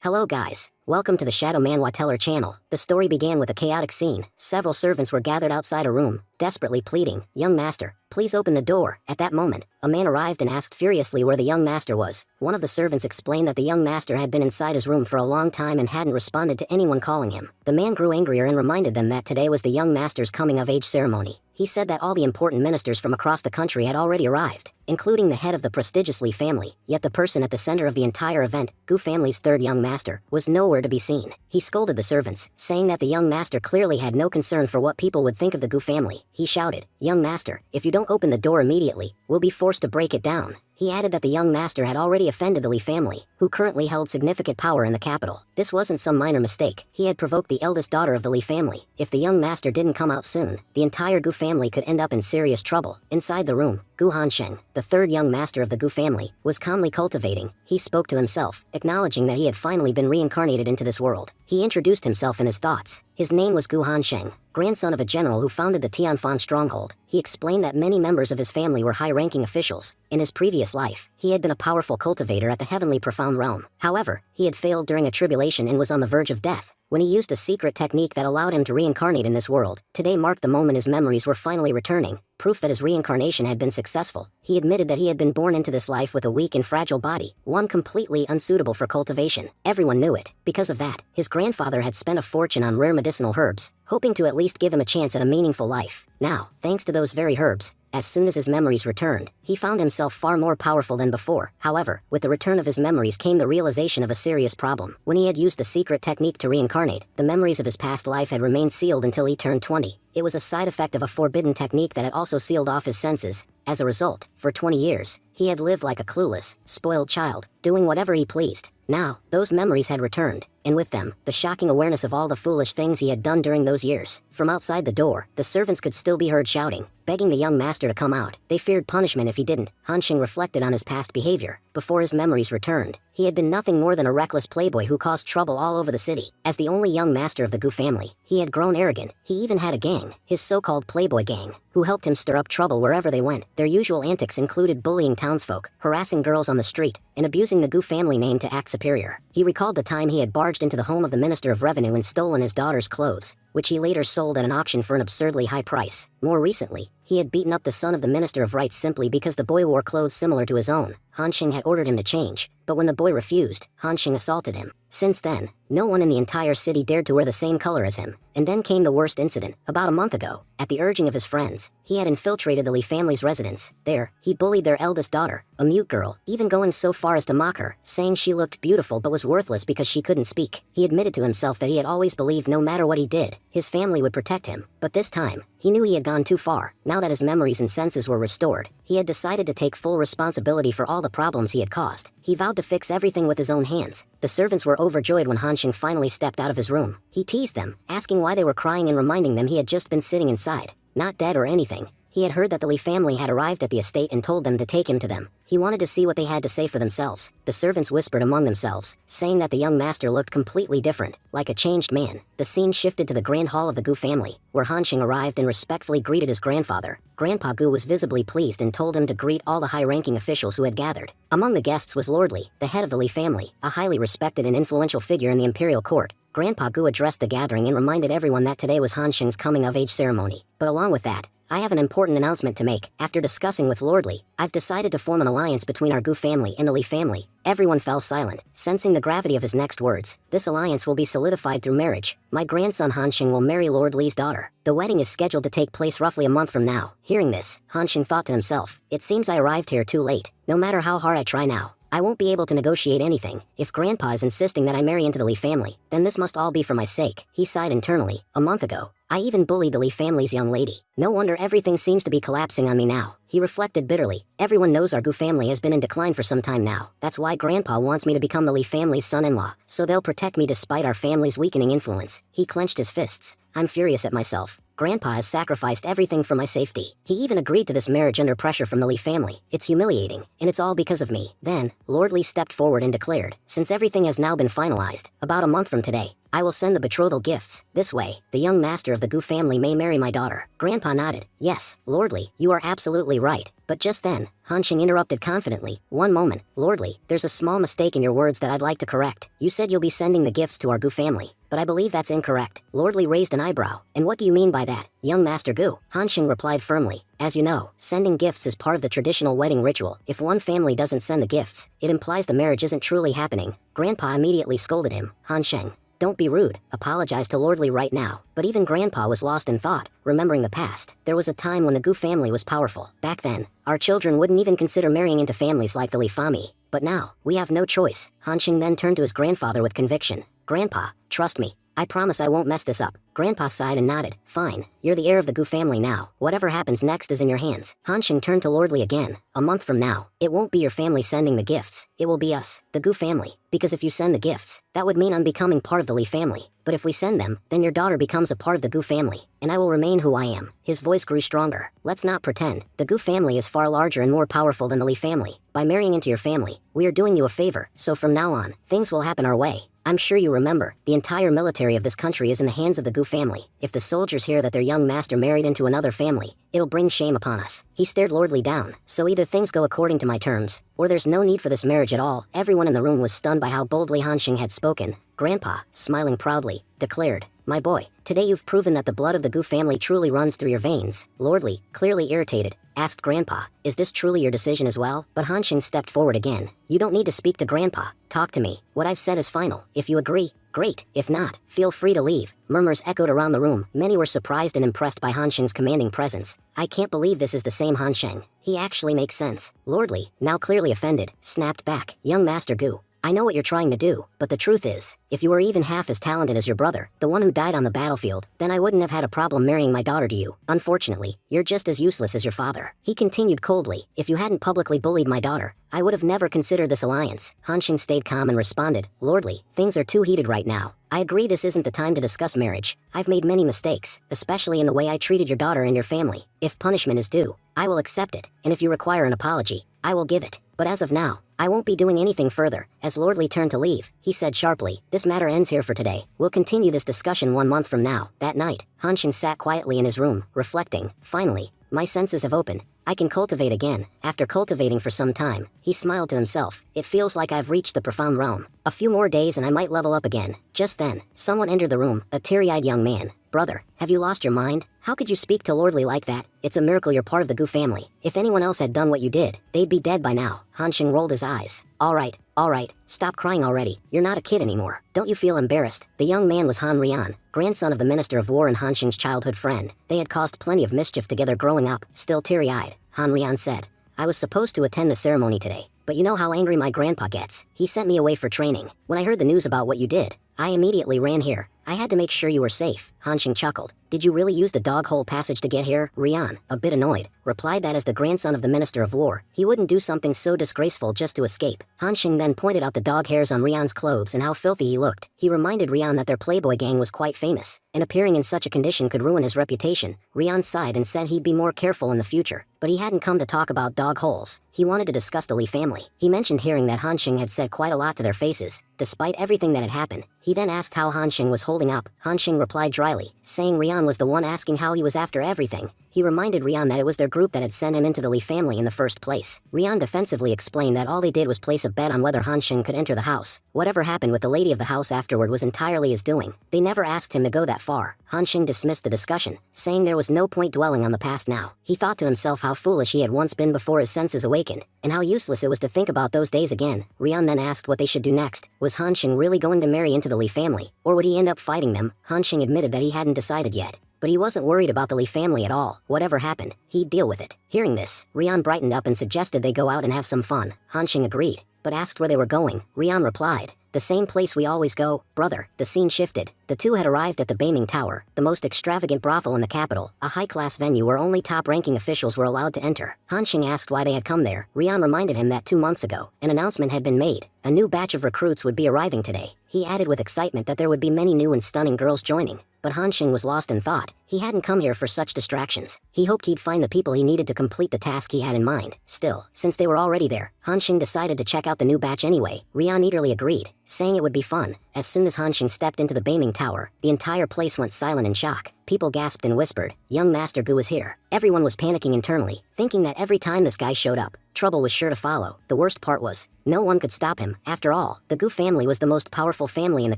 Hello guys, welcome to the Shadowmanhwa Teller channel. The story began with a chaotic scene. Several servants were gathered outside a room, desperately pleading, "Young master, please open the door." At that moment, a man arrived and asked furiously where the young master was. One of the servants explained that the young master had been inside his room for a long time and hadn't responded to anyone calling him. The man grew angrier and reminded them that today was the young master's coming-of-age ceremony. He said that all the important ministers from across the country had already arrived, including the head of the prestigious Lee family, yet the person at the center of the entire event, Gu family's third young master, was nowhere to be seen. He scolded the servants, saying that the young master clearly had no concern for what people would think of the Gu family. He shouted, "Young master, if you don't open the door immediately, we'll be forced to break it down." He added that the young master had already offended the Lee family, who currently held significant power in the capital. This wasn't some minor mistake. He had provoked the eldest daughter of the Lee family. If the young master didn't come out soon, the entire Gu family could end up in serious trouble. Inside the room, Gu Hansheng, the third young master of the Gu family, was calmly cultivating. He spoke to himself, acknowledging that he had finally been reincarnated into this world. He introduced himself and his thoughts. His name was Gu Hansheng, grandson of a general who founded the Tianfan stronghold. He explained that many members of his family were high-ranking officials. In his previous life, he had been a powerful cultivator at the heavenly profound realm. However, he had failed during a tribulation and was on the verge of death. When he used a secret technique that allowed him to reincarnate in this world, today marked the moment his memories were finally returning, proof that his reincarnation had been successful. He admitted that he had been born into this life with a weak and fragile body, one completely unsuitable for cultivation. Everyone knew it. Because of that, his grandfather had spent a fortune on rare medicinal herbs, hoping to at least give him a chance at a meaningful life. Now, thanks to those very herbs, as soon as his memories returned, he found himself far more powerful than before. However, with the return of his memories came the realization of a serious problem. When he had used the secret technique to reincarnate, the memories of his past life had remained sealed until he turned 20. It was a side effect of a forbidden technique that had also sealed off his senses. As a result, for 20 years, he had lived like a clueless, spoiled child, doing whatever he pleased. Now, those memories had returned, and with them, the shocking awareness of all the foolish things he had done during those years. From outside the door, the servants could still be heard shouting, begging the young master to come out. They feared punishment if he didn't. Hansheng reflected on his past behavior. Before his memories returned, he had been nothing more than a reckless playboy who caused trouble all over the city. As the only young master of the Gu family, he had grown arrogant. He even had a gang, his so-called playboy gang, who helped him stir up trouble wherever they went. Their usual antics included bullying townsfolk, harassing girls on the street, and abusing the Gu family name to act superior. He recalled the time he had barged into the home of the Minister of Revenue and stolen his daughter's clothes, which he later sold at an auction for an absurdly high price. More recently, he had beaten up the son of the Minister of Rights simply because the boy wore clothes similar to his own. Hansheng had ordered him to change, but when the boy refused, Hansheng assaulted him. Since then, no one in the entire city dared to wear the same color as him. And then came the worst incident. About a month ago, at the urging of his friends, he had infiltrated the Lee family's residence. There, he bullied their eldest daughter, a mute girl, even going so far as to mock her, saying she looked beautiful but was worthless because she couldn't speak. He admitted to himself that he had always believed no matter what he did, his family would protect him. But this time, he knew he had gone too far. Now that his memories and senses were restored, he had decided to take full responsibility for all the problems he had caused. He vowed to fix everything with his own hands. The servants were overjoyed when Hansheng finally stepped out of his room. He teased them, asking why they were crying and reminding them he had just been sitting inside, not dead or anything. He had heard that the Lee family had arrived at the estate and told them to take him to them. He wanted to see what they had to say for themselves. The servants whispered among themselves, saying that the young master looked completely different, like a changed man. The scene shifted to the grand hall of the Gu family, where Hansheng arrived and respectfully greeted his grandfather. Grandpa Gu was visibly pleased and told him to greet all the high-ranking officials who had gathered. Among the guests was Lord Lee, the head of the Lee family, a highly respected and influential figure in the imperial court. Grandpa Gu addressed the gathering and reminded everyone that today was Hansheng's coming-of-age ceremony. But along with that, I have an important announcement to make. After discussing with Lord Lee, I've decided to form an alliance between our Gu family and the Lee family. Everyone fell silent, sensing the gravity of his next words. This alliance will be solidified through marriage. My grandson Hansheng will marry Lord Lee's daughter. The wedding is scheduled to take place roughly a month from now. Hearing this, Hansheng thought to himself, it seems I arrived here too late. No matter how hard I try now, I won't be able to negotiate anything. If Grandpa is insisting that I marry into the Lee family, then this must all be for my sake. He sighed internally. A month ago, I even bullied the Lee family's young lady. No wonder everything seems to be collapsing on me now. He reflected bitterly. Everyone knows our Gu family has been in decline for some time now. That's why Grandpa wants me to become the Lee family's son-in-law, so they'll protect me despite our family's weakening influence. He clenched his fists. I'm furious at myself. Grandpa has sacrificed everything for my safety. He even agreed to this marriage under pressure from the Lee family. It's humiliating, and it's all because of me. Then, Lord Lee stepped forward and declared, since everything has now been finalized, about a month from today, I will send the betrothal gifts. This way, the young master of the Gu family may marry my daughter. Grandpa nodded. Yes, Lordly, you are absolutely right. But just then, Han Xing interrupted confidently. One moment, Lordly, there's a small mistake in your words that I'd like to correct. You said you'll be sending the gifts to our Gu family, but I believe that's incorrect. Lordly raised an eyebrow. And what do you mean by that, young Master Gu? Han Xing replied firmly. As you know, sending gifts is part of the traditional wedding ritual. If one family doesn't send the gifts, it implies the marriage isn't truly happening. Grandpa immediately scolded him. Han Xing, don't be rude. Apologize to Lordly right now. But even Grandpa was lost in thought, remembering the past. There was a time when the Gu family was powerful. Back then, our children wouldn't even consider marrying into families like the Li family. But now, we have no choice. Han Xing then turned to his grandfather with conviction. Grandpa, trust me. I promise I won't mess this up. Grandpa sighed and nodded. Fine, you're the heir of the Gu family now. Whatever happens next is in your hands. Han Xing turned to Lordly again. A month from now, it won't be your family sending the gifts. It will be us, the Gu family. Because if you send the gifts, that would mean I'm becoming part of the Li family. But if we send them, then your daughter becomes a part of the Gu family, and I will remain who I am. His voice grew stronger. Let's not pretend. The Gu family is far larger and more powerful than the Li family. By marrying into your family, we are doing you a favor. So from now on, things will happen our way. I'm sure you remember, the entire military of this country is in the hands of the Gu family. If the soldiers hear that their young master married into another family, it'll bring shame upon us. He stared Lordly down. So either things go according to my terms, or there's no need for this marriage at all. Everyone in the room was stunned by how boldly Han Xing had spoken. Grandpa, smiling proudly, declared, my boy, today you've proven that the blood of the Gu family truly runs through your veins. Lordly, clearly irritated, asked Grandpa, is this truly your decision as well? But Han Xing stepped forward again. You don't need to speak to Grandpa. Talk to me. What I've said is final. If you agree, great. If not, feel free to leave. Murmurs echoed around the room. Many were surprised and impressed by Han Xing's commanding presence. I can't believe this is the same Han Xing. He actually makes sense. Lordly, now clearly offended, snapped back. Young Master Gu, I know what you're trying to do, but the truth is, if you were even half as talented as your brother, the one who died on the battlefield, then I wouldn't have had a problem marrying my daughter to you. Unfortunately, you're just as useless as your father. He continued coldly, if you hadn't publicly bullied my daughter, I would have never considered this alliance. Han Xing stayed calm and responded, Lordly, things are too heated right now. I agree this isn't the time to discuss marriage. I've made many mistakes, especially in the way I treated your daughter and your family. If punishment is due, I will accept it, and if you require an apology, I will give it. But as of now, I won't be doing anything further. As Lordly turned to leave, he said sharply, this matter ends here for today. We'll continue this discussion 1 month from now. That night, Han Xing sat quietly in his room, reflecting. Finally, my senses have opened. I can cultivate again. After cultivating for some time, he smiled to himself. It feels like I've reached the profound realm. A few more days and I might level up again. Just then, someone entered the room, a teary-eyed young man. Brother, have you lost your mind? How could you speak to Lordly like that? It's a miracle you're part of the Gu family. If anyone else had done what you did, they'd be dead by now. Han Xing rolled his eyes. All right, stop crying already. You're not a kid anymore. Don't you feel embarrassed? The young man was Han Rian, grandson of the Minister of War and Han Xing's childhood friend. They had caused plenty of mischief together growing up. Still teary-eyed, Han Rian said, I was supposed to attend the ceremony today, but you know how angry my grandpa gets. He sent me away for training. When I heard the news about what you did, I immediately ran here. I had to make sure you were safe. Han Xing chuckled. Did you really use the dog hole passage to get here? Rian, a bit annoyed, replied that as the grandson of the Minister of War, he wouldn't do something so disgraceful just to escape. Han Xing then pointed out the dog hairs on Rian's clothes and how filthy he looked. He reminded Rian that their Playboy gang was quite famous, and appearing in such a condition could ruin his reputation. Rian sighed and said he'd be more careful in the future. But he hadn't come to talk about dog holes. He wanted to discuss the Li family. He mentioned hearing that Han Xing had said quite a lot to their faces. Despite everything that had happened, he then asked how Han Xing was holding up. Han Xing replied dryly, saying Rian was the one asking how he was after everything. He reminded Rian that it was their group that had sent him into the Li family in the first place. Rian defensively explained that all they did was place a bet on whether Han Xing could enter the house. Whatever happened with the lady of the house afterward was entirely his doing. They never asked him to go that far. Han Xing dismissed the discussion, saying there was no point dwelling on the past now. He thought to himself how foolish he had once been before his senses awakened, and how useless it was to think about those days again. Rian then asked what they should do next. Was Han Xing really going to marry into the Li family, or would he end up fighting them? Han Xing admitted that he hadn't decided yet. But he wasn't worried about the Li family at all. Whatever happened, he'd deal with it. Hearing this, Rian brightened up and suggested they go out and have some fun. Han Xing agreed, but asked where they were going. Rian replied, the same place we always go. Brother, the scene shifted. The two had arrived at the Beiming Tower, the most extravagant brothel in the capital, a high-class venue where only top-ranking officials were allowed to enter. Han Xing asked why they had come there. Rian reminded him that 2 months ago, an announcement had been made. A new batch of recruits would be arriving today. He added with excitement that there would be many new and stunning girls joining. But Han Xing was lost in thought. He hadn't come here for such distractions. He hoped he'd find the people he needed to complete the task he had in mind. Still, since they were already there, Han Xing decided to check out the new batch anyway. Rian eagerly agreed, saying it would be fun. As soon as Han Xing stepped into the Beiming Tower, the entire place went silent in shock. People gasped and whispered, "Young Master Gu is here." Everyone was panicking internally, thinking that every time this guy showed up, trouble was sure to follow. The worst part was, no one could stop him. After all, the Gu family was the most powerful family in the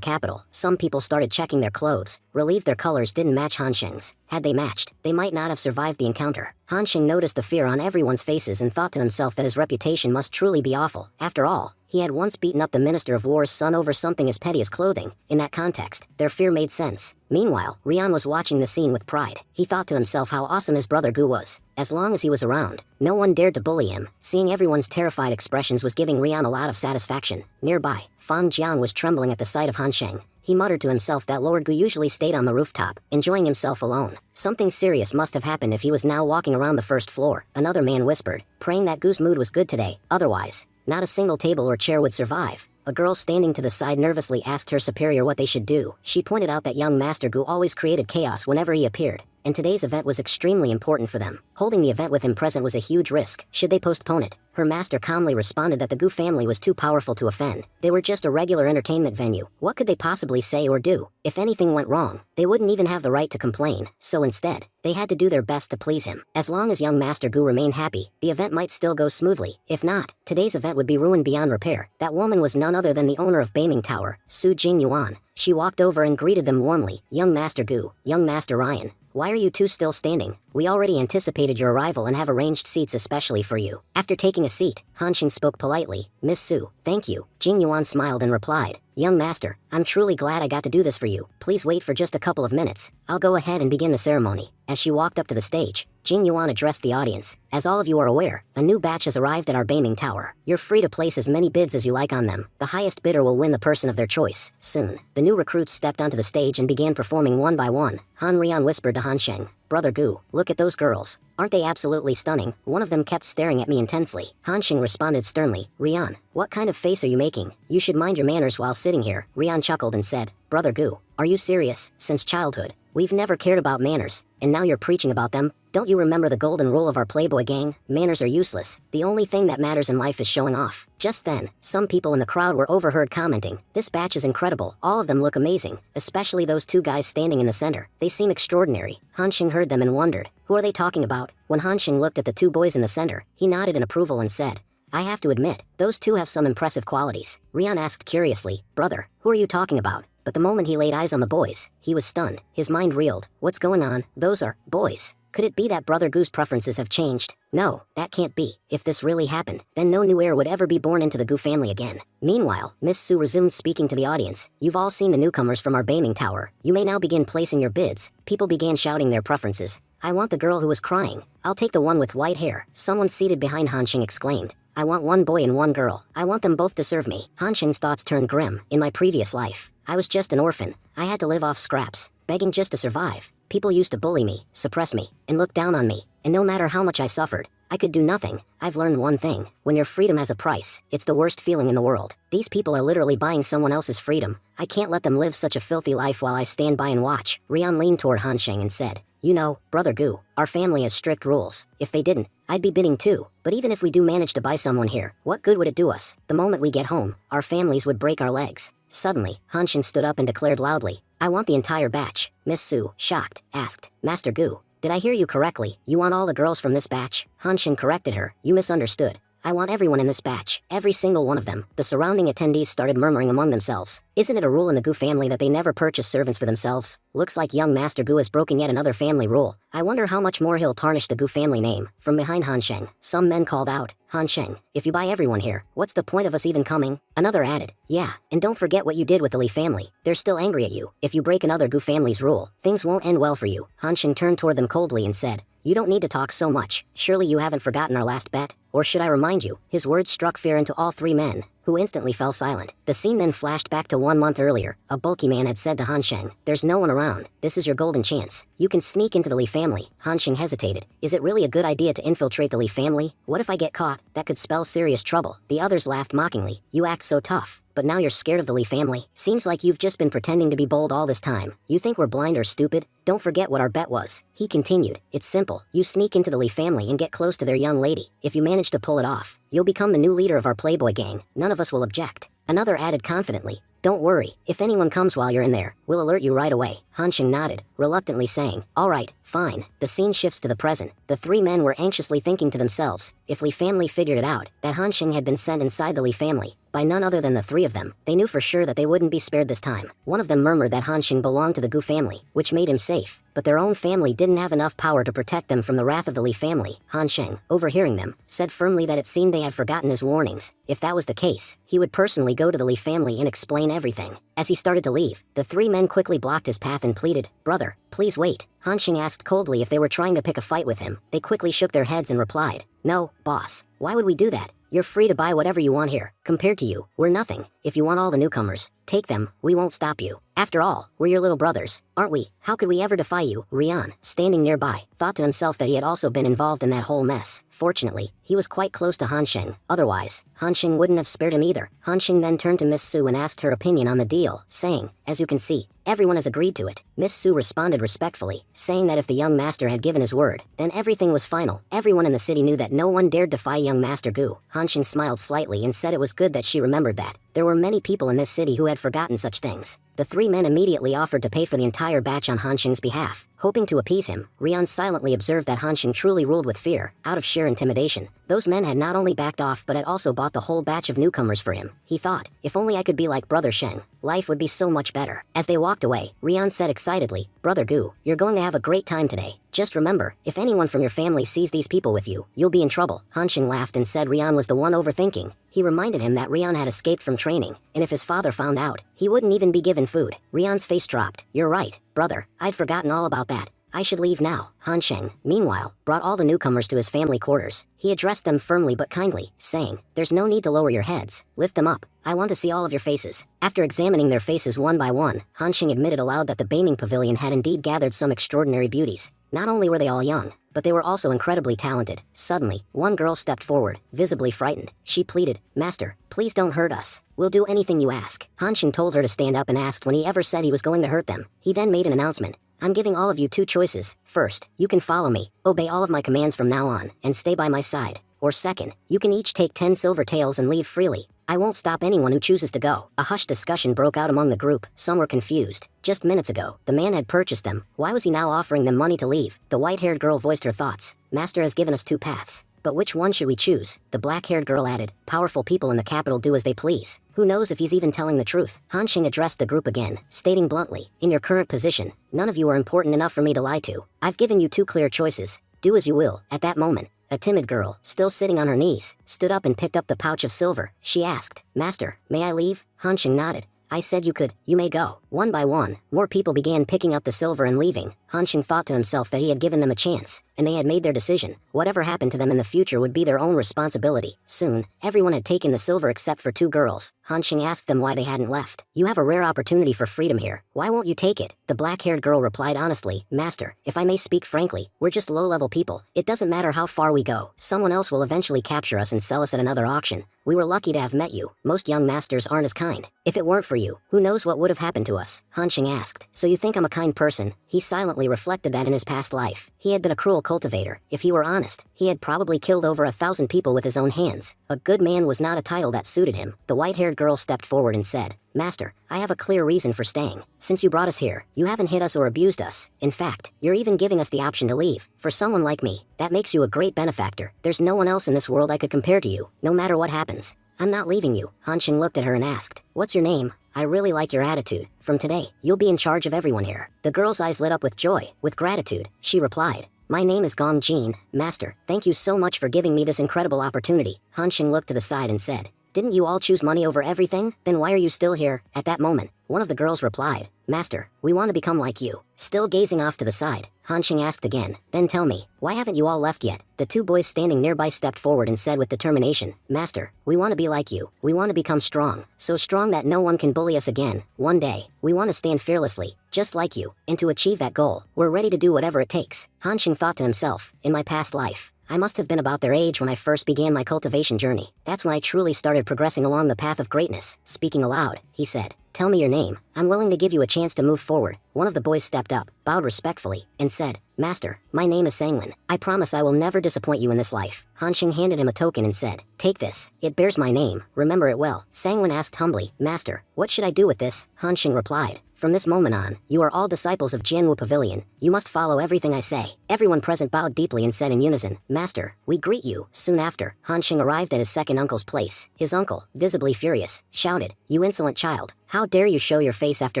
capital. Some people started checking their clothes, relieved their colors didn't match Han Xing's. Had they matched, they might not have survived the encounter. Han Xing noticed the fear on everyone's faces and thought to himself that his reputation must truly be awful. After all, he had once beaten up the Minister of War's son over something as petty as clothing. In that context, their fear made sense. Meanwhile, Rian was watching the scene with pride. He thought to himself how awesome his brother Gu was. As long as he was around, no one dared to bully him. Seeing everyone's terrified expressions was giving Rian a lot of satisfaction. Nearby, Fang Jiang was trembling at the sight of Han Xing. He muttered to himself that Lord Gu usually stayed on the rooftop, enjoying himself alone. Something serious must have happened if he was now walking around the first floor. Another man whispered, praying that Gu's mood was good today. Otherwise, not a single table or chair would survive. A girl standing to the side nervously asked her superior what they should do. She pointed out that young Master Gu always created chaos whenever he appeared, and today's event was extremely important for them. Holding the event with him present was a huge risk. Should they postpone it? Her master calmly responded that the Gu family was too powerful to offend. They were just a regular entertainment venue. What could they possibly say or do? If anything went wrong, they wouldn't even have the right to complain. So instead, they had to do their best to please him. As long as young Master Gu remained happy, the event might still go smoothly. If not, today's event would be ruined beyond repair. That woman was none other than the owner of Beiming Tower, Su Jingyuan. She walked over and greeted them warmly. Young Master Gu, young Master Ryan, why are you two still standing? We already anticipated your arrival and have arranged seats especially for you. After taking a seat, Han Xing spoke politely. Miss Su, thank you. Jing Yuan smiled and replied, Young Master, I'm truly glad I got to do this for you. Please wait for just a couple of minutes. I'll go ahead and begin the ceremony. As she walked up to the stage, Jing Yuan addressed the audience. As all of you are aware, a new batch has arrived at our Beiming Tower. You're free to place as many bids as you like on them. The highest bidder will win the person of their choice. Soon, the new recruits stepped onto the stage and began performing one by one. Han Rian whispered to Han Sheng, Brother Gu, look at those girls. Aren't they absolutely stunning? One of them kept staring at me intensely. Han Xing responded sternly, Rian, what kind of face are you making? You should mind your manners while sitting here. Rian chuckled and said, Brother Gu, are you serious? Since childhood, we've never cared about manners, and now you're preaching about them? Don't you remember the golden rule of our Playboy gang? Manners are useless. The only thing that matters in life is showing off. Just then, some people in the crowd were overheard commenting, this batch is incredible. All of them look amazing, especially those two guys standing in the center. They seem extraordinary. Han Xing heard them and wondered, who are they talking about? When Han Xing looked at the two boys in the center, he nodded in approval and said, I have to admit, those two have some impressive qualities. Rian asked curiously, Brother, who are you talking about? But the moment he laid eyes on the boys, he was stunned. His mind reeled. What's going on? Those are boys. Could it be that Brother Gu's preferences have changed? No, that can't be. If this really happened, then no new heir would ever be born into the Gu family again. Meanwhile, Miss Su resumed speaking to the audience. You've all seen the newcomers from our Beiming Tower. You may now begin placing your bids. People began shouting their preferences. I want the girl who was crying. I'll take the one with white hair. Someone seated behind Han Xing exclaimed. I want one boy and one girl. I want them both to serve me. Han Xing's thoughts turned grim. In my previous life, I was just an orphan. I had to live off scraps, begging just to survive. People used to bully me, suppress me, and look down on me. And no matter how much I suffered, I could do nothing. I've learned one thing. When your freedom has a price, it's the worst feeling in the world. These people are literally buying someone else's freedom. I can't let them live such a filthy life while I stand by and watch. Rian leaned toward Han Xing and said, You know, Brother Gu, our family has strict rules. If they didn't, I'd be bidding too. But even if we do manage to buy someone here, what good would it do us? The moment we get home, our families would break our legs. Suddenly, Han Xing stood up and declared loudly, I want the entire batch. Miss Su, shocked, asked, Master Gu, did I hear you correctly? You want all the girls from this batch? Han Xing corrected her, you misunderstood. I want everyone in this batch, every single one of them. The surrounding attendees started murmuring among themselves. Isn't it a rule in the Gu family that they never purchase servants for themselves? Looks like young Master Gu has broken yet another family rule. I wonder how much more he'll tarnish the Gu family name. From behind Han Sheng, some men called out, Han Sheng, if you buy everyone here, what's the point of us even coming? Another added, yeah, and don't forget what you did with the Li family. They're still angry at you. If you break another Gu family's rule, things won't end well for you. Han Sheng turned toward them coldly and said, You don't need to talk so much. Surely you haven't forgotten our last bet? or should I remind you? His words struck fear into all three men, who instantly fell silent. The scene then flashed back to 1 month earlier. A bulky man had said to Han Sheng, "There's no one around. This is your golden chance. You can sneak into the Li family." Han Sheng hesitated. Is it really a good idea to infiltrate the Li family? What if I get caught? That could spell serious trouble. The others laughed mockingly. You act so tough. But now you're scared of the Li family? Seems like you've just been pretending to be bold all this time. You think we're blind or stupid? Don't forget what our bet was. He continued. It's simple. You sneak into the Li family and get close to their young lady. If you manage to pull it off, you'll become the new leader of our Playboy gang. None of us will object. Another added confidently. Don't worry, if anyone comes while you're in there, we'll alert you right away. Han Sheng nodded, reluctantly saying, all right, fine. The scene shifts to the present. The three men were anxiously thinking to themselves, if Li family figured it out, that Han Sheng had been sent inside the Li family, by none other than the three of them, they knew for sure that they wouldn't be spared this time. One of them murmured that Han Sheng belonged to the Gu family, which made him safe, but their own family didn't have enough power to protect them from the wrath of the Li family. Han Sheng, overhearing them, said firmly that it seemed they had forgotten his warnings. If that was the case, he would personally go to the Li family and explain everything. As he started to leave, the three men quickly blocked his path and pleaded, brother, please wait. Han Sheng asked coldly if they were trying to pick a fight with him. They quickly shook their heads and replied, no, boss. Why would we do that? You're free to buy whatever you want here. Compared to you, we're nothing. If you want all the newcomers, take them, we won't stop you. After all, we're your little brothers, aren't we? How could we ever defy you? Rian, standing nearby, thought to himself that he had also been involved in that whole mess. Fortunately, he was quite close to Han Sheng. Otherwise, Han Sheng wouldn't have spared him either. Han Sheng then turned to Miss Su and asked her opinion on the deal, saying, as you can see, everyone has agreed to it. Miss Su responded respectfully, saying that if the young master had given his word, then everything was final. Everyone in the city knew that no one dared defy young Master Gu. Han Sheng smiled slightly and said it was good that she remembered that. There were many people in this city who had forgotten such things. The three men immediately offered to pay for the entire batch on Han Sheng's behalf. Hoping to appease him, Rian silently observed that Han Sheng truly ruled with fear, out of sheer intimidation. Those men had not only backed off but had also bought the whole batch of newcomers for him. He thought, if only I could be like Brother Sheng, life would be so much better. As they walked away, Rian said excitedly, Brother Gu, you're going to have a great time today. Just remember, if anyone from your family sees these people with you, you'll be in trouble. Han Sheng laughed and said Rian was the one overthinking. He reminded him that Rian had escaped from training, and if his father found out, he wouldn't even be given food. Rian's face dropped. You're right, brother, I'd forgotten all about that. I should leave now. Han Sheng, meanwhile, brought all the newcomers to his family quarters. He addressed them firmly but kindly, saying, there's no need to lower your heads. Lift them up. I want to see all of your faces. After examining their faces one by one, Han Sheng admitted aloud that the Baming Pavilion had indeed gathered some extraordinary beauties. Not only were they all young, but they were also incredibly talented. Suddenly, one girl stepped forward, visibly frightened. She pleaded, Master, please don't hurt us. We'll do anything you ask. Han Sheng told her to stand up and asked when he ever said he was going to hurt them. He then made an announcement. I'm giving all of you two choices. First, you can follow me, obey all of my commands from now on, and stay by my side. Or second, you can each take 10 silver taels and leave freely. I won't stop anyone who chooses to go. A hushed discussion broke out among the group. Some were confused. Just minutes ago, the man had purchased them. Why was he now offering them money to leave? The white-haired girl voiced her thoughts. Master has given us two paths. But which one should we choose? The black-haired girl added, powerful people in the capital do as they please. Who knows if he's even telling the truth? Han Sheng addressed the group again, stating bluntly, in your current position, none of you are important enough for me to lie to. I've given you two clear choices. Do as you will. At that moment, a timid girl, still sitting on her knees, stood up and picked up the pouch of silver. She asked, Master, may I leave? Han Sheng nodded. I said you could. You may go. One by one, more people began picking up the silver and leaving. Han Sheng thought to himself that he had given them a chance, and they had made their decision. Whatever happened to them in the future would be their own responsibility. Soon, everyone had taken the silver except for two girls. Han Sheng asked them why they hadn't left. You have a rare opportunity for freedom here. Why won't you take it? The black-haired girl replied honestly, Master, if I may speak frankly, we're just low-level people. It doesn't matter how far we go. Someone else will eventually capture us and sell us at another auction. We were lucky to have met you. Most young masters aren't as kind. If it weren't for you, who knows what would have happened to us? Han Sheng asked. So you think I'm a kind person? He silently reflected that in his past life, he had been a cruel cultivator. If he were honest, he had probably killed over 1,000 people with his own hands. A good man was not a title that suited him. The white-haired girl stepped forward and said, Master, I have a clear reason for staying. Since you brought us here, you haven't hit us or abused us. In fact, you're even giving us the option to leave. For someone like me, that makes you a great benefactor. There's no one else in this world I could compare to you, no matter what happens. I'm not leaving you. Han Sheng looked at her and asked, what's your name? I really like your attitude. From today, you'll be in charge of everyone here. The girl's eyes lit up with joy, with gratitude. She replied, my name is Gong Jin. Master, thank you so much for giving me this incredible opportunity. Han Sheng looked to the side and said, Didn't you all choose money over everything? Then why are you still here? At that moment, one of the girls replied, Master, we want to become like you. Still gazing off to the side, Han Xing asked again, then tell me, why haven't you all left yet? The two boys standing nearby stepped forward and said with determination, Master, we want to be like you. We want to become strong. So strong that no one can bully us again. One day, we want to stand fearlessly, just like you. And to achieve that goal, we're ready to do whatever it takes. Han Xing thought to himself, in my past life, I must have been about their age when I first began my cultivation journey. That's when I truly started progressing along the path of greatness. Speaking aloud, he said, tell me your name. I'm willing to give you a chance to move forward. One of the boys stepped up, bowed respectfully, and said, Master, my name is Sangwon. I promise I will never disappoint you in this life. Han Xing handed him a token and said, take this. It bears my name. Remember it well. Sangwon asked humbly, Master, what should I do with this? Han Xing replied, from this moment on, you are all disciples of Jianwu Pavilion. You must follow everything I say. Everyone present bowed deeply and said in unison, Master, we greet you. Soon after, Han Xing arrived at his second uncle's place. His uncle, visibly furious, shouted, you insolent child. How dare you show your face after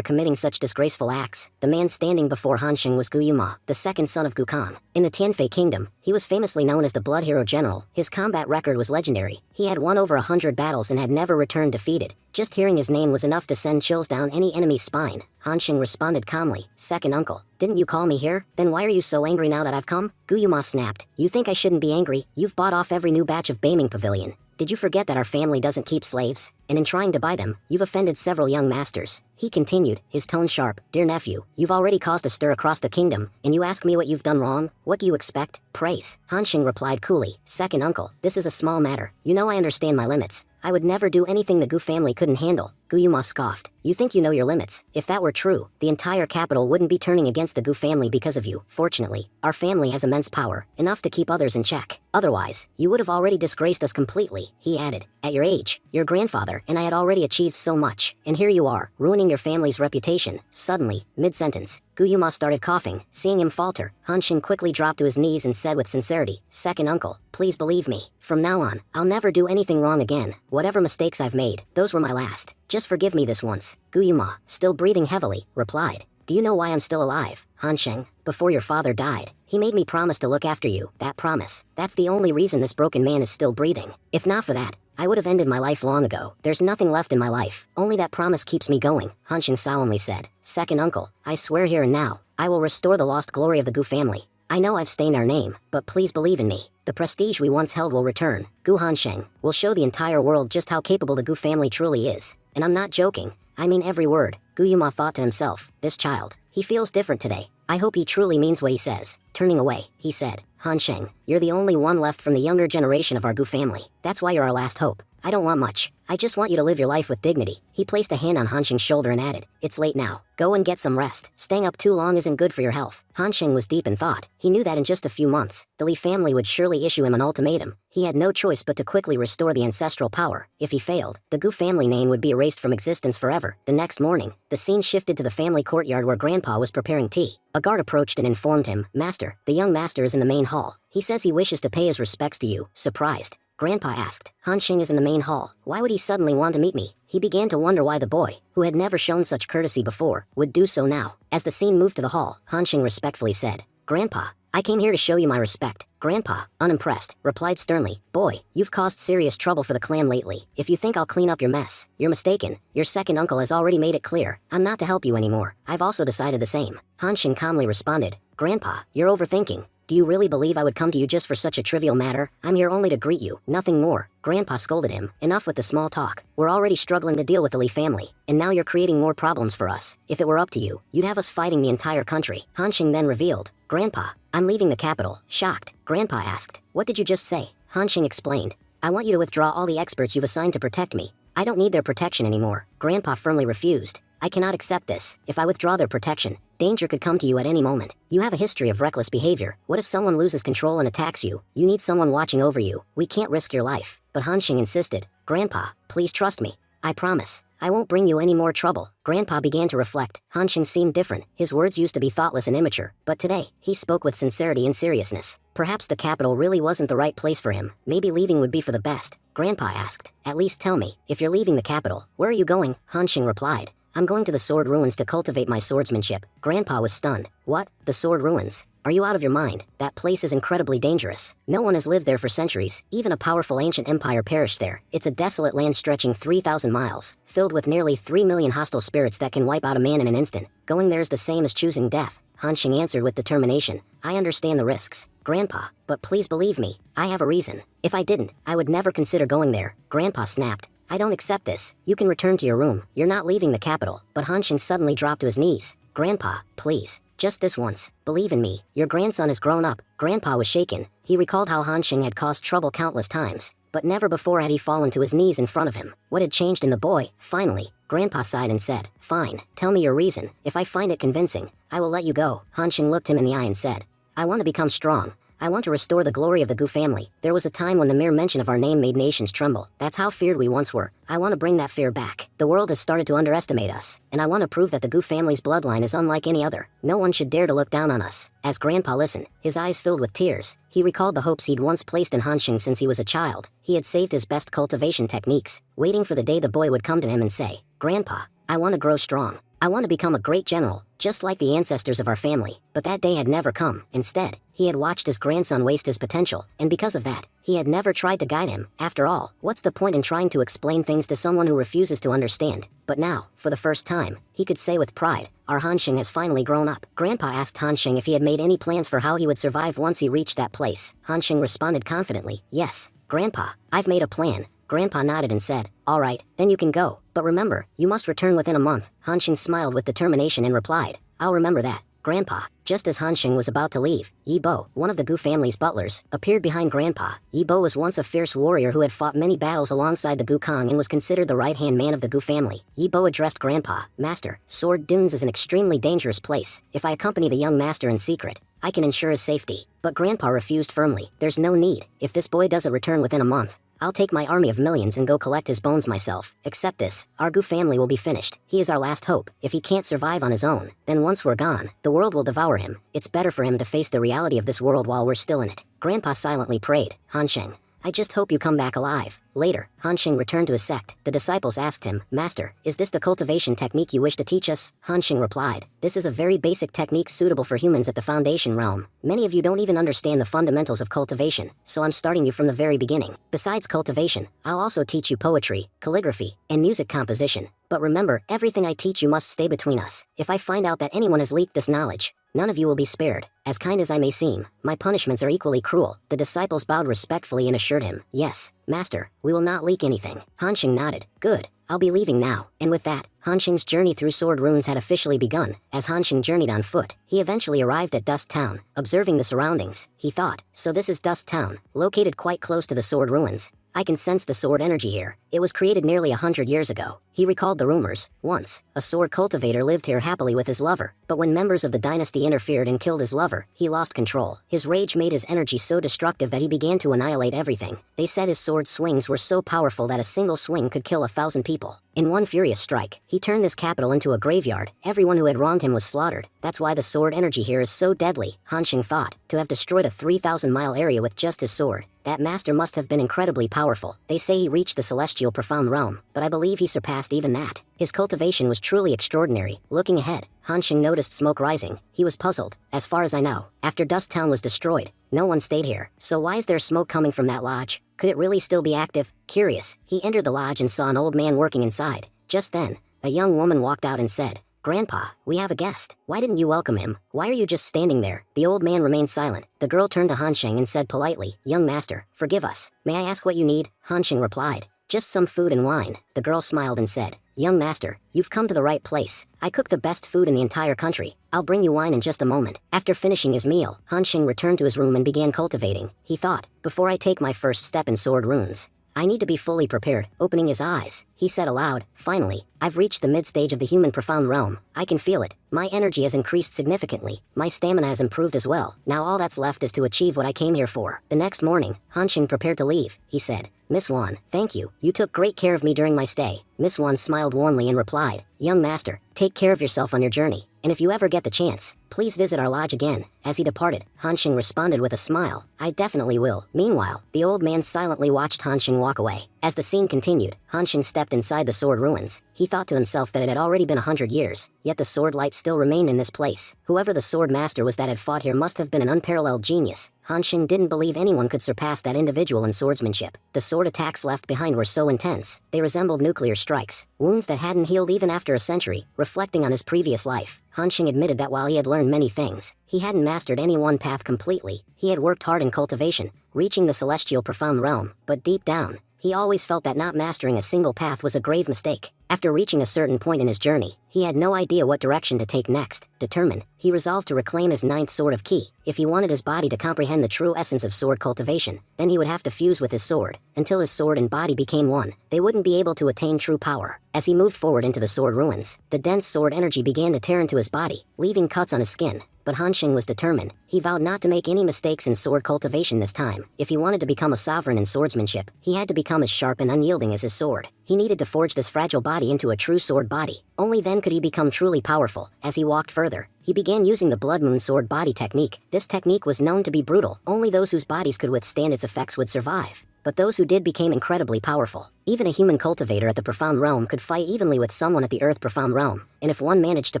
committing such disgraceful acts? The man standing before Han Xing was Gu Yuma, the second son of Gu Kan. In the Tianfei Kingdom, he was famously known as the Blood Hero General. His combat record was legendary. He had won over 100 battles and had never returned defeated. Just hearing his name was enough to send chills down any enemy's spine. Han Xing responded calmly, second uncle, didn't you call me here? Then why are you so angry now that I've come? Gu Yuma snapped, you think I shouldn't be angry? You've bought off every new batch of Beiming Pavilion. Did you forget that our family doesn't keep slaves? And in trying to buy them, you've offended several young masters. He continued, his tone sharp, dear nephew, you've already caused a stir across the kingdom, and you ask me what you've done wrong? What do you expect? Praise. Han Xing replied coolly, second uncle, this is a small matter. You know I understand my limits. I would never do anything the Gu family couldn't handle. Gu Yuma scoffed. You think you know your limits? If that were true, the entire capital wouldn't be turning against the Gu family because of you. Fortunately, our family has immense power, enough to keep others in check. Otherwise, you would have already disgraced us completely, he added. At your age, your grandfather and I had already achieved so much, and here you are, ruining your family's reputation. Suddenly, mid-sentence, Gu Yuma started coughing. Seeing him falter, Han Xing quickly dropped to his knees and said with sincerity, second uncle, please believe me. From now on, I'll never do anything wrong again. Whatever mistakes I've made, those were my last. Just forgive me this once. Gu Yuma, still breathing heavily, replied, do you know why I'm still alive? Han Xing, before your father died, he made me promise to look after you. That promise, that's the only reason this broken man is still breathing. If not for that, I would have ended my life long ago. There's nothing left in my life. Only that promise keeps me going, Han Xing solemnly said. Second uncle, I swear here and now, I will restore the lost glory of the Gu family. I know I've stained our name, but please believe in me. The prestige we once held will return. Gu Han Xing will show the entire world just how capable the Gu family truly is. And I'm not joking. I mean every word. Gu Yuma thought to himself, this child, he feels different today. I hope he truly means what he says. Turning away, he said, Han Xing, you're the only one left from the younger generation of our Gu family. That's why you're our last hope. I don't want much. I just want you to live your life with dignity. He placed a hand on Han Xing's shoulder and added, it's late now. Go and get some rest. Staying up too long isn't good for your health. Han Xing was deep in thought. He knew that in just a few months, the Li family would surely issue him an ultimatum. He had no choice but to quickly restore the ancestral power. If he failed, the Gu family name would be erased from existence forever. The next morning, the scene shifted to the family courtyard where Grandpa was preparing tea. A guard approached and informed him, Master, the young master is in the main hall. He says he wishes to pay his respects to you. Surprised, Grandpa asked, Han Xing is in the main hall. Why would he suddenly want to meet me? He began to wonder why the boy, who had never shown such courtesy before, would do so now. As the scene moved to the hall, Han Xing respectfully said, Grandpa, I came here to show you my respect. Grandpa, unimpressed, replied sternly, boy, you've caused serious trouble for the clan lately. If you think I'll clean up your mess, you're mistaken. Your second uncle has already made it clear. I'm not to help you anymore. I've also decided the same. Han Xing calmly responded, Grandpa, you're overthinking. Do you really believe I would come to you just for such a trivial matter? I'm here only to greet you, nothing more. Grandpa scolded him. Enough with the small talk. We're already struggling to deal with the Li family, and now you're creating more problems for us. If it were up to you, you'd have us fighting the entire country. Han Xing then revealed, Grandpa, I'm leaving the capital. Shocked, Grandpa asked, what did you just say? Han Xing explained, I want you to withdraw all the experts you've assigned to protect me. I don't need their protection anymore. Grandpa firmly refused. I cannot accept this. If I withdraw their protection, danger could come to you at any moment. You have a history of reckless behavior. What if someone loses control and attacks you? You need someone watching over you. We can't risk your life. But Han Xing insisted, Grandpa, please trust me. I promise. I won't bring you any more trouble. Grandpa began to reflect. Han Xing seemed different. His words used to be thoughtless and immature, but today, he spoke with sincerity and seriousness. Perhaps the capital really wasn't the right place for him. Maybe leaving would be for the best. Grandpa asked, at least tell me, if you're leaving the capital, where are you going? Han Xing replied, I'm going to the sword ruins to cultivate my swordsmanship. Grandpa was stunned. What? The sword ruins? Are you out of your mind? That place is incredibly dangerous. No one has lived there for centuries. Even a powerful ancient empire perished there. It's a desolate land stretching 3,000 miles, filled with nearly 3 million hostile spirits that can wipe out a man in an instant. Going there is the same as choosing death, Han Xing answered with determination. I understand the risks, Grandpa, but please believe me, I have a reason. If I didn't, I would never consider going there. Grandpa snapped. I don't accept this. You can return to your room. You're not leaving the capital. But Han Xing suddenly dropped to his knees. Grandpa, please. Just this once. Believe in me. Your grandson is grown up. Grandpa was shaken. He recalled how Han Xing had caused trouble countless times, but never before had he fallen to his knees in front of him. What had changed in the boy? Finally, Grandpa sighed and said, Fine, tell me your reason. If I find it convincing, I will let you go. Han Xing looked him in the eye and said, I want to become strong. I want to restore the glory of the Gu family. There was a time when the mere mention of our name made nations tremble. That's how feared we once were. I want to bring that fear back. The world has started to underestimate us, and I want to prove that the Gu family's bloodline is unlike any other. No one should dare to look down on us. As Grandpa listened, his eyes filled with tears. He recalled the hopes he'd once placed in Han Xing since he was a child. He had saved his best cultivation techniques, waiting for the day the boy would come to him and say, Grandpa, I want to grow strong. I want to become a great general, just like the ancestors of our family. But that day had never come. Instead, he had watched his grandson waste his potential, and because of that, he had never tried to guide him. After all, what's the point in trying to explain things to someone who refuses to understand? But now, for the first time, he could say with pride, our Han Xing has finally grown up. Grandpa asked Han Xing if he had made any plans for how he would survive once he reached that place. Han Xing responded confidently, Yes, Grandpa, I've made a plan. Grandpa nodded and said, All right, then you can go. But remember, you must return within a month. Han Xing smiled with determination and replied, I'll remember that, Grandpa. Just as Han Xing was about to leave, Yi Bo, one of the Gu family's butlers, appeared behind Grandpa. Yi Bo was once a fierce warrior who had fought many battles alongside the Gu Kong and was considered the right-hand man of the Gu family. Yi Bo addressed Grandpa, Master, Sword Dunes is an extremely dangerous place. If I accompany the young master in secret, I can ensure his safety. But Grandpa refused firmly. There's no need. If this boy doesn't return within a month, I'll take my army of millions and go collect his bones myself. Accept this, our Gu family will be finished. He is our last hope. If he can't survive on his own, then once we're gone, the world will devour him. It's better for him to face the reality of this world while we're still in it. Grandpa silently prayed, Han Xing, I just hope you come back alive. Later, Han Xing returned to his sect. The disciples asked him, Master, is this the cultivation technique you wish to teach us? Han Xing replied, This is a very basic technique suitable for humans at the Foundation realm. Many of you don't even understand the fundamentals of cultivation, so I'm starting you from the very beginning. Besides cultivation, I'll also teach you poetry, calligraphy, and music composition. But remember, everything I teach you must stay between us. If I find out that anyone has leaked this knowledge, none of you will be spared. As kind as I may seem, my punishments are equally cruel. The disciples bowed respectfully and assured him, Yes, Master, we will not leak anything. Han Xing nodded. Good. I'll be leaving now. And with that, Han Xing's journey through Sword Runes had officially begun. As Han Xing journeyed on foot, he eventually arrived at Dust Town. Observing the surroundings, he thought, So this is Dust Town, located quite close to the Sword Ruins. I can sense the sword energy here. It was created nearly 100 years ago. He recalled the rumors. Once, a sword cultivator lived here happily with his lover, but when members of the dynasty interfered and killed his lover, he lost control. His rage made his energy so destructive that he began to annihilate everything. They said his sword swings were so powerful that a single swing could kill 1,000 people. In one furious strike, he turned this capital into a graveyard. Everyone who had wronged him was slaughtered. That's why the sword energy here is so deadly, Han Xing thought. To have destroyed a 3,000-mile area with just his sword, that master must have been incredibly powerful. They say he reached the celestial profound realm, but I believe he surpassed even that. His cultivation was truly extraordinary. Looking ahead, Han Xing noticed smoke rising. He was puzzled. As far as I know, after Dust Town was destroyed, no one stayed here. So why is there smoke coming from that lodge? Could it really still be active? Curious, he entered the lodge and saw an old man working inside. Just then, a young woman walked out and said, Grandpa, we have a guest. Why didn't you welcome him? Why are you just standing there? The old man remained silent. The girl turned to Han Xing and said politely, Young master, forgive us. May I ask what you need? Han Xing replied, Just some food and wine. The girl smiled and said, Young master, you've come to the right place. I cook the best food in the entire country. I'll bring you wine in just a moment. After finishing his meal, Han Xing returned to his room and began cultivating. He thought, before I take my first step in Sword Runes, I need to be fully prepared. Opening his eyes, he said aloud, Finally, I've reached the mid-stage of the human profound realm. I can feel it. My energy has increased significantly. My stamina has improved as well. Now all that's left is to achieve what I came here for. The next morning, Han Xing prepared to leave. He said, Miss Wan, thank you. You took great care of me during my stay. Miss Wan smiled warmly and replied, Young master, take care of yourself on your journey. And if you ever get the chance, Please visit our lodge again." As he departed, Hanxing responded with a smile, "I definitely will." Meanwhile, the old man silently watched Hanxing walk away. As the scene continued, Hanxing stepped inside the sword ruins. He thought to himself that it had already been 100 years, yet the sword light still remained in this place. Whoever the sword master was that had fought here must have been an unparalleled genius. Hanxing didn't believe anyone could surpass that individual in swordsmanship. The sword attacks left behind were so intense, they resembled nuclear strikes, wounds that hadn't healed even after a century. Reflecting on his previous life, Hanxing admitted that while he had learned many things, he hadn't mastered any one path completely. He had worked hard in cultivation, reaching the celestial profound realm, but deep down, he always felt that not mastering a single path was a grave mistake. After reaching a certain point in his journey, he had no idea what direction to take next. Determined, he resolved to reclaim his ninth sword of ki. If he wanted his body to comprehend the true essence of sword cultivation, then he would have to fuse with his sword. Until his sword and body became one, they wouldn't be able to attain true power. As he moved forward into the sword ruins, the dense sword energy began to tear into his body, leaving cuts on his skin. But Hanxing was determined. He vowed not to make any mistakes in sword cultivation this time. If he wanted to become a sovereign in swordsmanship, he had to become as sharp and unyielding as his sword. He needed to forge this fragile body into a true sword body. Only then could he become truly powerful. As he walked further, he began using the Blood Moon sword body technique. This technique was known to be brutal. Only those whose bodies could withstand its effects would survive. But those who did became incredibly powerful. Even a human cultivator at the Profound Realm could fight evenly with someone at the Earth Profound Realm, and if one managed to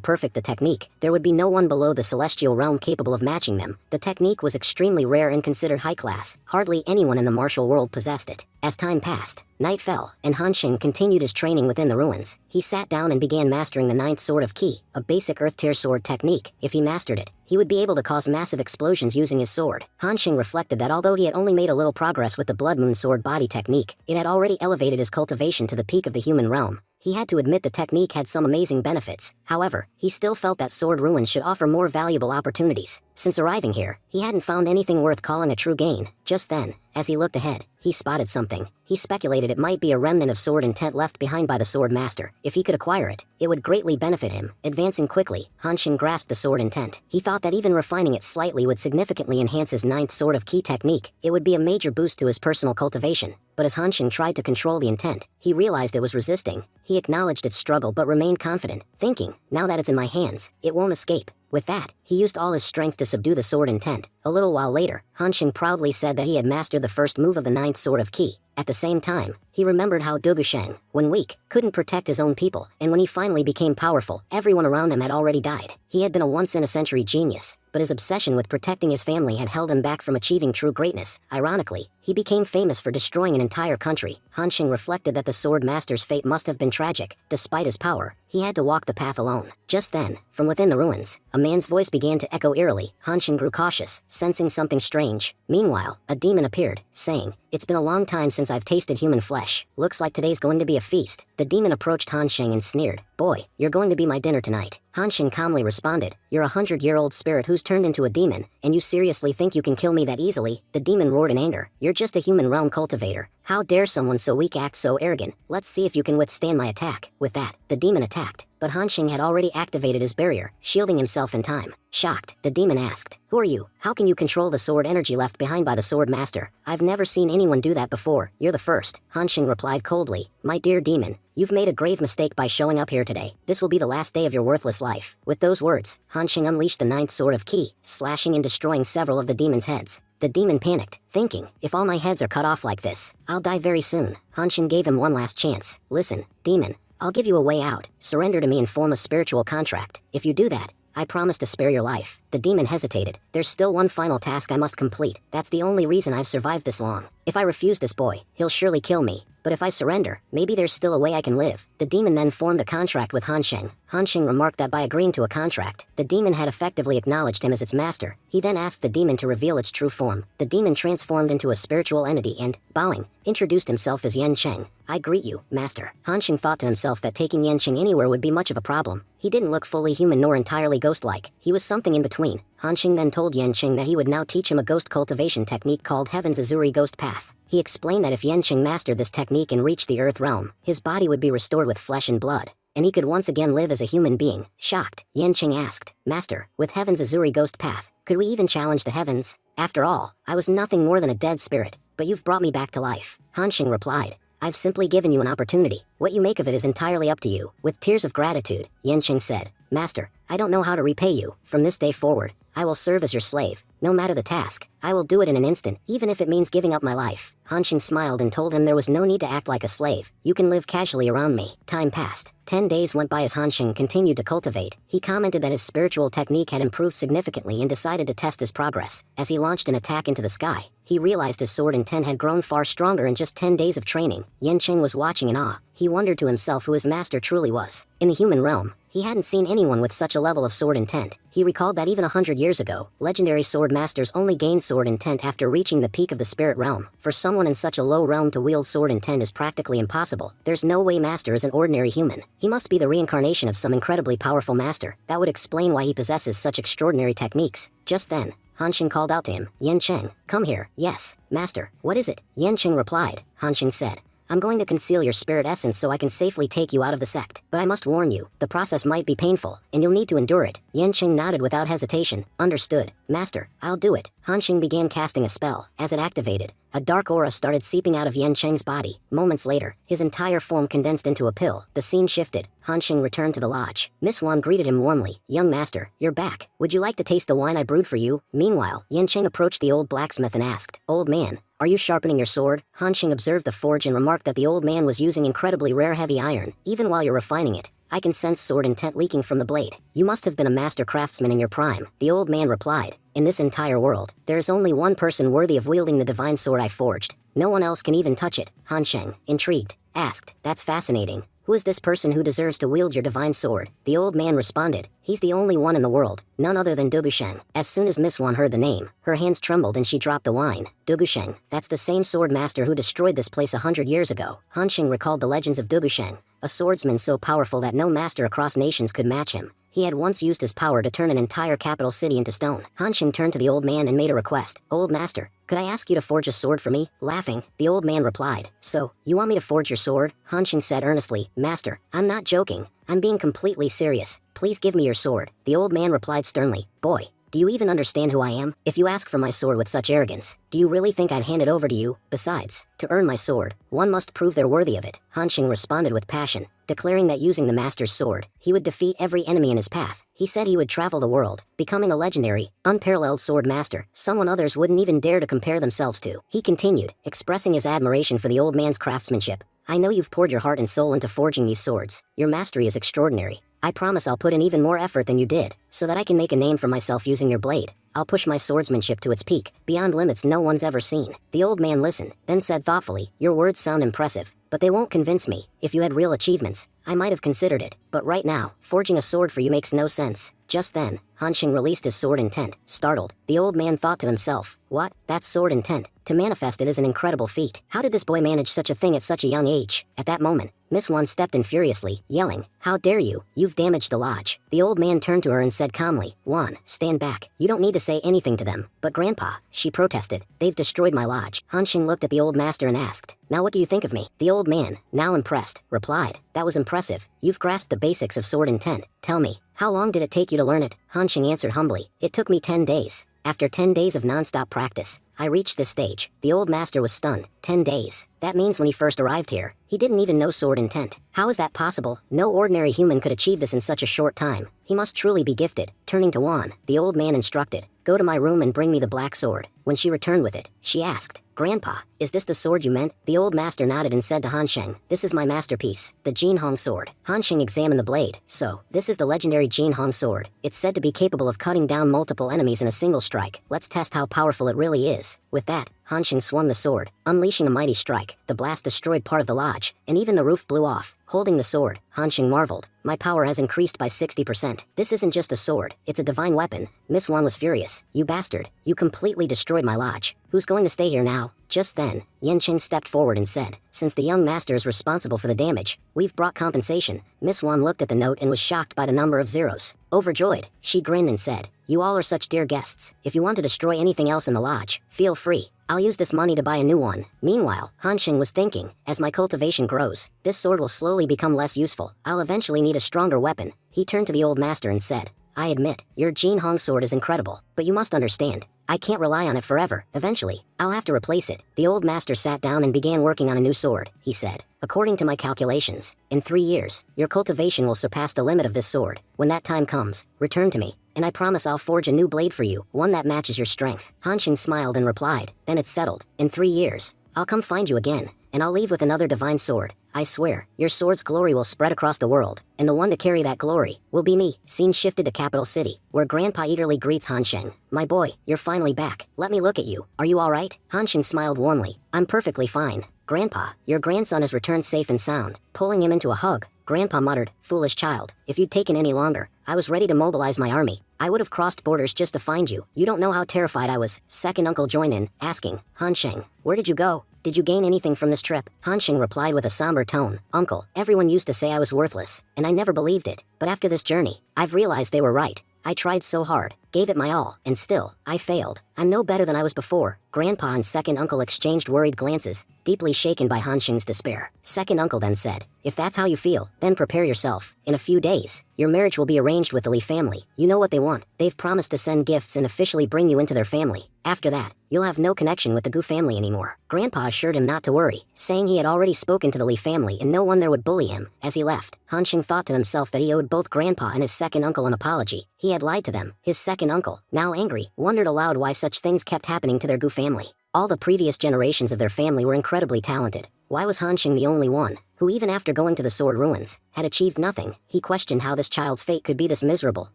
perfect the technique, there would be no one below the Celestial Realm capable of matching them. The technique was extremely rare and considered high class. Hardly anyone in the martial world possessed it. As time passed, night fell, and Hanxing continued his training within the ruins. He sat down and began mastering the ninth sword of ki, a basic earth tier sword technique. If he mastered it, he would be able to cause massive explosions using his sword. Hanxing reflected that although he had only made a little progress with the Blood Moon sword body technique, it had already elevated his cultivation to the peak of the human realm. He had to admit the technique had some amazing benefits. However, he still felt that sword ruins should offer more valuable opportunities. Since arriving here, he hadn't found anything worth calling a true gain. Just then, as he looked ahead, he spotted something. He speculated it might be a remnant of sword intent left behind by the sword master. If he could acquire it, it would greatly benefit him. Advancing quickly, Hanxing grasped the sword intent. He thought that even refining it slightly would significantly enhance his ninth sword of ki technique. It would be a major boost to his personal cultivation. But as Hanxing tried to control the intent, he realized it was resisting. He acknowledged its struggle but remained confident, thinking, now that it's in my hands, it won't escape. With that, he used all his strength to subdue the sword intent. A little while later, Hanxing proudly said that he had mastered the first move of the ninth sword of ki. At the same time, he remembered how Dugusheng, when weak, couldn't protect his own people, and when he finally became powerful, everyone around him had already died. He had been a once-in-a-century genius, but his obsession with protecting his family had held him back from achieving true greatness. Ironically, he became famous for destroying an entire country. Hanxing reflected that the sword master's fate must have been tragic. Despite his power, he had to walk the path alone. Just then, from within the ruins, a man's voice began to echo eerily. Hanxing grew cautious, sensing something strange. Meanwhile, a demon appeared, saying, "It's been a long time since I've tasted human flesh. Looks like today's going to be a feast." The demon approached Hanxing and sneered, "Boy, you're going to be my dinner tonight." Hanxing calmly responded, "You're a 100-year-old spirit who's turned into a demon, and you seriously think you can kill me that easily?" The demon roared in anger, "You're just a human realm cultivator. How dare someone so weak act so arrogant? Let's see if you can withstand my attack." With that, the demon attacked, but Hanxing had already activated his barrier, shielding himself in time. Shocked, the demon asked, "Who are you? How can you control the sword energy left behind by the sword master? I've never seen anyone do that before. You're the first." Hanxing replied coldly, "My dear demon, you've made a grave mistake by showing up here today. This will be the last day of your worthless life." With those words, Hanxing unleashed the ninth sword of ki, slashing and destroying several of the demon's heads. The demon panicked, thinking, "If all my heads are cut off like this, I'll die very soon." Hanxing gave him one last chance. "Listen, demon, I'll give you a way out. Surrender to me and form a spiritual contract. If you do that, I promise to spare your life." The demon hesitated. "There's still one final task I must complete. That's the only reason I've survived this long. If I refuse this boy, he'll surely kill me. But if I surrender, maybe there's still a way I can live." The demon then formed a contract with Hanxing. Hanxing remarked that by agreeing to a contract, the demon had effectively acknowledged him as its master. He then asked the demon to reveal its true form. The demon transformed into a spiritual entity and, bowing, introduced himself as Yan Cheng. "I greet you, master." Hanxing thought to himself that taking Yan Cheng anywhere would be much of a problem. He didn't look fully human nor entirely ghost-like. He was something in between. Hanxing then told Yan Cheng that he would now teach him a ghost cultivation technique called Heaven's Azuri Ghost Path. He explained that if Yan Cheng mastered this technique and reached the Earth realm, his body would be restored with flesh and blood, and he could once again live as a human being. Shocked, Yan Cheng asked, "Master, with Heaven's Azuri Ghost Path, could we even challenge the heavens? After all, I was nothing more than a dead spirit, but you've brought me back to life." Hanxing replied, I've simply given you an opportunity. What you make of it is entirely up to you. With tears of gratitude, Yanqing said, Master, I don't know how to repay you. From this day forward, I will serve as your slave. No matter the task, I will do it in an instant, even if it means giving up my life. Hanxing smiled and told him there was no need to act like a slave. You can live casually around me. Time passed. 10 days went by as Hanxing continued to cultivate. He commented that his spiritual technique had improved significantly and decided to test his progress. As he launched an attack into the sky, he realized his sword intent had grown far stronger in just 10 days of training. Yanqing was watching in awe. He wondered to himself who his master truly was. In the human realm, he hadn't seen anyone with such a level of sword intent. He recalled that even 100 years ago, legendary sword masters only gained sword intent after reaching the peak of the spirit realm. For someone in such a low realm to wield sword intent is practically impossible. There's no way master is an ordinary human. He must be the reincarnation of some incredibly powerful master. That would explain why he possesses such extraordinary techniques. Just then, Hanxing called out to him, Yanqing, come here. Yes, master. What is it? Yanqing replied. Hanxing said, I'm going to conceal your spirit essence so I can safely take you out of the sect. But I must warn you, the process might be painful, and you'll need to endure it. Yanqing nodded without hesitation. Understood. Master, I'll do it. Hanxing began casting a spell. As it activated, a dark aura started seeping out of Yanqing's body. Moments later, his entire form condensed into a pill. The scene shifted. Hanxing returned to the lodge. Miss Wan greeted him warmly. Young master, you're back. Would you like to taste the wine I brewed for you? Meanwhile, Yanqing approached the old blacksmith and asked, Old man, are you sharpening your sword? Hanxing observed the forge and remarked that the old man was using incredibly rare heavy iron. Even while you're refining it, I can sense sword intent leaking from the blade. You must have been a master craftsman in your prime. The old man replied, in this entire world, there is only one person worthy of wielding the divine sword I forged. No one else can even touch it. Hanxing, intrigued, asked, that's fascinating. Who is this person who deserves to wield your divine sword? The old man responded, he's the only one in the world, none other than Dubusheng. As soon as Miss Wan heard the name, her hands trembled and she dropped the wine. Dubusheng, that's the same sword master who destroyed this place 100 years ago. Hanxing recalled the legends of Dubusheng, a swordsman so powerful that no master across nations could match him. He had once used his power to turn an entire capital city into stone. Hanxing turned to the old man and made a request. Old master, could I ask you to forge a sword for me? Laughing, the old man replied, so, you want me to forge your sword? Hanxing said earnestly, Master, I'm not joking. I'm being completely serious. Please give me your sword. The old man replied sternly, Boy, do you even understand who I am? If you ask for my sword with such arrogance, do you really think I'd hand it over to you? Besides, to earn my sword, one must prove they're worthy of it. Hanxing responded with passion, declaring that using the master's sword, he would defeat every enemy in his path. He said he would travel the world, becoming a legendary, unparalleled sword master, someone others wouldn't even dare to compare themselves to. He continued, expressing his admiration for the old man's craftsmanship. I know you've poured your heart and soul into forging these swords. Your mastery is extraordinary. I promise I'll put in even more effort than you did, so that I can make a name for myself using your blade. I'll push my swordsmanship to its peak, beyond limits no one's ever seen. The old man listened, then said thoughtfully, your words sound impressive, but they won't convince me. If you had real achievements, I might have considered it. But right now, forging a sword for you makes no sense. Just then, Hanxing released his sword intent. Startled, the old man thought to himself, what? That's sword intent. To manifest it is an incredible feat. How did this boy manage such a thing at such a young age? At that moment, Miss Wan stepped in furiously, yelling, how dare you? You've damaged the lodge. The old man turned to her and said calmly, Wan, stand back. You don't need to say anything to them. But Grandpa, she protested, they've destroyed my lodge. Hanxing looked at the old master and asked, now what do you think of me? The old man, now impressed, replied, that was impressive. You've grasped the basics of sword intent. Tell me, how long did it take you to learn it? Hanxing answered humbly, it took me 10 days. After 10 days of non-stop practice, I reached this stage. The old master was stunned. 10 days. That means when he first arrived here, he didn't even know sword intent. How is that possible? No ordinary human could achieve this in such a short time. He must truly be gifted. Turning to Wan, the old man instructed, go to my room and bring me the black sword. When she returned with it, she asked, Grandpa, is this the sword you meant? The old master nodded and said to Hanxing, this is my masterpiece, the Jinhong sword. Hanxing examined the blade. So, this is the legendary Jinhong sword. It's said to be capable of cutting down multiple enemies in a single strike. Let's test how powerful it really is. With that, Hanxing swung the sword, unleashing a mighty strike. The blast destroyed part of the lodge, and even the roof blew off. Holding the sword, Hanxing marveled, my power has increased by 60%. This isn't just a sword, it's a divine weapon. Miss Wan was furious. You bastard, you completely destroyed my lodge. Who's going to stay here now? Just then, Yanqing stepped forward and said, since the young master is responsible for the damage, we've brought compensation. Miss Wan looked at the note and was shocked by the number of zeros. Overjoyed, she grinned and said, you all are such dear guests. If you want to destroy anything else in the lodge, feel free. I'll use this money to buy a new one. Meanwhile, Hanxing was thinking, as my cultivation grows, this sword will slowly become less useful. I'll eventually need a stronger weapon. He turned to the old master and said, I admit, your Jinhong sword is incredible, but you must understand, I can't rely on it forever. Eventually, I'll have to replace it. The old master sat down and began working on a new sword, he said. According to my calculations, in 3 years, your cultivation will surpass the limit of this sword. When that time comes, return to me, and I promise I'll forge a new blade for you, one that matches your strength. Hanxing smiled and replied, then it's settled. In 3 years, I'll come find you again, and I'll leave with another divine sword. I swear, your sword's glory will spread across the world, and the one to carry that glory will be me. Scene shifted to Capital City, where Grandpa eagerly greets Hanxing. My boy, you're finally back. Let me look at you. Are you alright? Hanxing smiled warmly. I'm perfectly fine. Grandpa, your grandson has returned safe and sound. Pulling him into a hug, Grandpa muttered, foolish child, if you'd taken any longer, I was ready to mobilize my army. I would have crossed borders just to find you. You don't know how terrified I was. Second uncle joined in, asking, Hanxing, where did you go? Did you gain anything from this trip? Hanxing replied with a somber tone, Uncle, everyone used to say I was worthless, and I never believed it. But after this journey, I've realized they were right. I tried so hard, gave it my all, and still, I failed. I'm no better than I was before. Grandpa and second uncle exchanged worried glances, deeply shaken by Hanxing's despair. Second uncle then said, if that's how you feel, then prepare yourself. In a few days, your marriage will be arranged with the Lee family. You know what they want. They've promised to send gifts and officially bring you into their family. After that, you'll have no connection with the Gu family anymore. Grandpa assured him not to worry, saying he had already spoken to the Lee family and no one there would bully him. As he left, Hanxing thought to himself that he owed both Grandpa and his second uncle an apology. He had lied to them. His second uncle, now angry, wondered aloud why such things kept happening to their Gu family. All the previous generations of their family were incredibly talented. Why was Hanxing the only one, who even after going to the Sword Ruins, had achieved nothing? He questioned how this child's fate could be this miserable.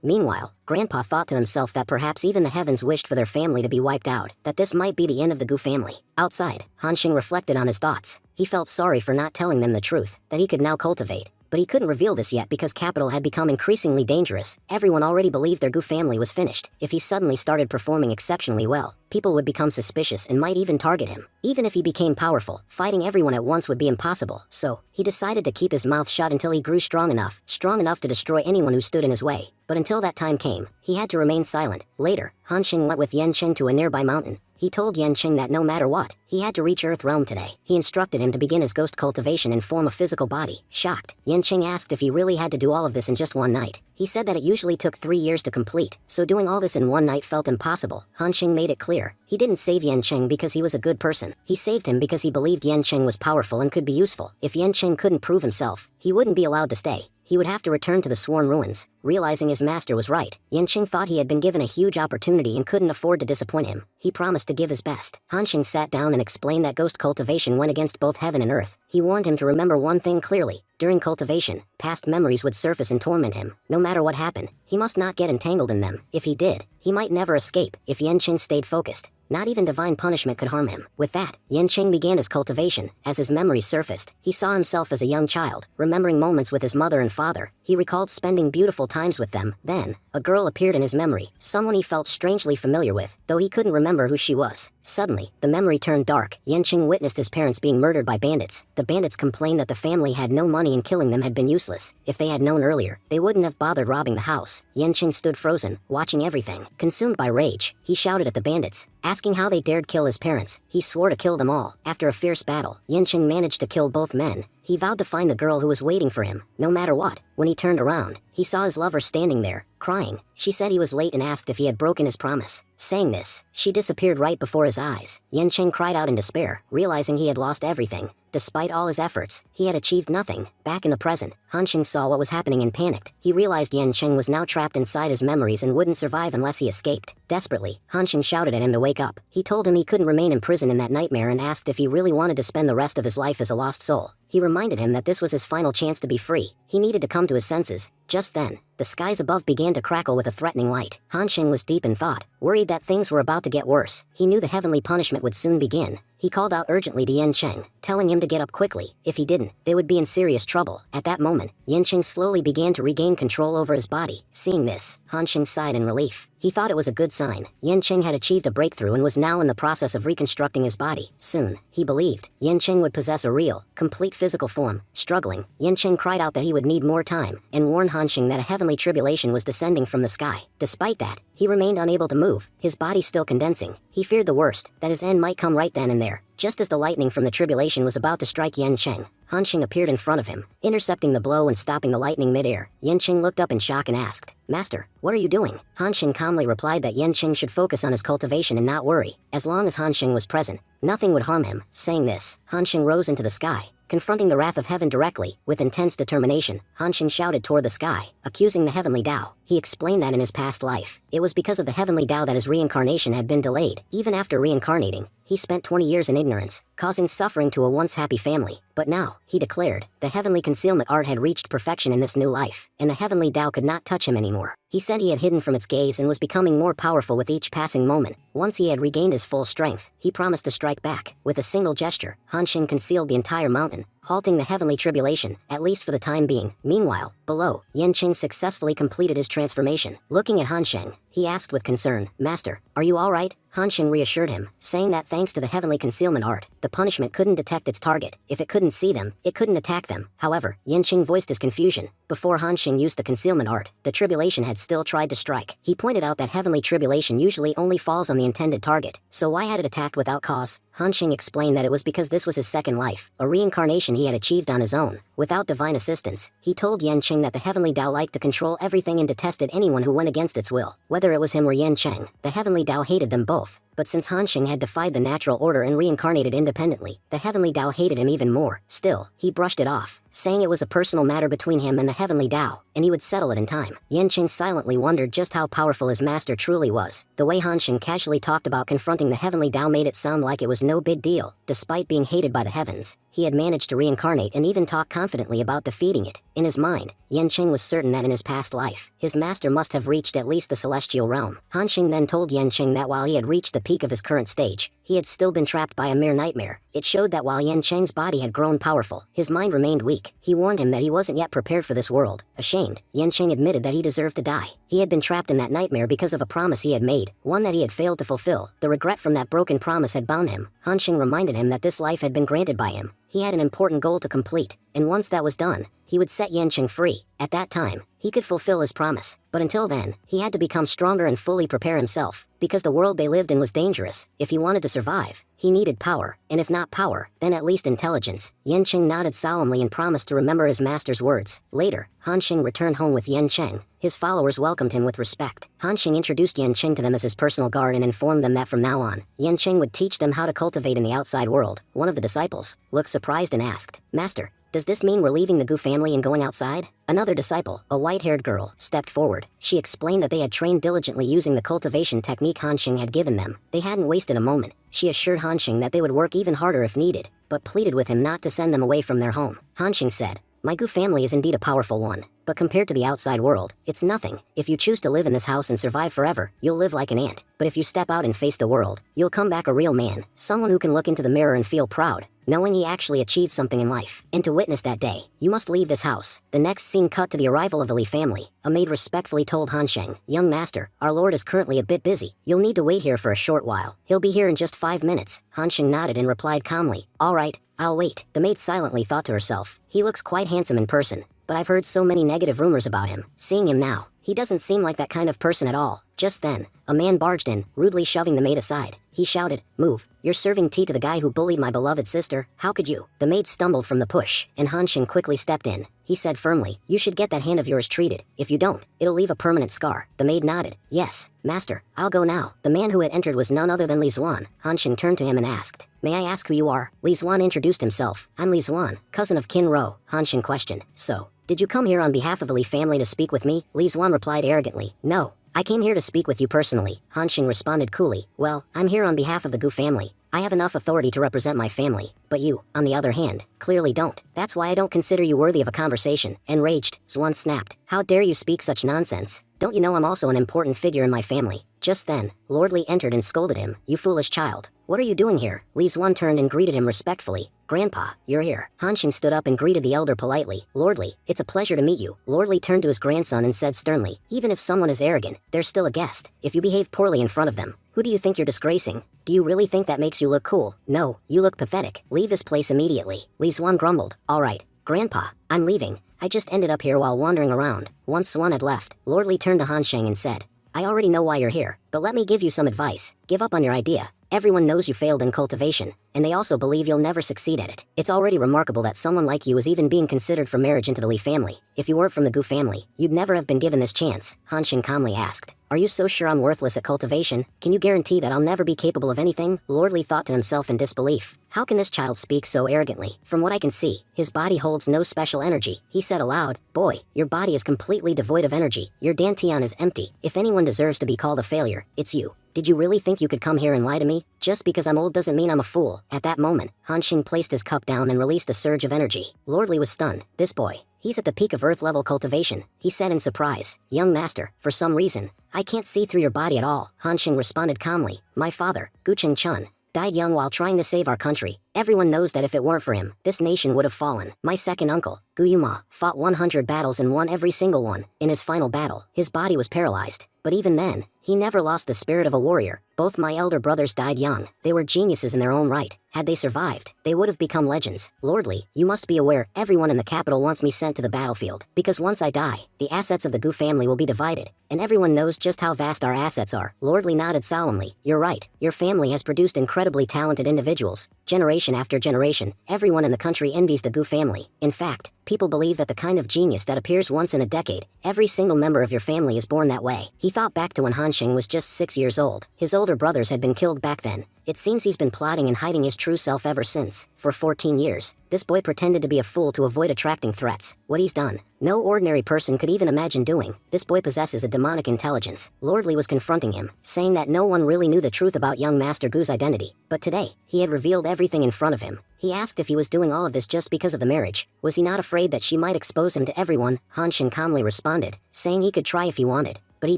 Meanwhile, Grandpa thought to himself that perhaps even the heavens wished for their family to be wiped out, that this might be the end of the Gu family. Outside, Hanxing reflected on his thoughts. He felt sorry for not telling them the truth, that he could now cultivate. But he couldn't reveal this yet because Capital had become increasingly dangerous. Everyone already believed their Gu family was finished. If he suddenly started performing exceptionally well, people would become suspicious and might even target him. Even if he became powerful, fighting everyone at once would be impossible. So, he decided to keep his mouth shut until he grew strong enough to destroy anyone who stood in his way. But until that time came, he had to remain silent. Later, Hanxing went with Yanqing to a nearby mountain. He told Yanqing that no matter what, he had to reach Earth Realm today. He instructed him to begin his ghost cultivation and form a physical body. Shocked, Yanqing asked if he really had to do all of this in just one night. He said that it usually took 3 years to complete, so doing all this in one night felt impossible. Hanxing made it clear, he didn't save Yanqing because he was a good person. He saved him because he believed Yanqing was powerful and could be useful. If Yanqing couldn't prove himself, he wouldn't be allowed to stay. He would have to return to the Sworn Ruins. Realizing his master was right, Yanqing thought he had been given a huge opportunity and couldn't afford to disappoint him. He promised to give his best. Hanxing sat down and explained that ghost cultivation went against both heaven and earth. He warned him to remember one thing clearly. During cultivation, past memories would surface and torment him. No matter what happened, he must not get entangled in them. If he did, he might never escape. If Yanqing stayed focused, not even divine punishment could harm him. With that, Yanqing began his cultivation. As his memories surfaced, he saw himself as a young child, remembering moments with his mother and father. He recalled spending beautiful times with them. Then, a girl appeared in his memory, someone he felt strangely familiar with, though he couldn't remember who she was. Suddenly, the memory turned dark. Yanqing witnessed his parents being murdered by bandits. The bandits complained that the family had no money and killing them had been useless. If they had known earlier, they wouldn't have bothered robbing the house. Yanqing stood frozen, watching everything. Consumed by rage, he shouted at the bandits, asking how they dared kill his parents. He swore to kill them all. After a fierce battle, Yanqing managed to kill both men. He vowed to find the girl who was waiting for him, no matter what. When he turned around, he saw his lover standing there, crying. She said he was late and asked if he had broken his promise. Saying this, she disappeared right before his eyes. Yanqing cried out in despair, realizing he had lost everything. Despite all his efforts, he had achieved nothing. Back in the present, Hanxing saw what was happening and panicked. He realized Yanqing was now trapped inside his memories and wouldn't survive unless he escaped. Desperately, Hanxing shouted at him to wake up. He told him he couldn't remain in prison in that nightmare and asked if he really wanted to spend the rest of his life as a lost soul. He reminded him that this was his final chance to be free. He needed to come to his senses. Just then, the skies above began to crackle with a threatening light. Hanxing was deep in thought, worried that things were about to get worse. He knew the heavenly punishment would soon begin. He called out urgently to Yanqing, telling him to get up quickly. If he didn't, they would be in serious trouble. At that moment, Yanqing slowly began to regain control over his body. Seeing this, Hanxing sighed in relief. He thought it was a good sign. Yanqing had achieved a breakthrough and was now in the process of reconstructing his body. Soon, he believed, Yanqing would possess a real, complete physical form. Struggling, Yanqing cried out that he would need more time, and warned Hanxing that a heavenly heavenly tribulation was descending from the sky. Despite that, he remained unable to move, his body still condensing. He feared the worst, that his end might come right then and there. Just as the lightning from the tribulation was about to strike Yanqing, Hanqing appeared in front of him, intercepting the blow and stopping the lightning mid-air. Yanqing looked up in shock and asked, "Master, what are you doing?" Hanqing calmly replied that Yanqing should focus on his cultivation and not worry. As long as Hanqing was present, nothing would harm him. Saying this, Hanqing rose into the sky, confronting the wrath of heaven directly. With intense determination, Hanqing shouted toward the sky, accusing the heavenly Tao. He explained that in his past life, it was because of the heavenly Tao that his reincarnation had been delayed. Even after reincarnating, he spent 20 years in ignorance, causing suffering to a once happy family. But now, he declared, the heavenly concealment art had reached perfection in this new life, and the heavenly Tao could not touch him anymore. He said he had hidden from its gaze and was becoming more powerful with each passing moment. Once he had regained his full strength, he promised to strike back. With a single gesture, Hanqing concealed the entire mountain, halting the heavenly tribulation, at least for the time being. Meanwhile, below, Yanqing successfully completed his transformation. Looking at Hanqing, he asked with concern, "Master, are you all right?" Hanqing reassured him, saying that thanks to the heavenly concealment art, the punishment couldn't detect its target. If it couldn't see them, it couldn't attack them. However, Yanqing voiced his confusion. Before Hanqing used the concealment art, the tribulation had still tried to strike. He pointed out that heavenly tribulation usually only falls on the intended target, so why had it attacked without cause? Hanqing explained that it was because this was his second life, a reincarnation he had achieved on his own, without divine assistance. He told Yanqing that the heavenly Tao liked to control everything and detested anyone who went against its will. Whether it was him or Yanqing, the heavenly Tao hated them both. But since Hanqing had defied the natural order and reincarnated independently, the heavenly Tao hated him even more. Still, he brushed it off, saying it was a personal matter between him and the heavenly Tao, and he would settle it in time. Yanqing silently wondered just how powerful his master truly was. The way Hanqing casually talked about confronting the heavenly Tao made it sound like it was no big deal. Despite being hated by the heavens, he had managed to reincarnate and even talk confidently about defeating it. In his mind, Yanqing was certain that in his past life, his master must have reached at least the celestial realm. Hanqing then told Yanqing that while he had reached the peak of his current stage, he had still been trapped by a mere nightmare. It showed that while Yanqing's body had grown powerful, his mind remained weak. He warned him that he wasn't yet prepared for this world. Ashamed, Yanqing admitted that he deserved to die. He had been trapped in that nightmare because of a promise he had made, one that he had failed to fulfill. The regret from that broken promise had bound him. Hanqing reminded him that this life had been granted by him. He had an important goal to complete, and once that was done, he would set Yanqing free. At that time, he could fulfill his promise. But until then, he had to become stronger and fully prepare himself, because the world they lived in was dangerous. If he wanted to survive, he needed power, and if not power, then at least intelligence. Yanqing nodded solemnly and promised to remember his master's words. Later, Hanqing returned home with Yanqing. His followers welcomed him with respect. Hanqing introduced Yanqing to them as his personal guard and informed them that from now on, Yanqing would teach them how to cultivate in the outside world. One of the disciples looked surprised and asked, "Master, does this mean we're leaving the Gu family and going outside?" Another disciple, a white-haired girl, stepped forward. She explained that they had trained diligently using the cultivation technique Hanqing had given them. They hadn't wasted a moment. She assured Hanqing that they would work even harder if needed, but pleaded with him not to send them away from their home. Hanqing said, "My Gu family is indeed a powerful one, but compared to the outside world, it's nothing. If you choose to live in this house and survive forever, you'll live like an ant. But if you step out and face the world, you'll come back a real man, someone who can look into the mirror and feel proud, knowing he actually achieved something in life. And to witness that day, you must leave this house." The next scene cut to the arrival of the Li family. A maid respectfully told Hanqing, "Young master, our lord is currently a bit busy. You'll need to wait here for a short while. He'll be here in just 5 minutes." Hanqing nodded and replied calmly, "All right, I'll wait." The maid silently thought to herself, "He looks quite handsome in person, but I've heard so many negative rumors about him. Seeing him now, he doesn't seem like that kind of person at all." Just then, a man barged in, rudely shoving the maid aside. He shouted, "Move, you're serving tea to the guy who bullied my beloved sister. How could you?" The maid stumbled from the push, and Hanqing quickly stepped in. He said firmly, "You should get that hand of yours treated. If you don't, it'll leave a permanent scar." The maid nodded. "Yes, master, I'll go now." The man who had entered was none other than Li Zuan. Hanqing turned to him and asked, "May I ask who you are?" Li Zuan introduced himself. "I'm Li Zuan, cousin of Qin Ro." Hanqing questioned, "So, did you come here on behalf of the Li family to speak with me?" Li Zuan replied arrogantly, "No, I came here to speak with you personally." Hanqing responded coolly, "Well, I'm here on behalf of the Gu family. I have enough authority to represent my family, but you, on the other hand, clearly don't. That's why I don't consider you worthy of a conversation." Enraged, Zuan snapped, "How dare you speak such nonsense? Don't you know I'm also an important figure in my family?" Just then, Lord Li entered and scolded him, "You foolish child. What are you doing here?" Li Zuan turned and greeted him respectfully. "Grandpa, you're here." Hanqing stood up and greeted the elder politely. "Lord Li, it's a pleasure to meet you." Lord Li turned to his grandson and said sternly, "Even if someone is arrogant, they're still a guest. If you behave poorly in front of them, who do you think you're disgracing? Do you really think that makes you look cool? No, you look pathetic. Leave this place immediately." Li Zuan grumbled, "All right, Grandpa, I'm leaving. I just ended up here while wandering around. Once Swan had left, Lordly turned to Han Sheng and said, I already know why you're here, but let me give you some advice. Give up on your idea. Everyone knows you failed in cultivation, and they also believe you'll never succeed at it. It's already remarkable that someone like you is even being considered for marriage into the Li family. If you weren't from the Gu family, you'd never have been given this chance, Han Sheng calmly asked. Are you so sure I'm worthless at cultivation? Can you guarantee that I'll never be capable of anything? Lordly thought to himself in disbelief. How can this child speak so arrogantly? From what I can see, his body holds no special energy. He said aloud, Boy, your body is completely devoid of energy. Your dantian is empty. If anyone deserves to be called a failure, it's you. Did you really think you could come here and lie to me? Just because I'm old doesn't mean I'm a fool. At that moment, Han Sheng placed his cup down and released a surge of energy. Lordly was stunned. This boy, he's at the peak of Earth-level cultivation, he said in surprise. Young master, for some reason, I can't see through your body at all. Han Sheng responded calmly. My father, Gu Cheng Chun, died young while trying to save our country. Everyone knows that if it weren't for him, this nation would have fallen. My second uncle, Gu Yuma, fought 100 battles and won every single one. In his final battle, his body was paralyzed. But even then, he never lost the spirit of a warrior. Both my elder brothers died young. They were geniuses in their own right. Had they survived, they would have become legends. Lordly, you must be aware everyone in the capital wants me sent to the battlefield. Because once I die, the assets of the Gu family will be divided. And everyone knows just how vast our assets are. Lordly nodded solemnly. You're right. Your family has produced incredibly talented individuals. Generation after generation, everyone in the country envies the Gu family. In fact, people believe that the kind of genius that appears once in a decade, every single member of your family is born that way. He thought back to when Han Sheng was just 6 years old. His older brothers had been killed back then. It seems he's been plotting and hiding his true self ever since. For 14 years, this boy pretended to be a fool to avoid attracting threats. What he's done, no ordinary person could even imagine doing. This boy possesses a demonic intelligence. Lordly was confronting him, saying that no one really knew the truth about young Master Gu's identity. But today, he had revealed everything in front of him. He asked if he was doing all of this just because of the marriage. Was he not afraid that she might expose him to everyone? Han Sheng calmly responded, saying he could try if he wanted. But he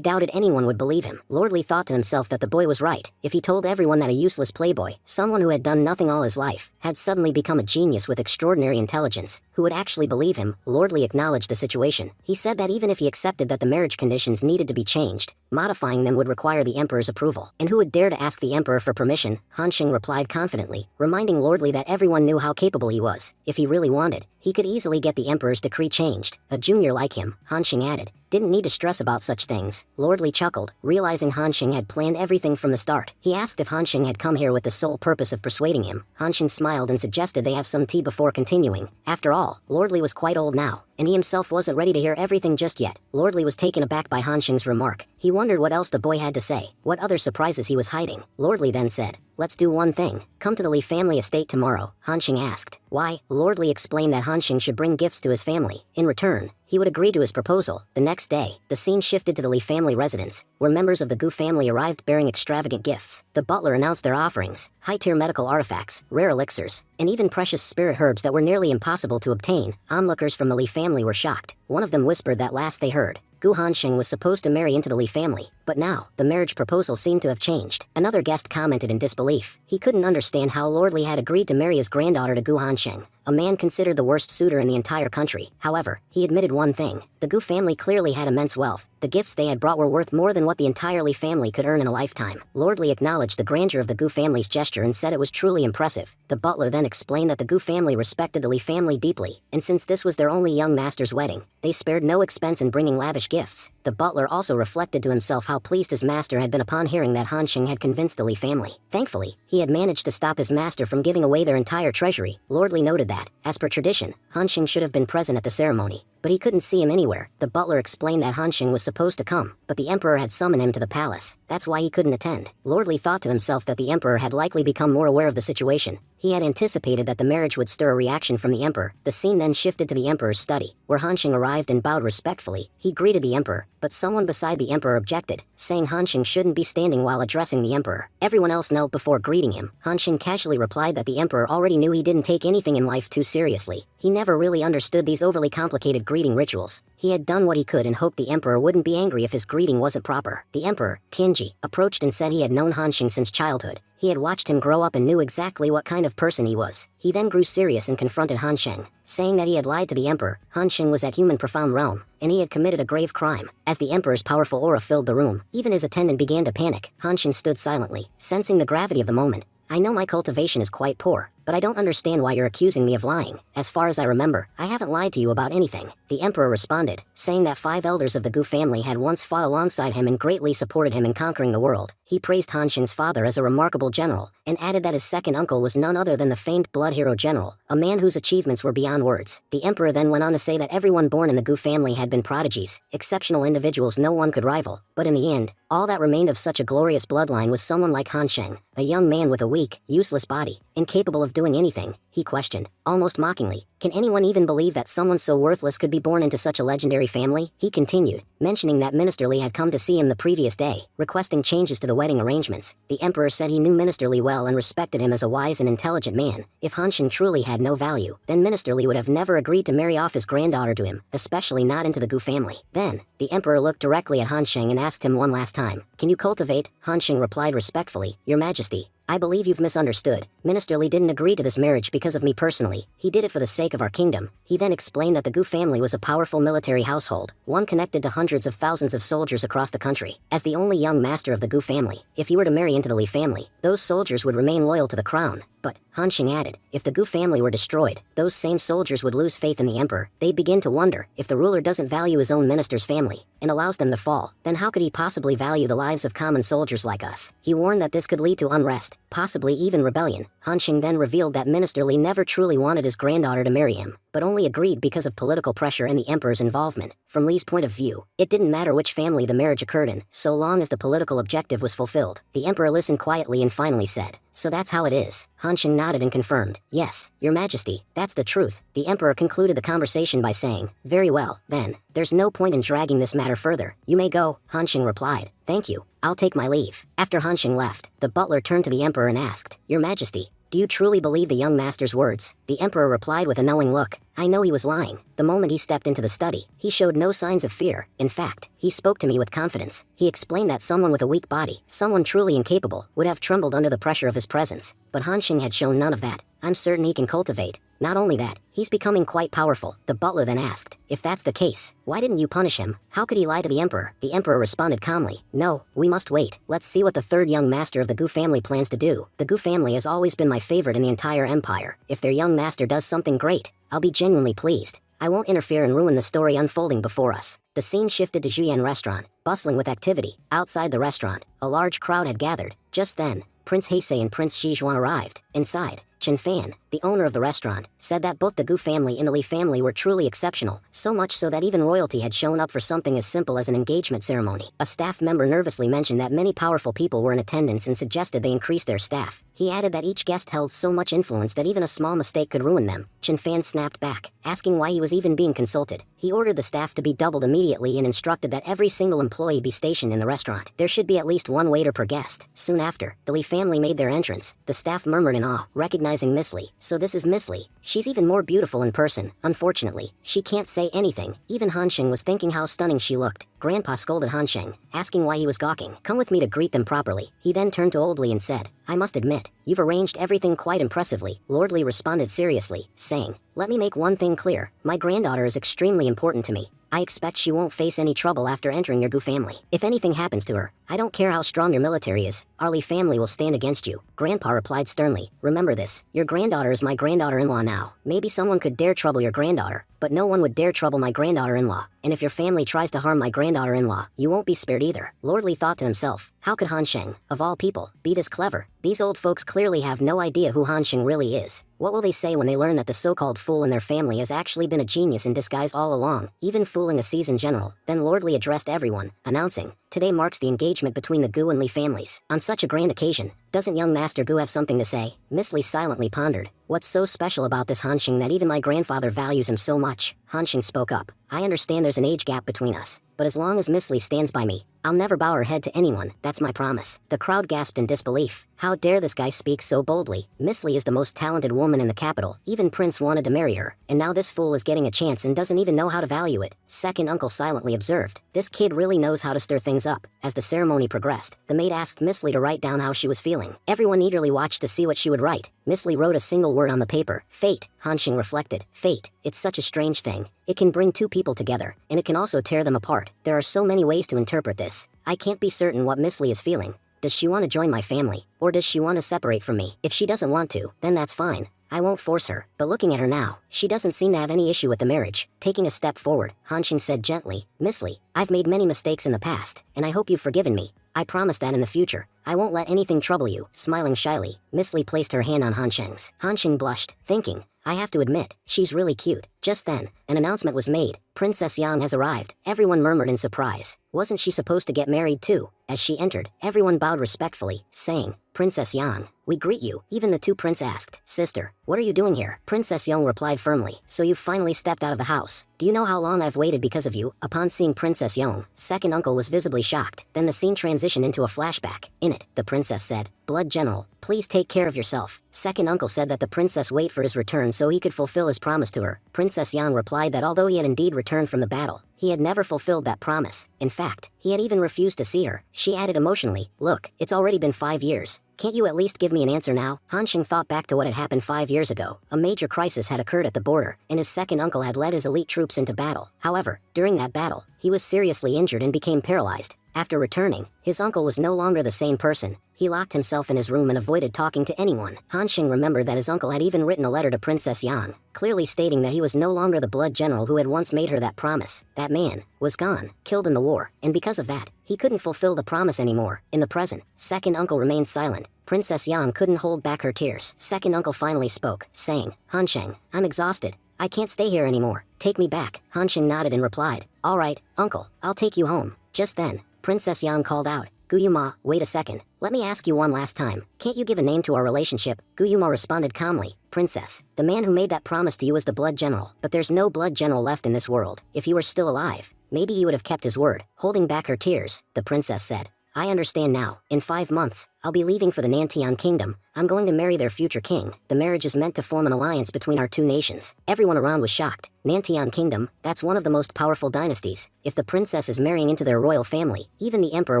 doubted anyone would believe him. Lordly thought to himself that the boy was right. If he told everyone that a useless playboy, someone who had done nothing all his life, had suddenly become a genius with extraordinary intelligence, who would actually believe him? Lordly acknowledged the situation. He said that even if he accepted that the marriage conditions needed to be changed, modifying them would require the emperor's approval. And who would dare to ask the emperor for permission? Han Sheng replied confidently, reminding Lordly that everyone knew how capable he was. If he really wanted, he could easily get the emperor's decree changed. A junior like him, Han Sheng added, didn't need to stress about such things. Lordly chuckled, realizing Han Sheng had planned everything from the start. He asked if Han Sheng had come here with the sole purpose of persuading him. Han Sheng smiled and suggested they have some tea before continuing. After all, Lordly was quite old now, and he himself wasn't ready to hear everything just yet. Lordly was taken aback by Han Sheng's remark. He wondered what else the boy had to say, what other surprises he was hiding. Lordly then said, let's do one thing. Come to the Li family estate tomorrow. Han Sheng asked, why? Lordly explained that Han Sheng should bring gifts to his family. In return, he would agree to his proposal. The next day, the scene shifted to the Li family residence, where members of the Gu family arrived bearing extravagant gifts. The butler announced their offerings, high-tier medical artifacts, rare elixirs, and even precious spirit herbs that were nearly impossible to obtain. Onlookers from the Li family were shocked. One of them whispered that last they heard, Gu Han Sheng was supposed to marry into the Li family, but now, the marriage proposal seemed to have changed. Another guest commented in disbelief. He couldn't understand how Lordly had agreed to marry his granddaughter to Gu Han Sheng, a man considered the worst suitor in the entire country. However, he admitted one thing. The Gu family clearly had immense wealth. The gifts they had brought were worth more than what the entire Li family could earn in a lifetime. Lordly acknowledged the grandeur of the Gu family's gesture and said it was truly impressive. The butler then explained that the Gu family respected the Li family deeply, and since this was their only young master's wedding, they spared no expense in bringing lavish gifts. The butler also reflected to himself how pleased his master had been upon hearing that Han Sheng had convinced the Li family. Thankfully, he had managed to stop his master from giving away their entire treasury. Lordly noted that, as per tradition, Han Sheng should have been present at the ceremony, but he couldn't see him anywhere. The butler explained that Han Sheng was supposed to come, but the emperor had summoned him to the palace. That's why he couldn't attend. Lordly thought to himself that the emperor had likely become more aware of the situation. He had anticipated that the marriage would stir a reaction from the emperor. The scene then shifted to the emperor's study, where Han Sheng arrived and bowed respectfully. He greeted the emperor, but someone beside the emperor objected, saying Han Sheng shouldn't be standing while addressing the emperor. Everyone else knelt before greeting him. Han Sheng casually replied that the emperor already knew he didn't take anything in life too seriously. He never really understood these overly complicated greeting rituals. He had done what he could and hoped the emperor wouldn't be angry if his greeting wasn't proper. The emperor, Tianji, approached and said he had known Han Sheng since childhood. He had watched him grow up and knew exactly what kind of person he was. He then grew serious and confronted Han Sheng, saying that he had lied to the emperor. Han Sheng was at human profound realm, and he had committed a grave crime. As the emperor's powerful aura filled the room, even his attendant began to panic. Han Sheng stood silently, sensing the gravity of the moment. I know my cultivation is quite poor, but I don't understand why you're accusing me of lying. As far as I remember, I haven't lied to you about anything. The emperor responded, saying that 5 elders of the Gu family had once fought alongside him and greatly supported him in conquering the world. He praised Han Xing's father as a remarkable general, and added that his second uncle was none other than the famed blood hero general, a man whose achievements were beyond words. The emperor then went on to say that everyone born in the Gu family had been prodigies, exceptional individuals no one could rival, but in the end, all that remained of such a glorious bloodline was someone like Han Xing, a young man with a weak, useless body, incapable of doing anything. He questioned, almost mockingly, can anyone even believe that someone so worthless could be born into such a legendary family? He continued, mentioning that Minister Li had come to see him the previous day, requesting changes to the wedding arrangements. The emperor said he knew Minister Li well and respected him as a wise and intelligent man. If Han Xing truly had no value, then Minister Li would have never agreed to marry off his granddaughter to him, especially not into the Gu family. Then, the emperor looked directly at Han Xing and asked him one last time, can you cultivate? Han Xing replied respectfully, Your Majesty, I believe you've misunderstood. Minister Li didn't agree to this marriage because of me personally. He did it for the sake of our kingdom. He then explained that the Gu family was a powerful military household, one connected to hundreds of thousands of soldiers across the country. As the only young master of the Gu family, if he were to marry into the Li family, those soldiers would remain loyal to the crown. But, Han Xing added, if the Gu family were destroyed, those same soldiers would lose faith in the emperor. They'd begin to wonder, if the ruler doesn't value his own minister's family, and allows them to fall, then how could he possibly value the lives of common soldiers like us? He warned that this could lead to unrest, possibly even rebellion. Han Xing then revealed that Minister Li never truly wanted his granddaughter to marry him, but only agreed because of political pressure and the emperor's involvement. From Li's point of view, it didn't matter which family the marriage occurred in, so long as the political objective was fulfilled. The emperor listened quietly and finally said, so that's how it is. Han Xing nodded and confirmed, yes, Your Majesty, that's the truth. The emperor concluded the conversation by saying, very well, then, there's no point in dragging this matter further. You may go, Han Xing replied. Thank you, I'll take my leave. After Han Xing left, the butler turned to the emperor and asked, Your Majesty, do you truly believe the young master's words? The emperor replied with a knowing look, I know he was lying. The moment he stepped into the study, he showed no signs of fear. In fact, he spoke to me with confidence. He explained that someone with a weak body, someone truly incapable, would have trembled under the pressure of his presence. But Han Xing had shown none of that. I'm certain he can cultivate. Not only that, he's becoming quite powerful. The butler then asked, if that's the case, why didn't you punish him? How could he lie to the emperor? The emperor responded calmly, no, we must wait. Let's see what the third young master of the Gu family plans to do. The Gu family has always been my favorite in the entire empire. If their young master does something great, I'll be genuinely pleased. I won't interfere and ruin the story unfolding before us. The scene shifted to Juyan restaurant, bustling with activity. Outside the restaurant, a large crowd had gathered. Just then, Prince Heisei and Prince Xizhuan arrived. Inside, Chen Fan, the owner of the restaurant, said that both the Gu family and the Li family were truly exceptional, so much so that even royalty had shown up for something as simple as an engagement ceremony. A staff member nervously mentioned that many powerful people were in attendance and suggested they increase their staff. He added that each guest held so much influence that even a small mistake could ruin them. Chen Fan snapped back, asking why he was even being consulted. He ordered the staff to be doubled immediately and instructed that every single employee be stationed in the restaurant. There should be at least one waiter per guest. Soon after, the Li family made their entrance. The staff murmured in awe, recognizing Miss Li. So this is Miss Li. She's even more beautiful in person. Unfortunately, she can't say anything. Even Han Xing was thinking how stunning she looked. Grandpa scolded Han Xing, asking why he was gawking. Come with me to greet them properly. He then turned to Old Li and said, I must admit, you've arranged everything quite impressively. Lord Li responded seriously, saying, let me make one thing clear. My granddaughter is extremely important to me. I expect she won't face any trouble after entering your Gu family. If anything happens to her, I don't care how strong your military is, our Li family will stand against you. Grandpa replied sternly, remember this, your granddaughter is my granddaughter-in-law now. Maybe someone could dare trouble your granddaughter, but no one would dare trouble my granddaughter-in-law. And if your family tries to harm my granddaughter-in-law, you won't be spared either. Lord Li thought to himself, how could Han Xing, of all people, be this clever? These old folks clearly have no idea who Han Xing really is. What will they say when they learn that the so-called fool in their family has actually been a genius in disguise all along, even fooling a seasoned general? Then Lord Li addressed everyone, announcing, today marks the engagement between the Gu and Li families. On such a grand occasion, doesn't young Master Gu have something to say? Miss Li silently pondered. What's so special about this Han Xing that even my grandfather values him so much? Han Xing spoke up. I understand there's an age gap between us, but as long as Miss Li stands by me, I'll never bow her head to anyone, that's my promise. The crowd gasped in disbelief. How dare this guy speak so boldly? Miss Li is the most talented woman in the capital. Even Prince wanted to marry her, and now this fool is getting a chance and doesn't even know how to value it. Second uncle silently observed. This kid really knows how to stir things up. As the ceremony progressed, the maid asked Miss Li to write down how she was feeling. Everyone eagerly watched to see what she would write. Miss Li wrote a single word on the paper. Fate. Han Xing reflected. Fate. It's such a strange thing. It can bring two people together, and it can also tear them apart. There are so many ways to interpret this. I can't be certain what Miss Li is feeling. Does she want to join my family, or does she want to separate from me? If she doesn't want to, then that's fine. I won't force her, but looking at her now, she doesn't seem to have any issue with the marriage. Taking a step forward, Hansheng said gently, Miss Lee, I've made many mistakes in the past, and I hope you've forgiven me. I promise that in the future, I won't let anything trouble you. Smiling shyly, Miss Lee placed her hand on Hansheng's. Hansheng blushed, thinking, I have to admit, she's really cute. Just then, an announcement was made. Princess Yang has arrived. Everyone murmured in surprise. Wasn't she supposed to get married too? As she entered, everyone bowed respectfully, saying, Princess Yang, we greet you. Even the two princes asked, Sister, what are you doing here? Princess Yang replied firmly, So you've finally stepped out of the house. Do you know how long I've waited because of you? Upon seeing Princess Yang, second uncle was visibly shocked. Then the scene transitioned into a flashback. In it, the princess said, Blood General, please take care of yourself. Second uncle said that the princess wait for his return so he could fulfill his promise to her. Princess Yang replied that although he had indeed returned from the battle, he had never fulfilled that promise. In fact, he had even refused to see her. She added emotionally, Look, it's already been 5 years. Can't you at least give me an answer now? Hansheng thought back to what had happened 5 years ago. A major crisis had occurred at the border, and his second uncle had led his elite troops into battle. However, during that battle, he was seriously injured and became paralyzed. After returning, his uncle was no longer the same person. He locked himself in his room and avoided talking to anyone. Hansheng remembered that his uncle had even written a letter to Princess Yang, clearly stating that he was no longer the blood general who had once made her that promise. That man was gone, killed in the war, and because of that, he couldn't fulfill the promise anymore. In the present, second uncle remained silent. Princess Yang couldn't hold back her tears. Second uncle finally spoke, saying, Hansheng, I'm exhausted. I can't stay here anymore. Take me back. Hansheng nodded and replied, All right, uncle, I'll take you home. Just then, Princess Yang called out, Guyuma, wait a second. Let me ask you one last time. Can't you give a name to our relationship? Guyuma responded calmly, Princess, the man who made that promise to you is the blood general, but there's no blood general left in this world. If he were still alive, maybe he would have kept his word. Holding back her tears, the princess said, I understand now. In 5 months, I'll be leaving for the Nantian Kingdom. I'm going to marry their future king. The marriage is meant to form an alliance between our two nations. Everyone around was shocked. Nantian Kingdom, that's one of the most powerful dynasties. If the princess is marrying into their royal family, even the emperor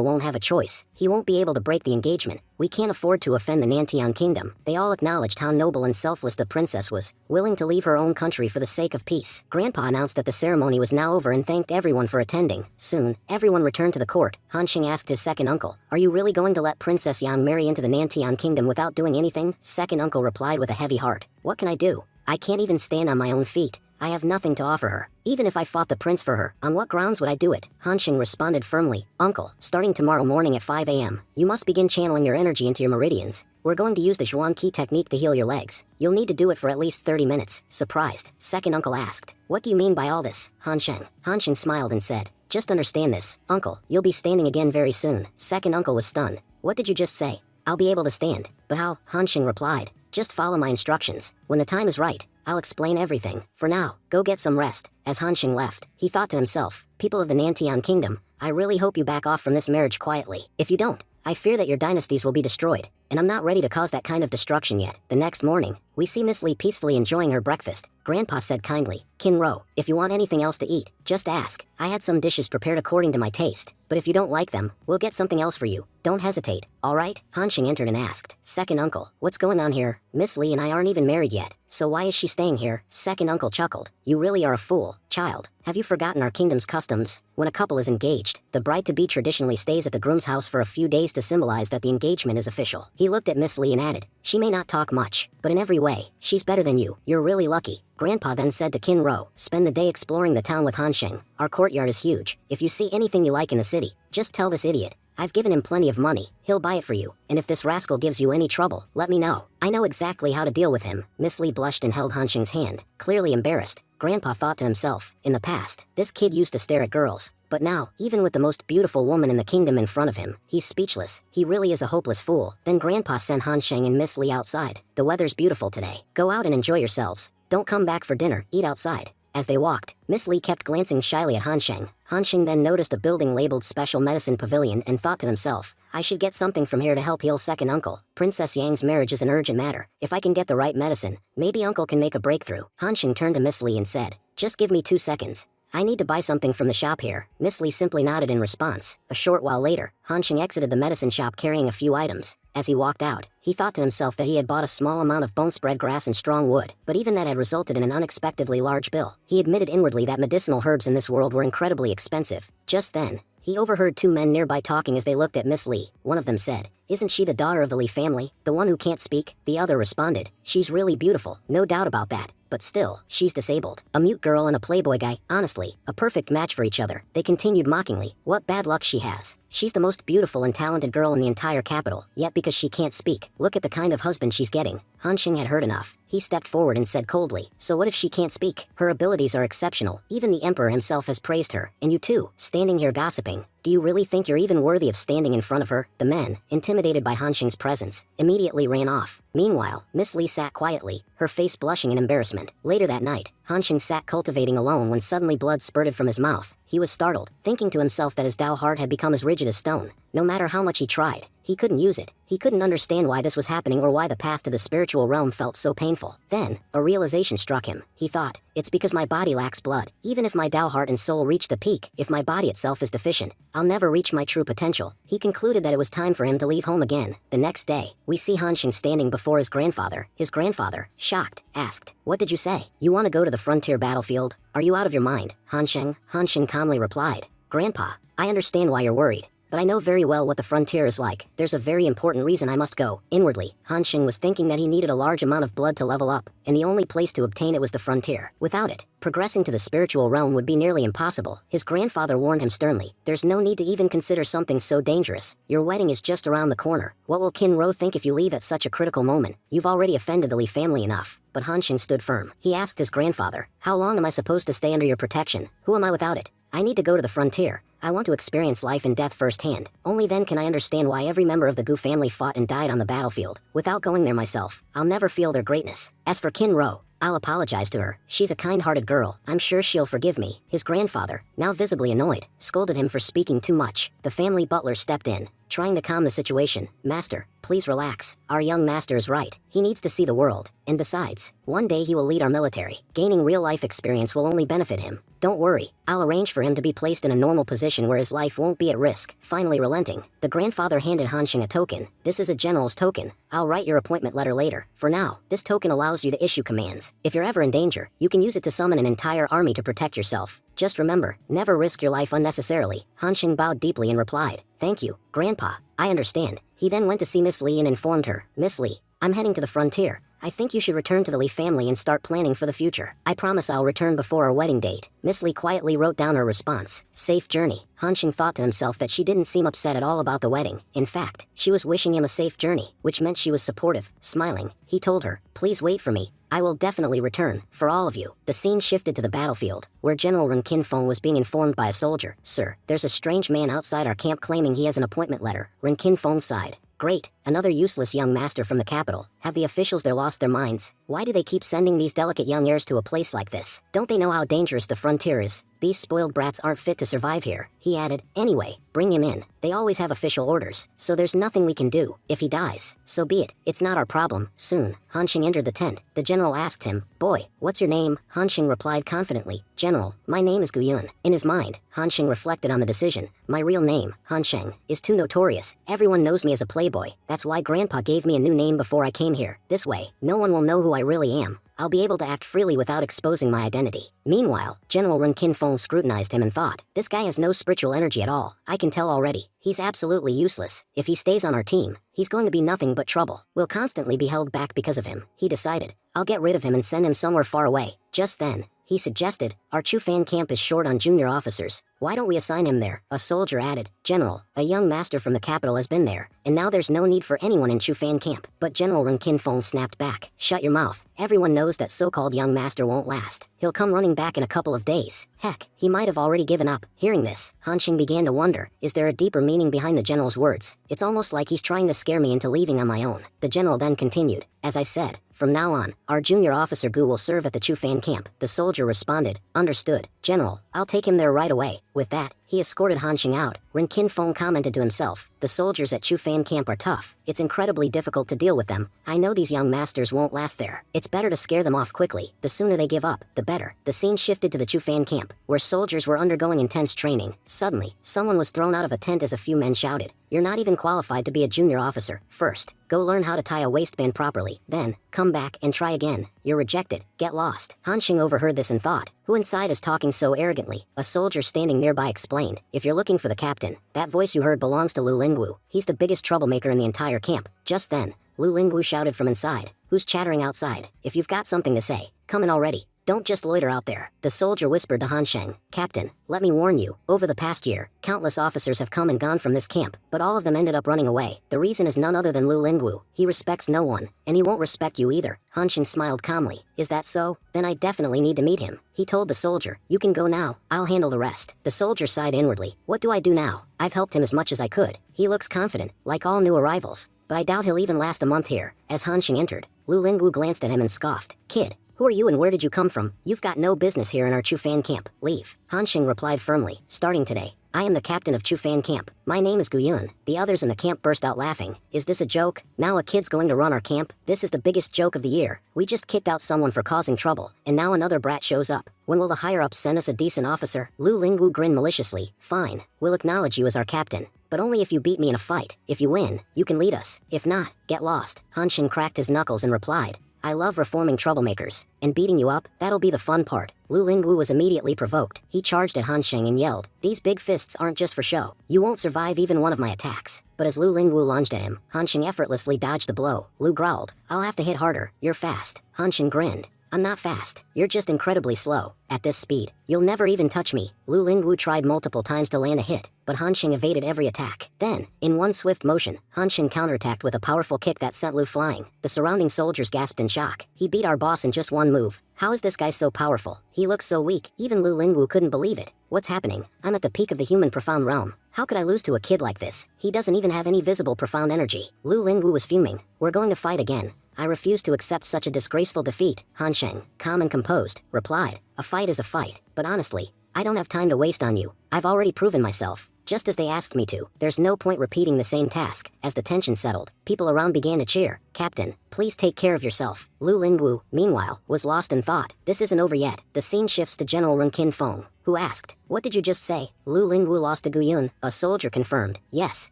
won't have a choice. He won't be able to break the engagement. We can't afford to offend the Nantian Kingdom. They all acknowledged how noble and selfless the princess was, willing to leave her own country for the sake of peace. Grandpa announced that the ceremony was now over and thanked everyone for attending. Soon, everyone returned to the court. Hansheng asked his second uncle, Are you really going to let Princess Yang marry into the Nantian Kingdom without doing anything? Second uncle replied with a heavy heart, What can I do? I can't even stand on my own feet. I have nothing to offer her. Even if I fought the prince for her, on what grounds would I do it? Hansheng responded firmly, Uncle, starting tomorrow morning at 5 a.m., you must begin channeling your energy into your meridians. We're going to use the Zhuan Qi technique to heal your legs. You'll need to do it for at least 30 minutes. Surprised, second uncle asked, What do you mean by all this, Hansheng smiled and said, Just understand this, uncle, you'll be standing again very soon. Second uncle was stunned. What did you just say? I'll be able to stand. But how? Hansheng replied, Just follow my instructions. When the time is right, I'll explain everything. For now, go get some rest. As Hansheng left, he thought to himself, People of the Nantian Kingdom, I really hope you back off from this marriage quietly. If you don't, I fear that your dynasties will be destroyed, and I'm not ready to cause that kind of destruction yet. The next morning, we see Miss Lee peacefully enjoying her breakfast. Grandpa said kindly, Kinro, if you want anything else to eat, just ask. I had some dishes prepared according to my taste, but if you don't like them, we'll get something else for you. Don't hesitate, all right? Hansheng entered and asked, Second uncle, what's going on here? Miss Lee and I aren't even married yet, so why is she staying here? Second uncle chuckled, You really are a fool, child. Have you forgotten our kingdom's customs? When a couple is engaged, the bride-to-be traditionally stays at the groom's house for a few days to symbolize that the engagement is official. He looked at Miss Lee and added, She may not talk much, but in every way, she's better than you. You're really lucky. Grandpa then said to Kinro, Spend the day exploring the town with Hansheng. Our courtyard is huge. If you see anything you like in the city, just tell this idiot. I've given him plenty of money. He'll buy it for you. And if this rascal gives you any trouble, let me know. I know exactly how to deal with him. Miss Lee blushed and held Hansheng's hand, clearly embarrassed. Grandpa thought to himself, in the past, this kid used to stare at girls. But now, even with the most beautiful woman in the kingdom in front of him, he's speechless. He really is a hopeless fool. Then Grandpa sent Hansheng and Miss Lee outside. The weather's beautiful today. Go out and enjoy yourselves. Don't come back for dinner, eat outside. As they walked, Miss Lee kept glancing shyly at Hansheng. Hansheng then noticed a building labeled Special Medicine Pavilion and thought to himself, I should get something from here to help heal second uncle. Princess Yang's marriage is an urgent matter. If I can get the right medicine, maybe uncle can make a breakthrough. Hansheng turned to Miss Lee and said, Just give me 2 seconds. I need to buy something from the shop here. Miss Lee simply nodded in response. A short while later, Hansheng exited the medicine shop carrying a few items. As he walked out, he thought to himself that he had bought a small amount of bone spread grass and strong wood, but even that had resulted in an unexpectedly large bill. He admitted inwardly that medicinal herbs in this world were incredibly expensive. Just then, he overheard 2 men nearby talking as they looked at Miss Lee. One of them said, Isn't she the daughter of the Lee family, the one who can't speak? The other responded, she's really beautiful, no doubt about that. But still, she's disabled. A mute girl and a playboy guy, honestly, a perfect match for each other. They continued mockingly, what bad luck she has. She's the most beautiful and talented girl in the entire capital, yet because she can't speak, look at the kind of husband she's getting. Han Xing had heard enough. He stepped forward and said coldly, so what if she can't speak? Her abilities are exceptional. Even the emperor himself has praised her. And you too, standing here gossiping. Do you really think you're even worthy of standing in front of her? The men, intimidated by Han Xing's presence, immediately ran off. Meanwhile, Miss Lee sat quietly, her face blushing in embarrassment. Later that night, Han Xing sat cultivating alone when suddenly blood spurted from his mouth. He was startled, thinking to himself that his Dao heart had become as rigid as stone. No matter how much he tried, he couldn't use it. He couldn't understand why this was happening or why the path to the spiritual realm felt so painful. Then, a realization struck him. He thought, it's because my body lacks blood. Even if my Dao heart and soul reach the peak, if my body itself is deficient, I'll never reach my true potential. He concluded that it was time for him to leave home again. The next day, we see Han Xing standing before his grandfather. His grandfather, shocked, asked, what did you say? You want to go to the frontier battlefield? Are you out of your mind? Han Xing calmly replied, Grandpa, I understand why you're worried. But I know very well what the frontier is like. There's a very important reason I must go. Inwardly, Han Xing was thinking that he needed a large amount of blood to level up, and the only place to obtain it was the frontier. Without it, progressing to the spiritual realm would be nearly impossible. His grandfather warned him sternly, there's no need to even consider something so dangerous. Your wedding is just around the corner. What will Enro think if you leave at such a critical moment? You've already offended the Lee family enough. But Han Xing stood firm. He asked his grandfather, how long am I supposed to stay under your protection? Who am I without it? I need to go to the frontier. I want to experience life and death firsthand. Only then can I understand why every member of the Gu family fought and died on the battlefield. Without going there myself, I'll never feel their greatness. As for Enro, I'll apologize to her. She's a kind-hearted girl. I'm sure she'll forgive me. His grandfather, now visibly annoyed, scolded him for speaking too much. The family butler stepped in, trying to calm the situation. Master, please relax. Our young master is right. He needs to see the world. And besides, one day he will lead our military. Gaining real-life experience will only benefit him. Don't worry, I'll arrange for him to be placed in a normal position where his life won't be at risk. Finally relenting, the grandfather handed Han Xing a token. This is a general's token. I'll write your appointment letter later. For now, this token allows you to issue commands. If you're ever in danger, you can use it to summon an entire army to protect yourself. Just remember, never risk your life unnecessarily. Han Xing bowed deeply and replied, thank you, Grandpa. I understand. He then went to see Miss Lee and informed her, Miss Lee, I'm heading to the frontier. I think you should return to the Lee family and start planning for the future. I promise I'll return before our wedding date. Miss Lee quietly wrote down her response. Safe journey. Han Xing thought to himself that she didn't seem upset at all about the wedding. In fact, she was wishing him a safe journey, which meant she was supportive. Smiling, he told her, please wait for me. I will definitely return, for all of you. The scene shifted to the battlefield, where General Ren Kinfeng was being informed by a soldier. Sir, there's a strange man outside our camp claiming he has an appointment letter. Ren Kinfeng sighed. Great, another useless young master from the capital. Have the officials there lost their minds? Why do they keep sending these delicate young heirs to a place like this? Don't they know how dangerous the frontier is? These spoiled brats aren't fit to survive here. He added, anyway, bring him in. They always have official orders, so there's nothing we can do. If he dies, so be it. It's not our problem. Soon, Han Xing entered the tent. The general asked him, boy, what's your name? Han Xing replied confidently, General, my name is Gu Yun. In his mind, Han Xing reflected on the decision. My real name, Han Xing, is too notorious. Everyone knows me as a playboy. That's why Grandpa gave me a new name before I came here. This way, no one will know who I really am. I'll be able to act freely without exposing my identity. Meanwhile, General Ren Kinfeng scrutinized him and thought, this guy has no spiritual energy at all. I can tell already. He's absolutely useless. If he stays on our team, he's going to be nothing but trouble. We'll constantly be held back because of him. He decided, I'll get rid of him and send him somewhere far away. Just then, he suggested, our Chufan camp is short on junior officers. Why don't we assign him there? A soldier added, General, a young master from the capital has been there, and now there's no need for anyone in Chufan camp. But General Ren Kinfeng snapped back. Shut your mouth. Everyone knows that so-called young master won't last. He'll come running back in a couple of days. Heck, he might have already given up. Hearing this, Han Xing began to wonder, is there a deeper meaning behind the general's words? It's almost like he's trying to scare me into leaving on my own. The general then continued, as I said, from now on, our junior officer Gu will serve at the Chufan camp. The soldier responded, understood, General, I'll take him there right away. With that, he escorted Han Xing out. Ren Kinfeng commented to himself, the soldiers at Chufan camp are tough. It's incredibly difficult to deal with them. I know these young masters won't last there. It's better to scare them off quickly. The sooner they give up, the better. The scene shifted to the Chufan camp, where soldiers were undergoing intense training. Suddenly, someone was thrown out of a tent as a few men shouted, you're not even qualified to be a junior officer. First, go learn how to tie a waistband properly. Then, come back and try again. You're rejected. Get lost. Han Xing overheard this and thought, who inside is talking so arrogantly? Conveniently, a soldier standing nearby explained, "If you're looking for the captain, that voice you heard belongs to Lu Lingwu. He's the biggest troublemaker in the entire camp." Just then, Lu Lingwu shouted from inside, "Who's chattering outside? If you've got something to say, come in already. Don't just loiter out there." The soldier whispered to Han Sheng, "Captain, let me warn you, over the past year, countless officers have come and gone from this camp, but all of them ended up running away. The reason is none other than Lu Lingwu. He respects no one, and he won't respect you either." Han Sheng smiled calmly. "Is that so? Then I definitely need to meet him." He told the soldier, "You can go now, I'll handle the rest." The soldier sighed inwardly. "What do I do now? I've helped him as much as I could. He looks confident, like all new arrivals, but I doubt he'll even last a month here." As Han Sheng entered, Lu Lingwu glanced at him and scoffed, "Kid, who are you and where did you come from? You've got no business here in our Chufan camp. Leave." Han Sheng replied firmly, "Starting today, I am the captain of Chufan camp. My name is Guyun." The others in the camp burst out laughing. "Is this a joke? Now a kid's going to run our camp? This is the biggest joke of the year. We just kicked out someone for causing trouble, and now another brat shows up. When will the higher-ups send us a decent officer?" Lu Lingwu grinned maliciously. "Fine, we'll acknowledge you as our captain, but only if you beat me in a fight. If you win, you can lead us. If not, get lost." Han Sheng cracked his knuckles and replied, "I love reforming troublemakers, and beating you up, that'll be the fun part." Lu Lingwu was immediately provoked. He charged at Han Sheng and yelled, "These big fists aren't just for show. You won't survive even one of my attacks." But as Lu Lingwu lunged at him, Han Sheng effortlessly dodged the blow. Lu growled, "I'll have to hit harder. You're fast." Han Sheng grinned, "I'm not fast. You're just incredibly slow. At this speed, you'll never even touch me." Lu Lingwu tried multiple times to land a hit, but Han Sheng evaded every attack. Then, in one swift motion, Han Sheng counterattacked with a powerful kick that sent Lu flying. The surrounding soldiers gasped in shock. "He beat our boss in just one move. How is this guy so powerful? He looks so weak." Even Lu Lingwu couldn't believe it. "What's happening? I'm at the peak of the human profound realm. How could I lose to a kid like this? He doesn't even have any visible profound energy." Lu Lingwu was fuming. "We're going to fight again. I refuse to accept such a disgraceful defeat." Han Sheng, calm and composed, replied, "A fight is a fight, but honestly, I don't have time to waste on you. I've already proven myself, just as they asked me to. There's no point repeating the same task." As the tension settled, people around began to cheer. "Captain, please take care of yourself." Lu Lingwu, meanwhile, was lost in thought. This isn't over yet. The scene shifts to General Run Kin Fong, who asked, "What did you just say?" Lu Lingwu lost to Guyun. A soldier confirmed, "Yes,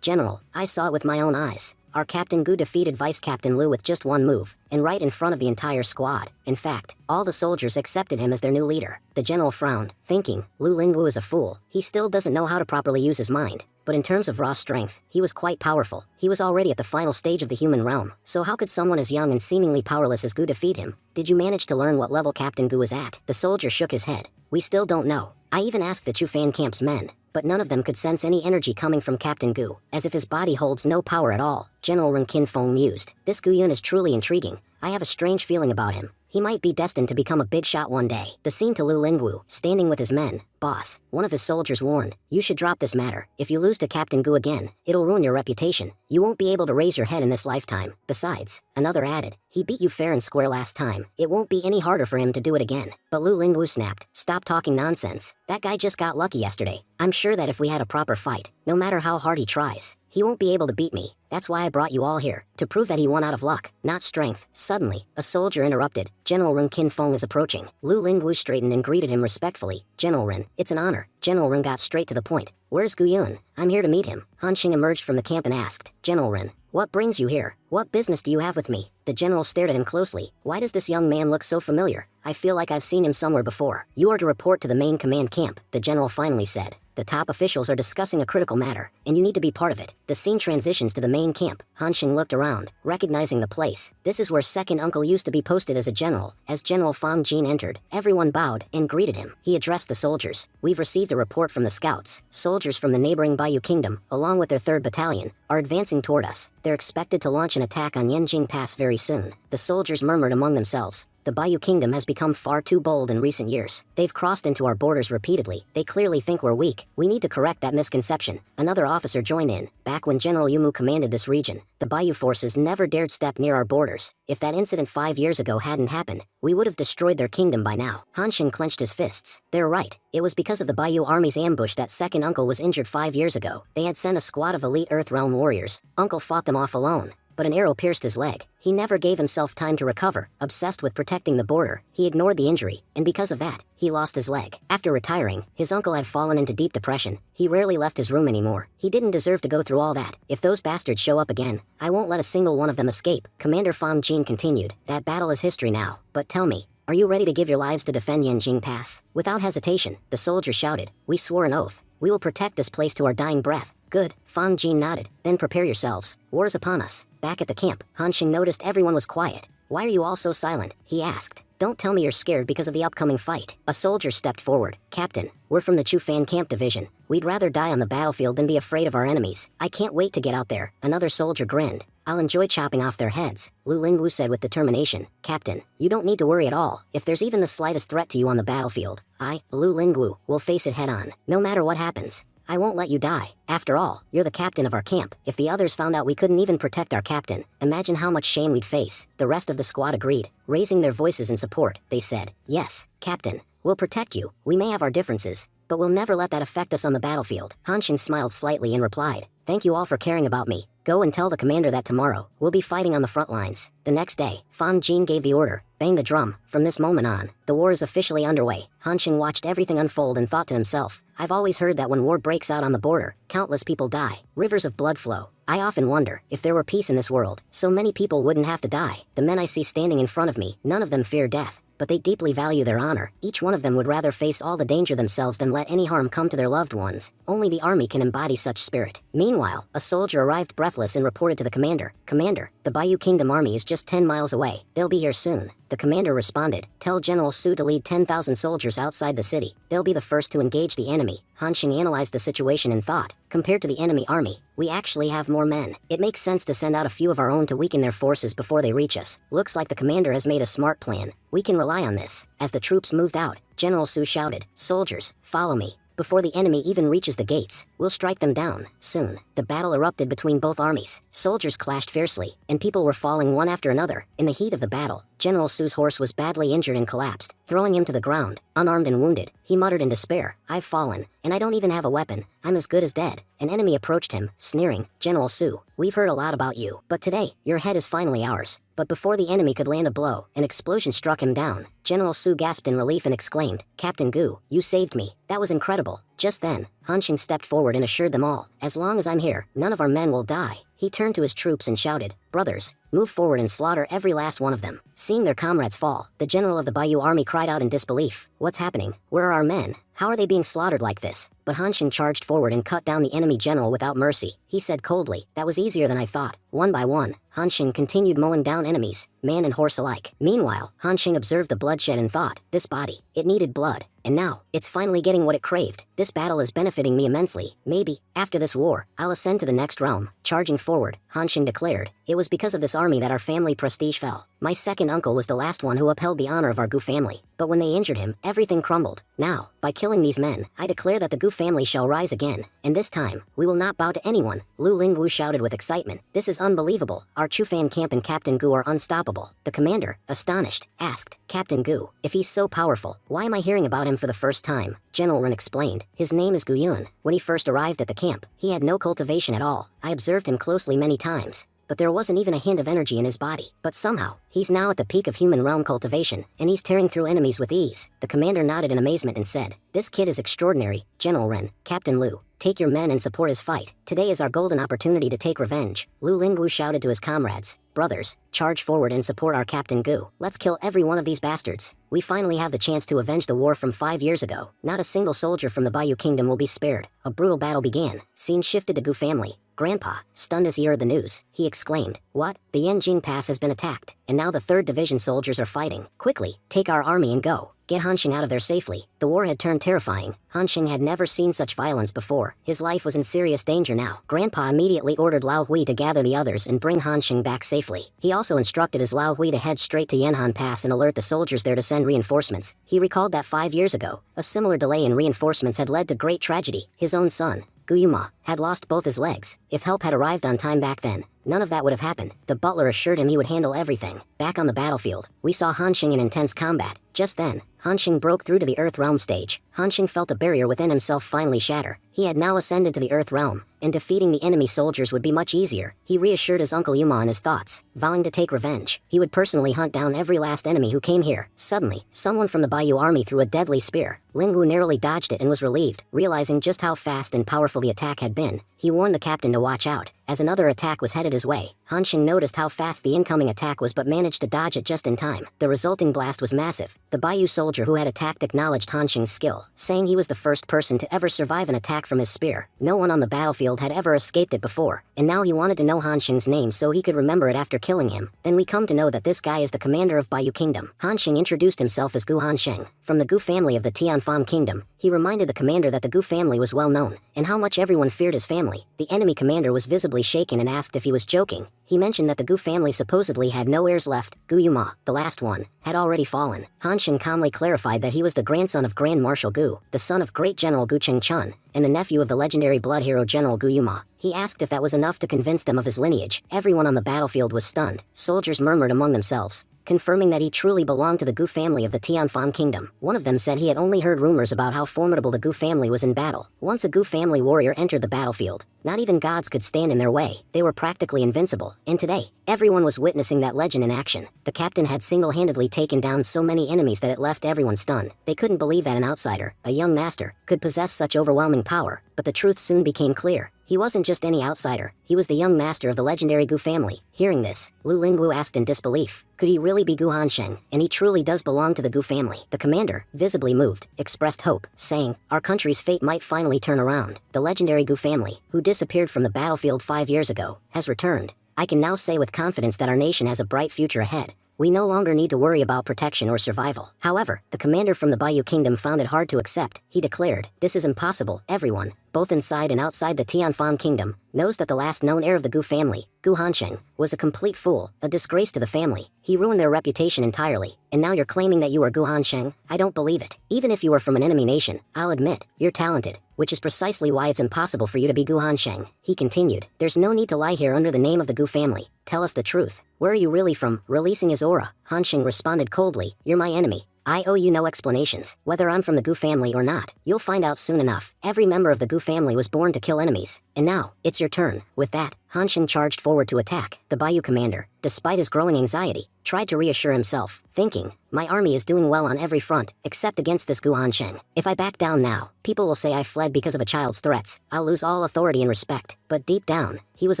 General, I saw it with my own eyes. Our Captain Gu defeated Vice Captain Lu with just one move, and right in front of the entire squad. In fact, all the soldiers accepted him as their new leader." The general frowned, thinking, Lu Lingwu is a fool. He still doesn't know how to properly use his mind. But in terms of raw strength, he was quite powerful. He was already at the final stage of the human realm. So how could someone as young and seemingly powerless as Gu defeat him? "Did you manage to learn what level Captain Gu is at?" The soldier shook his head. "We still don't know. I even asked the Chufan camp's men, but none of them could sense any energy coming from Captain Gu, as if his body holds no power at all." General Run Kin Fong mused. "This Guyun is truly intriguing. I have a strange feeling about him. He might be destined to become a big shot one day." The scene to Lu Lingwu, standing with his men. "Boss," one of his soldiers warned, "you should drop this matter. If you lose to Captain Gu again, it'll ruin your reputation. You won't be able to raise your head in this lifetime. Besides," another added, "he beat you fair and square last time. It won't be any harder for him to do it again." But Lu Lingwu snapped, "Stop talking nonsense. That guy just got lucky yesterday. I'm sure that if we had a proper fight, no matter how hard he tries, he won't be able to beat me. That's why I brought you all here, to prove that he won out of luck, not strength." Suddenly, a soldier interrupted. "General Run Kin Fong is approaching." Lu Lingwu straightened and greeted him respectfully. "General Run, it's an honor." General Run got straight to the point. "Where's Guyun? I'm here to meet him." Han Sheng emerged from the camp and asked, "General Run, what brings you here? What business do you have with me?" The general stared at him closely. "Why does this young man look so familiar? I feel like I've seen him somewhere before." "You are to report to the main command camp," the general finally said. "The top officials are discussing a critical matter, and you need to be part of it." The scene transitions to the main camp. Han Sheng looked around, recognizing the place. This is where second uncle used to be posted as a general. As General Fang Jin entered, everyone bowed and greeted him. He addressed the soldiers. "We've received a report from the scouts. Soldiers from the neighboring Bayou Kingdom, along with their 3rd Battalion, are advancing toward us. They're expected to launch an attack on Yanjing Pass very soon." The soldiers murmured among themselves. The Bayou Kingdom has become far too bold in recent years. They've crossed into our borders repeatedly. They clearly think we're weak. We need to correct that misconception. Another officer joined in. "Back when General Yumu commanded this region, the Bayou forces never dared step near our borders. If that incident 5 years ago hadn't happened, we would have destroyed their kingdom by now." Han Sheng clenched his fists. "They're right. It was because of the Bayou army's ambush that second uncle was injured 5 years ago. They had sent a squad of elite Earthrealm warriors. Uncle fought them off alone, but an arrow pierced his leg. He never gave himself time to recover. Obsessed with protecting the border, he ignored the injury, and because of that, he lost his leg. After retiring, his uncle had fallen into deep depression. He rarely left his room anymore. He didn't deserve to go through all that. If those bastards show up again, I won't let a single one of them escape." Commander Fang Jin continued. "That battle is history now. But tell me, Are you ready to give your lives to defend Yanjing Pass? Without hesitation, the soldiers shouted. We swore an oath. We will protect this place to our dying breath. Good, Fang Jin nodded. Then prepare yourselves. War is upon us. Back at the camp, Han Xing noticed everyone was quiet. Why are you all so silent? He asked. Don't tell me you're scared because of the upcoming fight. A soldier stepped forward. Captain, we're from the Chu Fan Camp Division. We'd rather die on the battlefield than be afraid of our enemies. I can't wait to get out there. Another soldier grinned. I'll enjoy chopping off their heads, Lu Lingwu said with determination. Captain, you don't need to worry at all. If there's even the slightest threat to you on the battlefield, Lu Lingwu, will face it head on. No matter what happens. I won't let you die. After all, you're the captain of our camp. If the others found out we couldn't even protect our captain, imagine how much shame we'd face. The rest of the squad agreed, raising their voices in support. They said, yes, Captain, we'll protect you. We may have our differences, but we'll never let that affect us on the battlefield. Han Xing smiled slightly and replied, thank you all for caring about me. Go and tell the commander that tomorrow, we'll be fighting on the front lines. The next day, Fang Jin gave the order, bang the drum. From this moment on, the war is officially underway. Han Xing watched everything unfold and thought to himself, I've always heard that when war breaks out on the border, countless people die. Rivers of blood flow. I often wonder, if there were peace in this world, so many people wouldn't have to die. The men I see standing in front of me, none of them fear death, but they deeply value their honor. Each one of them would rather face all the danger themselves than let any harm come to their loved ones. Only the army can embody such spirit. Meanwhile, a soldier arrived breathless and reported to the commander, Commander, the Bayou Kingdom army is just 10 miles away. They'll be here soon. The commander responded, tell General Su to lead 10,000 soldiers outside the city. They'll be the first to engage the enemy. Han Xing analyzed the situation and thought, compared to the enemy army, we actually have more men. It makes sense to send out a few of our own to weaken their forces before they reach us. Looks like the commander has made a smart plan. We can rely on this. As the troops moved out, General Su shouted, soldiers, follow me. Before the enemy even reaches the gates, we'll strike them down. Soon, the battle erupted between both armies. Soldiers clashed fiercely, and people were falling one after another. In the heat of the battle, General Su's horse was badly injured and collapsed, throwing him to the ground, unarmed and wounded. He muttered in despair, I've fallen, and I don't even have a weapon. I'm as good as dead. An enemy approached him, sneering, General Su, we've heard a lot about you, but today, your head is finally ours. But before the enemy could land a blow, an explosion struck him down. General Su gasped in relief and exclaimed, Captain Gu, you saved me. That was incredible. Just then, Han Xing stepped forward and assured them all, as long as I'm here, none of our men will die. He turned to his troops and shouted, brothers, move forward and slaughter every last one of them. Seeing their comrades fall, the general of the Bayou army cried out in disbelief, what's happening? Where are our men? How are they being slaughtered like this? But Han Xing charged forward and cut down the enemy general without mercy. He said coldly, that was easier than I thought. One by one, Han Xing continued mowing down enemies, man and horse alike. Meanwhile, Han Xing observed the bloodshed and thought, this body, it needed blood. And now, it's finally getting what it craved. This battle is benefiting me immensely. Maybe, after this war, I'll ascend to the next realm. Charging forward, Han Xing declared, it was because of this army that our family prestige fell. My second uncle was the last one who upheld the honor of our Gu family. But when they injured him, everything crumbled. Now, by killing these men, I declare that the Gu family shall rise again. And this time, we will not bow to anyone. Lu Lingwu shouted with excitement. This is unbelievable. Our Chu Fan camp and Captain Gu are unstoppable. The commander, astonished, asked, Captain Gu, if he's so powerful, why am I hearing about him for the first time? General Ren explained, his name is Gu Yun. When he first arrived at the camp, he had no cultivation at all. I observed him closely many times, but there wasn't even a hint of energy in his body. But somehow, he's now at the peak of human realm cultivation, and he's tearing through enemies with ease. The commander nodded in amazement and said, this kid is extraordinary. General Ren, Captain Lu, take your men and support his fight. Today is our golden opportunity to take revenge. Lu Lingwu shouted to his comrades, brothers, charge forward and support our Captain Gu. Let's kill every one of these bastards. We finally have the chance to avenge the war from 5 years ago. Not a single soldier from the Bayou Kingdom will be spared. A brutal battle began. Scene shifted to Gu family. Grandpa, stunned as he heard the news, he exclaimed, what? The Yanjing Pass has been attacked, and now the 3rd Division soldiers are fighting. Quickly, take our army and go. Get Han Xing out of there safely. The war had turned terrifying. Han Xing had never seen such violence before. His life was in serious danger now. Grandpa immediately ordered Lao Hui to gather the others and bring Han Xing back safely. He also instructed his Lao Hui to head straight to Yanhan Pass and alert the soldiers there to send reinforcements. He recalled that 5 years ago, a similar delay in reinforcements had led to great tragedy. His own son, Guyuma, had lost both his legs. If help had arrived on time back then, none of that would have happened. The butler assured him he would handle everything. Back on the battlefield, we saw Han Xing in intense combat. Just then, Hanxing broke through to the Earth Realm stage. Hanxing felt a barrier within himself finally shatter. He had now ascended to the Earth Realm, and defeating the enemy soldiers would be much easier. He reassured his uncle Yuma in his thoughts, vowing to take revenge. He would personally hunt down every last enemy who came here. Suddenly, someone from the Bayou army threw a deadly spear. Lingwu narrowly dodged it and was relieved, realizing just how fast and powerful the attack had been. He warned the captain to watch out, as another attack was headed his way. Hanxing noticed how fast the incoming attack was but managed to dodge it just in time. The resulting blast was massive. The Bayou soldier who had attacked acknowledged Hanxing's skill, saying he was the first person to ever survive an attack from his spear. No one on the battlefield had ever escaped it before, and now he wanted to know Hanxing's name so he could remember it after killing him. Then we come to know that this guy is the commander of Bayou Kingdom. Hanxing introduced himself as Gu Hansheng, from the Gu family of the Tianfan Kingdom. He reminded the commander that the Gu family was well known, and how much everyone feared his family. The enemy commander was visibly shaken and asked if he was joking. He mentioned that the Gu family supposedly had no heirs left. Gu Yuma, the last one, had already fallen. Hanxing calmly clarified that he was the grandson of Grand Marshal Gu, the son of Great General Gu Chengchun, and the nephew of the legendary blood hero General Gu Yuma. He asked if that was enough to convince them of his lineage. Everyone on the battlefield was stunned. Soldiers murmured among themselves, confirming that he truly belonged to the Gu family of the Tianfan Kingdom. One of them said he had only heard rumors about how formidable the Gu family was in battle. Once a Gu family warrior entered the battlefield, not even gods could stand in their way. They were practically invincible. And today, everyone was witnessing that legend in action. The captain had single-handedly taken down so many enemies that it left everyone stunned. They couldn't believe that an outsider, a young master, could possess such overwhelming power. But the truth soon became clear. He wasn't just any outsider, he was the young master of the legendary Gu family. Hearing this, Lu Lingwu asked in disbelief, could he really be Gu Hansheng? And he truly does belong to the Gu family. The commander, visibly moved, expressed hope, saying, our country's fate might finally turn around. The legendary Gu family, who disappeared from the battlefield 5 years ago, has returned. I can now say with confidence that our nation has a bright future ahead. We no longer need to worry about protection or survival. However, the commander from the Bayou Kingdom found it hard to accept. He declared, this is impossible. Everyone, both inside and outside the Tianfan Kingdom, knows that the last known heir of the Gu family, Gu Hansheng, was a complete fool, a disgrace to the family. He ruined their reputation entirely, and now you're claiming that you are Gu Hansheng? I don't believe it. Even if you are from an enemy nation, I'll admit, you're talented, which is precisely why it's impossible for you to be Gu Hansheng. He continued, there's no need to lie here under the name of the Gu family. Tell us the truth. Where are you really from? Releasing his aura, Hansheng responded coldly, you're my enemy. I owe you no explanations. Whether I'm from the Gu family or not, you'll find out soon enough. Every member of the Gu family was born to kill enemies. And now, it's your turn. With that, Hansheng charged forward to attack. The Bayou commander, despite his growing anxiety, tried to reassure himself, thinking, my army is doing well on every front, except against this Gu Hansheng. If I back down now, people will say I fled because of a child's threats. I'll lose all authority and respect. But deep down, he was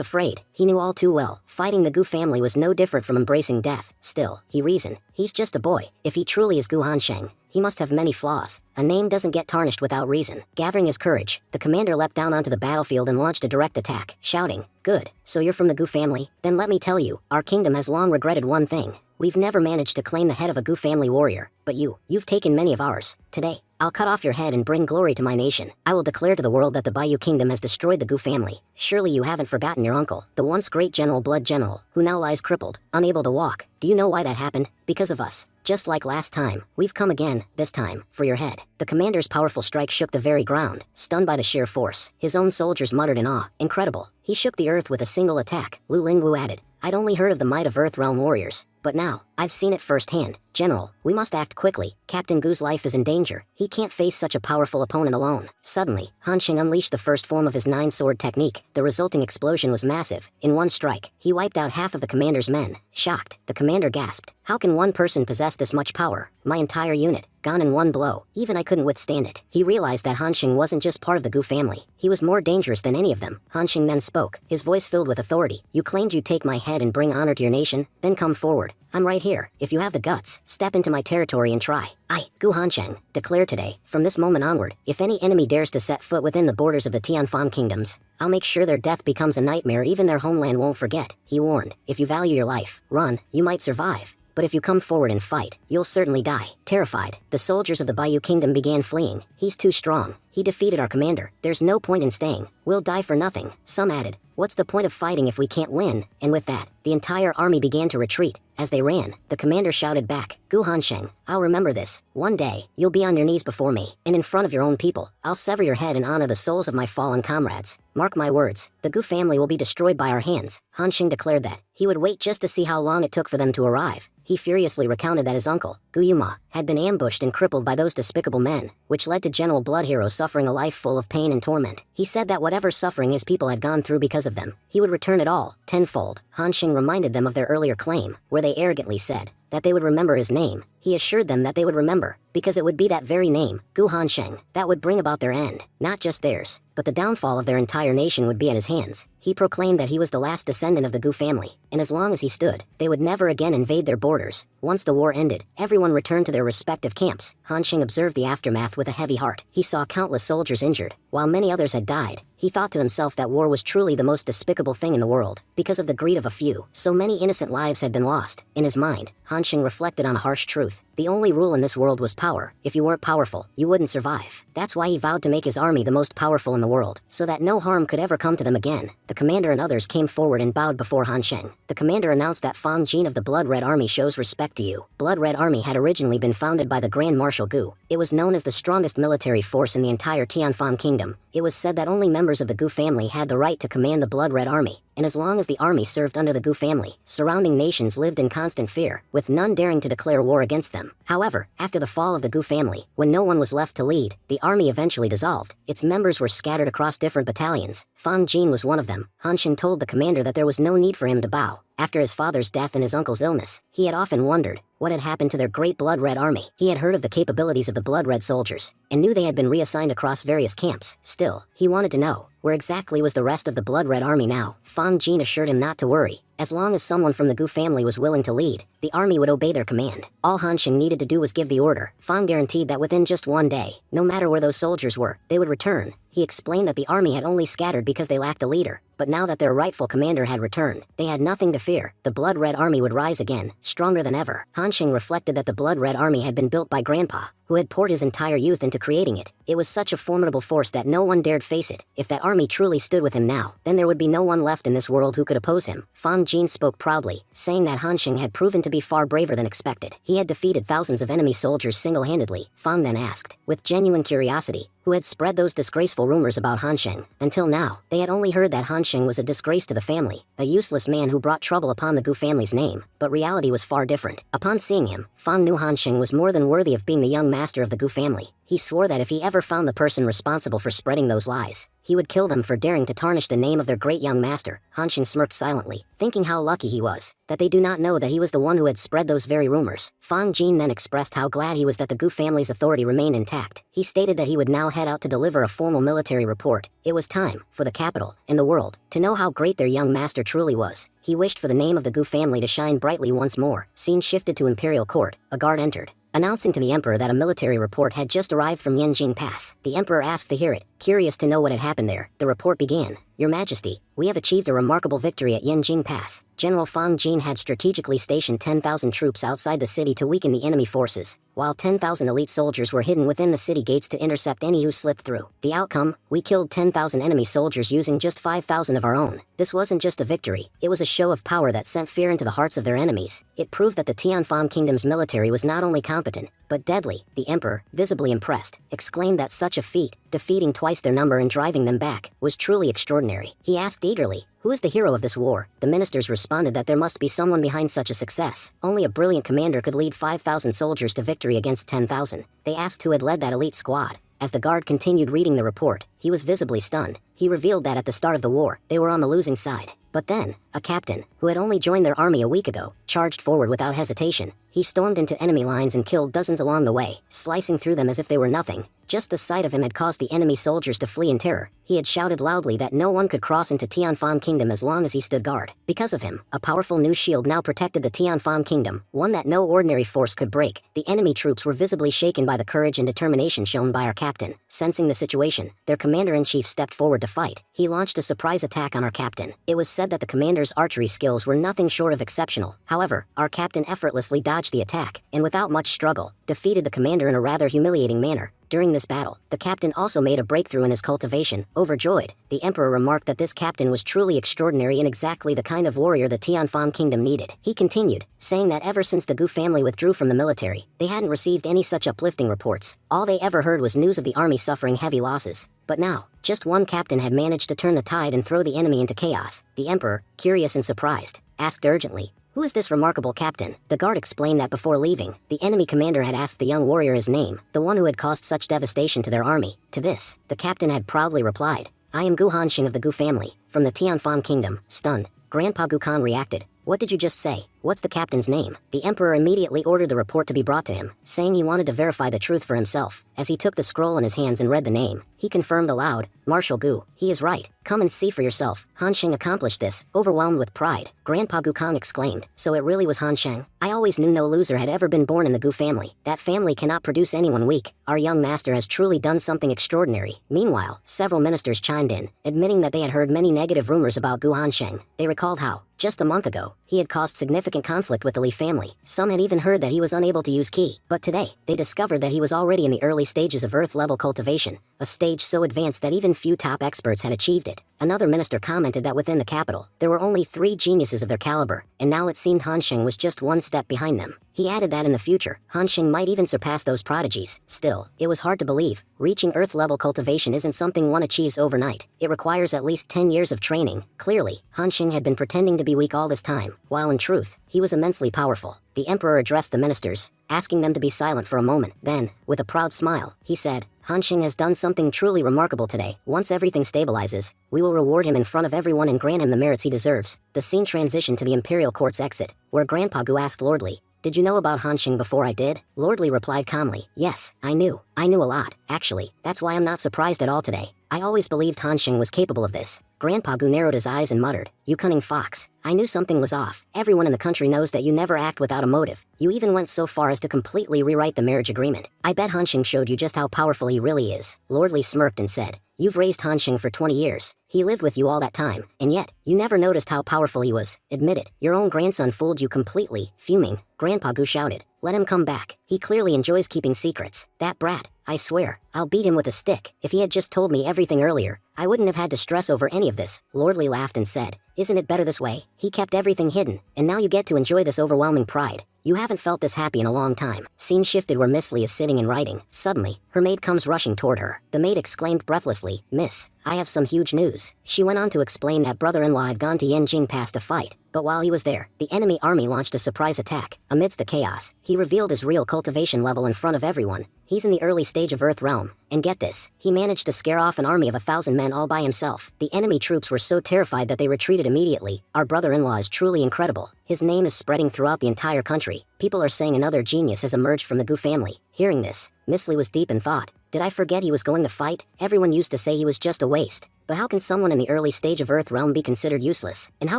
afraid. He knew all too well, fighting the Gu family was no different from embracing death. Still, he reasoned, he's just a boy. If he truly is Gu Hansheng, he must have many flaws. A name doesn't get tarnished without reason. Gathering his courage, the commander leapt down onto the battlefield and launched a direct attack, shouting, good, so you're from the Gu family? Then let me tell you, our kingdom has long regretted one thing. We've never managed to claim the head of a Gu family warrior, but you've taken many of ours. Today, I'll cut off your head and bring glory to my nation. I will declare to the world that the Bayou Kingdom has destroyed the Gu family. Surely you haven't forgotten your uncle, the once great General Blood General, who now lies crippled, unable to walk. Do you know why that happened? Because of us. Just like last time, we've come again, this time, for your head. The commander's powerful strike shook the very ground, stunned by the sheer force. His own soldiers muttered in awe. Incredible. He shook the earth with a single attack. Lu Lingwu added, I'd only heard of the might of Earth Realm warriors, but now, I've seen it firsthand. General, we must act quickly. Captain Gu's life is in danger. He can't face such a powerful opponent alone. Suddenly, Hanxing unleashed the first form of his nine-sword technique. The resulting explosion was massive. In one strike, he wiped out half of the commander's men. Shocked, the commander gasped. How can one person possess this much power? My entire unit, gone in one blow. Even I couldn't withstand it. He realized that Hanxing wasn't just part of the Gu family. He was more dangerous than any of them. Hanxing then spoke, his voice filled with authority. You claimed you'd take my head and bring honor to your nation? Then come forward. I'm right here. If you have the guts, step into my territory and try. I, Gu Hansheng, declare today, from this moment onward, if any enemy dares to set foot within the borders of the Tianfan kingdoms, I'll make sure their death becomes a nightmare even their homeland won't forget. He warned, if you value your life, run, you might survive. But if you come forward and fight, you'll certainly die. Terrified, the soldiers of the Bayou Kingdom began fleeing. He's too strong. He defeated our commander. There's no point in staying. We'll die for nothing. Some added, what's the point of fighting if we can't win? And with that, the entire army began to retreat. As they ran, the commander shouted back, "Gu Hansheng, I'll remember this. One day, you'll be on your knees before me, and in front of your own people. I'll sever your head in honor the souls of my fallen comrades. Mark my words, the Gu family will be destroyed by our hands." Hansheng declared that he would wait just to see how long it took for them to arrive. He furiously recounted that his uncle, Gu Yuma, had been ambushed and crippled by those despicable men, which led to General Blood Hero suffering a life full of pain and torment. He said that whatever suffering his people had gone through because of them, he would return it all, tenfold. Hansheng reminded them of their earlier claim, where they arrogantly said that they would remember his name. He assured them that they would remember, because it would be that very name, Gu Hansheng, that would bring about their end. Not just theirs, but the downfall of their entire nation would be at his hands. He proclaimed that he was the last descendant of the Gu family, and as long as he stood, they would never again invade their borders. Once the war ended, everyone returned to their respective camps. Hansheng observed the aftermath with a heavy heart. He saw countless soldiers injured, while many others had died. He thought to himself that war was truly the most despicable thing in the world. Because of the greed of a few, so many innocent lives had been lost. In his mind, Hansheng reflected on a harsh truth. The only rule in this world was power. If you weren't powerful, you wouldn't survive. That's why he vowed to make his army the most powerful in the world, so that no harm could ever come to them again. The commander and others came forward and bowed before Hansheng. The commander announced that Fang Jin of the Blood Red Army shows respect to you. Blood Red Army had originally been founded by the Grand Marshal Gu. It was known as the strongest military force in the entire Tianfan Kingdom. It was said that only members of the Gu family had the right to command the Blood Red Army, and as long as the army served under the Gu family, surrounding nations lived in constant fear, with none daring to declare war against them. However, after the fall of the Gu family, when no one was left to lead, the army eventually dissolved. Its members were scattered across different battalions. Fang Jin was one of them. Hansheng told the commander that there was no need for him to bow. After his father's death and his uncle's illness, he had often wondered what had happened to their great Blood Red Army. He had heard of the capabilities of the Blood Red soldiers, and knew they had been reassigned across various camps. Still, he wanted to know, where exactly was the rest of the Blood Red Army now? Fang Jin assured him not to worry. As long as someone from the Gu family was willing to lead, the army would obey their command. All Hansheng needed to do was give the order. Fang guaranteed that within just one day, no matter where those soldiers were, they would return. He explained that the army had only scattered because they lacked a leader, but now that their rightful commander had returned, they had nothing to fear. The Blood Red Army would rise again, stronger than ever. Hansheng reflected that the Blood Red Army had been built by Grandpa, who had poured his entire youth into creating it. It was such a formidable force that no one dared face it. If that army truly stood with him now, then there would be no one left in this world who could oppose him. Fang Jin spoke proudly, saying that Hansheng had proven to be far braver than expected. He had defeated thousands of enemy soldiers single-handedly. Fang then asked, with genuine curiosity, who had spread those disgraceful rumors about Hansheng. Until now, they had only heard that Hansheng was a disgrace to the family, a useless man who brought trouble upon the Gu family's name, but reality was far different. Upon seeing him, Fang knew Hansheng was more than worthy of being the young master of the Gu family. He swore that if he ever found the person responsible for spreading those lies, he would kill them for daring to tarnish the name of their great young master. Hansheng smirked silently, thinking how lucky he was, that they do not know that he was the one who had spread those very rumors. Fang Jin then expressed how glad he was that the Gu family's authority remained intact. He stated that he would now head out to deliver a formal military report. It was time, for the capital, and the world, to know how great their young master truly was. He wished for the name of the Gu family to shine brightly once more. Scene shifted to Imperial Court. A guard entered, announcing to the emperor that a military report had just arrived from Yenjing Pass. The emperor asked to hear it, curious to know what had happened there. The report began. "Your Majesty, we have achieved a remarkable victory at Yenjing Pass. General Fang Jin had strategically stationed 10,000 troops outside the city to weaken the enemy forces, while 10,000 elite soldiers were hidden within the city gates to intercept any who slipped through. The outcome, we killed 10,000 enemy soldiers using just 5,000 of our own. This wasn't just a victory, it was a show of power that sent fear into the hearts of their enemies. It proved that the Tianfan Kingdom's military was not only competent, but deadly." The emperor, visibly impressed, exclaimed that such a feat, defeating twice their number and driving them back, was truly extraordinary. He asked eagerly, "Who is the hero of this war?" The ministers responded that there must be someone behind such a success. Only a brilliant commander could lead 5,000 soldiers to victory against 10,000. They asked who had led that elite squad. As the guard continued reading the report, he was visibly stunned. He revealed that at the start of the war, they were on the losing side. But then, a captain, who had only joined their army a week ago, charged forward without hesitation. He stormed into enemy lines and killed dozens along the way, slicing through them as if they were nothing. Just the sight of him had caused the enemy soldiers to flee in terror. He had shouted loudly that no one could cross into Tianfan Kingdom as long as he stood guard. Because of him, a powerful new shield now protected the Tianfan Kingdom, one that no ordinary force could break. The enemy troops were visibly shaken by the courage and determination shown by our captain. Sensing the situation, their commander-in-chief stepped forward to fight. He launched a surprise attack on our captain. It was said that the commander's archery skills were nothing short of exceptional. However, our captain effortlessly dodged the attack, and without much struggle, defeated the commander in a rather humiliating manner. During this battle, the captain also made a breakthrough in his cultivation. Overjoyed, the emperor remarked that this captain was truly extraordinary and exactly the kind of warrior the Tianfan kingdom needed. He continued, saying that ever since the Gu family withdrew from the military, they hadn't received any such uplifting reports. All they ever heard was news of the army suffering heavy losses. But now, just one captain had managed to turn the tide and throw the enemy into chaos. The emperor, curious and surprised, asked urgently, "Who is this remarkable captain?" The guard explained that before leaving, the enemy commander had asked the young warrior his name, the one who had caused such devastation to their army. To this, the captain had proudly replied, "I am Gu Hanxing of the Gu family, from the Tianfan kingdom." Stunned, Grandpa Gu Khan reacted, "What did you just say? What's the captain's name?" The emperor immediately ordered the report to be brought to him, saying he wanted to verify the truth for himself. As he took the scroll in his hands and read the name, he confirmed aloud, "Marshal Gu, he is right. Come and see for yourself." Hanxing accomplished this, overwhelmed with pride. Grandpa Gu Khan exclaimed, "So it really was Hanxing? I always knew no loser had ever been born in the Gu family. That family cannot produce anyone weak. Our young master has truly done something extraordinary." Meanwhile, several ministers chimed in, admitting that they had heard many negative rumors about Gu Hanxing. They recalled how, just a month ago, he had caused significant conflict with the Li family. Some had even heard that he was unable to use Qi. But today, they discovered that he was already in the early stages of Earth-level cultivation, a stage so advanced that even few top experts had achieved it. Another minister commented that within the capital, there were only 3 geniuses of their caliber, and now it seemed Hanxing was just one step behind them. He added that in the future, Hanxing might even surpass those prodigies. Still, it was hard to believe. Reaching Earth-level cultivation isn't something one achieves overnight. It requires at least 10 years of training. Clearly, Hanxing had been pretending to be weak all this time, while in truth, he was immensely powerful. The emperor addressed the ministers, asking them to be silent for a moment. Then, with a proud smile, he said, "Hanxing has done something truly remarkable today. Once everything stabilizes, we will reward him in front of everyone and grant him the merits he deserves." The scene transitioned to the imperial court's exit, where Grandpa Gu asked Lordly, "Did you know about Hanxing before I did?" Lordly replied calmly, "Yes, I knew a lot, actually. That's why I'm not surprised at all today. I always believed Hanxing was capable of this." Grandpa Gu narrowed his eyes and muttered, "You cunning fox. I knew something was off. Everyone in the country knows that you never act without a motive. You even went so far as to completely rewrite the marriage agreement. I bet Hanxing showed you just how powerful he really is." Lordly smirked and said, "You've raised Hanxing for 20 years. He lived with you all that time, and yet, you never noticed how powerful he was. Admit it, your own grandson fooled you completely." Fuming, Grandpa Gu shouted, "Let him come back. He clearly enjoys keeping secrets. That brat, I swear, I'll beat him with a stick. If he had just told me everything earlier, I wouldn't have had to stress over any of this." Lordly laughed and said, "Isn't it better this way? He kept everything hidden, and now you get to enjoy this overwhelming pride. You haven't felt this happy in a long time." Scene shifted where Miss Li is sitting and writing. Suddenly, her maid comes rushing toward her. The maid exclaimed breathlessly, "Miss, I have some huge news." She went on to explain that brother-in-law had gone to Yanjing Pass to fight, but while he was there, the enemy army launched a surprise attack. Amidst the chaos, he revealed his real cultivation level in front of everyone. He's in the early stage of Earth Realm, and get this, he managed to scare off an army of 1,000 men all by himself. The enemy troops were so terrified that they retreated immediately. Our brother-in-law is truly incredible. His name is spreading throughout the entire country. People are saying another genius has emerged from the Gu family. Hearing this, Miss Li was deep in thought. Did I forget he was going to fight? Everyone used to say he was just a waste. But how can someone in the early stage of Earth Realm be considered useless? And how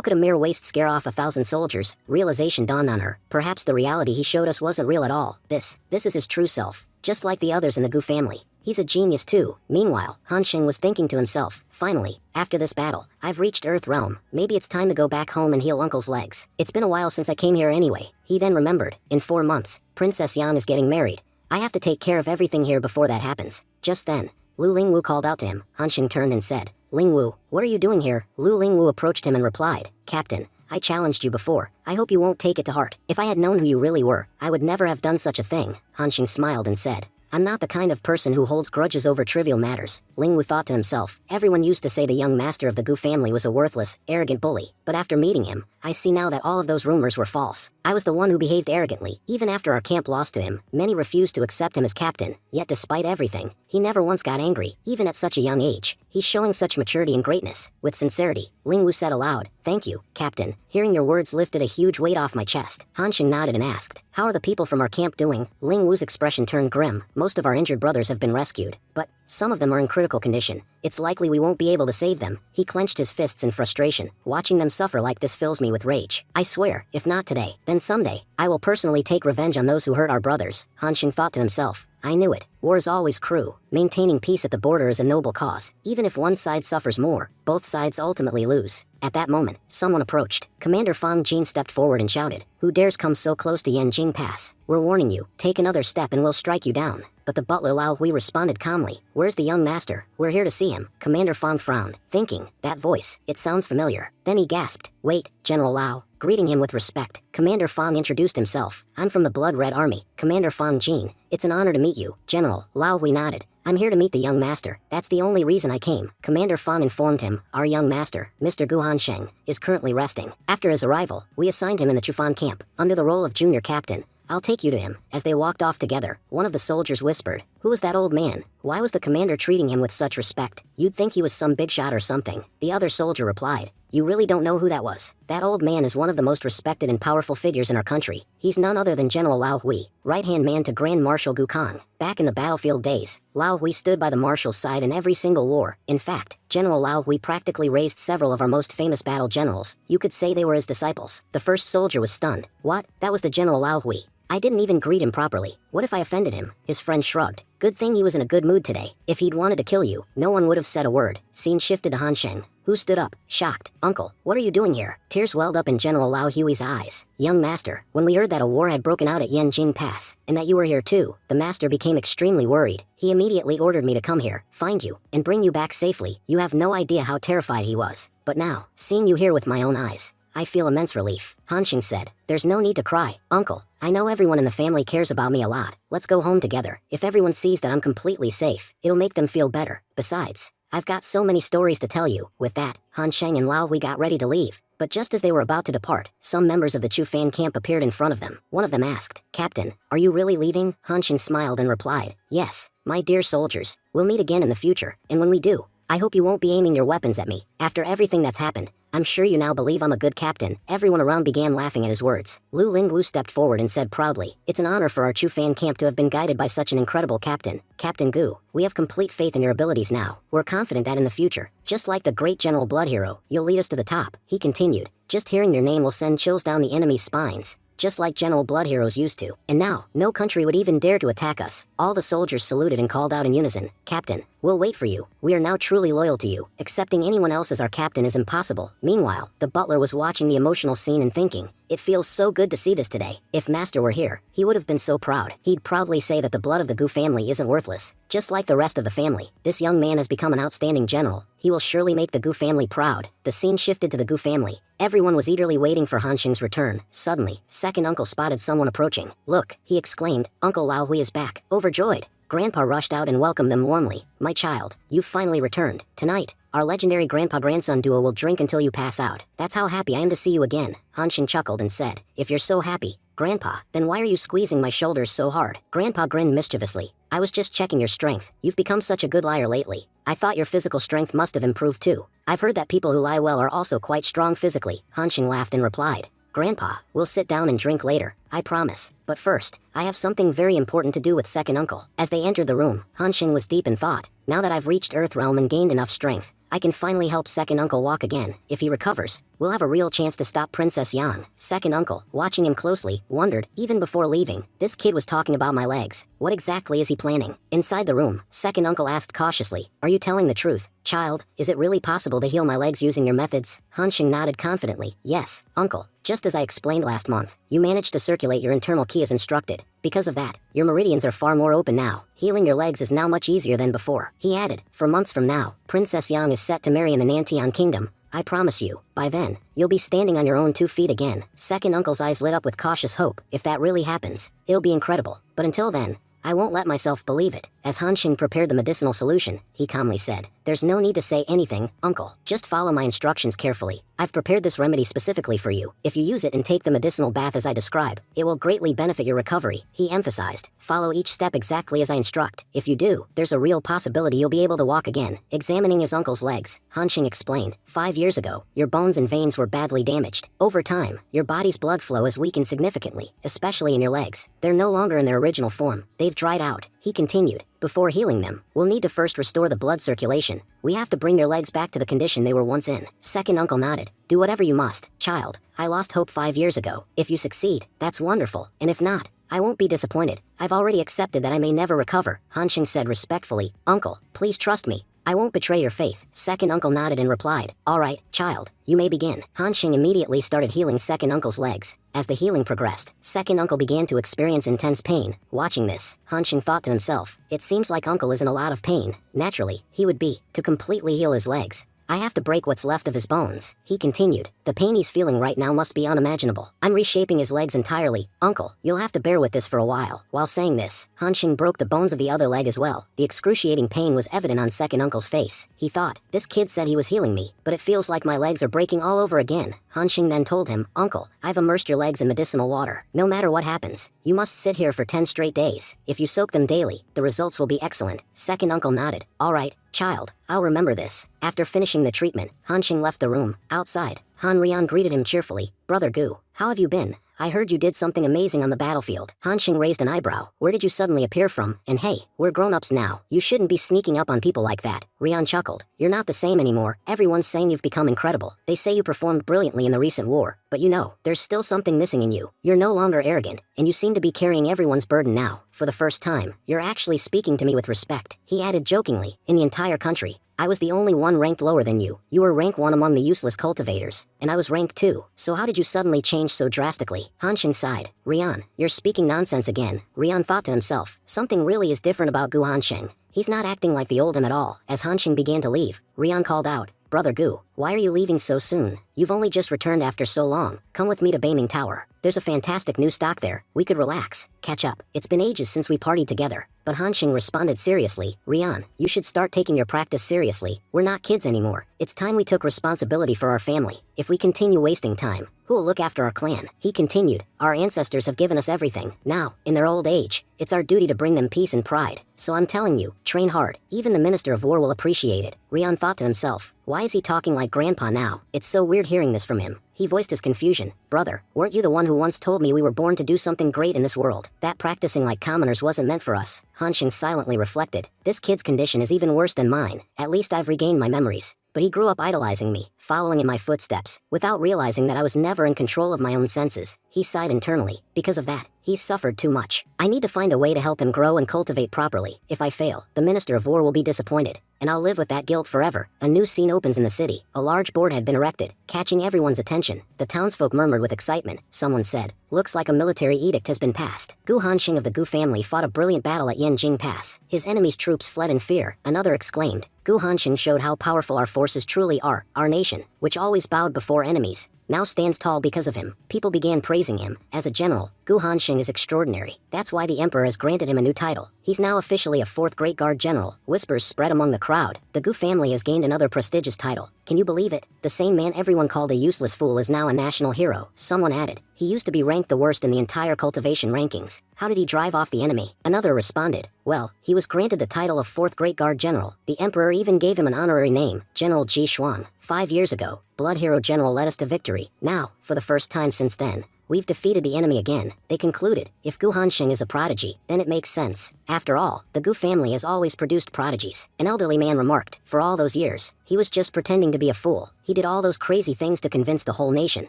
could a mere waste scare off 1,000 soldiers? Realization dawned on her. Perhaps the reality he showed us wasn't real at all. This is his true self. Just like the others in the Gu family. He's a genius too. Meanwhile, Hanxing was thinking to himself, "Finally, after this battle, I've reached Earth Realm. Maybe it's time to go back home and heal Uncle's legs. It's been a while since I came here anyway." He then remembered, in 4 months, Princess Yang is getting married. I have to take care of everything here before that happens. Just then, Lu Lingwu called out to him. Hanxing turned and said, "Lingwu, what are you doing here?" Lu Lingwu approached him and replied, "Captain, I challenged you before. I hope you won't take it to heart. If I had known who you really were, I would never have done such a thing." Hanxing smiled and said, "I'm not the kind of person who holds grudges over trivial matters." Lingwu thought to himself, everyone used to say the young master of the Gu family was a worthless, arrogant bully. But after meeting him, I see now that all of those rumors were false. I was the one who behaved arrogantly. Even after our camp lost to him, many refused to accept him as captain. Yet despite everything, he never once got angry, even at such a young age. He's showing such maturity and greatness. With sincerity, Lingwu said aloud, "Thank you, Captain." Hearing your words lifted a huge weight off my chest. Hanxing nodded and asked, "How are the people from our camp doing?" Lingwu's expression turned grim. "Most of our injured brothers have been rescued, but some of them are in critical condition. It's likely we won't be able to save them." He clenched his fists in frustration. "Watching them suffer like this fills me with rage. I swear, if not today, then someday, I will personally take revenge on those who hurt our brothers." Hanxing thought to himself, "I knew it. War is always cruel. Maintaining peace at the border is a noble cause. Even if one side suffers more, both sides ultimately lose. At that moment, someone approached. Commander Fang Jin stepped forward and shouted, "Who dares come so close to Yanjing Pass? We're warning you, take another step and we'll strike you down." But the butler Lao Hui responded calmly, "Where's the young master? We're here to see him." Commander Fang frowned, thinking, that voice, it sounds familiar. Then he gasped, "Wait, General Lao." Greeting him with respect, Commander Fang introduced himself. "I'm from the Blood Red Army, Commander Fang Jin. It's an honor to meet you, General." Lao Hui nodded. "I'm here to meet the young master. That's the only reason I came." Commander Fang informed him, "Our young master, Mr. Gu Hansheng, is currently resting. After his arrival, we assigned him in the Chufan camp, under the role of junior captain. I'll take you to him." As they walked off together, one of the soldiers whispered, "Who was that old man? Why was the commander treating him with such respect? You'd think he was some big shot or something." The other soldier replied, "You really don't know who that was? That old man is one of the most respected and powerful figures in our country. He's none other than General Lao Hui, right-hand man to Grand Marshal Gu Kang. Back in the battlefield days, Lao Hui stood by the marshal's side in every single war. In fact, General Lao Hui practically raised several of our most famous battle generals. You could say they were his disciples." The first soldier was stunned. "What? That was the General Lao Hui? I didn't even greet him properly. What if I offended him?" His friend shrugged. "Good thing he was in a good mood today. If he'd wanted to kill you, no one would have said a word." Scene shifted to Hansheng, who stood up, shocked. "Uncle, what are you doing here?" Tears welled up in General Lao Hui's eyes. "Young master, when we heard that a war had broken out at Yanjing Pass, and that you were here too, the master became extremely worried. He immediately ordered me to come here, find you, and bring you back safely. You have no idea how terrified he was. But now, seeing you here with my own eyes, I feel immense relief." Hansheng said, "There's no need to cry, uncle. I know everyone in the family cares about me a lot. Let's go home together. If everyone sees that I'm completely safe, it'll make them feel better. Besides, I've got so many stories to tell you." With that, Hansheng and Lao Hui got ready to leave. But just as they were about to depart, some members of the Chu Fan camp appeared in front of them. One of them asked, "Captain, are you really leaving?" Hansheng smiled and replied, "Yes, my dear soldiers. We'll meet again in the future, and when we do, I hope you won't be aiming your weapons at me. After everything that's happened, I'm sure you now believe I'm a good captain." Everyone around began laughing at his words. Lu Lingwu stepped forward and said proudly, "It's an honor for our Chu Fan camp to have been guided by such an incredible captain. Captain Gu, we have complete faith in your abilities now. We're confident that in the future, just like the great General Blood Hero, you'll lead us to the top." He continued, "Just hearing your name will send chills down the enemy's spines, just like General Blood Heroes used to. And now, no country would even dare to attack us." All the soldiers saluted and called out in unison, "Captain, we'll wait for you. We are now truly loyal to you. Accepting anyone else as our captain is impossible." Meanwhile, the butler was watching the emotional scene and thinking, "It feels so good to see this today. If Master were here, he would have been so proud. He'd proudly say that the blood of the Gu family isn't worthless, just like the rest of the family. This young man has become an outstanding general. He will surely make the Gu family proud." The scene shifted to the Gu family. Everyone was eagerly waiting for Hansheng's return. Suddenly, second uncle spotted someone approaching. "Look," he exclaimed, "Uncle Lao Hui is back." Overjoyed, Grandpa rushed out and welcomed them warmly. "My child, you've finally returned. Tonight, our legendary grandpa-grandson duo will drink until you pass out. That's how happy I am to see you again." Hansheng chuckled and said, "If you're so happy, Grandpa, then why are you squeezing my shoulders so hard?" Grandpa grinned mischievously. "I was just checking your strength. You've become such a good liar lately. I thought your physical strength must have improved too. I've heard that people who lie well are also quite strong physically." Hansheng laughed and replied, "Grandpa, we'll sit down and drink later, I promise. But first, I have something very important to do with second uncle." As they entered the room, Hansheng was deep in thought. "Now that I've reached Earthrealm and gained enough strength, I can finally help second uncle walk again. If he recovers, we'll have a real chance to stop Princess Yang." Second uncle, watching him closely, wondered, even before leaving, "This kid was talking about my legs. What exactly is he planning?" Inside the room, second uncle asked cautiously, "Are you telling the truth? Child, is it really possible to heal my legs using your methods?" Hansheng nodded confidently. "Yes, uncle. Just as I explained last month, you managed to circulate your internal ki as instructed. Because of that, your meridians are far more open now. Healing your legs is now much easier than before." He added, "For months from now, Princess Yang is set to marry in the Nantian Kingdom. I promise you, by then, you'll be standing on your own 2 feet again." Second uncle's eyes lit up with cautious hope. "If that really happens, it'll be incredible. But until then, I won't let myself believe it." As Hansheng prepared the medicinal solution, he calmly said, "There's no need to say anything, uncle. Just follow my instructions carefully. I've prepared this remedy specifically for you. If you use it and take the medicinal bath as I describe, it will greatly benefit your recovery." He emphasized, "Follow each step exactly as I instruct. If you do, there's a real possibility you'll be able to walk again." Examining his uncle's legs, Hansheng explained, 5 years ago, your bones and veins were badly damaged. Over time, your body's blood flow has weakened significantly, especially in your legs. They're no longer in their original form. They've dried out." He continued, "Before healing them, we'll need to first restore the blood circulation. We have to bring your legs back to the condition they were once in." Second uncle nodded. "Do whatever you must, child. I lost hope 5 years ago. If you succeed, that's wonderful. And if not, I won't be disappointed. I've already accepted that I may never recover." Hansheng said respectfully, "Uncle, please trust me. I won't betray your faith. Second uncle nodded and replied, all right, child, you may begin. Hanxing immediately started healing second uncle's legs. As the healing progressed, second uncle began to experience intense pain. Watching this, Hanxing thought to himself, it seems like uncle is in a lot of pain. Naturally, he would be, to completely heal his legs. I have to break what's left of his bones. He continued, the pain he's feeling right now must be unimaginable. I'm reshaping his legs entirely. Uncle, you'll have to bear with this for a while. While saying this, Hanxing broke the bones of the other leg as well. The excruciating pain was evident on second uncle's face. He thought, this kid said he was healing me, but it feels like my legs are breaking all over again. Hanxing then told him, uncle, I've immersed your legs in medicinal water. No matter what happens, you must sit here for 10 straight days. If you soak them daily, the results will be excellent. Second uncle nodded. All right, child, I'll remember this. After finishing the treatment, Hanxing left the room. Outside, Han Rian greeted him cheerfully. Brother Gu, how have you been? I heard you did something amazing on the battlefield. Hanxing raised an eyebrow. Where did you suddenly appear from? And hey, we're grown-ups now. You shouldn't be sneaking up on people like that. Rian chuckled. You're not the same anymore. Everyone's saying you've become incredible. They say you performed brilliantly in the recent war. But you know, there's still something missing in you. You're no longer arrogant, and you seem to be carrying everyone's burden now. For the first time, you're actually speaking to me with respect. He added jokingly, in the entire country, I was the only one ranked lower than you. You were rank 1 among the useless cultivators, and I was rank 2. So how did you suddenly change so drastically? Hanxing sighed. Rian, you're speaking nonsense again. Rian thought to himself, something really is different about Gu Hanxing. He's not acting like the old him at all. As Hanxing began to leave, Rian called out, Brother Gu, why are you leaving so soon? You've only just returned after so long. Come with me to Beiming Tower. There's a fantastic new stock there. We could relax, catch up. It's been ages since we partied together. But Hanxing responded seriously, Rian, you should start taking your practice seriously. We're not kids anymore. It's time we took responsibility for our family. If we continue wasting time, who will look after our clan? He continued, our ancestors have given us everything. Now, in their old age, it's our duty to bring them peace and pride. So I'm telling you, train hard. Even the Minister of War will appreciate it. Rian thought to himself, why is he talking like Grandpa now? It's so weird hearing this from him. He voiced his confusion. Brother, weren't you the one who once told me we were born to do something great in this world? That practicing like commoners wasn't meant for us. Hanxing silently reflected. This kid's condition is even worse than mine. At least I've regained my memories. But he grew up idolizing me, following in my footsteps, without realizing that I was never in control of my own senses. He sighed internally. Because of that, he's suffered too much. I need to find a way to help him grow and cultivate properly. If I fail, the Minister of War will be disappointed, and I'll live with that guilt forever. A new scene opens in the city. A large board had been erected, catching everyone's attention. The townsfolk murmured with excitement. Someone said, looks like a military edict has been passed. Gu Hanxing of the Gu family fought a brilliant battle at Yanjing Pass. His enemy's troops fled in fear. Another exclaimed, Gu Hanxing showed how powerful our forces truly are. Our nation, which always bowed before enemies, now stands tall because of him. People began praising him. As a general, Gu Hanxing is extraordinary. That's why the emperor has granted him a new title. He's now officially a 4th Great Guard General. Whispers spread among the crowd. The Gu family has gained another prestigious title. Can you believe it? The same man everyone called a useless fool is now a national hero. Someone added, he used to be ranked the worst in the entire cultivation rankings. How did he drive off the enemy? Another responded, well, he was granted the title of 4th Great Guard General. The emperor even gave him an honorary name, General Ji Xuan. 5 years ago, Blood Hero General led us to victory. Now, for the first time since then, we've defeated the enemy again. They concluded, if Gu Hanxing is a prodigy, then it makes sense. After all, the Gu family has always produced prodigies. An elderly man remarked, for all those years, he was just pretending to be a fool. He did all those crazy things to convince the whole nation.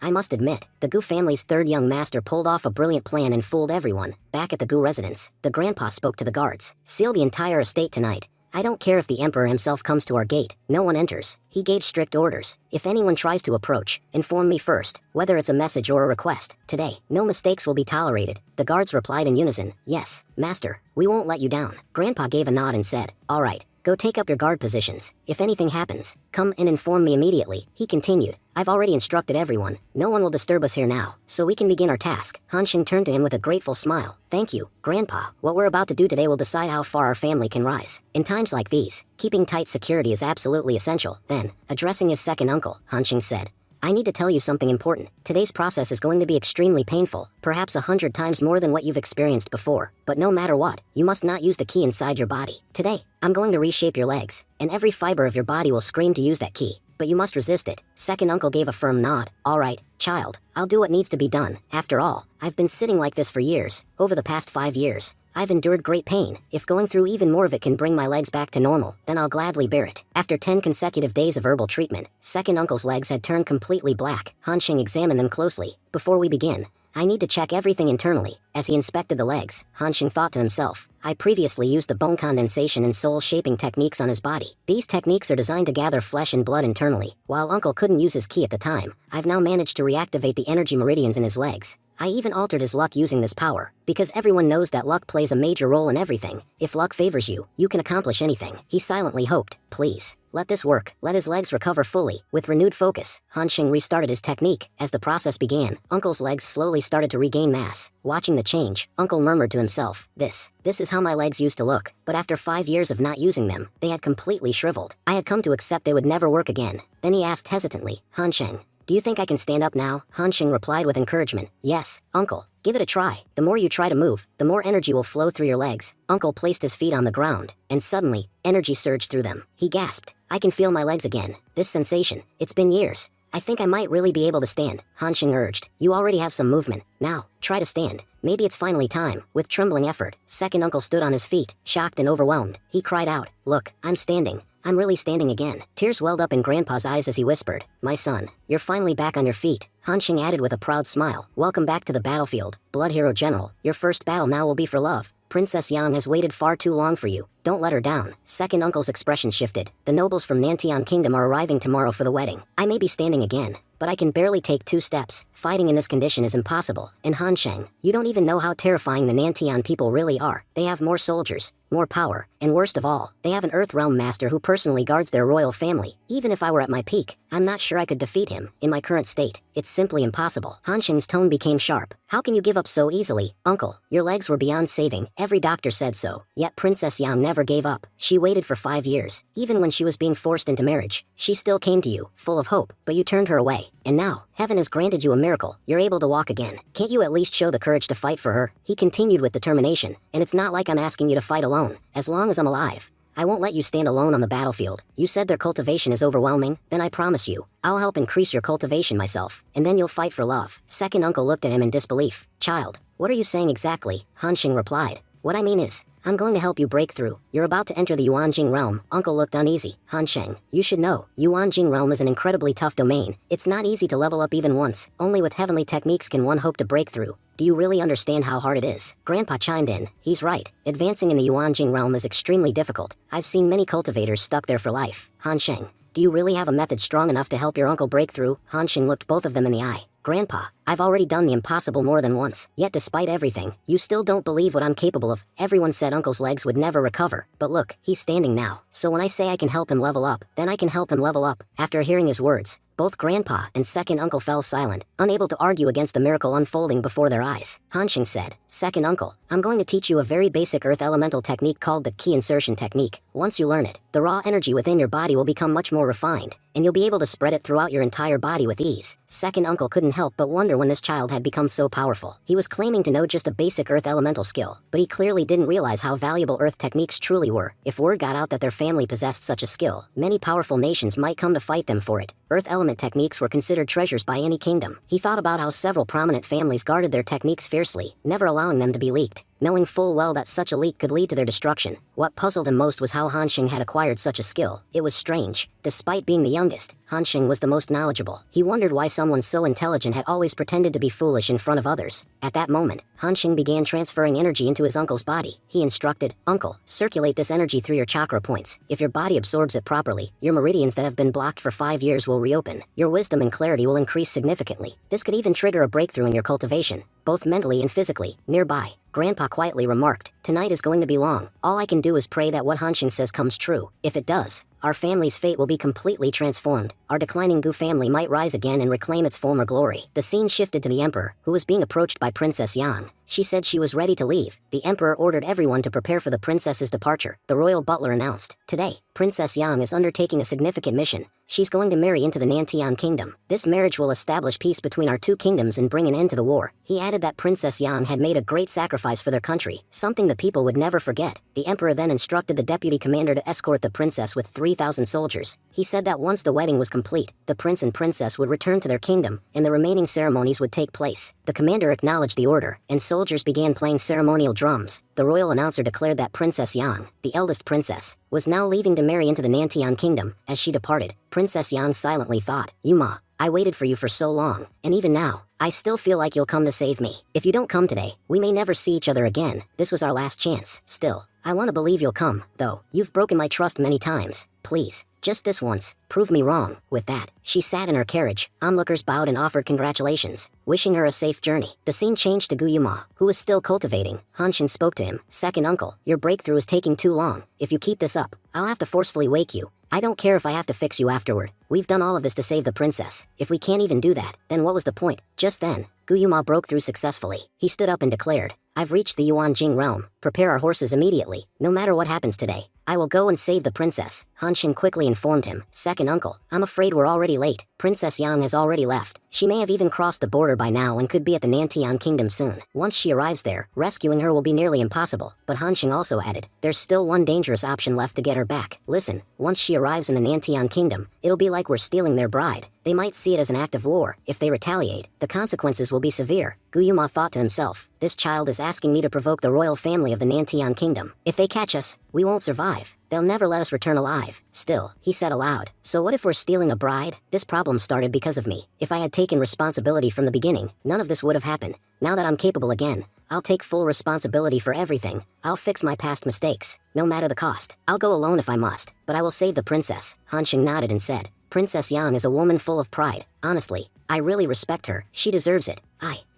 I must admit, the Gu family's 3rd young master pulled off a brilliant plan and fooled everyone. Back at the Gu residence, the grandpa spoke to the guards. Seal the entire estate tonight. I don't care if the emperor himself comes to our gate. No one enters. He gave strict orders. If anyone tries to approach, inform me first, whether it's a message or a request. Today, no mistakes will be tolerated. The guards replied in unison, yes, master, we won't let you down. Grandpa gave a nod and said, all right, go take up your guard positions. If anything happens, come and inform me immediately. He continued, I've already instructed everyone. No one will disturb us here now, so we can begin our task. Hanxing turned to him with a grateful smile. Thank you, Grandpa. What we're about to do today will decide how far our family can rise. In times like these, keeping tight security is absolutely essential. Then, addressing his second uncle, Hanxing said, I need to tell you something important. Today's process is going to be extremely painful, perhaps 100 times more than what you've experienced before. But no matter what, you must not use the key inside your body. Today, I'm going to reshape your legs, and every fiber of your body will scream to use that key. But you must resist it. Second uncle gave a firm nod. All right, child, I'll do what needs to be done. After all, I've been sitting like this for years. Over the past 5 years, I've endured great pain. If going through even more of it can bring my legs back to normal, then I'll gladly bear it. After 10 consecutive days of herbal treatment, second uncle's legs had turned completely black. Hanxing examined them closely. Before we begin, I need to check everything internally. As he inspected the legs, Hansheng thought to himself, I previously used the bone condensation and soul shaping techniques on his body. These techniques are designed to gather flesh and blood internally. While Uncle couldn't use his ki at the time, I've now managed to reactivate the energy meridians in his legs. I even altered his luck using this power, because everyone knows that luck plays a major role in everything. If luck favors you, you can accomplish anything. He silently hoped, please, let this work. Let his legs recover fully. With renewed focus, Hansheng restarted his technique. As the process began, Uncle's legs slowly started to regain mass. Watching the change, Uncle murmured to himself, this is how my legs used to look. But after 5 years of not using them, they had completely shriveled. I had come to accept they would never work again. Then he asked hesitantly, Hansheng, do you think I can stand up now? Hansheng replied with encouragement, yes, Uncle. Give it a try. The more you try to move, the more energy will flow through your legs. Uncle placed his feet on the ground, and suddenly, energy surged through them. He gasped, I can feel my legs again. This sensation, it's been years. I think I might really be able to stand. Hansheng urged, you already have some movement. Now, try to stand. Maybe it's finally time. With trembling effort, second uncle stood on his feet, shocked and overwhelmed. He cried out, look, I'm standing. I'm really standing again. Tears welled up in Grandpa's eyes as he whispered, my son, you're finally back on your feet. Hansheng added with a proud smile, welcome back to the battlefield, Blood Hero General. Your first battle now will be for love. Princess Yang has waited far too long for you. Don't let her down. Second uncle's expression shifted. The nobles from Nantian Kingdom are arriving tomorrow for the wedding. I may be standing again, but I can barely take 2 steps. Fighting in this condition is impossible. And Hansheng, you don't even know how terrifying the Nantian people really are. They have more soldiers, more power, and worst of all, they have an Earth Realm Master who personally guards their royal family. Even if I were at my peak, I'm not sure I could defeat him. In my current state, it's simply impossible. Hansheng's tone became sharp. How can you give up so easily? Uncle, your legs were beyond saving. Every doctor said so. Yet Princess Yang never gave up. She waited for 5 years. Even when she was being forced into marriage, she still came to you, full of hope, but you turned her away. And now, heaven has granted you a miracle. You're able to walk again. Can't you at least show the courage to fight for her? He continued with determination. And it's not like I'm asking you to fight alone. As long as I'm alive, I won't let you stand alone on the battlefield. You said their cultivation is overwhelming, then I promise you, I'll help increase your cultivation myself, and then you'll fight for love. Second uncle looked at him in disbelief. Child, what are you saying exactly? Hansheng replied. What I mean is, I'm going to help you break through. You're about to enter the Yuanjing realm. Uncle looked uneasy. Hansheng, you should know, Yuanjing realm is an incredibly tough domain. It's not easy to level up even once. Only with heavenly techniques can one hope to break through. Do you really understand how hard it is? Grandpa chimed in. He's right. Advancing in the Yuanjing realm is extremely difficult. I've seen many cultivators stuck there for life. Hansheng, do you really have a method strong enough to help your uncle break through? Hansheng looked both of them in the eye. Grandpa, I've already done the impossible more than once. Yet despite everything, you still don't believe what I'm capable of. Everyone said Uncle's legs would never recover. But look, he's standing now. So when I say I can help him level up, then I can help him level up. After hearing his words, both Grandpa and second uncle fell silent, unable to argue against the miracle unfolding before their eyes. Hansheng said, second uncle, I'm going to teach you a very basic earth elemental technique called the ki insertion technique. Once you learn it, the raw energy within your body will become much more refined, and you'll be able to spread it throughout your entire body with ease. Second uncle couldn't help but wonder when this child had become so powerful. He was claiming to know just a basic earth elemental skill, but he clearly didn't realize how valuable earth techniques truly were. If word got out that their family possessed such a skill, many powerful nations might come to fight them for it. Earth element techniques were considered treasures by any kingdom. He thought about how several prominent families guarded their techniques fiercely, never allowing them to be leaked, knowing full well that such a leak could lead to their destruction. What puzzled him most was how Hansheng had acquired such a skill. It was strange. Despite being the youngest, Hansheng was the most knowledgeable. He wondered why someone so intelligent had always pretended to be foolish in front of others. At that moment, Hansheng began transferring energy into his uncle's body. He instructed, Uncle, circulate this energy through your chakra points. If your body absorbs it properly, your meridians that have been blocked for 5 years will reopen. Your wisdom and clarity will increase significantly. This could even trigger a breakthrough in your cultivation, both mentally and physically. Nearby, Grandpa quietly remarked, tonight is going to be long. All I can do is pray that what Hansheng says comes true. If it does, our family's fate will be completely transformed. Our declining Gu family might rise again and reclaim its former glory. The scene shifted to the emperor, who was being approached by Princess Yang. She said she was ready to leave. The emperor ordered everyone to prepare for the princess's departure. The royal butler announced, today, Princess Yang is undertaking a significant mission. She's going to marry into the Nantian kingdom. This marriage will establish peace between our 2 kingdoms and bring an end to the war. He added that Princess Yang had made a great sacrifice for their country, something the people would never forget. The emperor then instructed the deputy commander to escort the princess with 3,000 soldiers. He said that once the wedding was complete, the prince and princess would return to their kingdom, and the remaining ceremonies would take place. The commander acknowledged the order, and soldiers began playing ceremonial drums. The royal announcer declared that Princess Yang, the eldest princess, was now leaving to marry into the Nantian kingdom. As she departed, Princess Yang silently thought, Yuma, I waited for you for so long, and even now, I still feel like you'll come to save me. If you don't come today, we may never see each other again. This was our last chance. Still, I want to believe you'll come, though. You've broken my trust many times. Please, just this once, prove me wrong." With that, she sat in her carriage. Onlookers bowed and offered congratulations, wishing her a safe journey. The scene changed to Guyuma, who was still cultivating. Hanshin spoke to him. "Second uncle, your breakthrough is taking too long. If you keep this up, I'll have to forcefully wake you. I don't care if I have to fix you afterward. We've done all of this to save the princess. If we can't even do that, then what was the point?" Just then, Guyuma broke through successfully. He stood up and declared, "I've reached the Yuanjing realm. Prepare our horses immediately. No matter what happens today, I will go and save the princess." Hanshin quickly informed him, "Second uncle, I'm afraid we're already late. Princess Yang has already left. She may have even crossed the border by now and could be at the Nantian kingdom soon. Once she arrives there, rescuing her will be nearly impossible." But Hanshin also added, "There's still one dangerous option left to get her back. Listen, once she arrives in the Nantian kingdom, it'll be like we're stealing their bride. They might see it as an act of war. If they retaliate, the consequences will be severe." Guyuma thought to himself, "This child is asking me to provoke the royal family of the Nantian kingdom. If they catch us, we won't survive. They'll never let us return alive." Still, he said aloud, "So what if we're stealing a bride? This problem started because of me. If I had taken responsibility from the beginning, none of this would have happened. Now that I'm capable again, I'll take full responsibility for everything. I'll fix my past mistakes, no matter the cost. I'll go alone if I must, but I will save the princess." Hanshin nodded and said, "Princess Yang is a woman full of pride. Honestly, I really respect her. She deserves it.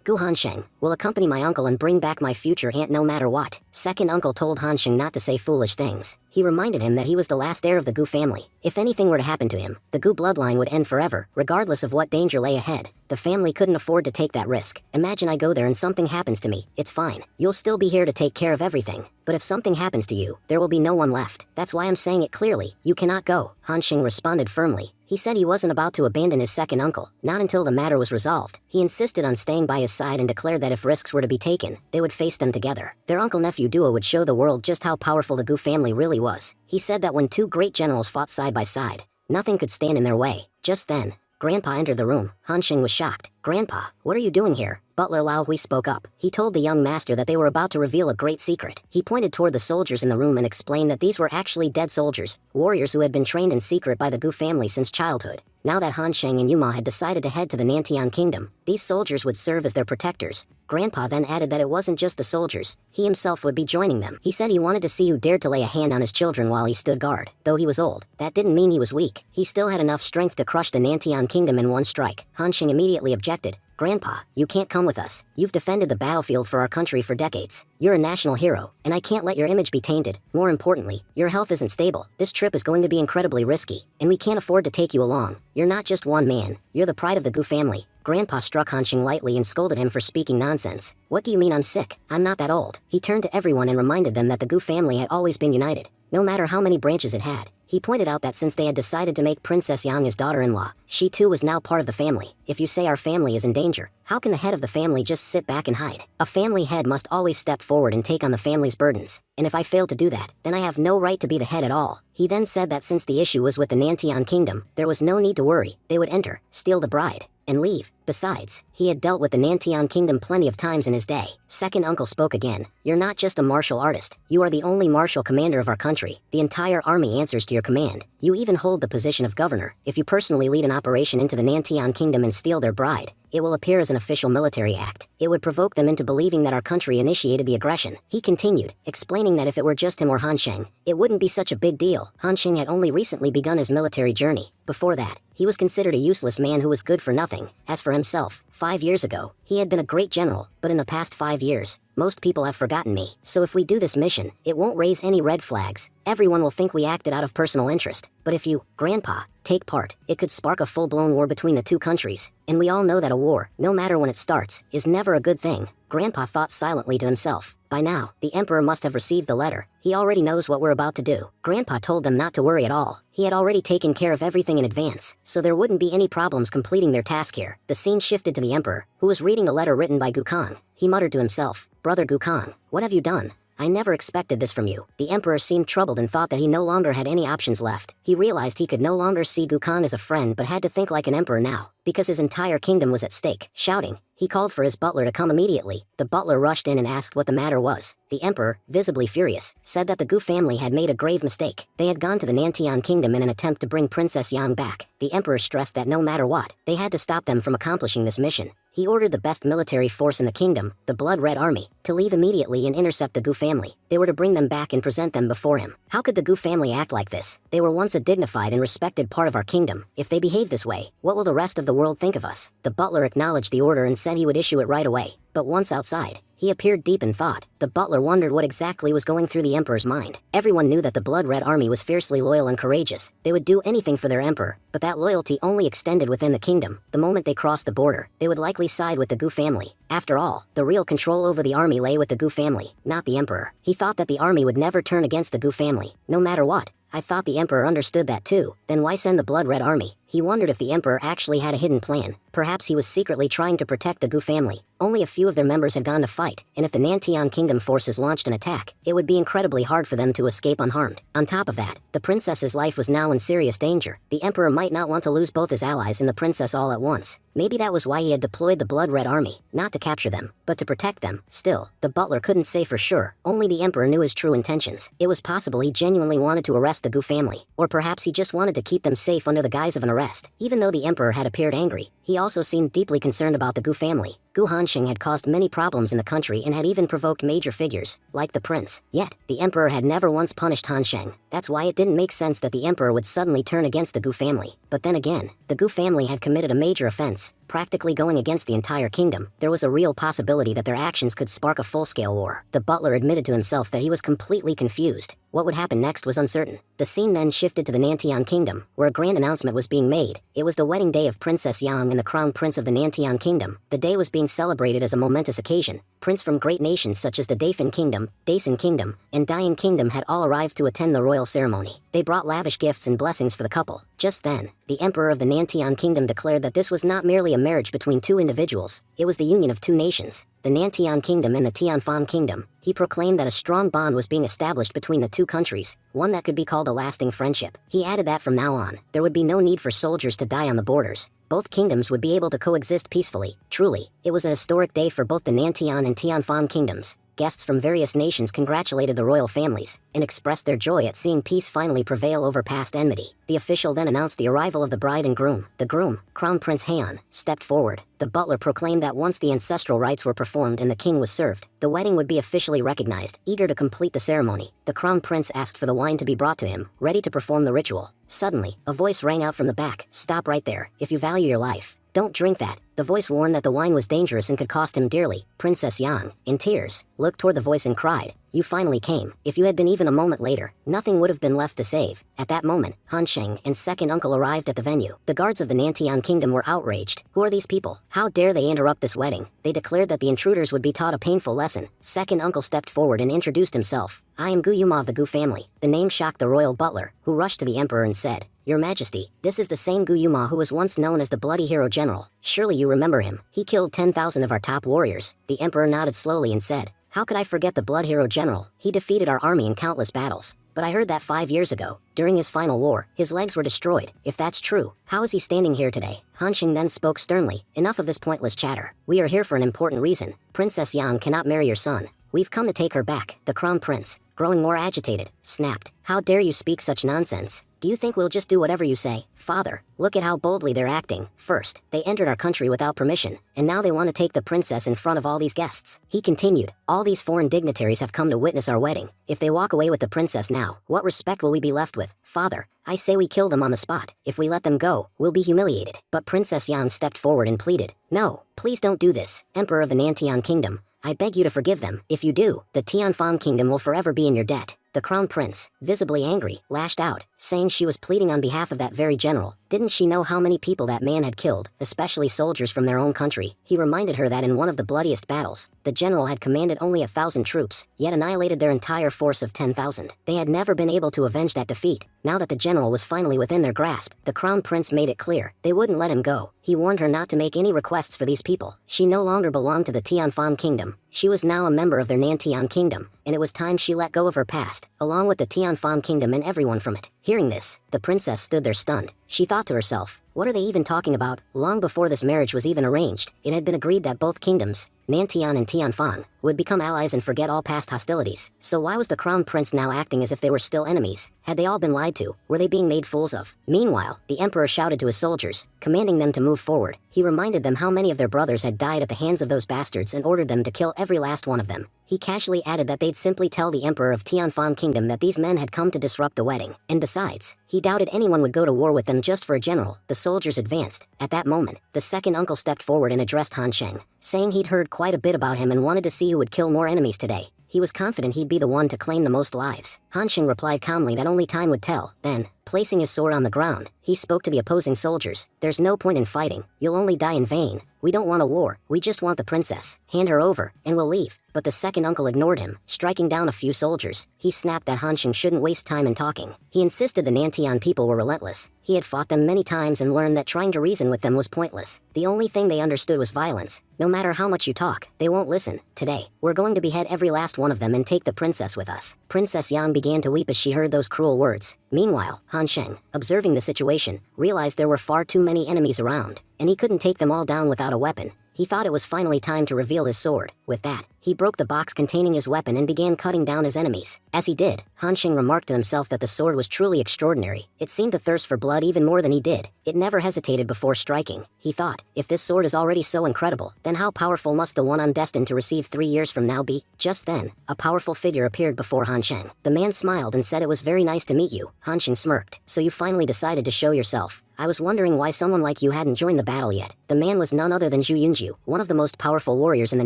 Gu Hansheng, will accompany my uncle and bring back my future aunt no matter what." Second uncle told Hansheng not to say foolish things. He reminded him that he was the last heir of the Gu family. If anything were to happen to him, the Gu bloodline would end forever, regardless of what danger lay ahead. The family couldn't afford to take that risk. "Imagine I go there and something happens to me. It's fine. You'll still be here to take care of everything. But if something happens to you, there will be no one left. That's why I'm saying it clearly. You cannot go." Hansheng responded firmly. He said he wasn't about to abandon his second uncle, not until the matter was resolved. He insisted on staying by his side and declared that if risks were to be taken, they would face them together. Their uncle-nephew duo would show the world just how powerful the Gu family really was. He said that when two great generals fought side by side, nothing could stand in their way. Just then, Grandpa entered the room. Hansheng was shocked. "Grandpa, what are you doing here?" Butler Lao Hui spoke up. He told the young master that they were about to reveal a great secret. He pointed toward the soldiers in the room and explained that these were actually dead soldiers, warriors who had been trained in secret by the Gu family since childhood. Now that Hansheng and Yuma had decided to head to the Nantian kingdom, these soldiers would serve as their protectors. Grandpa then added that it wasn't just the soldiers, he himself would be joining them. He said he wanted to see who dared to lay a hand on his children while he stood guard. Though he was old, that didn't mean he was weak. He still had enough strength to crush the Nantian kingdom in one strike. Hansheng immediately objected. "Grandpa, you can't come with us. You've defended the battlefield for our country for decades. You're a national hero, and I can't let your image be tainted. More importantly, your health isn't stable. This trip is going to be incredibly risky, and we can't afford to take you along. You're not just one man. You're the pride of the Gu family." Grandpa struck Hansheng lightly and scolded him for speaking nonsense. "What do you mean I'm sick? I'm not that old." He turned to everyone and reminded them that the Gu family had always been united, no matter how many branches it had. He pointed out that since they had decided to make Princess Yang his daughter-in-law, she too was now part of the family. "If you say our family is in danger, how can the head of the family just sit back and hide? A family head must always step forward and take on the family's burdens. And if I fail to do that, then I have no right to be the head at all." He then said that since the issue was with the Nantian kingdom, there was no need to worry. They would enter, steal the bride, and leave. Besides, he had dealt with the Nantian kingdom plenty of times in his day. Second uncle spoke again. "You're not just a martial artist. You are the only martial commander of our country. The entire army answers to your command. You even hold the position of governor. If you personally lead an operation into the Nantian kingdom and steal their bride, it will appear as an official military act. It would provoke them into believing that our country initiated the aggression." He continued, explaining that if it were just him or Hansheng, it wouldn't be such a big deal. Hansheng had only recently begun his military journey. Before that, he was considered a useless man who was good for nothing. As for himself, 5 years ago, he had been a great general, but in the past 5 years, most people have forgotten me. So if we do this mission, it won't raise any red flags. Everyone will think we acted out of personal interest. But if you, Grandpa, take part, it could spark a full-blown war between the two countries. And we all know that a war, no matter when it starts, is never a good thing. Grandpa thought silently to himself. By now, the Emperor must have received the letter. He already knows what we're about to do. Grandpa told them not to worry at all. He had already taken care of everything in advance, so there wouldn't be any problems completing their task here. The scene shifted to the Emperor, who was reading a letter written by Gukong. He muttered to himself, "Brother Gukong, what have you done? I never expected this from you. The emperor seemed troubled and thought that he no longer had any options left. He realized he could no longer see Gukong as a friend but had to think like an emperor now, because his entire kingdom was at stake. Shouting, he called for his butler to come immediately. The butler rushed in and asked what the matter was. The emperor, visibly furious, said that the Gu family had made a grave mistake. They had gone to the Nantian kingdom in an attempt to bring Princess Yang back. The emperor stressed that no matter what, they had to stop them from accomplishing this mission. He ordered the best military force in the kingdom, the Blood Red Army, to leave immediately and intercept the Gu family. They were to bring them back and present them before him. How could the Gu family act like this? They were once a dignified and respected part of our kingdom. If they behave this way, what will the rest of the world think of us? The butler acknowledged the order and said he would issue it right away. But once outside, he appeared deep in thought. The butler wondered what exactly was going through the emperor's mind. Everyone knew that the Blood Red Army was fiercely loyal and courageous. They would do anything for their emperor, but that loyalty only extended within the kingdom. The moment they crossed the border, they would likely side with the Gu family. After all, the real control over the army lay with the Gu family, not the emperor. He thought that the army would never turn against the Gu family, no matter what. I thought the emperor understood that too. Then why send the Blood Red Army? He wondered if the emperor actually had a hidden plan. Perhaps he was secretly trying to protect the Gu family. Only a few of their members had gone to fight, and if the Nantian Kingdom forces launched an attack, it would be incredibly hard for them to escape unharmed. On top of that, the princess's life was now in serious danger. The emperor might not want to lose both his allies and the princess all at once. Maybe that was why he had deployed the Blood Red Army, not to capture them, but to protect them. Still, the butler couldn't say for sure. Only the emperor knew his true intentions. It was possible he genuinely wanted to arrest the Gu family, or perhaps he just wanted to keep them safe under the guise of an arrest. Even though the emperor had appeared angry, he also seemed deeply concerned about the Gu family. Gu Hanxing had caused many problems in the country and had even provoked major figures, like the prince. Yet, the emperor had never once punished Hanxing. That's why it didn't make sense that the emperor would suddenly turn against the Gu family. But then again, the Gu family had committed a major offense, practically going against the entire kingdom. There was a real possibility that their actions could spark a full-scale war. The butler admitted to himself that he was completely confused. What would happen next was uncertain. The scene then shifted to the Nantian Kingdom, where a grand announcement was being made. It was the wedding day of Princess Yang and the crown prince of the Nantian Kingdom. The day was being celebrated as a momentous occasion. Princes from great nations such as the Dafin Kingdom, Daisen Kingdom, and Dayan Kingdom had all arrived to attend the royal ceremony. They brought lavish gifts and blessings for the couple. Just then, the emperor of the Nantian Kingdom declared that this was not merely a marriage between two individuals, it was the union of two nations, the Nantian Kingdom and the Tianfan Kingdom. He proclaimed that a strong bond was being established between the two countries, one that could be called a lasting friendship. He added that from now on, there would be no need for soldiers to die on the borders. Both kingdoms would be able to coexist peacefully. Truly, it was a historic day for both the Nantian and Tianfan kingdoms. Guests from various nations congratulated the royal families and expressed their joy at seeing peace finally prevail over past enmity. The official then announced the arrival of the bride and groom. The groom, Crown Prince Han, stepped forward. The butler proclaimed that once the ancestral rites were performed and the king was served, the wedding would be officially recognized. Eager to complete the ceremony, the crown prince asked for the wine to be brought to him, ready to perform the ritual. Suddenly, a voice rang out from the back. "Stop right there. If you value your life, don't drink that." The voice warned that the wine was dangerous and could cost him dearly. Princess Yang, in tears, looked toward the voice and cried, "You finally came. If you had been even a moment later, nothing would have been left to save." At that moment, Han Sheng and second uncle arrived at the venue. The guards of the Nantian Kingdom were outraged. Who are these people? How dare they interrupt this wedding? They declared that the intruders would be taught a painful lesson. Second uncle stepped forward and introduced himself. "I am Gu Yuma of the Gu family." The name shocked the royal butler, who rushed to the emperor and said, "Your Majesty, this is the same Gu Yuma who was once known as the Bloody Hero General. Surely you remember him. He killed 10,000 of our top warriors." The emperor nodded slowly and said, "How could I forget the Blood Hero General? He defeated our army in countless battles. But I heard that 5 years ago, during his final war, his legs were destroyed. If that's true, how is he standing here today?" Han Xing then spoke sternly, "Enough of this pointless chatter. We are here for an important reason. Princess Yang cannot marry your son. We've come to take her back." The crown prince, growing more agitated, snapped, "How dare you speak such nonsense? Do you think we'll just do whatever you say? Father, look at how boldly they're acting. First, they entered our country without permission, and now they want to take the princess in front of all these guests." He continued, "All these foreign dignitaries have come to witness our wedding. If they walk away with the princess now, what respect will we be left with? Father, I say we kill them on the spot. If we let them go, we'll be humiliated." But Princess Yang stepped forward and pleaded, "No, please don't do this. Emperor of the Nantian Kingdom, I beg you to forgive them. If you do, the Tianfan Kingdom will forever be in your debt." The crown prince, visibly angry, lashed out, saying she was pleading on behalf of that very general. Didn't she know how many people that man had killed, especially soldiers from their own country? He reminded her that in one of the bloodiest battles, the general had commanded only 1,000 troops, yet annihilated their entire force of 10,000. They had never been able to avenge that defeat. Now that the general was finally within their grasp, the crown prince made it clear they wouldn't let him go. He warned her not to make any requests for these people. She no longer belonged to the Tianfan kingdom. She was now a member of their Nantian kingdom, and it was time she let go of her past, along with the Tianfan kingdom and everyone from it. Hearing this, the princess stood there stunned. She thought to herself, what are they even talking about? Long before this marriage was even arranged, it had been agreed that both kingdoms, Nantian and Tianfan, would become allies and forget all past hostilities. So why was the crown prince now acting as if they were still enemies? Had they all been lied to? Were they being made fools of? Meanwhile, the emperor shouted to his soldiers, commanding them to move forward. He reminded them how many of their brothers had died at the hands of those bastards and ordered them to kill every last one of them. He casually added that they'd simply tell the emperor of Tianfan kingdom that these men had come to disrupt the wedding. And besides, he doubted anyone would go to war with them just for a general. The soldiers advanced. At that moment, the second uncle stepped forward and addressed Han Sheng, saying he'd heard quite a bit about him and wanted to see who would kill more enemies today. He was confident he'd be the one to claim the most lives. Han Sheng replied calmly that only time would tell. Then, placing his sword on the ground, he spoke to the opposing soldiers. There's no point in fighting. You'll only die in vain. We don't want a war. We just want the princess. Hand her over, and we'll leave. But the second uncle ignored him, striking down a few soldiers. He snapped that Han Sheng shouldn't waste time in talking. He insisted the Nantian people were relentless. He had fought them many times and learned that trying to reason with them was pointless. The only thing they understood was violence. No matter how much you talk, they won't listen. Today, we're going to behead every last one of them and take the princess with us. Princess Yang began to weep as she heard those cruel words. Meanwhile, Han Sheng, observing the situation, realized there were far too many enemies around, and he couldn't take them all down without a weapon. He thought it was finally time to reveal his sword. With that, he broke the box containing his weapon and began cutting down his enemies. As he did, Han Sheng remarked to himself that the sword was truly extraordinary. It seemed to thirst for blood even more than he did. It never hesitated before striking. He thought, if this sword is already so incredible, then how powerful must the one I'm destined to receive 3 years from now be? Just then, a powerful figure appeared before Han Sheng. The man smiled and said it was very nice to meet you. Han Sheng smirked. So you finally decided to show yourself. I was wondering why someone like you hadn't joined the battle yet. The man was none other than Zhu Yunju, one of the most powerful warriors in the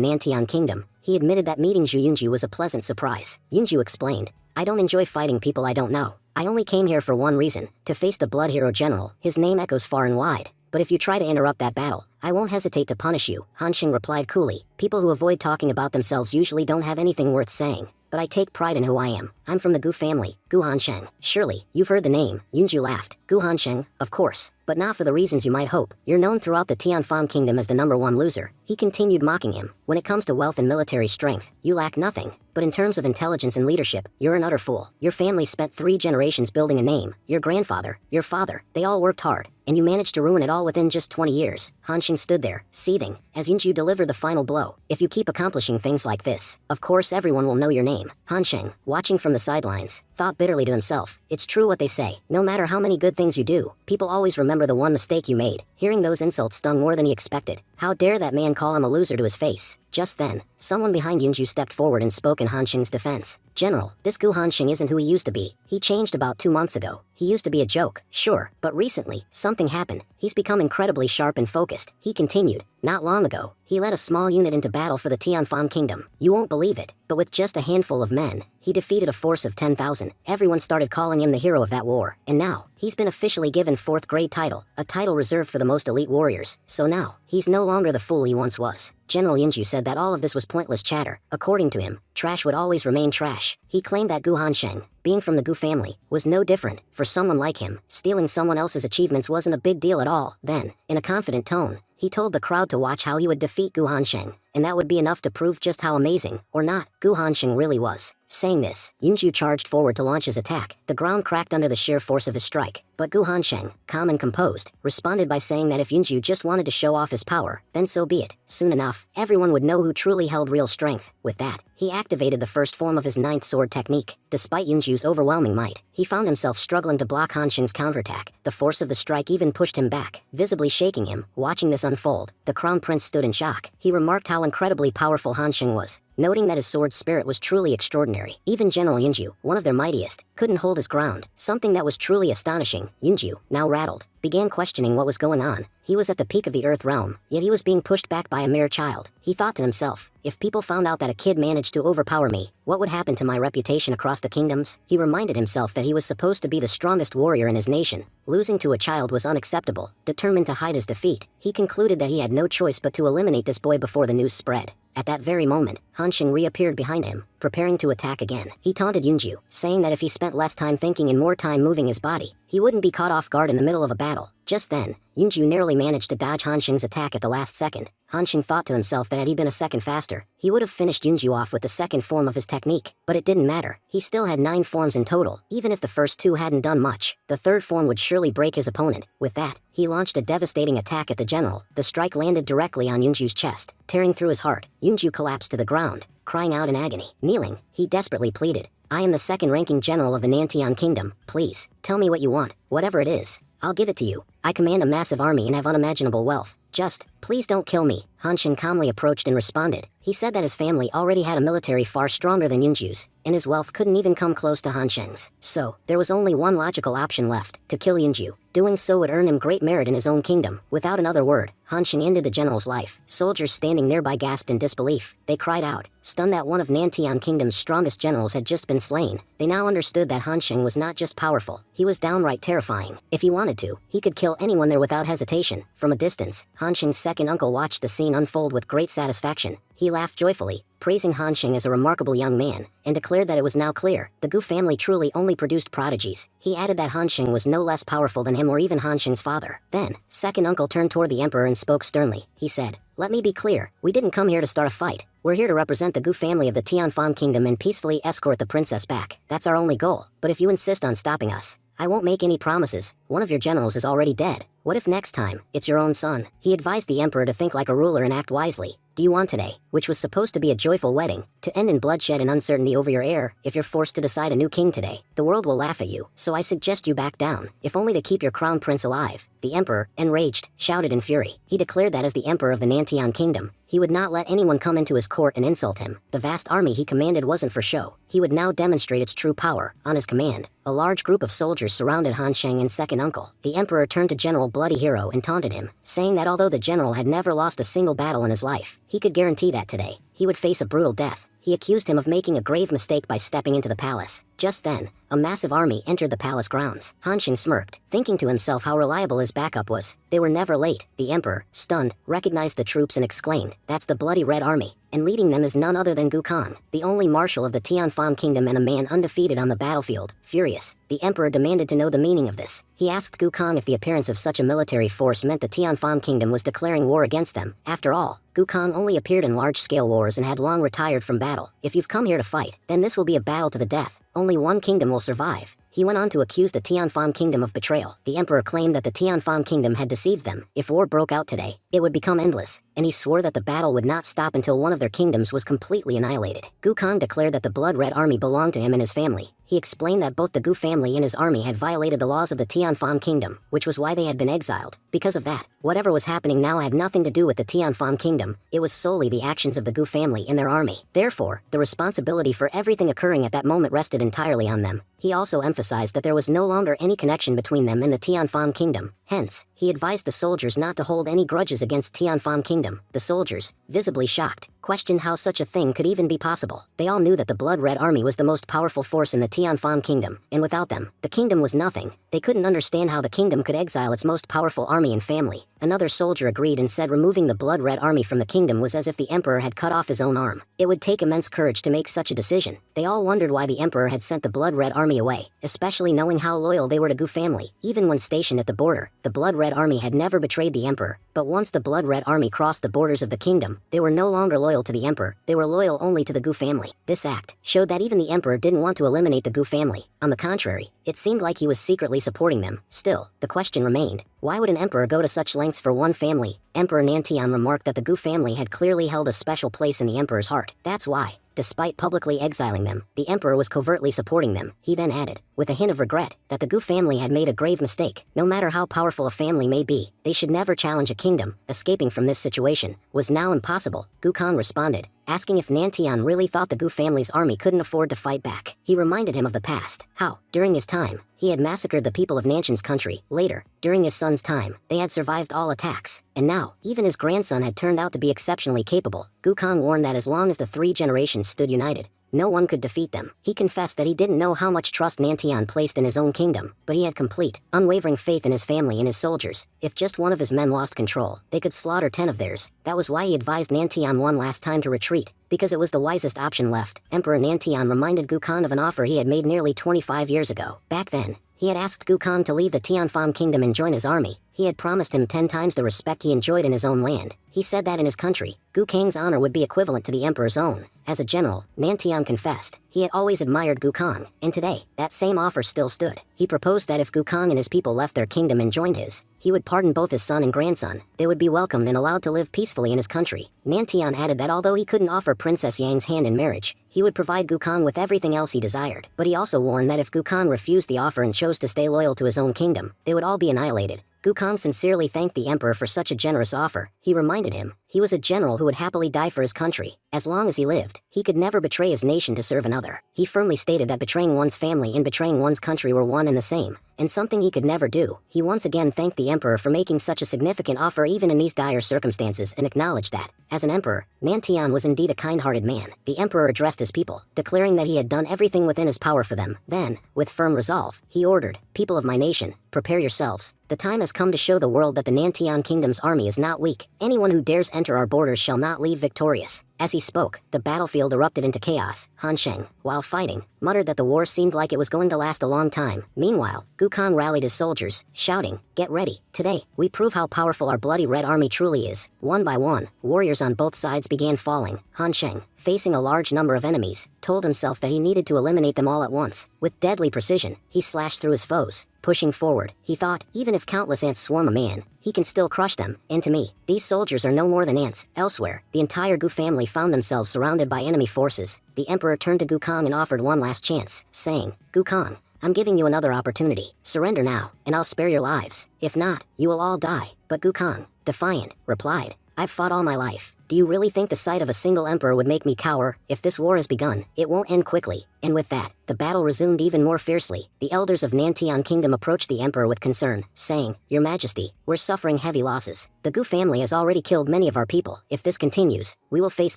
Nantian kingdom. He admitted that meeting Zhu Yunju was a pleasant surprise. Yunju explained, I don't enjoy fighting people I don't know. I only came here for one reason, to face the blood hero general. His name echoes far and wide. But if you try to interrupt that battle, I won't hesitate to punish you. Han Sheng replied coolly. People who avoid talking about themselves usually don't have anything worth saying. But I take pride in who I am. I'm from the Gu family, Gu Han Sheng. Surely, you've heard the name. Yunju laughed. Gu Han Sheng, of course. But not for the reasons you might hope. You're known throughout the Tianfan kingdom as the #1 loser. He continued mocking him. When it comes to wealth and military strength, you lack nothing. But in terms of intelligence and leadership, you're an utter fool. Your family spent 3 generations building a name. Your grandfather, your father, they all worked hard. And you managed to ruin it all within just 20 years. Han Sheng stood there, seething, as Yunju delivered the final blow. If you keep accomplishing things like this, of course everyone will know your name. Han Sheng, watching from the sidelines, thought bitterly to himself. It's true what they say. No matter how many good things you do, people always remember the one mistake you made. Hearing those insults stung more than he expected. How dare that man call him a loser to his face? Just then, someone behind Yunju stepped forward and spoke in Han Sheng's defense. General, this Gu Han Sheng isn't who he used to be. He changed about 2 months ago. He used to be a joke, sure, but recently, something happened. He's become incredibly sharp and focused. He continued. Not long ago, he led a small unit into battle for the Tianfan kingdom. You won't believe it, but with just a handful of men, he defeated a force of 10,000. Everyone started calling him the hero of that war. And now, he's been officially given 4th grade title, a title reserved for the most elite warriors. So now, he's no longer the fool he once was. General Yunju said that all of this was pointless chatter. According to him, trash would always remain trash. He claimed that Gu Han Sheng, being from the Gu family, was no different. For someone like him, stealing someone else's achievements wasn't a big deal at all. Then, in a confident tone, he told the crowd to watch how he would defeat Gu Han Sheng, and that would be enough to prove just how amazing, or not, Gu Han Sheng really was. Saying this, Yunju charged forward to launch his attack. The ground cracked under the sheer force of his strike. But Gu Han Sheng, calm and composed, responded by saying that if Yunju just wanted to show off his power, then so be it. Soon enough, everyone would know who truly held real strength. With that, he activated the first form of his 9th sword technique. Despite Yunju's overwhelming might, he found himself struggling to block Han Sheng's counterattack. The force of the strike even pushed him back, visibly shaking him. Watching this unfold, the crown prince stood in shock. He remarked how incredibly powerful Han Sheng was, noting that his sword's spirit was truly extraordinary. Even General Yunju, one of their mightiest, couldn't hold his ground. Something that was truly astonishing. Yunju, now rattled, began questioning what was going on. He was at the peak of the Earth realm, yet he was being pushed back by a mere child. He thought to himself, if people found out that a kid managed to overpower me, what would happen to my reputation across the kingdoms? He reminded himself that he was supposed to be the strongest warrior in his nation. Losing to a child was unacceptable. Determined to hide his defeat, he concluded that he had no choice but to eliminate this boy before the news spread. At that very moment, Han Xing reappeared behind him, preparing to attack again. He taunted Yunju, saying that if he spent less time thinking and more time moving his body, he wouldn't be caught off guard in the middle of a battle. Just then, Yunju narrowly managed to dodge Han Xing's attack at the last second. Han Xing thought to himself that had he been a second faster, he would have finished Yunju off with the second form of his technique. But it didn't matter. He still had 9 forms in total. Even if the first 2 hadn't done much, the third form would surely break his opponent. With that, he launched a devastating attack at the general. The strike landed directly on Yunju's chest, tearing through his heart. Yunju collapsed to the ground, crying out in agony. Kneeling, he desperately pleaded, "I am the second-ranking general of the Nantian Kingdom. Please, tell me what you want. Whatever it is, I'll give it to you. I command a massive army and have unimaginable wealth. Just, please don't kill me." Han Xing calmly approached and responded. He said that his family already had a military far stronger than Yunju's, and his wealth couldn't even come close to Han Xing's. So, there was only one logical option left, to kill Yunju. Doing so would earn him great merit in his own kingdom. Without another word, Han Xing ended the general's life. Soldiers standing nearby gasped in disbelief. They cried out, stunned that one of Nantian Kingdom's strongest generals had just been slain. They now understood that Han Xing was not just powerful, he was downright terrifying. If he wanted to, he could kill anyone there without hesitation. From a distance, Han Xing's second uncle watched the scene unfold with great satisfaction. He laughed joyfully, praising Han Xing as a remarkable young man, and declared that it was now clear the Gu family truly only produced prodigies. He added that Han Xing was no less powerful than him or even Han Xing's father. Then, second uncle turned toward the emperor and spoke sternly. He said, "Let me be clear, we didn't come here to start a fight. We're here to represent the Gu family of the Tianfan Kingdom and peacefully escort the princess back. That's our only goal. But if you insist on stopping us, I won't make any promises. One of your generals is already dead. What if next time, it's your own son?" He advised the emperor to think like a ruler and act wisely. "Do you want today, which was supposed to be a joyful wedding, to end in bloodshed and uncertainty over your heir? If you're forced to decide a new king today, the world will laugh at you. So I suggest you back down, if only to keep your crown prince alive." The emperor, enraged, shouted in fury. He declared that as the emperor of the Nantian Kingdom, he would not let anyone come into his court and insult him. The vast army he commanded wasn't for show. He would now demonstrate its true power. On his command, a large group of soldiers surrounded Han Xing and second uncle. The emperor turned to General Bloody Hero and taunted him, saying that although the general had never lost a single battle in his life, he could guarantee that today, he would face a brutal death. He accused him of making a grave mistake by stepping into the palace. Just then, a massive army entered the palace grounds. Han Xing smirked, thinking to himself how reliable his backup was. They were never late. The emperor, stunned, recognized the troops and exclaimed, "That's the bloody Red Army." And leading them is none other than Gu Kang, the only marshal of the Tianfan Kingdom and a man undefeated on the battlefield. Furious, the emperor demanded to know the meaning of this. He asked Gu Kang if the appearance of such a military force meant the Tianfan Kingdom was declaring war against them. After all, Gu Kang only appeared in large-scale wars and had long retired from battle. "If you've come here to fight, then this will be a battle to the death. Only one kingdom will survive." He went on to accuse the Tianfan Kingdom of betrayal. The emperor claimed that the Tianfan Kingdom had deceived them. If war broke out today, it would become endless, and he swore that the battle would not stop until one of their kingdoms was completely annihilated. Gu Kang declared that the Blood Red Army belonged to him and his family. He explained that both the Gu family and his army had violated the laws of the Tianfan Kingdom, which was why they had been exiled. Because of that, whatever was happening now had nothing to do with the Tianfan Kingdom. It was solely the actions of the Gu family and their army. Therefore, the responsibility for everything occurring at that moment rested entirely on them. He also emphasized that there was no longer any connection between them and the Tianfan Kingdom. Hence, he advised the soldiers not to hold any grudges against Tianfan Kingdom. The soldiers, visibly shocked, questioned how such a thing could even be possible. They all knew that the Blood Red Army was the most powerful force in the Tianfan Kingdom, and without them, the kingdom was nothing. They couldn't understand how the kingdom could exile its most powerful army and family. Another soldier agreed and said removing the Blood Red Army from the kingdom was as if the emperor had cut off his own arm. It would take immense courage to make such a decision. They all wondered why the emperor had sent the Blood Red Army away, especially knowing how loyal they were to Gu family. Even when stationed at the border, the Blood Red Army had never betrayed the emperor. But once the Blood Red Army crossed the borders of the kingdom, they were no longer loyal to the emperor. They were loyal only to the Gu family. This act showed that even the emperor didn't want to eliminate the Gu family. On the contrary, it seemed like he was secretly supporting them. Still, the question remained, why would an emperor go to such lengths for one family? Emperor Nantian remarked that the Gu family had clearly held a special place in the emperor's heart. That's why, despite publicly exiling them, the emperor was covertly supporting them. He then added, with a hint of regret, that the Gu family had made a grave mistake. No matter how powerful a family may be, they should never challenge a kingdom. Escaping from this situation was now impossible. Gu Kang responded, asking if Nantian really thought the Gu family's army couldn't afford to fight back. He reminded him of the past, how, during his time, he had massacred the people of Nanshan's country. Later, during his son's time, they had survived all attacks. And now, even his grandson had turned out to be exceptionally capable. Gu Kang warned that as long as the 3 generations stood united, no one could defeat them. He confessed that he didn't know how much trust Nantian placed in his own kingdom, but he had complete, unwavering faith in his family and his soldiers. If just one of his men lost control, they could slaughter 10 of theirs. That was why he advised Nantian one last time to retreat, because it was the wisest option left. Emperor Nantian reminded Gukhan of an offer he had made nearly 25 years ago. Back then, he had asked Gukhan to leave the Tianfan kingdom and join his army. He had promised him 10 times the respect he enjoyed in his own land. He said that in his country, Gukang's honor would be equivalent to the emperor's own. As a general, Nantian confessed he had always admired Gukang, and today, that same offer still stood. He proposed that if Gukang and his people left their kingdom and joined his, he would pardon both his son and grandson. They would be welcomed and allowed to live peacefully in his country. Nantian added that although he couldn't offer Princess Yang's hand in marriage, he would provide Gukang with everything else he desired. But he also warned that if Gukang refused the offer and chose to stay loyal to his own kingdom, they would all be annihilated. Gukang sincerely thanked the emperor for such a generous offer. He reminded him he was a general who would happily die for his country. As long as he lived, he could never betray his nation to serve another. He firmly stated that betraying one's family and betraying one's country were one and the same, and something he could never do. He once again thanked the emperor for making such a significant offer even in these dire circumstances and acknowledged that, as an emperor, Nantian was indeed a kind-hearted man. The emperor addressed his people, declaring that he had done everything within his power for them. Then, with firm resolve, he ordered, "People of my nation, prepare yourselves. The time has come to show the world that the Nantian kingdom's army is not weak. Anyone who dares enter our borders shall not leave victorious." As he spoke, the battlefield erupted into chaos. Han Sheng, while fighting, muttered that the war seemed like it was going to last a long time. Meanwhile, Gukang rallied his soldiers, shouting, "Get ready. Today, we prove how powerful our bloody red army truly is." One by one, warriors on both sides began falling. Han Sheng, facing a large number of enemies, told himself that he needed to eliminate them all at once. With deadly precision, he slashed through his foes. Pushing forward, he thought, even if countless ants swarm a man, he can still crush them. And to me, these soldiers are no more than ants. Elsewhere, the entire Gu family found themselves surrounded by enemy forces. The emperor turned to Gukang and offered one last chance, saying, "Gukang, I'm giving you another opportunity. Surrender now, and I'll spare your lives. If not, you will all die." But Gukang, defiant, replied, "I've fought all my life. Do you really think the sight of a single emperor would make me cower? If this war has begun, it won't end quickly." And with that, the battle resumed even more fiercely. The elders of Nantian Kingdom approached the emperor with concern, saying, "Your Majesty, we're suffering heavy losses. The Gu family has already killed many of our people. If this continues, we will face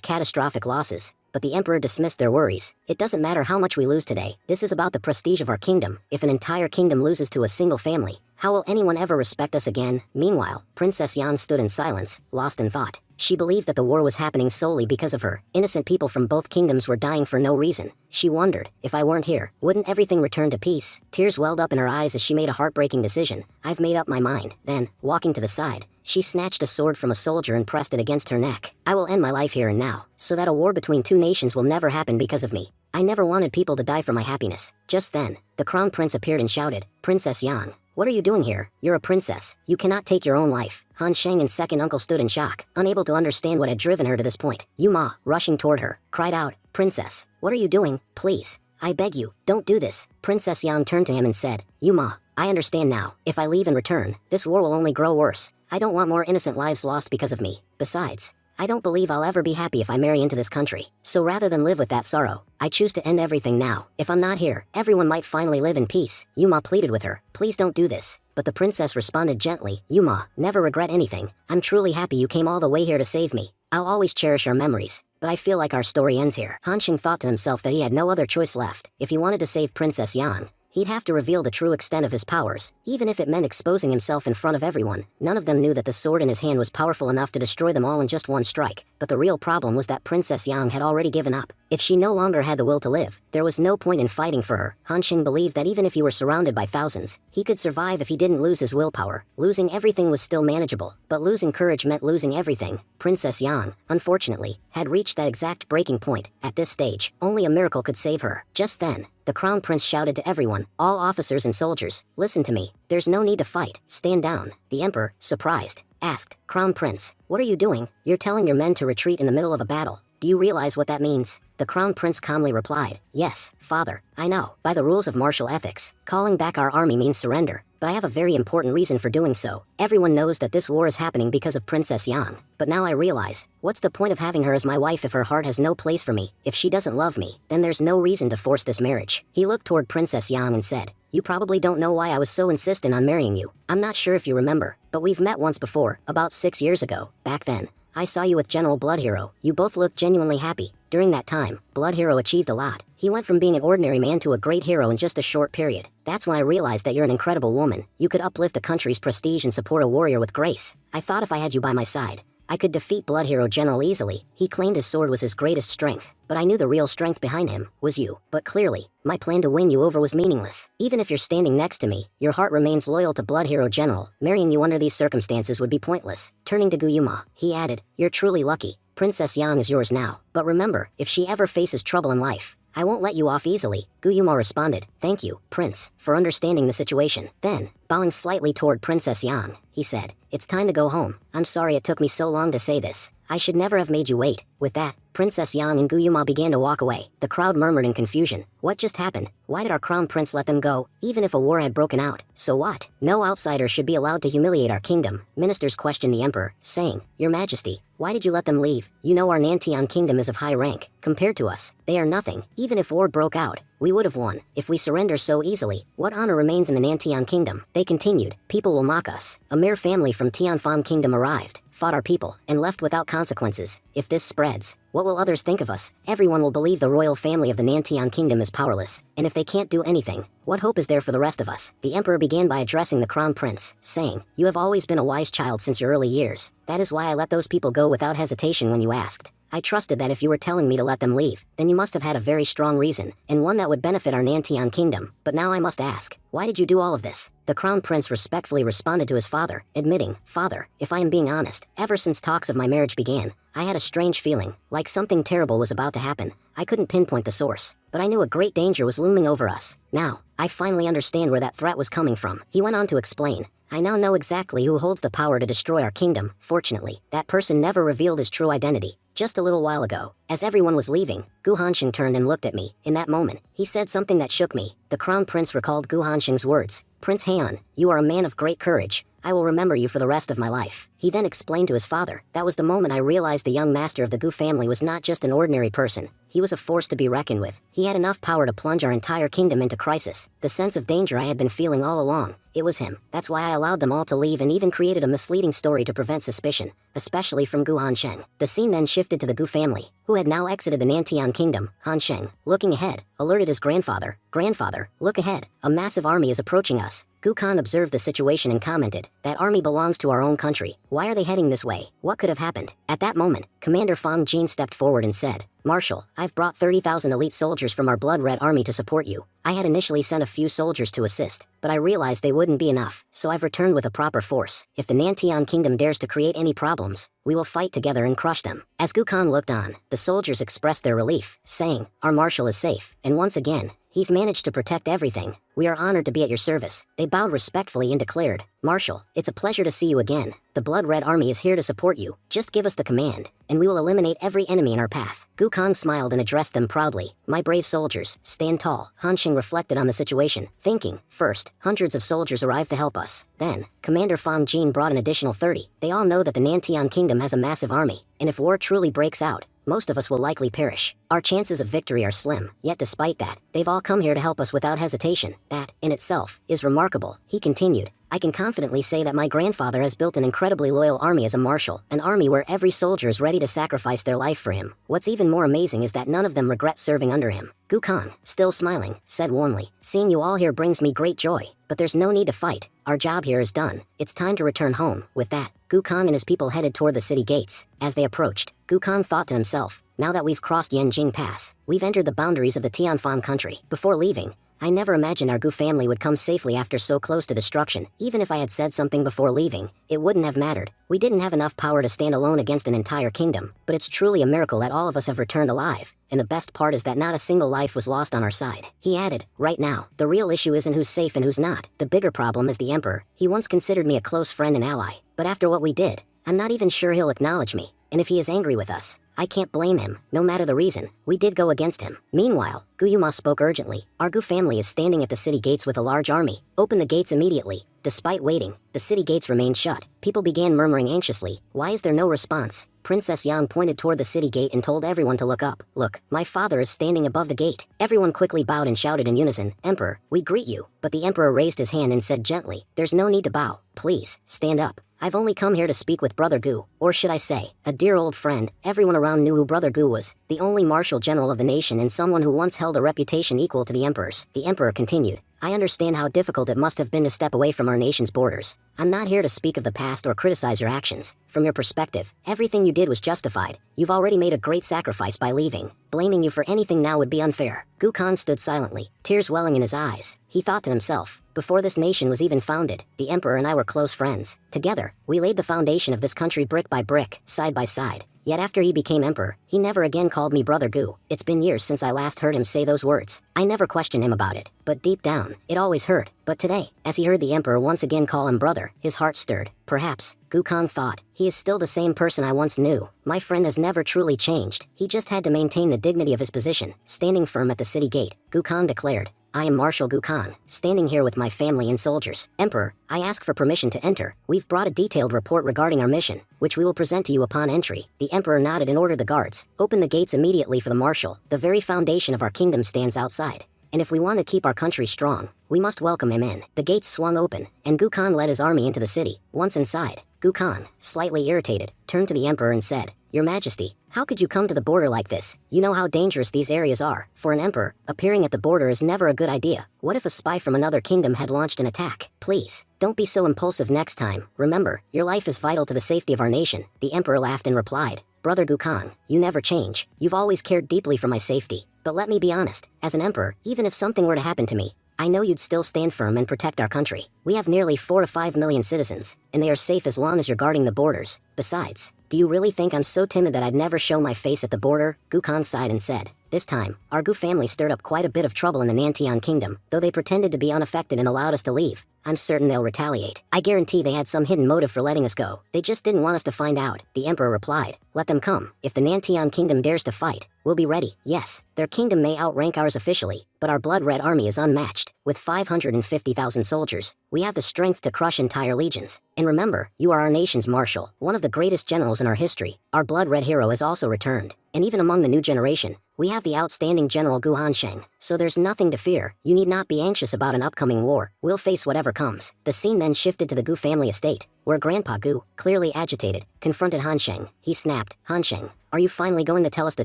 catastrophic losses." But the emperor dismissed their worries. "It doesn't matter how much we lose today. This is about the prestige of our kingdom. If an entire kingdom loses to a single family, how will anyone ever respect us again?" Meanwhile, Princess Yang stood in silence, lost in thought. She believed that the war was happening solely because of her. Innocent people from both kingdoms were dying for no reason. She wondered, if I weren't here, wouldn't everything return to peace? Tears welled up in her eyes as she made a heartbreaking decision. "I've made up my mind." Then, walking to the side, she snatched a sword from a soldier and pressed it against her neck. "I will end my life here and now, so that a war between two nations will never happen because of me. I never wanted people to die for my happiness." Just then, the crown prince appeared and shouted, "Princess Yang, what are you doing here? You're a princess. You cannot take your own life." Han Sheng and second uncle stood in shock, unable to understand what had driven her to this point. Yuma, rushing toward her, cried out, "Princess, what are you doing? Please, I beg you, don't do this." Princess Yang turned to him and said, "Yuma, I understand now. If I leave and return, this war will only grow worse. I don't want more innocent lives lost because of me. Besides, I don't believe I'll ever be happy if I marry into this country. So rather than live with that sorrow, I choose to end everything now. If I'm not here, everyone might finally live in peace." Yuma pleaded with her, "Please don't do this." But the princess responded gently, "Yuma, never regret anything. I'm truly happy you came all the way here to save me. I'll always cherish our memories. But I feel like our story ends here." Han Sheng thought to himself that he had no other choice left. If he wanted to save Princess Yang, he'd have to reveal the true extent of his powers, even if it meant exposing himself in front of everyone. None of them knew that the sword in his hand was powerful enough to destroy them all in just one strike. But the real problem was that Princess Yang had already given up. If she no longer had the will to live, there was no point in fighting for her. Han Sheng believed that even if he were surrounded by thousands, he could survive if he didn't lose his willpower. Losing everything was still manageable, but losing courage meant losing everything. Princess Yang, unfortunately, had reached that exact breaking point. At this stage, only a miracle could save her. Just then, the crown prince shouted to everyone, all officers and soldiers, "Listen to me. There's no need to fight. Stand down." The emperor, surprised, asked, "Crown Prince, what are you doing? You're telling your men to retreat in the middle of a battle. Do you realize what that means?" The crown prince calmly replied, "Yes, father, I know. By the rules of martial ethics, calling back our army means surrender. But I have a very important reason for doing so. Everyone knows that this war is happening because of Princess Yang. But now I realize, what's the point of having her as my wife if her heart has no place for me? If she doesn't love me, then there's no reason to force this marriage." He looked toward Princess Yang and said, "You probably don't know why I was so insistent on marrying you. I'm not sure if you remember, but we've met once before, about 6 years ago. Back then, I saw you with General Blood Hero. You both looked genuinely happy. During that time, Blood Hero achieved a lot. He went from being an ordinary man to a great hero in just a short period. That's when I realized that you're an incredible woman. You could uplift a country's prestige and support a warrior with grace. I thought if I had you by my side, I could defeat Blood Hero General easily. He claimed his sword was his greatest strength, but I knew the real strength behind him was you. But clearly, my plan to win you over was meaningless. Even if you're standing next to me, your heart remains loyal to Blood Hero General. Marrying you under these circumstances would be pointless. Turning to Guyuma, he added, "You're truly lucky. Princess Yang is yours now. But remember, if she ever faces trouble in life, I won't let you off easily." Guyuma responded, "Thank you, Prince, for understanding the situation." Then, bowing slightly toward Princess Yang, he said, "It's time to go home. I'm sorry it took me so long to say this. I should never have made you wait." With that, Princess Yang and Guyuma began to walk away. The crowd murmured in confusion. What just happened? Why did our crown prince let them go, even if a war had broken out? So what? No outsider should be allowed to humiliate our kingdom. Ministers questioned the emperor, saying, "Your Majesty, why did you let them leave? You know our Nantian kingdom is of high rank. Compared to us, they are nothing. Even if war broke out, we would have won. If we surrender so easily, what honor remains in the Nantian kingdom?" They continued, "People will mock us. A mere family from Tianfan kingdom arrived, fought our people, and left without consequences. If this spreads, what will others think of us? Everyone will believe the royal family of the Nantian kingdom is powerless, and if they can't do anything, what hope is there for the rest of us?" The emperor began by addressing the crown prince, saying, "You have always been a wise child since your early years. That is why I let those people go without hesitation when you asked. I trusted that if you were telling me to let them leave, then you must have had a very strong reason, and one that would benefit our Nantian kingdom. But now I must ask, why did you do all of this?" The crown prince respectfully responded to his father, admitting, "Father, if I am being honest, ever since talks of my marriage began, I had a strange feeling, like something terrible was about to happen. I couldn't pinpoint the source, but I knew a great danger was looming over us. Now, I finally understand where that threat was coming from." He went on to explain, "I now know exactly who holds the power to destroy our kingdom. Fortunately, that person never revealed his true identity. Just a little while ago, as everyone was leaving, Gu Hansheng turned and looked at me. In that moment, he said something that shook me." The crown prince recalled Gu Hansheng's words, "Prince Han, you are a man of great courage. I will remember you for the rest of my life." He then explained to his father, "That was the moment I realized the young master of the Gu family was not just an ordinary person. He was a force to be reckoned with. He had enough power to plunge our entire kingdom into crisis. The sense of danger I had been feeling all along, it was him. That's why I allowed them all to leave and even created a misleading story to prevent suspicion, especially from Gu Hansheng." The scene then shifted to the Gu family, who had now exited the Nantian kingdom. Hansheng, looking ahead, alerted his grandfather, "Grandfather, look ahead. A massive army is approaching us." Gu Khan observed the situation and commented, "That army belongs to our own country. Why are they heading this way? What could have happened?" At that moment, Commander Fang Jin stepped forward and said, "Marshal, I've brought 30,000 elite soldiers from our Blood Red army to support you. I had initially sent a few soldiers to assist, but I realized they wouldn't be enough, so I've returned with a proper force. If the Nantian kingdom dares to create any problems, we will fight together and crush them." As Gu Khan looked on, the soldiers expressed their relief, saying, "Our marshal is safe, and once again, he's managed to protect everything. We are honored to be at your service." They bowed respectfully and declared, "Marshal, it's a pleasure to see you again. The Blood Red Army is here to support you. Just give us the command, and we will eliminate every enemy in our path." Gu Khan smiled and addressed them proudly, "My brave soldiers, stand tall." Hansheng reflected on the situation, thinking, first, hundreds of soldiers arrived to help us. Then, Commander Fang Jin brought an additional 30. They all know that the Nantian kingdom has a massive army, and if war truly breaks out, most of us will likely perish. Our chances of victory are slim, yet despite that, they've all come here to help us without hesitation. That, in itself, is remarkable." He continued, "I can confidently say that my grandfather has built an incredibly loyal army as a marshal, an army where every soldier is ready to sacrifice their life for him. What's even more amazing is that none of them regret serving under him." Gu Khan, still smiling, said warmly, "Seeing you all here brings me great joy, but there's no need to fight. Our job here is done. It's time to return home." With that, Gu Khan and his people headed toward the city gates. As they approached, Gu Khan thought to himself, "Now that we've crossed Yanjing Pass, we've entered the boundaries of the Tianfan country." Before leaving, I never imagined our Gu family would come safely after so close to destruction. Even if I had said something before leaving, it wouldn't have mattered. We didn't have enough power to stand alone against an entire kingdom, but it's truly a miracle that all of us have returned alive, and the best part is that not a single life was lost on our side." He added, "Right now, the real issue isn't who's safe and who's not. The bigger problem is the emperor. He once considered me a close friend and ally, but after what we did, I'm not even sure he'll acknowledge me. And if he is angry with us, I can't blame him, no matter the reason. We did go against him." Meanwhile, Guyuma spoke urgently. "Our Gu family is standing at the city gates with a large army. Open the gates immediately." Despite waiting, the city gates remained shut. People began murmuring anxiously, "Why is there no response?" Princess Yang pointed toward the city gate and told everyone to look up. "Look, my father is standing above the gate." Everyone quickly bowed and shouted in unison, "Emperor, we greet you." But the emperor raised his hand and said gently, "There's no need to bow. Please, stand up." I've only come here to speak with Brother Gu, or should I say, a dear old friend. Everyone around knew who Brother Gu was, the only martial general of the nation and someone who once held a reputation equal to the emperor's. The emperor continued, I understand how difficult it must have been to step away from our nation's borders. I'm not here to speak of the past or criticize your actions. From your perspective, everything you did was justified. You've already made a great sacrifice by leaving. Blaming you for anything now would be unfair. Gu Khan stood silently, tears welling in his eyes. He thought to himself, before this nation was even founded, the emperor and I were close friends. Together, we laid the foundation of this country brick by brick, side by side. Yet after he became emperor, he never again called me Brother Gu. It's been years since I last heard him say those words. I never questioned him about it, but deep down, it always hurt. But today, as he heard the emperor once again call him brother, his heart stirred. Perhaps, Gu Khan thought, he is still the same person I once knew. My friend has never truly changed. He just had to maintain the dignity of his position. Standing firm at the city gate, Gu Khan declared, I am Marshal Gu Khan, standing here with my family and soldiers. Emperor, I ask for permission to enter. We've brought a detailed report regarding our mission, which we will present to you upon entry. The emperor nodded and ordered the guards, open the gates immediately for the marshal. The very foundation of our kingdom stands outside. And if we want to keep our country strong, we must welcome him in. The gates swung open, and Gu Khan led his army into the city. Once inside, Gu Khan, slightly irritated, turned to the emperor and said, Your Majesty, how could you come to the border like this? You know how dangerous these areas are. For an emperor, appearing at the border is never a good idea. What if a spy from another kingdom had launched an attack? Please, don't be so impulsive next time. Remember, your life is vital to the safety of our nation. The emperor laughed and replied, Brother Gu Khan, you never change. You've always cared deeply for my safety. But let me be honest, as an emperor, even if something were to happen to me, I know you'd still stand firm and protect our country. We have nearly 4 to 5 million citizens, and they are safe as long as you're guarding the borders. Besides, do you really think I'm so timid that I'd never show my face at the border? Gu Khan sighed and said, This time, our Gu family stirred up quite a bit of trouble in the Nantian kingdom, though they pretended to be unaffected and allowed us to leave. I'm certain they'll retaliate. I guarantee they had some hidden motive for letting us go. They just didn't want us to find out. The emperor replied, Let them come. If the Nantian kingdom dares to fight, we'll be ready. Yes, their kingdom may outrank ours officially, but our blood-red army is unmatched. With 550,000 soldiers, we have the strength to crush entire legions. And remember, you are our nation's marshal, one of the greatest generals in our history. Our blood-red hero has also returned. And even among the new generation, we have the outstanding General Gu Hansheng. So there's nothing to fear. You need not be anxious about an upcoming war. We'll face whatever comes. The scene then shifted to the Gu family estate, where Grandpa Gu, clearly agitated, confronted Hansheng. He snapped, Hansheng, are you finally going to tell us the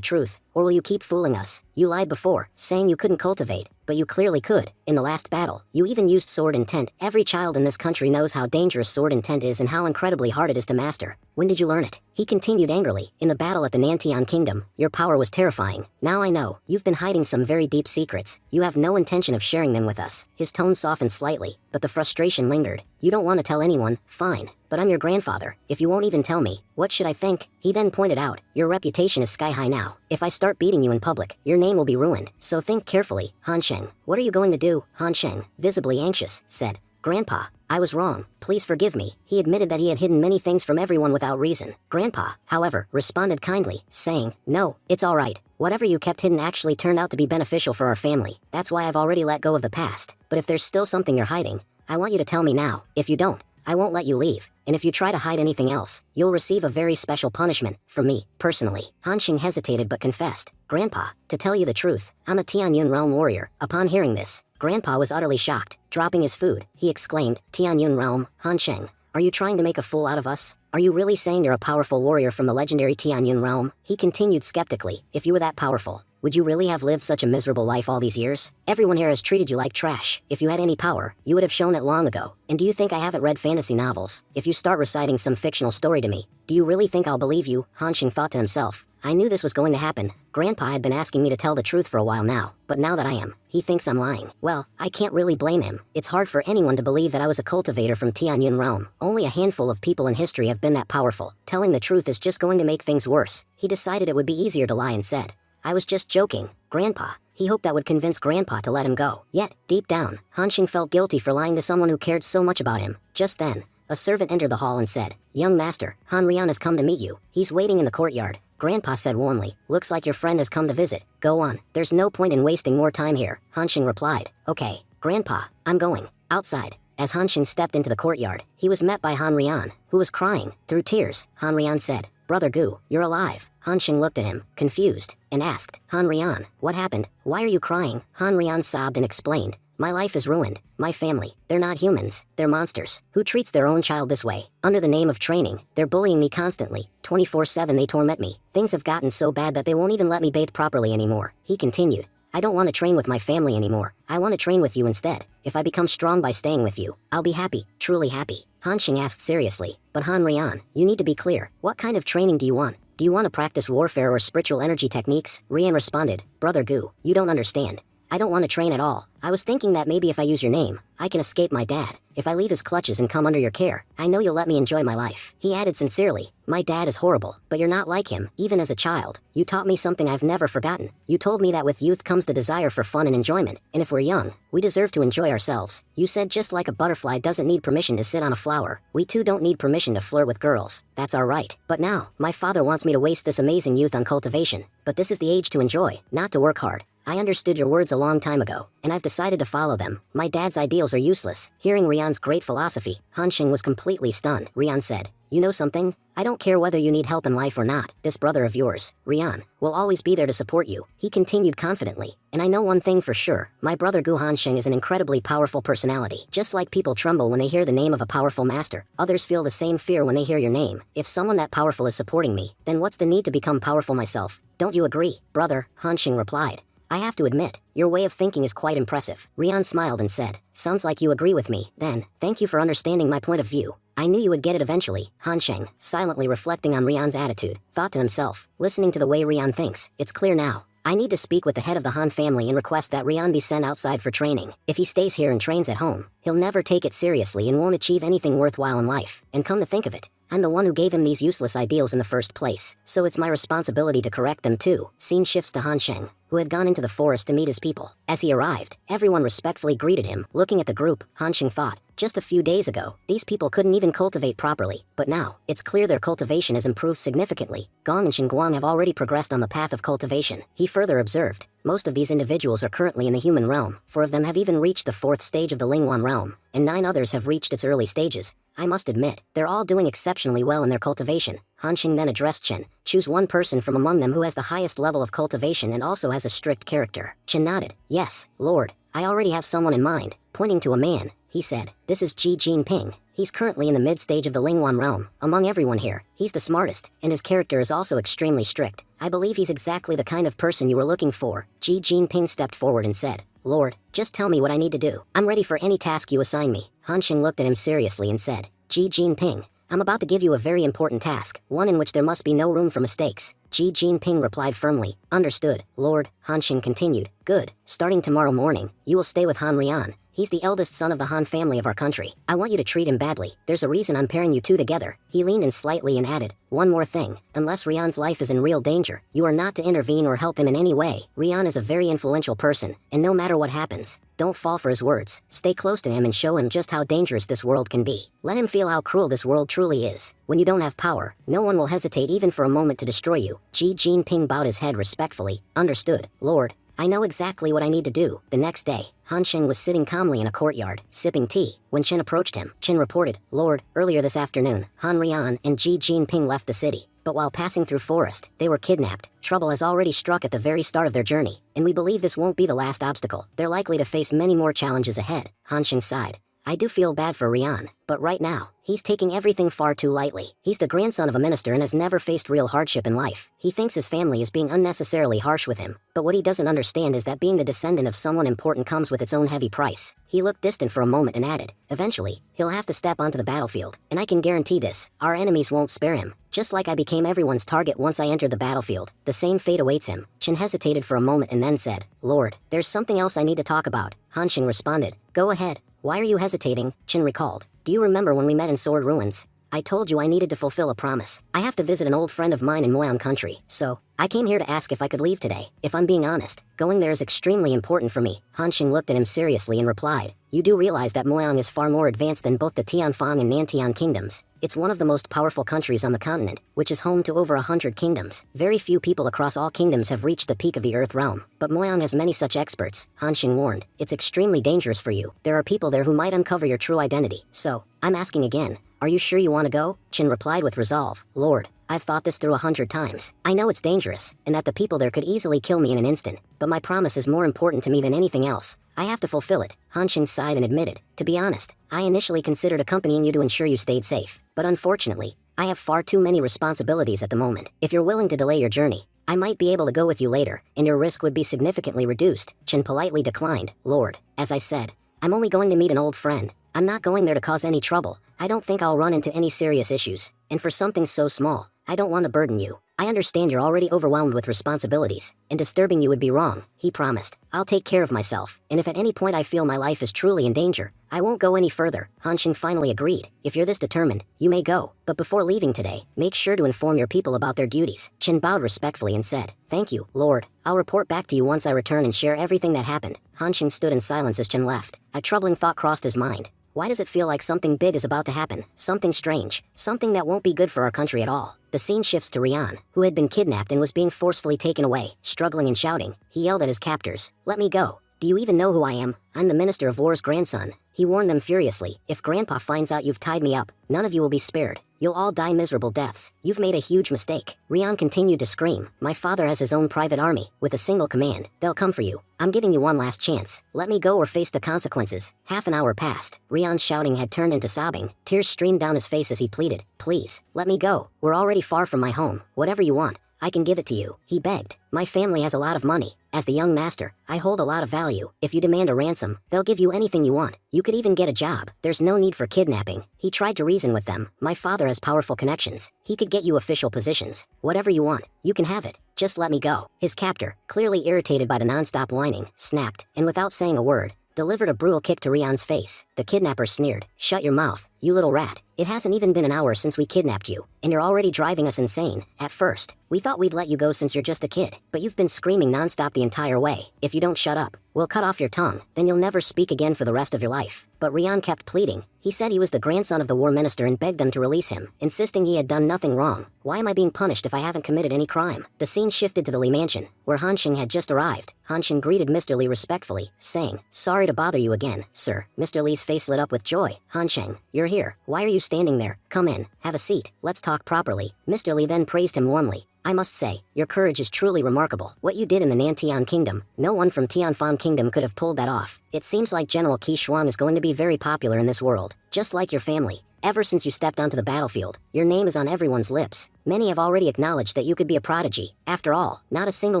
truth, or will you keep fooling us? You lied before, saying you couldn't cultivate, but you clearly could. In the last battle, you even used sword intent. Every child in this country knows how dangerous sword intent is and how incredibly hard it is to master. When did you learn it? He continued angrily. In the battle at the Nantian kingdom, your power was terrifying. Now I know, you've been hiding some very deep secrets. You have no intention of sharing them with us. His tone softened slightly, but the frustration lingered. You don't want to tell anyone, fine. But I'm your grandfather. If you won't even tell me, what should I think? He then pointed out, your reputation is sky high now. If I start beating you in public, your name will be ruined. So think carefully. Hansheng, what are you going to do? Hansheng, visibly anxious, said, Grandpa, I was wrong. Please forgive me. He admitted that he had hidden many things from everyone without reason. Grandpa, however, responded kindly, saying, No, it's all right. Whatever you kept hidden actually turned out to be beneficial for our family. That's why I've already let go of the past. But if there's still something you're hiding, I want you to tell me now. If you don't, I won't let you leave. And if you try to hide anything else, you'll receive a very special punishment from me, personally. Hansheng hesitated but confessed, Grandpa, to tell you the truth, I'm a Tianyun realm warrior. Upon hearing this, Grandpa was utterly shocked. Dropping his food, he exclaimed, Tianyun realm, Hansheng, are you trying to make a fool out of us? Are you really saying you're a powerful warrior from the legendary Tianyun realm? He continued skeptically, if you were that powerful, would you really have lived such a miserable life all these years? Everyone here has treated you like trash. If you had any power, you would have shown it long ago. And do you think I haven't read fantasy novels? If you start reciting some fictional story to me, do you really think I'll believe you? Hansheng thought to himself. I knew this was going to happen. Grandpa had been asking me to tell the truth for a while now, but now that I am, he thinks I'm lying. Well, I can't really blame him. It's hard for anyone to believe that I was a cultivator from Tianyun realm. Only a handful of people in history have been that powerful. Telling the truth is just going to make things worse. He decided it would be easier to lie and said, I was just joking, Grandpa. He hoped that would convince Grandpa to let him go. Yet, deep down, Hansheng felt guilty for lying to someone who cared so much about him. Just then, a servant entered the hall and said, Young master, Han Rian has come to meet you. He's waiting in the courtyard. Grandpa said warmly, Looks like your friend has come to visit. Go on, there's no point in wasting more time here. Hansheng replied, Okay, Grandpa, I'm going. Outside, as Hansheng stepped into the courtyard, he was met by Han Rian, who was crying. Through tears, Han Rian said, Brother Gu, you're alive. Hansheng looked at him, confused, and asked, Han Rian, what happened? Why are you crying? Han Rian sobbed and explained, My life is ruined. My family, they're not humans, they're monsters. Who treats their own child this way? Under the name of training, they're bullying me constantly. 24/7 they torment me. Things have gotten so bad that they won't even let me bathe properly anymore. He continued. I don't want to train with my family anymore. I want to train with you instead. If I become strong by staying with you, I'll be happy, truly happy. Han Xing asked seriously. But Han Rian, you need to be clear. What kind of training do you want? Do you want to practice warfare or spiritual energy techniques? Rian responded. Brother Gu, you don't understand. I don't want to train at all. I was thinking that maybe if I use your name, I can escape my dad. If I leave his clutches and come under your care, I know you'll let me enjoy my life. He added sincerely, my dad is horrible, but you're not like him. Even as a child, you taught me something I've never forgotten. You told me that with youth comes the desire for fun and enjoyment, and if we're young, we deserve to enjoy ourselves. You said just like a butterfly doesn't need permission to sit on a flower, we too don't need permission to flirt with girls. That's our right. But now, my father wants me to waste this amazing youth on cultivation. But this is the age to enjoy, not to work hard. I understood your words a long time ago, and I've decided to follow them. My dad's ideals are useless. Hearing Rian's great philosophy, Han Xing was completely stunned. Rian said, you know something? I don't care whether you need help in life or not. This brother of yours, Rian, will always be there to support you. He continued confidently. And I know one thing for sure. My brother Gu Han Xing is an incredibly powerful personality. Just like people tremble when they hear the name of a powerful master, others feel the same fear when they hear your name. If someone that powerful is supporting me, then what's the need to become powerful myself? Don't you agree, brother? Han Xing replied. I have to admit, your way of thinking is quite impressive. Rian smiled and said, sounds like you agree with me. Then, thank you for understanding my point of view. I knew you would get it eventually. Han Xing, silently reflecting on Rian's attitude, thought to himself, listening to the way Rian thinks, it's clear now. I need to speak with the head of the Han family and request that Rian be sent outside for training. If he stays here and trains at home, he'll never take it seriously and won't achieve anything worthwhile in life. And come to think of it, I'm the one who gave him these useless ideals in the first place, so it's my responsibility to correct them too. Scene shifts to Han Xing, who had gone into the forest to meet his people. As he arrived, everyone respectfully greeted him. Looking at the group, Han Xing thought, just a few days ago, these people couldn't even cultivate properly, but now, it's clear their cultivation has improved significantly. Gong and Xinguang have already progressed on the path of cultivation. He further observed, most of these individuals are currently in the human realm. 4 of them have even reached the 4th stage of the Lingwan realm, and 9 others have reached its early stages. I must admit, they're all doing exceptionally well in their cultivation. Han Xing then addressed Chen. Choose one person from among them who has the highest level of cultivation and also has a strict character. Chen nodded. Yes, Lord, I already have someone in mind. Pointing to a man, he said, this is Ji Jinping. He's currently in the mid-stage of the Lingwan realm. Among everyone here, he's the smartest, and his character is also extremely strict. I believe he's exactly the kind of person you were looking for. Ji Jinping stepped forward and said, Lord, just tell me what I need to do. I'm ready for any task you assign me. Han Xing looked at him seriously and said, Ji Jinping, I'm about to give you a very important task, one in which there must be no room for mistakes. Ji Jinping replied firmly, understood, Lord. Han Xing continued, good, starting tomorrow morning, you will stay with Han Rian. He's the eldest son of the Han family of our country. I want you to treat him badly. There's a reason I'm pairing you two together. He leaned in slightly and added, one more thing. Unless Rian's life is in real danger, you are not to intervene or help him in any way. Rian is a very influential person, and no matter what happens, don't fall for his words. Stay close to him and show him just how dangerous this world can be. Let him feel how cruel this world truly is. When you don't have power, no one will hesitate even for a moment to destroy you. Ji Jinping bowed his head respectfully. Understood, Lord. I know exactly what I need to do. The next day, Han Xing was sitting calmly in a courtyard, sipping tea, when Chen approached him. Chen reported, Lord, earlier this afternoon, Han Rian and Ji Jinping left the city. But while passing through forest, they were kidnapped. Trouble has already struck at the very start of their journey, and we believe this won't be the last obstacle. They're likely to face many more challenges ahead. Han Xing sighed. I do feel bad for Rian, but right now, he's taking everything far too lightly. He's the grandson of a minister and has never faced real hardship in life. He thinks his family is being unnecessarily harsh with him, but what he doesn't understand is that being the descendant of someone important comes with its own heavy price. He looked distant for a moment and added, eventually, he'll have to step onto the battlefield, and I can guarantee this, our enemies won't spare him. Just like I became everyone's target once I entered the battlefield, the same fate awaits him. Chen hesitated for a moment and then said, Lord, there's something else I need to talk about. Han Xing responded, go ahead. Why are you hesitating? Chen recalled. Do you remember when we met in Sword Ruins? I told you I needed to fulfill a promise. I have to visit an old friend of mine in Moyang country, so I came here to ask if I could leave today. If I'm being honest, going there is extremely important for me. Han Xing looked at him seriously and replied, you do realize that Moyang is far more advanced than both the Tianfang and Nantian kingdoms. It's one of the most powerful countries on the continent, which is home to over 100 kingdoms. Very few people across all kingdoms have reached the peak of the Earth realm, but Moyang has many such experts. Han Xing warned, it's extremely dangerous for you. There are people there who might uncover your true identity. So, I'm asking again, are you sure you want to go? Chen replied with resolve, Lord, I've thought this through 100 times. I know it's dangerous, and that the people there could easily kill me in an instant, but my promise is more important to me than anything else. I have to fulfill it." Han Xing sighed and admitted, "To be honest, I initially considered accompanying you to ensure you stayed safe, but unfortunately, I have far too many responsibilities at the moment. If you're willing to delay your journey, I might be able to go with you later, and your risk would be significantly reduced." Chen politely declined. "Lord, as I said, I'm only going to meet an old friend. I'm not going there to cause any trouble. I don't think I'll run into any serious issues, and for something so small, I don't want to burden you. I understand you're already overwhelmed with responsibilities, and disturbing you would be wrong," he promised. "I'll take care of myself, and if at any point I feel my life is truly in danger, I won't go any further." Han Xing finally agreed. "If you're this determined, you may go, but before leaving today, make sure to inform your people about their duties." Chen bowed respectfully and said, "Thank you, Lord. I'll report back to you once I return and share everything that happened." Han Xing stood in silence as Chen left. A troubling thought crossed his mind. Why does it feel like something big is about to happen? Something strange. Something that won't be good for our country at all. The scene shifts to Rian, who had been kidnapped and was being forcefully taken away. Struggling and shouting, he yelled at his captors, "Let me go. Do you even know who I am? I'm the Minister of War's grandson." He warned them furiously, "If Grandpa finds out you've tied me up, none of you will be spared. You'll all die miserable deaths. You've made a huge mistake." Rian continued to scream, "My father has his own private army, with a single command. They'll come for you. I'm giving you one last chance. Let me go or face the consequences." Half an hour passed. Rian's shouting had turned into sobbing. Tears streamed down his face as he pleaded, "Please, let me go. We're already far from my home. Whatever you want, I can give it to you," he begged. "My family has a lot of money. As the young master, I hold a lot of value. If you demand a ransom, they'll give you anything you want. You could even get a job. There's no need for kidnapping." He tried to reason with them. "My father has powerful connections. He could get you official positions. Whatever you want, you can have it. Just let me go." His captor, clearly irritated by the non-stop whining, snapped, and without saying a word, delivered a brutal kick to Rian's face. The kidnapper sneered, "Shut your mouth, you little rat. It hasn't even been an hour since we kidnapped you, and you're already driving us insane. At first, we thought we'd let you go since you're just a kid, but you've been screaming non-stop the entire way. If you don't shut up, we'll cut off your tongue, then you'll never speak again for the rest of your life." But Rian kept pleading. He said he was the grandson of the war minister and begged them to release him, insisting he had done nothing wrong. "Why am I being punished if I haven't committed any crime?" The scene shifted to the Li mansion, where Han Xing had just arrived. Han Xing greeted Mr. Li respectfully, saying, "Sorry to bother you again, sir." Mr. Li's face lit up with joy. "Han Xing, you're here. Why are you standing there? Come in, have a seat, let's talk properly." Mr. Li then praised him warmly. "I must say, your courage is truly remarkable. What you did in the Nantian Kingdom, no one from Tianfan Kingdom could have pulled that off. It seems like General Qi Shuang is going to be very popular in this world, just like your family. Ever since you stepped onto the battlefield, your name is on everyone's lips. Many have already acknowledged that you could be a prodigy. After all, not a single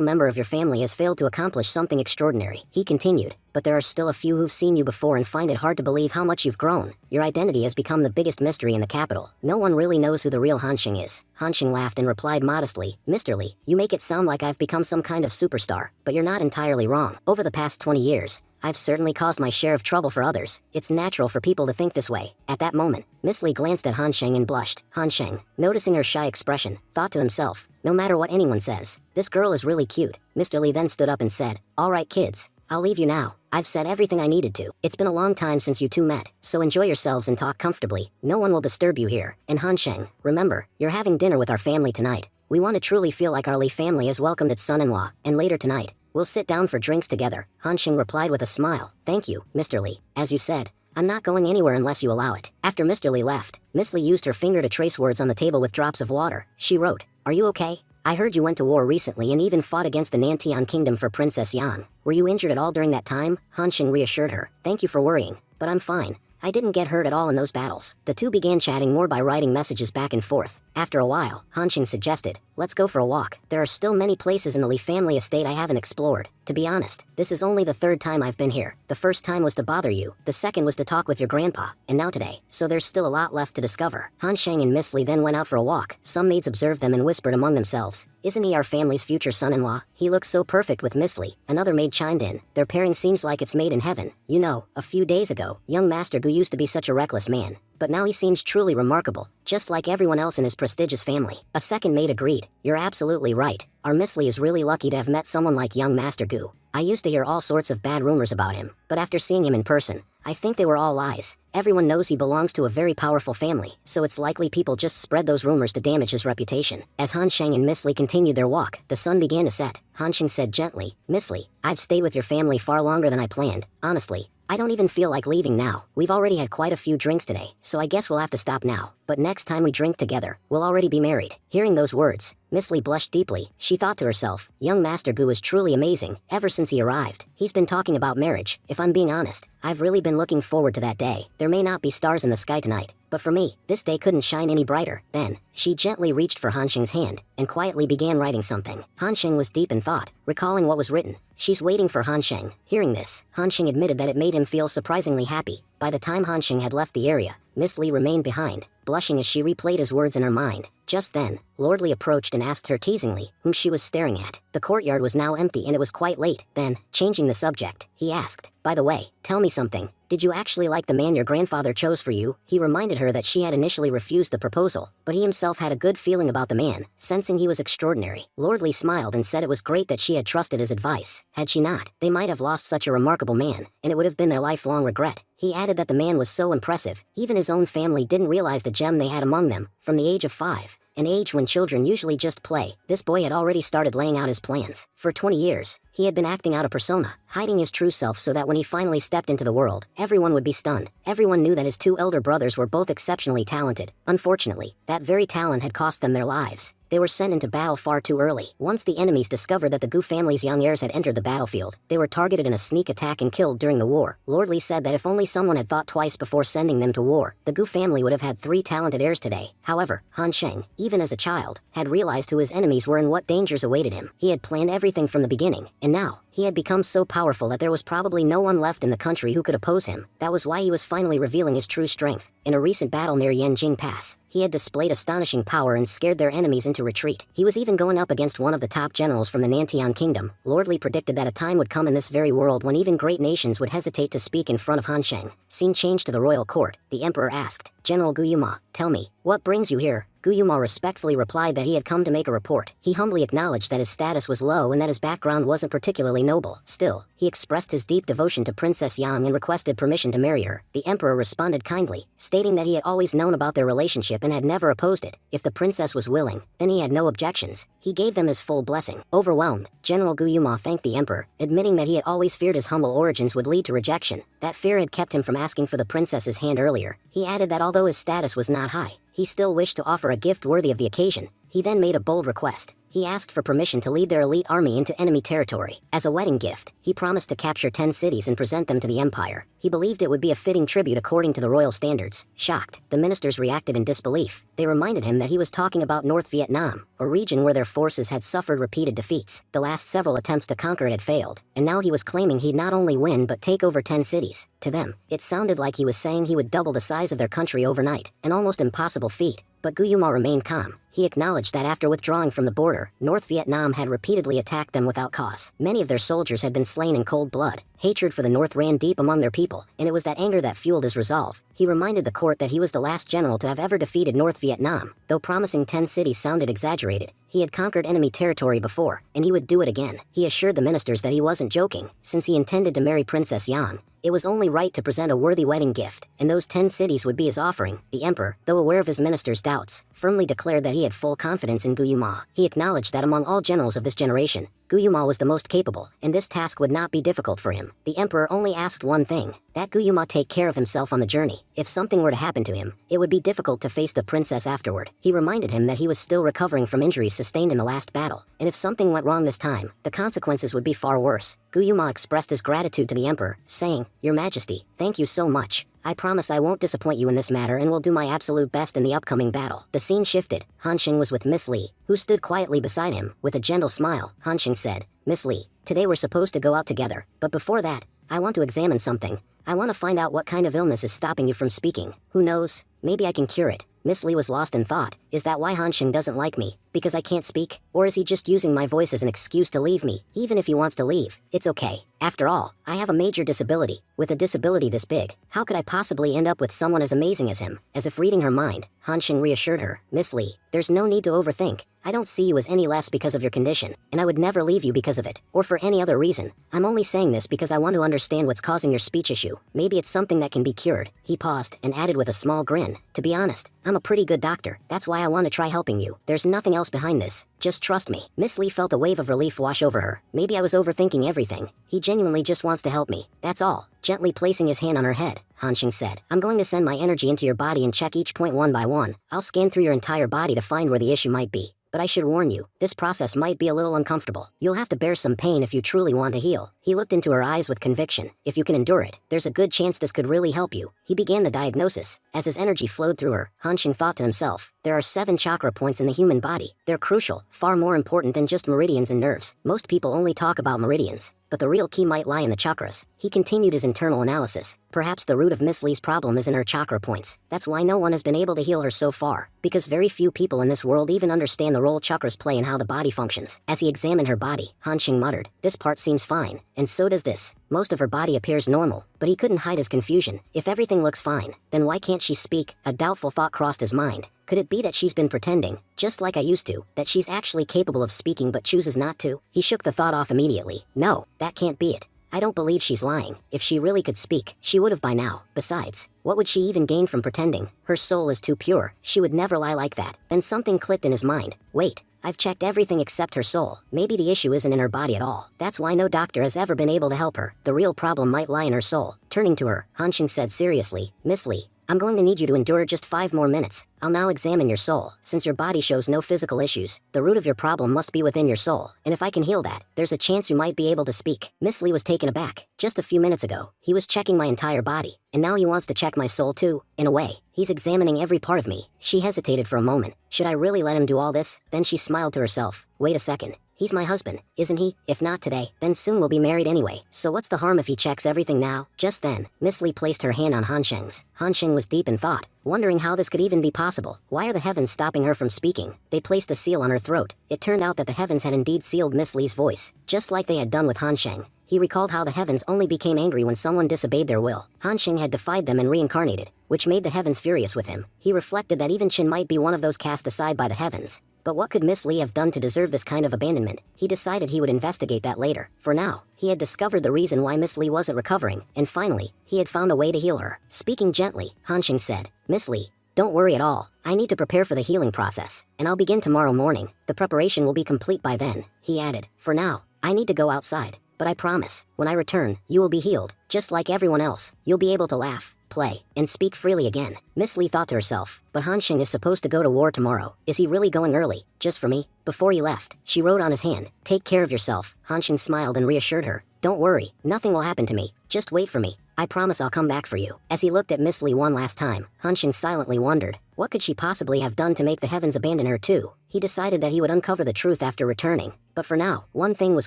member of your family has failed to accomplish something extraordinary," he continued. "But there are still a few who've seen you before and find it hard to believe how much you've grown. Your identity has become the biggest mystery in the capital. No one really knows who the real Han Xing is." Han Xing laughed and replied modestly, "Mr. Li, you make it sound like I've become some kind of superstar, but you're not entirely wrong. Over the past 20 years, I've certainly caused my share of trouble for others. It's natural for people to think this way." At that moment, Miss Li glanced at Han Xing and blushed. Han Xing, noticing her shy expression, thought to himself, "No matter what anyone says, this girl is really cute." Mr. Li then stood up and said, "All right kids, I'll leave you now. I've said everything I needed to. It's been a long time since you two met, so enjoy yourselves and talk comfortably. No one will disturb you here. And Han Xing, remember, you're having dinner with our family tonight. We want to truly feel like our Li family has welcomed its son-in-law, and later tonight, we'll sit down for drinks together." Han Xing replied with a smile, "Thank you, Mr. Li. As you said, I'm not going anywhere unless you allow it." After Mr. Li left, Miss Li used her finger to trace words on the table with drops of water. She wrote, "Are you okay? I heard you went to war recently and even fought against the Nantian Kingdom for Princess Yan. Were you injured at all during that time?" Han Xing reassured her, "Thank you for worrying, but I'm fine. I didn't get hurt at all in those battles." The two began chatting more by writing messages back and forth. After a while, Han Xing suggested, "Let's go for a walk. There are still many places in the Li family estate I haven't explored. To be honest, this is only the third time I've been here. The first time was to bother you, the second was to talk with your grandpa, and now today, so there's still a lot left to discover." Han Xing and Miss Li then went out for a walk. Some maids observed them and whispered among themselves, "Isn't he our family's future son-in-law? He looks so perfect with Miss Li." Another maid chimed in, "Their pairing seems like it's made in heaven. You know, a few days ago, young Master Gu used to be such a reckless man, but now he seems truly remarkable, just like everyone else in his prestigious family." A second maid agreed, "You're absolutely right. Our Miss Li is really lucky to have met someone like young Master Gu. I used to hear all sorts of bad rumors about him, but after seeing him in person, I think they were all lies. Everyone knows he belongs to a very powerful family, so it's likely people just spread those rumors to damage his reputation." As Han Xing and Miss Li continued their walk, the sun began to set. Han Xing said gently, "Miss Li, I've stayed with your family far longer than I planned. Honestly, I don't even feel like leaving now. We've already had quite a few drinks today, so I guess we'll have to stop now. But next time we drink together, we'll already be married. Hearing those words, Miss Lee blushed deeply. She thought to herself, young Master Gu is truly amazing. Ever since he arrived, he's been talking about marriage. If I'm being honest, I've really been looking forward to that day. There may not be stars in the sky tonight, but for me, this day couldn't shine any brighter. Then, she gently reached for Hanxing's hand and quietly began writing something. Hanxing was deep in thought, recalling what was written. She's waiting for Hanxing. Hearing this, Hanxing admitted that it made him feel surprisingly happy. By the time Hanxing had left the area, Miss Lee remained behind, blushing as she replayed his words in her mind. Just then, Lord Lee approached and asked her teasingly whom she was staring at. The courtyard was now empty and it was quite late. Then, changing the subject, he asked, by the way, tell me something. Did you actually like the man your grandfather chose for you? He reminded her that she had initially refused the proposal, but he himself had a good feeling about the man, sensing he was extraordinary. Lord Lee smiled and said it was great that she had trusted his advice. Had she not, they might have lost such a remarkable man, and it would have been their lifelong regret. He added that the man was so impressive, even his own family didn't realize the gem they had among them. From the age of 5, an age when children usually just play, this boy had already started laying out his plans. For 20 years, he had been acting out a persona, hiding his true self so that when he finally stepped into the world, everyone would be stunned. Everyone knew that his 2 elder brothers were both exceptionally talented. Unfortunately, that very talent had cost them their lives. They were sent into battle far too early. Once the enemies discovered that the Gu family's young heirs had entered the battlefield, they were targeted in a sneak attack and killed during the war. Lord Lee said that if only someone had thought twice before sending them to war, the Gu family would have had 3 talented heirs today. However, Hanxing, even as a child, had realized who his enemies were and what dangers awaited him. He had planned everything from the beginning, and now, he had become so powerful that there was probably no one left in the country who could oppose him. That was why he was finally revealing his true strength. In a recent battle near Yanjing Pass, he had displayed astonishing power and scared their enemies into retreat. He was even going up against one of the top generals from the Nantian Kingdom. Lord Lee predicted that a time would come in this very world when even great nations would hesitate to speak in front of Hanxing. Scene changed to the royal court. The emperor asked, General Guyuma, tell me, what brings you here? Guyuma respectfully replied that he had come to make a report. He humbly acknowledged that his status was low and that his background wasn't particularly noble. Still, he expressed his deep devotion to Princess Yang and requested permission to marry her. The emperor responded kindly, stating that he had always known about their relationship and had never opposed it. If the princess was willing, then he had no objections. He gave them his full blessing. Overwhelmed, General Guyuma thanked the emperor, admitting that he had always feared his humble origins would lead to rejection. That fear had kept him from asking for the princess's hand earlier. He added that although his status was not high, he still wished to offer a gift worthy of the occasion. He then made a bold request. He asked for permission to lead their elite army into enemy territory. As a wedding gift, he promised to capture 10 cities and present them to the empire. He believed it would be a fitting tribute according to the royal standards. Shocked, the ministers reacted in disbelief. They reminded him that he was talking about North Vietnam, a region where their forces had suffered repeated defeats. The last several attempts to conquer it had failed, and now he was claiming he'd not only win but take over 10 cities. To them, it sounded like he was saying he would double the size of their country overnight, an almost impossible feat. But Guyuma remained calm. He acknowledged that after withdrawing from the border, North Vietnam had repeatedly attacked them without cause. Many of their soldiers had been slain in cold blood. Hatred for the North ran deep among their people, and it was that anger that fueled his resolve. He reminded the court that he was the last general to have ever defeated North Vietnam. Though promising 10 cities sounded exaggerated, he had conquered enemy territory before, and he would do it again. He assured the ministers that he wasn't joking, since he intended to marry Princess Yang. It was only right to present a worthy wedding gift, and those 10 cities would be his offering. The emperor, though aware of his ministers' doubts, firmly declared that he had full confidence in Guyuma. He acknowledged that among all generals of this generation, Guyuma was the most capable, and this task would not be difficult for him. The emperor only asked one thing, that Guyuma take care of himself on the journey. If something were to happen to him, it would be difficult to face the princess afterward. He reminded him that he was still recovering from injuries sustained in the last battle, and if something went wrong this time, the consequences would be far worse. Guyuma expressed his gratitude to the emperor, saying, Your Majesty, thank you so much. I promise I won't disappoint you in this matter and will do my absolute best in the upcoming battle. The scene shifted. Hanxing was with Miss Lee, who stood quietly beside him. With a gentle smile, Hanxing said, Miss Lee, today we're supposed to go out together, but before that, I want to examine something. I want to find out what kind of illness is stopping you from speaking. Who knows, maybe I can cure it. Miss Lee was lost in thought. Is that why Hanxing doesn't like me? Because I can't speak? Or is he just using my voice as an excuse to leave me? Even if he wants to leave, it's okay. After all, I have a major disability. With a disability this big, how could I possibly end up with someone as amazing as him? As if reading her mind, Hanxing reassured her, Miss Lee, there's no need to overthink. I don't see you as any less because of your condition, and I would never leave you because of it, or for any other reason. I'm only saying this because I want to understand what's causing your speech issue. Maybe it's something that can be cured. He paused and added with a small grin, to be honest, I'm a pretty good doctor. That's why I want to try helping you. There's nothing else behind this. Just trust me. Miss Lee felt a wave of relief wash over her. Maybe I was overthinking everything. He genuinely just wants to help me. That's all. Gently placing his hand on her head, Han Xing said, I'm going to send my energy into your body and check each point one by one. I'll scan through your entire body to find where the issue might be. But I should warn you, this process might be a little uncomfortable. You'll have to bear some pain if you truly want to heal. He looked into her eyes with conviction. If you can endure it, there's a good chance this could really help you. He began the diagnosis. As his energy flowed through her, Han Xing thought to himself, there are 7 chakra points in the human body. They're crucial, far more important than just meridians and nerves. Most people only talk about meridians, but the real key might lie in the chakras. He continued his internal analysis. Perhaps the root of Miss Li's problem is in her chakra points. That's why no one has been able to heal her so far, because very few people in this world even understand the role chakras play in how the body functions. As he examined her body, Han Xing muttered, this part seems fine, and so does this. Most of her body appears normal, but he couldn't hide his confusion. If everything looks fine, then why can't she speak? A doubtful thought crossed his mind. Could it be that she's been pretending, just like I used to, that she's actually capable of speaking but chooses not to? He shook the thought off immediately. No, that can't be it. I don't believe she's lying. If she really could speak, she would have by now. Besides, what would she even gain from pretending? Her soul is too pure. She would never lie like that. Then something clicked in his mind. Wait, I've checked everything except her soul. Maybe the issue isn't in her body at all. That's why no doctor has ever been able to help her. The real problem might lie in her soul. Turning to her, Han Xing said seriously, Miss Li, I'm going to need you to endure just 5 more minutes. I'll now examine your soul. Since your body shows no physical issues, the root of your problem must be within your soul. And if I can heal that, there's a chance you might be able to speak. Miss Li was taken aback. Just a few minutes ago, he was checking my entire body, and now he wants to check my soul too. In a way, he's examining every part of me. She hesitated for a moment. Should I really let him do all this? Then she smiled to herself. Wait a second. He's my husband, isn't he? If not today, then soon we'll be married anyway. So what's the harm if he checks everything now? Just then, Miss Li placed her hand on Han Xing's. Han Xing was deep in thought, wondering how this could even be possible. Why are the heavens stopping her from speaking? They placed a seal on her throat. It turned out that the heavens had indeed sealed Miss Li's voice, just like they had done with Han Xing. He recalled how the heavens only became angry when someone disobeyed their will. Han Xing had defied them and reincarnated, which made the heavens furious with him. He reflected that even Qin might be one of those cast aside by the heavens. But what could Miss Li have done to deserve this kind of abandonment? He decided he would investigate that later. For now, he had discovered the reason why Miss Li wasn't recovering, and finally, he had found a way to heal her. Speaking gently, Han Xing said, Miss Li, don't worry at all. I need to prepare for the healing process, and I'll begin tomorrow morning. The preparation will be complete by then. He added, for now, I need to go outside. But I promise, when I return, you will be healed, just like everyone else. You'll be able to laugh, play, and speak freely again. Miss Li thought to herself, but Han Xing is supposed to go to war tomorrow. Is he really going early, just for me? Before he left, she wrote on his hand, take care of yourself. Han Xing smiled and reassured her, don't worry, nothing will happen to me. Just wait for me. I promise I'll come back for you. As he looked at Miss Li one last time, Han Xing silently wondered, what could she possibly have done to make the heavens abandon her too? He decided that he would uncover the truth after returning. But for now, one thing was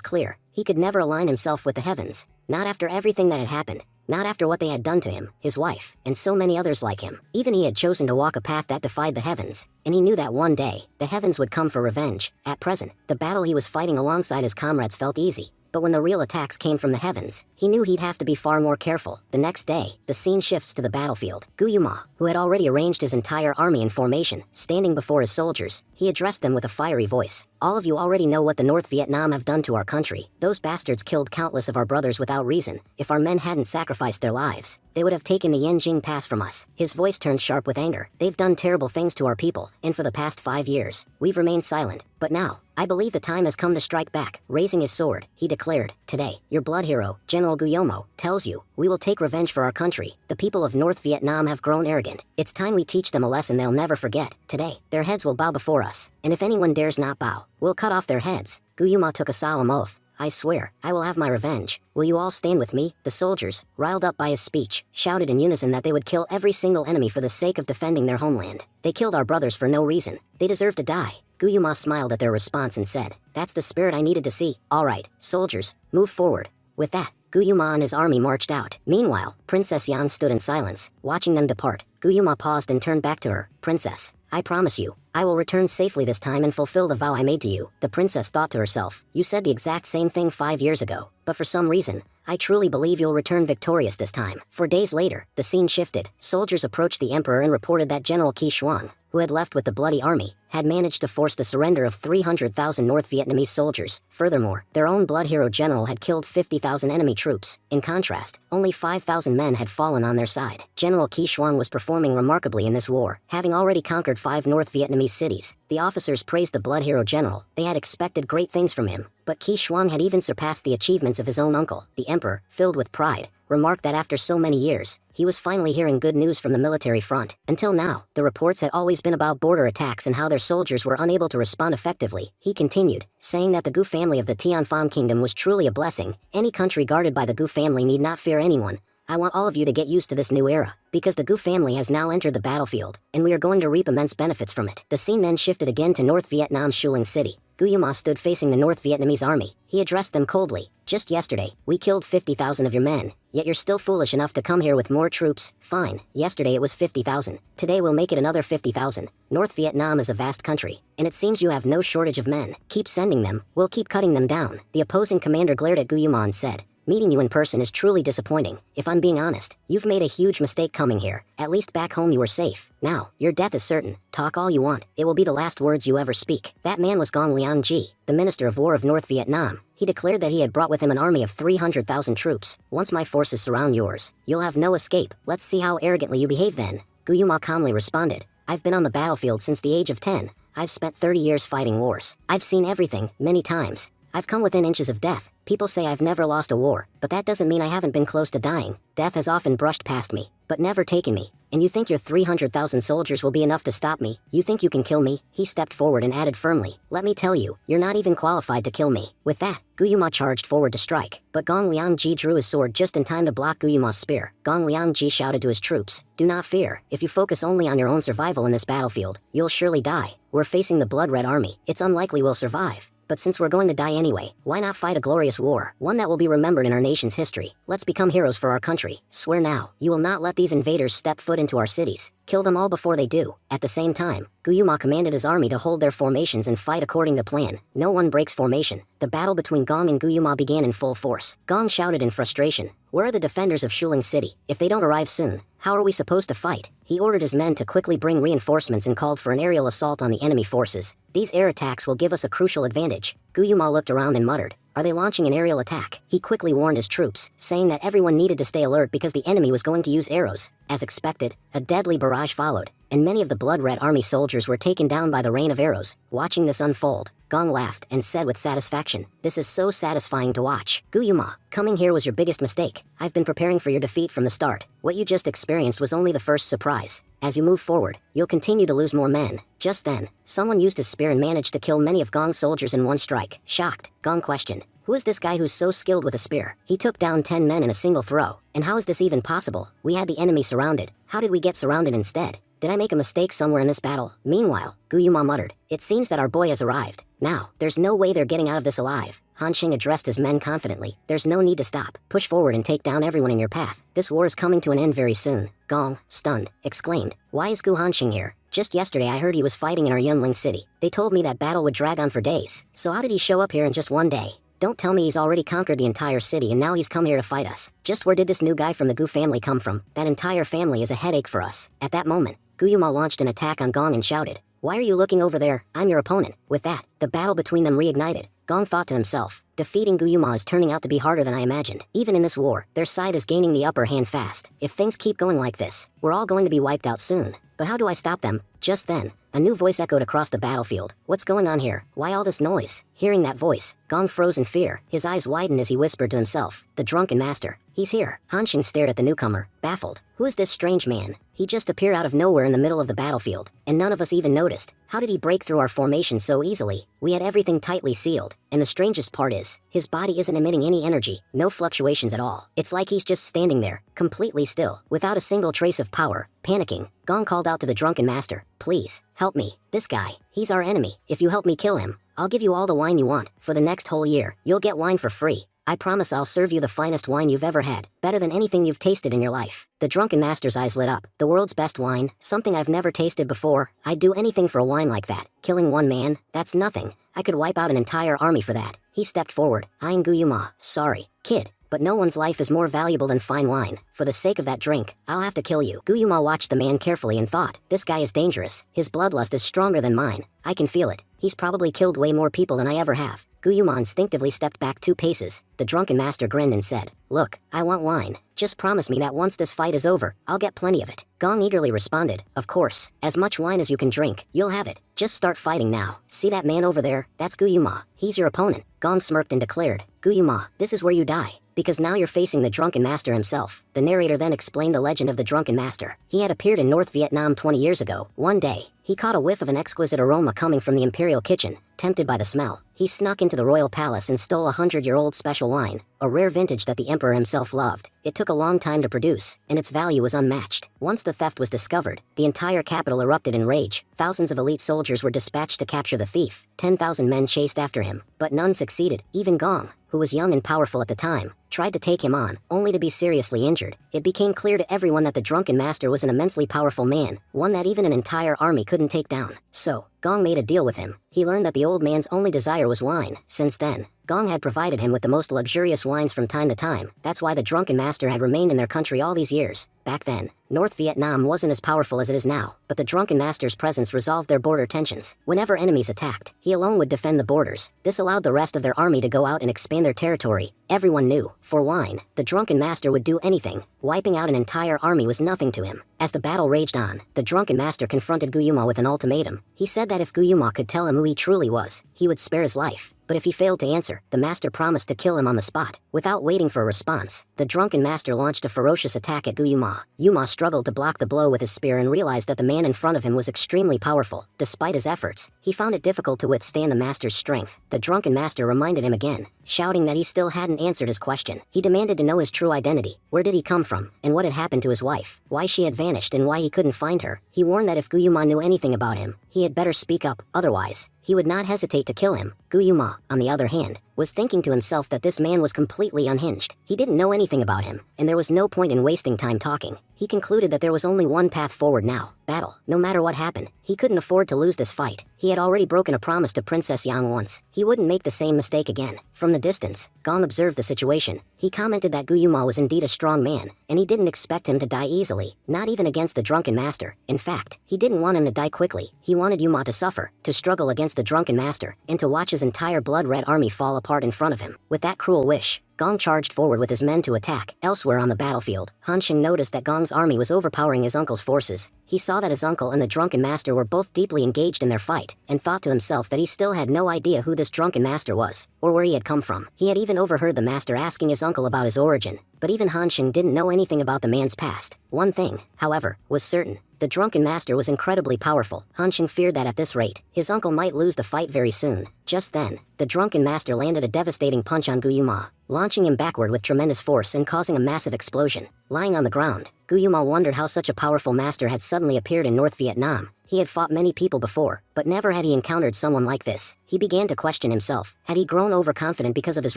clear. He could never align himself with the heavens. Not after everything that had happened. Not after what they had done to him, his wife, and so many others like him. Even he had chosen to walk a path that defied the heavens. And he knew that one day, the heavens would come for revenge. At present, the battle he was fighting alongside his comrades felt easy. But when the real attacks came from the heavens, he knew he'd have to be far more careful. The next day, the scene shifts to the battlefield. Guyuma, who had already arranged his entire army in formation, standing before his soldiers, he addressed them with a fiery voice. All of you already know what the North Vietnam have done to our country. Those bastards killed countless of our brothers without reason. If our men hadn't sacrificed their lives, they would have taken the Yanjing Pass from us. His voice turned sharp with anger. They've done terrible things to our people, and for the past 5 years, we've remained silent. But now, I believe the time has come to strike back. Raising his sword, he declared, today, your blood hero, General Guillermo, tells you, we will take revenge for our country. The people of North Vietnam have grown arrogant. It's time we teach them a lesson they'll never forget. Today, their heads will bow before us, and if anyone dares not bow, we'll cut off their heads. Guillermo took a solemn oath. I swear, I will have my revenge. Will you all stand with me? The soldiers, riled up by his speech, shouted in unison that they would kill every single enemy for the sake of defending their homeland. They killed our brothers for no reason. They deserve to die. Guillermo smiled at their response and said, that's the spirit I needed to see. All right, soldiers, move forward. With that, Guillermo and his army marched out. Meanwhile, Princess Yang stood in silence, watching them depart. Guillermo paused and turned back to her. Princess, I promise you, I will return safely this time and fulfill the vow I made to you. The princess thought to herself, you said the exact same thing 5 years ago, but for some reason, I truly believe you'll return victorious this time. 4 days later, the scene shifted. Soldiers approached the emperor and reported that General Qi Xuan, who had left with the bloody army, had managed to force the surrender of 300,000 North Vietnamese soldiers. Furthermore, their own blood hero general had killed 50,000 enemy troops. In contrast, only 5,000 men had fallen on their side. General Qi Xuan was performing remarkably in this war, having already conquered 5 North Vietnamese cities. The officers praised the blood hero general. They had expected great things from him, But Qi Shuang had even surpassed the achievements of his own uncle, the emperor, filled with pride, remarked that after so many years, he was finally hearing good news from the military front. Until now, the reports had always been about border attacks and how their soldiers were unable to respond effectively. He continued, saying that the Gu family of the Tianfan kingdom was truly a blessing. Any country guarded by the Gu family need not fear anyone. I want all of you to get used to this new era, because the Gu family has now entered the battlefield, and we are going to reap immense benefits from it. The scene then shifted again to North Vietnam's Shuling City. Guyuma stood facing the North Vietnamese army. He addressed them coldly. Just yesterday, we killed 50,000 of your men, yet you're still foolish enough to come here with more troops. Fine, yesterday it was 50,000. Today we'll make it another 50,000. North Vietnam is a vast country, and it seems you have no shortage of men. Keep sending them, we'll keep cutting them down. The opposing commander glared at Guyuma and said, meeting you in person is truly disappointing. If I'm being honest, you've made a huge mistake coming here. At least back home you were safe. Now, your death is certain. Talk all you want. It will be the last words you ever speak. That man was Gong Liangji, the Minister of War of North Vietnam. He declared that he had brought with him an army of 300,000 troops. Once my forces surround yours, you'll have no escape. Let's see how arrogantly you behave then. Guyuma calmly responded, I've been on the battlefield since the age of 10. I've spent 30 years fighting wars. I've seen everything, many times. I've come within inches of death. People say I've never lost a war, but that doesn't mean I haven't been close to dying. Death has often brushed past me, but never taken me. And you think your 300,000 soldiers will be enough to stop me? You think you can kill me? He stepped forward and added firmly, let me tell you, you're not even qualified to kill me. With that, Guyuma charged forward to strike, but Gong Liangji drew his sword just in time to block Guyuma's spear. Gong Liangji shouted to his troops, do not fear. If you focus only on your own survival in this battlefield, you'll surely die. We're facing the blood-red army. It's unlikely we'll survive. But since we're going to die anyway, why not fight a glorious war, one that will be remembered in our nation's history? Let's become heroes for our country. Swear now, you will not let these invaders step foot into our cities. Kill them all before they do. At the same time, Guyuma commanded his army to hold their formations and fight according to plan. No one breaks formation. The battle between Gong and Guyuma began in full force. Gong shouted in frustration, where are the defenders of Shuling City? If they don't arrive soon, how are we supposed to fight? He ordered his men to quickly bring reinforcements and called for an aerial assault on the enemy forces. These air attacks will give us a crucial advantage. Guyuma looked around and muttered, are they launching an aerial attack? He quickly warned his troops, saying that everyone needed to stay alert because the enemy was going to use arrows. As expected, a deadly barrage followed, and many of the blood-red army soldiers were taken down by the rain of arrows. Watching this unfold, Gong laughed and said with satisfaction, this is so satisfying to watch. Guyuma, coming here was your biggest mistake. I've been preparing for your defeat from the start. What you just experienced was only the first surprise. As you move forward, you'll continue to lose more men. Just then, someone used his spear and managed to kill many of Gong's soldiers in one strike. Shocked, Gong questioned, who is this guy who's so skilled with a spear? He took down 10 men in a single throw. And how is this even possible? We had the enemy surrounded. How did we get surrounded instead? Did I make a mistake somewhere in this battle? Meanwhile, Guyuma muttered, it seems that our boy has arrived. Now, there's no way they're getting out of this alive. Han Xing addressed his men confidently. There's no need to stop. Push forward and take down everyone in your path. This war is coming to an end very soon. Gong, stunned, exclaimed, why is Gu Han Xing here? Just yesterday I heard he was fighting in our Yunling city. They told me that battle would drag on for days. So how did he show up here in just one day? Don't tell me he's already conquered the entire city and now he's come here to fight us. Just where did this new guy from the Gu family come from? That entire family is a headache for us. At that moment, Guyuma launched an attack on Gong and shouted, why are you looking over there? I'm your opponent. With that, the battle between them reignited. Gong thought to himself, defeating Guyuma is turning out to be harder than I imagined. Even in this war, their side is gaining the upper hand fast. If things keep going like this, we're all going to be wiped out soon. But how do I stop them? Just then, a new voice echoed across the battlefield. What's going on here? Why all this noise? Hearing that voice, Gong froze in fear. His eyes widened as he whispered to himself, the drunken master. He's here. Han Xing stared at the newcomer, baffled. Who is this strange man? He just appeared out of nowhere in the middle of the battlefield, and none of us even noticed. How did he break through our formation so easily? We had everything tightly sealed, and the strangest part is, his body isn't emitting any energy, no fluctuations at all. It's like he's just standing there, completely still, without a single trace of power. Panicking, Gong called out to the drunken master, please, help me. This guy, he's our enemy. If you help me kill him, I'll give you all the wine you want. For the next whole year, you'll get wine for free. I promise I'll serve you the finest wine you've ever had, better than anything you've tasted in your life. The drunken master's eyes lit up. The world's best wine, something I've never tasted before. I'd do anything for a wine like that. Killing one man, that's nothing. I could wipe out an entire army for that. He stepped forward, eyeing Guyuma. Sorry, kid, but no one's life is more valuable than fine wine. For the sake of that drink, I'll have to kill you. Guyuma watched the man carefully and thought, this guy is dangerous. His bloodlust is stronger than mine. I can feel it. He's probably killed way more people than I ever have. Guyuma instinctively stepped back 2 paces. The drunken master grinned and said, "Look, I want wine. Just promise me that once this fight is over, I'll get plenty of it." Gong eagerly responded, "Of course. As much wine as you can drink, you'll have it. Just start fighting now. See that man over there? That's Guyuma. He's your opponent." Gong smirked and declared, "Guyuma, this is where you die. Because now you're facing the drunken master himself." The narrator then explained the legend of the drunken master. He had appeared in North Vietnam 20 years ago. One day, he caught a whiff of an exquisite aroma coming from the imperial kitchen. Tempted by the smell, he snuck into the royal palace and stole a 100-year-old special wine, a rare vintage that the emperor himself loved. It took a long time to produce, and its value was unmatched. Once the theft was discovered, the entire capital erupted in rage. Thousands of elite soldiers were dispatched to capture the thief. 10,000 men chased after him, but none succeeded. Even Gong, who was young and powerful at the time, tried to take him on, only to be seriously injured. It became clear to everyone that the drunken master was an immensely powerful man, one that even an entire army couldn't take down. So, Gong made a deal with him. He learned that the old man's only desire was wine. Since then, Gong had provided him with the most luxurious wines from time to time. That's why the drunken master had remained in their country all these years. Back then, North Vietnam wasn't as powerful as it is now, but the drunken master's presence resolved their border tensions. Whenever enemies attacked, he alone would defend the borders. This allowed the rest of their army to go out and expand their territory. Everyone knew, for wine, the drunken master would do anything. Wiping out an entire army was nothing to him. As the battle raged on, the drunken master confronted Guyuma with an ultimatum. He said that if Guyuma could tell him who he truly was, he would spare his life. But if he failed to answer, the master promised to kill him on the spot. Without waiting for a response, the drunken master launched a ferocious attack at Guyuma. Yuma struggled to block the blow with his spear and realized that the man in front of him was extremely powerful. Despite his efforts, he found it difficult to withstand the master's strength. The drunken master reminded him again, shouting that he still hadn't answered his question. He demanded to know his true identity. Where did he come from, and what had happened to his wife? Why she had vanished and why he couldn't find her. He warned that if Guyuma knew anything about him, he had better speak up, otherwise, he would not hesitate to kill him. Guyuma, on the other hand, was thinking to himself that this man was completely unhinged. He didn't know anything about him, and there was no point in wasting time talking. He concluded that there was only one path forward now, battle. No matter what happened, he couldn't afford to lose this fight. He had already broken a promise to Princess Yang once. He wouldn't make the same mistake again. From the distance, Gong observed the situation. He commented that Guyuma was indeed a strong man, and he didn't expect him to die easily, not even against the drunken master. In fact, he didn't want him to die quickly. He wanted Yuma to suffer, to struggle against the drunken master, and to watch his entire blood-red army fall apart in front of him. With that cruel wish, Gong charged forward with his men to attack. Elsewhere on the battlefield, Han Xing noticed that Gong's army was overpowering his uncle's forces. He saw that his uncle and the drunken master were both deeply engaged in their fight, and thought to himself that he still had no idea who this drunken master was, or where he had come from. He had even overheard the master asking his uncle about his origin, but even Han Xing didn't know anything about the man's past. One thing, however, was certain. The drunken master was incredibly powerful. Han Xing feared that at this rate, his uncle might lose the fight very soon. Just then, the drunken master landed a devastating punch on Guyuma, launching him backward with tremendous force and causing a massive explosion. Lying on the ground, Guyuma wondered how such a powerful master had suddenly appeared in North Vietnam. He had fought many people before, but never had he encountered someone like this. He began to question himself. Had he grown overconfident because of his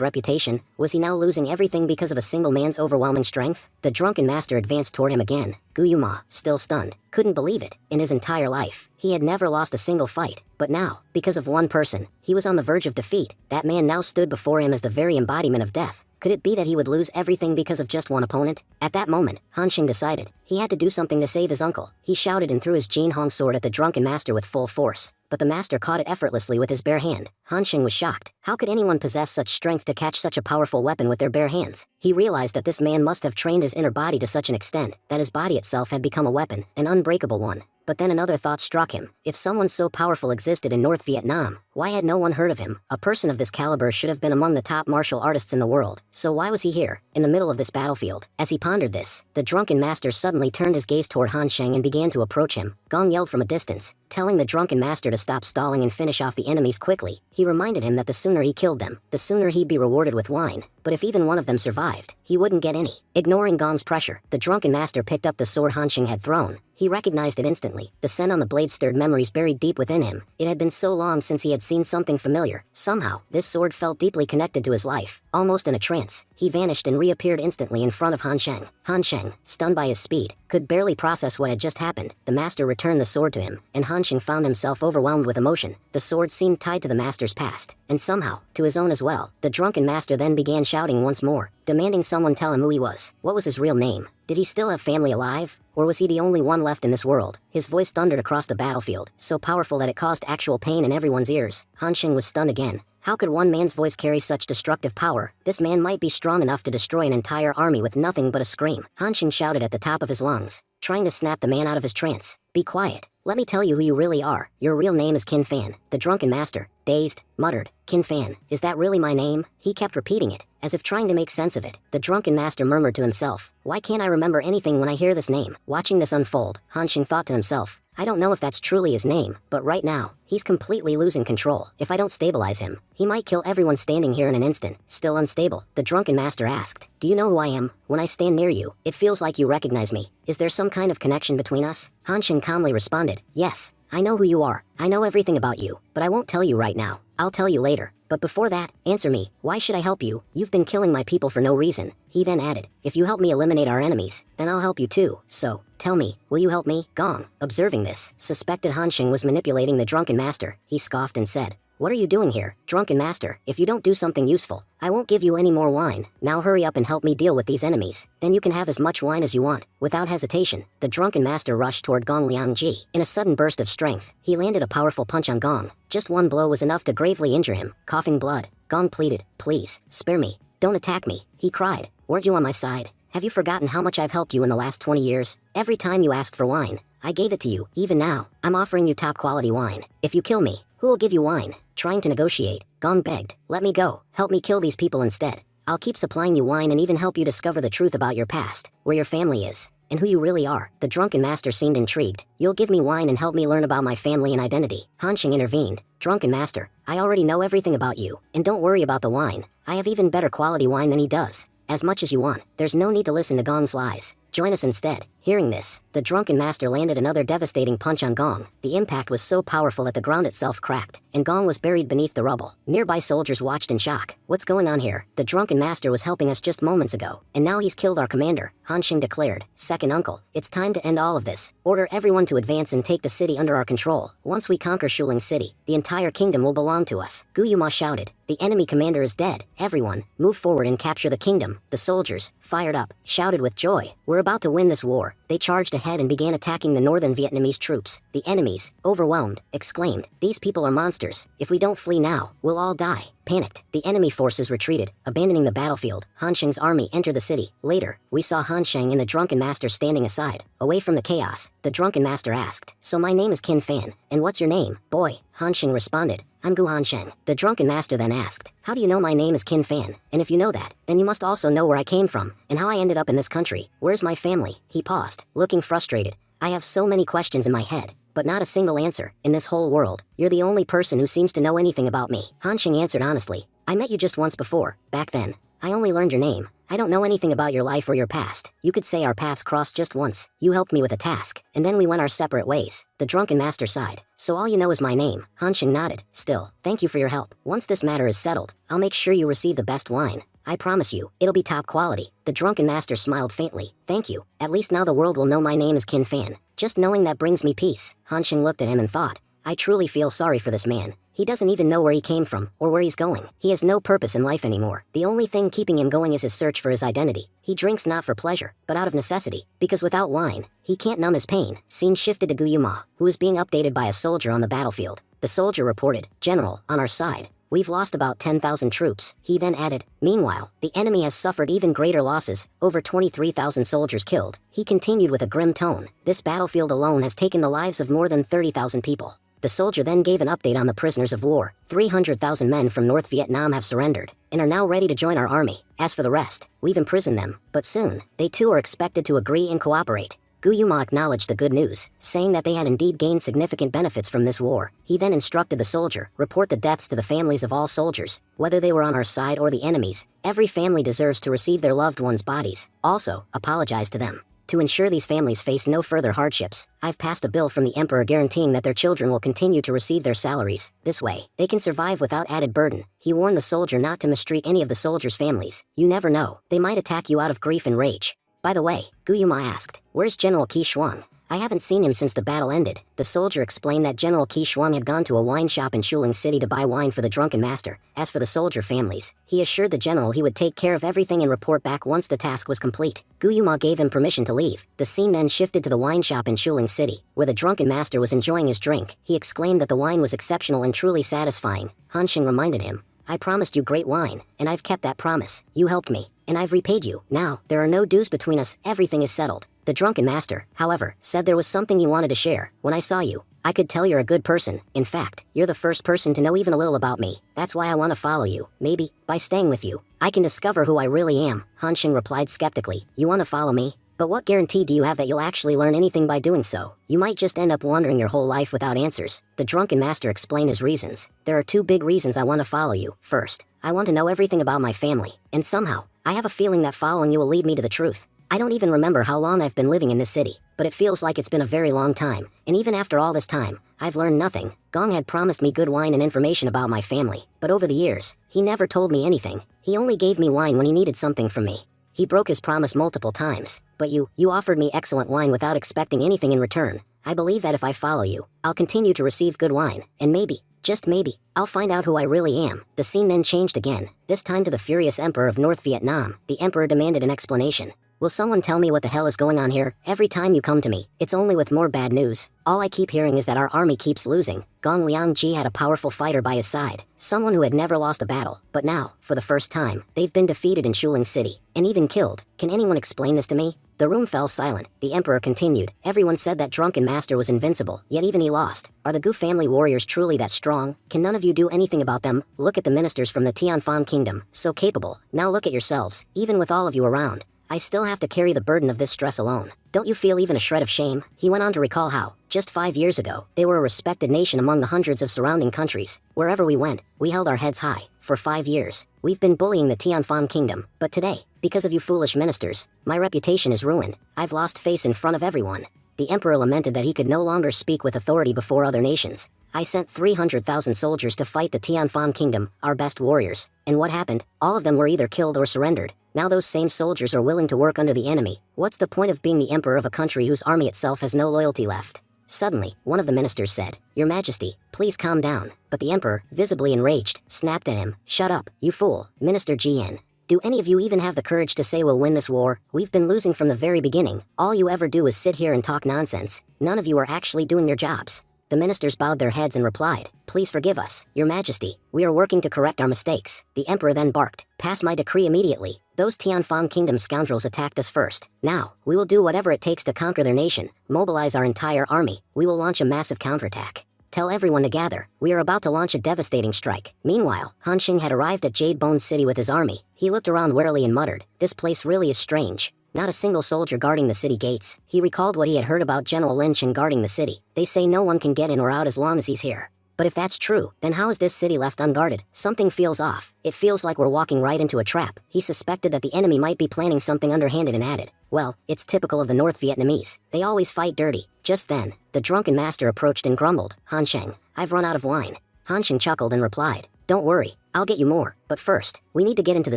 reputation? Was he now losing everything because of a single man's overwhelming strength? The drunken master advanced toward him again. Guyuma, still stunned, couldn't believe it. In his entire life, he had never lost a single fight. But now, because of one person, he was on the verge of defeat. That man now stood before him as the very embodiment of death. Could it be that he would lose everything because of just one opponent? At that moment, Han Xing decided he had to do something to save his uncle. He shouted and threw his Jin Hong sword at the drunken master with full force, but the master caught it effortlessly with his bare hand. Han Xing was shocked. How could anyone possess such strength to catch such a powerful weapon with their bare hands? He realized that this man must have trained his inner body to such an extent that his body itself had become a weapon, an unbreakable one. But then another thought struck him. If someone so powerful existed in North Vietnam, why had no one heard of him? A person of this caliber should have been among the top martial artists in the world. So why was he here, in the middle of this battlefield? As he pondered this, the drunken master suddenly turned his gaze toward Han Xing and began to approach him. Gong yelled from a distance, telling the drunken master to stop stalling and finish off the enemies quickly. He reminded him that the sooner he killed them, the sooner he'd be rewarded with wine. But if even one of them survived, he wouldn't get any. Ignoring Gong's pressure, the drunken master picked up the sword Han Xing had thrown. He recognized it instantly. The scent on the blade stirred memories buried deep within him. It had been so long since he had seen something familiar. Somehow, this sword felt deeply connected to his life. Almost in a trance, he vanished and reappeared instantly in front of Han Xing. Han Xing, stunned by his speed, could barely process what had just happened. The master returned the sword to him, and Han Xing found himself overwhelmed with emotion. The sword seemed tied to the master's past, and somehow, to his own as well. The drunken master then began shouting once more, demanding someone tell him who he was. What was his real name? Did he still have family alive? Or was he the only one left in this world? His voice thundered across the battlefield, so powerful that it caused actual pain in everyone's ears. Han Sheng was stunned again. How could one man's voice carry such destructive power? This man might be strong enough to destroy an entire army with nothing but a scream. Han Sheng shouted at the top of his lungs, trying to snap the man out of his trance. Be quiet. Let me tell you who you really are. Your real name is Qin Fan. The drunken master, dazed, muttered, Qin Fan, is that really my name? He kept repeating it, as if trying to make sense of it. The drunken master murmured to himself, why can't I remember anything when I hear this name? Watching this unfold, Han Sheng thought to himself, I don't know if that's truly his name, but right now, he's completely losing control. If I don't stabilize him, he might kill everyone standing here in an instant. Still unstable, the drunken master asked, do you know who I am? When I stand near you, it feels like you recognize me. Is there some kind of connection between us? Han Sheng calmly responded, yes, I know who you are. I know everything about you, but I won't tell you right now. I'll tell you later. But before that, answer me, why should I help you? You've been killing my people for no reason. He then added, if you help me eliminate our enemies, then I'll help you too. So, tell me, will you help me? Gong. Observing this, suspected Han Sheng was manipulating the drunken master. He scoffed and said, what are you doing here, drunken master? If you don't do something useful, I won't give you any more wine. Now hurry up and help me deal with these enemies. Then you can have as much wine as you want. Without hesitation, the drunken master rushed toward Gong Liangji. In a sudden burst of strength, he landed a powerful punch on Gong. Just one blow was enough to gravely injure him. Coughing blood, Gong pleaded, please, spare me. Don't attack me, he cried. Weren't you on my side? Have you forgotten how much I've helped you in the last 20 years? Every time you asked for wine, I gave it to you. Even now, I'm offering you top quality wine. If you kill me, who will give you wine? Trying to negotiate, Gong begged, let me go. Help me kill these people instead. I'll keep supplying you wine and even help you discover the truth about your past, where your family is, and who you really are. The drunken master seemed intrigued. You'll give me wine and help me learn about my family and identity. Han Sheng intervened. Drunken master, I already know everything about you, and don't worry about the wine. I have even better quality wine than he does. As much as you want, there's no need to listen to Gong's lies. Join us instead. Hearing this, the drunken master landed another devastating punch on Gong. The impact was so powerful that the ground itself cracked, and Gong was buried beneath the rubble. Nearby soldiers watched in shock. What's going on here? The drunken master was helping us just moments ago, and now he's killed our commander, Han Sheng declared. Second uncle, it's time to end all of this. Order everyone to advance and take the city under our control. Once we conquer Shuling City, the entire kingdom will belong to us. Gu Yuma shouted. The enemy commander is dead. Everyone, move forward and capture the kingdom. The soldiers, fired up, shouted with joy. We're about to win this war. They charged ahead and began attacking the northern Vietnamese troops. The enemies, overwhelmed, exclaimed, these people are monsters. If we don't flee now, we'll all die. Panicked, the enemy forces retreated, abandoning the battlefield. Han Sheng's army entered the city. Later, we saw Han Sheng and the drunken master standing aside. Away from the chaos, the drunken master asked, so my name is Qin Fan, and what's your name? Boy, Han Sheng responded, I'm Gu Han Sheng. The drunken master then asked, how do you know my name is Qin Fan? And if you know that, then you must also know where I came from, and how I ended up in this country. Where's my family? He paused, looking frustrated. I have so many questions in my head, but not a single answer. In this whole world, you're the only person who seems to know anything about me. Han Sheng answered honestly, I met you just once before. Back then, I only learned your name. I don't know anything about your life or your past. You could say our paths crossed just once. You helped me with a task, and then we went our separate ways. The drunken master sighed. So all you know is my name. Han Sheng nodded. Still, thank you for your help. Once this matter is settled, I'll make sure you receive the best wine. I promise you, it'll be top quality. The drunken master smiled faintly. Thank you. At least now the world will know my name is Qin Fan. Just knowing that brings me peace. Han Sheng looked at him and thought, I truly feel sorry for this man. He doesn't even know where he came from, or where he's going. He has no purpose in life anymore. The only thing keeping him going is his search for his identity. He drinks not for pleasure, but out of necessity, because without wine, he can't numb his pain. Scene shifted to Gu Yuma, who is being updated by a soldier on the battlefield. The soldier reported, General, on our side, we've lost about 10,000 troops. He then added, meanwhile, the enemy has suffered even greater losses, over 23,000 soldiers killed. He continued with a grim tone, this battlefield alone has taken the lives of more than 30,000 people. The soldier then gave an update on the prisoners of war. 300,000 men from North Vietnam have surrendered, and are now ready to join our army. As for the rest, we've imprisoned them, but soon, they too are expected to agree and cooperate. Gu Yuma acknowledged the good news, saying that they had indeed gained significant benefits from this war. He then instructed the soldier, report the deaths to the families of all soldiers, whether they were on our side or the enemies. Every family deserves to receive their loved ones' bodies. Also, apologize to them. To ensure these families face no further hardships, I've passed a bill from the emperor guaranteeing that their children will continue to receive their salaries. This way, they can survive without added burden. He warned the soldier not to mistreat any of the soldiers' families. You never know, they might attack you out of grief and rage. By the way, Gu Yuma asked, where's General Qi Shuang? I haven't seen him since the battle ended. The soldier explained that General Qi Shuang had gone to a wine shop in Shuling City to buy wine for the drunken master. As for the soldier families, he assured the general he would take care of everything and report back once the task was complete. Guyuma gave him permission to leave. The scene then shifted to the wine shop in Shuling City, where the drunken master was enjoying his drink. He exclaimed that the wine was exceptional and truly satisfying. Han Sheng reminded him, I promised you great wine, and I've kept that promise. You helped me, and I've repaid you. Now, there are no dues between us, everything is settled. The drunken master, however, said there was something he wanted to share. When I saw you, I could tell you're a good person. In fact, you're the first person to know even a little about me. That's why I want to follow you. Maybe, by staying with you, I can discover who I really am. Han Sheng replied skeptically, you want to follow me? But what guarantee do you have that you'll actually learn anything by doing so? You might just end up wandering your whole life without answers. The drunken master explained his reasons. There are two big reasons I want to follow you. First, I want to know everything about my family. And somehow, I have a feeling that following you will lead me to the truth. I don't even remember how long I've been living in this city, but it feels like it's been a very long time. And even after all this time, I've learned nothing. Gong had promised me good wine and information about my family, but over the years, he never told me anything. He only gave me wine when he needed something from me. He broke his promise multiple times, but you offered me excellent wine without expecting anything in return. I believe that if I follow you, I'll continue to receive good wine, and maybe, just maybe, I'll find out who I really am. The scene then changed again, this time to the furious emperor of North Vietnam. The emperor demanded an explanation. Will someone tell me what the hell is going on here? Every time you come to me, it's only with more bad news. All I keep hearing is that our army keeps losing. Gong Liangji had a powerful fighter by his side, someone who had never lost a battle. But now, for the first time, they've been defeated in Shuling City, and even killed. Can anyone explain this to me? The room fell silent. The emperor continued. Everyone said that drunken master was invincible, yet even he lost. Are the Gu family warriors truly that strong? Can none of you do anything about them? Look at the ministers from the Tianfan kingdom, so capable. Now look at yourselves, even with all of you around. I still have to carry the burden of this stress alone. Don't you feel even a shred of shame? He went on to recall how, just 5 years ago, they were a respected nation among the hundreds of surrounding countries. Wherever we went, we held our heads high. For 5 years, we've been bullying the Tianfan kingdom. But today, because of you foolish ministers, my reputation is ruined. I've lost face in front of everyone. The emperor lamented that he could no longer speak with authority before other nations. I sent 300,000 soldiers to fight the Tianfan kingdom, our best warriors. And what happened? All of them were either killed or surrendered. Now those same soldiers are willing to work under the enemy. What's the point of being the emperor of a country whose army itself has no loyalty left? Suddenly, one of the ministers said, Your Majesty, please calm down. But the emperor, visibly enraged, snapped at him. Shut up, you fool, Minister Jian. Do any of you even have the courage to say we'll win this war? We've been losing from the very beginning. All you ever do is sit here and talk nonsense. None of you are actually doing your jobs. The ministers bowed their heads and replied, Please forgive us, Your Majesty. We are working to correct our mistakes. The emperor then barked, Pass my decree immediately. Those Tianfan kingdom scoundrels attacked us first. Now, we will do whatever it takes to conquer their nation, mobilize our entire army. We will launch a massive counterattack. Tell everyone to gather. We are about to launch a devastating strike. Meanwhile, Han Xing had arrived at Jade Bone City with his army. He looked around warily and muttered, This place really is strange. Not a single soldier guarding the city gates. He recalled what he had heard about General Lin Chen guarding the city. They say no one can get in or out as long as he's here. But if that's true, then how is this city left unguarded? Something feels off. It feels like we're walking right into a trap. He suspected that the enemy might be planning something underhanded and added, Well, it's typical of the North Vietnamese. They always fight dirty. Just then, the drunken master approached and grumbled, Han Sheng, I've run out of wine. Han Sheng chuckled and replied, Don't worry, I'll get you more. But first, we need to get into the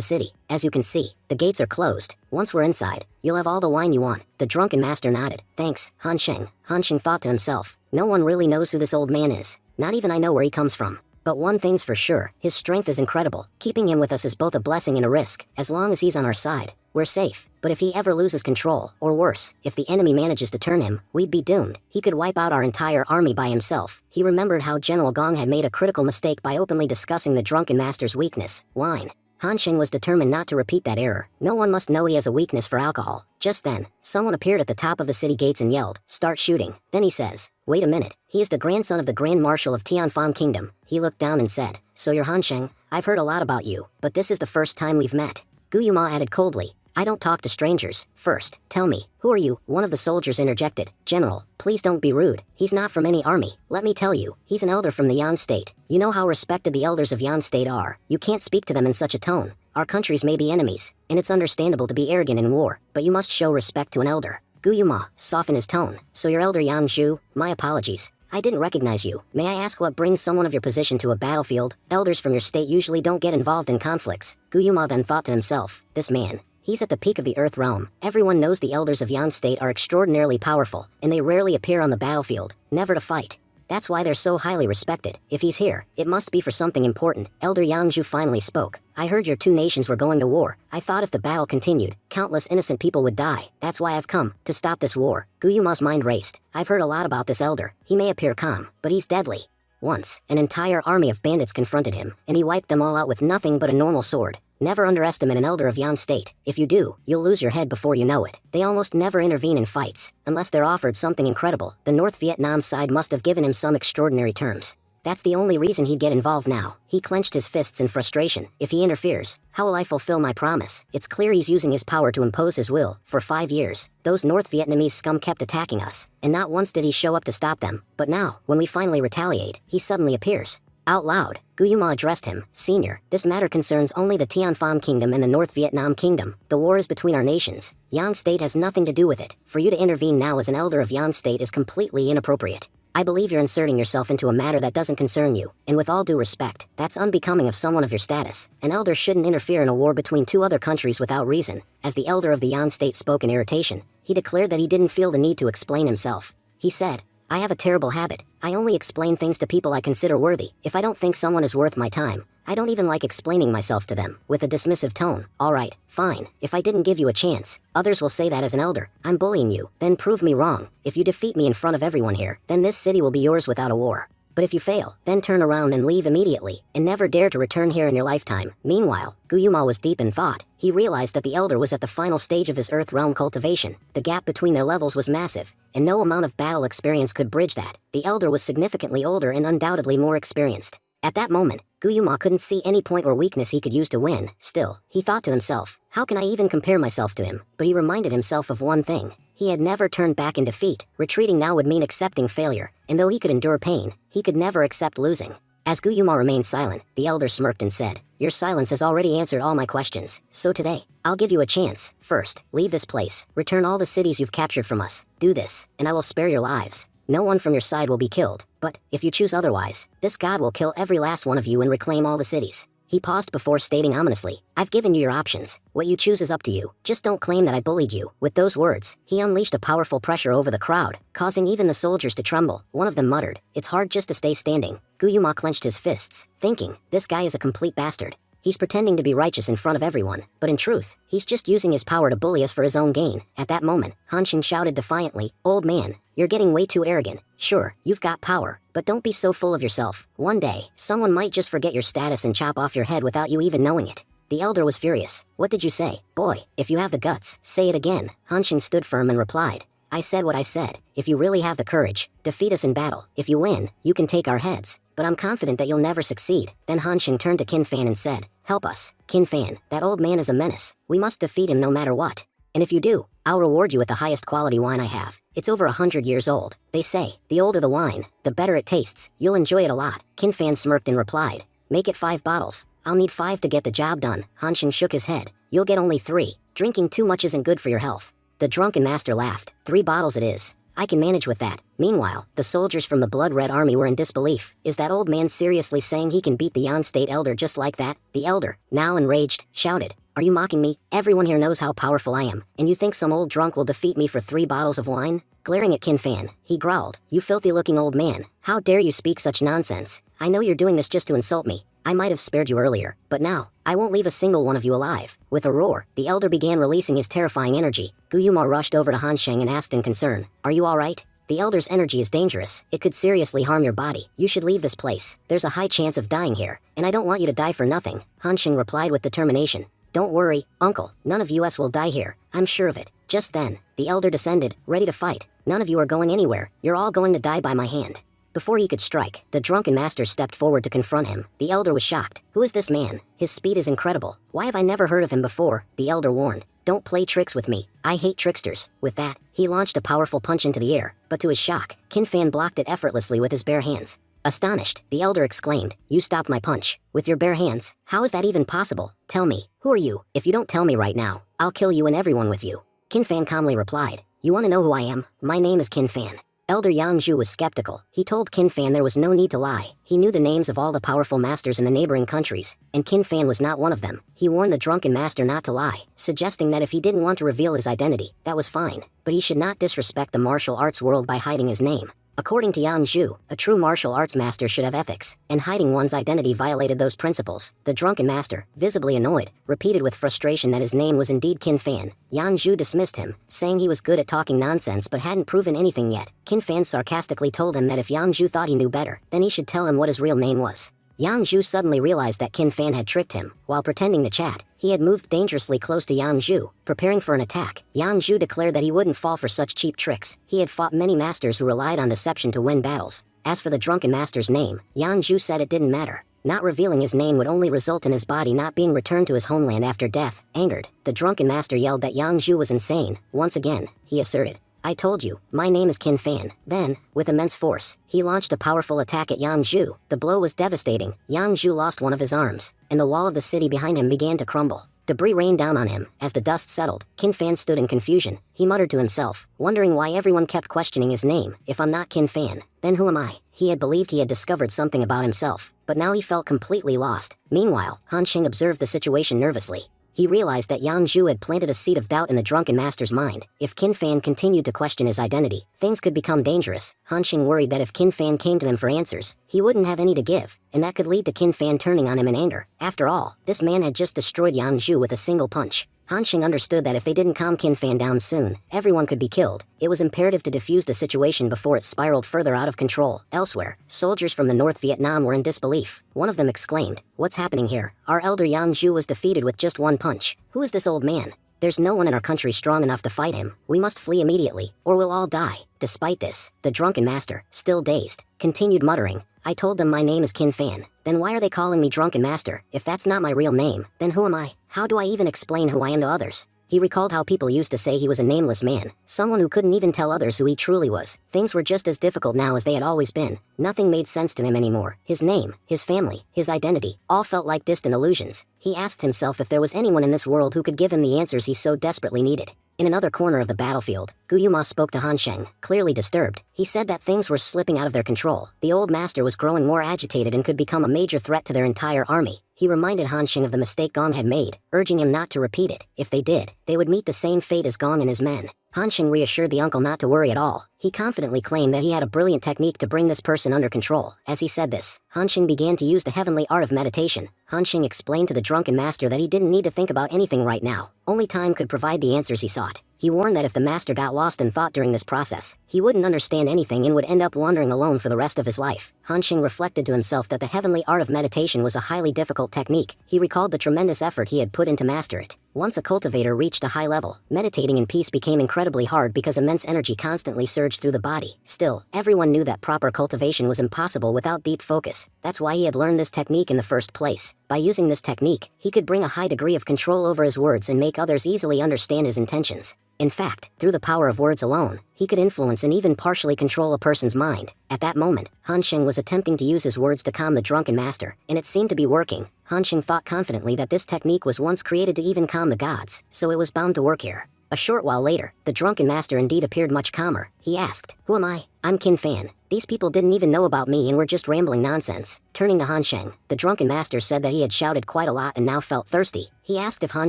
city. As you can see, the gates are closed. Once we're inside, you'll have all the wine you want. The drunken master nodded. Thanks, Han Sheng. Han Sheng thought to himself, no one really knows who this old man is. Not even I know where he comes from. But one thing's for sure, his strength is incredible. Keeping him with us is both a blessing and a risk. As long as he's on our side, we're safe. But if he ever loses control, or worse, if the enemy manages to turn him, we'd be doomed. He could wipe out our entire army by himself. He remembered how General Gong had made a critical mistake by openly discussing the drunken master's weakness, wine. Han Sheng was determined not to repeat that error. No one must know he has a weakness for alcohol. Just then, someone appeared at the top of the city gates and yelled, Start shooting. Then he says, Wait a minute, he is the grandson of the Grand Marshal of Tianfan Kingdom. He looked down and said, So you're Han Sheng? I've heard a lot about you, but this is the first time we've met. Gu Yuma added coldly, I don't talk to strangers. First, tell me, who are you? One of the soldiers interjected. General, please don't be rude. He's not from any army. Let me tell you, he's an elder from the Yan State. You know how respected the elders of Yan State are. You can't speak to them in such a tone. Our countries may be enemies, and it's understandable to be arrogant in war, but you must show respect to an elder. Gu Yuma softened his tone. So you're Elder Yan Zhu? My apologies. I didn't recognize you. May I ask what brings someone of your position to a battlefield? Elders from your state usually don't get involved in conflicts. Gu Yuma then thought to himself, this man, He's at the peak of the Earth realm. Everyone knows the elders of Yang State are extraordinarily powerful, and they rarely appear on the battlefield, never to fight. That's why they're so highly respected. If he's here, it must be for something important. Elder Yangzhu finally spoke. I heard your two nations were going to war. I thought if the battle continued, countless innocent people would die. That's why I've come, to stop this war. Guyuma's mind raced. I've heard a lot about this elder. He may appear calm, but he's deadly. Once, an entire army of bandits confronted him, and he wiped them all out with nothing but a normal sword. Never underestimate an elder of Yang State. If you do, you'll lose your head before you know it. They almost never intervene in fights, unless they're offered something incredible. The North Vietnam side must have given him some extraordinary terms. That's the only reason he'd get involved now. He clenched his fists in frustration. If he interferes, how will I fulfill my promise? It's clear he's using his power to impose his will. For 5 years, those North Vietnamese scum kept attacking us, and not once did he show up to stop them. But now, when we finally retaliate, he suddenly appears. Out loud, Guyuma addressed him. Senior, this matter concerns only the Tian Pham Kingdom and the North Vietnam Kingdom. The war is between our nations. Yang State has nothing to do with it. For you to intervene now as an elder of Yang State is completely inappropriate. I believe you're inserting yourself into a matter that doesn't concern you, and with all due respect, that's unbecoming of someone of your status. An elder shouldn't interfere in a war between two other countries without reason. As the elder of the Yang State spoke in irritation, he declared that he didn't feel the need to explain himself. He said, I have a terrible habit. I only explain things to people I consider worthy. If I don't think someone is worth my time, I don't even like explaining myself to them, with a dismissive tone. Alright, fine, if I didn't give you a chance, others will say that as an elder, I'm bullying you, then prove me wrong. If you defeat me in front of everyone here, then this city will be yours without a war. But if you fail, then turn around and leave immediately, and never dare to return here in your lifetime. Meanwhile, Guyuma was deep in thought. He realized that the elder was at the final stage of his Earth realm cultivation. The gap between their levels was massive, and no amount of battle experience could bridge that. The elder was significantly older and undoubtedly more experienced. At that moment, Guyuma couldn't see any point or weakness he could use to win. Still, he thought to himself, how can I even compare myself to him? But he reminded himself of one thing. He had never turned back in defeat. Retreating now would mean accepting failure, and though he could endure pain, he could never accept losing. As Guyuma remained silent, the elder smirked and said, your silence has already answered all my questions, so today, I'll give you a chance. First, leave this place, return all the cities you've captured from us. Do this, and I will spare your lives. No one from your side will be killed, but, if you choose otherwise, this god will kill every last one of you and reclaim all the cities. He paused before stating ominously, I've given you your options. What you choose is up to you. Just don't claim that I bullied you. With those words, he unleashed a powerful pressure over the crowd, causing even the soldiers to tremble. One of them muttered, it's hard just to stay standing. Guyuma clenched his fists, thinking, this guy is a complete bastard. He's pretending to be righteous in front of everyone, but in truth, he's just using his power to bully us for his own gain. At that moment, Hanshin shouted defiantly, old man, you're getting way too arrogant. Sure, you've got power, but don't be so full of yourself. One day, someone might just forget your status and chop off your head without you even knowing it. The elder was furious. What did you say? Boy, if you have the guts, say it again. Hanshin stood firm and replied, I said what I said. If you really have the courage, defeat us in battle. If you win, you can take our heads. But I'm confident that you'll never succeed. Then Hanshin turned to Qin Fan and said, help us. Qin Fan, that old man is a menace. We must defeat him no matter what. And if you do, I'll reward you with the highest quality wine I have. It's over 100 years old. They say, the older the wine, the better it tastes. You'll enjoy it a lot. Qin Fan smirked and replied, make it 5 bottles. I'll need 5 to get the job done. Hanshin shook his head. You'll get only 3. Drinking too much isn't good for your health. The drunken master laughed. 3 bottles it is. I can manage with that. Meanwhile, the soldiers from the Blood Red Army were in disbelief. Is that old man seriously saying he can beat the Yan State elder just like that? The elder, now enraged, shouted, are you mocking me? Everyone here knows how powerful I am, and you think some old drunk will defeat me for 3 bottles of wine? Glaring at Qin Fan, he growled, you filthy-looking old man, how dare you speak such nonsense? I know you're doing this just to insult me. I might have spared you earlier, but now, I won't leave a single one of you alive. With a roar, the elder began releasing his terrifying energy. Guyuma rushed over to Hansheng and asked in concern, are you alright? The elder's energy is dangerous. It could seriously harm your body. You should leave this place. There's a high chance of dying here, and I don't want you to die for nothing. Hansheng replied with determination. Don't worry, uncle, none of us will die here. I'm sure of it. Just then, the elder descended, ready to fight. None of you are going anywhere. You're all going to die by my hand. Before he could strike, the drunken master stepped forward to confront him. The elder was shocked. Who is this man? His speed is incredible. Why have I never heard of him before? The elder warned. Don't play tricks with me. I hate tricksters. With that, he launched a powerful punch into the air, but to his shock, Qin Fan blocked it effortlessly with his bare hands. Astonished, the elder exclaimed, you stopped my punch. With your bare hands? How is that even possible? Tell me, who are you? If you don't tell me right now, I'll kill you and everyone with you. Qin Fan calmly replied, you want to know who I am? My name is Qin Fan. Elder Yang Zhu was skeptical. He told Qin Fan there was no need to lie. He knew the names of all the powerful masters in the neighboring countries, and Qin Fan was not one of them. He warned the drunken master not to lie, suggesting that if he didn't want to reveal his identity, that was fine, but he should not disrespect the martial arts world by hiding his name. According to Yang Zhu, a true martial arts master should have ethics, and hiding one's identity violated those principles. The drunken master, visibly annoyed, repeated with frustration that his name was indeed Qin Fan. Yang Zhu dismissed him, saying he was good at talking nonsense but hadn't proven anything yet. Qin Fan sarcastically told him that if Yang Zhu thought he knew better, then he should tell him what his real name was. Yang Zhu suddenly realized that Qin Fan had tricked him. While pretending to chat, he had moved dangerously close to Yang Zhu, preparing for an attack. Yang Zhu declared that he wouldn't fall for such cheap tricks. He had fought many masters who relied on deception to win battles. As for the drunken master's name, Yang Zhu said it didn't matter. Not revealing his name would only result in his body not being returned to his homeland after death. Angered, the drunken master yelled that Yang Zhu was insane. Once again, he asserted, "I told you, my name is Qin Fan." Then, with immense force, he launched a powerful attack at Yang Zhu. The blow was devastating. Yang Zhu lost one of his arms, and the wall of the city behind him began to crumble. Debris rained down on him. As the dust settled, Qin Fan stood in confusion. He muttered to himself, wondering why everyone kept questioning his name. If I'm not Qin Fan, then who am I? He had believed he had discovered something about himself, but now he felt completely lost. Meanwhile, Han Xing observed the situation nervously. He realized that Yang Zhu had planted a seed of doubt in the drunken master's mind. If Qin Fan continued to question his identity, things could become dangerous. Han Xing worried that if Qin Fan came to him for answers, he wouldn't have any to give, and that could lead to Qin Fan turning on him in anger. After all, this man had just destroyed Yang Zhu with a single punch. Han Xing understood that if they didn't calm Qin Fan down soon, everyone could be killed. It was imperative to defuse the situation before it spiraled further out of control. Elsewhere, soldiers from the North Vietnam were in disbelief. One of them exclaimed, "What's happening here? Our elder Yang Zhu was defeated with just one punch. Who is this old man? There's no one in our country strong enough to fight him. We must flee immediately, or we'll all die." Despite this, the drunken master, still dazed, continued muttering, "I told them my name is Qin Fan. Then why are they calling me drunken master? If that's not my real name, then who am I? How do I even explain who I am to others?" He recalled how people used to say he was a nameless man, someone who couldn't even tell others who he truly was. Things were just as difficult now as they had always been. Nothing made sense to him anymore. His name, his family, his identity, all felt like distant illusions. He asked himself if there was anyone in this world who could give him the answers he so desperately needed. In another corner of the battlefield, Guyuma spoke to Han Sheng, clearly disturbed. He said that things were slipping out of their control. The old master was growing more agitated and could become a major threat to their entire army. He reminded Han Sheng of the mistake Gong had made, urging him not to repeat it. If they did, they would meet the same fate as Gong and his men. Han Sheng reassured the uncle not to worry at all. He confidently claimed that he had a brilliant technique to bring this person under control. As he said this, Han Sheng began to use the heavenly art of meditation. Han Sheng explained to the drunken master that he didn't need to think about anything right now. Only time could provide the answers he sought. He warned that if the master got lost in thought during this process, he wouldn't understand anything and would end up wandering alone for the rest of his life. Han Xing reflected to himself that the heavenly art of meditation was a highly difficult technique. He recalled the tremendous effort he had put in to master it. Once a cultivator reached a high level, meditating in peace became incredibly hard because immense energy constantly surged through the body. Still, everyone knew that proper cultivation was impossible without deep focus. That's why he had learned this technique in the first place. By using this technique, he could bring a high degree of control over his words and make others easily understand his intentions. In fact, through the power of words alone, he could influence and even partially control a person's mind. At that moment, Han Xing was attempting to use his words to calm the drunken master, and it seemed to be working. Han Xing thought confidently that this technique was once created to even calm the gods, so it was bound to work here. A short while later, the drunken master indeed appeared much calmer. He asked, "Who am I?" "I'm Qin Fan. These people didn't even know about me and were just rambling nonsense." Turning to Han Sheng, the drunken master said that he had shouted quite a lot and now felt thirsty. He asked if Han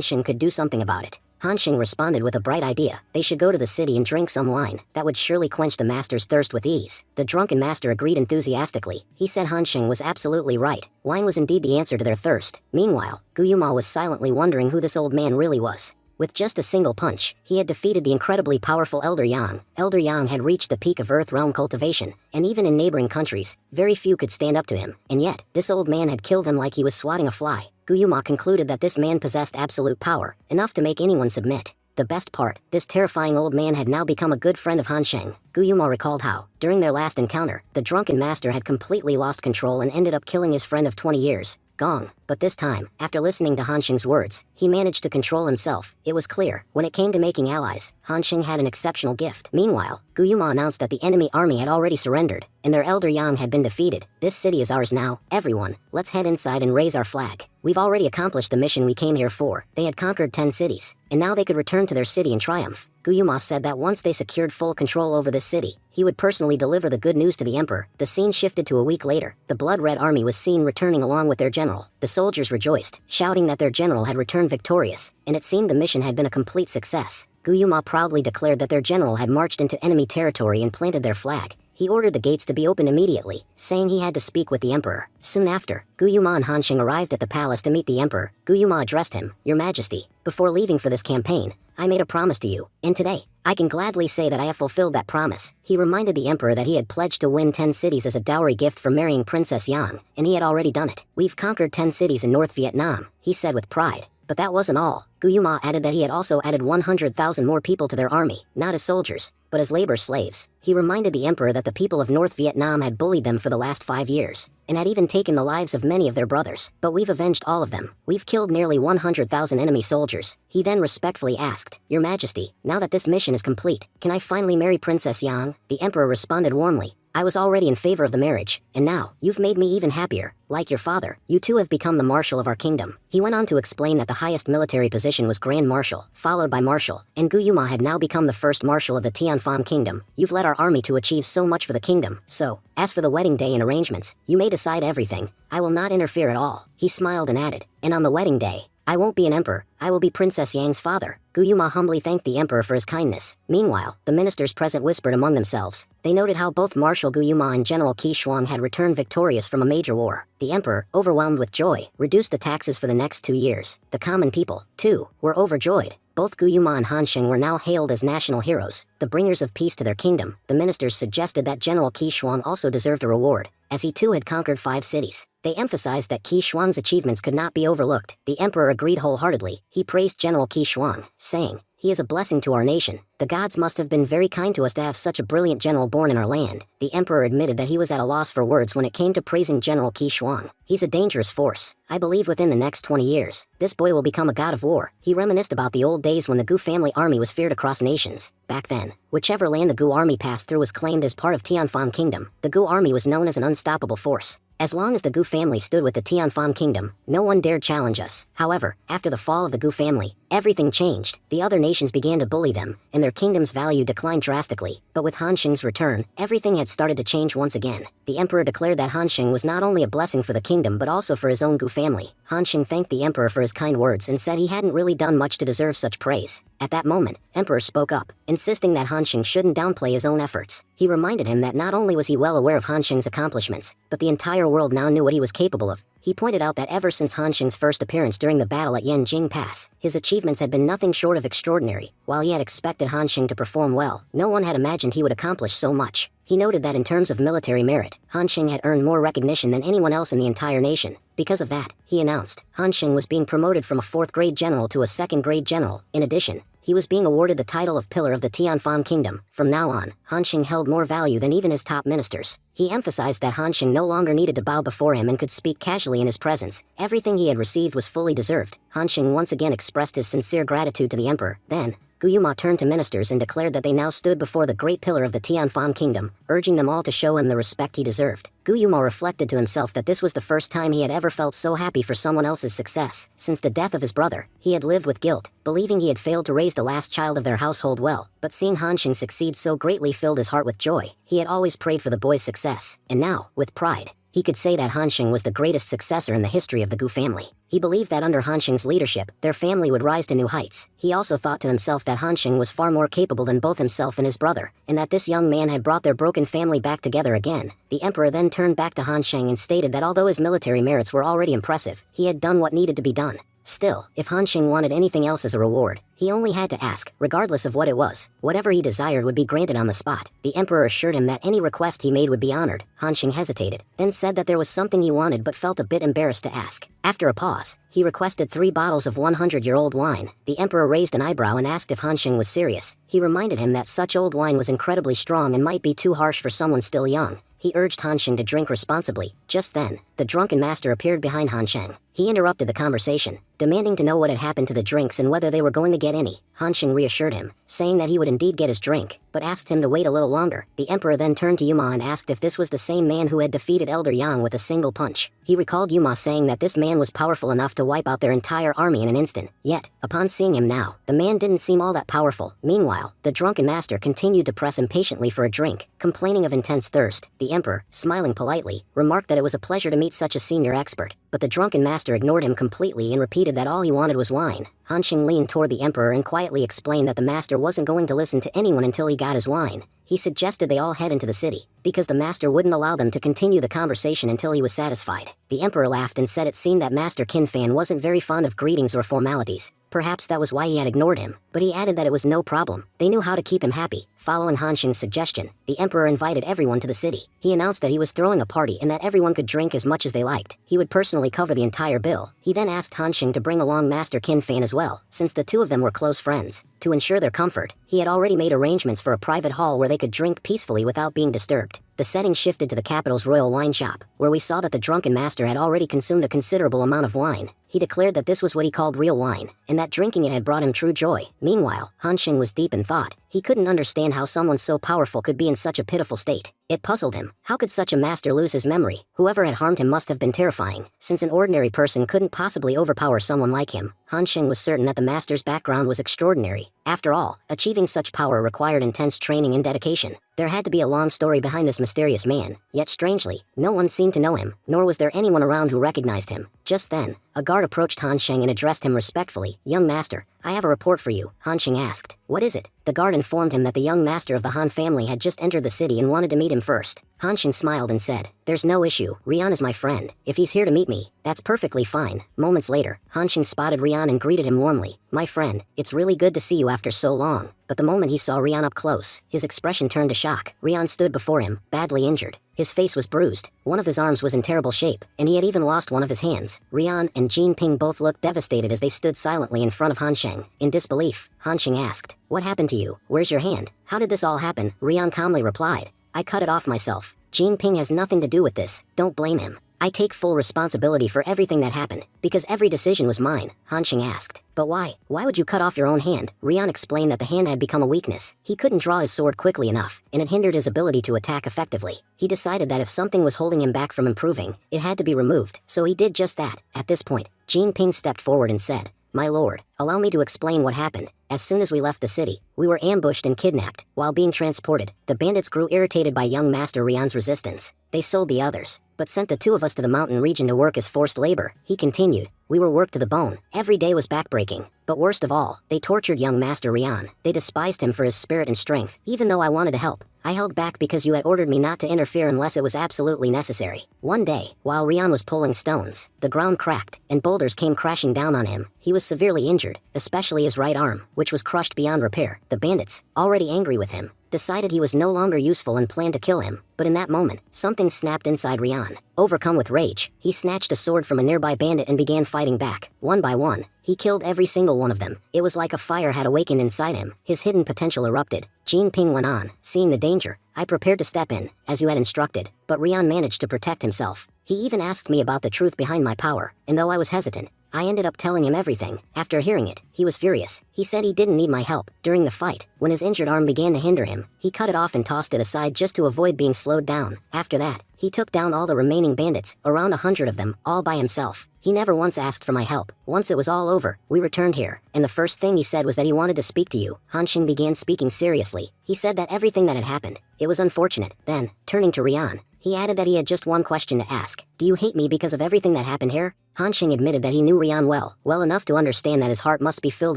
Sheng could do something about it. Han Xing responded with a bright idea. They should go to the city and drink some wine. That would surely quench the master's thirst with ease. The drunken master agreed enthusiastically. He said Han Xing was absolutely right. Wine was indeed the answer to their thirst. Meanwhile, Guyuma was silently wondering who this old man really was. With just a single punch, he had defeated the incredibly powerful Elder Yang. Elder Yang had reached the peak of Earth Realm cultivation, and even in neighboring countries, very few could stand up to him. And yet, this old man had killed him like he was swatting a fly. Guyuma concluded that this man possessed absolute power, enough to make anyone submit. The best part, this terrifying old man had now become a good friend of Han Sheng. Guyuma recalled how, during their last encounter, the drunken master had completely lost control and ended up killing his friend of 20 years, Gong. But this time, after listening to Han Xing's words, he managed to control himself. It was clear, when it came to making allies, Han Xing had an exceptional gift. Meanwhile, Guillemot announced that the enemy army had already surrendered, and their elder Yang had been defeated. This city is ours now. Everyone, let's head inside and raise our flag. We've already accomplished the mission we came here for. They had conquered 10 cities, and now they could return to their city in triumph. Guillemot said that once they secured full control over this city, he would personally deliver the good news to the emperor. The scene shifted to a week later. The blood-red army was seen returning along with their general. The soldiers rejoiced, shouting that their general had returned victorious, and it seemed the mission had been a complete success. Guillemot proudly declared that their general had marched into enemy territory and planted their flag. He ordered the gates to be opened immediately, saying he had to speak with the emperor. Soon after, Guillemot and Han Xing arrived at the palace to meet the emperor. Guillemot addressed him, "Your Majesty, before leaving for this campaign, I made a promise to you, and today, I can gladly say that I have fulfilled that promise." He reminded the emperor that he had pledged to win 10 cities as a dowry gift for marrying Princess Yang, and he had already done it. "We've conquered 10 cities in North Vietnam," he said with pride. But that wasn't all. Guillemot added that he had also added 100,000 more people to their army, not as soldiers, but as labor slaves. He reminded the emperor that the people of North Vietnam had bullied them for the last 5 years, and had even taken the lives of many of their brothers. "But we've avenged all of them. We've killed nearly 100,000 enemy soldiers." He then respectfully asked, "Your Majesty, now that this mission is complete, can I finally marry Princess Yang?" The emperor responded warmly, "I was already in favor of the marriage, and now, you've made me even happier. Like your father, you too have become the marshal of our kingdom." He went on to explain that the highest military position was Grand Marshal, followed by Marshal, and Guillemot had now become the first marshal of the Tianfan kingdom. "You've led our army to achieve so much for the kingdom, so, as for the wedding day and arrangements, you may decide everything. I will not interfere at all." He smiled and added, "And on the wedding day, I won't be an emperor, I will be Princess Yang's father." Guillemot humbly thanked the emperor for his kindness. Meanwhile, the ministers present whispered among themselves. They noted how both Marshal Guillemot and General Qi Shuang had returned victorious from a major war. The emperor, overwhelmed with joy, reduced the taxes for the next 2 years. The common people, too, were overjoyed. Both Guillemot and Han Xing were now hailed as national heroes, the bringers of peace to their kingdom. The ministers suggested that General Qi Shuang also deserved a reward, as he too had conquered 5 cities. They emphasized that Qi Shuang's achievements could not be overlooked. The emperor agreed wholeheartedly. He praised General Qi Shuang, saying, "He is a blessing to our nation. The gods must have been very kind to us to have such a brilliant general born in our land." The emperor admitted that he was at a loss for words when it came to praising General Qi Shuang. "He's a dangerous force. I believe within the next 20 years, this boy will become a god of war." He reminisced about the old days when the Gu family army was feared across nations. Back then, whichever land the Gu army passed through was claimed as part of Tianfan kingdom. The Gu army was known as an unstoppable force. As long as the Gu family stood with the Tianfan kingdom, no one dared challenge us. However, after the fall of the Gu family, everything changed. The other nations began to bully them, and their kingdom's value declined drastically. But with Han Xing's return, everything had started to change once again. The emperor declared that Han Xing was not only a blessing for the kingdom but also for his own Gu family. Han Xing thanked the emperor for his kind words and said he hadn't really done much to deserve such praise. At that moment, emperor spoke up, insisting that Han Xing shouldn't downplay his own efforts. He reminded him that not only was he well aware of Han Xing's accomplishments, but the entire world now knew what he was capable of. He pointed out that ever since Han Xing's first appearance during the battle at Yanjing Pass, his achievements had been nothing short of extraordinary. While he had expected Han Xing to perform well, no one had imagined he would accomplish so much. He noted that in terms of military merit, Han Xing had earned more recognition than anyone else in the entire nation. Because of that, he announced, Han Xing was being promoted from a 4th-grade general to a 2nd-grade general. In addition, he was being awarded the title of Pillar of the Tianfan Kingdom. From now on, Han Xing held more value than even his top ministers. He emphasized that Han Xing no longer needed to bow before him and could speak casually in his presence. Everything he had received was fully deserved. Han Xing once again expressed his sincere gratitude to the emperor. Then, Guillemot turned to ministers and declared that they now stood before the great pillar of the Tianfan kingdom, urging them all to show him the respect he deserved. Guillemot reflected to himself that this was the first time he had ever felt so happy for someone else's success. Since the death of his brother, he had lived with guilt, believing he had failed to raise the last child of their household well. But seeing Han Xing succeed so greatly filled his heart with joy. He had always prayed for the boy's success, and now, with pride, he could say that Han Xing was the greatest successor in the history of the Gu family. He believed that under Han Xing's leadership, their family would rise to new heights. He also thought to himself that Han Xing was far more capable than both himself and his brother, and that this young man had brought their broken family back together again. The emperor then turned back to Han Xing and stated that although his military merits were already impressive, he had done what needed to be done. Still, if Han Xing wanted anything else as a reward, he only had to ask, regardless of what it was. Whatever he desired would be granted on the spot. The emperor assured him that any request he made would be honored. Han Xing hesitated, then said that there was something he wanted but felt a bit embarrassed to ask. After a pause, he requested 3 bottles of 100-year-old wine. The emperor raised an eyebrow and asked if Han Xing was serious. He reminded him that such old wine was incredibly strong and might be too harsh for someone still young. He urged Han Xing to drink responsibly. Just then, the drunken master appeared behind Han Xing. He interrupted the conversation, demanding to know what had happened to the drinks and whether they were going to get any. Han Xing reassured him, saying that he would indeed get his drink, but asked him to wait a little longer. The emperor then turned to Yuma and asked if this was the same man who had defeated Elder Yang with a single punch. He recalled Yuma saying that this man was powerful enough to wipe out their entire army in an instant. Yet, upon seeing him now, the man didn't seem all that powerful. Meanwhile, the drunken master continued to press impatiently for a drink, complaining of intense thirst. The emperor, smiling politely, remarked that it was a pleasure to meet such a senior expert, but the drunken master ignored him completely and repeated that all he wanted was wine. Han Xing leaned toward the emperor and quietly explained that the master wasn't going to listen to anyone until he got his wine. He suggested they all head into the city, because the master wouldn't allow them to continue the conversation until he was satisfied. The emperor laughed and said it seemed that Master Qin Fan wasn't very fond of greetings or formalities. Perhaps that was why he had ignored him, but he added that it was no problem. They knew how to keep him happy. Following Han Xing's suggestion, the emperor invited everyone to the city. He announced that he was throwing a party and that everyone could drink as much as they liked. He would personally cover the entire bill. He then asked Han Xing to bring along Master Qin Fan as well, since the two of them were close friends. To ensure their comfort, he had already made arrangements for a private hall where they could drink peacefully without being disturbed. The setting shifted to the capital's royal wine shop, where we saw that the drunken master had already consumed a considerable amount of wine. He declared that this was what he called real wine, and that drinking it had brought him true joy. Meanwhile, Han Xing was deep in thought. He couldn't understand how someone so powerful could be in such a pitiful state. It puzzled him. How could such a master lose his memory? Whoever had harmed him must have been terrifying, since an ordinary person couldn't possibly overpower someone like him. Han Xing was certain that the master's background was extraordinary. After all, achieving such power required intense training and dedication. There had to be a long story behind this mysterious man, yet strangely, no one seemed to know him, nor was there anyone around who recognized him. Just then, a guard approached Han Xing and addressed him respectfully. "Young master, I have a report for you," Han Xing asked. "What is it?" The guard informed him that the young master of the Han family had just entered the city and wanted to meet him first. Han Xing smiled and said, "There's no issue. Rian is my friend. If he's here to meet me, that's perfectly fine." Moments later, Han Xing spotted Rian and greeted him warmly. "My friend, it's really good to see you after so long." But the moment he saw Rian up close, his expression turned to shock. Rian stood before him, badly injured. His face was bruised, one of his arms was in terrible shape, and he had even lost one of his hands. Rian and Jin Ping both looked devastated as they stood silently in front of Han Xing. In disbelief, Han Xing asked, "What happened to you? Where's your hand? How did this all happen?" Rian calmly replied, "I cut it off myself. Jin Ping has nothing to do with this. Don't blame him. I take full responsibility for everything that happened, because every decision was mine." Han Xing asked, "But why? Why would you cut off your own hand?" Rian explained that the hand had become a weakness. He couldn't draw his sword quickly enough, and it hindered his ability to attack effectively. He decided that if something was holding him back from improving, it had to be removed, so he did just that. At this point, Jin Ping stepped forward and said, "My lord, allow me to explain what happened. As soon as we left the city, we were ambushed and kidnapped. While being transported, the bandits grew irritated by young Master Rian's resistance. They sold the others, but sent the two of us to the mountain region to work as forced labor." He continued, "We were worked to the bone. Every day was backbreaking. But worst of all, they tortured young Master Rian. They despised him for his spirit and strength. Even though I wanted to help, I held back because you had ordered me not to interfere unless it was absolutely necessary." One day, while Rian was pulling stones, the ground cracked, and boulders came crashing down on him. He was severely injured, especially his right arm, which was crushed beyond repair. The bandits, already angry with him, decided he was no longer useful and planned to kill him. But in that moment, something snapped inside Rian. Overcome with rage, he snatched a sword from a nearby bandit and began fighting back. One by one, he killed every single one of them. It was like a fire had awakened inside him. His hidden potential erupted. Jin Ping went on, "Seeing the danger, I prepared to step in, as you had instructed, but Rian managed to protect himself. He even asked me about the truth behind my power, and though I was hesitant, I ended up telling him everything." After hearing it, he was furious. He said he didn't need my help. During the fight, when his injured arm began to hinder him, he cut it off and tossed it aside just to avoid being slowed down. After that, he took down all the remaining bandits, around 100 of them, all by himself. He never once asked for my help. Once it was all over, we returned here, and the first thing he said was that he wanted to speak to you. Han Xing began speaking seriously. He said that everything that had happened, it was unfortunate. Then, turning to Rian, he added that he had just one question to ask. "Do you hate me because of everything that happened here?" Han Xing admitted that he knew Rian well enough to understand that his heart must be filled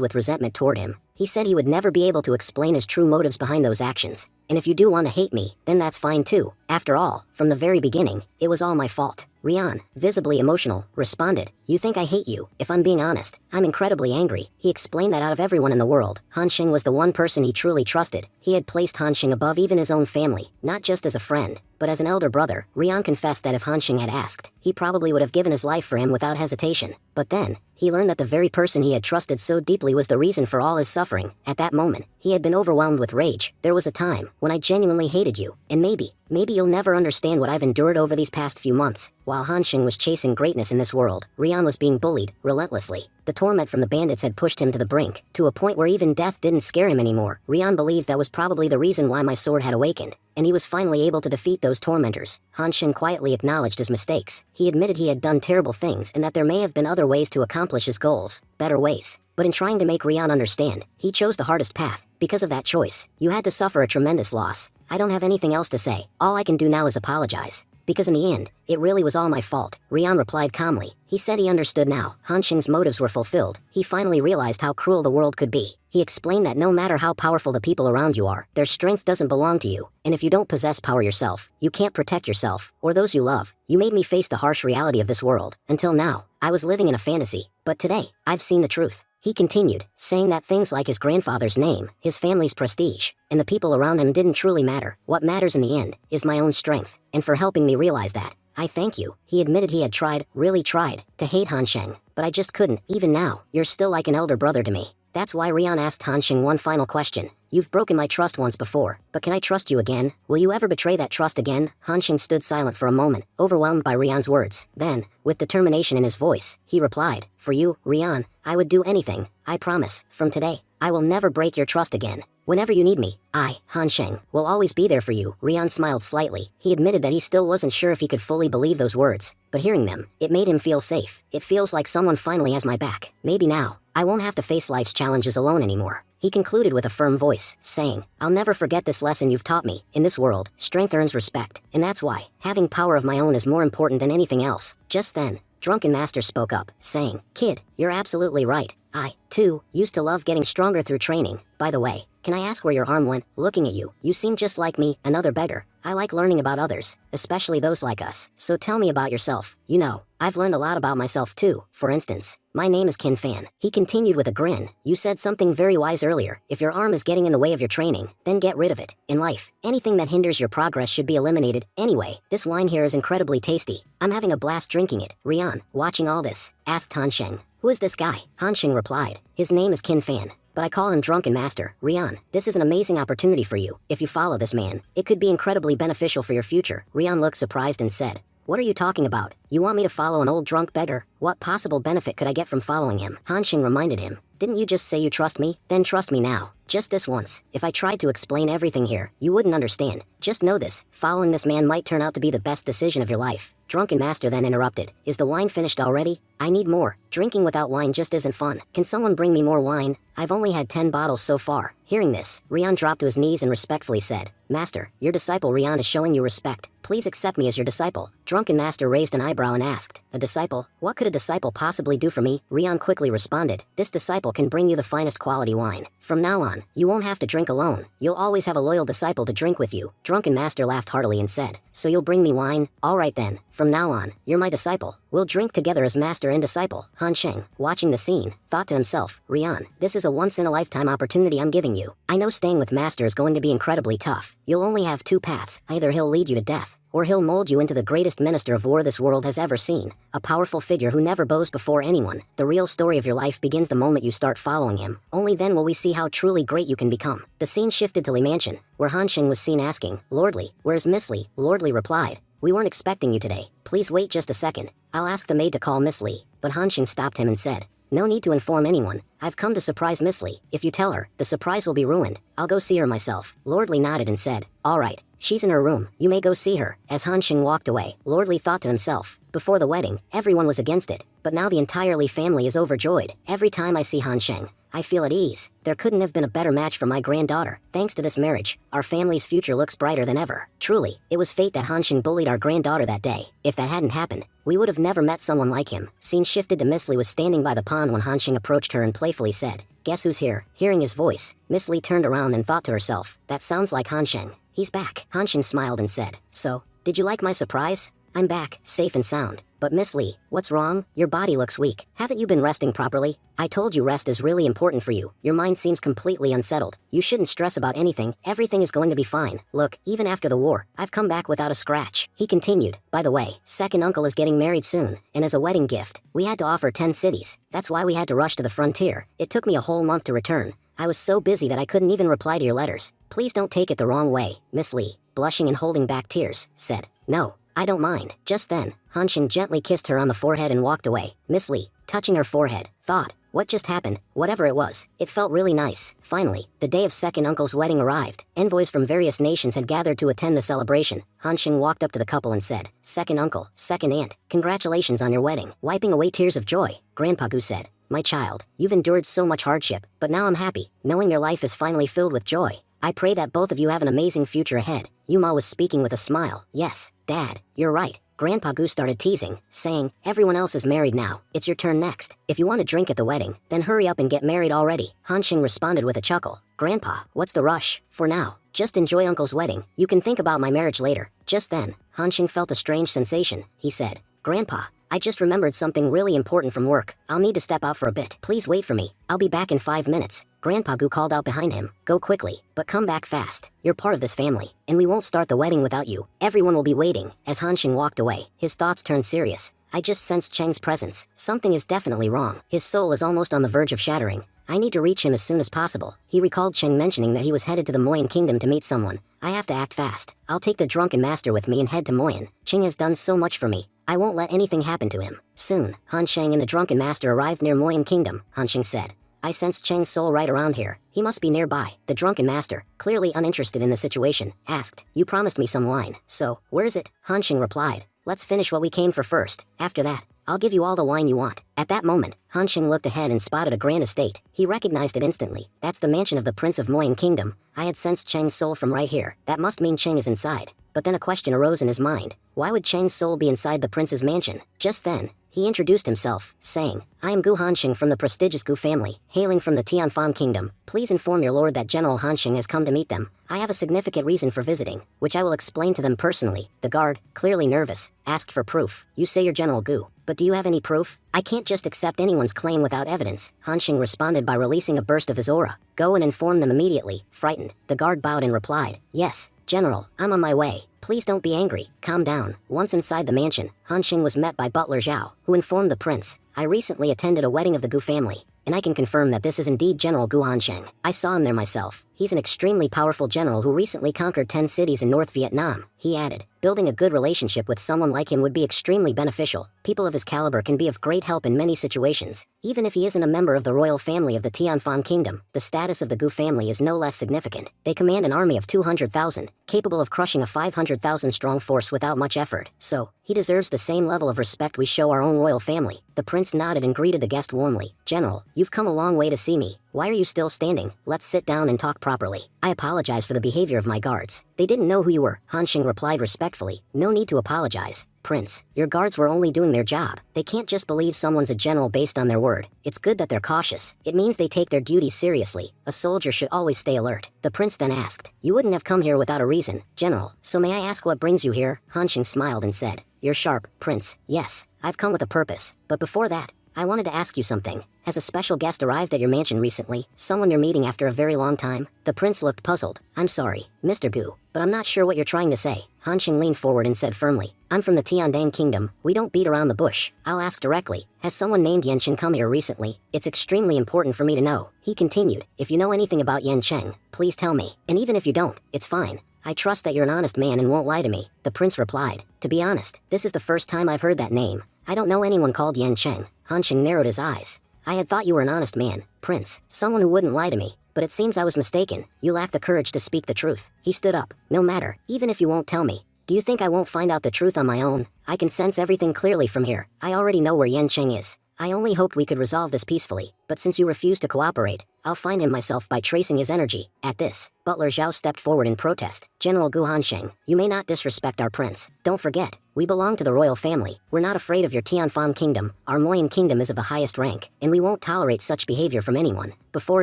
with resentment toward him. He said he would never be able to explain his true motives behind those actions. "And if you do want to hate me, then that's fine too. After all, from the very beginning, it was all my fault." Rian, visibly emotional, responded, "You think I hate you? If I'm being honest, I'm incredibly angry." He explained that out of everyone in the world, Han Xing was the one person he truly trusted. He had placed Han Xing above even his own family, not just as a friend, but as an elder brother. Rian confessed that if Han Xing had asked, he probably would have given his life for him without hesitation. But then, he learned that the very person he had trusted so deeply was the reason for all his suffering. At that moment, he had been overwhelmed with rage. "There was a time when I genuinely hated you, and maybe you'll never understand what I've endured over these past few months." While Han Xing was chasing greatness in this world, Rian Rian was being bullied, relentlessly. The torment from the bandits had pushed him to the brink, to a point where even death didn't scare him anymore. Rian believed that was probably the reason why my sword had awakened, and he was finally able to defeat those tormentors. Han Sheng quietly acknowledged his mistakes. He admitted he had done terrible things and that there may have been other ways to accomplish his goals, better ways. But in trying to make Rian understand, he chose the hardest path. Because of that choice, you had to suffer a tremendous loss. I don't have anything else to say. All I can do now is apologize. Because in the end, it really was all my fault, Rian replied calmly. He said he understood now. Han Sheng's motives were fulfilled. He finally realized how cruel the world could be. He explained that no matter how powerful the people around you are, their strength doesn't belong to you. And if you don't possess power yourself, you can't protect yourself, or those you love. You made me face the harsh reality of this world. Until now, I was living in a fantasy. But today, I've seen the truth. He continued, saying that things like his grandfather's name, his family's prestige, and the people around him didn't truly matter. What matters in the end is my own strength, and for helping me realize that, I thank you. He admitted he had tried, really tried, to hate Han Sheng, but I just couldn't. Even now, you're still like an elder brother to me. That's why Rian asked Han Sheng one final question. You've broken my trust once before, but can I trust you again? Will you ever betray that trust again? Han Sheng stood silent for a moment, overwhelmed by Rian's words. Then, with determination in his voice, he replied, For you, Rian, I would do anything. I promise, from today, I will never break your trust again. Whenever you need me, I, Han Sheng, will always be there for you. Rian smiled slightly. He admitted that he still wasn't sure if he could fully believe those words, but hearing them, it made him feel safe. It feels like someone finally has my back. Maybe now, I won't have to face life's challenges alone anymore. He concluded with a firm voice, saying, I'll never forget this lesson you've taught me. In this world, strength earns respect, and that's why having power of my own is more important than anything else. Just then, Drunken Master spoke up, saying, Kid, you're absolutely right. I, too, used to love getting stronger through training. By the way, can I ask where your arm went? Looking at you, you seem just like me, another beggar. I like learning about others, especially those like us. So tell me about yourself. You know, I've learned a lot about myself too. For instance, my name is Qin Fan. He continued with a grin. You said something very wise earlier. If your arm is getting in the way of your training, then get rid of it. In life, anything that hinders your progress should be eliminated. Anyway, this wine here is incredibly tasty. I'm having a blast drinking it. Rian, watching all this, asked Han Sheng. Who is this guy? Han Sheng replied. His name is Qin Fan, but I call him Drunken Master. Rian, this is an amazing opportunity for you. If you follow this man, it could be incredibly beneficial for your future. Rian looked surprised and said, What are you talking about? You want me to follow an old drunk beggar? What possible benefit could I get from following him? Han Sheng reminded him. Didn't you just say you trust me? Then trust me now. Just this once. If I tried to explain everything here, you wouldn't understand. Just know this, following this man might turn out to be the best decision of your life. Drunken Master then interrupted. Is the wine finished already? I need more. Drinking without wine just isn't fun. Can someone bring me more wine? I've only had 10 bottles so far. Hearing this, Rian dropped to his knees and respectfully said, Master, your disciple Rian is showing you respect. Please accept me as your disciple. Drunken Master raised an eyebrow and asked, A disciple? What could a disciple possibly do for me? Rian quickly responded, This disciple can bring you the finest quality wine. From now on, you won't have to drink alone. You'll always have a loyal disciple to drink with you. Drunken Master laughed heartily and said, So you'll bring me wine? All right then. From now on, you're my disciple. We'll drink together as master and disciple. Han Sheng, watching the scene, thought to himself, Rian, this is a once-in-a-lifetime opportunity I'm giving you. I know staying with master is going to be incredibly tough. You'll only have two paths. Either he'll lead you to death, or he'll mold you into the greatest minister of war this world has ever seen. A powerful figure who never bows before anyone. The real story of your life begins the moment you start following him. Only then will we see how truly great you can become. The scene shifted to Li Mansion, where Han Sheng was seen asking, Lordly, where's Miss Li? Lordly replied, We weren't expecting you today. Please wait just a second. I'll ask the maid to call Miss Li. But Han Sheng stopped him and said, No need to inform anyone. I've come to surprise Miss Li. If you tell her, the surprise will be ruined. I'll go see her myself. Lordly nodded and said, All right. She's in her room. You may go see her. As Han Sheng walked away, Lordly thought to himself, Before the wedding, everyone was against it. But now the entire Li family is overjoyed. Every time I see Han Sheng, I feel at ease. There couldn't have been a better match for my granddaughter. Thanks to this marriage, our family's future looks brighter than ever. Truly, it was fate that Han Sheng bullied our granddaughter that day. If that hadn't happened, we would have never met someone like him. Scene shifted to Miss Li was standing by the pond when Han Sheng approached her and playfully said, Guess who's here? Hearing his voice, Miss Li turned around and thought to herself, That sounds like Han Sheng. He's back. Han Sheng smiled and said, So, did you like my surprise? I'm back, safe and sound. But Miss Li, what's wrong? Your body looks weak. Haven't you been resting properly? I told you rest is really important for you. Your mind seems completely unsettled. You shouldn't stress about anything. Everything is going to be fine. Look, even after the war, I've come back without a scratch. He continued, By the way, second uncle is getting married soon, and as a wedding gift, we had to offer 10 cities. That's why we had to rush to the frontier. It took me a whole month to return. I was so busy that I couldn't even reply to your letters. Please don't take it the wrong way. Miss Li, blushing and holding back tears, said, No, I don't mind. Just then, Han Xing gently kissed her on the forehead and walked away. Miss Li, touching her forehead, thought, what just happened? Whatever it was, it felt really nice. Finally, the day of second uncle's wedding arrived. Envoys from various nations had gathered to attend the celebration. Han Xing walked up to the couple and said, second uncle, second aunt, congratulations on your wedding. Wiping away tears of joy, Grandpa Gu said, my child, you've endured so much hardship, but now I'm happy, knowing your life is finally filled with joy. I pray that both of you have an amazing future ahead. Yuma was speaking with a smile. Yes, Dad, you're right. Grandpa Gu started teasing, saying, everyone else is married now, it's your turn next. If you want to drink at the wedding, then hurry up and get married already. Han Xing responded with a chuckle. Grandpa, what's the rush? For now, just enjoy Uncle's wedding. You can think about my marriage later. Just then, Han Xing felt a strange sensation. He said, Grandpa, I just remembered something really important from work. I'll need to step out for a bit. Please wait for me. I'll be back in 5 minutes. Grandpa Gu called out behind him. Go quickly, but come back fast. You're part of this family, and we won't start the wedding without you. Everyone will be waiting. As Han Xing walked away, his thoughts turned serious. I just sensed Cheng's presence. Something is definitely wrong. His soul is almost on the verge of shattering. I need to reach him as soon as possible. He recalled Cheng mentioning that he was headed to the Moyan Kingdom to meet someone. I have to act fast. I'll take the drunken master with me and head to Moyan. Cheng has done so much for me. I won't let anything happen to him. Soon, Han Sheng and the drunken master arrived near Moyan Kingdom. Han Sheng said, I sensed Cheng's soul right around here. He must be nearby. The drunken master, clearly uninterested in the situation, asked, you promised me some wine. So, where is it? Han Sheng replied, let's finish what we came for first. After that, I'll give you all the wine you want. At that moment, Han Sheng looked ahead and spotted a grand estate. He recognized it instantly. That's the mansion of the Prince of Moyan Kingdom. I had sensed Cheng's soul from right here. That must mean Cheng is inside. But then a question arose in his mind. Why would Cheng's soul be inside the prince's mansion? Just then, he introduced himself, saying, I am Gu Hanxing from the prestigious Gu family, hailing from the Tianfan Kingdom. Please inform your lord that General Hanxing has come to meet them. I have a significant reason for visiting, which I will explain to them personally. The guard, clearly nervous, asked for proof. You say you're General Gu, but do you have any proof? I can't just accept anyone's claim without evidence. Hanxing responded by releasing a burst of his aura. Go and inform them immediately. Frightened, the guard bowed and replied, Yes, General, I'm on my way. Please don't be angry. Calm down. Once inside the mansion, Hanxing was met by Butler Zhao, who informed the prince, I recently attended a wedding of the Gu family, and I can confirm that this is indeed General Gu Hanxing. I saw him there myself. He's an extremely powerful general who recently conquered 10 cities in North Vietnam. He added, building a good relationship with someone like him would be extremely beneficial. People of his caliber can be of great help in many situations. Even if he isn't a member of the royal family of the Tianfan Kingdom, the status of the Gu family is no less significant. They command an army of 200,000, capable of crushing a 500,000 strong force without much effort. So, he deserves the same level of respect we show our own royal family. The prince nodded and greeted the guest warmly. General, you've come a long way to see me. Why are you still standing? Let's sit down and talk properly. I apologize for the behavior of my guards. They didn't know who you were. Hanxing replied respectfully. No need to apologize. Prince, your guards were only doing their job. They can't just believe someone's a general based on their word. It's good that they're cautious. It means they take their duties seriously. A soldier should always stay alert. The prince then asked, you wouldn't have come here without a reason, General. So may I ask what brings you here? Hanxing smiled and said, you're sharp, Prince. Yes, I've come with a purpose. But before that, I wanted to ask you something. Has a special guest arrived at your mansion recently? Someone you're meeting after a very long time? The prince looked puzzled. I'm sorry, Mr. Gu, but I'm not sure what you're trying to say. Hanxing leaned forward and said firmly, I'm from the Tiandang Kingdom. We don't beat around the bush. I'll ask directly. Has someone named Yan Chen come here recently? It's extremely important for me to know. He continued, if you know anything about Yan Cheng, please tell me. And even if you don't, it's fine. I trust that you're an honest man and won't lie to me. The prince replied, to be honest, this is the first time I've heard that name. I don't know anyone called Yan Cheng. Hanxing narrowed his eyes. I had thought you were an honest man, Prince, someone who wouldn't lie to me, but it seems I was mistaken. You lack the courage to speak the truth. He stood up. No matter, even if you won't tell me. Do you think I won't find out the truth on my own? I can sense everything clearly from here. I already know where Yan Cheng is. I only hoped we could resolve this peacefully, but since you refuse to cooperate, I'll find him myself by tracing his energy. At this, Butler Zhao stepped forward in protest. General Gu Hanxing, you may not disrespect our prince. Don't forget, we belong to the royal family. We're not afraid of your Tianfan Kingdom. Our Moyan Kingdom is of the highest rank, and we won't tolerate such behavior from anyone. Before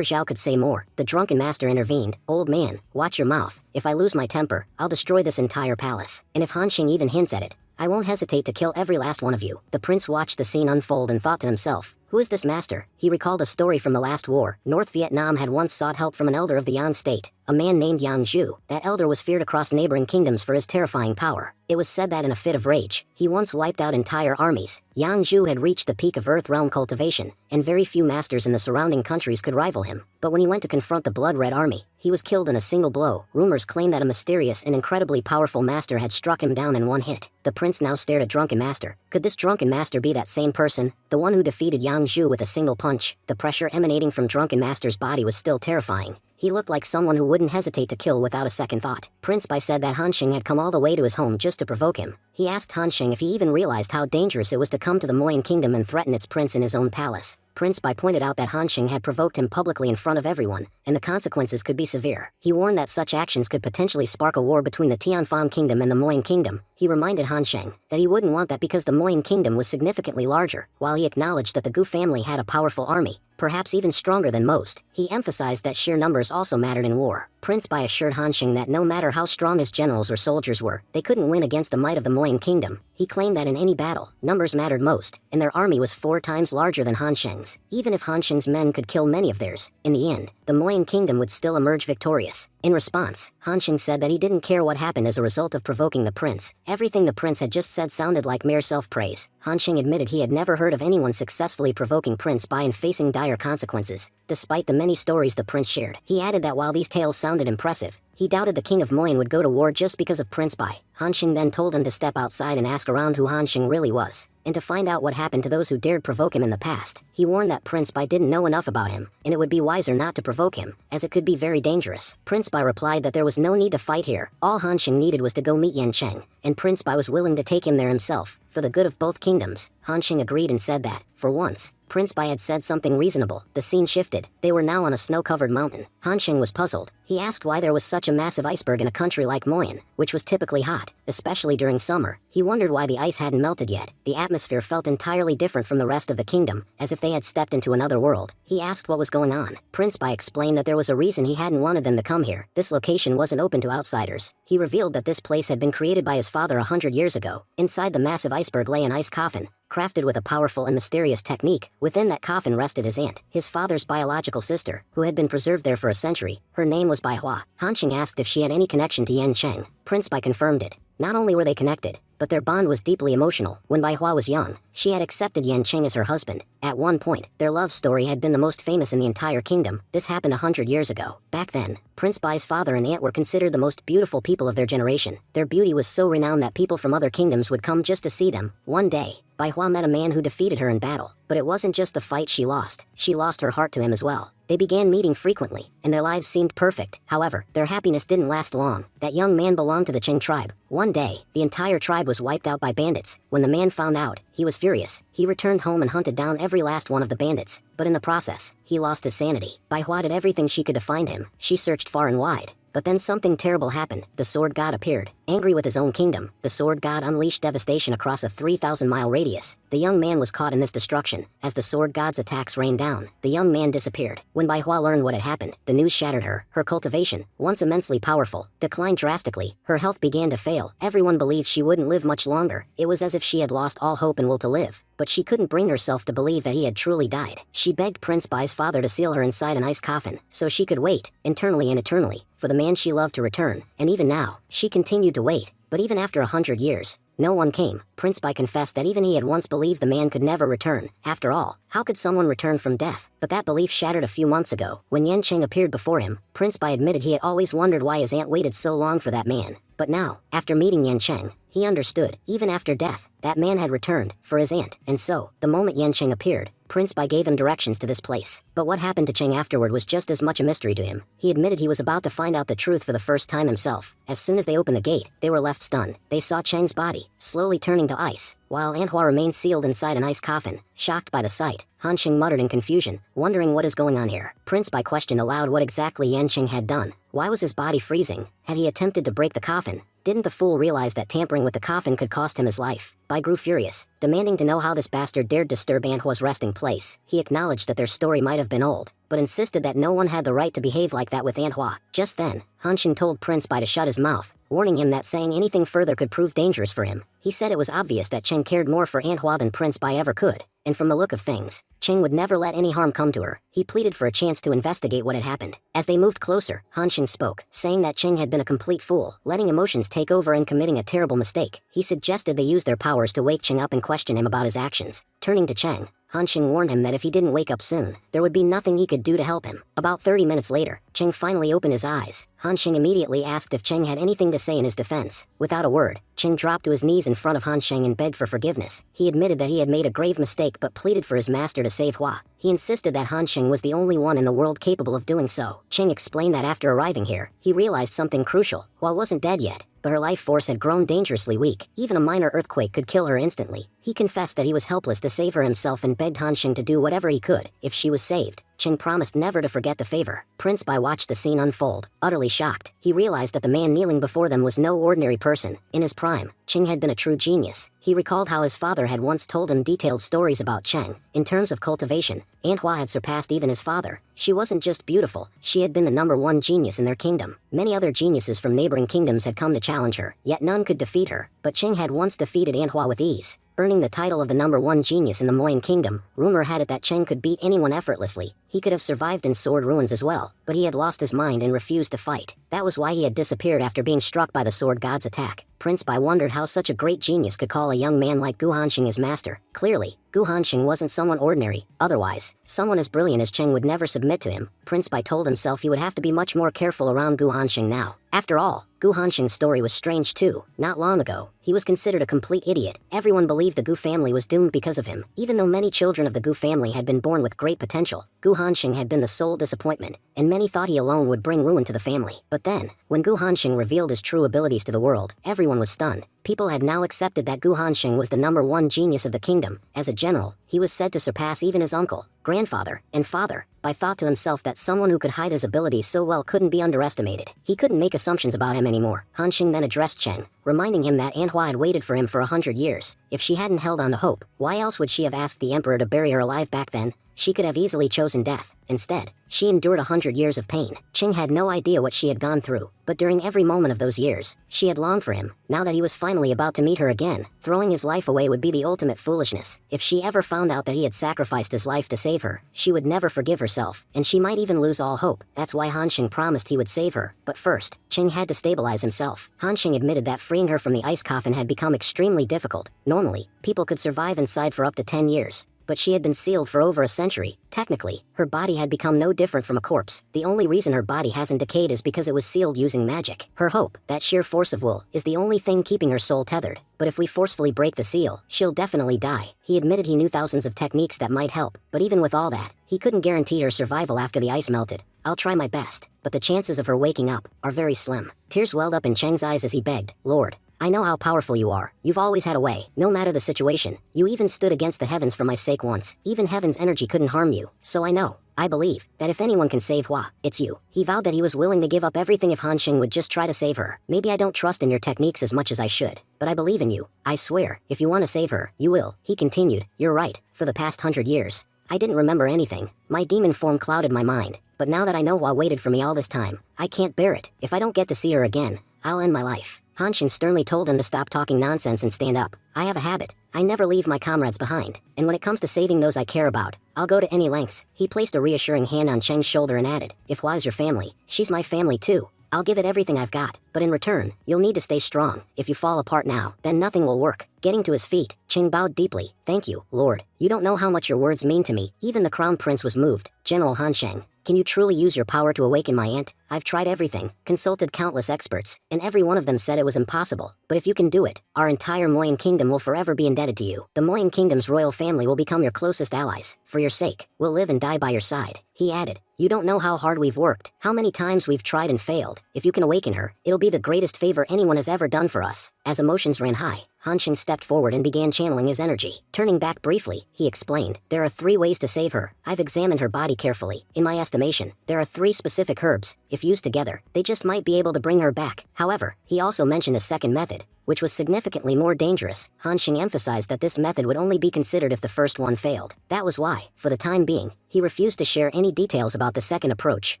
Zhao could say more, the drunken master intervened. Old man, watch your mouth. If I lose my temper, I'll destroy this entire palace. And if Hanxing even hints at it, I won't hesitate to kill every last one of you. The prince watched the scene unfold and thought to himself, who is this master? He recalled a story from the last war. North Vietnam had once sought help from an elder of the Yang state, a man named Yang Zhu. That elder was feared across neighboring kingdoms for his terrifying power. It was said that in a fit of rage, he once wiped out entire armies. Yang Zhu had reached the peak of Earth realm cultivation, and very few masters in the surrounding countries could rival him. But when he went to confront the Blood Red Army, he was killed in a single blow. Rumors claim that a mysterious and incredibly powerful master had struck him down in one hit. The prince now stared at Drunken Master. Could this Drunken Master be that same person? The one who defeated Yang Zhu with a single punch? The pressure emanating from Drunken Master's body was still terrifying. He looked like someone who wouldn't hesitate to kill without a second thought. Prince Bai said that Han Xing had come all the way to his home just to provoke him. He asked Han Xing if he even realized how dangerous it was to come to the Moyan kingdom and threaten its prince in his own palace. Prince Bai pointed out that Han Xing had provoked him publicly in front of everyone, and the consequences could be severe. He warned that such actions could potentially spark a war between the Tianfan kingdom and the Moyan kingdom. He reminded Han Xing that he wouldn't want that because the Moyan kingdom was significantly larger, while he acknowledged that the Gu family had a powerful army, perhaps even stronger than most. He emphasized that sheer numbers also mattered in war. Prince Bai assured Han Xing that no matter how strong his generals or soldiers were, they couldn't win against the might of the Moyan kingdom. He claimed that in any battle, numbers mattered most, and their army was 4 times larger than Han Xing's. Even if Han Xing's men could kill many of theirs, in the end, the Moyan kingdom would still emerge victorious. In response, Han Xing said that he didn't care what happened as a result of provoking the prince. Everything the prince had just said sounded like mere self-praise. Han Xing admitted he had never heard of anyone successfully provoking Prince Bai and facing dire consequences, despite the many stories the prince shared. He added that while these tales sounded impressive, he doubted the king of Moyan would go to war just because of Prince Bai. Han Xing then told him to step outside and ask around who Han Xing really was, and to find out what happened to those who dared provoke him in the past. He warned that Prince Bai didn't know enough about him, and it would be wiser not to provoke him, as it could be very dangerous. Prince Bai replied that there was no need to fight here. All Han Xing needed was to go meet Yan Cheng, and Prince Bai was willing to take him there himself, for the good of both kingdoms. Han Xing agreed and said that, for once, Prince Bai had said something reasonable. The scene shifted. They were now on a snow-covered mountain. Han Xing was puzzled. He asked why there was such a massive iceberg in a country like Moyan, which was typically hot, especially during summer. He wondered why the ice hadn't melted yet. The atmosphere felt entirely different from the rest of the kingdom, as if they had stepped into another world. He asked what was going on. Prince Bai explained that there was a reason he hadn't wanted them to come here. This location wasn't open to outsiders. He revealed that this place had been created by his father 100 years ago. Inside the massive iceberg lay an ice coffin, crafted with a powerful and mysterious technique. Within that coffin rested his aunt, his father's biological sister, who had been preserved there for a century. Her name was Bai Hua. Han Xing asked if she had any connection to Yan Cheng. Prince Bai confirmed it. Not only were they connected, but their bond was deeply emotional. When Bai Hua was young, she had accepted Yan Cheng as her husband. At one point, their love story had been the most famous in the entire kingdom. This happened 100 years ago. Back then, Prince Bai's father and aunt were considered the most beautiful people of their generation. Their beauty was so renowned that people from other kingdoms would come just to see them. One day, Bai Hua met a man who defeated her in battle. But it wasn't just the fight she lost her heart to him as well. They began meeting frequently, and their lives seemed perfect. However, their happiness didn't last long. That young man belonged to the Qing tribe. One day, the entire tribe was wiped out by bandits. When the man found out, he was furious. He returned home and hunted down every last one of the bandits. But in the process, he lost his sanity. Bai Hua did everything she could to find him. She searched far and wide. But then something terrible happened. The Sword God appeared. Angry with his own kingdom, the Sword God unleashed devastation across a 3,000-mile radius. The young man was caught in this destruction. As the Sword God's attacks rained down, the young man disappeared. When Bai Hua learned what had happened, the news shattered her. Her cultivation, once immensely powerful, declined drastically. Her health began to fail. Everyone believed she wouldn't live much longer. It was as if she had lost all hope and will to live. But she couldn't bring herself to believe that he had truly died. She begged Prince Bai's father to seal her inside an ice coffin, so she could wait, internally and eternally, for the man she loved to return. And even now, she continued to wait. But even after 100 years, no one came. Prince Bai confessed that even he had once believed the man could never return. After all, how could someone return from death? But that belief shattered a few months ago. When Yan Cheng appeared before him, Prince Bai admitted he had always wondered why his aunt waited so long for that man. But now, after meeting Yan Cheng, he understood. Even after death, that man had returned, for his aunt. And so, the moment Yan Cheng appeared, Prince Bai gave him directions to this place. But what happened to Cheng afterward was just as much a mystery to him. He admitted he was about to find out the truth for the first time himself. As soon as they opened the gate, they were left stunned. They saw Cheng's body, slowly turning to ice, while Manhwa remained sealed inside an ice coffin. Shocked by the sight, Han Xing muttered in confusion, wondering what is going on here. Prince Bai questioned aloud what exactly Yan Cheng had done. Why was his body freezing? Had he attempted to break the coffin? Didn't the fool realize that tampering with the coffin could cost him his life? Bai grew furious, demanding to know how this bastard dared disturb Manhwa's resting place. He acknowledged that their story might have been old, but insisted that no one had the right to behave like that with Manhwa. Just then, Hansheng told Prince Bai to shut his mouth, warning him that saying anything further could prove dangerous for him. He said it was obvious that Cheng cared more for Manhwa than Prince Bai ever could, and from the look of things, Cheng would never let any harm come to her. He pleaded for a chance to investigate what had happened. As they moved closer, Hansheng spoke, saying that Cheng had been a complete fool, letting emotions take over and committing a terrible mistake. He suggested they use their powers to wake Cheng up and question him about his actions. Turning to Cheng, Hansheng warned him that if he didn't wake up soon, there would be nothing he could do to help him. About 30 minutes later, Cheng finally opened his eyes. Hansheng immediately asked if Cheng had anything to say in his defense. Without a word, Cheng dropped to his knees in front of Hansheng and begged for forgiveness. He admitted that he had made a grave mistake but pleaded for his master to save Hua. He insisted that Hansheng was the only one in the world capable of doing so. Cheng explained that after arriving here, he realized something crucial. Hua wasn't dead yet, but her life force had grown dangerously weak. Even a minor earthquake could kill her instantly. He confessed that he was helpless to save her himself and begged Hansheng to do whatever he could. If she was saved, Cheng promised never to forget the favor. Prince Bai watched the scene unfold, utterly shocked. He realized that the man kneeling before them was no ordinary person. In his prime, Cheng had been a true genius. He recalled how his father had once told him detailed stories about Cheng. In terms of cultivation, Manhwa had surpassed even his father. She wasn't just beautiful, she had been the #1 genius in their kingdom. Many other geniuses from neighboring kingdoms had come to challenge her, yet none could defeat her. But Cheng had once defeated Manhwa with ease, earning the title of the #1 genius in the Moyan Kingdom. Rumor had it that Cheng could beat anyone effortlessly. He could have survived in sword ruins as well, but he had lost his mind and refused to fight. That was why he had disappeared after being struck by the sword god's attack. Prince Bai wondered how such a great genius could call a young man like Gu Hansheng his master. Clearly, Gu Hansheng wasn't someone ordinary. Otherwise, someone as brilliant as Cheng would never submit to him. Prince Bai told himself he would have to be much more careful around Gu Hansheng now. After all, Gu Hansheng's story was strange too. Not long ago, he was considered a complete idiot. Everyone believed the Gu family was doomed because of him. Even though many children of the Gu family had been born with great potential, Gu Hansheng had been the sole disappointment, and many thought he alone would bring ruin to the family. But then, when Gu Hansheng revealed his true abilities to the world, everyone was stunned. People had now accepted that Gu Hansheng was the #1 genius of the kingdom. As a general, he was said to surpass even his uncle, grandfather, and father. Bai thought to himself that someone who could hide his abilities so well couldn't be underestimated. He couldn't make assumptions about him anymore. Hansheng then addressed Cheng, reminding him that Manhwa had waited for him for 100 years. If she hadn't held on to hope, why else would she have asked the emperor to bury her alive back then? She could have easily chosen death. Instead, she endured 100 years of pain. Cheng had no idea what she had gone through, but during every moment of those years, she had longed for him. Now that he was finally about to meet her again, throwing his life away would be the ultimate foolishness. If she ever found out that he had sacrificed his life to save her, she would never forgive herself, and she might even lose all hope. That's why Hansheng promised he would save her. But first, Cheng had to stabilize himself. Hansheng admitted that freeing her from the ice coffin had become extremely difficult. Normally, people could survive inside for up to 10 years. But she had been sealed for over a century. Technically, her body had become no different from a corpse. The only reason her body hasn't decayed is because it was sealed using magic. Her hope, that sheer force of will, is the only thing keeping her soul tethered. But if we forcefully break the seal, she'll definitely die. He admitted he knew thousands of techniques that might help, but even with all that, he couldn't guarantee her survival after the ice melted. I'll try my best, but the chances of her waking up are very slim. Tears welled up in Cheng's eyes as he begged, Lord, I know how powerful you are. You've always had a way, no matter the situation. You even stood against the heavens for my sake once. Even heaven's energy couldn't harm you. So I believe, that if anyone can save Hua, it's you. He vowed that he was willing to give up everything if Hansheng would just try to save her. Maybe I don't trust in your techniques as much as I should, but I believe in you. I swear, if you want to save her, you will. He continued, you're right. For the past 100 years, I didn't remember anything. My demon form clouded my mind. But now that I know Hua waited for me all this time, I can't bear it. If I don't get to see her again, I'll end my life. Hansheng sternly told him to stop talking nonsense and stand up. I have a habit. I never leave my comrades behind. And when it comes to saving those I care about, I'll go to any lengths. He placed a reassuring hand on Cheng's shoulder and added, if Hua's your family, she's my family too. I'll give it everything I've got, but in return, you'll need to stay strong. If you fall apart now, then nothing will work. Getting to his feet, Cheng bowed deeply. Thank you, Lord. You don't know how much your words mean to me. Even the Crown Prince was moved. General Hansheng, can you truly use your power to awaken my aunt? I've tried everything, consulted countless experts, and every one of them said it was impossible. But if you can do it, our entire Moyan Kingdom will forever be indebted to you. The Moyan Kingdom's royal family will become your closest allies. For your sake, we'll live and die by your side. He added, you don't know how hard we've worked, how many times we've tried and failed. If you can awaken her, it'll be the greatest favor anyone has ever done for us. As emotions ran high, Hansheng stepped forward and began channeling his energy. Turning back briefly, he explained, there are 3 ways to save her. I've examined her body carefully. In my estimation, there are 3 specific herbs. If used together, they just might be able to bring her back. However, he also mentioned a second method, which was significantly more dangerous. Hansheng emphasized that this method would only be considered if the first one failed. That was why, for the time being, He refused to share any details about the second approach.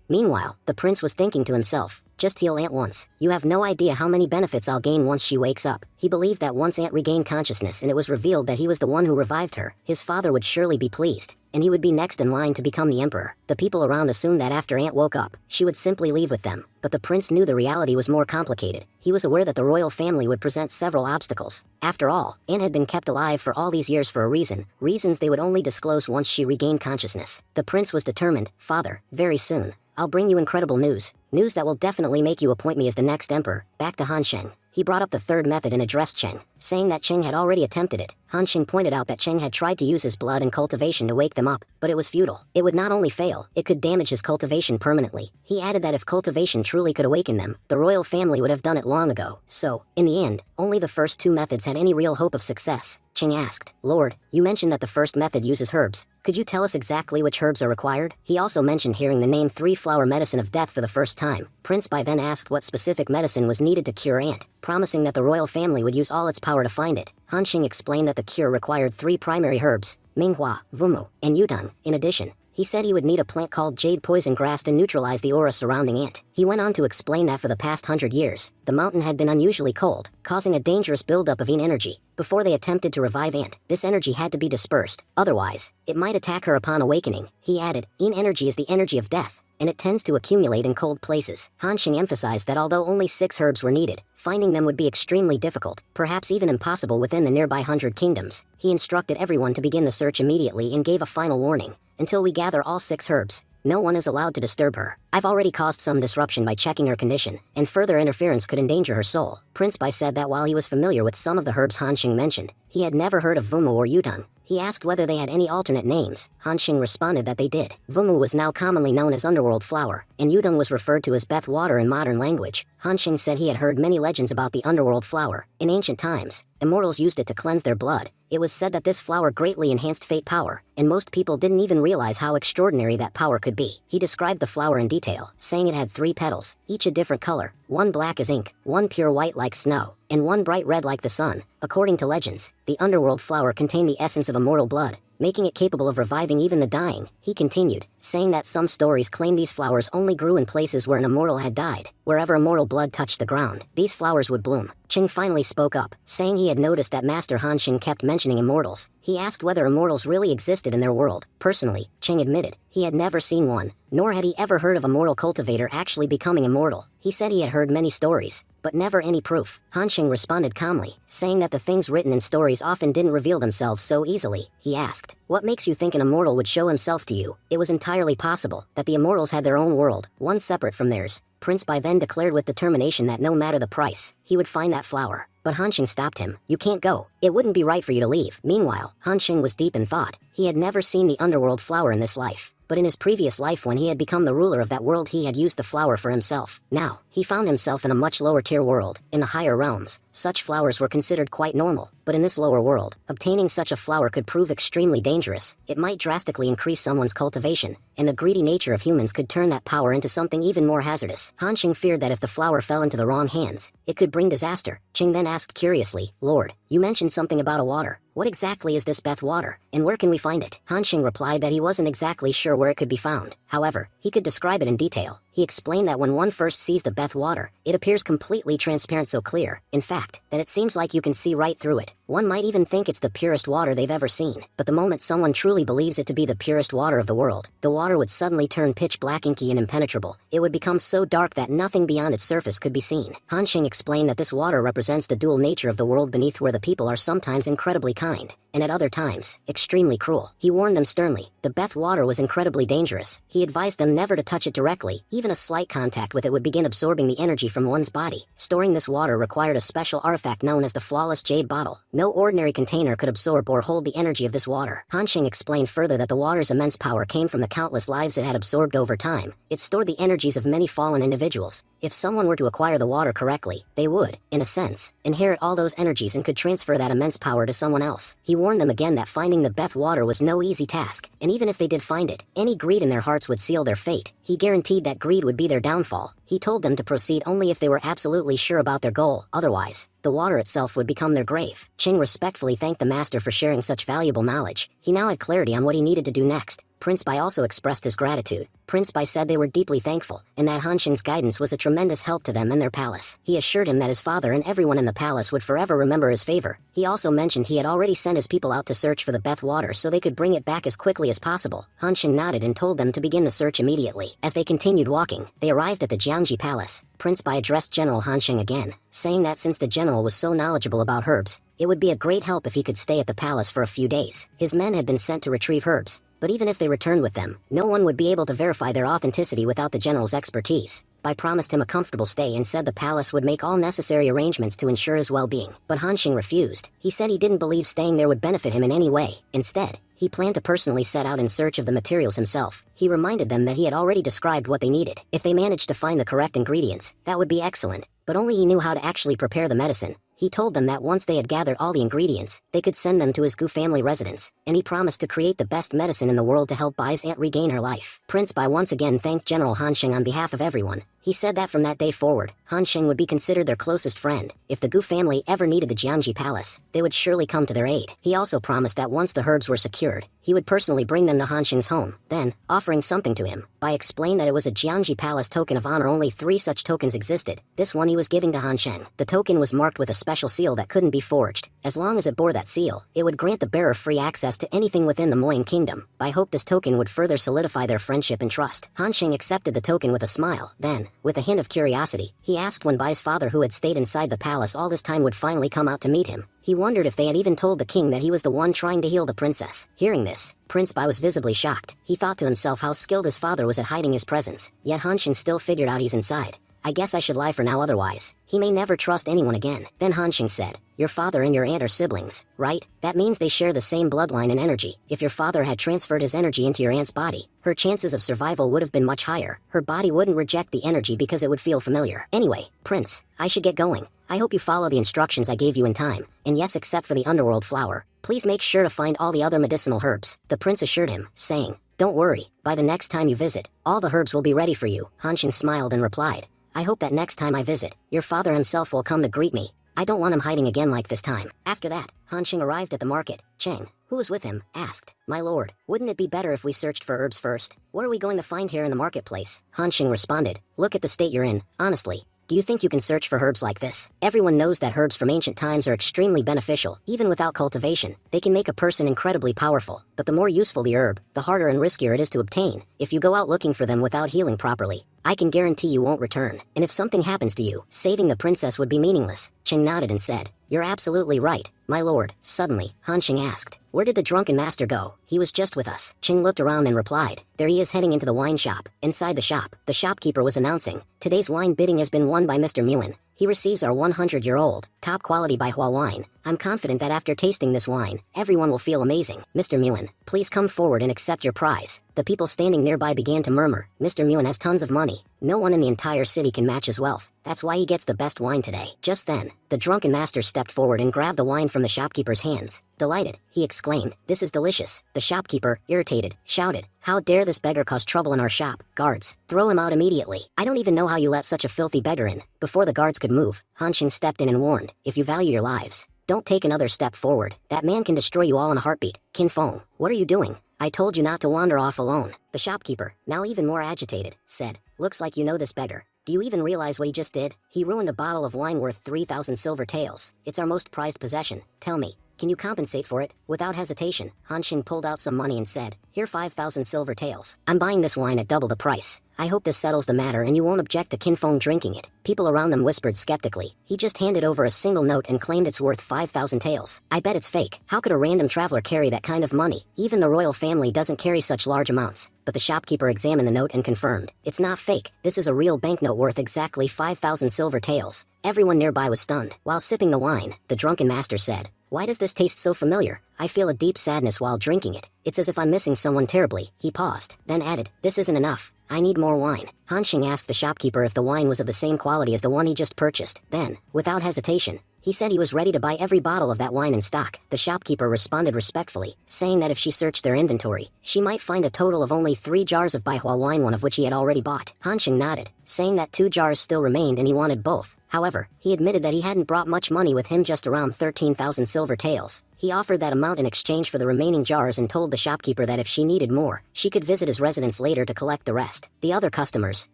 Meanwhile, the prince was thinking to himself, just heal Aunt once. You have no idea how many benefits I'll gain once she wakes up. He believed that once Aunt regained consciousness and it was revealed that he was the one who revived her, his father would surely be pleased, and he would be next in line to become the emperor. The people around assumed that after Aunt woke up, she would simply leave with them, but the prince knew the reality was more complicated. He was aware that the royal family would present several obstacles. After all, Aunt had been kept alive for all these years for a reason, reasons they would only disclose once she regained consciousness. The prince was determined. Father, very soon, I'll bring you incredible news. News that will definitely make you appoint me as the next emperor. Back to Han Sheng. He brought up the third method and addressed Cheng, saying that Cheng had already attempted it. Han Sheng pointed out that Cheng had tried to use his blood and cultivation to wake them up, but it was futile. It would not only fail, it could damage his cultivation permanently. He added that if cultivation truly could awaken them, the royal family would have done it long ago. So, in the end, only the first two methods had any real hope of success. Cheng asked, Lord, you mentioned that the first method uses herbs. Could you tell us exactly which herbs are required? He also mentioned hearing the name three-flower medicine of death for the first time. Prince Bai then asked what specific medicine was needed to cure Aunt, promising that the royal family would use all its power to find it. Han Sheng explained that the cure required three primary herbs, Manhwa, Vumu, and Yudang. In addition, he said he would need a plant called jade poison grass to neutralize the aura surrounding Aunt. He went on to explain that for the past 100 years, the mountain had been unusually cold, causing a dangerous buildup of Yin energy. Before they attempted to revive Aunt, this energy had to be dispersed, otherwise, it might attack her upon awakening. He added, Yin energy is the energy of death, and it tends to accumulate in cold places. Han Sheng emphasized that although only 6 herbs were needed, finding them would be extremely difficult, perhaps even impossible within the nearby 100 kingdoms. He instructed everyone to begin the search immediately and gave a final warning. Until we gather all 6 herbs, no one is allowed to disturb her. I've already caused some disruption by checking her condition, and further interference could endanger her soul. Prince Bai said that while he was familiar with some of the herbs Han Sheng mentioned, he had never heard of Vumu or Yutang. He asked whether they had any alternate names. Han Sheng responded that they did. Vumu was now commonly known as underworld flower, and Yudang was referred to as Beth water in modern language. Han Sheng said he had heard many legends about the underworld flower. In ancient times, immortals used it to cleanse their blood. It was said that this flower greatly enhanced fate power, and most people didn't even realize how extraordinary that power could be. He described the flower in detail, saying it had 3 petals, each a different color, one black as ink, one pure white like snow, and one bright red like the sun. According to legends, the underworld flower contained the essence of immortal blood, making it capable of reviving even the dying. He continued, saying that some stories claim these flowers only grew in places where an immortal had died. Wherever immortal blood touched the ground, these flowers would bloom. Cheng finally spoke up, saying he had noticed that Master Han Sheng kept mentioning immortals. He asked whether immortals really existed in their world. Personally, Cheng admitted, he had never seen one, nor had he ever heard of a mortal cultivator actually becoming immortal. He said he had heard many stories, but never any proof. Han Sheng responded calmly, saying that the things written in stories often didn't reveal themselves so easily. He asked, what makes you think an immortal would show himself to you? It was entirely possible that the immortals had their own world, one separate from theirs. Prince Bai then declared with determination that no matter the price, he would find that flower. But Han Sheng stopped him. You can't go. It wouldn't be right for you to leave. Meanwhile, Han Sheng was deep in thought. He had never seen the underworld flower in this life, but in his previous life when he had become the ruler of that world he had used the flower for himself. Now, he found himself in a much lower tier world. In the higher realms, such flowers were considered quite normal, but in this lower world, obtaining such a flower could prove extremely dangerous. It might drastically increase someone's cultivation, and the greedy nature of humans could turn that power into something even more hazardous. Han Sheng feared that if the flower fell into the wrong hands, it could bring disaster. Cheng then asked curiously, Lord, you mentioned something about a water. What exactly is this Beth water, and where can we find it? Han Sheng replied that he wasn't exactly sure where it could be found. However, he could describe it in detail. He explained that when one first sees the Beth water, it appears completely transparent, so clear, in fact, that it seems like you can see right through it. One might even think it's the purest water they've ever seen. But the moment someone truly believes it to be the purest water of the world, the water would suddenly turn pitch black, inky, and impenetrable. It would become so dark that nothing beyond its surface could be seen. Han Sheng explained that this water represents the dual nature of the world beneath, where the people are sometimes incredibly kind, and at other times, extremely cruel. He warned them sternly. The Beth water was incredibly dangerous. He advised them never to touch it directly. Even a slight contact with it would begin absorbing the energy from one's body. Storing this water required a special artifact known as the flawless jade bottle. No ordinary container could absorb or hold the energy of this water. Han Sheng explained further that the water's immense power came from the countless lives it had absorbed over time. It stored the energies of many fallen individuals. If someone were to acquire the water correctly, they would, in a sense, inherit all those energies and could transfer that immense power to someone else. He warned them again that finding the Beth water was no easy task, and even if they did find it, any greed in their hearts would seal their fate. He guaranteed that greed would be their downfall. He told them to proceed only if they were absolutely sure about their goal. Otherwise, the water itself would become their grave. Cheng respectfully thanked the master for sharing such valuable knowledge. He now had clarity on what he needed to do next. Prince Bai also expressed his gratitude. Prince Bai said they were deeply thankful, and that Han Xing's guidance was a tremendous help to them and their palace. He assured him that his father and everyone in the palace would forever remember his favor. He also mentioned he had already sent his people out to search for the Beth water so they could bring it back as quickly as possible. Han Xing nodded and told them to begin the search immediately. As they continued walking, they arrived at the Jiangji Palace. Prince Bai addressed General Han Xing again, saying that since the general was so knowledgeable about herbs, it would be a great help if he could stay at the palace for a few days. His men had been sent to retrieve herbs, but even if they returned with them, no one would be able to verify their authenticity without the general's expertise. Bai promised him a comfortable stay and said the palace would make all necessary arrangements to ensure his well-being. But Han Xing refused. He said he didn't believe staying there would benefit him in any way. Instead, he planned to personally set out in search of the materials himself. He reminded them that he had already described what they needed. If they managed to find the correct ingredients, that would be excellent, but only he knew how to actually prepare the medicine. He told them that once they had gathered all the ingredients, they could send them to his Gu family residence, and he promised to create the best medicine in the world to help Bai's aunt regain her life. Prince Bai once again thanked General Han Xing on behalf of everyone. He said that from that day forward, Han Xing would be considered their closest friend. If the Gu family ever needed the Jiangji Palace, they would surely come to their aid. He also promised that once the herbs were secured, he would personally bring them to Han Xing's home. Then, offering something to him, Bai explained that it was a Jiangji Palace token of honor. Only 3 such tokens existed. This one he was giving to Han Xing. The token was marked with a special seal that couldn't be forged. As long as it bore that seal, it would grant the bearer free access to anything within the Moying Kingdom. Bai hoped this token would further solidify their friendship and trust. Han Xing accepted the token with a smile. Then, with a hint of curiosity, he asked when Bai's father, who had stayed inside the palace all this time, would finally come out to meet him. He wondered if they had even told the king that he was the one trying to heal the princess. Hearing this, Prince Bai was visibly shocked. He thought to himself how skilled his father was at hiding his presence, yet Han Xing still figured out he's inside. I guess I should lie for now, otherwise he may never trust anyone again. Then Han Xing said, your father and your aunt are siblings, right? That means they share the same bloodline and energy. If your father had transferred his energy into your aunt's body, her chances of survival would have been much higher. Her body wouldn't reject the energy because it would feel familiar. Anyway, Prince, I should get going. I hope you follow the instructions I gave you in time. And yes, except for the underworld flower, please make sure to find all the other medicinal herbs. The prince assured him, saying, don't worry, by the next time you visit, all the herbs will be ready for you. Han Xing smiled and replied, I hope that next time I visit, your father himself will come to greet me. I don't want him hiding again like this time. After that, Han Xing arrived at the market. Cheng, who was with him, asked, my lord, wouldn't it be better if we searched for herbs first? What are we going to find here in the marketplace? Han Xing responded, look at the state you're in, honestly. Do you think you can search for herbs like this? Everyone knows that herbs from ancient times are extremely beneficial. Even without cultivation, they can make a person incredibly powerful. But the more useful the herb, the harder and riskier it is to obtain. If you go out looking for them without healing properly, I can guarantee you won't return. And if something happens to you, saving the princess would be meaningless. Cheng nodded and said, you're absolutely right, my lord. Suddenly, Han Xing asked, where did the drunken master go? He was just with us. Cheng looked around and replied, there he is heading into the wine shop. Inside the shop, the shopkeeper was announcing, today's wine bidding has been won by Mr. Muin. He receives our 100-year-old, top-quality Baihua wine. I'm confident that after tasting this wine, everyone will feel amazing. Mr. Muin, please come forward and accept your prize. The people standing nearby began to murmur, Mr. Muin has tons of money. No one in the entire city can match his wealth. That's why he gets the best wine today. Just then, the drunken master stepped forward and grabbed the wine from the shopkeeper's hands. Delighted, he exclaimed, this is delicious. The shopkeeper, irritated, shouted, how dare this beggar cause trouble in our shop? Guards, throw him out immediately. I don't even know how you let such a filthy beggar in. Before the guards could move, Han Xing stepped in and warned, if you value your lives, don't take another step forward. That man can destroy you all in a heartbeat. Qin Feng, what are you doing? I told you not to wander off alone. The shopkeeper, now even more agitated, said, looks like you know this beggar. Do you even realize what he just did? He ruined a bottle of wine worth 3,000 silver taels. It's our most prized possession. Tell me, can you compensate for it? Without hesitation, Han Xing pulled out some money and said, here 5,000 silver taels. I'm buying this wine at double the price. I hope this settles the matter and you won't object to Qin Feng drinking it. People around them whispered skeptically. He just handed over a single note and claimed it's worth 5,000 taels. I bet it's fake. How could a random traveler carry that kind of money? Even the royal family doesn't carry such large amounts. But the shopkeeper examined the note and confirmed, it's not fake. This is a real banknote worth exactly 5,000 silver taels. Everyone nearby was stunned. While sipping the wine, the drunken master said, why does this taste so familiar? I feel a deep sadness while drinking it. It's as if I'm missing someone terribly. He paused, then added, this isn't enough. I need more wine. Han Xing asked the shopkeeper if the wine was of the same quality as the one he just purchased. Then, without hesitation, He said he was ready to buy every bottle of that wine in stock. The shopkeeper responded respectfully, saying that if she searched their inventory, she might find a total of only 3 jars of Baihua wine, one of which he had already bought. Han Sheng nodded, saying that 2 jars still remained and he wanted both. However, he admitted that he hadn't brought much money with him, just around 13,000 silver taels. He offered that amount in exchange for the remaining jars and told the shopkeeper that if she needed more, she could visit his residence later to collect the rest. The other customers,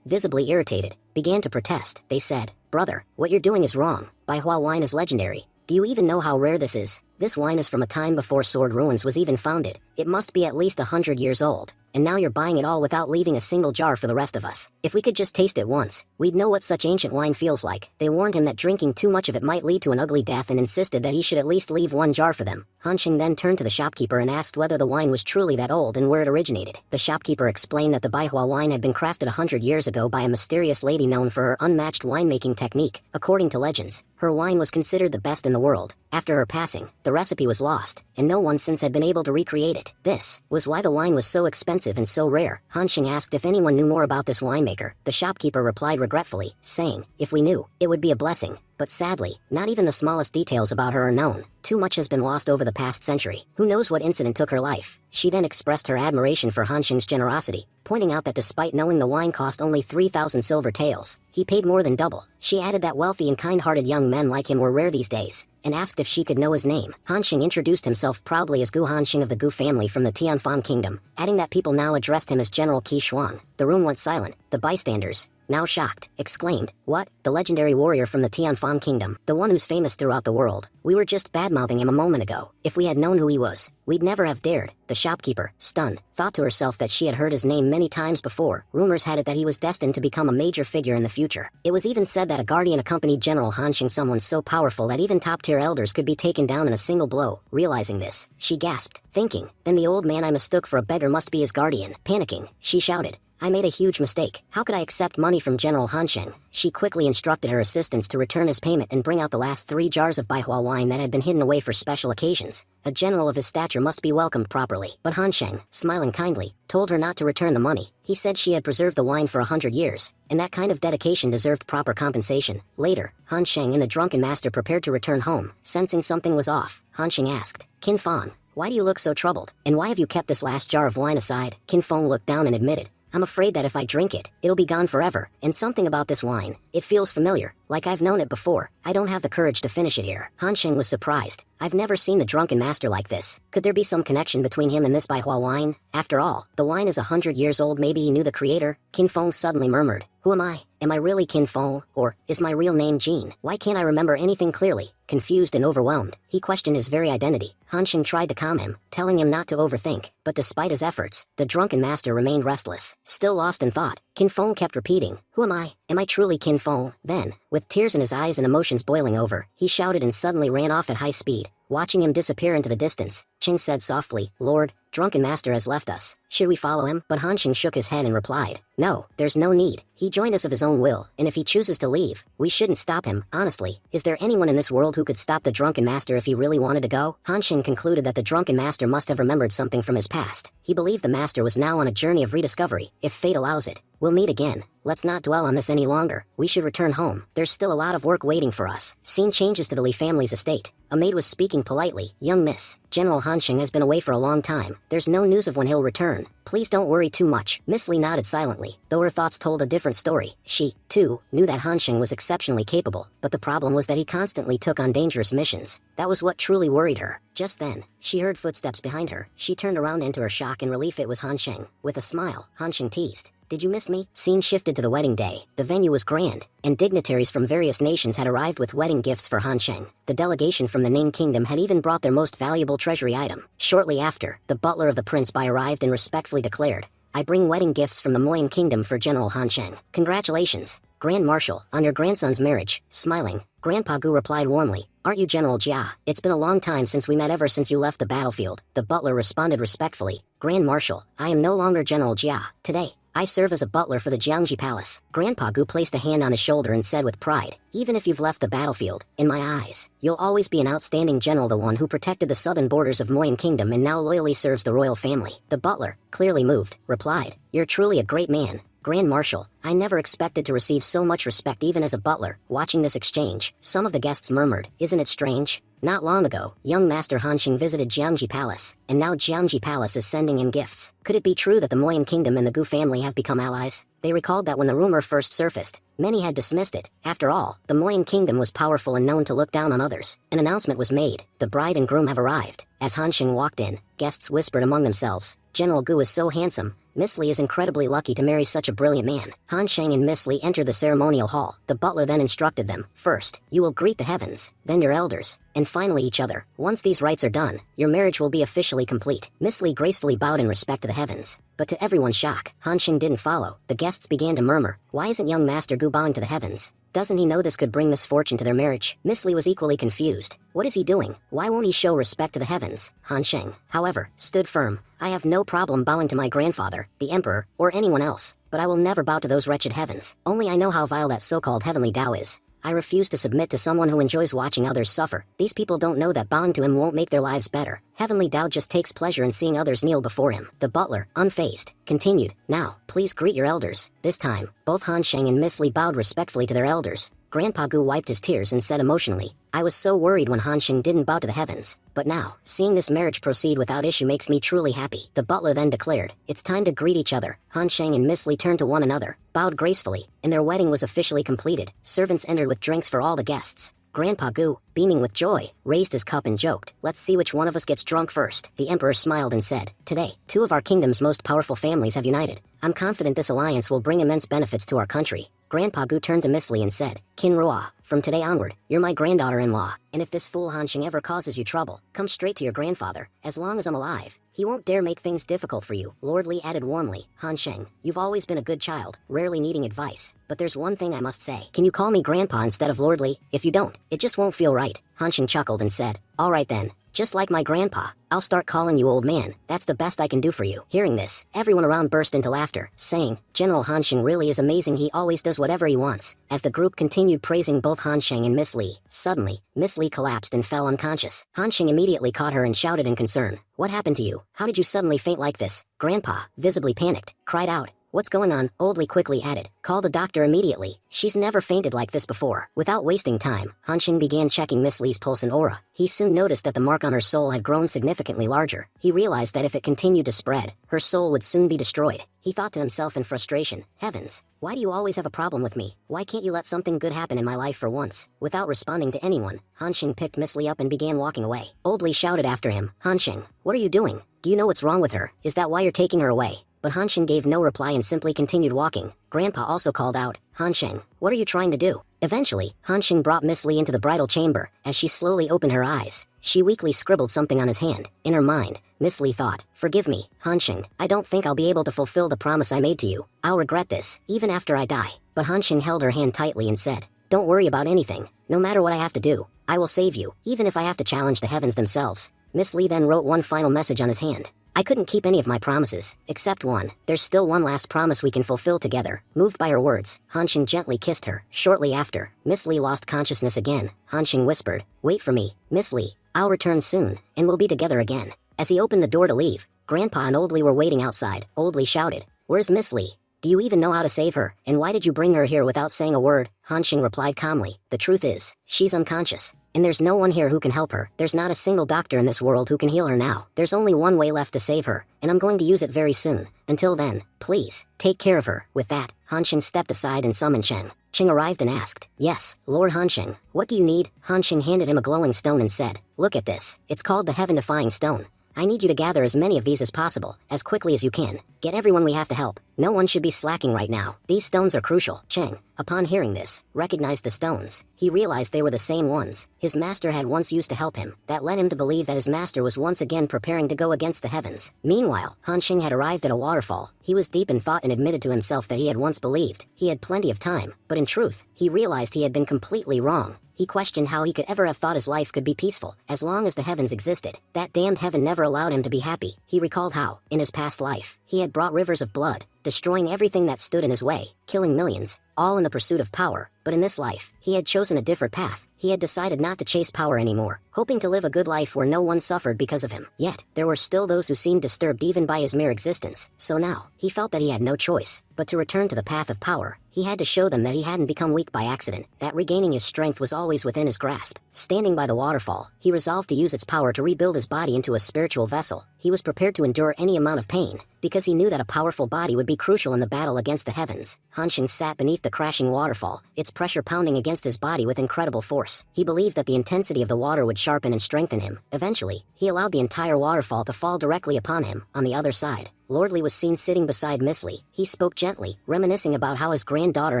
visibly irritated, began to protest. They said, "Brother, what you're doing is wrong. Baihua wine is legendary. Do you even know how rare this is? This wine is from a time before Sword Ruins was even founded. It must be at least 100 years old. And now you're buying it all without leaving a single jar for the rest of us. If we could just taste it once, we'd know what such ancient wine feels like." They warned him that drinking too much of it might lead to an ugly death and insisted that he should at least leave 1 jar for them. Han Sheng then turned to the shopkeeper and asked whether the wine was truly that old and where it originated. The shopkeeper explained that the Baihua wine had been crafted 100 years ago by a mysterious lady known for her unmatched winemaking technique. According to legends, her wine was considered the best in the world. After her passing, the recipe was lost, and no one since had been able to recreate it. This was why the wine was so expensive and so rare. Han Sheng asked if anyone knew more about this winemaker. The shopkeeper replied regretfully, saying, "If we knew, it would be a blessing. But sadly, not even the smallest details about her are known. Too much has been lost over the past century. Who knows what incident took her life?" She then expressed her admiration for Han Sheng's generosity, pointing out that despite knowing the wine cost only 3,000 silver taels, he paid more than double. She added that wealthy and kind-hearted young men like him were rare these days, and asked if she could know his name. Han Sheng introduced himself proudly as Gu Han Sheng of the Gu family from the Tianfan kingdom, adding that people now addressed him as General Qi Xuan. The room went silent. The bystanders, now shocked, exclaimed, "What? The legendary warrior from the Tianfan kingdom, the one who's famous throughout the world. We were just bad-mouthing him a moment ago. If we had known who he was, we'd never have dared." The shopkeeper, stunned, thought to herself that she had heard his name many times before. Rumors had it that he was destined to become a major figure in the future. It was even said that a guardian accompanied General Han Sheng, someone so powerful that even top-tier elders could be taken down in a single blow. Realizing this, she gasped, thinking, "Then the old man I mistook for a beggar must be his guardian." Panicking, she shouted, "I made a huge mistake. How could I accept money from General Han Sheng?" She quickly instructed her assistants to return his payment and bring out the last 3 jars of Baihua wine that had been hidden away for special occasions. A general of his stature must be welcomed properly. But Han Sheng, smiling kindly, told her not to return the money. He said she had preserved the wine for 100 years, and that kind of dedication deserved proper compensation. Later, Han Sheng and the drunken master prepared to return home. Sensing something was off, Han Sheng asked, "Qin Feng, why do you look so troubled? And why have you kept this last jar of wine aside?" Qin Feng looked down and admitted, "I'm afraid that if I drink it, it'll be gone forever. And something about this wine, it feels familiar, like I've known it before. I don't have the courage to finish it here." Han Sheng was surprised. "I've never seen the drunken master like this. Could there be some connection between him and this Baihua wine? After all, the wine is 100 years old. Maybe he knew the creator." Qin Feng suddenly murmured, "Who am I? Am I really Qin Feng, or is my real name Jean? Why can't I remember anything clearly?" Confused and overwhelmed, he questioned his very identity. Han Sheng tried to calm him, telling him not to overthink, but despite his efforts, the drunken master remained restless. Still lost in thought, Qin Feng kept repeating, "Who am I? Am I truly Qin Feng?" Then, with tears in his eyes and emotions boiling over, he shouted and suddenly ran off at high speed. Watching him disappear into the distance, Ching said softly, "Lord, drunken master has left us. Should we follow him?" But Han Sheng shook his head and replied, "No, there's no need. He joined us of his own will, and if he chooses to leave, we shouldn't stop him. Honestly, is there anyone in this world who could stop the drunken master if he really wanted to go?" Han Sheng concluded that the drunken master must have remembered something from his past. He believed the master was now on a journey of rediscovery. If fate allows it, we'll meet again. Let's not dwell on this any longer. We should return home. There's still a lot of work waiting for us. Scene changes to the Li family's estate. A maid was speaking politely. "Young miss, General Han Sheng has been away for a long time. There's no news of when he'll return. Please don't worry too much." Miss Li nodded silently, though her thoughts told a different story. She, too, knew that Han Sheng was exceptionally capable, but the problem was that he constantly took on dangerous missions. That was what truly worried her. Just then, she heard footsteps behind her. She turned around, and to her shock and relief, it was Han Sheng. With a smile, Han Sheng teased, "Did you miss me?" Scene shifted to the wedding day. The venue was grand, and dignitaries from various nations had arrived with wedding gifts for Han Sheng. The delegation from the Ning Kingdom had even brought their most valuable treasury item. Shortly after, the butler of the prince Bai arrived and respectfully declared, "I bring wedding gifts from the Moyen Kingdom for General Han Sheng. Congratulations, Grand Marshal, on your grandson's marriage." Smiling, Grandpa Gu replied warmly, "Aren't you General Jia? It's been a long time since we met, ever since you left the battlefield." The butler responded respectfully, "Grand Marshal, I am no longer General Jia. Today, I serve as a butler for the Jiangji Palace." Grandpa Gu placed a hand on his shoulder and said with pride, "Even if you've left the battlefield, in my eyes, you'll always be an outstanding general, the one who protected the southern borders of Moyen Kingdom and now loyally serves the royal family." The butler, clearly moved, replied, "You're truly a great man, Grand Marshal, I never expected to receive so much respect even as a butler. Watching this exchange, some of the guests murmured, isn't it strange? Not long ago, young Master Hanxing visited Jiangji Palace, and now Jiangji Palace is sending in gifts. Could it be true that the Moyan Kingdom and the Gu family have become allies? They recalled that when the rumor first surfaced, many had dismissed it. After all, the Moyan Kingdom was powerful and known to look down on others. An announcement was made. The bride and groom have arrived. As Hanxing walked in, guests whispered among themselves, General Gu is so handsome. Miss Li is incredibly lucky to marry such a brilliant man. Hanxing and Miss Li entered the ceremonial hall. The butler then instructed them, first, you will greet the heavens, then your elders, and finally each other. Once these rites are done, your marriage will be officially complete. Miss Li gracefully bowed in respect to the heavens. But to everyone's shock, Hanxing didn't follow. The guests began to murmur, why isn't young Master Gu bowing to the heavens? Doesn't he know this could bring misfortune to their marriage? Miss Li was equally confused. What is he doing? Why won't he show respect to the heavens? Hanxing, however, stood firm. I have no problem bowing to my grandfather, the emperor, or anyone else, but I will never bow to those wretched heavens. Only I know how vile that so-called heavenly Tao is. I refuse to submit to someone who enjoys watching others suffer. These people don't know that bowing to him won't make their lives better. Heavenly Tao just takes pleasure in seeing others kneel before him. The butler, unfazed, continued, now, please greet your elders. This time, both Hanxing and Miss Li bowed respectfully to their elders. Grandpa Gu wiped his tears and said emotionally, I was so worried when Hanxing didn't bow to the heavens, but now, seeing this marriage proceed without issue makes me truly happy. The butler then declared, it's time to greet each other. Hanxing and Miss Li turned to one another, bowed gracefully, and their wedding was officially completed. Servants entered with drinks for all the guests. Grandpa Gu, beaming with joy, raised his cup and joked, let's see which one of us gets drunk first. The emperor smiled and said, today, two of our kingdom's most powerful families have united. I'm confident this alliance will bring immense benefits to our country. Grandpa Gu turned to Miss Li and said, Kin Rua, from today onward, you're my granddaughter-in-law, and if this fool Hanxing ever causes you trouble, come straight to your grandfather. As long as I'm alive, he won't dare make things difficult for you. Lord Li added warmly, Hanxing, you've always been a good child, rarely needing advice, but there's one thing I must say. Can you call me Grandpa instead of Lord Li? If you don't, it just won't feel right. Hanxing chuckled and said, all right then. Just like my grandpa, I'll start calling you old man. That's the best I can do for you. Hearing this, everyone around burst into laughter, saying, General Hanxing really is amazing, he always does whatever he wants. As the group continued praising both Hanxing and Miss Li, suddenly, Miss Li collapsed and fell unconscious. Hanxing immediately caught her and shouted in concern, what happened to you? How did you suddenly faint like this? Grandpa, visibly panicked, cried out, what's going on? Old Li quickly added, call the doctor immediately. She's never fainted like this before. Without wasting time, Hanxing began checking Miss Li's pulse and aura. He soon noticed that the mark on her soul had grown significantly larger. He realized that if it continued to spread, her soul would soon be destroyed. He thought to himself in frustration, heavens, why do you always have a problem with me? Why can't you let something good happen in my life for once? Without responding to anyone, Hanxing picked Miss Li up and began walking away. Old Li shouted after him, Hanxing, what are you doing? Do you know what's wrong with her? Is that why you're taking her away? But Hanxing gave no reply and simply continued walking. Grandpa also called out, Hanxing, what are you trying to do? Eventually, Hanxing brought Miss Li into the bridal chamber. As she slowly opened her eyes, she weakly scribbled something on his hand. In her mind, Miss Li thought, forgive me, Hanxing, I don't think I'll be able to fulfill the promise I made to you. I'll regret this, even after I die. But Hanxing held her hand tightly and said, don't worry about anything. No matter what I have to do, I will save you, even if I have to challenge the heavens themselves. Miss Li then wrote one final message on his hand. I couldn't keep any of my promises, except one. There's still one last promise we can fulfill together. Moved by her words, Hanxing gently kissed her. Shortly after, Miss Li lost consciousness again. Hanxing whispered, wait for me, Miss Li. I'll return soon, and we'll be together again. As he opened the door to leave, Grandpa and Old Li were waiting outside. Old Li shouted, where's Miss Li? Do you even know how to save her? And why did you bring her here without saying a word? Hanxing replied calmly, the truth is, she's unconscious. And there's no one here who can help her. There's not a single doctor in this world who can heal her now. There's only one way left to save her, and I'm going to use it very soon. Until then, please, take care of her. With that, Hanxing stepped aside and summoned Cheng. Cheng arrived and asked, yes, Lord Hanxing, what do you need? Hanxing handed him a glowing stone and said, look at this. It's called the Heaven-Defying Stone. I need you to gather as many of these as possible, as quickly as you can. Get everyone we have to help. No one should be slacking right now. These stones are crucial. Cheng, upon hearing this, recognized the stones. He realized they were the same ones his master had once used to help him. That led him to believe that his master was once again preparing to go against the heavens. Meanwhile, Hanxing had arrived at a waterfall. He was deep in thought and admitted to himself that he had once believed he had plenty of time, but in truth, he realized he had been completely wrong. He questioned how he could ever have thought his life could be peaceful as long as the heavens existed. That damned heaven never allowed him to be happy. He recalled how, in his past life, he had brought rivers of blood, destroying everything that stood in his way, killing millions, all in the pursuit of power. But in this life, he had chosen a different path. he had decided not to chase power anymore, hoping to live a good life where no one suffered because of him. Yet, there were still those who seemed disturbed even by his mere existence, so now, he felt that he had no choice but to return to the path of power. He had to show them that he hadn't become weak by accident, that regaining his strength was always within his grasp. Standing by the waterfall, he resolved to use its power to rebuild his body into a spiritual vessel. He was prepared to endure any amount of pain, because he knew that a powerful body would be crucial in the battle against the heavens. Hanxing sat beneath the crashing waterfall, its pressure pounding against his body with incredible force. He believed that the intensity of the water would sharpen and strengthen him. Eventually, he allowed the entire waterfall to fall directly upon him. On the other side, Lordly was seen sitting beside Miss Lee. He spoke gently, reminiscing about how his granddaughter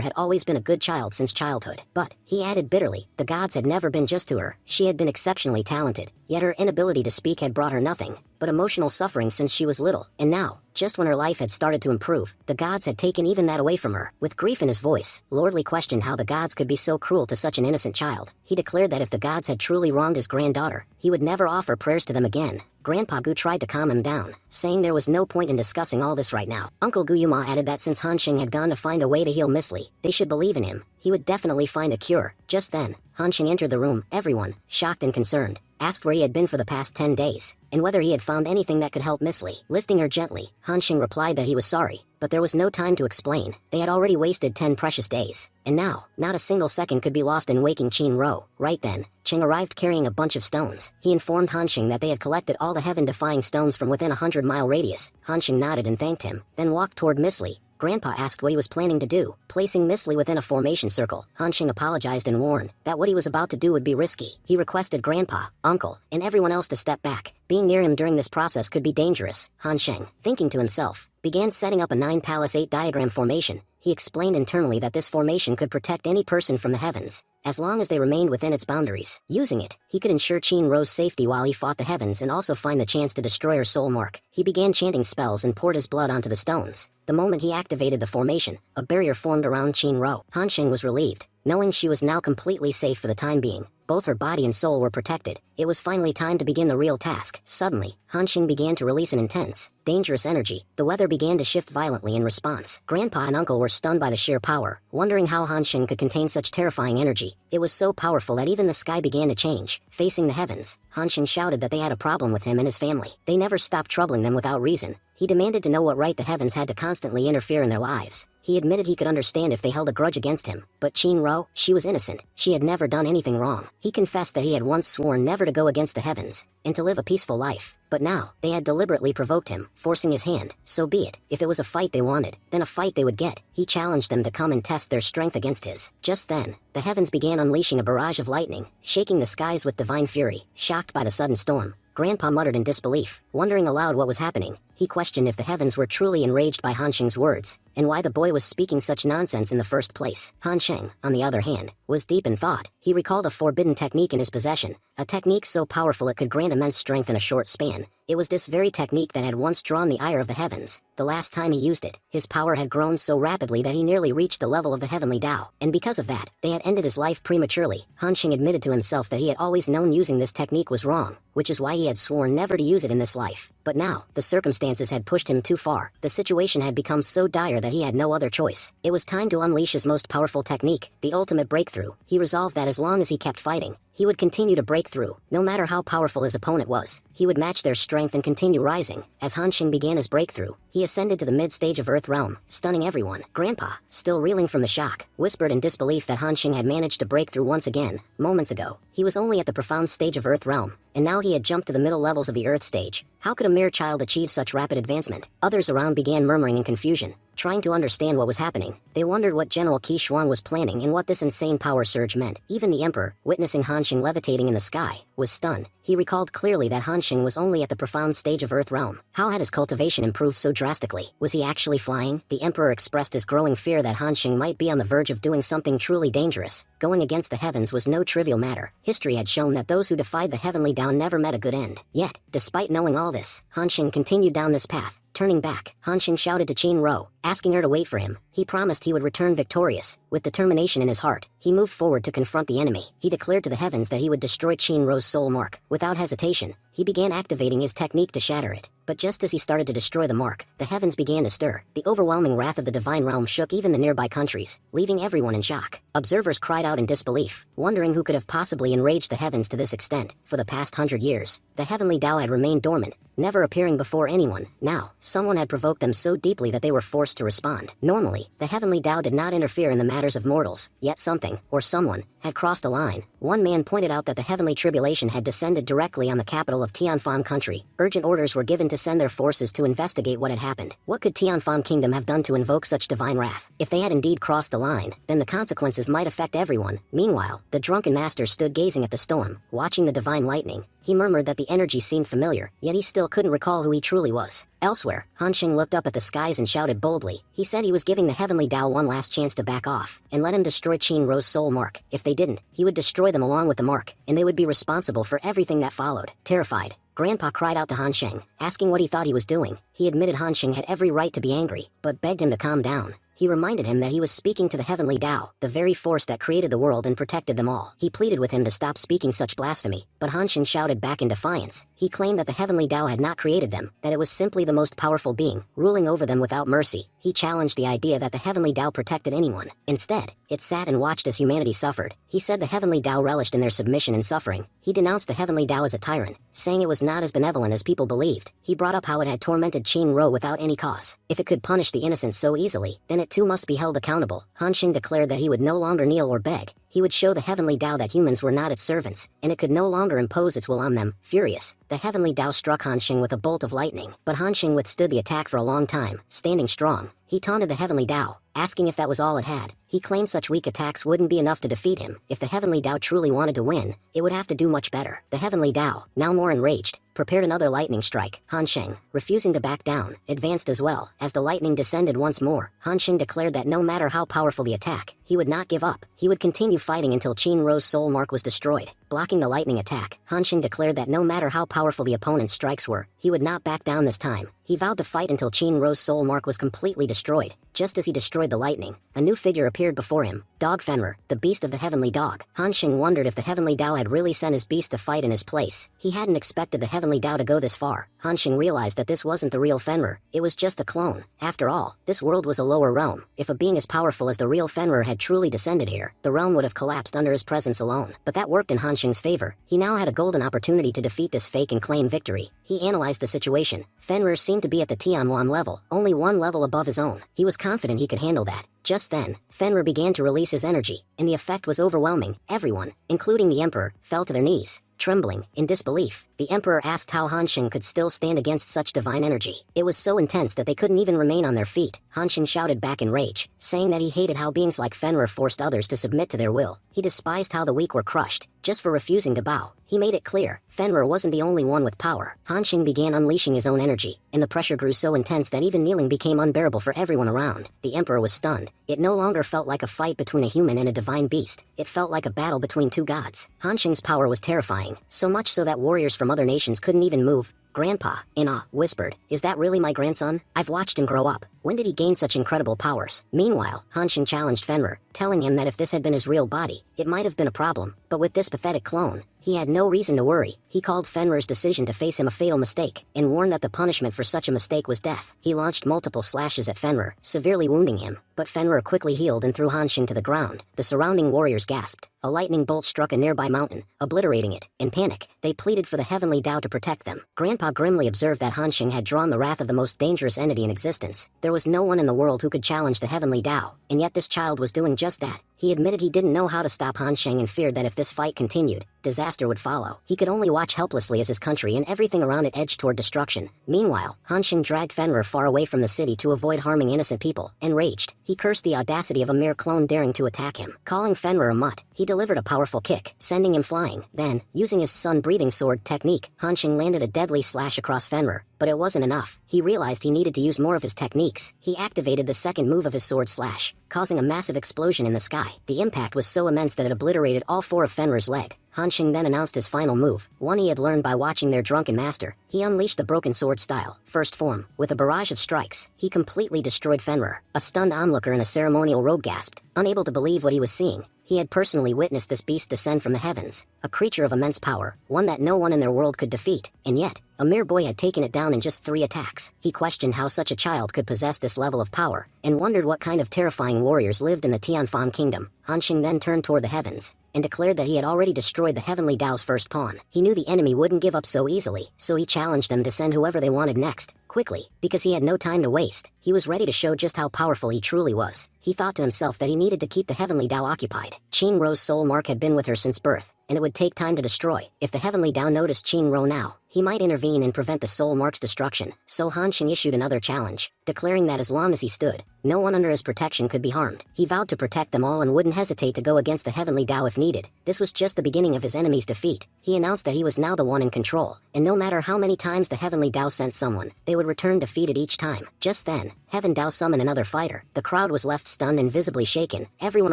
had always been a good child since childhood. But, he added bitterly, the gods had never been just to her. She had been exceptionally talented, yet her inability to speak had brought her nothing but emotional suffering since she was little. And now, just when her life had started to improve, the gods had taken even that away from her. With grief in his voice, Lordly questioned how the gods could be so cruel to such an innocent child. He declared that if the gods had truly wronged his granddaughter, he would never offer prayers to them again. Grandpa Gu tried to calm him down, saying there was no point in discussing all this right now. Uncle Guyuma added that since Hanxing had gone to find a way to heal Miss Lee, they should believe in him. He would definitely find a cure. Just then, Hanxing entered the room. Everyone, shocked and concerned, asked where he had been for the past 10 days, and whether he had found anything that could help Miss Lee. Lifting her gently, Hanxing replied that he was sorry, but there was no time to explain. They had already wasted 10 precious days, and now, not a single second could be lost in waking Qin Ro. Right then, Cheng arrived carrying a bunch of stones. He informed Hanxing that they had collected all the heaven-defying stones from within a 100-mile radius. Hanxing nodded and thanked him, then walked toward Miss Lee. Grandpa asked what he was planning to do, placing Miss Lee within a formation circle. Hanxing apologized and warned that what he was about to do would be risky. He requested Grandpa, Uncle, and everyone else to step back. Being near him during this process could be dangerous. Hanxing, thinking to himself, began setting up a 9-palace 8 diagram formation. He explained internally that this formation could protect any person from the heavens, as long as they remained within its boundaries. Using it, he could ensure Qin Ro's safety while he fought the heavens and also find the chance to destroy her soul mark. He began chanting spells and poured his blood onto the stones. The moment he activated the formation, a barrier formed around Qin Ro. Hanxing was relieved, knowing she was now completely safe for the time being. Both her body and soul were protected. It was finally time to begin the real task. Suddenly, Hanxing began to release an intense, dangerous energy. The weather began to shift violently in response. Grandpa and Uncle were stunned by the sheer power, wondering how Hanxing could contain such terrifying energy. It was so powerful that even the sky began to change. Facing the heavens, Hanxing shouted that they had a problem with him and his family. They never stopped troubling them without reason. He demanded to know what right the heavens had to constantly interfere in their lives. He admitted he could understand if they held a grudge against him, but Qin Ro, she was innocent. She had never done anything wrong. He confessed that he had once sworn never to go against the heavens, and to live a peaceful life. But now, they had deliberately provoked him, forcing his hand. So be it. If it was a fight they wanted, then a fight they would get. He challenged them to come and test their strength against his. Just then, the heavens began unleashing a barrage of lightning, shaking the skies with divine fury. Shocked by the sudden storm, Grandpa muttered in disbelief, wondering aloud what was happening. He questioned if the heavens were truly enraged by Hanxing's words, and why the boy was speaking such nonsense in the first place. Hanxing, on the other hand, was deep in thought. He recalled a forbidden technique in his possession, a technique so powerful it could grant immense strength in a short span. It was this very technique that had once drawn the ire of the heavens. The last time he used it, his power had grown so rapidly that he nearly reached the level of the heavenly Tao, and because of that, they had ended his life prematurely. Hanxing admitted to himself that he had always known using this technique was wrong, which is why he had sworn never to use it in this life. But now, the circumstances had pushed him too far. The situation had become so dire that he had no other choice. It was time to unleash his most powerful technique, the ultimate breakthrough. He resolved that as long as he kept fighting, he would continue to break through. No matter how powerful his opponent was, he would match their strength and continue rising. As Hanxing began his breakthrough, he ascended to the mid-stage of Earth Realm, stunning everyone. Grandpa, still reeling from the shock, whispered in disbelief that Hanxing had managed to break through once again. Moments ago, he was only at the profound stage of Earth Realm, and now he had jumped to the middle levels of the Earth stage. How could a mere child achieve such rapid advancement? Others around began murmuring in confusion, trying to understand what was happening. They wondered what General Qi Shuang was planning and what this insane power surge meant. Even the Emperor, witnessing Hanxing levitating in the sky, was stunned. He recalled clearly that Hanxing was only at the profound stage of Earth Realm. How had his cultivation improved so drastically? Was he actually flying? The Emperor expressed his growing fear that Hanxing might be on the verge of doing something truly dangerous. Going against the heavens was no trivial matter. History had shown that those who defied the heavenly Tao never met a good end. Yet, despite knowing all this, Hanxing continued down this path. Turning back, Hanxing shouted to Qin Ro, asking her to wait for him. He promised he would return victorious. With determination in his heart, he moved forward to confront the enemy. He declared to the heavens that he would destroy Shinro's soul mark. Without hesitation, he began activating his technique to shatter it. But just as he started to destroy the mark, the heavens began to stir. The overwhelming wrath of the divine realm shook even the nearby countries, leaving everyone in shock. Observers cried out in disbelief, wondering who could have possibly enraged the heavens to this extent. For the past 100 years, the heavenly Tao had remained dormant, never appearing before anyone. Now, someone had provoked them so deeply that they were forced to respond. Normally, the heavenly Tao did not interfere in the matters of mortals, yet something, or someone, had crossed a line. One man pointed out that the heavenly tribulation had descended directly on the capital of Tianfan country. Urgent orders were given to send their forces to investigate what had happened. What could Tianfan kingdom have done to invoke such divine wrath? If they had indeed crossed the line, then the consequences might affect everyone. Meanwhile, the drunken master stood gazing at the storm, watching the divine lightning. He murmured that the energy seemed familiar, yet he still couldn't recall who he truly was. Elsewhere, Han Xing looked up at the skies and shouted boldly. He said he was giving the heavenly Tao one last chance to back off, and let him destroy Shinro's soul mark. If they didn't, he would destroy them along with the mark, and they would be responsible for everything that followed. Terrified, Grandpa cried out to Han Xing, asking what he thought he was doing. He admitted Han Xing had every right to be angry, but begged him to calm down. He reminded him that he was speaking to the heavenly Tao, the very force that created the world and protected them all. He pleaded with him to stop speaking such blasphemy, but Han Xing shouted back in defiance. He claimed that the heavenly Tao had not created them, that it was simply the most powerful being, ruling over them without mercy. He challenged the idea that the heavenly Tao protected anyone. Instead, it sat and watched as humanity suffered. He said the heavenly Tao relished in their submission and suffering. He denounced the heavenly Tao as a tyrant, saying it was not as benevolent as people believed. He brought up how it had tormented Shinro without any cause. If it could punish the innocent so easily, then it too must be held accountable. Han Xing declared that he would no longer kneel or beg. He would show the heavenly Tao that humans were not its servants, and it could no longer impose its will on them. Furious, the heavenly Tao struck Han Xing with a bolt of lightning, but Han Xing withstood the attack for a long time, standing strong. He taunted the heavenly Tao, asking if that was all it had. He claimed such weak attacks wouldn't be enough to defeat him. If the heavenly Tao truly wanted to win, it would have to do much better. The heavenly Tao, now more enraged, prepared another lightning strike. Han Xing, refusing to back down, advanced as well. As the lightning descended once more, Han Xing declared that no matter how powerful the attack, he would not give up. He would continue fighting until Shinro's soul mark was destroyed. Blocking the lightning attack, Han Xing declared that no matter how powerful the opponent's strikes were, he would not back down this time. He vowed to fight until Shinro's soul mark was completely destroyed. Just as he destroyed the lightning, a new figure appeared before him, Dog Fenrir, the beast of the heavenly dog. Han Xing wondered if the heavenly Tao had really sent his beast to fight in his place. He hadn't expected the heavenly Tao to go this far. Han Xing realized that this wasn't the real Fenrir, it was just a clone. After all, this world was a lower realm. If a being as powerful as the real Fenrir had truly descended here, the realm would have collapsed under his presence alone. But that worked in Han Xing's favor. He now had a golden opportunity to defeat this fake and claim victory. He analyzed the situation. Fenrir seemed to be at the Tianwan level, only one level above his own. He was confident he could handle that. Just then, Fenrir began to release his energy, and the effect was overwhelming. Everyone, including the Emperor, fell to their knees, trembling, in disbelief. The Emperor asked how Han Xing could still stand against such divine energy. It was so intense that they couldn't even remain on their feet. Han Xing shouted back in rage, saying that he hated how beings like Fenrir forced others to submit to their will. He despised how the weak were crushed, just for refusing to bow. He made it clear, Fenrir wasn't the only one with power. Han Xing began unleashing his own energy, and the pressure grew so intense that even kneeling became unbearable for everyone around. The Emperor was stunned. It no longer felt like a fight between a human and a divine beast. It felt like a battle between two gods. Han Xing's power was terrifying, so much so that warriors from other nations couldn't even move. Grandpa, in awe, whispered, "Is that really my grandson? I've watched him grow up. When did he gain such incredible powers?" Meanwhile, Han Xing challenged Fenrir, telling him that if this had been his real body, it might have been a problem. But with this pathetic clone, he had no reason to worry. He called Fenrir's decision to face him a fatal mistake, and warned that the punishment for such a mistake was death. He launched multiple slashes at Fenrir, severely wounding him, but Fenrir quickly healed and threw Han Xing to the ground. The surrounding warriors gasped. A lightning bolt struck a nearby mountain, obliterating it. In panic, they pleaded for the heavenly Tao to protect them. Grandpa grimly observed that Han Xing had drawn the wrath of the most dangerous entity in existence. There was no one in the world who could challenge the heavenly Tao, and yet this child was doing just that. He admitted he didn't know how to stop Han Xing and feared that if this fight continued, disaster would follow. He could only watch helplessly as his country and everything around it edged toward destruction. Meanwhile, Han Xing dragged Fenrir far away from the city to avoid harming innocent people. Enraged, he cursed the audacity of a mere clone daring to attack him. Calling Fenrir a mutt, he he delivered a powerful kick, sending him flying. Then, using his sun-breathing sword technique, Han Xing landed a deadly slash across Fenrir. But it wasn't enough. He realized he needed to use more of his techniques. He activated the second move of his sword slash, causing a massive explosion in the sky. The impact was so immense that it obliterated all 4 of Fenrir's leg. Han Xing then announced his final move, one he had learned by watching their drunken master. He unleashed the broken sword style, first form. With a barrage of strikes, he completely destroyed Fenrir. A stunned onlooker in a ceremonial robe gasped, unable to believe what he was seeing. He had personally witnessed this beast descend from the heavens, a creature of immense power, one that no one in their world could defeat, and yet, a mere boy had taken it down in just 3 attacks. He questioned how such a child could possess this level of power, and wondered what kind of terrifying warriors lived in the Tianfan kingdom. Han Xing then turned toward the heavens, and declared that he had already destroyed the Heavenly Dao's first pawn. He knew the enemy wouldn't give up so easily, so he challenged them to send whoever they wanted next, quickly, because he had no time to waste. He was ready to show just how powerful he truly was. He thought to himself that he needed to keep the Heavenly Dao occupied. Qin Ro's soul mark had been with her since birth, and it would take time to destroy. If the Heavenly Dao noticed Qin Ro now, he might intervene and prevent the soul mark's destruction. So Han Xing issued another challenge, declaring that as long as he stood, no one under his protection could be harmed. He vowed to protect them all and wouldn't hesitate to go against the Heavenly Dao if needed. This was just the beginning of his enemy's defeat. He announced that he was now the one in control, and no matter how many times the Heavenly Dao sent someone, they would return defeated each time. Just then, Heaven Dao summoned another fighter. The crowd was left stunned and visibly shaken. Everyone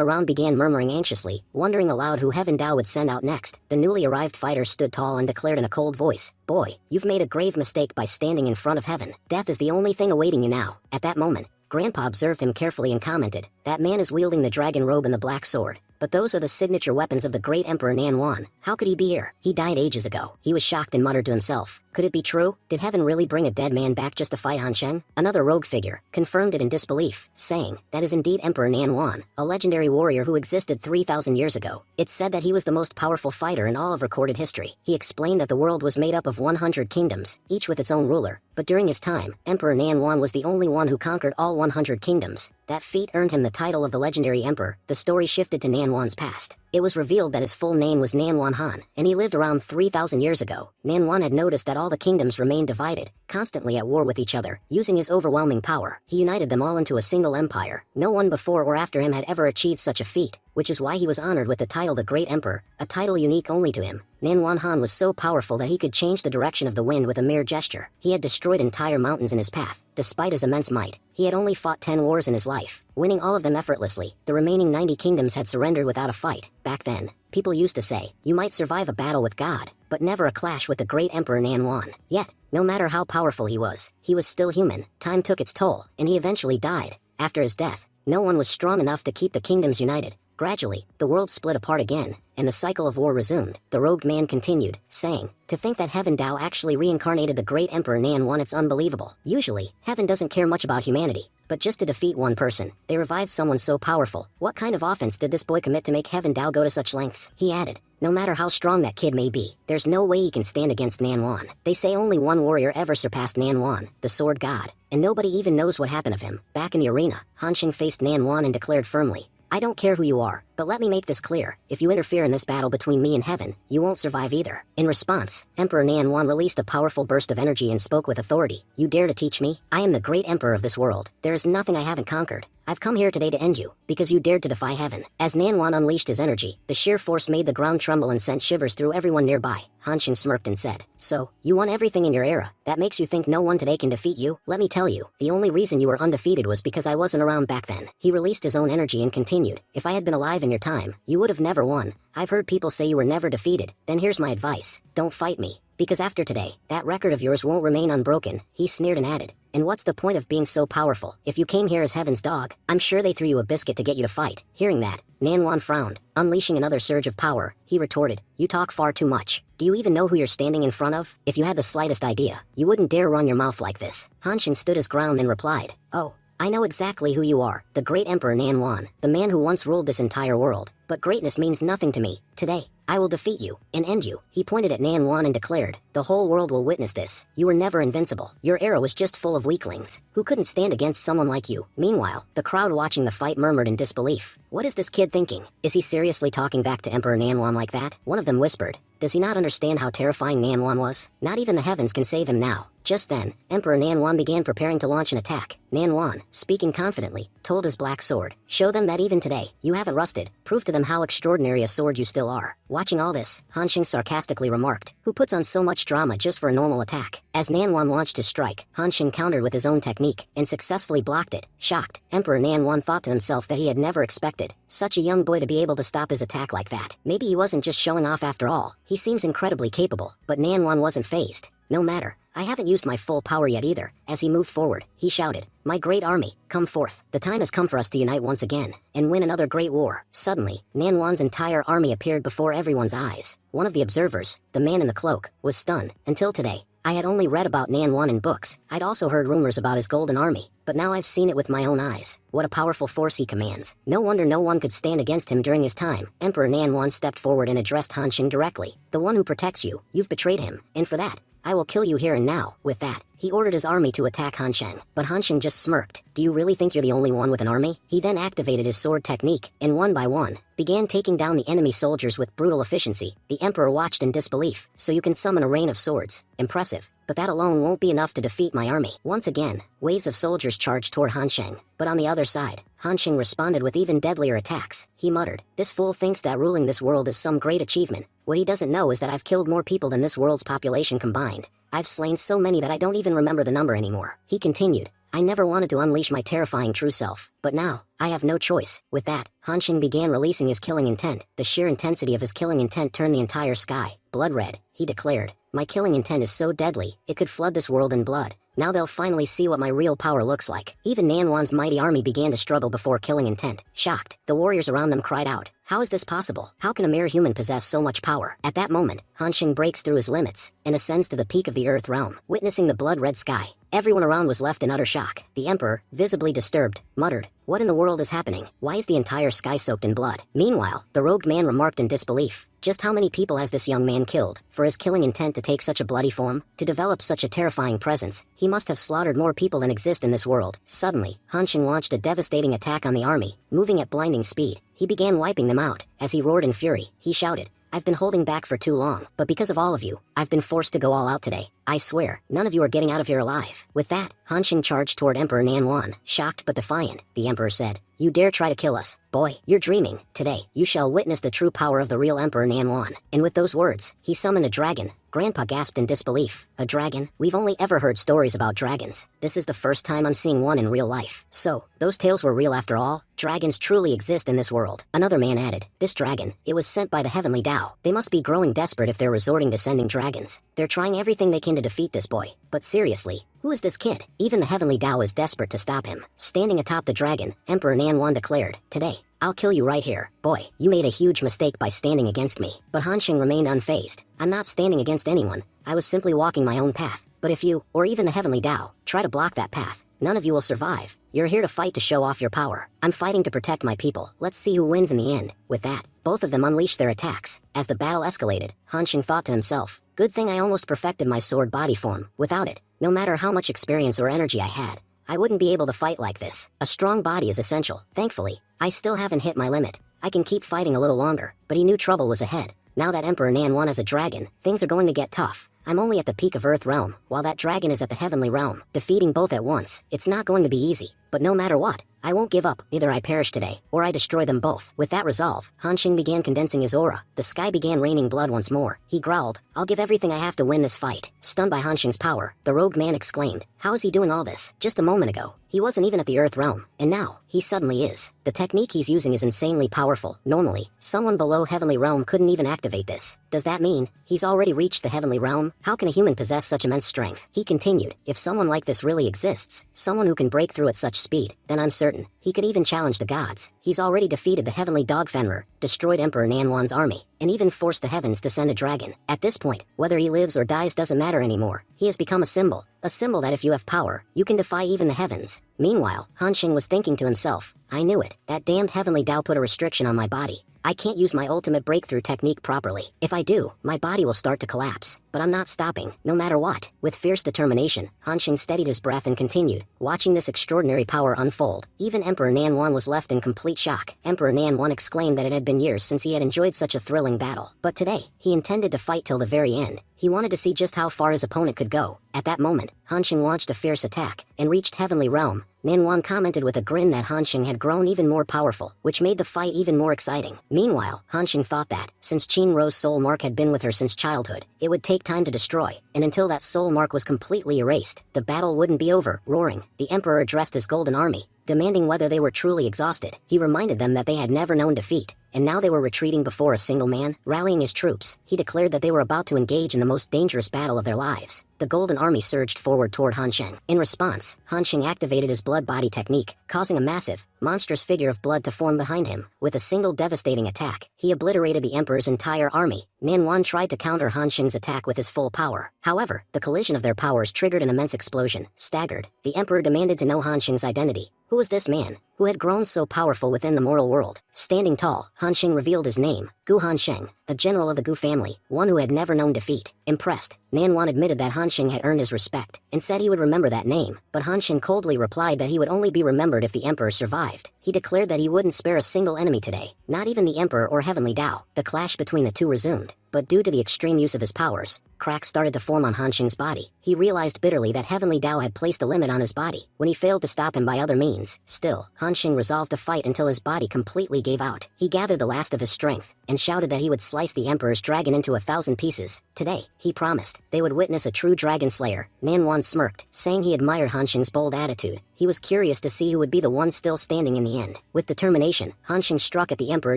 around began murmuring anxiously, wondering aloud who Heaven Dao would send out next. The newly arrived fighter stood tall and declared in a cold voice, "Boy, you've made a grave mistake by standing in front of heaven. Death is the only thing awaiting you now." At that moment, Grandpa observed him carefully and commented, "That man is wielding the dragon robe and the black sword. But those are the signature weapons of the great Emperor Nanwan. How could he be here? He died ages ago." He was shocked and muttered to himself, "Could it be true? Did heaven really bring a dead man back just to fight Han Sheng?" Another rogue figure confirmed it in disbelief, saying, "That is indeed Emperor Nanwan, a legendary warrior who existed 3,000 years ago. It's said that he was the most powerful fighter in all of recorded history." He explained that the world was made up of 100 kingdoms, each with its own ruler. But during his time, Emperor Nanwan was the only one who conquered all 100 kingdoms. That feat earned him the title of the legendary emperor. The story shifted to Nanwan's past. It was revealed that his full name was Nanwan Han, and he lived around 3,000 years ago. Nanwan had noticed that all the kingdoms remained divided, constantly at war with each other. Using his overwhelming power, he united them all into a single empire. No one before or after him had ever achieved such a feat, which is why he was honored with the title the Great Emperor, a title unique only to him. Nanwan Han was so powerful that he could change the direction of the wind with a mere gesture. He had destroyed entire mountains in his path. Despite his immense might, he had only fought 10 wars in his life, winning all of them effortlessly. The remaining 90 kingdoms had surrendered without a fight. Back then, people used to say, you might survive a battle with God, but never a clash with the great Emperor Nanwan. Yet, no matter how powerful he was still human. Time took its toll, and he eventually died. After his death, no one was strong enough to keep the kingdoms united. Gradually, the world split apart again, and the cycle of war resumed. The robed man continued, saying, "To think that Heaven Dao actually reincarnated the great Emperor Nanwan, it's unbelievable. Usually, Heaven doesn't care much about humanity, but just to defeat one person, they revived someone so powerful. What kind of offense did this boy commit to make Heaven Dao go to such lengths?" He added, "No matter how strong that kid may be, there's no way he can stand against Nanwan. They say only one warrior ever surpassed Nanwan, the Sword God, and nobody even knows what happened of him." Back in the arena, Han Xing faced Nanwan and declared firmly, "I don't care who you are, but let me make this clear. If you interfere in this battle between me and heaven, you won't survive either." In response, Emperor Nanwan released a powerful burst of energy and spoke with authority. "You dare to teach me? I am the great emperor of this world. There is nothing I haven't conquered. I've come here today to end you, because you dared to defy heaven." As Nanwan unleashed his energy, the sheer force made the ground tremble and sent shivers through everyone nearby. Han Xing smirked and said, "So, you won everything in your era. That makes you think no one today can defeat you? Let me tell you, the only reason you were undefeated was because I wasn't around back then." He released his own energy and continued, "If I had been alive in your time, you would have never won. I've heard people say you were never defeated. Then here's my advice. Don't fight me. Because after today, that record of yours won't remain unbroken." He sneered and added, "And what's the point of being so powerful? If you came here as heaven's dog, I'm sure they threw you a biscuit to get you to fight." Hearing that, Nanwan frowned, unleashing another surge of power. He retorted, "You talk far too much. Do you even know who you're standing in front of? If you had the slightest idea, you wouldn't dare run your mouth like this." Han Xing stood his ground and replied, "Oh, I know exactly who you are, the great Emperor Nanwan, the man who once ruled this entire world. But greatness means nothing to me. Today, I will defeat you and end you." He pointed at Nanwan and declared, "The whole world will witness this. You were never invincible. Your era was just full of weaklings who couldn't stand against someone like you." Meanwhile, the crowd watching the fight murmured in disbelief. What is this kid thinking? Is he seriously talking back to Emperor Nanwan like that? One of them whispered, "Does he not understand how terrifying Nanwan was? Not even the heavens can save him now." Just then, Emperor Nanwan began preparing to launch an attack. Nanwan, speaking confidently, told his black sword, "Show them that even today, you haven't rusted. Prove to them how extraordinary a sword you still are." Watching all this, Hanxing sarcastically remarked, "Who puts on so much drama just for a normal attack?" As Nanwan launched his strike, Hanxing countered with his own technique, and successfully blocked it. Shocked, Emperor Nanwan thought to himself that he had never expected such a young boy to be able to stop his attack like that. Maybe he wasn't just showing off after all. He seems incredibly capable, but Nanwan wasn't fazed. "No matter. I haven't used my full power yet either." As he moved forward, he shouted, "My great army, come forth. The time has come for us to unite once again, and win another great war." Suddenly, Nanwan's entire army appeared before everyone's eyes. One of the observers, the man in the cloak, was stunned. Until today, I had only read about Nanwan in books. I'd also heard rumors about his golden army, but now I've seen it with my own eyes. What a powerful force he commands. No wonder no one could stand against him during his time. Emperor Nanwan stepped forward and addressed Hanxing directly. "The one who protects you, you've betrayed him, and for that, I will kill you here and now." With that, he ordered his army to attack Hanxing, but Hanxing just smirked. "Do you really think you're the only one with an army?" He then activated his sword technique, and one by one, began taking down the enemy soldiers with brutal efficiency. The emperor watched in disbelief. "So you can summon a rain of swords. Impressive. But that alone won't be enough to defeat my army." Once again, waves of soldiers charged toward Hanxing, but on the other side, Hanxing responded with even deadlier attacks. He muttered, "This fool thinks that ruling this world is some great achievement. What he doesn't know is that I've killed more people than this world's population combined. I've slain so many that I don't even remember the number anymore." He continued, "I never wanted to unleash my terrifying true self, but now, I have no choice." With that, Hanxing began releasing his killing intent. The sheer intensity of his killing intent turned the entire sky blood red. He declared, "My killing intent is so deadly, it could flood this world in blood. Now they'll finally see what my real power looks like." Even Nanwan's mighty army began to struggle before killing intent. Shocked, the warriors around them cried out, "How is this possible? How can a mere human possess so much power?" At that moment, Hanxing breaks through his limits, and ascends to the peak of the earth realm. Witnessing the blood-red sky, everyone around was left in utter shock. The emperor, visibly disturbed, muttered, "What in the world is happening? Why is the entire sky soaked in blood?" Meanwhile, the robed man remarked in disbelief, "Just how many people has this young man killed? For his killing intent to take such a bloody form, to develop such a terrifying presence, he must have slaughtered more people than exist in this world." Suddenly, Hanxing launched a devastating attack on the army, moving at blinding speed. He began wiping them out. As he roared in fury, he shouted, "I've been holding back for too long, but because of all of you, I've been forced to go all out today. I swear, none of you are getting out of here alive." With that, Hanxing charged toward Emperor Nanwan. Shocked but defiant, the emperor said, "You dare try to kill us? Boy, you're dreaming. Today, you shall witness the true power of the real Emperor Nanwan." And with those words, he summoned a dragon. Grandpa gasped in disbelief. "A dragon? We've only ever heard stories about dragons. This is the first time I'm seeing one in real life." "So, those tales were real after all? Dragons truly exist in this world." Another man added, "This dragon, it was sent by the heavenly Tao. They must be growing desperate if they're resorting to sending dragons. They're trying everything they can to defeat this boy. But seriously, who is this kid? Even the heavenly Tao is desperate to stop him." Standing atop the dragon, Emperor Nanwan declared, "Today, I'll kill you right here. Boy, you made a huge mistake by standing against me." But Hanxing remained unfazed. "I'm not standing against anyone. I was simply walking my own path. But if you, or even the heavenly Tao, try to block that path, none of you will survive. You're here to fight to show off your power. I'm fighting to protect my people. Let's see who wins in the end." With that, both of them unleashed their attacks. As the battle escalated, Hanxing thought to himself, "Good thing I almost perfected my sword body form. Without it, no matter how much experience or energy I had, I wouldn't be able to fight like this. A strong body is essential. Thankfully, I still haven't hit my limit. I can keep fighting a little longer." But he knew trouble was ahead. Now that Emperor Nanwan is a dragon, things are going to get tough. I'm only at the peak of Earth realm, while that dragon is at the heavenly realm. Defeating both at once, it's not going to be easy. But no matter what, I won't give up. Either I perish today, or I destroy them both. With that resolve, Hanxing began condensing his aura. The sky began raining blood once more. He growled, "I'll give everything I have to win this fight." Stunned by Hanxing's power, the robed man exclaimed, "How is he doing all this? Just a moment ago, he wasn't even at the Earth realm, and now, he suddenly is." The technique he's using is insanely powerful. Normally, someone below heavenly realm couldn't even activate this. Does that mean he's already reached the heavenly realm? How can a human possess such immense strength? He continued, "If someone like this really exists, someone who can break through at such speed, then I'm certain he could even challenge the gods. He's already defeated the heavenly dog Fenrir, destroyed Emperor Nanwan's army, and even forced the heavens to send a dragon. At this point, whether he lives or dies doesn't matter anymore. He has become a symbol that if you have power, you can defy even the heavens." Meanwhile, Hanxing was thinking to himself, "I knew it. That damned heavenly Tao put a restriction on my body. I can't use my ultimate breakthrough technique properly. If I do, my body will start to collapse. But I'm not stopping, no matter what. With fierce determination, Han Xing steadied his breath and continued, watching this extraordinary power unfold. Even Emperor Nanwan was left in complete shock. Emperor Nanwan exclaimed that it had been years since he had enjoyed such a thrilling battle. But today, he intended to fight till the very end. He wanted to see just how far his opponent could go. At that moment, Han Xing launched a fierce attack and reached Heavenly Realm. Nanwan commented with a grin that Han Xing had grown even more powerful, which made the fight even more exciting. Meanwhile, Han Xing thought that, since Qin Ro's soul mark had been with her since childhood, it would take time to destroy, and until that soul mark was completely erased, the battle wouldn't be over. Roaring, the Emperor addressed his golden army, demanding whether they were truly exhausted. He reminded them that they had never known defeat, and now they were retreating before a single man. Rallying his troops, he declared that they were about to engage in the most dangerous battle of their lives. The Golden Army surged forward toward Han Xing. In response, Han Xing activated his blood body technique, causing a massive, monstrous figure of blood to form behind him. With a single devastating attack, he obliterated the Emperor's entire army. Nanwan tried to counter Han Xing's attack with his full power. However, the collision of their powers triggered an immense explosion. Staggered, the Emperor demanded to know Han Xing's identity. Who was this man, who had grown so powerful within the mortal world? Standing tall, Han Xing revealed his name, Gu Han Sheng, a general of the Gu family, one who had never known defeat. Impressed, Nanwan admitted that Han Xing had earned his respect, and said he would remember that name, but Han Xing coldly replied that he would only be remembered if the Emperor survived. He declared that he wouldn't spare a single enemy today, not even the Emperor or Heavenly Dao. The clash between the two resumed, but due to the extreme use of his powers, cracks started to form on Han Xing's body. He realized bitterly that Heavenly Dao had placed a limit on his body, when he failed to stop him by other means. Still, Han Xing resolved to fight until his body completely gave out. He gathered the last of his strength, and shouted that he would slice the Emperor's dragon into 1,000 pieces. Today, he promised, they would witness a true dragon slayer. Nanwan smirked, saying he admired Han Xing's bold attitude. He was curious to see who would be the one still standing in the end. With determination, Han Xing struck at the Emperor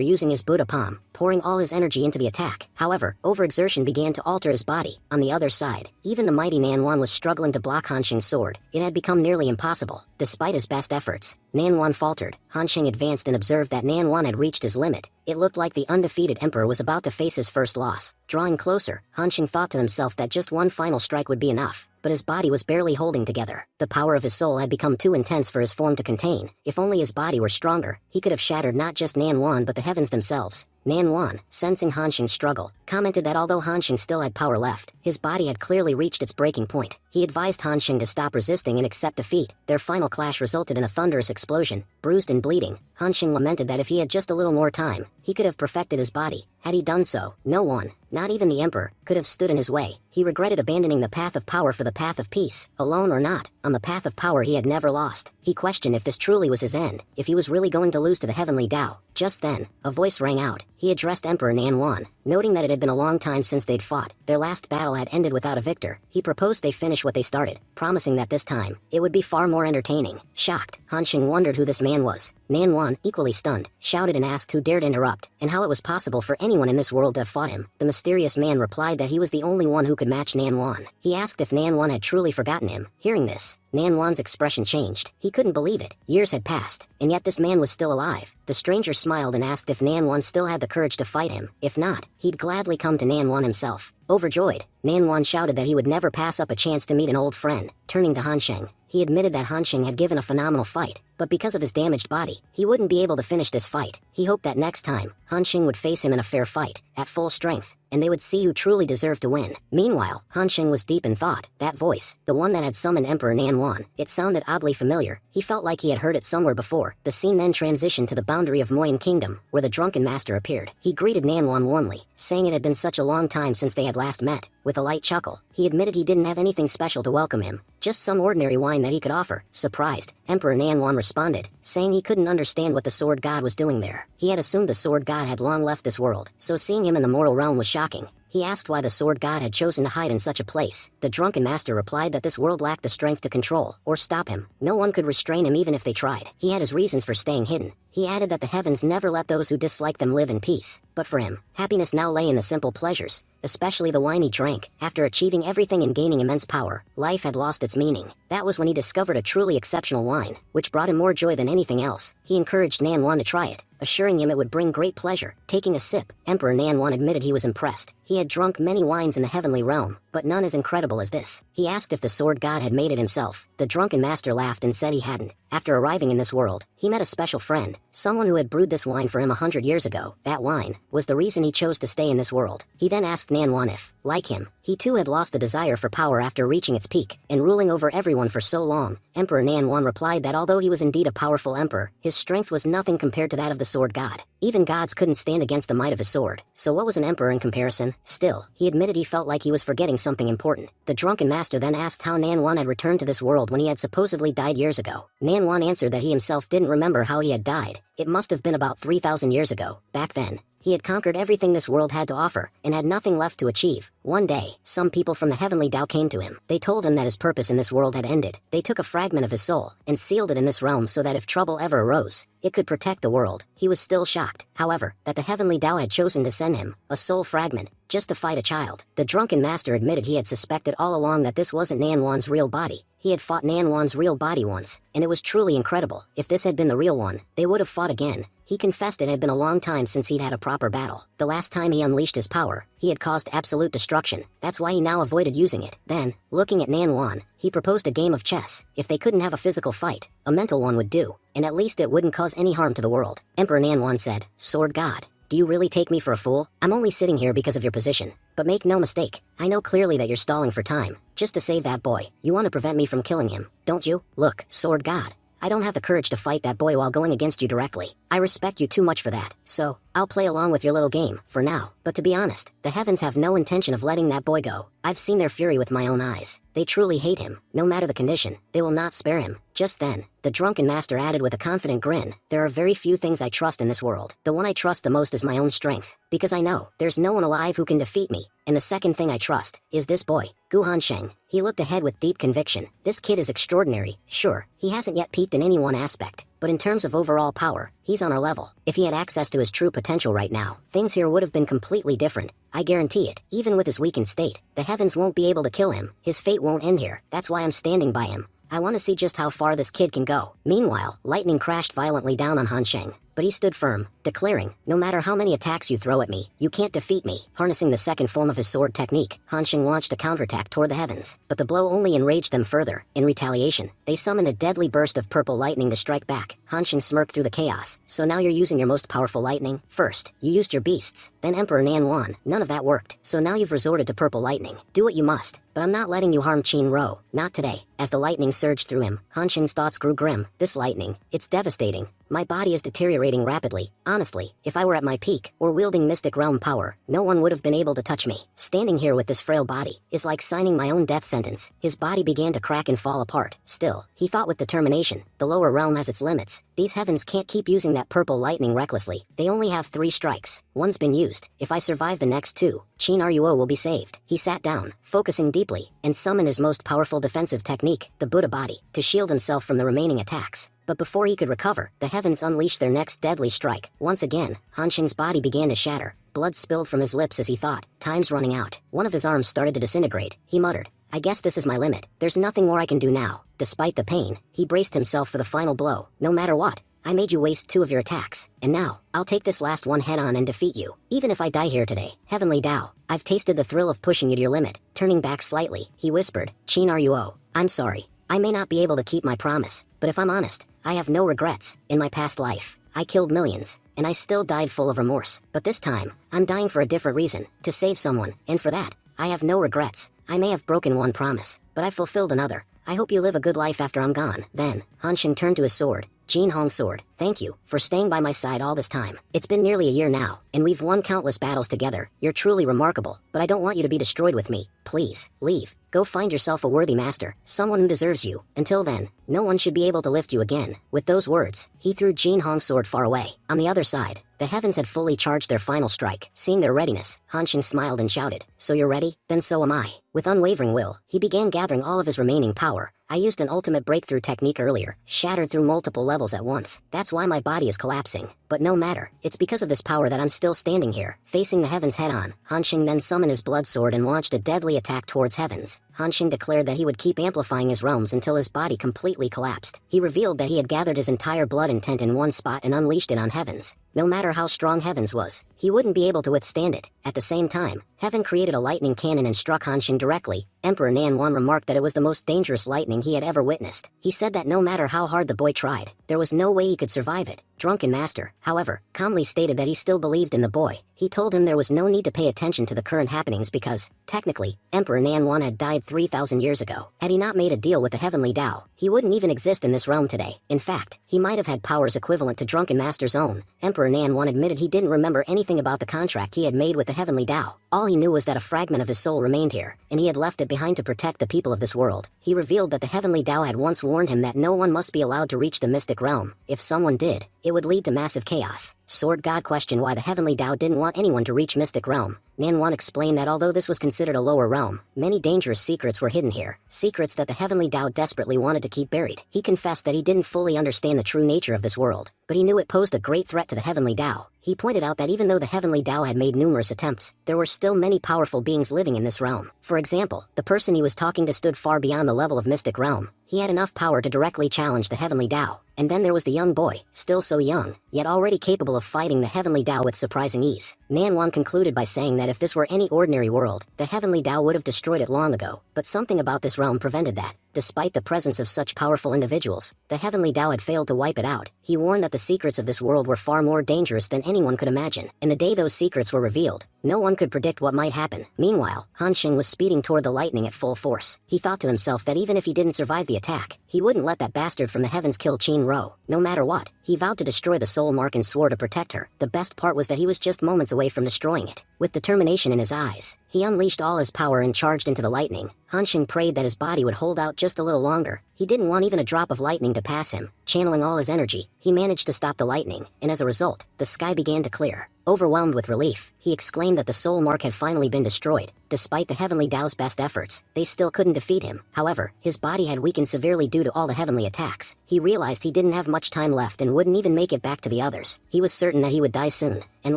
using his Buddha palm, pouring all his energy into the attack. However, overexertion began to alter his body. On the other side, even the mighty Nanwan was struggling to block Han Xing's sword. It had become nearly impossible. Despite his best efforts, Nanwan faltered. Han Xing advanced and observed that Nanwan had reached his limit. It looked like the undefeated Emperor was about to face his first loss. Drawing closer, Han Xing thought to himself that just one final strike would be enough, but his body was barely holding together. The power of his soul had become too intense for his form to contain. If only his body were stronger, he could have shattered not just Nanwan but the heavens themselves. Nanwan, sensing Han Xing's struggle, commented that although Han Xing still had power left, his body had clearly reached its breaking point. He advised Han Xing to stop resisting and accept defeat. Their final clash resulted in a thunderous explosion. Bruised and bleeding, Han Xing lamented that if he had just a little more time, he could have perfected his body. Had he done so, no one, not even the Emperor, could have stood in his way. He regretted abandoning the path of power for the path of peace. Alone or not, on the path of power he had never lost. He questioned if this truly was his end, if he was really going to lose to the Heavenly Dao. Just then, a voice rang out. He addressed Emperor Nanwan, noting that it had been a long time since they'd fought. Their last battle had ended without a victor. He proposed they finish what they started, promising that this time, it would be far more entertaining. Shocked, Han Xing wondered who this man was. Nanwan, equally stunned, shouted and asked who dared interrupt, and how it was possible for anyone in this world to have fought him. The mysterious man replied that he was the only one who could match Nanwan. He asked if Nanwan had truly forgotten him. Hearing this, Nanwan's expression changed. He couldn't believe it. Years had passed, and yet this man was still alive. The stranger smiled and asked if Nanwan still had the courage to fight him. If not, he'd gladly come to Nanwan himself. Overjoyed, Nanwan shouted that he would never pass up a chance to meet an old friend. Turning to Han Xing, he admitted that Han Xing had given a phenomenal fight, but because of his damaged body, he wouldn't be able to finish this fight. He hoped that next time, Han Xing would face him in a fair fight, at full strength, and they would see who truly deserved to win. Meanwhile, Han Xing was deep in thought. That voice, the one that had summoned Emperor Nanwan, it sounded oddly familiar. He felt like he had heard it somewhere before. The scene then transitioned to the boundary of Moyen Kingdom, where the drunken master appeared. He greeted Nanwan warmly, saying it had been such a long time since they had last met. With a light chuckle, he admitted he didn't have anything special to welcome him, just some ordinary wine that he could offer. Surprised, Emperor Nanwan responded, saying he couldn't understand what the sword god was doing there. He had assumed the sword god had long left this world, so seeing him in the mortal realm was shocking. He asked why the sword god had chosen to hide in such a place. The drunken master replied that this world lacked the strength to control or stop him. No one could restrain him even if they tried. He had his reasons for staying hidden. He added that the heavens never let those who dislike them live in peace. But for him, happiness now lay in the simple pleasures, especially the wine he drank. After achieving everything and gaining immense power, life had lost its meaning. That was when he discovered a truly exceptional wine, which brought him more joy than anything else. He encouraged Nanwan to try it, assuring him it would bring great pleasure. Taking a sip, Emperor Nanwan admitted he was impressed. He had drunk many wines in the heavenly realm, but none as incredible as this. He asked if the sword god had made it himself. The drunken master laughed and said he hadn't. After arriving in this world, he met a special friend, someone who had brewed this wine for him 100 years ago. That wine was the reason he chose to stay in this world. He then asked Nanwan if, like him, he too had lost the desire for power after reaching its peak and ruling over everyone for so long. Emperor Nanwan replied that although he was indeed a powerful emperor, his strength was nothing compared to that of the sword god. Even gods couldn't stand against the might of his sword. So what was an emperor in comparison? Still, he admitted he felt like he was forgetting something important. The drunken master then asked how Nanwan had returned to this world when he had supposedly died years ago. Nanwan answered that he himself didn't remember how he had died. It must have been about 3,000 years ago. Back then, he had conquered everything this world had to offer, and had nothing left to achieve. One day, some people from the heavenly Tao came to him. They told him that his purpose in this world had ended. They took a fragment of his soul, and sealed it in this realm so that if trouble ever arose, it could protect the world. He was still shocked, however, that the heavenly Tao had chosen to send him a soul fragment, just to fight a child. The drunken master admitted he had suspected all along that this wasn't Nanwan's real body. He had fought Nanwan's real body once, and it was truly incredible. If this had been the real one, they would have fought again. He confessed it had been a long time since he'd had a proper battle. The last time he unleashed his power, he had caused absolute destruction. That's why he now avoided using it. Then, looking at Nanwan, he proposed a game of chess. If they couldn't have a physical fight, a mental one would do, and at least it wouldn't cause any harm to the world. Emperor Nanwan said, "Sword God, do you really take me for a fool? I'm only sitting here because of your position. But make no mistake, I know clearly that you're stalling for time, just to save that boy. You want to prevent me from killing him, don't you? Look, Sword God, I don't have the courage to fight that boy while going against you directly. I respect you too much for that, so I'll play along with your little game, for now. But to be honest, the heavens have no intention of letting that boy go. I've seen their fury with my own eyes. They truly hate him. No matter the condition, they will not spare him." Just then, the drunken master added with a confident grin, "There are very few things I trust in this world. The one I trust the most is my own strength, because I know there's no one alive who can defeat me. And the second thing I trust is this boy, Gu Hansheng." He looked ahead with deep conviction. This kid is extraordinary. Sure, he hasn't yet peaked in any one aspect, but in terms of overall power, he's on our level. If he had access to his true potential right now, things here would have been completely different. I guarantee it. Even with his weakened state, the heavens won't be able to kill him. His fate won't end here. That's why I'm standing by him. I want to see just how far this kid can go." Meanwhile, lightning crashed violently down on Hansheng, but he stood firm, declaring, "No matter how many attacks you throw at me, you can't defeat me." Harnessing the second form of his sword technique, Hansheng launched a counterattack toward the heavens, but the blow only enraged them further. In retaliation, they summoned a deadly burst of purple lightning to strike back. Hansheng smirked through the chaos. "So now you're using your most powerful lightning? First, you used your beasts, then Emperor Nanwan. None of that worked, so now you've resorted to purple lightning. Do what you must, but I'm not letting you harm Qin Ro. Not today." As the lightning surged through him, Hansheng's thoughts grew grim. "This lightning, it's devastating. My body is deteriorating rapidly. Honestly, if I were at my peak, or wielding mystic realm power, no one would have been able to touch me. Standing here with this frail body is like signing my own death sentence." His body began to crack and fall apart. Still, he thought with determination, the lower realm has its limits. These heavens can't keep using that purple lightning recklessly. They only have 3 strikes. One's been used. If I survive the next 2, Qin Ruo will be saved. He sat down, focusing deeply, and summoned his most powerful defensive technique, the Buddha body, to shield himself from the remaining attacks. But before he could recover, the heavens unleashed their next deadly strike. Once again, Hansheng's body began to shatter. Blood spilled from his lips as he thought, "Time's running out." One of his arms started to disintegrate. He muttered, "I guess this is my limit. There's nothing more I can do now." Despite the pain, he braced himself for the final blow. "No matter what, I made you waste 2 of your attacks, and now, I'll take this last one head-on and defeat you. Even if I die here today, Heavenly Tao, I've tasted the thrill of pushing you to your limit." Turning back slightly, he whispered, "Qin Ruo, I'm sorry. I may not be able to keep my promise, but if I'm honest, I have no regrets. In my past life, I killed millions, and I still died full of remorse. But this time, I'm dying for a different reason, to save someone, and for that, I have no regrets. I may have broken one promise, but I've fulfilled another. I hope you live a good life after I'm gone." Then, Hansheng turned to his sword. "Jin Hong's sword, thank you for staying by my side all this time. It's been nearly a year now, and we've won countless battles together. You're truly remarkable, but I don't want you to be destroyed with me. Please, leave. Go find yourself a worthy master, someone who deserves you. Until then, no one should be able to lift you again." With those words, he threw Jin Hong's sword far away. On the other side, the heavens had fully charged their final strike. Seeing their readiness, Hansheng smiled and shouted, "So you're ready? Then so am I." With unwavering will, he began gathering all of his remaining power. "I used an ultimate breakthrough technique earlier, shattered through multiple levels at once. That's why my body is collapsing. But no matter, it's because of this power that I'm still standing here, facing the heavens head-on." Hansheng then summoned his blood sword and launched a deadly attack towards heavens. Hansheng declared that he would keep amplifying his realms until his body completely collapsed. He revealed that he had gathered his entire blood intent in one spot and unleashed it on heavens. No matter how strong heavens was, he wouldn't be able to withstand it. At the same time, heaven created a lightning cannon and struck Hansheng directly. Emperor Nanwan remarked that it was the most dangerous lightning he had ever witnessed. He said that no matter how hard the boy tried, there was no way he could survive it. Drunken Master, however, calmly stated that he still believed in the boy. He told him there was no need to pay attention to the current happenings because, technically, Emperor Nanwan had died 3,000 years ago. Had he not made a deal with the Heavenly Tao, he wouldn't even exist in this realm today. In fact, he might have had powers equivalent to Drunken Master's own. Emperor Nanwan admitted he didn't remember anything about the contract he had made with the Heavenly Tao. All he knew was that a fragment of his soul remained here, and he had left it behind to protect the people of this world. He revealed that the Heavenly Tao had once warned him that no one must be allowed to reach the mystic realm. If someone did, it would lead to massive chaos. Sword God questioned why the Heavenly Tao didn't want anyone to reach mystic realm. Nanwan explained that although this was considered a lower realm, many dangerous secrets were hidden here, secrets that the Heavenly Tao desperately wanted to keep buried. He confessed that he didn't fully understand the true nature of this world, but he knew it posed a great threat to the Heavenly Tao. He pointed out that even though the Heavenly Tao had made numerous attempts, there were still many powerful beings living in this realm. For example, the person he was talking to stood far beyond the level of mystic realm. He had enough power to directly challenge the Heavenly Tao. And then there was the young boy, still so young, yet already capable of fighting the Heavenly Tao with surprising ease. Nanwan concluded by saying that if this were any ordinary world, the Heavenly Tao would have destroyed it long ago, but something about this realm prevented that. Despite the presence of such powerful individuals, the Heavenly Tao had failed to wipe it out. He warned that the secrets of this world were far more dangerous than anyone could imagine, and the day those secrets were revealed, no one could predict what might happen. Meanwhile, Han Xing was speeding toward the lightning at full force. He thought to himself that even if he didn't survive the attack, he wouldn't let that bastard from the heavens kill Qin Ro. No matter what, he vowed to destroy the soul mark and swore to protect her. The best part was that he was just moments away from destroying it. With determination in his eyes, he unleashed all his power and charged into the lightning. Han Xing prayed that his body would hold out just a little longer. He didn't want even a drop of lightning to pass him. Channeling all his energy, he managed to stop the lightning, and as a result, the sky began to clear. Overwhelmed with relief, he exclaimed that the soul mark had finally been destroyed. Despite the Heavenly Tao's best efforts, they still couldn't defeat him. However, his body had weakened severely due to all the heavenly attacks. He realized he didn't have much time left and wouldn't even make it back to the others. He was certain that he would die soon, and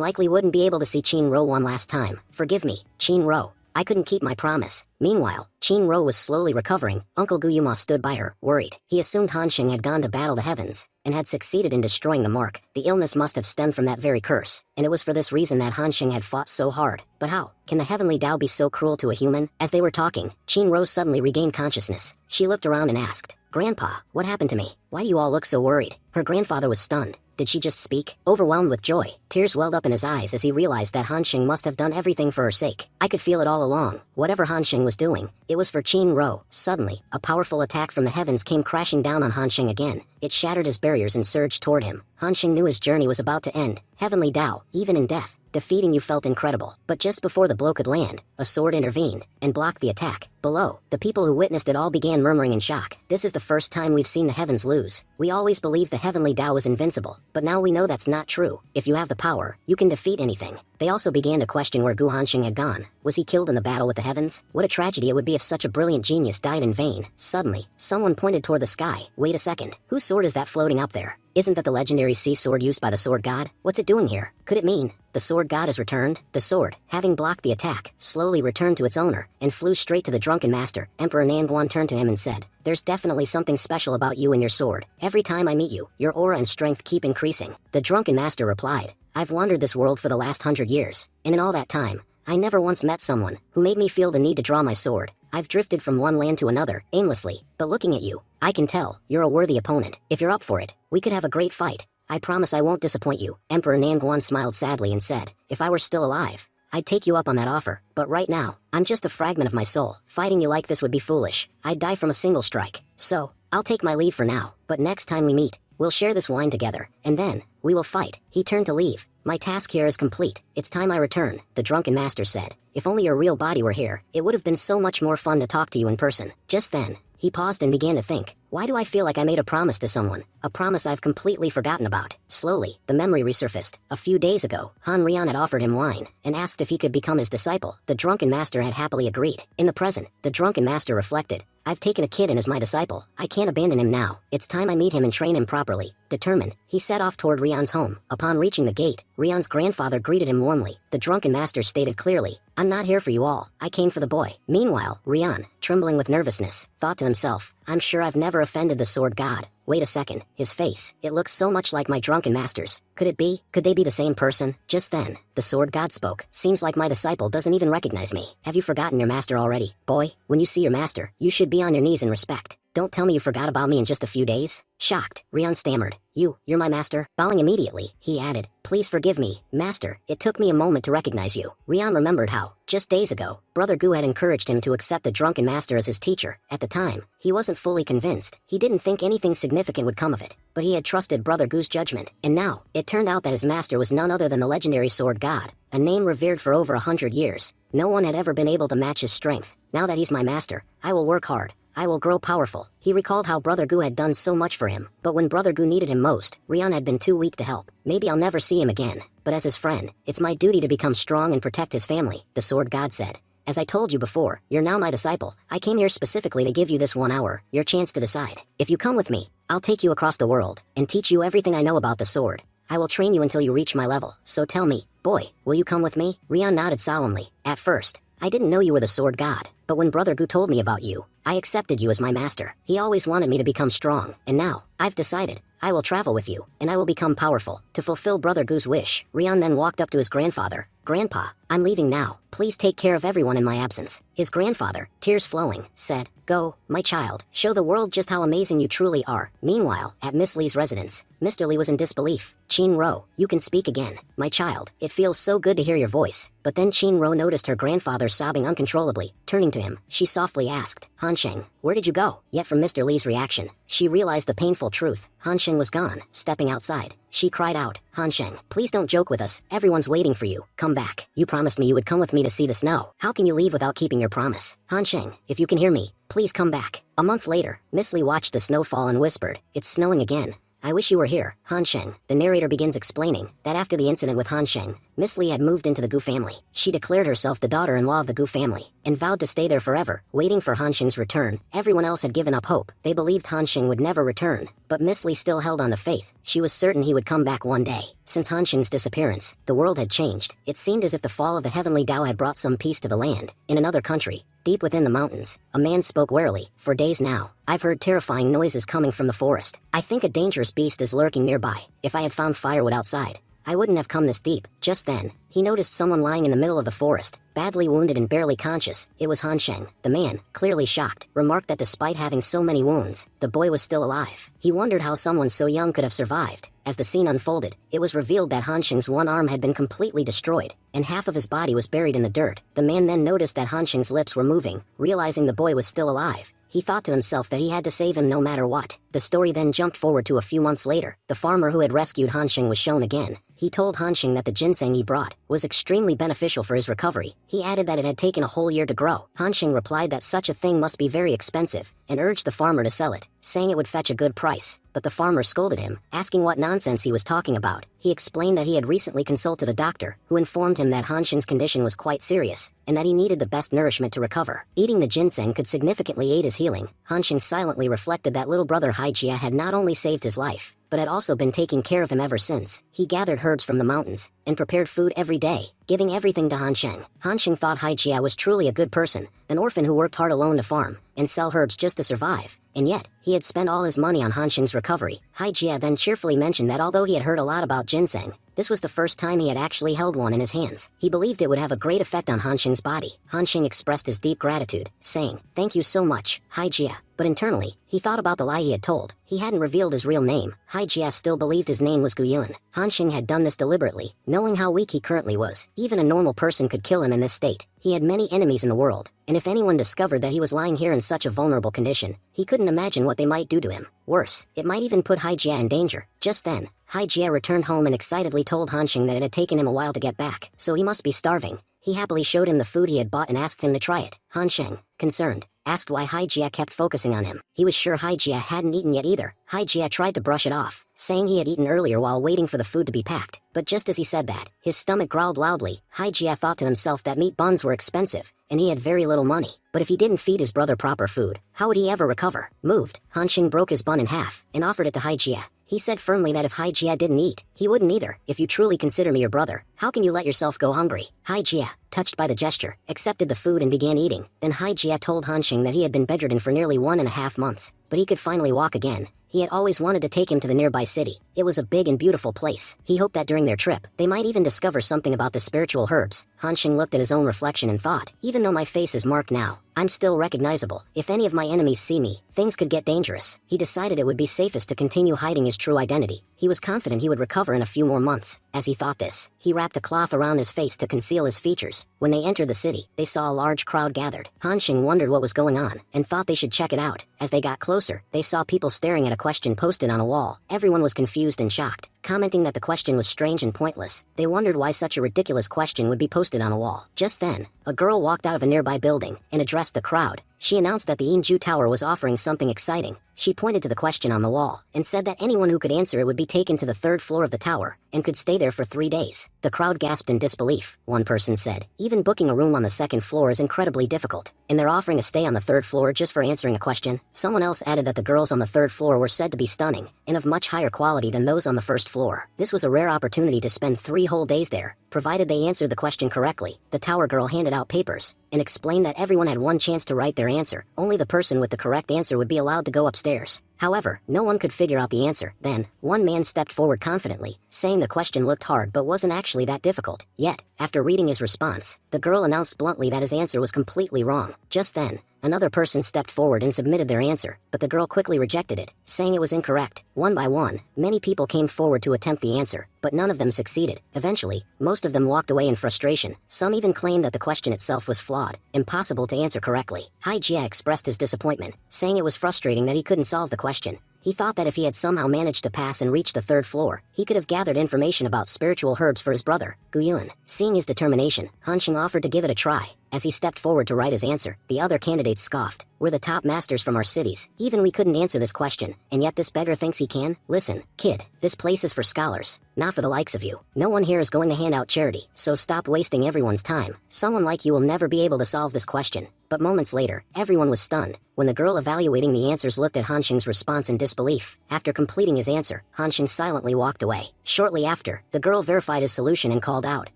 likely wouldn't be able to see Qin Ro one last time. Forgive me, Qin Ro. I couldn't keep my promise. Meanwhile, Qin Ro was slowly recovering. Uncle Guyuma stood by her, worried. He assumed Han Xing had gone to battle the heavens, and had succeeded in destroying the mark. The illness must have stemmed from that very curse, and it was for this reason that Han Xing had fought so hard. But how can the Heavenly Tao be so cruel to a human? As they were talking, Qin Ro suddenly regained consciousness. She looked around and asked, "Grandpa, what happened to me? Why do you all look so worried?" Her grandfather was stunned. Did she just speak? Overwhelmed with joy, tears welled up in his eyes as he realized that Han Xing must have done everything for her sake. I could feel it all along. Whatever Han Xing was doing, it was for Qin Ro. Suddenly, a powerful attack from the heavens came crashing down on Han Xing again. It shattered his barriers and surged toward him. Han Xing knew his journey was about to end. Heavenly Tao, even in death, defeating you felt incredible. But just before the blow could land, a sword intervened and blocked the attack. Below, the people who witnessed it all began murmuring in shock. This is the first time we've seen the heavens lose. We always believed the Heavenly Tao was invincible, but now we know that's not true. If you have the power, you can defeat anything. They also began to question where Gu Hanxing had gone. Was he killed in the battle with the heavens? What a tragedy it would be if such a brilliant genius died in vain. Suddenly, someone pointed toward the sky. Wait a second. Whose sword is that floating up there? Isn't that the legendary sea sword used by the sword god? What's it doing here? Could it mean the sword god has returned? The sword, having blocked the attack, slowly returned to its owner and flew straight to the drunken master. Emperor Nanguan turned to him and said, "There's definitely something special about you and your sword. Every time I meet you, your aura and strength keep increasing." The drunken master replied, "I've wandered this world for the last 100 years, and in all that time, I never once met someone who made me feel the need to draw my sword. I've drifted from one land to another, aimlessly, but looking at you, I can tell you're a worthy opponent. If you're up for it, we could have a great fight. I promise I won't disappoint you." Emperor Nanguan smiled sadly and said, "If I were still alive, I'd take you up on that offer, but right now, I'm just a fragment of my soul. Fighting you like this would be foolish. I'd die from a single strike. So, I'll take my leave for now, but next time we meet, we'll share this wine together, and then, we will fight." He turned to leave. "My task here is complete. It's time I return," the drunken master said. "If only your real body were here, it would have been so much more fun to talk to you in person." Just then, he paused and began to think, why do I feel like I made a promise to someone? A promise I've completely forgotten about. Slowly, the memory resurfaced. A few days ago, Han Rian had offered him wine, and asked if he could become his disciple. The drunken master had happily agreed. In the present, the drunken master reflected, "I've taken a kid in as my disciple. I can't abandon him now. It's time I meet him and train him properly." Determined, he set off toward Rian's home. Upon reaching the gate, Rian's grandfather greeted him warmly. The drunken master stated clearly, "I'm not here for you all. I came for the boy." Meanwhile, Rian, trembling with nervousness, thought to himself, "I'm sure I've never offended the sword god. Wait a second, his face, it looks so much like my drunken master's. Could it be? Could they be the same person?" Just then, the sword god spoke. "Seems like my disciple doesn't even recognize me. Have you forgotten your master already? Boy, when you see your master, you should be on your knees in respect. Don't tell me you forgot about me in just a few days." Shocked, Rian stammered, You're my master? Bowing immediately, he added, please forgive me, master, it took me a moment to recognize you. Rian remembered how, just days ago, Brother Gu had encouraged him to accept the drunken master as his teacher. At the time, he wasn't fully convinced. He didn't think anything significant would come of it, but he had trusted Brother Gu's judgment. And now, it turned out that his master was none other than the legendary sword god, a name revered for over 100 years. No one had ever been able to match his strength. Now that he's my master, I will work hard. I will grow powerful. He recalled how Brother Gu had done so much for him, but when Brother Gu needed him most, Rian had been too weak to help. Maybe I'll never see him again, but as his friend, it's my duty to become strong and protect his family, the sword god said. As I told you before, you're now my disciple. I came here specifically to give you this 1 hour, your chance to decide. If you come with me, I'll take you across the world, and teach you everything I know about the sword. I will train you until you reach my level, so tell me, boy, will you come with me? Rian nodded solemnly. At first, I didn't know you were the sword god, but when Brother Gu told me about you, I accepted you as my master. He always wanted me to become strong, and now, I've decided, I will travel with you, and I will become powerful. To fulfill Brother Gu's wish, Rian then walked up to his grandfather. Grandpa, I'm leaving now. Please take care of everyone in my absence. His grandfather, tears flowing, said, go, my child, show the world just how amazing you truly are. Meanwhile, at Miss Lee's residence, Mr. Lee was in disbelief. Chin Ro, you can speak again. My child, it feels so good to hear your voice. But then Chin Ro noticed her grandfather sobbing uncontrollably. Turning to him, she softly asked, Han Sheng, where did you go? Yet from Mr. Lee's reaction, she realized the painful truth. Han Sheng was gone. Stepping outside, she cried out, Han Sheng, please don't joke with us. Everyone's waiting for you. Come back. You promised me you would come with me to see the snow. How can you leave without keeping your promise? Han Sheng, if you can hear me, please come back. A month later, Miss Lee watched the snow fall and whispered, it's snowing again. I wish you were here. Han Sheng, the narrator begins explaining that after the incident with Han Sheng, Miss Lee had moved into the Gu family. She declared herself the daughter-in-law of the Gu family, and vowed to stay there forever, waiting for Han Sheng's return. Everyone else had given up hope. They believed Han Sheng would never return, but Miss Lee still held on to faith. She was certain he would come back one day. Since Han Sheng's disappearance, the world had changed. It seemed as if the fall of the heavenly Dao had brought some peace to the land. In another country, deep within the mountains, a man spoke warily. For days now, I've heard terrifying noises coming from the forest. I think a dangerous beast is lurking nearby. If I had found firewood outside, I wouldn't have come this deep. Just then, he noticed someone lying in the middle of the forest, badly wounded and barely conscious. It was Han Sheng. The man, clearly shocked, remarked that despite having so many wounds, the boy was still alive. He wondered how someone so young could have survived. As the scene unfolded, it was revealed that Han Sheng's one arm had been completely destroyed, and half of his body was buried in the dirt. The man then noticed that Han Sheng's lips were moving. Realizing the boy was still alive, he thought to himself that he had to save him no matter what. The story then jumped forward to a few months later. The farmer who had rescued Han Sheng was shown again. He told Han Sheng that the ginseng he brought was extremely beneficial for his recovery. He added that it had taken a whole year to grow. Han Sheng replied that such a thing must be very expensive, and urged the farmer to sell it, saying it would fetch a good price. But the farmer scolded him, asking what nonsense he was talking about. He explained that he had recently consulted a doctor, who informed him that Han Sheng's condition was quite serious, and that he needed the best nourishment to recover. Eating the ginseng could significantly aid his healing. Han Sheng silently reflected that little brother Haijia had not only saved his life, but had also been taking care of him ever since. He gathered herbs from the mountains, and prepared food every day, giving everything to Han Sheng. Han Sheng thought Haijia was truly a good person, an orphan who worked hard alone to farm, and sell herbs just to survive. And yet, he had spent all his money on Han Sheng's recovery. Haijia then cheerfully mentioned that although he had heard a lot about ginseng, this was the first time he had actually held one in his hands. He believed it would have a great effect on Han Sheng's body. Han Sheng expressed his deep gratitude, saying, thank you so much, Haijia. But internally, he thought about the lie he had told. He hadn't revealed his real name. Haijia still believed his name was Guyun. Han Sheng had done this deliberately, knowing how weak he currently was. Even a normal person could kill him in this state. He had many enemies in the world, and if anyone discovered that he was lying here in such a vulnerable condition, he couldn't imagine what they might do to him. Worse, it might even put Haijia in danger. Just then, Haijia returned home and excitedly told Han Sheng that it had taken him a while to get back, so he must be starving. He happily showed him the food he had bought and asked him to try it. Han Sheng, concerned, asked why Haijia kept focusing on him. He was sure Haijia hadn't eaten yet either. Haijia tried to brush it off, saying he had eaten earlier while waiting for the food to be packed. But just as he said that, his stomach growled loudly. Haijia thought to himself that meat buns were expensive, and he had very little money. But if he didn't feed his brother proper food, how would he ever recover? Moved, Han Sheng broke his bun in half, and offered it to Haijia. He said firmly that if Haijia didn't eat, he wouldn't either. If you truly consider me your brother, how can you let yourself go hungry? Haijia, touched by the gesture, accepted the food and began eating. Then Haijia told Han Sheng that he had been bedridden for nearly 1.5 months, but he could finally walk again. He had always wanted to take him to the nearby city. It was a big and beautiful place. He hoped that during their trip, they might even discover something about the spiritual herbs. Hanxing looked at his own reflection and thought, even though my face is marked now, I'm still recognizable. If any of my enemies see me, things could get dangerous. He decided it would be safest to continue hiding his true identity. He was confident he would recover in a few more months. As he thought this, he wrapped a cloth around his face to conceal his features. When they entered the city, they saw a large crowd gathered. Hanxing wondered what was going on, and thought they should check it out. As they got closer, they saw people staring at a question posted on a wall. Everyone was confused and shocked, commenting that the question was strange and pointless. They wondered why such a ridiculous question would be posted on a wall. Just then, a girl walked out of a nearby building and addressed the crowd. She announced that the Enju Tower was offering something exciting. She pointed to the question on the wall and said that anyone who could answer it would be taken to the third floor of the tower and could stay there for 3 days. The crowd gasped in disbelief. One person said, even booking a room on the second floor is incredibly difficult, and they're offering a stay on the third floor just for answering a question. Someone else added that the girls on the third floor were said to be stunning and of much higher quality than those on the first floor. This was a rare opportunity to spend 3 whole days there, provided they answered the question correctly. The tower girl handed out papers and explained that everyone had one chance to write their answer. Only the person with the correct answer would be allowed to go upstairs. However, no one could figure out the answer. Then, one man stepped forward confidently, saying the question looked hard but wasn't actually that difficult. Yet, after reading his response, the girl announced bluntly that his answer was completely wrong. Just then, another person stepped forward and submitted their answer, but the girl quickly rejected it, saying it was incorrect. One by one, many people came forward to attempt the answer, but none of them succeeded. Eventually, most of them walked away in frustration. Some even claimed that the question itself was flawed, impossible to answer correctly. Hai Jia expressed his disappointment, saying it was frustrating that he couldn't solve the question. He thought that if he had somehow managed to pass and reach the third floor, he could have gathered information about spiritual herbs for his brother, Guyun. Seeing his determination, Hanxing offered to give it a try. As he stepped forward to write his answer, the other candidates scoffed. We're the top masters from our cities. Even we couldn't answer this question, and yet this beggar thinks he can? Listen, kid, this place is for scholars, not for the likes of you. No one here is going to hand out charity, so stop wasting everyone's time. Someone like you will never be able to solve this question. But moments later, everyone was stunned when the girl evaluating the answers looked at Hanxing's response in disbelief. After completing his answer, Hanxing silently walked away. Shortly after, the girl verified his solution and called out,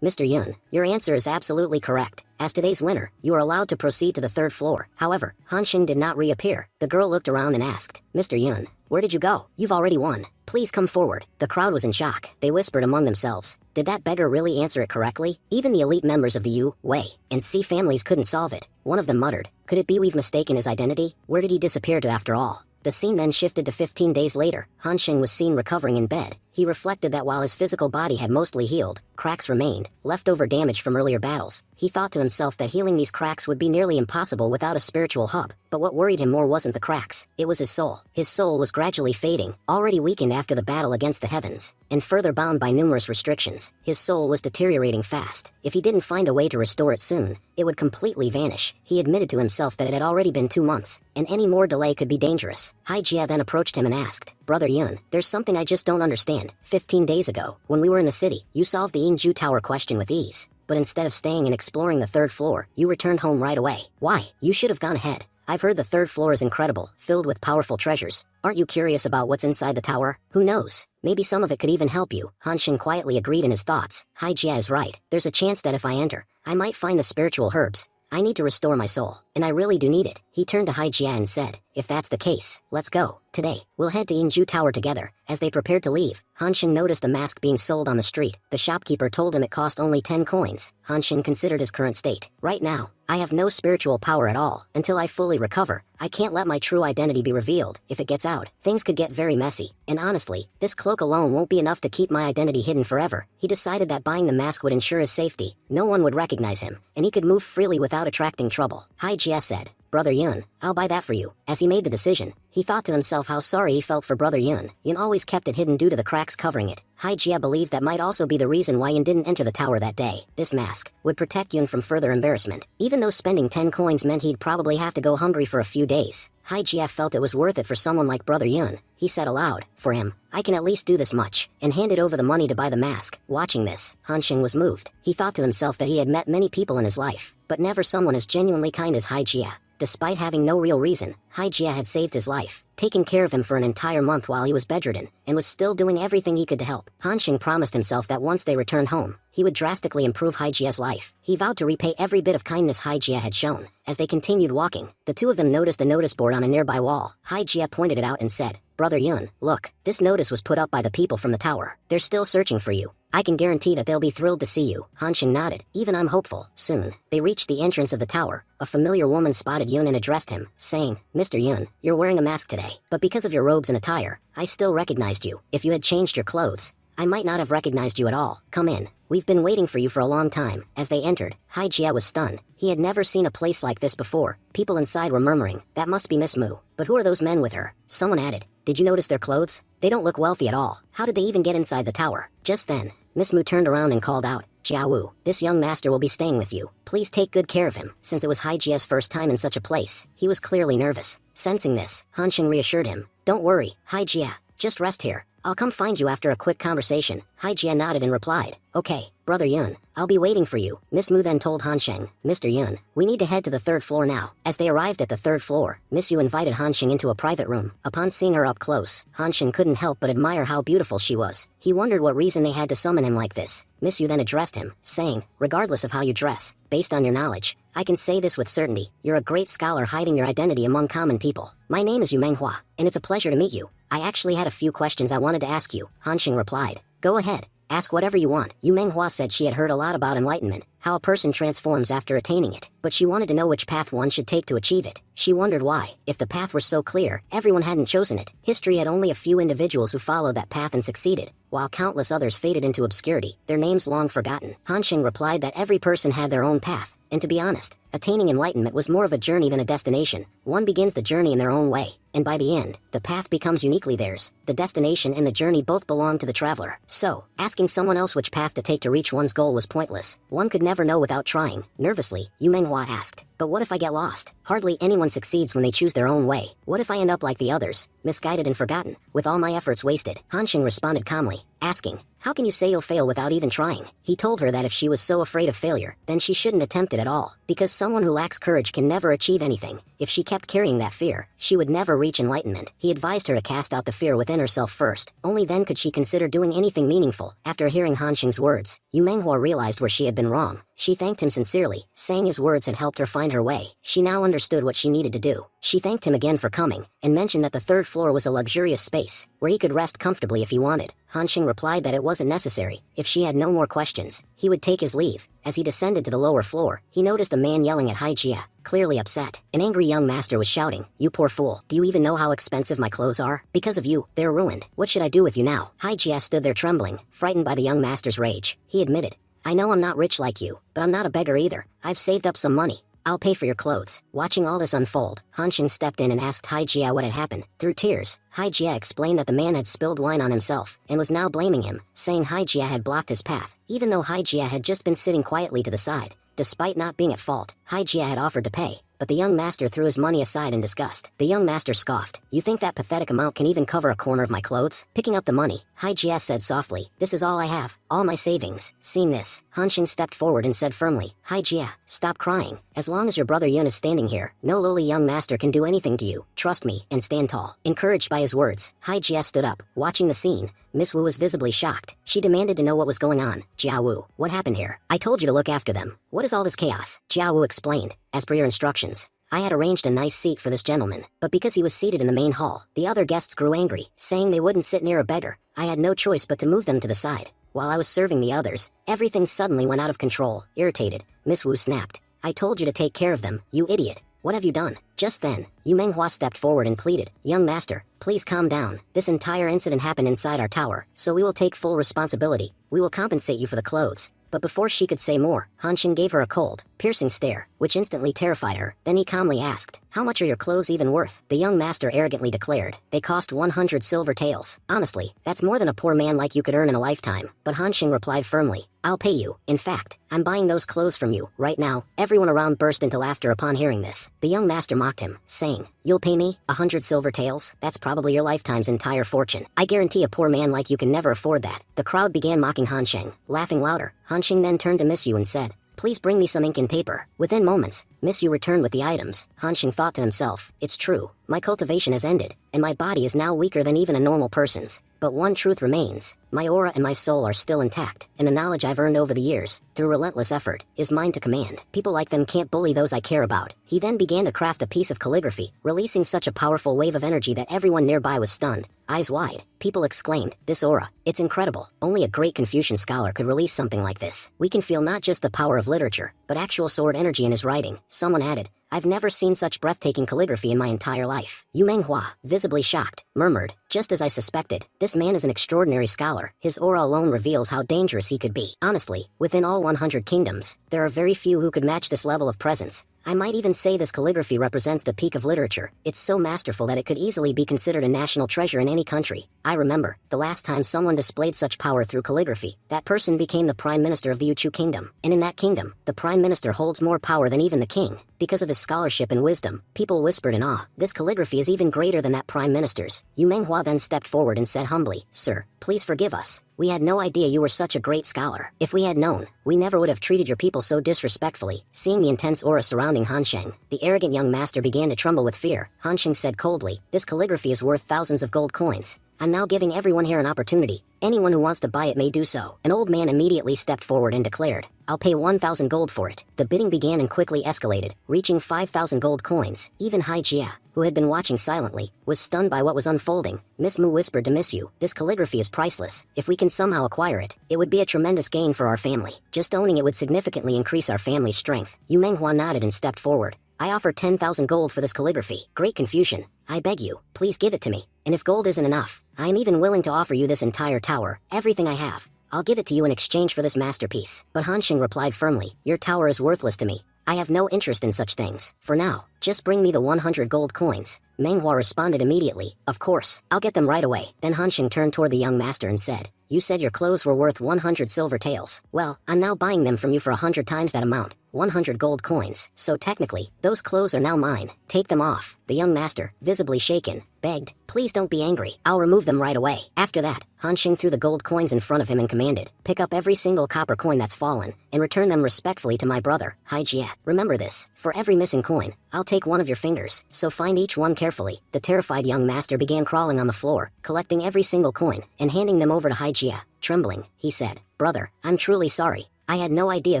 Mr. Yun, your answer is absolutely correct. As today's winner, you are allowed to proceed to the third floor. However, Hanxing did not reappear. The girl looked around and asked, Mr. Yun, where did you go? You've already won. Please come forward. The crowd was in shock. They whispered among themselves, did that beggar really answer it correctly? Even the elite members of the Yu, Wei, and C families couldn't solve it. One of them muttered, could it be we've mistaken his identity? Where did he disappear to after all? The scene then shifted to 15 days later. Hanxing was seen recovering in bed. He reflected that while his physical body had mostly healed, cracks remained, leftover damage from earlier battles. He thought to himself that healing these cracks would be nearly impossible without a spiritual hub. But what worried him more wasn't the cracks, it was his soul. His soul was gradually fading, already weakened after the battle against the heavens, and further bound by numerous restrictions. His soul was deteriorating fast. If he didn't find a way to restore it soon, it would completely vanish. He admitted to himself that it had already been 2 months, and any more delay could be dangerous. Hai Jia then approached him and asked, Brother Yun, there's something I just don't understand. 15 days ago, when we were in the city, you solved the Enju Tower question with ease. But instead of staying and exploring the third floor, you returned home right away. Why? You should have gone ahead. I've heard the third floor is incredible, filled with powerful treasures. Aren't you curious about what's inside the tower? Who knows? Maybe some of it could even help you. Hanxing quietly agreed in his thoughts. Hai Jia is right. There's a chance that if I enter, I might find the spiritual herbs. I need to restore my soul, and I really do need it. He turned to Hai Jia and said, if that's the case, let's go. Today, we'll head to Enju Tower together. As they prepared to leave, Hanxing noticed a mask being sold on the street. The shopkeeper told him it cost only 10 coins. Hanxing considered his current state. Right now, I have no spiritual power at all. Until I fully recover, I can't let my true identity be revealed. If it gets out, things could get very messy. And honestly, this cloak alone won't be enough to keep my identity hidden forever. He decided that buying the mask would ensure his safety. No one would recognize him, and he could move freely without attracting trouble. Hai Jia said, Brother Yun, I'll buy that for you. As he made the decision, he thought to himself how sorry he felt for Brother Yun. Yun always kept it hidden due to the cracks covering it. Hai Jia believed that might also be the reason why Yun didn't enter the tower that day. This mask would protect Yun from further embarrassment, even though spending 10 coins meant he'd probably have to go hungry for a few days. Hai Jia felt it was worth it for someone like Brother Yun. He said aloud, for him, I can at least do this much, and handed over the money to buy the mask. Watching this, Hanxing was moved. He thought to himself that he had met many people in his life, but never someone as genuinely kind as Hai Jia. Despite having no real reason, Hai Jia had saved his life, taking care of him for an entire month while he was bedridden, and was still doing everything he could to help. Hanxing promised himself that once they returned home, he would drastically improve Hai Jia's life. He vowed to repay every bit of kindness Hai Jia had shown. As they continued walking, the two of them noticed a notice board on a nearby wall. Hai Jia pointed it out and said, Brother Yun, look, this notice was put up by the people from the tower. They're still searching for you. I can guarantee that they'll be thrilled to see you. Hansheng nodded. Even I'm hopeful. Soon, they reached the entrance of the tower. A familiar woman spotted Yun and addressed him, saying, Mr. Yun, you're wearing a mask today. But because of your robes and attire, I still recognized you. If you had changed your clothes, I might not have recognized you at all. Come in. We've been waiting for you for a long time. As they entered, Haijia was stunned. He had never seen a place like this before. People inside were murmuring, that must be Miss Mu. But who are those men with her? Someone added, did you notice their clothes? They don't look wealthy at all. How did they even get inside the tower? Just then, Miss Mu turned around and called out, Jiawu, this young master will be staying with you. Please take good care of him. Since it was Haijia's first time in such a place, he was clearly nervous. Sensing this, Hansheng reassured him, don't worry, Haijia, just rest here. I'll come find you after a quick conversation. Haijia nodded and replied, okay, Brother Yun, I'll be waiting for you. Miss Mu then told Hansheng, Mr. Yun, we need to head to the 3rd floor now. As they arrived at the 3rd floor, Miss Yu invited Hansheng into a private room. Upon seeing her up close, Hansheng couldn't help but admire how beautiful she was. He wondered what reason they had to summon him like this. Miss Yu then addressed him, saying, regardless of how you dress, based on your knowledge, I can say this with certainty, you're a great scholar hiding your identity among common people. My name is Manhwa, and it's a pleasure to meet you. I actually had a few questions I wanted to ask you, Hansheng replied. Go ahead, ask whatever you want. Manhwa said she had heard a lot about enlightenment, how a person transforms after attaining it, but she wanted to know which path one should take to achieve it. She wondered why, if the path were so clear, everyone hadn't chosen it. History had only a few individuals who followed that path and succeeded, while countless others faded into obscurity, their names long forgotten. Hansheng replied that every person had their own path, and to be honest, attaining enlightenment was more of a journey than a destination. One begins the journey in their own way, and by the end, the path becomes uniquely theirs. The destination and the journey both belong to the traveler. So, asking someone else which path to take to reach one's goal was pointless. One could never know without trying. Nervously, Manhwa asked, but what if I get lost? Hardly anyone succeeds when they choose their own way. What if I end up like the others, misguided and forgotten, with all my efforts wasted? Hansheng responded calmly, asking, how can you say you'll fail without even trying? He told her that if she was so afraid of failure, then she shouldn't attempt it at all, because someone who lacks courage can never achieve anything. If she kept carrying that fear, she would never reach enlightenment. He advised her to cast out the fear within herself first. Only then could she consider doing anything meaningful. After hearing Hansheng's words, Manhwa realized where she had been wrong. She thanked him sincerely, saying his words had helped her find her way. She now understood what she needed to do. She thanked him again for coming, and mentioned that the 3rd floor was a luxurious space, where he could rest comfortably if he wanted. Hansheng replied that it wasn't necessary. If she had no more questions, he would take his leave. As he descended to the lower floor, he noticed a man yelling at Haijia, clearly upset. An angry young master was shouting, you poor fool, do you even know how expensive my clothes are? Because of you, they're ruined. What should I do with you now? Haijia stood there trembling, frightened by the young master's rage. He admitted, I know I'm not rich like you, but I'm not a beggar either. I've saved up some money. I'll pay for your clothes. Watching all this unfold, Hansheng stepped in and asked Haijia what had happened. Through tears, Haijia explained that the man had spilled wine on himself, and was now blaming him, saying Haijia had blocked his path, even though Haijia had just been sitting quietly to the side. Despite not being at fault, Haijia had offered to pay, but the young master threw his money aside in disgust. The young master scoffed, you think that pathetic amount can even cover a corner of my clothes? Picking up the money, Haijia said softly, this is all I have, all my savings. Seeing this, Hansheng stepped forward and said firmly, Haijia, stop crying. As long as your brother Yun is standing here, no lowly young master can do anything to you. Trust me, and stand tall. Encouraged by his words, Haijia stood up. Watching the scene, Miss Wu was visibly shocked. She demanded to know what was going on. Jiawu, what happened here? I told you to look after them. What is all this chaos? Jiawu explained, as per your instructions. I had arranged a nice seat for this gentleman, but because he was seated in the main hall, the other guests grew angry, saying they wouldn't sit near a beggar. I had no choice but to move them to the side. While I was serving the others, everything suddenly went out of control. Irritated, Miss Wu snapped, I told you to take care of them, you idiot. What have you done? Just then, Manhwa stepped forward and pleaded, young master, please calm down. This entire incident happened inside our tower, so we will take full responsibility. We will compensate you for the clothes. But before she could say more, Hansheng gave her a cold, piercing stare, which instantly terrified her. Then he calmly asked, how much are your clothes even worth? The young master arrogantly declared, they cost 100 silver taels. Honestly, that's more than a poor man like you could earn in a lifetime. But Hansheng replied firmly, I'll pay you. In fact, I'm buying those clothes from you, right now. Everyone around burst into laughter upon hearing this. The young master mocked him, saying, you'll pay me 100 silver taels? That's probably your lifetime's entire fortune. I guarantee a poor man like you can never afford that. The crowd began mocking Hansheng, laughing louder. Hansheng then turned to Miss Yu and said, please bring me some ink and paper. Within moments, Miss Yu returned with the items. Hansheng thought to himself, it's true, my cultivation has ended, and my body is now weaker than even a normal person's. But one truth remains, My aura and my soul are still intact, and the knowledge I've earned over the years, through relentless effort, is mine to command. People like them can't bully those I care about. He then began to craft a piece of calligraphy, releasing such a powerful wave of energy that everyone nearby was stunned. Eyes wide, people exclaimed, "This aura, it's incredible. Only a great Confucian scholar could release something like this. We can feel not just the power of literature, but actual sword energy in his writing." Someone added, "I've never seen such breathtaking calligraphy in my entire life." Manhwa, visibly shocked, murmured, "Just as I suspected, this man is an extraordinary scholar. His aura alone reveals how dangerous he could be. Honestly, within all 100 kingdoms, there are very few who could match this level of presence. I might even say this calligraphy represents the peak of literature. It's so masterful that it could easily be considered a national treasure in any country. I remember, the last time someone displayed such power through calligraphy, that person became the prime minister of the Uchu kingdom. And in that kingdom, the prime minister holds more power than even the king. Because of his scholarship and wisdom, people whispered in awe, "This calligraphy is even greater than that prime minister's." Manhwa then stepped forward and said humbly, "Sir, please forgive us. We had no idea you were such a great scholar. If we had known, we never would have treated your people so disrespectfully." Seeing the intense aura surrounding Hansheng, the arrogant young master began to tremble with fear. Hansheng said coldly, "This calligraphy is worth thousands of gold coins. I'm now giving everyone here an opportunity. Anyone who wants to buy it may do so." An old man immediately stepped forward and declared, "I'll pay 1,000 gold for it." The bidding began and quickly escalated, reaching 5,000 gold coins. Even Hai Jia, who had been watching silently, was stunned by what was unfolding. Miss Mu whispered to Miss Yu, "This calligraphy is priceless. If we can somehow acquire it, it would be a tremendous gain for our family. Just owning it would significantly increase our family's strength." Manhua nodded and stepped forward. "I offer 10,000 gold for this calligraphy. Great Confucian, I beg you, please give it to me. And if gold isn't enough, I am even willing to offer you this entire tower, everything I have. I'll give it to you in exchange for this masterpiece." But Hansheng replied firmly, "Your tower is worthless to me. I have no interest in such things. For now, just bring me the 100 gold coins." Manhwa responded immediately, "Of course, I'll get them right away." Then Hansheng turned toward the young master and said, "You said your clothes were worth 100 silver taels. Well, I'm now buying them from you for 100 times that amount, 100 gold coins. So technically, those clothes are now mine. Take them off." The young master, visibly shaken, begged, "Please don't be angry. I'll remove them right away." After that, Hansheng threw the gold coins in front of him and commanded, "Pick up every single copper coin that's fallen, and return them respectfully to my brother, Hai Jia. Remember this, for every missing coin, I'll take one of your fingers, so find each one carefully." The terrified young master began crawling on the floor, collecting every single coin, and handing them over to Hai Jia. Trembling, he said, "Brother, I'm truly sorry. I had no idea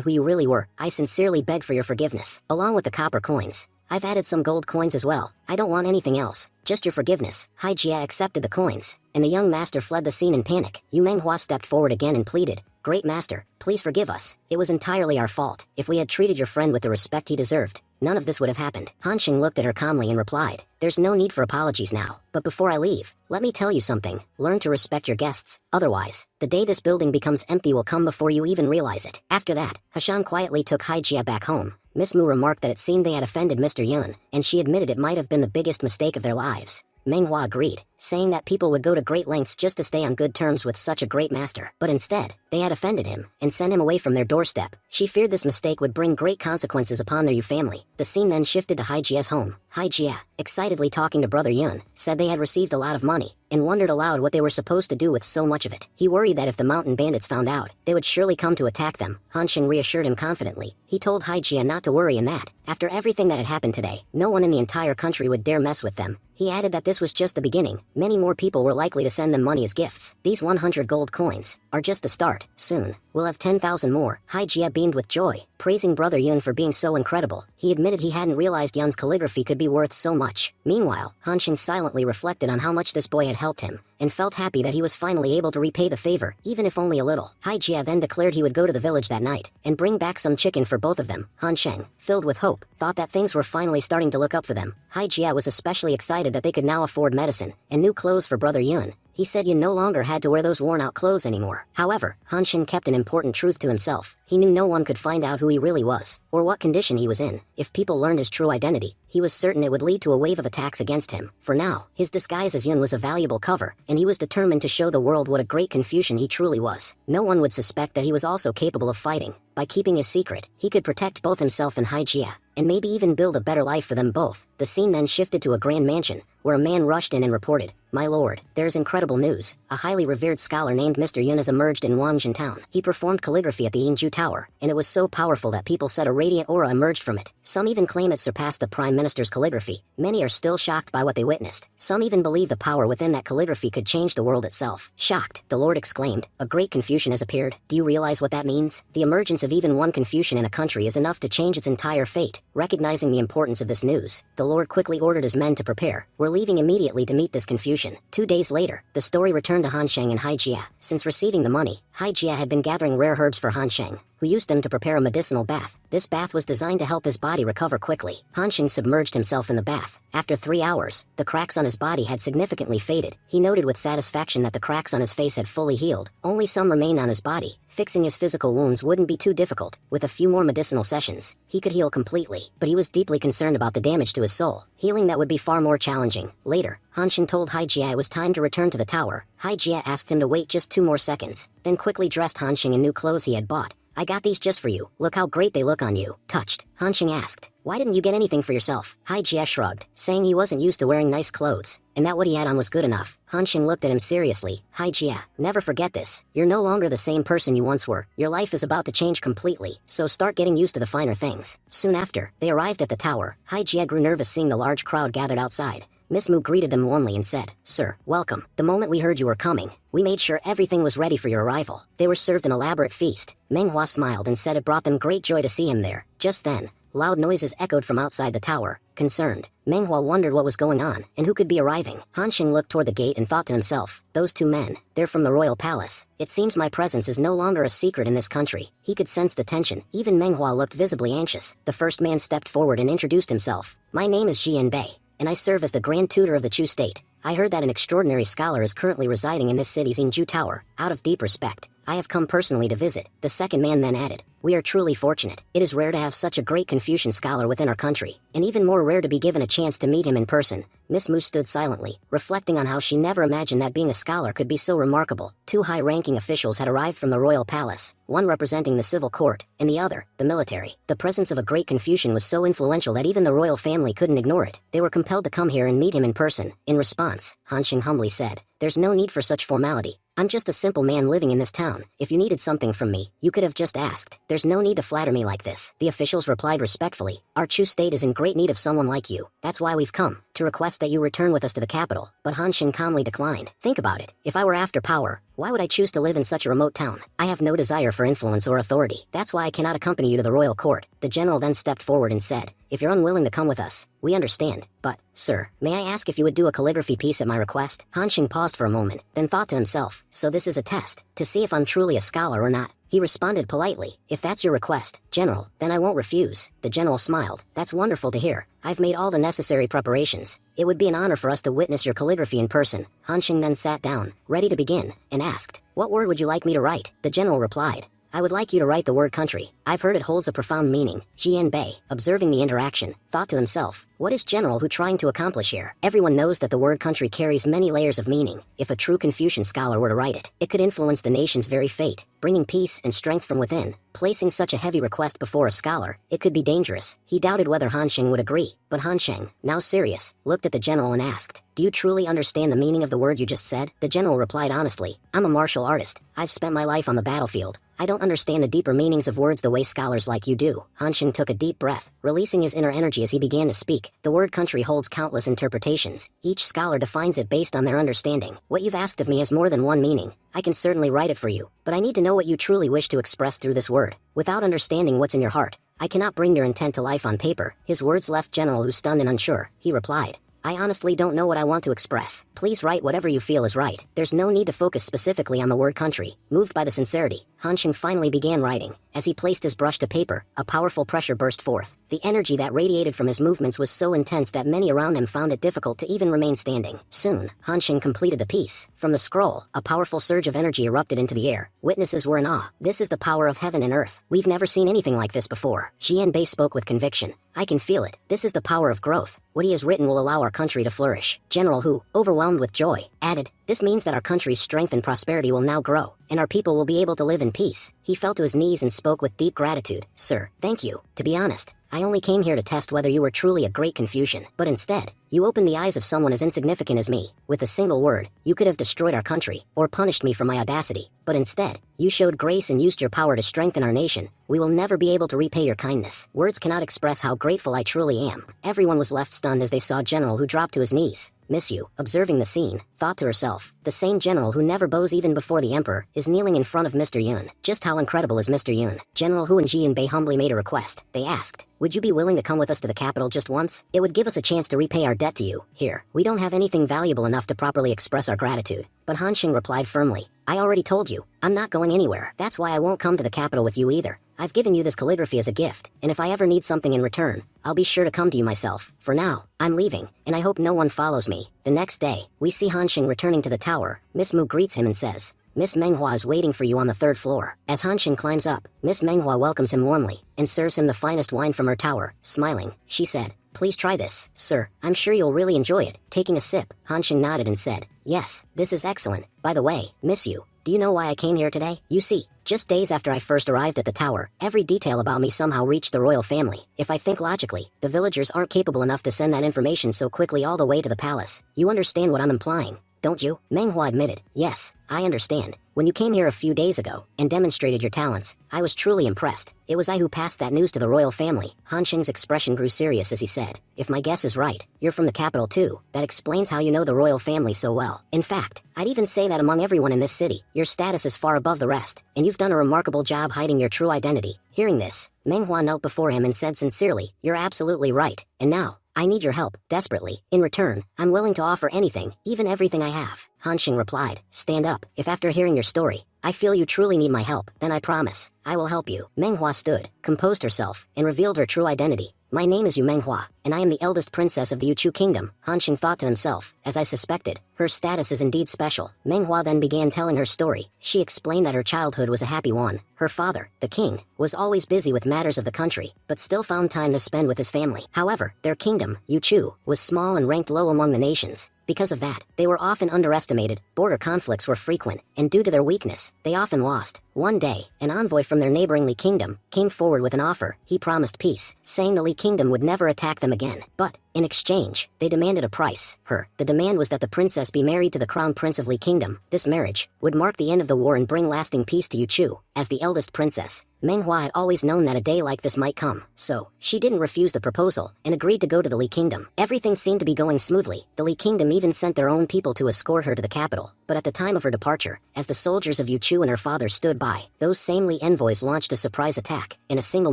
who you really were. I sincerely beg for your forgiveness." Along with the copper coins, I've added some gold coins as well. I don't want anything else, just your forgiveness. Hai Jia accepted the coins, and the young master fled the scene in panic. Manhua stepped forward again and pleaded, "Great master, please forgive us. It was entirely our fault. If we had treated your friend with the respect he deserved, none of this would have happened." Hansheng looked at her calmly and replied, "There's no need for apologies now. But before I leave, let me tell you something. Learn to respect your guests. Otherwise, the day this building becomes empty will come before you even realize it." After that, Hashan quietly took Hai Jia back home. Miss Mu remarked that it seemed they had offended Mr. Yun, and she admitted it might have been the biggest mistake of their lives. Manhwa agreed, saying that people would go to great lengths just to stay on good terms with such a great master. But instead, they had offended him, and sent him away from their doorstep. She feared this mistake would bring great consequences upon their Yu family. The scene then shifted to Hai Jia's home. Hai Jia, excitedly talking to Brother Yun, said they had received a lot of money, and wondered aloud what they were supposed to do with so much of it. He worried that if the mountain bandits found out, they would surely come to attack them. Hansheng reassured him confidently. He told Hai Jia not to worry and that, after everything that had happened today, no one in the entire country would dare mess with them. He added that this was just the beginning. Many more people were likely to send them money as gifts. These 100 gold coins are just the start. Soon, we'll have 10,000 more. Hai Jia beamed with joy, praising Brother Yun for being so incredible. He admitted he hadn't realized Yun's calligraphy could be worth so much. Meanwhile, Hansheng silently reflected on how much this boy had helped him, and felt happy that he was finally able to repay the favor, even if only a little. Hai Jia then declared he would go to the village that night, and bring back some chicken for both of them. Hansheng, filled with hope, thought that things were finally starting to look up for them. Hai Jia was especially excited that they could now afford medicine, and new clothes for Brother Yun. He said Yun no longer had to wear those worn-out clothes anymore. However, Hansheng kept an important truth to himself. He knew no one could find out who he really was, or what condition he was in. If people learned his true identity, he was certain it would lead to a wave of attacks against him. For now, his disguise as Yun was a valuable cover, and he was determined to show the world what a great Confucian he truly was. No one would suspect that he was also capable of fighting. By keeping his secret, he could protect both himself and Hai Jia, and maybe even build a better life for them both. The scene then shifted to a grand mansion, where a man rushed in and reported, My lord, there's incredible news. A highly revered scholar named Mr. Yun has emerged in Wangjin town. He performed calligraphy at the Yinju Tower, and it was so powerful that people said a radiant aura emerged from it. Some even claim it surpassed the Prime Minister's calligraphy. Many are still shocked by what they witnessed. Some even believe the power within that calligraphy could change the world itself. Shocked, the Lord exclaimed, a great Confucian has appeared. Do you realize what that means? The emergence of even one Confucian in a country is enough to change its entire fate. Recognizing the importance of this news, the Lord quickly ordered his men to prepare. We're leaving immediately to meet this Confucian. 2 days later, the story returned to Han Sheng and Hai Jia. Since receiving the money, Hai Jia had been gathering rare herbs for Han Sheng, who used them to prepare a medicinal bath. This bath was designed to help his body recover quickly. Han Sheng submerged himself in the bath. After 3 hours, the cracks on his body had significantly faded. He noted with satisfaction that the cracks on his face had fully healed. Only some remained on his body. Fixing his physical wounds wouldn't be too difficult. With a few more medicinal sessions, he could heal completely. But he was deeply concerned about the damage to his soul. Healing that would be far more challenging. Later, Han Sheng told Hai Jia it was time to return to the tower. Hai Jia asked him to wait just 2 more seconds, then quickly dressed Han Sheng in new clothes he had bought. I got these just for you. Look how great they look on you. Touched, Han Sheng asked, why didn't you get anything for yourself? Hai Jia shrugged, saying he wasn't used to wearing nice clothes, and that what he had on was good enough. Han Sheng looked at him seriously. Hai Jia, never forget this. You're no longer the same person you once were. Your life is about to change completely, so start getting used to the finer things. Soon after, they arrived at the tower. Hai Jia grew nervous seeing the large crowd gathered outside. Miss Mu greeted them warmly and said, Sir, welcome. The moment we heard you were coming, we made sure everything was ready for your arrival. They were served an elaborate feast. Manhwa smiled and said it brought them great joy to see him there. Just then, loud noises echoed from outside the tower. Concerned, Manhwa wondered what was going on and who could be arriving. Han Sheng looked toward the gate and thought to himself, those 2 men, they're from the royal palace. It seems my presence is no longer a secret in this country. He could sense the tension. Even Manhwa looked visibly anxious. The first man stepped forward and introduced himself. My name is Jian Bei, and I serve as the Grand Tutor of the Chu State. I heard that an extraordinary scholar is currently residing in this city's Yinju Tower. Out of deep respect, I have come personally to visit. The second man then added, we are truly fortunate. It is rare to have such a great Confucian scholar within our country, and even more rare to be given a chance to meet him in person. Miss Mu stood silently, reflecting on how she never imagined that being a scholar could be so remarkable. 2 high-ranking officials had arrived from the royal palace, one representing the civil court, and the other, the military. The presence of a great Confucian was so influential that even the royal family couldn't ignore it. They were compelled to come here and meet him in person. In response, Han Sheng humbly said, there's no need for such formality. I'm just a simple man living in this town. If you needed something from me, you could have just asked. There's no need to flatter me like this. The officials replied respectfully. Our Chu state is in great need of someone like you. That's why we've come, to request that you return with us to the capital. But Han Sheng calmly declined. Think about it. If I were after power, why would I choose to live in such a remote town? I have no desire for influence or authority. That's why I cannot accompany you to the royal court. The general then stepped forward and said, if you're unwilling to come with us, we understand. But, sir, may I ask if you would do a calligraphy piece at my request? Han Sheng paused for a moment, then thought to himself, so this is a test, to see if I'm truly a scholar or not. He responded politely, if that's your request, General, then I won't refuse. The general smiled. That's wonderful to hear. I've made all the necessary preparations. It would be an honor for us to witness your calligraphy in person. Han Sheng then sat down, ready to begin, and asked, what word would you like me to write? The general replied, I would like you to write the word country. I've heard it holds a profound meaning. Jian Bei, observing the interaction, thought to himself, what is General Hu trying to accomplish here? Everyone knows that the word country carries many layers of meaning. If a true Confucian scholar were to write it, it could influence the nation's very fate, bringing peace and strength from within. Placing such a heavy request before a scholar, it could be dangerous. He doubted whether Han Sheng would agree, but Han Sheng, now serious, looked at the general and asked, do you truly understand the meaning of the word you just said? The general replied honestly, I'm a martial artist. I've spent my life on the battlefield. I don't understand the deeper meanings of words the way scholars like you do. Han Sheng took a deep breath, releasing his inner energy as he began to speak. The word country holds countless interpretations. Each scholar defines it based on their understanding. What you've asked of me has more than one meaning. I can certainly write it for you, but I need to know what you truly wish to express through this word. Without understanding what's in your heart, I cannot bring your intent to life on paper. His words left General Hu stunned and unsure. He replied, I honestly don't know what I want to express. Please write whatever you feel is right. There's no need to focus specifically on the word country. Moved by the sincerity, Han Sheng finally began writing. As he placed his brush to paper, a powerful pressure burst forth. The energy that radiated from his movements was so intense that many around him found it difficult to even remain standing. Soon, Han Sheng completed the piece. From the scroll, a powerful surge of energy erupted into the air. Witnesses were in awe. This is the power of heaven and earth. We've never seen anything like this before. Jian Bei spoke with conviction. I can feel it. This is the power of growth. What he has written will allow our country to flourish. General Hu, overwhelmed with joy, added, this means that our country's strength and prosperity will now grow, and our people will be able to live in peace. He fell to his knees and spoke with deep gratitude. Sir, thank you. To be honest, I only came here to test whether you were truly a great Confucian, but instead, You opened the eyes of someone as insignificant as me. With a single word, you could have destroyed our country, or punished me for my audacity. But instead, you showed grace and used your power to strengthen our nation. We will never be able to repay your kindness. Words cannot express how grateful I truly am. Everyone was left stunned as they saw General who dropped to his knees. Miss you, observing the scene, thought to herself, the same general who never bows even before the emperor, is kneeling in front of Mr. Yun. Just how incredible is Mr. Yun? General Hu and Jian Bei humbly made a request. They asked, would you be willing to come with us to the capital just once? It would give us a chance to repay our debt to you. Here, we don't have anything valuable enough to properly express our gratitude. But Han Xing replied firmly, I already told you, I'm not going anywhere. That's why I won't come to the capital with you either. I've given you this calligraphy as a gift, and if I ever need something in return, I'll be sure to come to you myself. For now, I'm leaving, and I hope no one follows me. The next day, we see Han Xing returning to the tower. Miss Mu greets him and says, Miss Manhwa is waiting for you on the 3rd floor. As Han Xing climbs up, Miss Manhwa welcomes him warmly, and serves him the finest wine from her tower. Smiling, she said, please try this, sir. I'm sure you'll really enjoy it. Taking a sip, Han Xing nodded and said, yes, this is excellent. By the way, miss you, do you know why I came here today? You see, just days after I first arrived at the tower, every detail about me somehow reached the royal family. If I think logically, the villagers aren't capable enough to send that information so quickly all the way to the palace. You understand what I'm implying, don't you? Manhwa admitted, yes, I understand. When you came here a few days ago and demonstrated your talents, I was truly impressed. It was I who passed that news to the royal family. Han Xing's expression grew serious as he said, if my guess is right, you're from the capital too. That explains how you know the royal family so well. In fact, I'd even say that among everyone in this city, your status is far above the rest, and you've done a remarkable job hiding your true identity. Hearing this, Manhwa knelt before him and said sincerely, you're absolutely right, and now, I need your help, desperately. In return, I'm willing to offer anything, even everything I have. Han Xing replied, stand up. If after hearing your story, I feel you truly need my help, then I promise, I will help you. Manhwa stood, composed herself, and revealed her true identity. My name is Yu Manhwa, and I am the eldest princess of the Yuchu kingdom. Han Xing thought to himself, as I suspected, her status is indeed special. Manhwa then began telling her story. She explained that her childhood was a happy one. Her father, the king, was always busy with matters of the country, but still found time to spend with his family. However, their kingdom, Yuchu, was small and ranked low among the nations. Because of that, they were often underestimated, border conflicts were frequent, and due to their weakness, they often lost. One day, an envoy from their neighboring Li kingdom came forward with an offer. He promised peace, saying the Li kingdom would never attack them again. But, in exchange, they demanded a price. The demand was that the princess be married to the crown prince of Li kingdom. This marriage would mark the end of the war and bring lasting peace to Yuchu. As the eldest princess, Manhwa had always known that a day like this might come, so she didn't refuse the proposal and agreed to go to the Li kingdom. Everything seemed to be going smoothly. The Li kingdom even sent their own people to escort her to the capital. But at the time of her departure, as the soldiers of Yuchu and her father stood by, those same Li envoys launched a surprise attack. In a single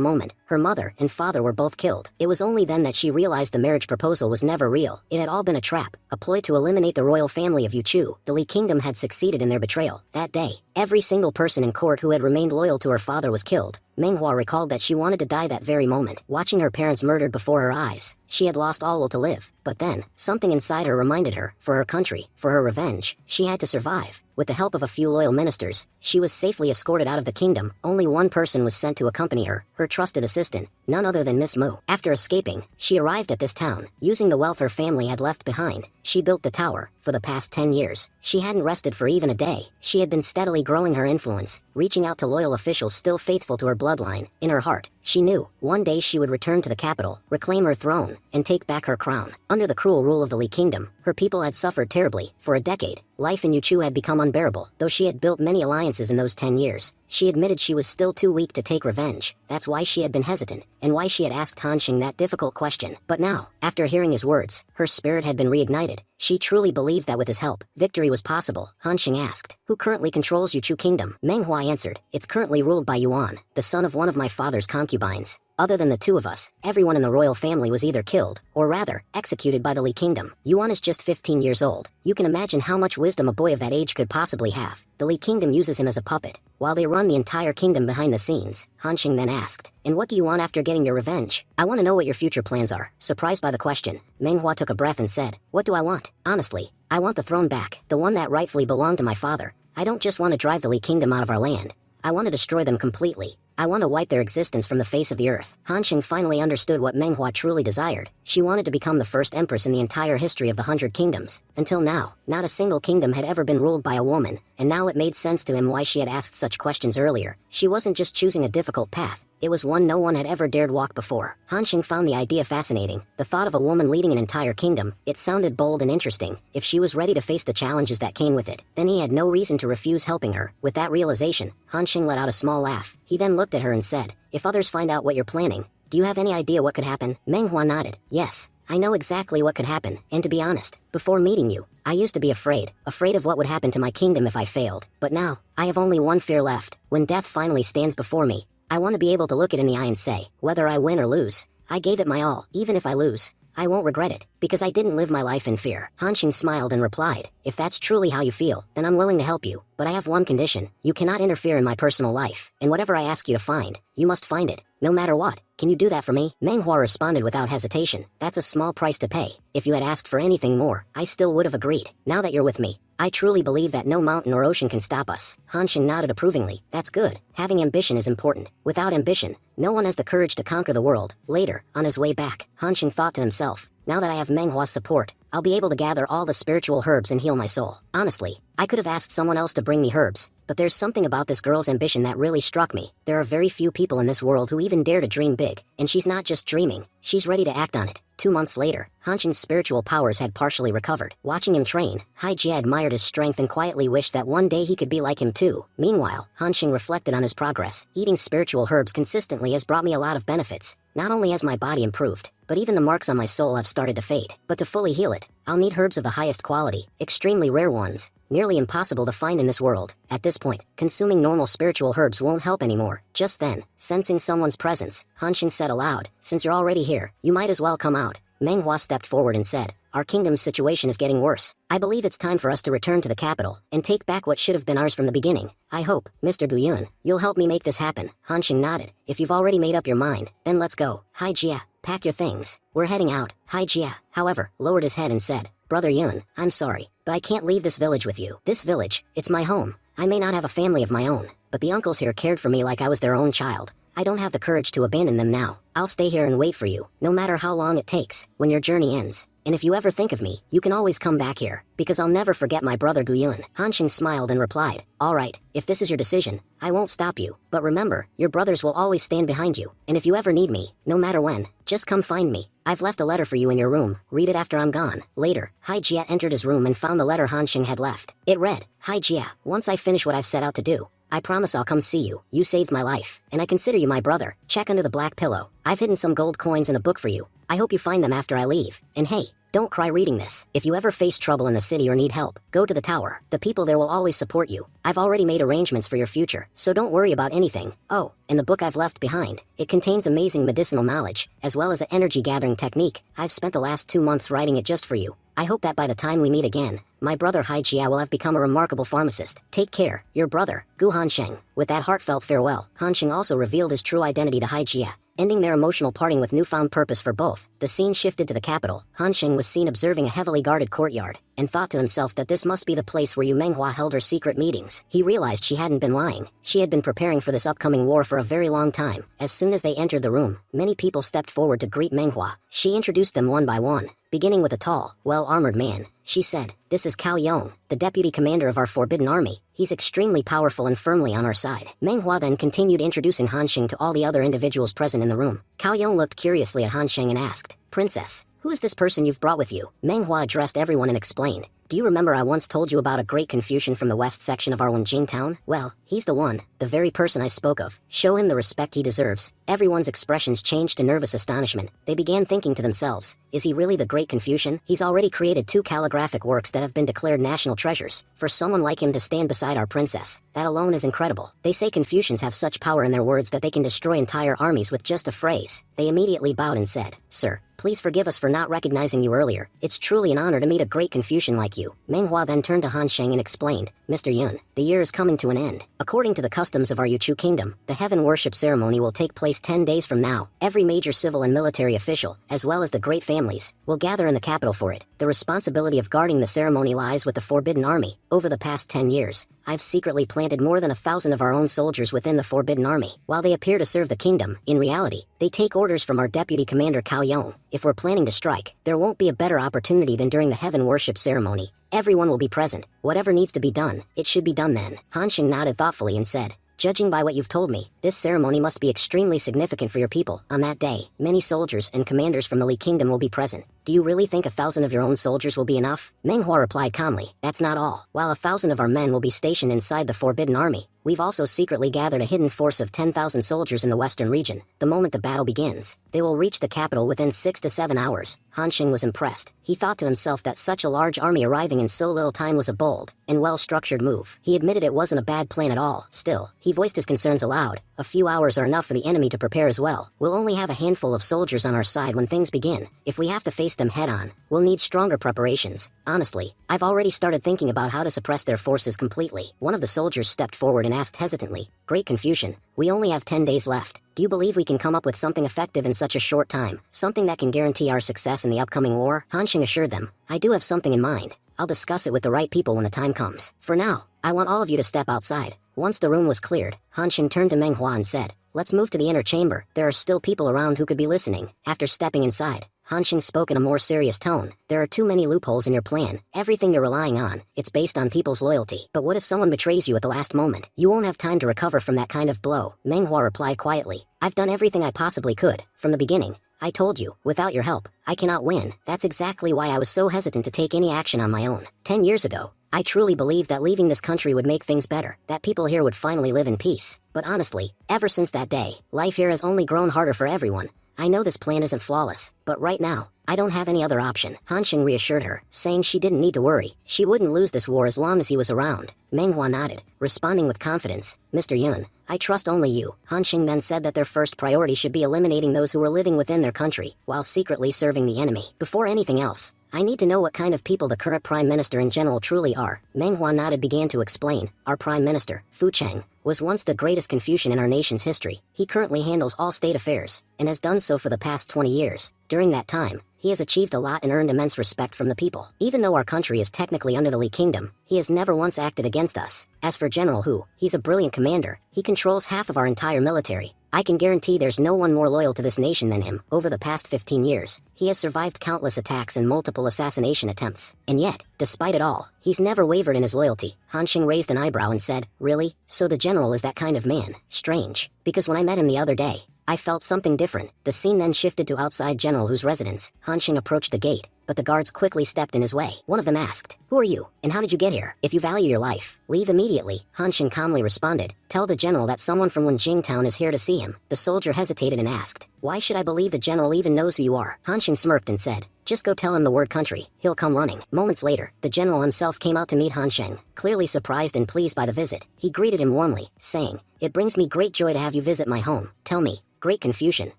moment, her mother and father were both killed. It was only then that she realized the marriage proposal was never real. It had all been a trap, a ploy to eliminate the royal family of Yuchu. The Li kingdom had succeeded in their betrayal. That day, every single person in court who had remained loyal to her father was killed. Manhwa recalled that she wanted to die that very moment. Watching her parents murdered before her eyes, she had lost all will to live. But then, something inside her reminded her, for her country, for her revenge, she had to survive. With the help of a few loyal ministers, she was safely escorted out of the kingdom. Only one person was sent to accompany her, her trusted assistant, none other than Miss Mu. After escaping, she arrived at this town. Using the wealth her family had left behind, she built the tower. For the past 10 years, she hadn't rested for even a day. She had been steadily growing her influence, reaching out to loyal officials still faithful to her bloodline. In her heart, she knew, one day she would return to the capital, reclaim her throne, and take back her crown. Under the cruel rule of the Li kingdom, her people had suffered terribly. For a decade, life in Yuchu had become unbearable. Though she had built many alliances in those 10 years, she admitted she was still too weak to take revenge. That's why she had been hesitant, and why she had asked Han Xing that difficult question. But now, after hearing his words, her spirit had been reignited. She truly believed that with his help, victory was possible. Han Xing asked, who currently controls Yuchu kingdom? Manhwa answered, it's currently ruled by Yuan, the son of one of my father's concubines. Other than the two of us, everyone in the royal family was either killed, or rather, executed by the Li kingdom. Yuan is just 15 years old. You can imagine how much wisdom a boy of that age could possibly have. The Li kingdom uses him as a puppet, while they run the entire kingdom behind the scenes. Han Xing then asked, and what do you want after getting your revenge? I want to know what your future plans are. Surprised by the question, Manhwa took a breath and said, what do I want? Honestly, I want the throne back, the one that rightfully belonged to my father. I don't just want to drive the Li kingdom out of our land. I want to destroy them completely. I want to wipe their existence from the face of the earth. Han Xing finally understood what Manhwa truly desired. She wanted to become the first empress in the entire history of the 100 Kingdoms. Until now, not a single kingdom had ever been ruled by a woman, and now it made sense to him why she had asked such questions earlier. She wasn't just choosing a difficult path, It was one no one had ever dared walk before. Han Xing found the idea fascinating. The thought of a woman leading an entire kingdom, it sounded bold and interesting. If she was ready to face the challenges that came with it, then he had no reason to refuse helping her. With that realization, Han Xing let out a small laugh. He then looked at her and said, "If others find out what you're planning, do you have any idea what could happen?" Manhwa nodded. "Yes, I know exactly what could happen, and to be honest, before meeting you, I used to be afraid of what would happen to my kingdom if I failed. But now, I have only one fear left. When death finally stands before me, I want to be able to look it in the eye and say, whether I win or lose, I gave it my all. Even if I lose, I won't regret it, because I didn't live my life in fear." Han Xing smiled and replied, "If that's truly how you feel, then I'm willing to help you. But I have one condition. You cannot interfere in my personal life, and whatever I ask you to find, you must find it, no matter what. Can you do that for me?" Manhwa responded without hesitation. "That's a small price to pay. If you had asked for anything more, I still would have agreed. Now that you're with me, I truly believe that no mountain or ocean can stop us." Han Xing nodded approvingly. "That's good. Having ambition is important. Without ambition, no one has the courage to conquer the world." Later, on his way back, Han Xing thought to himself, "Now that I have Manhwa's support, I'll be able to gather all the spiritual herbs and heal my soul." Honestly, I could have asked someone else to bring me herbs, but there's something about this girl's ambition that really struck me. There are very few people in this world who even dare to dream big, and she's not just dreaming, she's ready to act on it. 2 months later, Han Xing's spiritual powers had partially recovered. Watching him train, Haijia admired his strength and quietly wished that one day he could be like him too. Meanwhile, Han Xing reflected on his progress. "Eating spiritual herbs consistently has brought me a lot of benefits. Not only has my body improved, but even the marks on my soul have started to fade. But to fully heal it, I'll need herbs of the highest quality, extremely rare ones, nearly impossible to find in this world." At this point, consuming normal spiritual herbs won't help anymore. Just then, sensing someone's presence, Han Xing said aloud, "Since you're already here, you might as well come out." Manhwa stepped forward and said, "Our kingdom's situation is getting worse. I believe it's time for us to return to the capital and take back what should have been ours from the beginning. I hope, Mr. Guyun, you'll help me make this happen." Han Xing nodded. "If you've already made up your mind, then let's go. Haijia, pack your things. We're heading out." Haijia, however, lowered his head and said, "Brother Yun, I'm sorry, but I can't leave this village with you. This village, it's my home. I may not have a family of my own, but the uncles here cared for me like I was their own child. I don't have the courage to abandon them now. I'll stay here and wait for you, no matter how long it takes, when your journey ends. And if you ever think of me, you can always come back here, because I'll never forget my brother Guyun." Han Xing smiled and replied, "All right, if this is your decision, I won't stop you. But remember, your brothers will always stand behind you. And if you ever need me, no matter when, just come find me. I've left a letter for you in your room. Read it after I'm gone." Later, Haijia entered his room and found the letter Han Xing had left. It read, "Haijia, once I finish what I've set out to do, I promise I'll come see you. You saved my life, and I consider you my brother. Check under the black pillow. I've hidden some gold coins in a book for you. I hope you find them after I leave. And hey, don't cry reading this. If you ever face trouble in the city or need help, go to the tower. The people there will always support you. I've already made arrangements for your future, so don't worry about anything. Oh, and the book I've left behind, it contains amazing medicinal knowledge, as well as an energy gathering technique. I've spent the last 2 months writing it just for you. I hope that by the time we meet again, my brother Haijia will have become a remarkable pharmacist. Take care, your brother, Gu Hansheng." With that heartfelt farewell, Han Xing also revealed his true identity to Haijia, ending their emotional parting with newfound purpose for both. The scene shifted to the capital. Han Xing was seen observing a heavily guarded courtyard, and thought to himself that this must be the place where Yu Menghua held her secret meetings. He realized she hadn't been lying. She had been preparing for this upcoming war for a very long time. As soon as they entered the room, many people stepped forward to greet Menghua. She introduced them one by one, beginning with a tall, well-armored man. She said, "This is Cao Yong, the deputy commander of our Forbidden Army. He's extremely powerful and firmly on our side." Menghua then continued introducing Han Xing to all the other individuals present in the room. Cao Yong looked curiously at Han Xing and asked, "Princess, who is this person you've brought with you?" Menghua addressed everyone and explained, "Do you remember I once told you about a great Confucian from the west section of our Wenjing town? Well, he's the one, the very person I spoke of. Show him the respect he deserves." Everyone's expressions changed to nervous astonishment. They began thinking to themselves, is he really the great Confucian? He's already created 2 calligraphic works that have been declared national treasures. For someone like him to stand beside our princess, that alone is incredible. They say Confucians have such power in their words that they can destroy entire armies with just a phrase. They immediately bowed and said, "Sir, please forgive us for not recognizing you earlier. It's truly an honor to meet a great Confucian like you." Menghua then turned to Han Sheng and explained, "Mr. Yun, the year is coming to an end. According to the customs of our Yuchu kingdom, the heaven worship ceremony will take place 10 days from now. Every major civil and military official, as well as the great families, will gather in the capital for it. The responsibility of guarding the ceremony lies with the Forbidden Army. Over the past 10 years, I've secretly planted more than 1,000 of our own soldiers within the Forbidden Army. While they appear to serve the kingdom, in reality, they take orders from our deputy commander Cao Yong. If we're planning to strike, there won't be a better opportunity than during the heaven worship ceremony. Everyone will be present. Whatever needs to be done, it should be done then." Han Xing nodded thoughtfully and said, Judging by what you've told me, this ceremony must be extremely significant for your people. On that day, many soldiers and commanders from the Lee Kingdom will be present. Do you really think 1,000 of your own soldiers will be enough? Manhwa replied calmly, that's not all. While 1,000 of our men will be stationed inside the Forbidden Army, we've also secretly gathered a hidden force of 10,000 soldiers in the western region. The moment the battle begins, they will reach the capital within 6 to 7 hours. Han Xing was impressed. He thought to himself that such a large army arriving in so little time was a bold and well-structured move. He admitted it wasn't a bad plan at all. Still, he voiced his concerns aloud. A few hours are enough for the enemy to prepare as well. We'll only have a handful of soldiers on our side when things begin. If we have to face them head-on, we'll need stronger preparations. Honestly, I've already started thinking about how to suppress their forces completely. One of the soldiers stepped forward and asked hesitantly, Great Confucian, we only have 10 days left. Do you believe we can come up with something effective in such a short time? Something that can guarantee our success in the upcoming war? Han Xing assured them, I do have something in mind. I'll discuss it with the right people when the time comes. For now, I want all of you to step outside. Once the room was cleared, Han Xing turned to Manhwa and said, Let's move to the inner chamber. There are still people around who could be listening. After stepping inside, Han Xing spoke in a more serious tone. There are too many loopholes in your plan. Everything you're relying on, it's based on people's loyalty. But what if someone betrays you at the last moment? You won't have time to recover from that kind of blow. Manhwa replied quietly, I've done everything I possibly could. From the beginning, I told you, without your help, I cannot win. That's exactly why I was so hesitant to take any action on my own. 10 years ago, I truly believed that leaving this country would make things better, that people here would finally live in peace. But honestly, ever since that day, life here has only grown harder for everyone. I know this plan isn't flawless, but right now, I don't have any other option. Han Xing reassured her, saying she didn't need to worry. She wouldn't lose this war as long as he was around. Manhwa nodded, responding with confidence, Mr. Yun, I trust only you. Han Xing then said that their first priority should be eliminating those who were living within their country, while secretly serving the enemy. Before anything else, I need to know what kind of people the current Prime Minister and General truly are. Manhwa nodded began to explain, our Prime Minister, Fu Cheng, was once the greatest Confucian in our nation's history. He currently handles all state affairs, and has done so for the past 20 years. During that time, he has achieved a lot and earned immense respect from the people. Even though our country is technically under the Lee Kingdom, he has never once acted against us. As for General Hu, he's a brilliant commander. He controls half of our entire military. I can guarantee there's no one more loyal to this nation than him. Over the past 15 years, he has survived countless attacks and multiple assassination attempts. And yet, despite it all, he's never wavered in his loyalty. Han Xing raised an eyebrow and said, Really? So the general is that kind of man? Strange. Because when I met him the other day, I felt something different. The scene then shifted to outside General Hu's residence. Han Xing approached the gate, but the guards quickly stepped in his way. One of them asked, Who are you, and how did you get here? If you value your life, leave immediately. Han Xing calmly responded, Tell the general that someone from Wenjing town is here to see him. The soldier hesitated and asked, Why should I believe the general even knows who you are? Han Xing smirked and said, Just go tell him the word country. He'll come running. Moments later, the general himself came out to meet Han Xing. Clearly surprised and pleased by the visit, he greeted him warmly, saying, It brings me great joy to have you visit my home. Tell me, Great Confucian,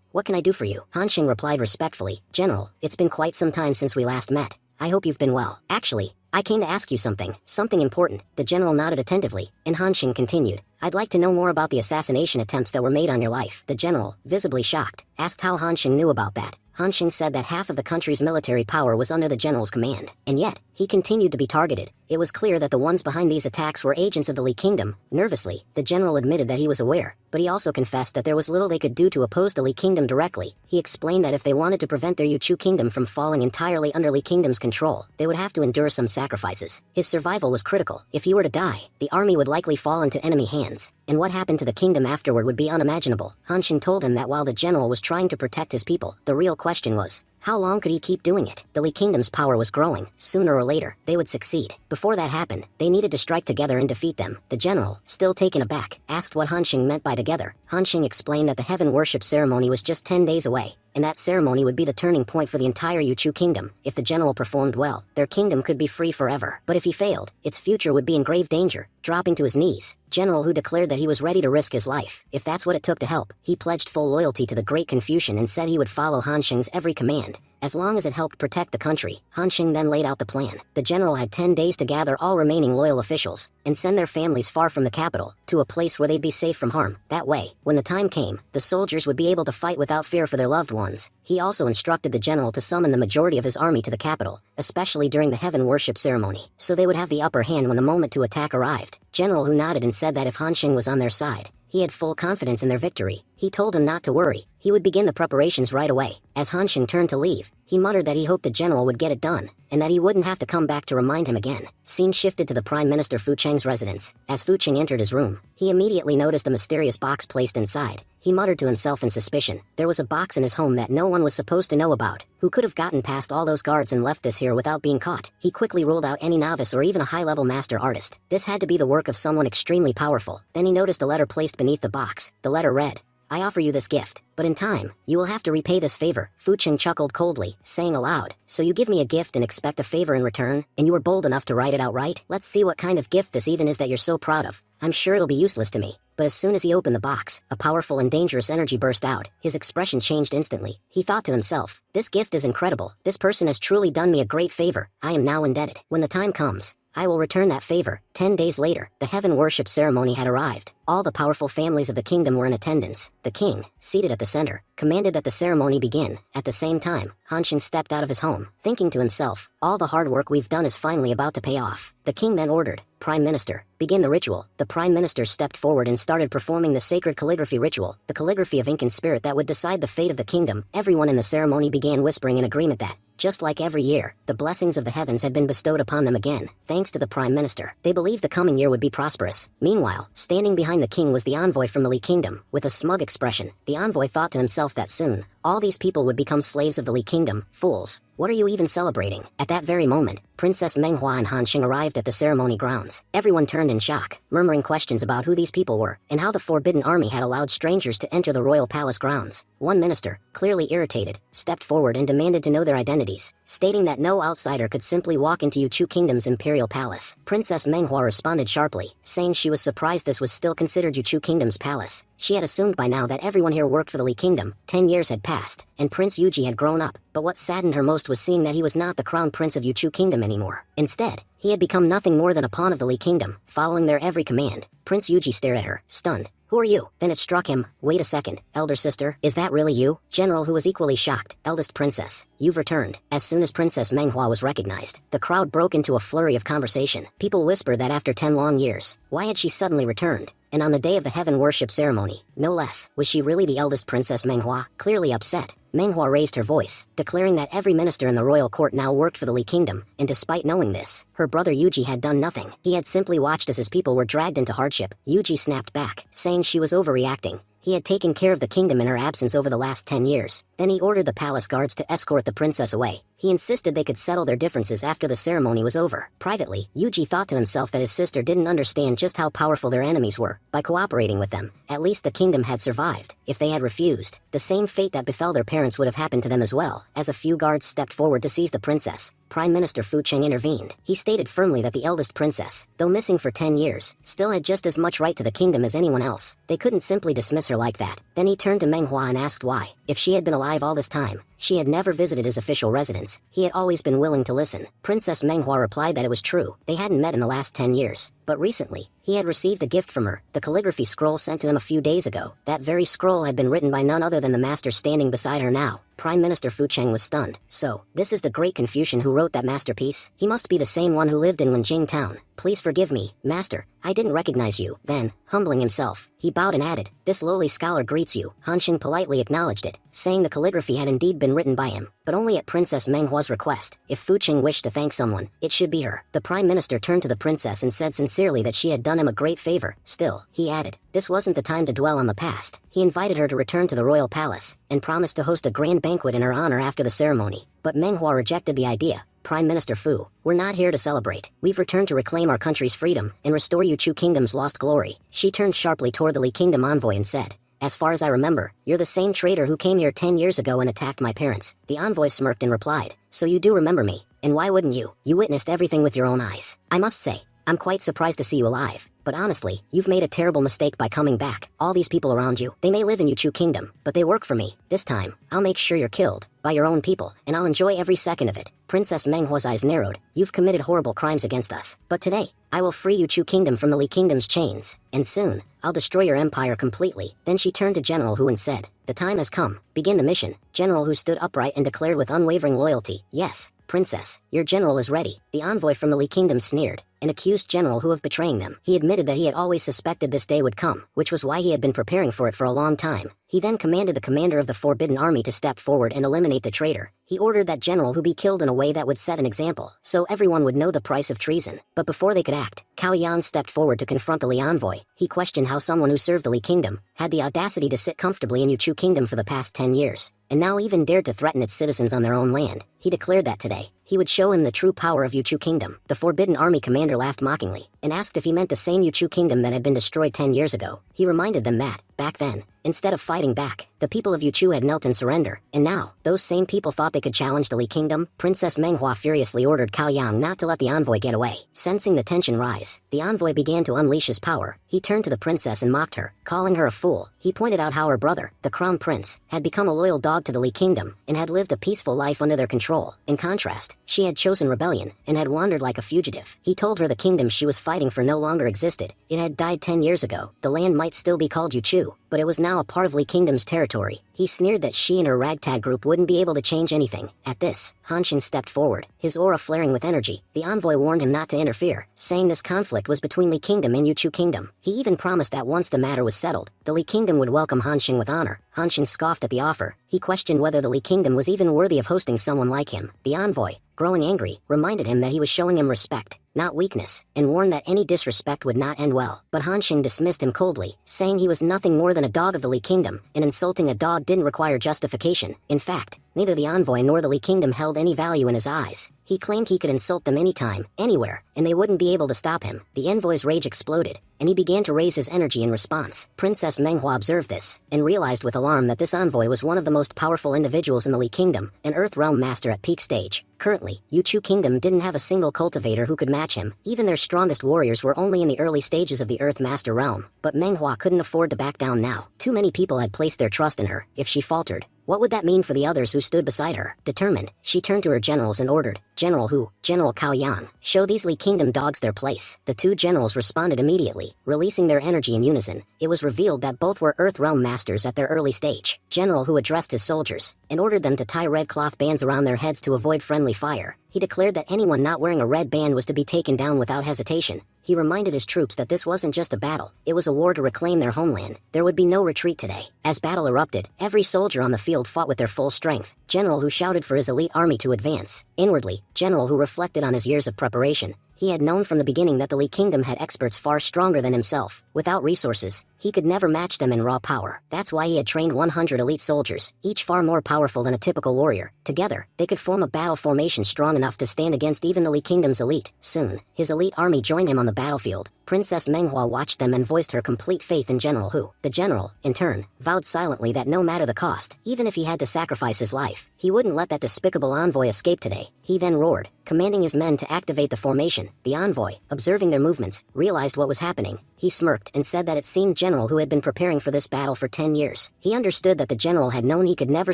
what can I do for you? Han Xing replied respectfully, General, it's been quite some time since we last met. I hope you've been well. Actually, I came to ask you something important. The general nodded attentively, and Han Xing continued, I'd like to know more about the assassination attempts that were made on your life. The general, visibly shocked, asked how Han Xing knew about that. Han Xing said that half of the country's military power was under the general's command, and yet, he continued to be targeted. It was clear that the ones behind these attacks were agents of the Lee Kingdom. Nervously, the general admitted that he was aware, but he also confessed that there was little they could do to oppose the Lee Kingdom directly. He explained that if they wanted to prevent their Yuchu kingdom from falling entirely under Lee Kingdom's control, they would have to endure some sacrifices. His survival was critical. If he were to die, the army would likely fall into enemy hands, and what happened to the kingdom afterward would be unimaginable. Han Xing told him that while the general was trying to protect his people, the real question was, how long could he keep doing it? The Lee Kingdom's power was growing. Sooner or later, they would succeed. Before that happened, they needed to strike together and defeat them. The general, still taken aback, asked what Han Xing meant by together. Han Xing explained that the heaven worship ceremony was just 10 days away, and that ceremony would be the turning point for the entire Yuchu kingdom. If the general performed well, their kingdom could be free forever. But if he failed, its future would be in grave danger. Dropping to his knees, General Hu declared that he was ready to risk his life. If that's what it took to help, he pledged full loyalty to the Great Confucian and said he would follow Han Xing's every command, as long as it helped protect the country. Han Xing then laid out the plan. The general had 10 days to gather all remaining loyal officials, and send their families far from the capital, to a place where they'd be safe from harm. That way, when the time came, the soldiers would be able to fight without fear for their loved ones. He also instructed the general to summon the majority of his army to the capital, especially during the heaven worship ceremony, so they would have the upper hand when the moment to attack arrived. General Hu nodded and said that if Han Xing was on their side, He had full confidence in their victory. He told him not to worry. He would begin the preparations right away. As Han Xing turned to leave, he muttered that he hoped the general would get it done, and that he wouldn't have to come back to remind him again. Scene shifted to the Prime Minister Fu Cheng's residence. As Fu Cheng entered his room, he immediately noticed a mysterious box placed inside. He muttered to himself in suspicion. There was a box in his home that no one was supposed to know about. Who could have gotten past all those guards and left this here without being caught? He quickly ruled out any novice or even a high-level master artist. This had to be the work of someone extremely powerful. Then he noticed a letter placed beneath the box. The letter read, "I offer you this gift, but in time, you will have to repay this favor." Fu Cheng chuckled coldly, saying aloud, "So you give me a gift and expect a favor in return? And you were bold enough to write it out right? Let's see what kind of gift this even is that you're so proud of. I'm sure it'll be useless to me." But as soon as he opened the box, a powerful and dangerous energy burst out. His expression changed instantly. He thought to himself, "This gift is incredible. This person has truly done me a great favor. I am now indebted. When the time comes, I will return that favor." 10 days later, the heaven worship ceremony had arrived. All the powerful families of the kingdom were in attendance. The king, seated at the center, commanded that the ceremony begin. At the same time, Han Xing stepped out of his home, thinking to himself, "All the hard work we've done is finally about to pay off." The king then ordered, "Prime Minister, begin the ritual." The Prime Minister stepped forward and started performing the sacred calligraphy ritual, the calligraphy of ink and spirit that would decide the fate of the kingdom. Everyone in the ceremony began whispering in agreement that, just like every year, the blessings of the heavens had been bestowed upon them again, thanks to the Prime Minister. They believed the coming year would be prosperous. Meanwhile, standing behind the king was the envoy from the Li Kingdom. With a smug expression, the envoy thought to himself that soon, all these people would become slaves of the Li Kingdom. Fools. What are you even celebrating? At that very moment, Princess Manhwa and Han Xing arrived at the ceremony grounds. Everyone turned in shock, murmuring questions about who these people were, and how the Forbidden Army had allowed strangers to enter the royal palace grounds. One minister, clearly irritated, stepped forward and demanded to know their identities, stating that no outsider could simply walk into Yuchu Kingdom's imperial palace. Princess Manhwa responded sharply, saying she was surprised this was still considered Yuchu Kingdom's palace. She had assumed by now that everyone here worked for the Li Kingdom. 10 years had passed, and Prince Yuji had grown up, but what saddened her most was seeing that he was not the crown prince of Yuchu Kingdom anymore. Instead, he had become nothing more than a pawn of the Li Kingdom, following their every command. Prince Yuji stared at her, stunned. "Who are you?" Then it struck him, "Wait a second, elder sister, is that really you?" General, who was equally shocked, "Eldest princess, you've returned." As soon as Princess Manhwa was recognized, the crowd broke into a flurry of conversation. People whispered that after 10 long years, why had she suddenly returned? And on the day of the heaven worship ceremony, no less, was she really the eldest Princess Manhwa? Clearly upset, Manhwa raised her voice, declaring that every minister in the royal court now worked for the Li Kingdom, and despite knowing this, her brother Yuji had done nothing. He had simply watched as his people were dragged into hardship. Yuji snapped back, saying she was overreacting. He had taken care of the kingdom in her absence over the last 10 years. Then he ordered the palace guards to escort the princess away. He insisted they could settle their differences after the ceremony was over. Privately, Yuji thought to himself that his sister didn't understand just how powerful their enemies were. By cooperating with them, at least the kingdom had survived. If they had refused, the same fate that befell their parents would have happened to them as well. As a few guards stepped forward to seize the princess, Prime Minister Fu Cheng intervened. He stated firmly that the eldest princess, though missing for 10 years, still had just as much right to the kingdom as anyone else. They couldn't simply dismiss her like that. Then he turned to Manhwa and asked why, if she had been alive all this time, she had never visited his official residence. He had always been willing to listen. Princess Manhwa replied that it was true. They hadn't met in the last 10 years. But recently, he had received a gift from her, the calligraphy scroll sent to him a few days ago. That very scroll had been written by none other than the master standing beside her now. Prime Minister Fu Cheng was stunned. So, this is the great Confucian who wrote that masterpiece? He must be the same one who lived in Wenjing town. Please forgive me, master, I didn't recognize you. Then, humbling himself, he bowed and added, "This lowly scholar greets you." Han Xing politely acknowledged it, saying the calligraphy had indeed been written by him, but only at Princess Manhwa's request. If Fu Cheng wished to thank someone, it should be her. The Prime Minister turned to the princess and said sincerely that she had done him a great favor. Still, he added, this wasn't the time to dwell on the past. He invited her to return to the royal palace, and promised to host a grand banquet in her honor after the ceremony. But Manhwa rejected the idea. Prime Minister Fu, we're not here to celebrate. We've returned to reclaim our country's freedom and restore Yuchu Kingdom's lost glory. She turned sharply toward the Li Kingdom envoy and said, as far as I remember, you're the same traitor who came here 10 years ago and attacked my parents. The envoy smirked and replied, so you do remember me, and why wouldn't you? You witnessed everything with your own eyes. I must say, I'm quite surprised to see you alive. But honestly, you've made a terrible mistake by coming back. All these people around you, they may live in Yuchu Kingdom, but they work for me. This time, I'll make sure you're killed by your own people, and I'll enjoy every second of it. Princess Manhwa's eyes narrowed. You've committed horrible crimes against us. But today, I will free Yuchu Kingdom from the Li Kingdom's chains. And soon, I'll destroy your empire completely. Then she turned to General Hu and said, the time has come. Begin the mission. General Hu stood upright and declared with unwavering loyalty, yes, Princess, your general is ready. The envoy from the Li Kingdom sneered. and accused General Hu of betraying them. He admitted that he had always suspected this day would come, which was why he had been preparing for it for a long time. He then commanded the commander of the Forbidden Army to step forward and eliminate the traitor. He ordered that General Hu be killed in a way that would set an example, so everyone would know the price of treason. But before they could act, Cao Yang stepped forward to confront the Li envoy. He questioned how someone who served the Li kingdom had the audacity to sit comfortably in Yuchu kingdom for the past 10 years, and now even dared to threaten its citizens on their own land. He declared that today, he would show him the true power of Yuchu kingdom. The Forbidden Army commander laughed mockingly, and asked if he meant the same Yuchu kingdom that had been destroyed 10 years ago. He reminded them that, back then, instead of fighting back, the people of Yuchu had knelt in surrender, and now, those same people thought they could challenge the Li kingdom. Princess Manhwa furiously ordered Cao Yang not to let the envoy get away. Sensing the tension rise, the envoy began to unleash his power. He turned to the princess and mocked her, calling her a fool. He pointed out how her brother, the crown prince, had become a loyal dog to the Li kingdom, and had lived a peaceful life under their control. In contrast, she had chosen rebellion, and had wandered like a fugitive. He told her the kingdom she was fighting for no longer existed. It had died 10 years ago. The land might still be called Yuchu, but it was now a part of Li kingdom's territory. He sneered that she and her ragtag group wouldn't be able to change anything. At this, Hanxing stepped forward, his aura flaring with energy. The envoy warned him not to interfere, saying this conflict was between Li kingdom and Yuchu kingdom. He even promised that once the matter was settled, the Li kingdom would welcome Hanxing with honor. Hanxing scoffed at the offer. He questioned whether the Li kingdom was even worthy of hosting someone like him. The envoy, growing angry, reminded him that he was showing him respect, not weakness, and warned that any disrespect would not end well. But Hanxing dismissed him coldly, saying he was nothing more than a dog of the Li kingdom, and insulting a dog didn't require justification. In fact, neither the envoy nor the Li kingdom held any value in his eyes. He claimed he could insult them anytime, anywhere, and they wouldn't be able to stop him. The envoy's rage exploded, and he began to raise his energy in response. Princess Manhwa observed this, and realized with alarm that this envoy was one of the most powerful individuals in the Li kingdom, an Earth Realm master at peak stage. Currently, Yuchu kingdom didn't have a single cultivator who could match him. Even their strongest warriors were only in the early stages of the Earth Master realm. But Manhwa couldn't afford to back down now. Too many people had placed their trust in her. If she faltered, what would that mean for the others who stood beside her? Determined, she turned to her generals and ordered, General Hu, General Cao Yang, show these Li kingdom dogs their place. The two generals responded immediately, releasing their energy in unison. It was revealed that both were Earth Realm masters at their early stage. General Hu addressed his soldiers, and ordered them to tie red cloth bands around their heads to avoid friendly fire. He declared that anyone not wearing a red band was to be taken down without hesitation. He reminded his troops that this wasn't just a battle, it was a war to reclaim their homeland. There would be no retreat today. As battle erupted, every soldier on the field fought with their full strength. General Hu shouted for his elite army to advance. Inwardly, General Hu reflected on his years of preparation. He had known from the beginning that the Li kingdom had experts far stronger than himself. Without resources, he could never match them in raw power. That's why he had trained 100 elite soldiers, each far more powerful than a typical warrior. Together, they could form a battle formation strong enough to stand against even the Li kingdom's elite. Soon, his elite army joined him on the battlefield. Princess Manhwa watched them and voiced her complete faith in General Hu. The general, in turn, vowed silently that no matter the cost, even if he had to sacrifice his life, he wouldn't let that despicable envoy escape today. He then roared, commanding his men to activate the formation. The envoy, observing their movements, realized what was happening. He smirked and said that it seemed General Hu had been preparing for this battle for 10 years. He understood that the general had known he could never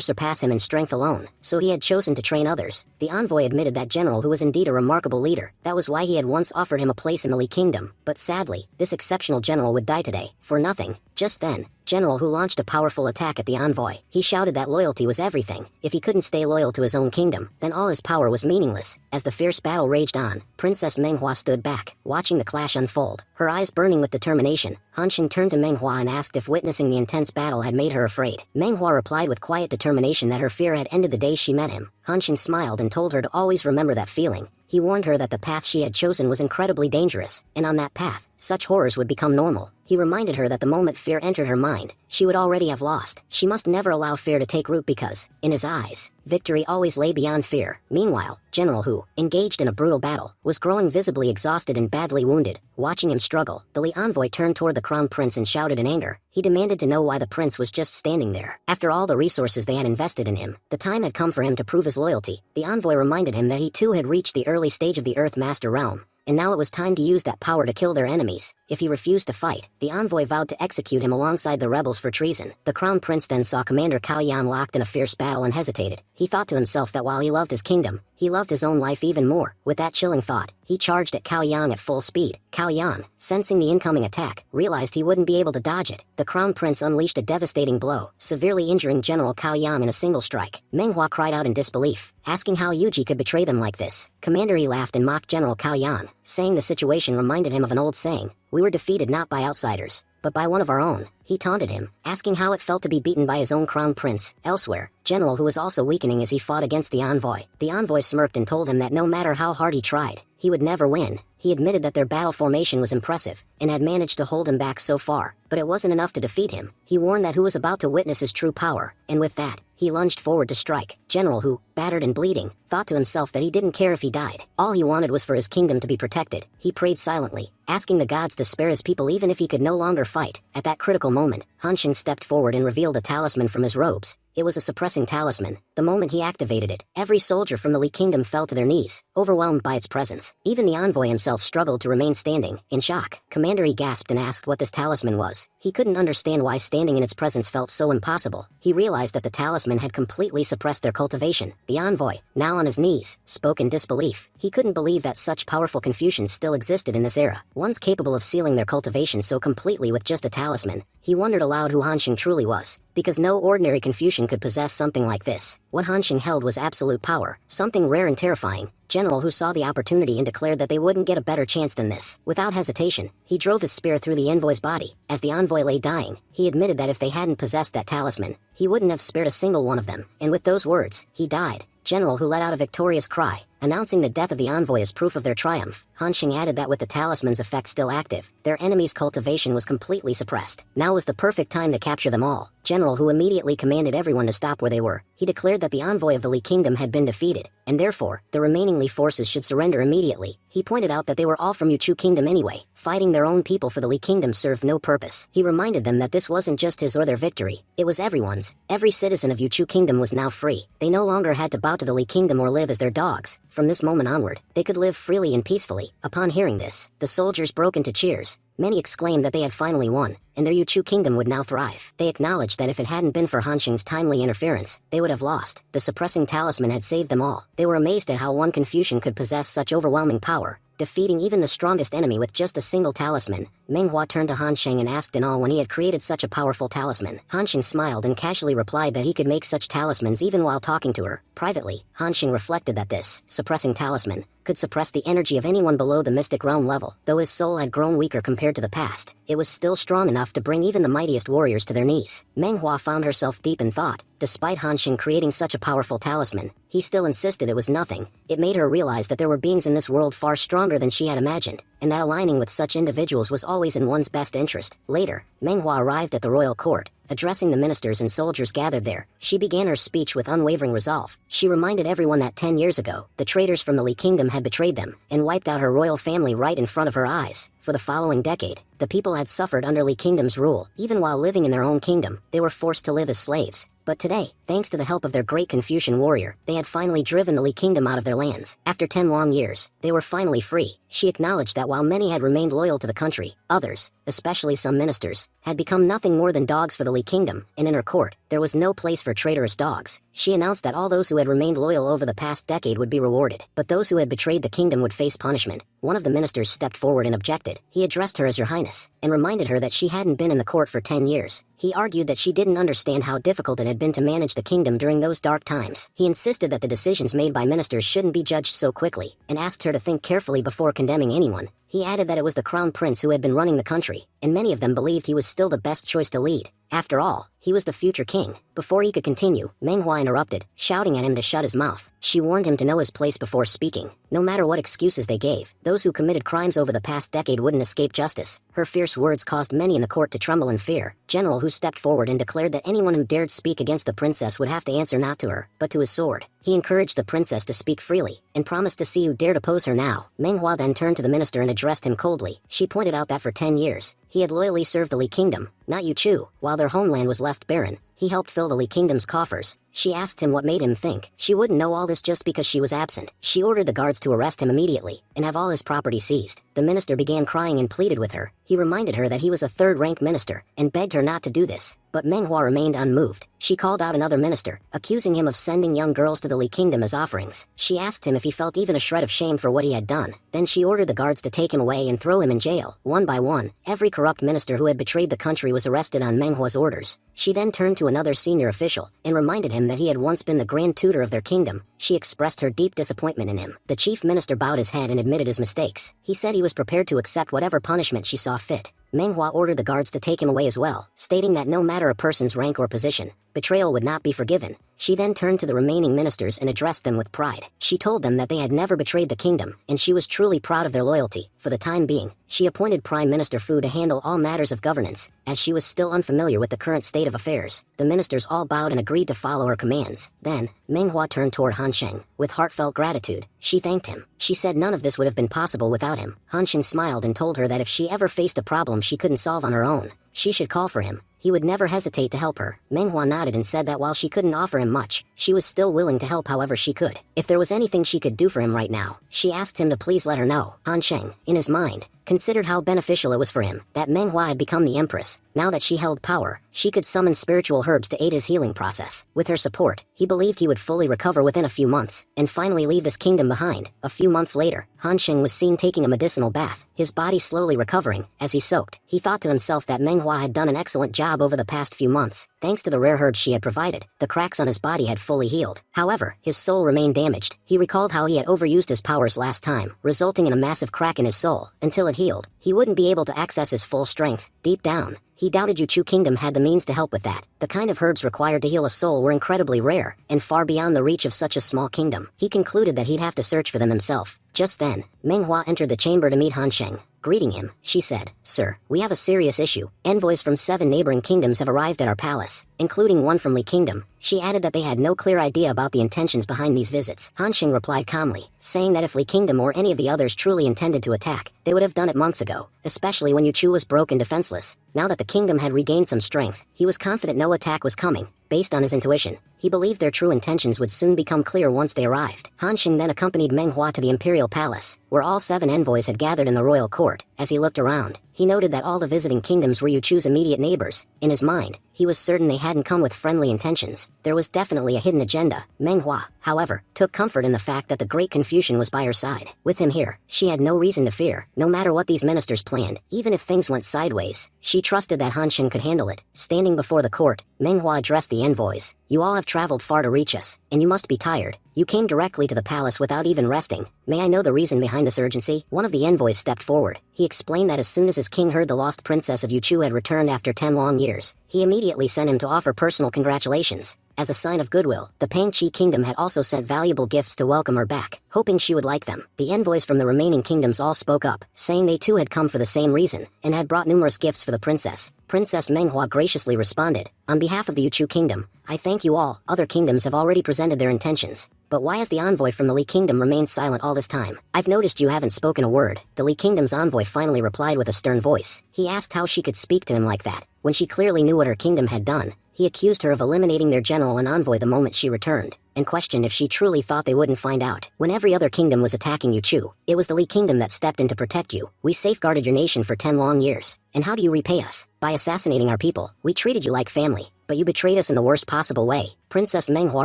surpass him in strength alone, so he had chosen to train others. The envoy admitted that General Hu was indeed a remarkable leader. That was why he had once offered him a place in the Li kingdom. But sadly, this exceptional general would die today, for nothing. Just then, General Hu launched a powerful attack at the envoy. He shouted that loyalty was everything. If he couldn't stay loyal to his own kingdom, then all his power was meaningless. As the fierce battle raged on, Princess Manhwa stood back, watching the clash unfold, her eyes burning with determination. Hanxing turned to Manhwa and asked if witnessing the intense battle had made her afraid. Manhwa replied with quiet determination that her fear had ended the day she met him. Hanxing smiled and told her to always remember that feeling. He warned her that the path she had chosen was incredibly dangerous, and on that path, such horrors would become normal. He reminded her that the moment fear entered her mind, she would already have lost. She must never allow fear to take root because, in his eyes, victory always lay beyond fear. Meanwhile, General Hu, engaged in a brutal battle, was growing visibly exhausted and badly wounded. Watching him struggle, the Li envoy turned toward the crown prince and shouted in anger. He demanded to know why the prince was just standing there. After all the resources they had invested in him, the time had come for him to prove his loyalty. The envoy reminded him that he too had reached the early stage of the Earth Master realm, and now it was time to use that power to kill their enemies. If he refused to fight, the envoy vowed to execute him alongside the rebels for treason. The crown prince then saw Commander Cao Yang locked in a fierce battle and hesitated. He thought to himself that while he loved his kingdom, he loved his own life even more. With that chilling thought, he charged at Cao Yang at full speed. Cao Yang, sensing the incoming attack, realized he wouldn't be able to dodge it. The crown prince unleashed a devastating blow, severely injuring General Cao Yang in a single strike. Manhwa cried out in disbelief, asking how Yuji could betray them like this. Commander Yi laughed and mocked General Cao Yang. saying the situation reminded him of an old saying, "We were defeated not by outsiders, but by one of our own." He taunted him, asking how it felt to be beaten by his own crown prince. Elsewhere, General who was also weakening as he fought against the envoy. The envoy smirked and told him that no matter how hard he tried, he would never win. He admitted that their battle formation was impressive, and had managed to hold him back so far, but it wasn't enough to defeat him. He warned that who was about to witness his true power, and with that, he lunged forward to strike. General who, battered and bleeding, thought to himself that he didn't care if he died. All he wanted was for his kingdom to be protected. He prayed silently, asking the gods to spare his people even if he could no longer fight. At that critical moment, Hansheng stepped forward and revealed a talisman from his robes. It was a suppressing talisman. The moment he activated it, every soldier from the Li Kingdom fell to their knees, overwhelmed by its presence. Even the envoy himself struggled to remain standing, in shock. Commander, he gasped and asked what this talisman was. He couldn't understand why standing in its presence felt so impossible. He realized that the talisman had completely suppressed their cultivation. The envoy, now on his knees, spoke in disbelief. He couldn't believe that such powerful Confucians still existed in this era, ones capable of sealing their cultivation so completely with just a talisman. He wondered aloud who Hansheng truly was, because no ordinary Confucian could possess something like this. What Hansheng held was absolute power, something rare and terrifying. General who saw the opportunity and declared that they wouldn't get a better chance than this. Without hesitation, he drove his spear through the envoy's body. As the envoy lay dying, he admitted that if they hadn't possessed that talisman, he wouldn't have spared a single one of them. And with those words, he died. General who let out a victorious cry, announcing the death of the envoy as proof of their triumph. Hansheng added that with the talisman's effect still active, their enemy's cultivation was completely suppressed. Now was the perfect time to capture them all. General who immediately commanded everyone to stop where they were. He declared that the envoy of the Li Kingdom had been defeated, and therefore, the remaining Li forces should surrender immediately. He pointed out that they were all from Yuchu Kingdom anyway. Fighting their own people for the Li Kingdom served no purpose. He reminded them that this wasn't just his or their victory, it was everyone's. Every citizen of Yuchu Kingdom was now free. They no longer had to bow to the Li Kingdom or live as their dogs. From this moment onward, they could live freely and peacefully. Upon hearing this, the soldiers broke into cheers. Many exclaimed that they had finally won, and their Yuchu Kingdom would now thrive. They acknowledged that if it hadn't been for Hansheng's timely interference, they would have lost. The suppressing talisman had saved them all. They were amazed at how one Confucian could possess such overwhelming power, defeating even the strongest enemy with just a single talisman. Manhwa turned to Hansheng and asked in awe when he had created such a powerful talisman. Hansheng smiled and casually replied that he could make such talismans even while talking to her. Privately, Hansheng reflected that this suppressing talisman could suppress the energy of anyone below the mystic realm level. Though his soul had grown weaker compared to the past, it was still strong enough to bring even the mightiest warriors to their knees. Manhwa found herself deep in thought. Despite Hansheng creating such a powerful talisman, he still insisted it was nothing. It made her realize that there were beings in this world far stronger than she had imagined, and that aligning with such individuals was always in one's best interest. Later, Manhwa arrived at the royal court. Addressing the ministers and soldiers gathered there, she began her speech with unwavering resolve. She reminded everyone that 10 years ago, the traitors from the Li Kingdom had betrayed them, and wiped out her royal family right in front of her eyes. For the following decade, the people had suffered under Li Kingdom's rule. Even while living in their own kingdom, they were forced to live as slaves. But today, thanks to the help of their great Confucian warrior, they had finally driven the Li Kingdom out of their lands. After 10 long years, they were finally free. She acknowledged that while many had remained loyal to the country, others, especially some ministers, had become nothing more than dogs for the Li Kingdom, and in her court, there was no place for traitorous dogs. She announced that all those who had remained loyal over the past decade would be rewarded, but those who had betrayed the kingdom would face punishment. One of the ministers stepped forward and objected. He addressed her as Your Highness, and reminded her that she hadn't been in the court for 10 years. He argued that she didn't understand how difficult it had been to manage the kingdom during those dark times. He insisted that the decisions made by ministers shouldn't be judged so quickly, and asked her to think carefully before condemning anyone. He added that it was the crown prince who had been running the country, and many of them believed he was still the best choice to lead. After all, he was the future king. Before he could continue, Manhwa interrupted, shouting at him to shut his mouth. She warned him to know his place before speaking. No matter what excuses they gave, those who committed crimes over the past decade wouldn't escape justice. Her fierce words caused many in the court to tremble in fear. General who stepped forward and declared that anyone who dared speak against the princess would have to answer not to her, but to his sword. He encouraged the princess to speak freely, and promised to see who dared oppose her now. Manhwa then turned to the minister and addressed him coldly. She pointed out that for 10 years, he had loyally served the Li Kingdom, not Yuchu. While their homeland was left barren, he helped fill the Li Kingdom's coffers. She asked him what made him think she wouldn't know all this just because she was absent. She ordered the guards to arrest him immediately, and have all his property seized. The minister began crying and pleaded with her. He reminded her that he was a third-rank minister, and begged her not to do this. But Manhwa remained unmoved. She called out another minister, accusing him of sending young girls to the Li Kingdom as offerings. She asked him if he felt even a shred of shame for what he had done. Then she ordered the guards to take him away and throw him in jail. One by one, every corrupt minister who had betrayed the country was arrested on Manhwa's orders. She then turned to another senior official and reminded him that he had once been the grand tutor of their kingdom. She expressed her deep disappointment in him. The chief minister bowed his head and admitted his mistakes. He said he was prepared to accept whatever punishment she saw fit. Manhwa ordered the guards to take him away as well, stating that no matter a person's rank or position, betrayal would not be forgiven. She then turned to the remaining ministers and addressed them with pride. She told them that they had never betrayed the kingdom, and she was truly proud of their loyalty. For the time being, she appointed Prime Minister Fu to handle all matters of governance, as she was still unfamiliar with the current state of affairs. The ministers all bowed and agreed to follow her commands. Then, Manhwa turned toward Han Sheng. With heartfelt gratitude, she thanked him. She said none of this would have been possible without him. Han Sheng smiled and told her that if she ever faced a problem she couldn't solve on her own, she should call for him. He would never hesitate to help her. Manhwa nodded and said that while she couldn't offer him much, she was still willing to help however she could. If there was anything she could do for him right now, she asked him to please let her know. Han Sheng, in his mind, considered how beneficial it was for him that Manhwa had become the empress. Now that she held power, she could summon spiritual herbs to aid his healing process. With her support, he believed he would fully recover within a few months, and finally leave this kingdom behind. A few months later, Han Sheng was seen taking a medicinal bath, his body slowly recovering. As he soaked, he thought to himself that Manhwa had done an excellent job over the past few months. Thanks to the rare herbs she had provided, the cracks on his body had fully healed. However, his soul remained damaged. He recalled how he had overused his powers last time, resulting in a massive crack in his soul. Until it healed, he wouldn't be able to access his full strength. Deep down, he doubted Yuchu Kingdom had the means to help with that. The kind of herbs required to heal a soul were incredibly rare, and far beyond the reach of such a small kingdom. He concluded that he'd have to search for them himself. Just then, Manhwa entered the chamber to meet Han Sheng. Greeting him, she said, "Sir, we have a serious issue. Envoys from 7 neighboring kingdoms have arrived at our palace, including one from Li Kingdom." She added that they had no clear idea about the intentions behind these visits. Han Sheng replied calmly, saying that if Li Kingdom or any of the others truly intended to attack, they would have done it months ago, especially when Yuchu was broke and defenseless. Now that the kingdom had regained some strength, he was confident no attack was coming. Based on his intuition, he believed their true intentions would soon become clear once they arrived. Han Sheng then accompanied Manhwa to the imperial palace, where all 7 envoys had gathered in the royal court. As he looked around, he noted that all the visiting kingdoms were Yuchu's immediate neighbors. In his mind, he was certain they hadn't come with friendly intentions. There was definitely a hidden agenda. Manhwa, however, took comfort in the fact that the great Confucian was by her side. With him here, she had no reason to fear. No matter what these ministers planned, even if things went sideways, she trusted that Han Sheng could handle it. Standing before the court, Manhwa addressed the envoys. "You all have traveled far to reach us, and you must be tired. You came directly to the palace without even resting. May I know the reason behind this urgency?" One of the envoys stepped forward. He explained that as soon as his king heard the lost princess of Yuchu had returned after 10 long years, he immediately sent him to offer personal congratulations. As a sign of goodwill, the Pangqi kingdom had also sent valuable gifts to welcome her back, hoping she would like them. The envoys from the remaining kingdoms all spoke up, saying they too had come for the same reason, and had brought numerous gifts for the princess. Princess Manhwa graciously responded, "On behalf of the Yuchu kingdom, I thank you all. Other kingdoms have already presented their intentions. But why has the envoy from the Li Kingdom remained silent all this time? I've noticed you haven't spoken a word." The Li Kingdom's envoy finally replied with a stern voice. He asked how she could speak to him like that, when she clearly knew what her kingdom had done. He accused her of eliminating their general and envoy the moment she returned, and questioned if she truly thought they wouldn't find out. When every other kingdom was attacking Yuchu, it was the Li Kingdom that stepped in to protect you. "We safeguarded your nation for 10 long years. And how do you repay us? By assassinating our people. We treated you like family, but you betrayed us in the worst possible way." Princess Manhwa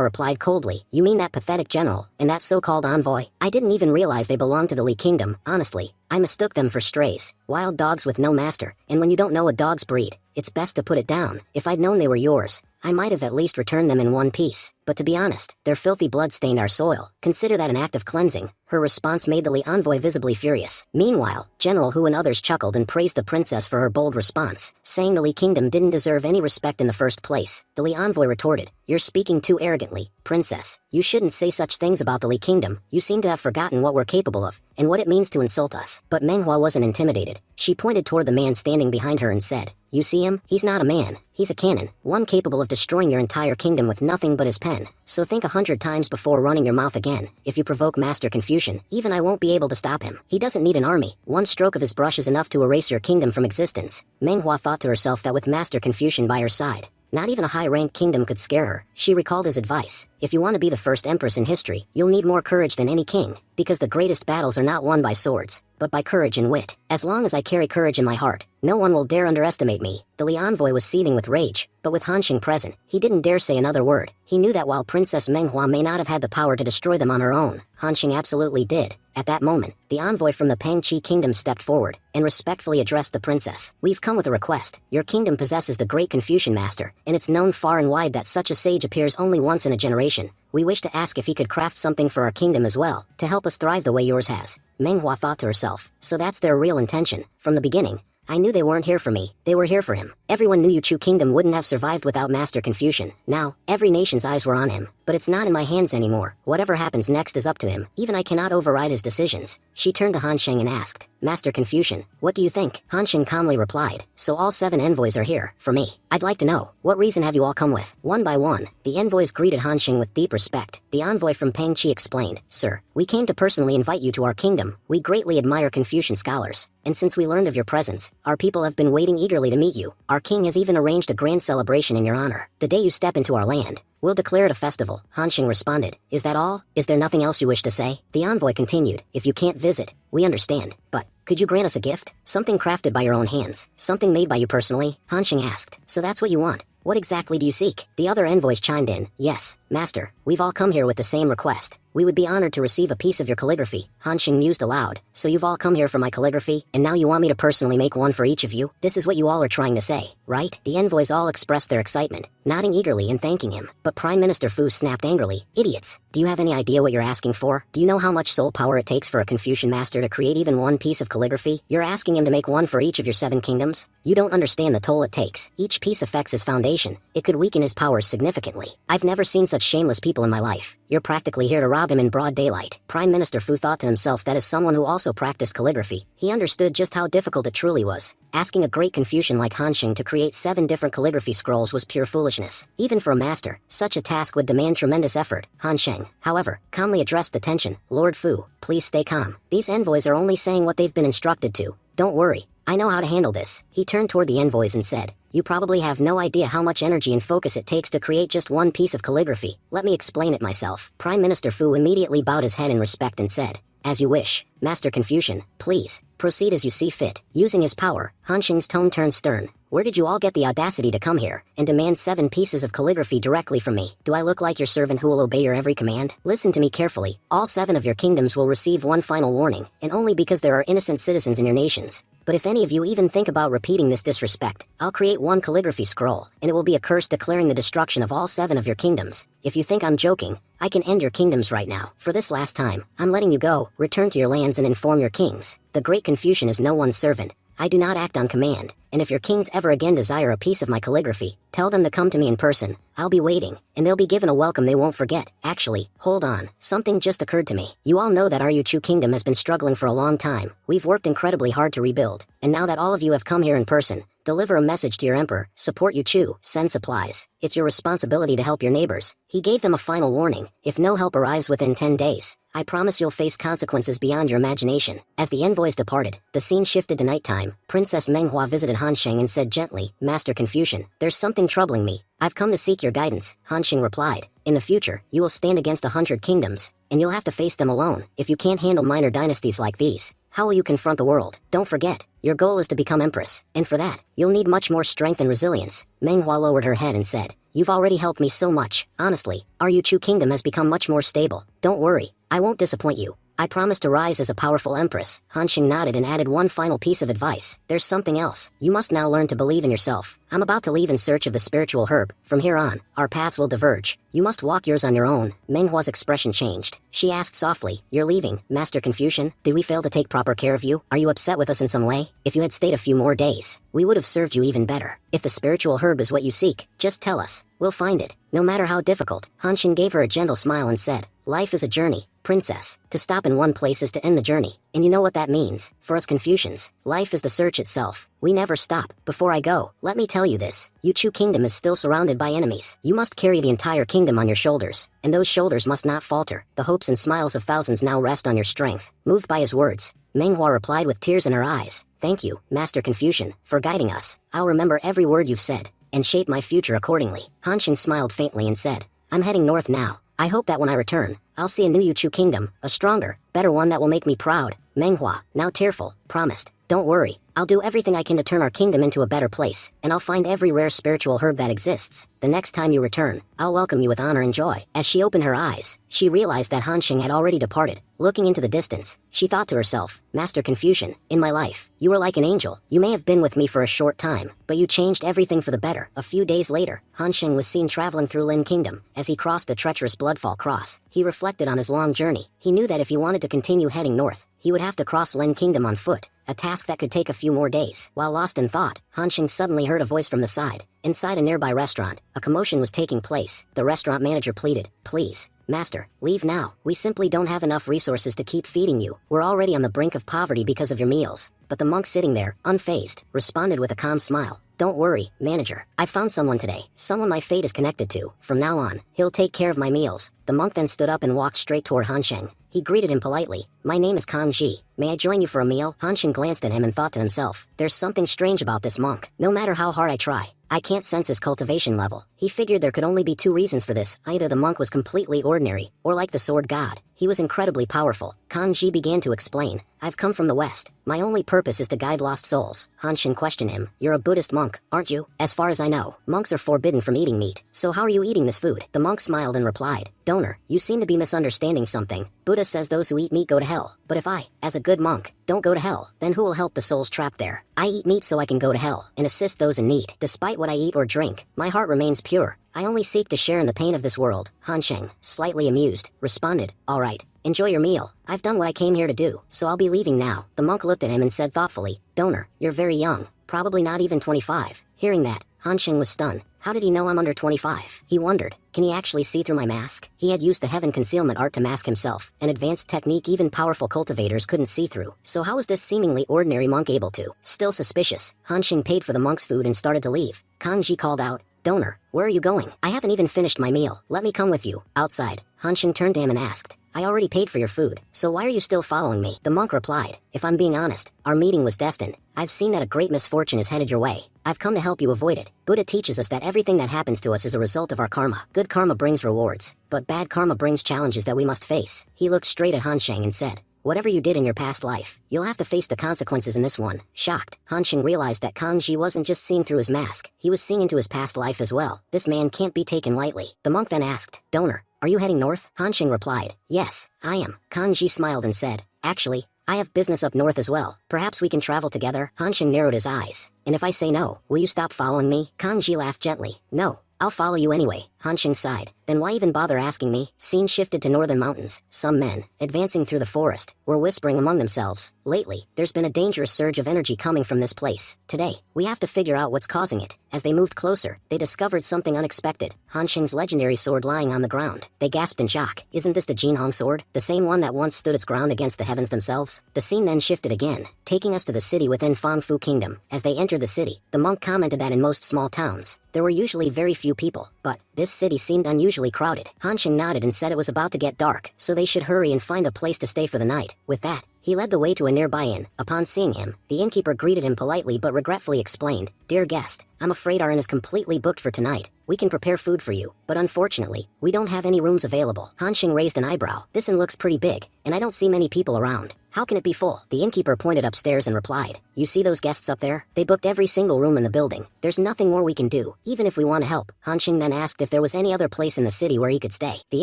replied coldly, "You mean that pathetic general, and that so-called envoy? I didn't even realize they belonged to the Li Kingdom, honestly. I mistook them for strays, wild dogs with no master, and when you don't know a dog's breed, it's best to put it down. If I'd known they were yours, I might have at least returned them in one piece. But to be honest, their filthy blood stained our soil. Consider that an act of cleansing." Her response made the Li envoy visibly furious. Meanwhile, General Hu and others chuckled and praised the princess for her bold response, saying the Li Kingdom didn't deserve any respect in the first place. The Li envoy retorted, "You're speaking too arrogantly, princess. You shouldn't say such things about the Li Kingdom. You seem to have forgotten what we're capable of, and what it means to insult us." But Manhwa wasn't intimidated. She pointed toward the man standing behind her and said, "You see him? He's not a man. He's a cannon, one capable of destroying your entire kingdom with nothing but his pen. So think 100 times before running your mouth again. If you provoke Master Confucian, even I won't be able to stop him. He doesn't need an army. One stroke of his brush is enough to erase your kingdom from existence." Manhwa thought to herself that with Master Confucian by her side, not even a high-ranked kingdom could scare her. She recalled his advice. If you want to be the first empress in history, you'll need more courage than any king, because the greatest battles are not won by swords, but by courage and wit. As long as I carry courage in my heart, no one will dare underestimate me. The Li envoy was seething with rage, but with Han Sheng present, he didn't dare say another word. He knew that while Princess Manhwa may not have had the power to destroy them on her own, Han Sheng absolutely did. At that moment, the envoy from the Pangqi kingdom stepped forward and respectfully addressed the princess. We've come with a request. Your kingdom possesses the great Confucian master, and it's known far and wide that such a sage appears only once in a generation. We wish to ask if he could craft something for our kingdom as well, to help us thrive the way yours has. Manhwa thought to herself, so that's their real intention. From the beginning, I knew they weren't here for me, they were here for him. Everyone knew Yuchu Kingdom wouldn't have survived without Master Confucian. Now, every nation's eyes were on him, but it's not in my hands anymore. Whatever happens next is up to him. Even I cannot override his decisions. She turned to Han Sheng and asked, Master Confucian, what do you think? Han Sheng calmly replied, so all 7 envoys are here, for me. I'd like to know, what reason have you all come with? One by one, the envoys greeted Han Sheng with deep respect. The envoy from Pangqi explained, Sir, we came to personally invite you to our kingdom. We greatly admire Confucian scholars, and since we learned of your presence, our people have been waiting eagerly to meet you. Our king has even arranged a grand celebration in your honor. The day you step into our land, we'll declare it a festival. Han Sheng responded, Is that all? Is there nothing else you wish to say? The envoy continued, If you can't visit, we understand, but could you grant us a gift? Something crafted by your own hands, something made by you personally? Han Sheng asked, So that's what you want? What exactly do you seek? The other envoys chimed in, Yes, Master, we've all come here with the same request. We would be honored to receive a piece of your calligraphy. Han Sheng mused aloud, So you've all come here for my calligraphy, and now you want me to personally make one for each of you? This is what you all are trying to say, right? The envoys all expressed their excitement, nodding eagerly and thanking him. But Prime Minister Fu snapped angrily, Idiots! Do you have any idea what you're asking for? Do you know how much soul power it takes for a Confucian master to create even one piece of calligraphy? You're asking him to make one for each of your 7 kingdoms? You don't understand the toll it takes. Each piece affects his foundation. It could weaken his powers significantly. I've never seen such shameless people in my life. You're practically here to rob him in broad daylight. Prime Minister Fu thought to himself that as someone who also practiced calligraphy, he understood just how difficult it truly was. Asking a great Confucian like Han Sheng to create 7 different calligraphy scrolls was pure foolishness. Even for a master, such a task would demand tremendous effort. Han Sheng, however, calmly addressed the tension. Lord Fu, please stay calm. These envoys are only saying what they've been instructed to. Don't worry, I know how to handle this. He turned toward the envoys and said, You probably have no idea how much energy and focus it takes to create just one piece of calligraphy. Let me explain it myself. Prime Minister Fu immediately bowed his head in respect and said, As you wish, Master Confucian, please, proceed as you see fit. Using his power, Han Sheng's tone turned stern. Where did you all get the audacity to come here and demand 7 pieces of calligraphy directly from me? Do I look like your servant who will obey your every command? Listen to me carefully. All 7 of your kingdoms will receive one final warning, and only because there are innocent citizens in your nations. But if any of you even think about repeating this disrespect, I'll create one calligraphy scroll, and it will be a curse declaring the destruction of all 7 of your kingdoms. If you think I'm joking, I can end your kingdoms right now. For this last time, I'm letting you go. Return to your lands and inform your kings. The great Confucian is no one's servant. I do not act on command, and if your kings ever again desire a piece of my calligraphy, tell them to come to me in person. I'll be waiting, and they'll be given a welcome they won't forget. Actually, hold on, something just occurred to me. You all know that our Yuchu kingdom has been struggling for a long time. We've worked incredibly hard to rebuild, and now that all of you have come here in person, deliver a message to your emperor, support Yuchu, send supplies. It's your responsibility to help your neighbors. He gave them a final warning. If no help arrives within 10 days, I promise you'll face consequences beyond your imagination. As the envoys departed, the scene shifted to nighttime. Princess Manhwa visited Han Sheng and said gently, Master Confucian, there's something troubling me. I've come to seek your guidance. Han Sheng replied, In the future, you will stand against 100 kingdoms, and you'll have to face them alone. If you can't handle minor dynasties like these, how will you confront the world? Don't forget, your goal is to become empress, and for that, you'll need much more strength and resilience. Manhwa lowered her head and said, You've already helped me so much. Honestly, our Yuchu kingdom has become much more stable. Don't worry, I won't disappoint you. I promise to rise as a powerful empress. Han Sheng nodded and added one final piece of advice. There's something else. You must now learn to believe in yourself. I'm about to leave in search of the spiritual herb. From here on, our paths will diverge. You must walk yours on your own. Manhwa's expression changed. She asked softly, You're leaving, Master Confucian? Did we fail to take proper care of you? Are you upset with us in some way? If you had stayed a few more days, we would have served you even better. If the spiritual herb is what you seek, just tell us. We'll find it, no matter how difficult. Han Sheng gave her a gentle smile and said, Life is a journey, princess. To stop in one place is to end the journey. And you know what that means. For us Confucians, life is the search itself. We never stop. Before I go, let me tell you this. Yuchu kingdom is still surrounded by enemies. You must carry the entire kingdom on your shoulders, and those shoulders must not falter. The hopes and smiles of thousands now rest on your strength. Moved by his words, Manhwa replied with tears in her eyes, Thank you, Master Confucian, for guiding us. I'll remember every word you've said, and shape my future accordingly. Han Sheng smiled faintly and said, I'm heading north now. I hope that when I return, I'll see a new Yuchu kingdom, a stronger, better one that will make me proud. Manhwa, now tearful, promised, Don't worry, I'll do everything I can to turn our kingdom into a better place, and I'll find every rare spiritual herb that exists. The next time you return, I'll welcome you with honor and joy." As she opened her eyes, she realized that Hansheng had already departed. Looking into the distance, she thought to herself, "Master Confucian, in my life, you were like an angel. You may have been with me for a short time, but you changed everything for the better." A few days later, Hansheng was seen traveling through Lin Kingdom. As he crossed the treacherous Bloodfall Cross, he reflected on his long journey. He knew that if he wanted to continue heading north, he would have to cross Lin Kingdom on foot, a task that could take a few more days. While lost in thought, Hansheng suddenly heard a voice from the side. Inside a nearby restaurant, a commotion was taking place. The restaurant manager pleaded, "Please, Master, leave now. We simply don't have enough resources to keep feeding you. We're already on the brink of poverty because of your meals." But the monk sitting there, unfazed, responded with a calm smile. "Don't worry, manager. I found someone today. Someone my fate is connected to. From now on, he'll take care of my meals." The monk then stood up and walked straight toward Hansheng. He greeted him politely. "My name is Kang Ji. May I join you for a meal?" Hansheng glanced at him and thought to himself, "There's something strange about this monk. No matter how hard I try, I can't sense his cultivation level." He figured there could only be two reasons for this. Either the monk was completely ordinary, or like the sword god, he was incredibly powerful. Kang Ji began to explain, "I've come from the west. My only purpose is to guide lost souls." Hansheng questioned him, "You're a Buddhist monk, aren't you?" "As far as I know, monks are forbidden from eating meat. So how are you eating this food?" The monk smiled and replied, "Donor, you seem to be misunderstanding something. Buddha says those who eat meat go to hell. But if I, as a good monk, don't go to hell, then who will help the souls trapped there? I eat meat so I can go to hell and assist those in need. Despite what I eat or drink, my heart remains pure. I only seek to share in the pain of this world." Hansheng, slightly amused, responded, "All right. Enjoy your meal. I've done what I came here to do, so I'll be leaving now." The monk looked at him and said thoughtfully, "Donor, you're very young, probably not even 25. Hearing that, Hansheng was stunned. How did he know I'm under 25? He wondered, can he actually see through my mask? He had used the heaven concealment art to mask himself, an advanced technique even powerful cultivators couldn't see through. So how was this seemingly ordinary monk able to? Still suspicious, Hansheng paid for the monk's food and started to leave. Kang Ji called out, "Donor, where are you going? I haven't even finished my meal. Let me come with you." Outside, Hansheng turned to him and asked, "I already paid for your food, so why are you still following me?" The monk replied, "If I'm being honest, our meeting was destined. I've seen that a great misfortune is headed your way. I've come to help you avoid it. Buddha teaches us that everything that happens to us is a result of our karma. Good karma brings rewards, but bad karma brings challenges that we must face." He looked straight at Hansheng and said, "Whatever you did in your past life, you'll have to face the consequences in this one." Shocked, Hansheng realized that Kang Ji wasn't just seeing through his mask, he was seeing into his past life as well. This man can't be taken lightly. The monk then asked, "Donor, are you heading north?" Hansheng replied, "Yes, I am." Kang Ji smiled and said, "Actually, I have business up north as well. Perhaps we can travel together." Hansheng narrowed his eyes. "And if I say no, will you stop following me?" Kang Ji laughed gently. "No, I'll follow you anyway." Hansheng sighed. "Then why even bother asking me?" Scene shifted to northern mountains. Some men, advancing through the forest, were whispering among themselves. "Lately, there's been a dangerous surge of energy coming from this place. Today, we have to figure out what's causing it." As they moved closer, they discovered something unexpected. Hansheng's legendary sword lying on the ground. They gasped in shock. "Isn't this the Jinhong sword? The same one that once stood its ground against the heavens themselves?" The scene then shifted again, taking us to the city within Fangfu Kingdom. As they entered the city, the monk commented that in most small towns, there were usually very few people, but this city seemed unusually crowded. Hansheng nodded and said it was about to get dark, so they should hurry and find a place to stay for the night. With that, he led the way to a nearby inn. Upon seeing him, the innkeeper greeted him politely but regretfully explained, "Dear guest, I'm afraid our inn is completely booked for tonight. We can prepare food for you, but unfortunately, we don't have any rooms available." Hansheng raised an eyebrow. "This inn looks pretty big, and I don't see many people around. How can it be full?" The innkeeper pointed upstairs and replied, "You see those guests up there? They booked every single room in the building. There's nothing more we can do, even if we want to help." Hansheng then asked if there was any other place in the city where he could stay. The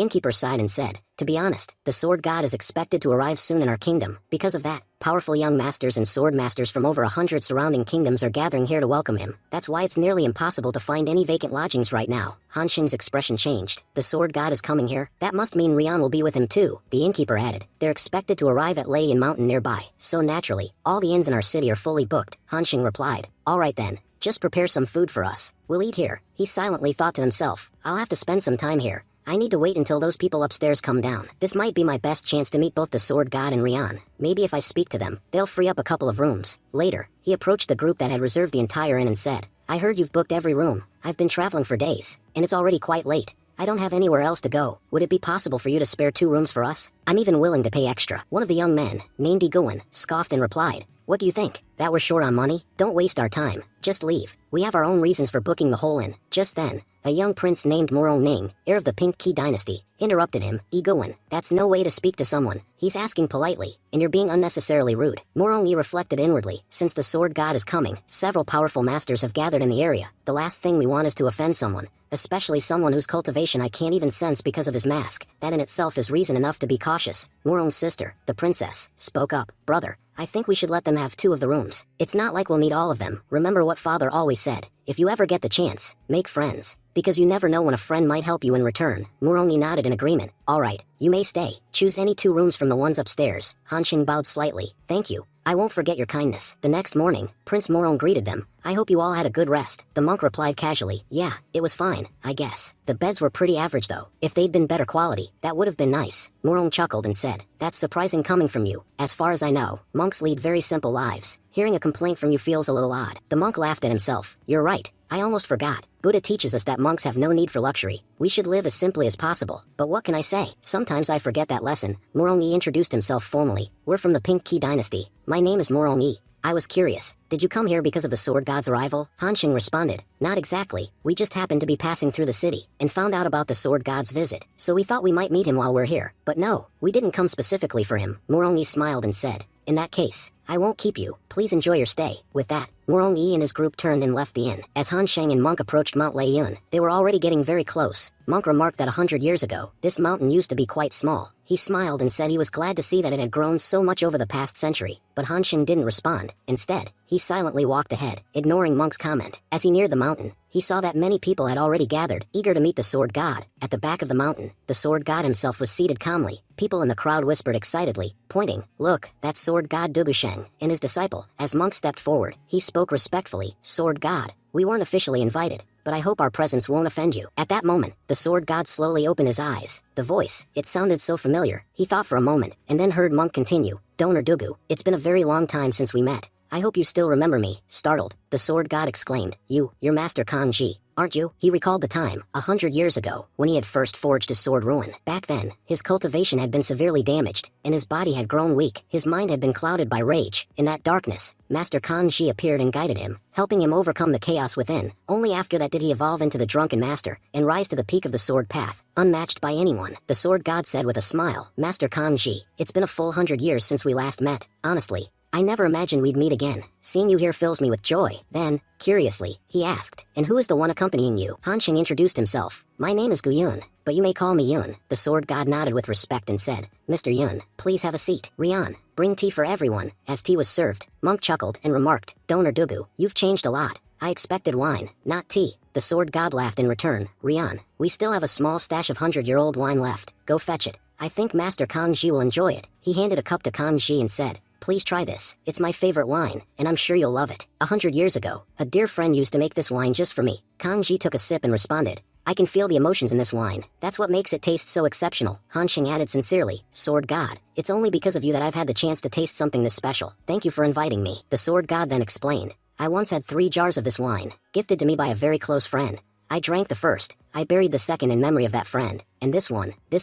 innkeeper sighed and said, "To be honest, the sword god is expected to arrive soon in our kingdom. Because of that, powerful young masters and sword masters from over 100 surrounding kingdoms are gathering here to welcome him. That's why it's nearly impossible to find any vacant lodgings right now." Hansheng's expression changed. "The sword god is coming here? That must mean Rian will be with him too." The innkeeper added, "They're expected to arrive at Lei Mountain nearby, so naturally, all the inns in our city are fully booked." Hansheng replied, "All right then, just prepare some food for us. We'll eat here." He silently thought to himself, "I'll have to spend some time here. I need to wait until those people upstairs come down. This might be my best chance to meet both the sword god and Rian. Maybe if I speak to them, they'll free up a couple of rooms." Later, he approached the group that had reserved the entire inn and said, "I heard you've booked every room. I've been traveling for days, and it's already quite late. I don't have anywhere else to go. Would it be possible for you to spare 2 rooms for us? I'm even willing to pay extra." One of the young men, named Iguan, scoffed and replied, "What do you think? That we're short on money? Don't waste our time. Just leave. We have our own reasons for booking the whole inn." Just then, A young prince named Morong Ning, heir of the Pink Key dynasty, interrupted him. Egoin, that's no way to speak to someone. He's asking politely, and you're being unnecessarily rude. Morong reflected inwardly. Since the sword god is coming, several powerful masters have gathered in the area. The last thing we want is to offend someone, especially someone whose cultivation I can't even sense because of his mask. That in itself is reason enough to be cautious. Morong's sister, the princess, spoke up. Brother, I think we should let them have 2 of the rooms. It's not like we'll need all of them. Remember what father always said. If you ever get the chance, make friends. Because you never know when a friend might help you in return. Murongi nodded in agreement. Alright, you may stay. Choose any 2 rooms from the ones upstairs. Hanxing bowed slightly. Thank you. I won't forget your kindness. The next morning, Prince Morong greeted them. I hope you all had a good rest. The monk replied casually. Yeah, it was fine, I guess. The beds were pretty average though. If they'd been better quality, that would have been nice. Morong chuckled and said, that's surprising coming from you. As far as I know, monks lead very simple lives. Hearing a complaint from you feels a little odd. The monk laughed at himself. You're right. I almost forgot. Buddha teaches us that monks have no need for luxury. We should live as simply as possible. But what can I say? Sometimes I forget that lesson. Morong introduced himself formally. We're from the Pink Key dynasty. My name is Morong. I was curious. Did you come here because of the sword god's arrival? Hanxing responded. Not exactly. We just happened to be passing through the city and found out about the sword god's visit. So we thought we might meet him while we're here. But no, we didn't come specifically for him. Morong smiled and said, in that case, I won't keep you. Please enjoy your stay. With that, Morong and his group turned and left the inn. As Han Sheng and Monk approached Mount Leiyun, they were already getting very close. Monk remarked that 100 years ago, this mountain used to be quite small. He smiled and said he was glad to see that it had grown so much over the past century. But Han Sheng didn't respond. Instead, he silently walked ahead, ignoring Monk's comment. As he neared the mountain, he saw that many people had already gathered, eager to meet the sword god. At the back of the mountain, the sword god himself was seated calmly. People in the crowd whispered excitedly, pointing, look, that's sword god Dugusheng and his disciple. As Monk stepped forward, he spoke respectfully, sword god, we weren't officially invited, but I hope our presence won't offend you. At that moment, the sword god slowly opened his eyes. The voice, it sounded so familiar. He thought for a moment, and then heard Monk continue, Donor Dugu, it's been a very long time since we met. I hope you still remember me. Startled, the sword god exclaimed, you're Master Kanji, aren't you? He recalled the time, 100 years ago, when he had first forged his sword Ruin. Back then, his cultivation had been severely damaged, and his body had grown weak. His mind had been clouded by rage. In that darkness, Master Kanji appeared and guided him, helping him overcome the chaos within. Only after that did he evolve into the Drunken Master, and rise to the peak of the sword path, unmatched by anyone. The sword god said with a smile, Master Kanji, it's been a full 100 years since we last met. Honestly, I never imagined we'd meet again. Seeing you here fills me with joy. Then, curiously, he asked, and who is the one accompanying you? Hanxing introduced himself. My name is Gu Yun, but you may call me Yun. The sword god nodded with respect and said, Mr. Yun, please have a seat. Rian, bring tea for everyone. As tea was served, Monk chuckled and remarked, Donor Dugu, you've changed a lot. I expected wine, not tea. The sword god laughed in return. Rian, we still have a small stash of 100-year-old wine left. Go fetch it. I think Master Kanji will enjoy it. He handed a cup to Kanji and said, please try this. It's my favorite wine, and I'm sure you'll love it. 100 years ago, a dear friend used to make this wine just for me. Kanji took a sip and responded, I can feel the emotions in this wine. That's what makes it taste so exceptional. Hanxing added sincerely, Sword God, it's only because of you that I've had the chance to taste something this special. Thank you for inviting me. The Sword God then explained, I once had 3 jars of this wine, gifted to me by a very close friend. I drank the first, I buried the second in memory of that friend, and this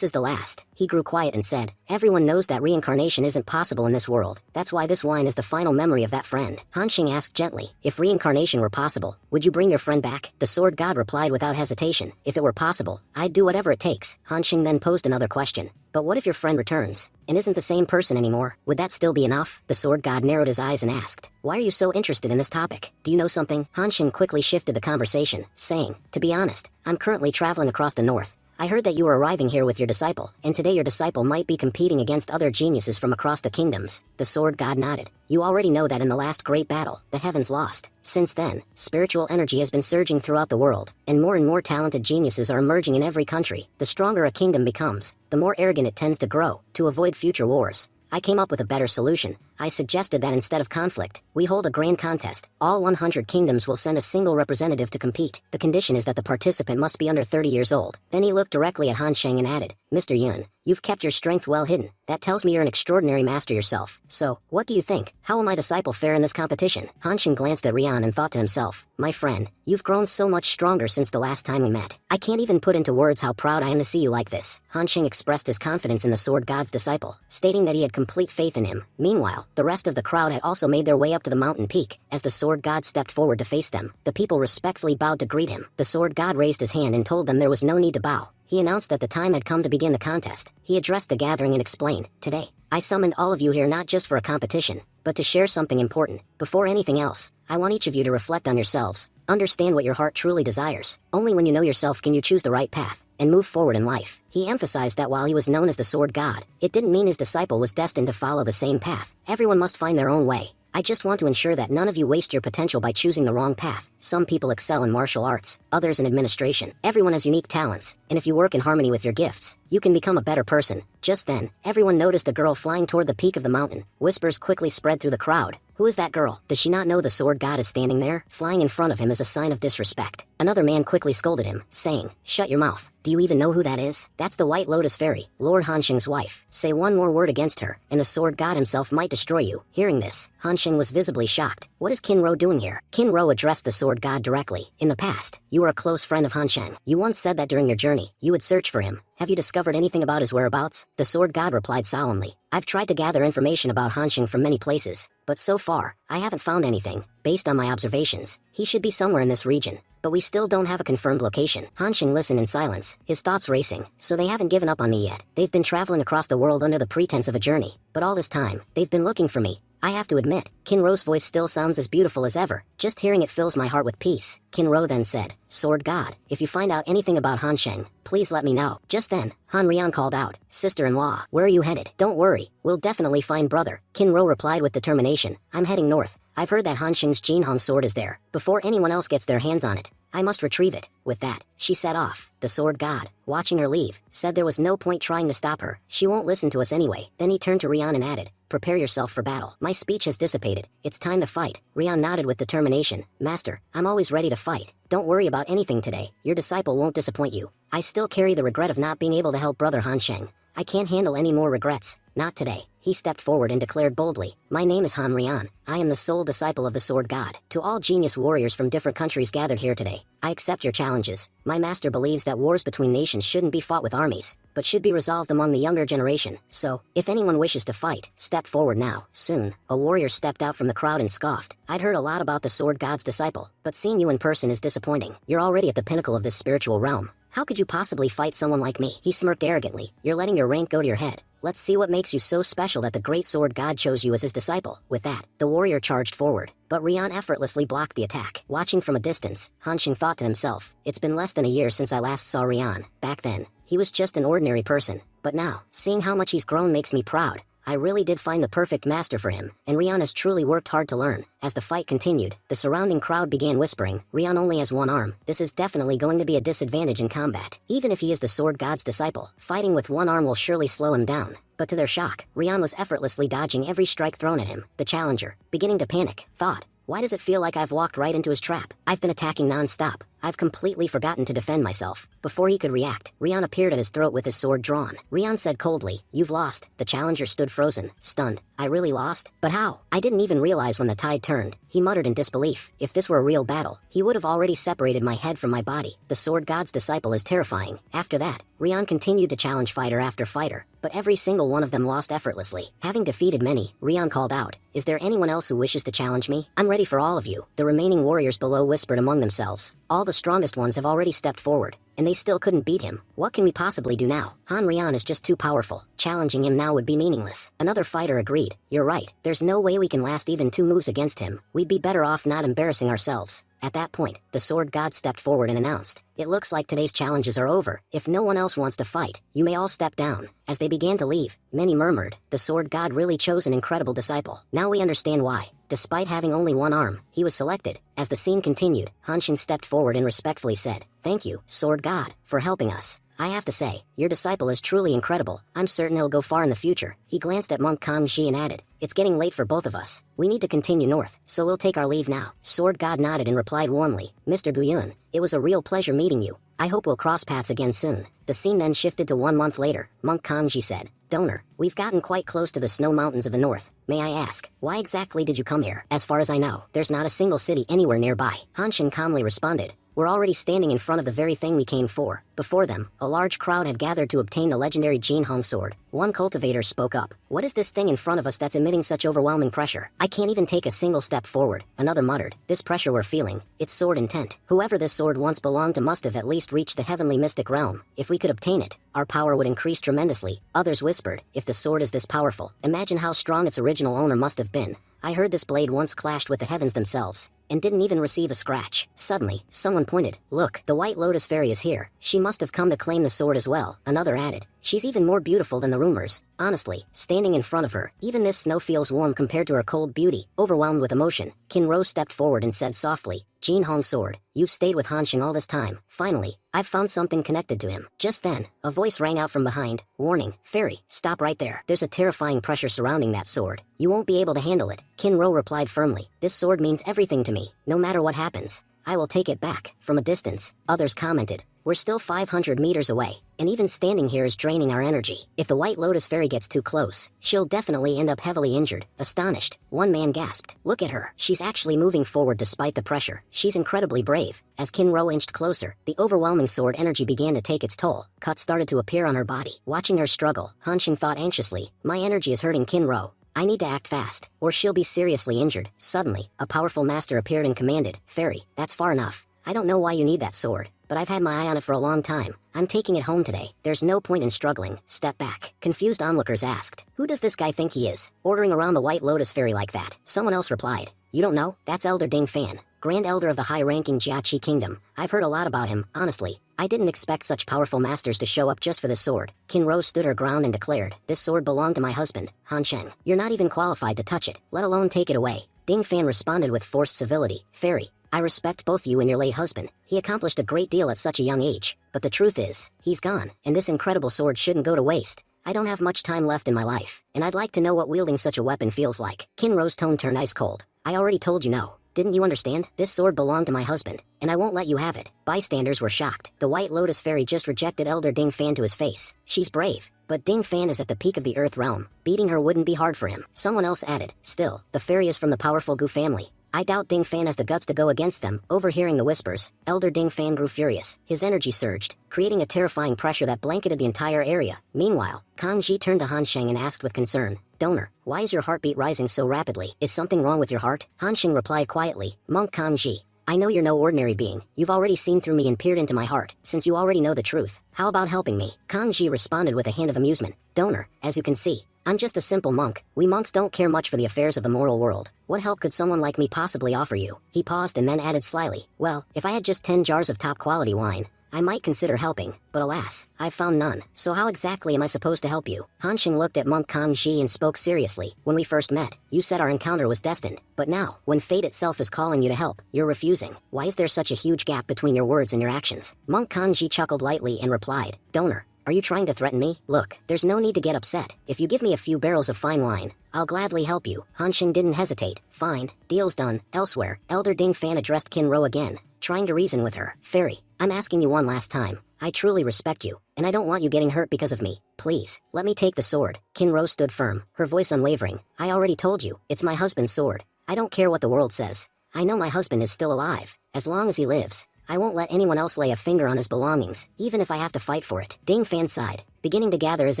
is the last. He grew quiet and said, everyone knows that reincarnation isn't possible in this world. That's why this wine is the final memory of that friend. Hanxing asked gently, if reincarnation were possible, would you bring your friend back? The sword god replied without hesitation, if it were possible, I'd do whatever it takes. Hanxing then posed another question, but what if your friend returns, and isn't the same person anymore? Would that still be enough? The sword god narrowed his eyes and asked, why are you so interested in this topic? Do you know something? Hanxing quickly shifted the conversation, saying, to be honest, I'm currently traveling across the north. I heard that you were arriving here with your disciple, and today your disciple might be competing against other geniuses from across the kingdoms. The sword god nodded. You already know that in the last great battle, the heavens lost. Since then, spiritual energy has been surging throughout the world, and more talented geniuses are emerging in every country. The stronger a kingdom becomes, the more arrogant it tends to grow. To avoid future wars, I came up with a better solution. I suggested that instead of conflict, we hold a grand contest. All 100 kingdoms will send a single representative to compete. The condition is that the participant must be under 30 years old. Then he looked directly at Han Sheng and added, Mr. Yun, you've kept your strength well hidden. That tells me you're an extraordinary master yourself. So, what do you think? How will my disciple fare in this competition? Han Sheng glanced at Rian and thought to himself, my friend, you've grown so much stronger since the last time we met. I can't even put into words how proud I am to see you like this. Han Sheng expressed his confidence in the sword god's disciple, stating that he had complete faith in him. Meanwhile, Meanwhile, the rest of the crowd had also made their way up to the mountain peak. As the sword god stepped forward to face them, the people respectfully bowed to greet him. The sword god raised his hand and told them there was no need to bow. He announced that the time had come to begin the contest. He addressed the gathering and explained, "Today, I summoned all of you here not just for a competition, but to share something important. Before anything else, I want each of you to reflect on yourselves. Understand what your heart truly desires. Only when you know yourself can you choose the right path and move forward in life." He emphasized that while he was known as the sword god, it didn't mean his disciple was destined to follow the same path. Everyone must find their own way. I just want to ensure that none of you waste your potential by choosing the wrong path. Some people excel in martial arts, others in administration. Everyone has unique talents, and if you work in harmony with your gifts, you can become a better person. Just then, everyone noticed a girl flying toward the peak of the mountain. Whispers quickly spread through the crowd. Who is that girl? Does she not know the sword god is standing there? Flying in front of him is a sign of disrespect. Another man quickly scolded him, saying, "Shut your mouth. Do you even know who that is? That's the White Lotus Fairy, Lord Hanxing's wife. Say one more word against her, and the sword god himself might destroy you." Hearing this, Hanxing was visibly shocked. What is Kinro doing here? Kinro addressed the sword god directly. "In the past, you were a close friend of Hanxing. You once said that during your journey, you would search for him. Have you discovered anything about his whereabouts?" The sword god replied solemnly, "I've tried to gather information about Hanxing from many places, but so far, I haven't found anything. Based on my observations, he should be somewhere in this region, but we still don't have a confirmed location." Hanxing listened in silence, his thoughts racing. "So they haven't given up on me yet. They've been traveling across the world under the pretense of a journey, but all this time, they've been looking for me. I have to admit, Kinro's voice still sounds as beautiful as ever. Just hearing it fills my heart with peace." Kinro then said, "Sword god, if you find out anything about Hanxing, please let me know." Just then, Han Rian called out, "Sister-in-law, where are you headed?" "Don't worry, we'll definitely find brother." Kinro replied with determination, "I'm heading north. I've heard that Hanxing's Jinhong sword is there. Before anyone else gets their hands on it, I must retrieve it." With that, she set off. The sword god, watching her leave, said there was no point trying to stop her. She won't listen to us anyway. Then he turned to Rian and added, "Prepare yourself for battle. My speech has dissipated. It's time to fight." Rian nodded with determination. "Master, I'm always ready to fight. Don't worry about anything today. Your disciple won't disappoint you. I still carry the regret of not being able to help brother Hanxing. I can't handle any more regrets. Not today." He stepped forward and declared boldly, "My name is Han Rian. I am the sole disciple of the sword god. To all genius warriors from different countries gathered here today, I accept your challenges. My master believes that wars between nations shouldn't be fought with armies, but should be resolved among the younger generation. So, if anyone wishes to fight, step forward now." Soon, a warrior stepped out from the crowd and scoffed, "I'd heard a lot about the sword god's disciple, but seeing you in person is disappointing. You're already at the pinnacle of this spiritual realm. How could you possibly fight someone like me?" He smirked arrogantly. "You're letting your rank go to your head. Let's see what makes you so special that the great sword god chose you as his disciple." With that, the warrior charged forward, but Rian effortlessly blocked the attack. Watching from a distance, Hanxing thought to himself, "It's been less than a year since I last saw Rian. Back then, he was just an ordinary person. But now, seeing how much he's grown makes me proud. I really did find the perfect master for him, and Rian has truly worked hard to learn." As the fight continued, the surrounding crowd began whispering, "Rian only has one arm. This is definitely going to be a disadvantage in combat. Even if he is the sword god's disciple, fighting with one arm will surely slow him down." But to their shock, Rian was effortlessly dodging every strike thrown at him. The challenger, beginning to panic, thought, "Why does it feel like I've walked right into his trap? I've been attacking non-stop. I've completely forgotten to defend myself." Before he could react, Rian appeared at his throat with his sword drawn. Rian said coldly, "You've lost." The challenger stood frozen, stunned. "I really lost? But how? I didn't even realize when the tide turned." He muttered in disbelief. If this were a real battle, he would have already separated my head from my body. The sword god's disciple is terrifying. After that, Rian continued to challenge fighter after fighter, but every single one of them lost effortlessly. Having defeated many, Rian called out, "Is there anyone else who wishes to challenge me? I'm ready for all of you." The remaining warriors below whispered among themselves, "All the strongest ones have already stepped forward, and they still couldn't beat him. What can we possibly do now? Han Rian is just too powerful. Challenging him now would be meaningless." Another fighter agreed, "You're right. There's no way we can last even 2 moves against him. We'd be better off not embarrassing ourselves." At that point, the sword god stepped forward and announced, "It looks like today's challenges are over. If no one else wants to fight, you may all step down." As they began to leave, many murmured, "The sword god really chose an incredible disciple. Now we understand why. Despite having only one arm, he was selected." As the scene continued, Hanshin stepped forward and respectfully said, "Thank you, sword god, for helping us. I have to say, your disciple is truly incredible. I'm certain he'll go far in the future." He glanced at Monk Kangji and added, "It's getting late for both of us. We need to continue north, so we'll take our leave now." Sword God nodded and replied warmly, "Mr. Buyun, it was a real pleasure meeting you. I hope we'll cross paths again soon." The scene then shifted to 1 month later. Monk Kangji said, "Donor, we've gotten quite close to the snow mountains of the north. May I ask, why exactly did you come here? As far as I know, there's not a single city anywhere nearby." Hanshin calmly responded, We're already standing in front of the very thing we came for. Before them, a large crowd had gathered to obtain the legendary Jin Hong sword. One cultivator spoke up. What is this thing in front of us that's emitting such overwhelming pressure? I can't even take a single step forward. Another muttered. This pressure we're feeling, it's sword intent. Whoever this sword once belonged to must have at least reached the heavenly mystic realm. If we could obtain it, our power would increase tremendously. Others whispered, if the sword is this powerful, imagine how strong its original owner must have been. I heard this blade once clashed with the heavens themselves, and didn't even receive a scratch. Suddenly, someone pointed. Look, the White Lotus Fairy is here. She must have come to claim the sword as well. Another added. She's even more beautiful than the rumors. Honestly, standing in front of her, even this snow feels warm compared to her cold beauty. Overwhelmed with emotion, Kinro stepped forward and said softly, Jin Hong sword, you've stayed with Hansheng all this time. Finally, I've found something connected to him. Just then, a voice rang out from behind. Warning, Fairy, stop right there. There's a terrifying pressure surrounding that sword. You won't be able to handle it. Kinro replied firmly. This sword means everything to me. No matter what happens, I will take it back. From a distance, others commented. We're still 500 meters away, and even standing here is draining our energy. If the White Lotus Fairy gets too close, she'll definitely end up heavily injured. Astonished, one man gasped. Look at her. She's actually moving forward despite the pressure. She's incredibly brave. As Kinro inched closer, the overwhelming sword energy began to take its toll. Cuts started to appear on her body. Watching her struggle, Hansheng thought anxiously, my energy is hurting Kinro. I need to act fast, or she'll be seriously injured. Suddenly, a powerful master appeared and commanded, Fairy, that's far enough. I don't know why you need that sword, but I've had my eye on it for a long time. I'm taking it home today. There's no point in struggling. Step back. Confused onlookers asked, who does this guy think he is, ordering around the White Lotus Fairy like that? Someone else replied, you don't know? That's Elder Ding Fan, Grand Elder of the high-ranking Jiachi Kingdom. I've heard a lot about him, honestly. I didn't expect such powerful masters to show up just for this sword. Kinro stood her ground and declared, this sword belonged to my husband, Hansheng. You're not even qualified to touch it, let alone take it away. Ding Fan responded with forced civility, Fairy, I respect both you and your late husband. He accomplished a great deal at such a young age. But the truth is, he's gone, and this incredible sword shouldn't go to waste. I don't have much time left in my life, and I'd like to know what wielding such a weapon feels like. Kinro's tone turned ice cold. I already told you no. Didn't you understand? This sword belonged to my husband, and I won't let you have it. Bystanders were shocked. The White Lotus Fairy just rejected Elder Ding Fan to his face. She's brave, but Ding Fan is at the peak of the Earth realm. Beating her wouldn't be hard for him. Someone else added, still, the fairy is from the powerful Gu family. I doubt Ding Fan has the guts to go against them. Overhearing the whispers, Elder Ding Fan grew furious. His energy surged, creating a terrifying pressure that blanketed the entire area. Meanwhile, Kanji turned to Hansheng and asked with concern, Donor, why is your heartbeat rising so rapidly? Is something wrong with your heart? Hansheng replied quietly, Monk Kanji, I know you're no ordinary being. You've already seen through me and peered into my heart. Since you already know the truth, how about helping me? Kanji responded with a hint of amusement. Donor, as you can see, I'm just a simple monk. We monks don't care much for the affairs of the moral world. What help could someone like me possibly offer you? He paused and then added slyly, well, if I had just 10 jars of top-quality wine, I might consider helping, but alas, I've found none. So how exactly am I supposed to help you? Hansheng looked at Monk Kanji and spoke seriously. When we first met, you said our encounter was destined. But now, when fate itself is calling you to help, you're refusing. Why is there such a huge gap between your words and your actions? Monk Kanji chuckled lightly and replied, Donor, are you trying to threaten me? Look, there's no need to get upset. If you give me a few barrels of fine wine, I'll gladly help you. Hansheng didn't hesitate. Fine, deal's done. Elsewhere, Elder Ding Fan addressed Kinro again, trying to reason with her. Fairy, I'm asking you one last time. I truly respect you, and I don't want you getting hurt because of me. Please, let me take the sword. Kinro stood firm, her voice unwavering. I already told you, it's my husband's sword. I don't care what the world says. I know my husband is still alive. As long as he lives, I won't let anyone else lay a finger on his belongings, even if I have to fight for it. Ding Fan sighed, beginning to gather his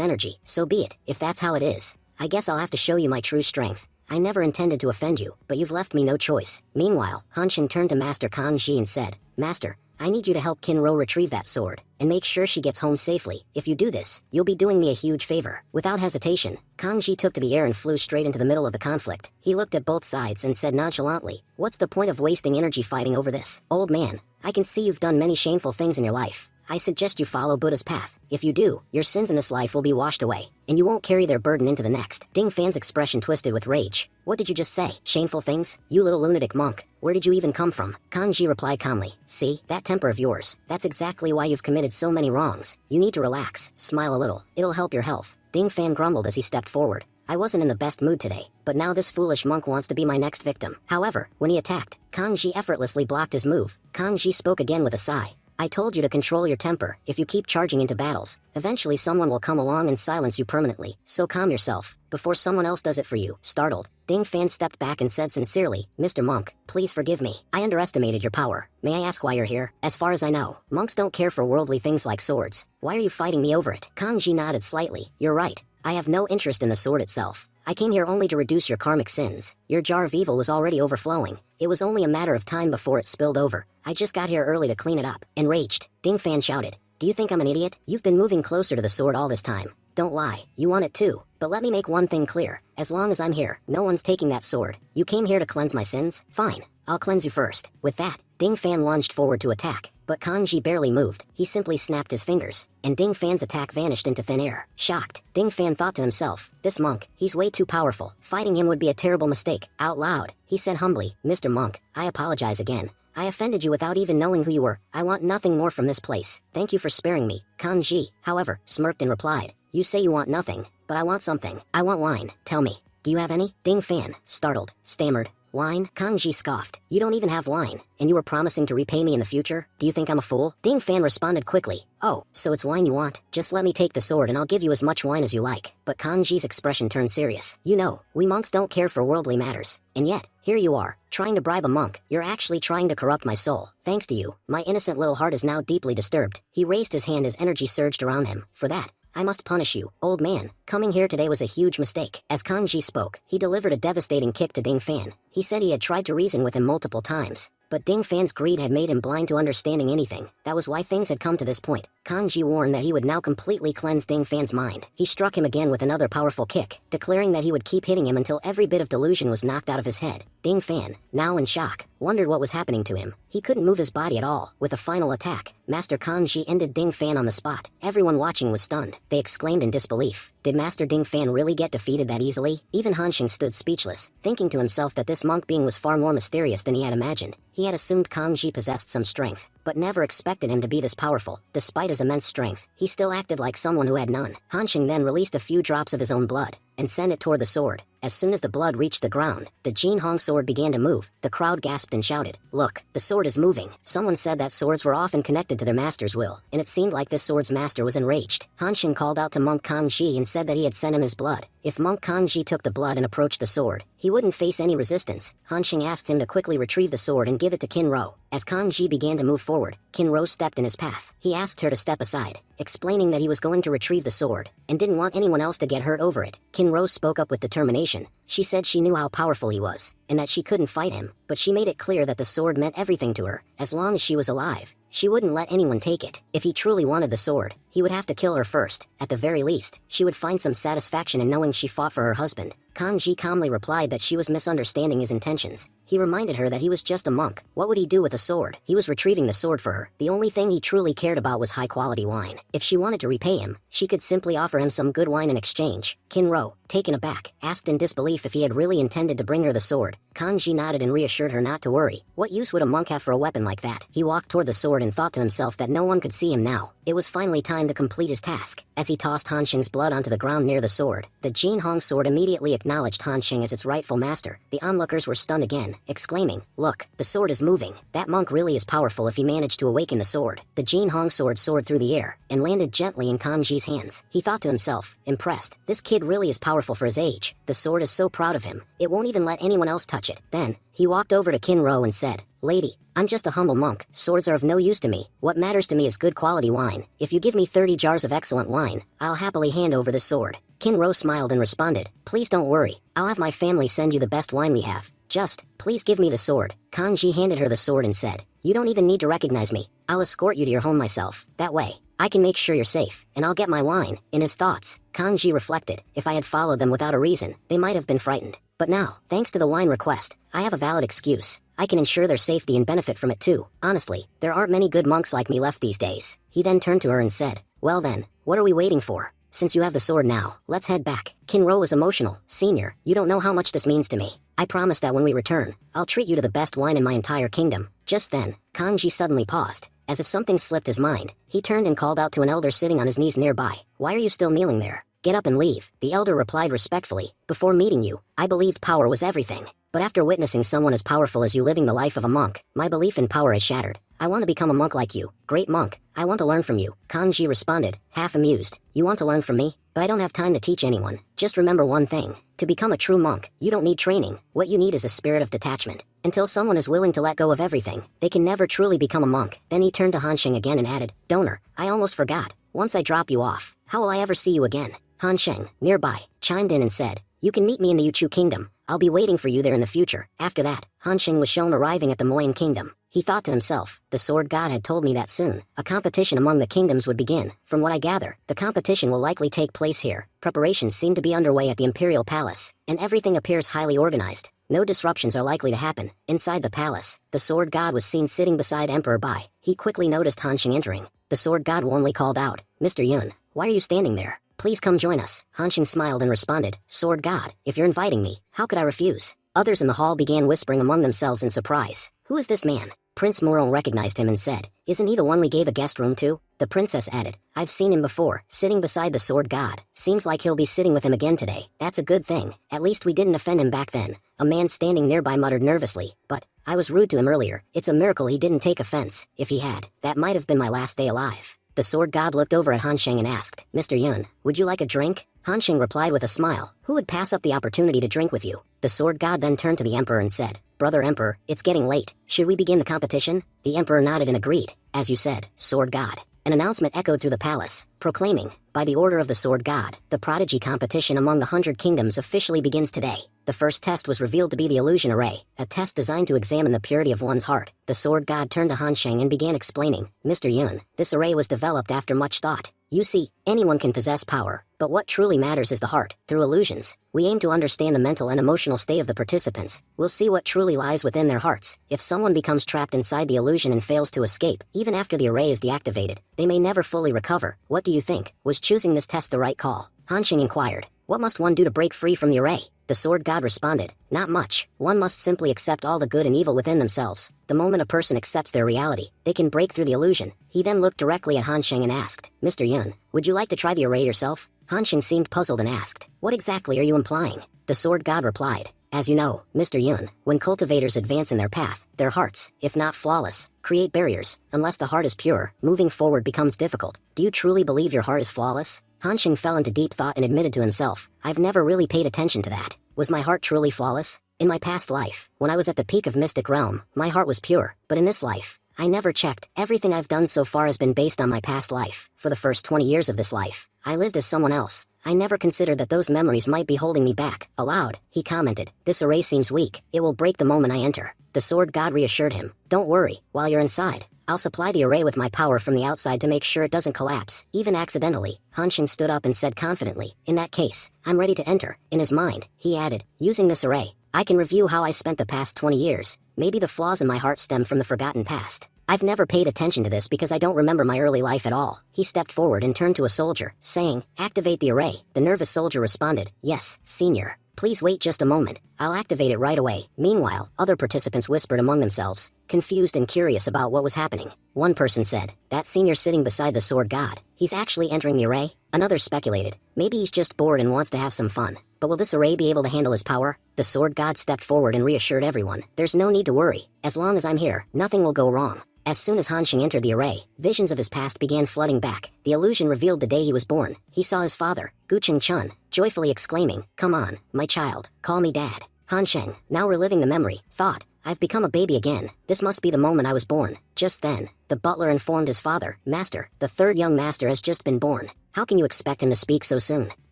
energy. So be it, if that's how it is. I guess I'll have to show you my true strength. I never intended to offend you, but you've left me no choice. Meanwhile, Hansheng turned to Master Kanji and said, Master, I need you to help Kinro retrieve that sword, and make sure she gets home safely. If you do this, you'll be doing me a huge favor. Without hesitation, Kanji took to the air and flew straight into the middle of the conflict. He looked at both sides and said nonchalantly, what's the point of wasting energy fighting over this? Old man, I can see you've done many shameful things in your life. I suggest you follow Buddha's path. If you do, your sins in this life will be washed away, and you won't carry their burden into the next. Ding Fan's expression twisted with rage. What did you just say? Shameful things? You little lunatic monk. Where did you even come from? Kanji replied calmly. See, that temper of yours. That's exactly why you've committed so many wrongs. You need to relax, smile a little. It'll help your health. Ding Fan grumbled as he stepped forward. I wasn't in the best mood today, but now this foolish monk wants to be my next victim. However, when he attacked, Kanji effortlessly blocked his move. Kanji spoke again with a sigh. I told you to control your temper. If you keep charging into battles, eventually someone will come along and silence you permanently. So calm yourself, before someone else does it for you. Startled, Ding Fan stepped back and said sincerely, Mr. Monk, please forgive me. I underestimated your power. May I ask why you're here? As far as I know, monks don't care for worldly things like swords. Why are you fighting me over it? Kanji nodded slightly. You're right. I have no interest in the sword itself. I came here only to reduce your karmic sins. Your jar of evil was already overflowing. It was only a matter of time before it spilled over. I just got here early to clean it up. Enraged, Ding Fan shouted. Do you think I'm an idiot? You've been moving closer to the sword all this time. Don't lie, you want it too. But let me make one thing clear. As long as I'm here, no one's taking that sword. You came here to cleanse my sins? Fine, I'll cleanse you first. With that, Ding Fan lunged forward to attack. But Kanji barely moved. He simply snapped his fingers, and Ding Fan's attack vanished into thin air. Shocked, Ding Fan thought to himself, this monk, he's way too powerful. Fighting him would be a terrible mistake. Out loud, he said humbly, Mr. Monk, I apologize again. I offended you without even knowing who you were. I want nothing more from this place. Thank you for sparing me. Kanji, however, smirked and replied, you say you want nothing, but I want something. I want wine. Tell me, do you have any? Ding Fan, startled, stammered, wine? Kanji scoffed. You don't even have wine, and you were promising to repay me in the future? Do you think I'm a fool? Ding Fan responded quickly. Oh, so it's wine you want? Just let me take the sword and I'll give you as much wine as you like. But Kanji's expression turned serious. You know, we monks don't care for worldly matters. And yet, here you are, trying to bribe a monk. You're actually trying to corrupt my soul. Thanks to you, my innocent little heart is now deeply disturbed. He raised his hand as energy surged around him. For that, I must punish you, old man. Coming here today was a huge mistake. As Kanji spoke, he delivered a devastating kick to Ding Fan. He said he had tried to reason with him multiple times, but Ding Fan's greed had made him blind to understanding anything. That was why things had come to this point. Kanji warned that he would now completely cleanse Ding Fan's mind. He struck him again with another powerful kick, declaring that he would keep hitting him until every bit of delusion was knocked out of his head. Ding Fan, now in shock, wondered what was happening to him. He couldn't move his body at all. With a final attack, Master Kanji ended Ding Fan on the spot. Everyone watching was stunned. They exclaimed in disbelief. Did Master Ding Fan really get defeated that easily? Even Hansheng stood speechless, thinking to himself that this monk being was far more mysterious than he had imagined. He had assumed Kanji possessed some strength, but never expected him to be this powerful. Despite his immense strength, he still acted like someone who had none. Hansheng then released a few drops of his own blood, and sent it toward the sword. As soon as the blood reached the ground, the Jin Hong sword began to move. The crowd gasped and shouted, Look, the sword is moving. Someone said that swords were often connected to their master's will, and it seemed like this sword's master was enraged. Hansheng called out to Monk Kanji and said that he had sent him his blood. If Monk Kanji took the blood and approached the sword, he wouldn't face any resistance. Hansheng asked him to quickly retrieve the sword and give it to Kinro. As Kanji began to move forward, Kinro stepped in his path. He asked her to step aside, explaining that he was going to retrieve the sword, and didn't want anyone else to get hurt over it. Kinro spoke up with determination. She said she knew how powerful he was, and that she couldn't fight him, but she made it clear that the sword meant everything to her. As long as she was alive, she wouldn't let anyone take it. If he truly wanted the sword, he would have to kill her first. At the very least, she would find some satisfaction in knowing she fought for her husband. Kanji calmly replied that she was misunderstanding his intentions. He reminded her that he was just a monk. What would he do with a sword? He was retrieving the sword for her. The only thing he truly cared about was high-quality wine. If she wanted to repay him, she could simply offer him some good wine in exchange. Kinro, taken aback, asked in disbelief if he had really intended to bring her the sword. Kanji nodded and reassured her not to worry. What use would a monk have for a weapon like that? He walked toward the sword and thought to himself that no one could see him now. It was finally time to complete his task. As he tossed Hansheng's blood onto the ground near the sword, the Jin Hong sword immediately acknowledged Hansheng as its rightful master. The onlookers were stunned again, exclaiming, Look, the sword is moving. That monk really is powerful if he managed to awaken the sword. The Jin Hong sword soared through the air, and landed gently in Kanji's hands. He thought to himself, impressed, this kid really is powerful for his age. The sword is so proud of him, it won't even let anyone else touch it. Then, he walked over to Kinro and said, Lady, I'm just a humble monk. Swords are of no use to me. What matters to me is good quality wine. If you give me 30 jars of excellent wine, I'll happily hand over this sword. Kinro smiled and responded, Please don't worry. I'll have my family send you the best wine we have. Just, please give me the sword. Kanji handed her the sword and said, You don't even need to recognize me. I'll escort you to your home myself. That way, I can make sure you're safe, and I'll get my wine. In his thoughts, Kanji reflected, if I had followed them without a reason, they might have been frightened. But now, thanks to the wine request, I have a valid excuse. I can ensure their safety and benefit from it too. Honestly, there aren't many good monks like me left these days. He then turned to her and said, Well then, what are we waiting for? Since you have the sword now, let's head back. Kinro was emotional. Senior, you don't know how much this means to me. I promise that when we return, I'll treat you to the best wine in my entire kingdom. Just then, Kanji suddenly paused. As if something slipped his mind, he turned and called out to an elder sitting on his knees nearby. Why are you still kneeling there? Get up and leave. The elder replied respectfully. Before meeting you, I believed power was everything. But after witnessing someone as powerful as you living the life of a monk, my belief in power is shattered. I want to become a monk like you. Great monk, I want to learn from you. Kanji responded, half amused. You want to learn from me? But I don't have time to teach anyone. Just remember one thing. To become a true monk, you don't need training. What you need is a spirit of detachment. Until someone is willing to let go of everything, they can never truly become a monk." Then he turned to Hansheng again and added, "Donor, I almost forgot. Once I drop you off, how will I ever see you again?" Hansheng, nearby, chimed in and said, "You can meet me in the Yuchu Kingdom. I'll be waiting for you there in the future." After that, Hansheng was shown arriving at the Moying Kingdom. He thought to himself, the sword god had told me that soon a competition among the kingdoms would begin. From what I gather, the competition will likely take place here. Preparations seem to be underway at the Imperial Palace, and everything appears highly organized. No disruptions are likely to happen. Inside the palace, the sword god was seen sitting beside Emperor Bai. He quickly noticed Hansheng entering. The sword god warmly called out, "Mr. Yun, why are you standing there? Please come join us." Hansheng smiled and responded, "Sword god, if you're inviting me, how could I refuse?" Others in the hall began whispering among themselves in surprise. "Who is this man?" Prince Murong recognized him and said, "Isn't he the one we gave a guest room to?" The princess added, "I've seen him before, sitting beside the sword god. Seems like he'll be sitting with him again today. That's a good thing. At least we didn't offend him back then." A man standing nearby muttered nervously, "But I was rude to him earlier. It's a miracle he didn't take offense. If he had, that might have been my last day alive." The sword god looked over at Hansheng and asked, "Mr. Yun, would you like a drink?" Hansheng replied with a smile, "Who would pass up the opportunity to drink with you?" The sword god then turned to the emperor and said, "Brother Emperor, it's getting late. Should we begin the competition?" The emperor nodded and agreed. "As you said, sword god." An announcement echoed through the palace, proclaiming, "By the order of the sword god, the prodigy competition among the 100 kingdoms officially begins today." The first test was revealed to be the illusion array, a test designed to examine the purity of one's heart. The sword god turned to Hansheng and began explaining, "Mr. Yun, this array was developed after much thought. You see, anyone can possess power, but what truly matters is the heart. Through illusions, we aim to understand the mental and emotional state of the participants. We'll see what truly lies within their hearts. If someone becomes trapped inside the illusion and fails to escape, even after the array is deactivated, they may never fully recover. What do you think? Was choosing this test the right call?" Hansheng inquired, "What must one do to break free from the array?" The sword god responded, "Not much. One must simply accept all the good and evil within themselves. The moment a person accepts their reality, they can break through the illusion." He then looked directly at Hansheng and asked, "Mr. Yun, would you like to try the array yourself?" Hansheng seemed puzzled and asked, "What exactly are you implying?" The sword god replied, "As you know, Mr. Yun, when cultivators advance in their path, their hearts, if not flawless, create barriers. Unless the heart is pure, moving forward becomes difficult. Do you truly believe your heart is flawless?" Hansheng fell into deep thought and admitted to himself, "I've never really paid attention to that. Was my heart truly flawless? In my past life, when I was at the peak of Mystic Realm, my heart was pure, but in this life, I never checked. Everything I've done so far has been based on my past life. For the first 20 years of this life, I lived as someone else. I never considered that those memories might be holding me back." Aloud, he commented, "This array seems weak. It will break the moment I enter." The sword god reassured him, "Don't worry, while you're inside, I'll supply the array with my power from the outside to make sure it doesn't collapse, even accidentally." Hansheng stood up and said confidently, "In that case, I'm ready to enter." In his mind, he added, "Using this array, I can review how I spent the past 20 years. Maybe the flaws in my heart stem from the forgotten past. I've never paid attention to this because I don't remember my early life at all." He stepped forward and turned to a soldier, saying, "Activate the array." The nervous soldier responded, "Yes, senior. Please wait just a moment. I'll activate it right away." Meanwhile, other participants whispered among themselves, confused and curious about what was happening. One person said, "That senior sitting beside the sword god, he's actually entering the array?" Another speculated, "Maybe he's just bored and wants to have some fun. But will this array be able to handle his power?" The sword god stepped forward and reassured everyone, "There's no need to worry. As long as I'm here, nothing will go wrong." As soon as Hansheng entered the array, visions of his past began flooding back. The illusion revealed the day he was born. He saw his father, Gucheng Chun, joyfully exclaiming, "Come on, my child, call me dad." Hansheng, now reliving the memory, thought, "I've become a baby again. This must be the moment I was born." Just then, the butler informed his father, "Master, the third young master has just been born. How can you expect him to speak so soon?"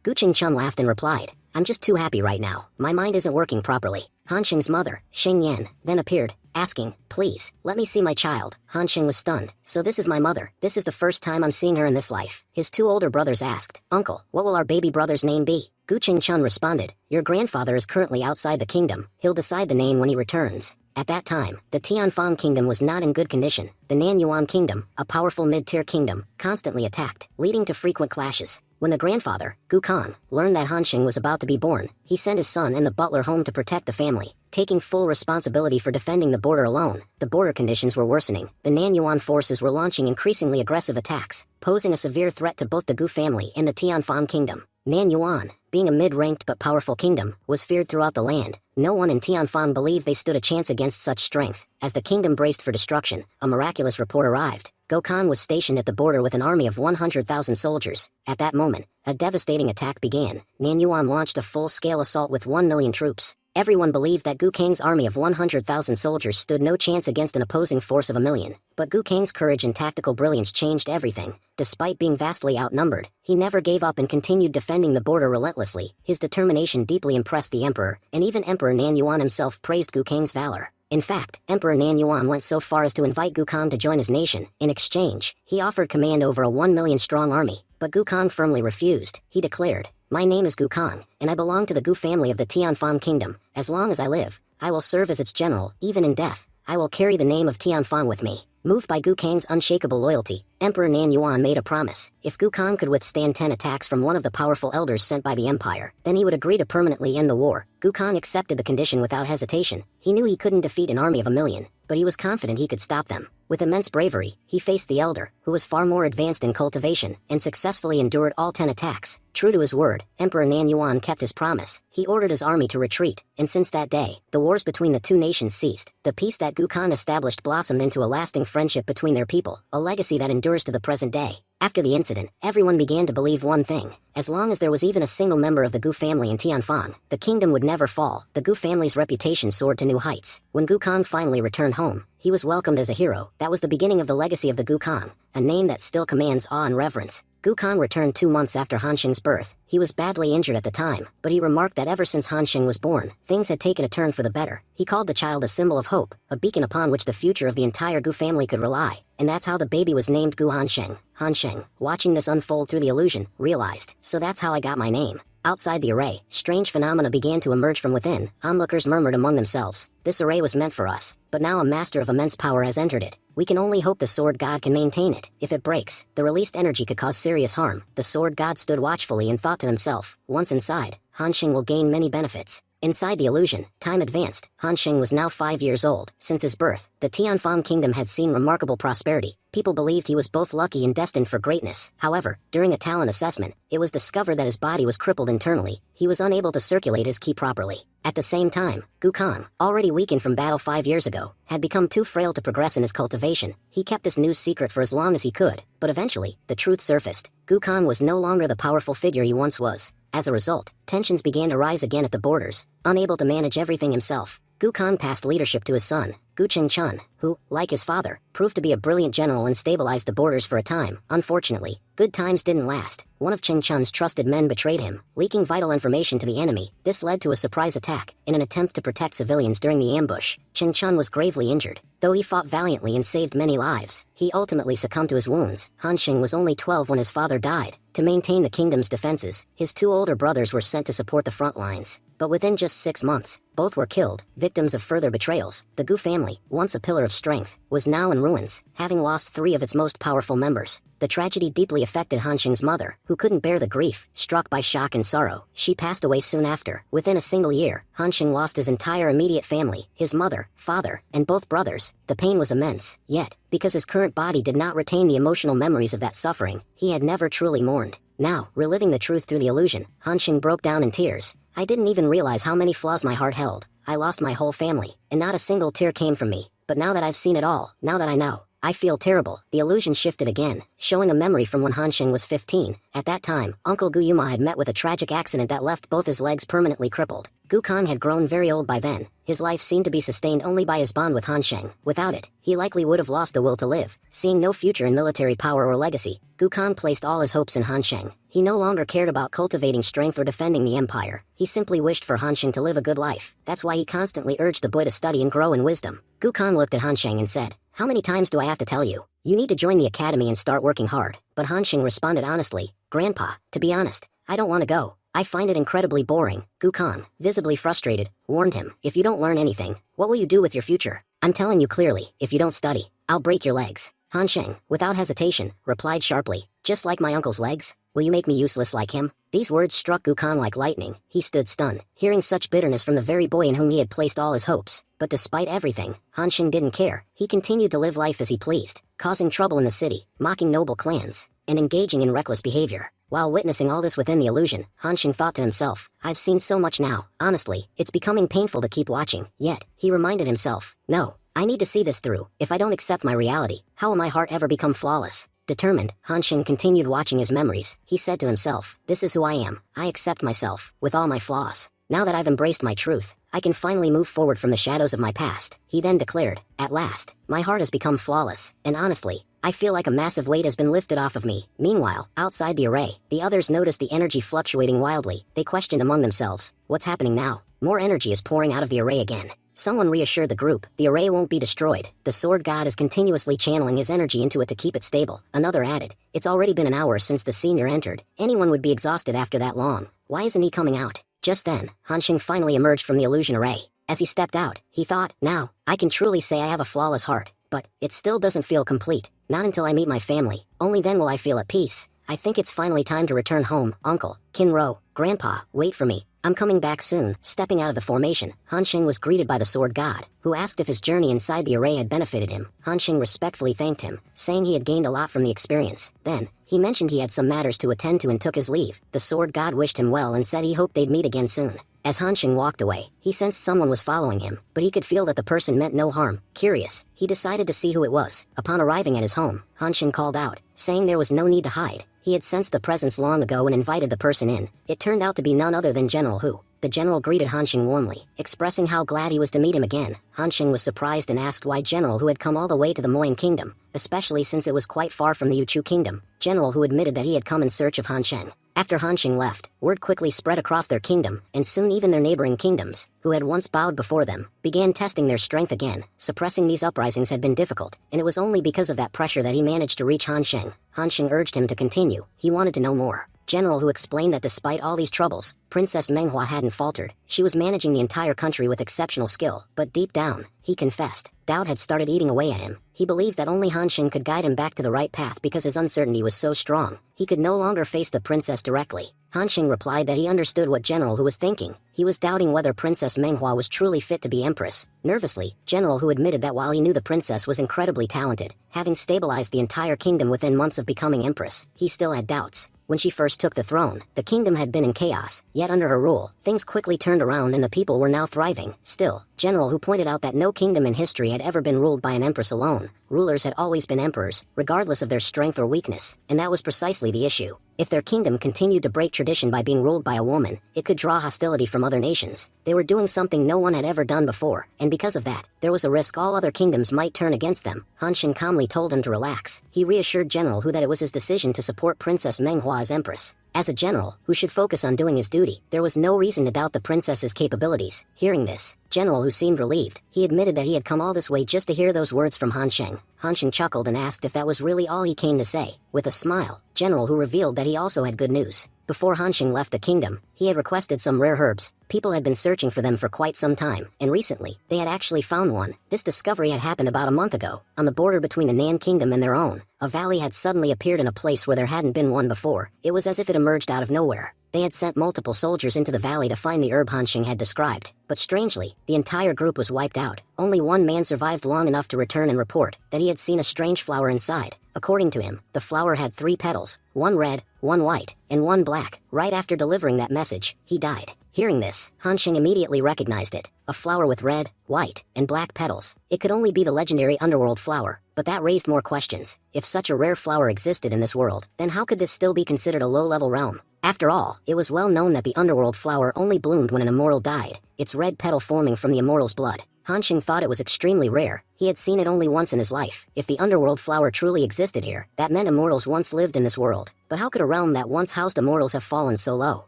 Gucheng Chun laughed and replied, "I'm just too happy right now. My mind isn't working properly." Hansheng's mother, Sheng Yan, then appeared, asking, "Please, let me see my child." Hansheng was stunned. "So this is my mother. This is the first time I'm seeing her in this life." His two older brothers asked, "Uncle, what will our baby brother's name be?" Gucheng Chun responded, "Your grandfather is currently outside the kingdom. He'll decide the name when he returns." At that time, the Tianfang kingdom was not in good condition. The Nanyuan kingdom, a powerful mid-tier kingdom, constantly attacked, leading to frequent clashes. When the grandfather, Gu Kan, learned that Hansheng was about to be born, he sent his son and the butler home to protect the family, taking full responsibility for defending the border alone. The border conditions were worsening. The Nanyuan forces were launching increasingly aggressive attacks, posing a severe threat to both the Gu family and the Tianfang kingdom. Nanyuan, being a mid-ranked but powerful kingdom, was feared throughout the land. No one in Tianfan believed they stood a chance against such strength. As the kingdom braced for destruction, a miraculous report arrived. Gokhan was stationed at the border with an army of 100,000 soldiers. At that moment, a devastating attack began. Nanyuan launched a full-scale assault with 1 million troops. Everyone believed that Gokhan's army of 100,000 soldiers stood no chance against an opposing force of 1 million. But Gokhan's courage and tactical brilliance changed everything. Despite being vastly outnumbered, he never gave up and continued defending the border relentlessly. His determination deeply impressed the emperor, and even Emperor Nanyuan himself praised Gokhan's valor. In fact, Emperor Nanyuan went so far as to invite Gokhan to join his nation. In exchange, he offered command over a 1 million strong army. But Gokhan firmly refused. He declared, "My name is Gokhan, and I belong to the Gu family of the Tianfan kingdom. As long as I live, I will serve as its general. Even in death, I will carry the name of Tianfan with me." Moved by Gokhan's unshakable loyalty, Emperor Nanyuan made a promise. If Gokhan could withstand 10 attacks from one of the powerful elders sent by the empire, then he would agree to permanently end the war. Gokhan accepted the condition without hesitation. He knew he couldn't defeat an army of 1 million, but he was confident he could stop them. With immense bravery, he faced the elder, who was far more advanced in cultivation, and successfully endured all 10 attacks. True to his word, Emperor Nanyuan kept his promise. He ordered his army to retreat, and since that day, the wars between the two nations ceased. The peace that Gokhan established blossomed into a lasting friendship between their people, a legacy that endures to the present day. After the incident, everyone began to believe one thing. As long as there was even a single member of the Gu family in Tianfan, the kingdom would never fall. The Gu family's reputation soared to new heights. When Gokhan finally returned home, he was welcomed as a hero. That was the beginning of the legacy of the Gokhan, a name that still commands awe and reverence. Gokhan returned 2 months after Hansheng's birth. He was badly injured at the time, but he remarked that ever since Hansheng was born, things had taken a turn for the better. He called the child a symbol of hope, a beacon upon which the future of the entire Gu family could rely. And that's how the baby was named Gu Hansheng. Hansheng, watching this unfold through the illusion, realized, so that's how I got my name. Outside the array, strange phenomena began to emerge from within. Onlookers murmured among themselves, "This array was meant for us, but now a master of immense power has entered it. We can only hope the sword god can maintain it. If it breaks, the released energy could cause serious harm." The sword god stood watchfully and thought to himself, once inside, Hansheng will gain many benefits. Inside the illusion, time advanced. Hansheng was now 5 years old. Since his birth, the Tianfan kingdom had seen remarkable prosperity. People believed he was both lucky and destined for greatness. However, during a talent assessment, it was discovered that his body was crippled internally. He was unable to circulate his ki properly. At the same time, Gokhan, already weakened from battle 5 years ago, had become too frail to progress in his cultivation. He kept this news secret for as long as he could, but eventually, the truth surfaced. Gokhan was no longer the powerful figure he once was. As a result, tensions began to rise again at the borders. Unable to manage everything himself, Gokhan passed leadership to his son, Gu Chengchun, who, like his father, proved to be a brilliant general and stabilized the borders for a time. Unfortunately, good times didn't last. One of Chengchun's trusted men betrayed him, leaking vital information to the enemy. This led to a surprise attack. In an attempt to protect civilians during the ambush, Chengchun was gravely injured. Though he fought valiantly and saved many lives, he ultimately succumbed to his wounds. Hansheng was only 12 when his father died. To maintain the kingdom's defenses, his 2 older brothers were sent to support the front lines. But within just 6 months, both were killed, victims of further betrayals. The Gu family, once a pillar of strength, was now in ruins, having lost 3 of its most powerful members. The tragedy deeply affected Hansheng's mother, who couldn't bear the grief. Struck by shock and sorrow, she passed away soon after. Within a single year, Hansheng lost his entire immediate family, his mother, father, and both brothers. The pain was immense, yet, because his current body did not retain the emotional memories of that suffering, he had never truly mourned. Now, reliving the truth through the illusion, Hansheng broke down in tears. "I didn't even realize how many flaws my heart held. I lost my whole family, and not a single tear came from me. But now that I've seen it all, now that I know, I feel terrible." The illusion shifted again, showing a memory from when Hansheng was 15. At that time, Uncle Guyuma had met with a tragic accident that left both his legs permanently crippled. Gokhan had grown very old by then. His life seemed to be sustained only by his bond with Hansheng. Without it, he likely would have lost the will to live. Seeing no future in military power or legacy, Gokhan placed all his hopes in Hansheng. He no longer cared about cultivating strength or defending the empire. He simply wished for Hansheng to live a good life. That's why he constantly urged the boy to study and grow in wisdom. Gokhan looked at Hansheng and said, "How many times do I have to tell you? You need to join the academy and start working hard." But Hansheng responded honestly, "Grandpa, to be honest, I don't want to go. I find it incredibly boring." Gokhan, visibly frustrated, warned him, "If you don't learn anything, what will you do with your future? I'm telling you clearly, if you don't study, I'll break your legs." Hansheng, without hesitation, replied sharply, "Just like my uncle's legs? Will you make me useless like him?" These words struck Gokhan like lightning. He stood stunned, hearing such bitterness from the very boy in whom he had placed all his hopes. But despite everything, Hansheng didn't care. He continued to live life as he pleased, causing trouble in the city, mocking noble clans, and engaging in reckless behavior. While witnessing all this within the illusion, Hansheng thought to himself, "I've seen so much now. Honestly, it's becoming painful to keep watching." Yet, he reminded himself, "No, I need to see this through. If I don't accept my reality, how will my heart ever become flawless? Determined, Han Xing continued watching his memories. He said to himself, this is who I am. I accept myself, with all my flaws. Now that I've embraced my truth, I can finally move forward from the shadows of my past. He then declared, at last, my heart has become flawless, and honestly, I feel like a massive weight has been lifted off of me. Meanwhile, outside the array, the others noticed the energy fluctuating wildly. They questioned among themselves, what's happening now? More energy is pouring out of the array again. Someone reassured the group, the array won't be destroyed. The sword god is continuously channeling his energy into it to keep it stable. Another added, it's already been an hour since the senior entered. Anyone would be exhausted after that long. Why isn't he coming out? Just then, Han Xing finally emerged from the illusion array. As he stepped out, he thought, now, I can truly say I have a flawless heart. But, it still doesn't feel complete. Not until I meet my family. Only then will I feel at peace. I think it's finally time to return home. Uncle, Kinro, Grandpa, wait for me. I'm coming back soon. Stepping out of the formation, Han Xing was greeted by the sword god, who asked if his journey inside the array had benefited him. Han Xing respectfully thanked him, saying he had gained a lot from the experience. Then, he mentioned he had some matters to attend to and took his leave. The sword god wished him well and said he hoped they'd meet again soon. As Han Xing walked away, he sensed someone was following him, but he could feel that the person meant no harm. Curious, he decided to see who it was. Upon arriving at his home, Han Xing called out, saying there was no need to hide. He had sensed the presence long ago and invited the person in. It turned out to be none other than General Hu. The general greeted Han Xing warmly, expressing how glad he was to meet him again. Han Xing was surprised and asked why General Hu had come all the way to the Moying Kingdom, especially since it was quite far from the Yuchu Kingdom. General Hu admitted that he had come in search of Han Xing. After Han Xing left, word quickly spread across their kingdom, and soon even their neighboring kingdoms, who had once bowed before them, began testing their strength again. Suppressing these uprisings had been difficult, and it was only because of that pressure that he managed to reach Han Xing. Han Xing urged him to continue. He wanted to know more. General Hu explained that despite all these troubles, Princess Manhwa hadn't faltered. She was managing the entire country with exceptional skill, but deep down, he confessed, doubt had started eating away at him. He believed that only Han Xing could guide him back to the right path because his uncertainty was so strong. He could no longer face the princess directly. Han Xing replied that he understood what General Hu was thinking. He was doubting whether Princess Manhwa was truly fit to be empress. Nervously, General Hu admitted that while he knew the princess was incredibly talented, having stabilized the entire kingdom within months of becoming empress, he still had doubts. When she first took the throne, the kingdom had been in chaos, yet under her rule, things quickly turned around and the people were now thriving. Still, General Hu pointed out that no kingdom in history had ever been ruled by an empress alone. Rulers had always been emperors, regardless of their strength or weakness, and that was precisely the issue. If their kingdom continued to break tradition by being ruled by a woman, it could draw hostility from other nations. They were doing something no one had ever done before, and because of that, there was a risk all other kingdoms might turn against them. Han Xing calmly told him to relax. He reassured General Hu that it was his decision to support Princess Manhwa as empress. As a general, who should focus on doing his duty, there was no reason to doubt the princess's capabilities. Hearing this, General Hu seemed relieved. He admitted that he had come all this way just to hear those words from Han Xing. Han Xing chuckled and asked if that was really all he came to say. With a smile, General Hu revealed that he also had good news. Before Han Xing left the kingdom, he had requested some rare herbs. People had been searching for them for quite some time, and recently, they had actually found one. This discovery had happened about a month ago, on the border between the Nan Kingdom and their own. A valley had suddenly appeared in a place where there hadn't been one before. It was as if it emerged out of nowhere. They had sent multiple soldiers into the valley to find the herb Han Xing had described, but strangely, the entire group was wiped out. Only one man survived long enough to return and report that he had seen a strange flower inside. According to him, the flower had 3 petals, one red, one white, and one black. Right after delivering that message, he died. Hearing this, Han Xing immediately recognized it. A flower with red, white, and black petals. It could only be the legendary underworld flower, but that raised more questions. If such a rare flower existed in this world, then how could this still be considered a low-level realm? After all, it was well known that the underworld flower only bloomed when an immortal died, its red petal forming from the immortal's blood. Han Xing thought it was extremely rare. He had seen it only once in his life. If the underworld flower truly existed here, that meant immortals once lived in this world. But how could a realm that once housed immortals have fallen so low?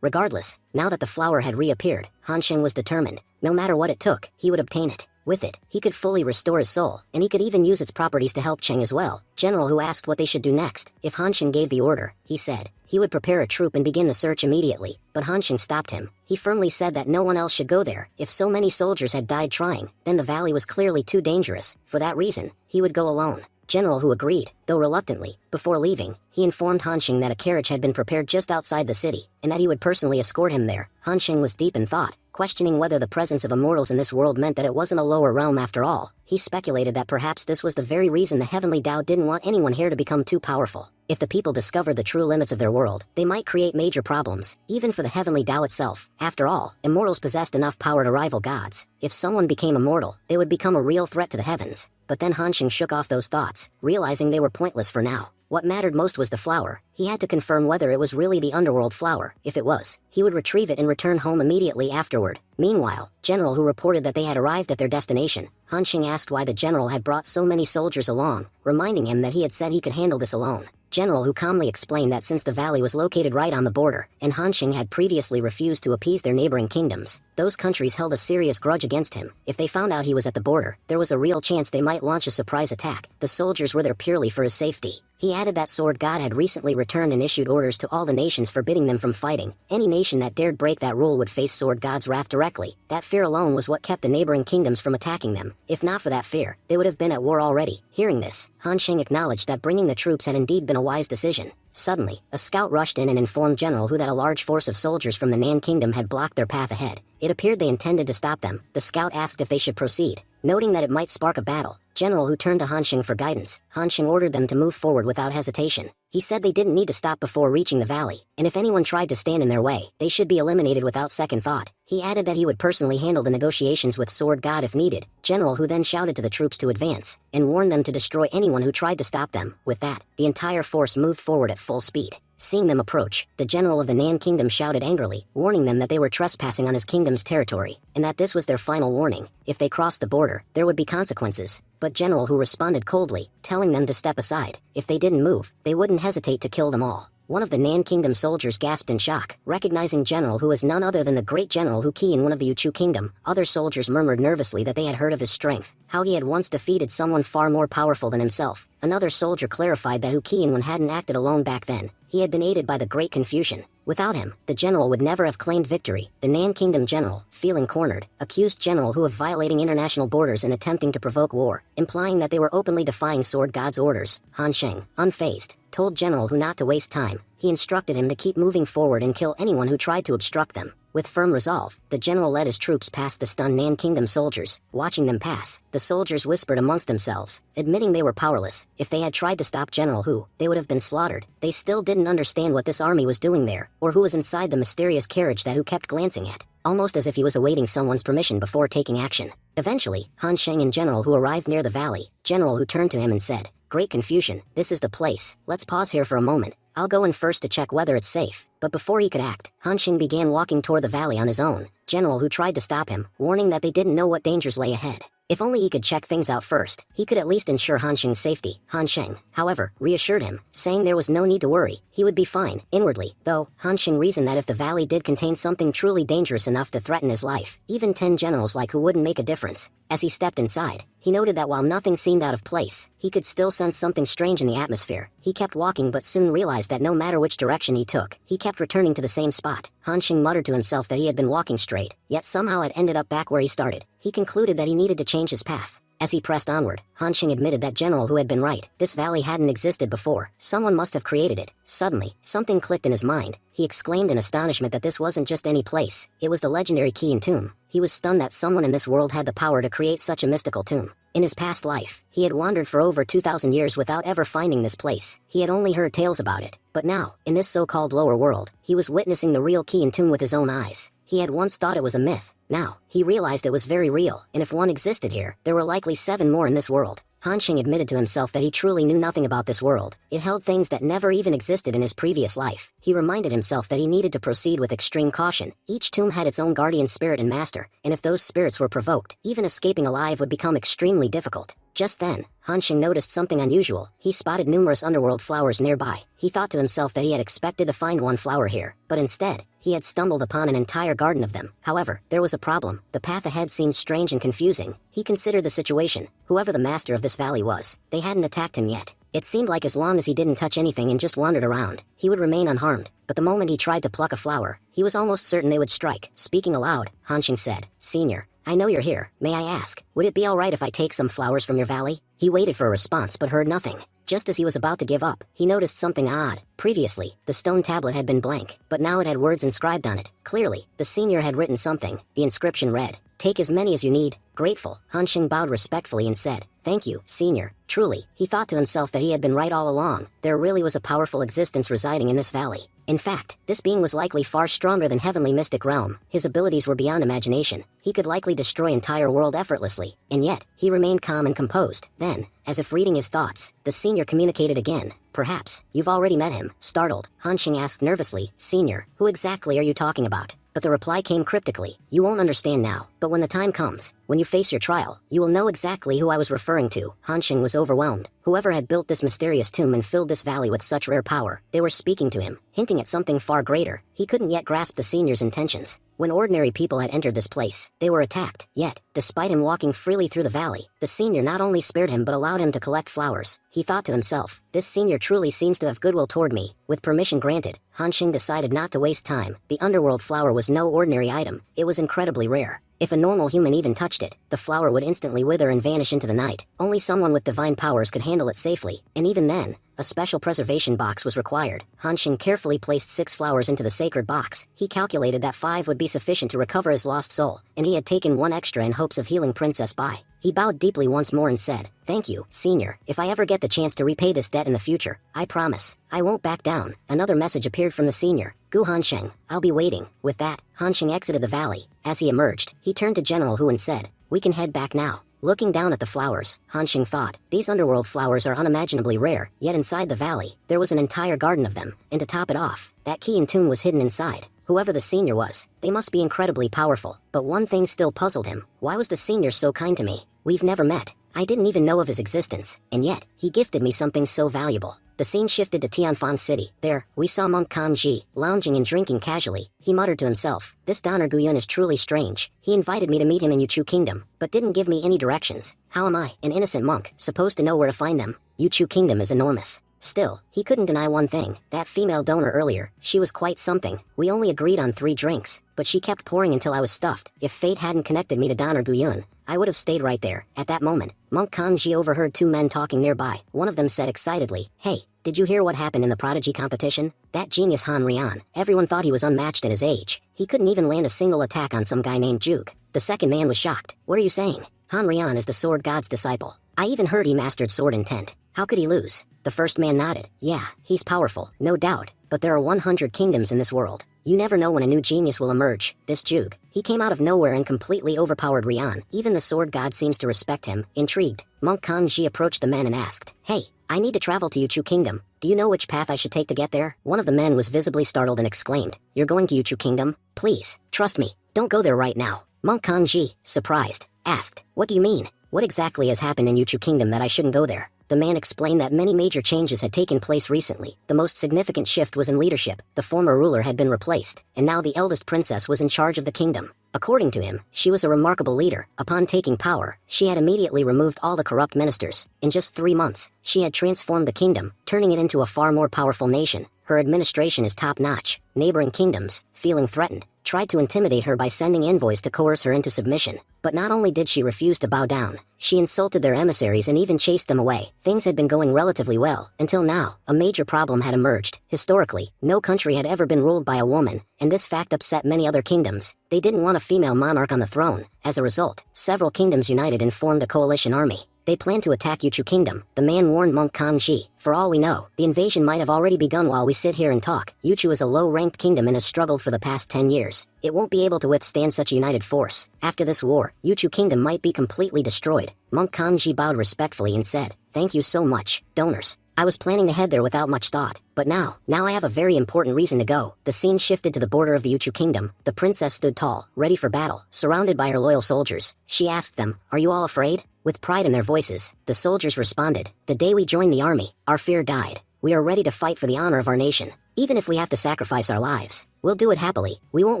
Regardless, now that the flower had reappeared, Han Xing was determined. No matter what it took, he would obtain it. With it, he could fully restore his soul, and he could even use its properties to help Cheng as well. General Hu asked what they should do next. If Han Xing gave the order, he said, he would prepare a troop and begin the search immediately, but Han Xing stopped him. He firmly said that no one else should go there. If so many soldiers had died trying, then the valley was clearly too dangerous. For that reason, he would go alone. General Hu agreed, though reluctantly. Before leaving, he informed Han Xing that a carriage had been prepared just outside the city, and that he would personally escort him there. Han Xing was deep in thought. questioning whether the presence of immortals in this world meant that it wasn't a lower realm after all. He speculated that perhaps this was the very reason the Heavenly Tao didn't want anyone here to become too powerful. If the people discovered the true limits of their world, they might create major problems, even for the Heavenly Tao itself. After all, immortals possessed enough power to rival gods. If someone became immortal, they would become a real threat to the heavens. But then Hanxing shook off those thoughts, realizing they were pointless for now. What mattered most was the flower. He had to confirm whether it was really the underworld flower. If it was, he would retrieve it and return home immediately afterward. Meanwhile, General Who reported that they had arrived at their destination. Hanxing asked why the general had brought so many soldiers along, reminding him that he had said he could handle this alone. General Who calmly explained that since the valley was located right on the border, and Hanxing had previously refused to appease their neighboring kingdoms, those countries held a serious grudge against him. If they found out he was at the border, there was a real chance they might launch a surprise attack. The soldiers were there purely for his safety. He added that Sword God had recently returned and issued orders to all the nations forbidding them from fighting. Any nation that dared break that rule would face Sword God's wrath directly. That fear alone was what kept the neighboring kingdoms from attacking them. If not for that fear, they would have been at war already. Hearing this, Hanxing acknowledged that bringing the troops had indeed been a wise decision. Suddenly, a scout rushed in and informed General Who that a large force of soldiers from the Nan Kingdom had blocked their path ahead. It appeared they intended to stop them. The scout asked if they should proceed, noting that it might spark a battle. General Who turned to Hanxing for guidance. Hanxing ordered them to move forward without hesitation. He said they didn't need to stop before reaching the valley, and if anyone tried to stand in their way, they should be eliminated without second thought. He added that he would personally handle the negotiations with Sword God if needed. General Who then shouted to the troops to advance, and warned them to destroy anyone who tried to stop them. With that, the entire force moved forward at full speed. Seeing them approach, the general of the Nan Kingdom shouted angrily, warning them that they were trespassing on his kingdom's territory, and that this was their final warning. If they crossed the border, there would be consequences. But General Who responded coldly, telling them to step aside. If they didn't move, they wouldn't hesitate to kill them all. One of the Nan Kingdom soldiers gasped in shock, recognizing General Who as none other than the great General Hu Qi in one of the Uchu Kingdom. Other soldiers murmured nervously that they had heard of his strength, how he had once defeated someone far more powerful than himself. Another soldier clarified that Hu Qi hadn't acted alone back then. He had been aided by the Great Confucian. Without him, the general would never have claimed victory. The Nan Kingdom general, feeling cornered, accused General Who of violating international borders and attempting to provoke war, implying that they were openly defying Sword God's orders. Hanxing, unfazed, told General Who not to waste time. He instructed him to keep moving forward and kill anyone who tried to obstruct them. With firm resolve, the general led his troops past the stunned Nan Kingdom soldiers. Watching them pass, the soldiers whispered amongst themselves, admitting they were powerless. If they had tried to stop General Who, they would have been slaughtered. They still didn't understand what this army was doing there, or who was inside the mysterious carriage that Who kept glancing at, almost as if he was awaiting someone's permission before taking action. Eventually, Hanxing and General Who arrived near the valley. General Who turned to him and said, "Great Confucian, this is the place. Let's pause here for a moment. I'll go in first to check whether it's safe." But before he could act, Hanxing began walking toward the valley on his own. General Who tried to stop him, warning that they didn't know what dangers lay ahead. If only he could check things out first, he could at least ensure Hanxing's safety. Hanxing, however, reassured him, saying there was no need to worry, he would be fine. Inwardly, though, Hanxing reasoned that if the valley did contain something truly dangerous enough to threaten his life, even 10 generals like Who wouldn't make a difference. As he stepped inside, he noted that while nothing seemed out of place, he could still sense something strange in the atmosphere. He kept walking but soon realized that no matter which direction he took, he kept returning to the same spot. Hanxing muttered to himself that he had been walking straight, yet somehow had ended up back where he started. He concluded that he needed to change his path. As he pressed onward, Hanxing admitted that General Who had been right. This valley hadn't existed before. Someone must have created it. Suddenly, something clicked in his mind. He exclaimed in astonishment that this wasn't just any place. It was the legendary Qian tomb. He was stunned that someone in this world had the power to create such a mystical tomb. In his past life, he had wandered for over 2,000 years without ever finding this place. He had only heard tales about it. But now, in this so-called lower world, he was witnessing the real Qian tomb with his own eyes. He had once thought it was a myth. Now, he realized it was very real, and if one existed here, there were likely 7 more in this world. Hanxing admitted to himself that he truly knew nothing about this world. It held things that never even existed in his previous life. He reminded himself that he needed to proceed with extreme caution. Each tomb had its own guardian spirit and master, and if those spirits were provoked, even escaping alive would become extremely difficult. Just then, Hanxing noticed something unusual. He spotted numerous underworld flowers nearby. He thought to himself that he had expected to find one flower here, but instead, he had stumbled upon an entire garden of them. However, there was a problem. The path ahead seemed strange and confusing. He considered the situation. Whoever the master of this valley was, they hadn't attacked him yet. It seemed like as long as he didn't touch anything and just wandered around, he would remain unharmed. But the moment he tried to pluck a flower, he was almost certain they would strike. Speaking aloud, Hanxing said, "Senior, I know you're here. May I ask, would it be alright if I take some flowers from your valley?" He waited for a response but heard nothing. Just as he was about to give up, he noticed something odd. Previously, the stone tablet had been blank, but now it had words inscribed on it. Clearly, the senior had written something. The inscription read, "Take as many as you need. Grateful." Han Xing bowed respectfully and said, "Thank you, senior." Truly, he thought to himself that he had been right all along. There really was a powerful existence residing in this valley. In fact, this being was likely far stronger than heavenly mystic realm. His abilities were beyond imagination. He could likely destroy entire world effortlessly. And yet, he remained calm and composed. Then, as if reading his thoughts, the senior communicated again. "Perhaps, you've already met him." Startled, Han Xing asked nervously, "Senior, who exactly are you talking about?" But the reply came cryptically, "You won't understand now, but when the time comes, when you face your trial, you will know exactly who I was referring to." Han Xing was overwhelmed. Whoever had built this mysterious tomb and filled this valley with such rare power, they were speaking to him, hinting at something far greater. He couldn't yet grasp the senior's intentions. When ordinary people had entered this place, they were attacked. Yet, despite him walking freely through the valley, the senior not only spared him but allowed him to collect flowers. He thought to himself, "This senior truly seems to have goodwill toward me." With permission granted, Han Xing decided not to waste time. The underworld flower was no ordinary item. It was incredibly rare. If a normal human even touched it, the flower would instantly wither and vanish into the night. Only someone with divine powers could handle it safely, and even then, a special preservation box was required. Han Xing carefully placed 6 flowers into the sacred box. He calculated that 5 would be sufficient to recover his lost soul, and he had taken 1 extra in hopes of healing Princess Bai. He bowed deeply once more and said, "Thank you, senior. If I ever get the chance to repay this debt in the future, I promise, I won't back down." Another message appeared from the senior. "Gu Han Sheng, I'll be waiting." With that, Han Xing exited the valley. As he emerged, he turned to General Hu and said, "We can head back now." Looking down at the flowers, Han Xing thought, these underworld flowers are unimaginably rare, yet inside the valley, there was an entire garden of them, and to top it off, that key and tune was hidden inside. Whoever the senior was, they must be incredibly powerful. But one thing still puzzled him. Why was the senior so kind to me? We've never met. I didn't even know of his existence, and yet, he gifted me something so valuable. The scene shifted to Tianfang City. There, we saw Monk Kanji, lounging and drinking casually. He muttered to himself, "This Donner Guyun is truly strange. He invited me to meet him in Yuchu Kingdom, but didn't give me any directions. How am I, an innocent monk, supposed to know where to find them? Yuchu Kingdom is enormous." Still, he couldn't deny one thing. That female donor earlier, she was quite something. We only agreed on 3 drinks, but she kept pouring until I was stuffed. If fate hadn't connected me to Donner Guyun, I would have stayed right there. At that moment, Monk Kanji overheard 2 men talking nearby. One of them said excitedly, "Hey, did you hear what happened in the prodigy competition? That genius Han Rian, everyone thought he was unmatched at his age. He couldn't even land a single attack on some guy named Juke." The second man was shocked. "What are you saying? Han Rian is the sword god's disciple. I even heard he mastered sword intent. How could he lose?" The first man nodded. "Yeah, he's powerful, no doubt, but there are 100 kingdoms in this world. You never know when a new genius will emerge. This Juke, he came out of nowhere and completely overpowered Rian. Even the sword god seems to respect him." Intrigued, Monk Kanji approached the men and asked, "Hey, I need to travel to Yuchu Kingdom. Do you know which path I should take to get there?" One of the men was visibly startled and exclaimed, "You're going to Yuchu Kingdom? Please, trust me, don't go there right now." Monk Kanji, surprised, asked, "What do you mean? What exactly has happened in Yuchu Kingdom that I shouldn't go there?" The man explained that many major changes had taken place recently. The most significant shift was in leadership. The former ruler had been replaced, and now the eldest princess was in charge of the kingdom. According to him, she was a remarkable leader. Upon taking power, she had immediately removed all the corrupt ministers. In just 3 months, she had transformed the kingdom, turning it into a far more powerful nation. Her administration is top-notch. Neighboring kingdoms, feeling threatened, tried to intimidate her by sending envoys to coerce her into submission. But not only did she refuse to bow down, she insulted their emissaries and even chased them away. Things had been going relatively well, until now, a major problem had emerged. Historically, no country had ever been ruled by a woman, and this fact upset many other kingdoms. They didn't want a female monarch on the throne. As a result, several kingdoms united and formed a coalition army. They planned to attack Yuchu Kingdom. The man warned Monk Kanji, "For all we know, the invasion might have already begun while we sit here and talk. Yuchu is a low-ranked kingdom and has struggled for the past 10 years. It won't be able to withstand such a united force. After this war, Yuchu Kingdom might be completely destroyed." Monk Kanji bowed respectfully and said, "Thank you so much, donors. I was planning to head there without much thought, but now I have a very important reason to go." The scene shifted to the border of the Yuchu Kingdom. The princess stood tall, ready for battle, surrounded by her loyal soldiers. She asked them, "Are you all afraid?" With pride in their voices, the soldiers responded, "The day we joined the army, our fear died. We are ready to fight for the honor of our nation. Even if we have to sacrifice our lives, we'll do it happily. We won't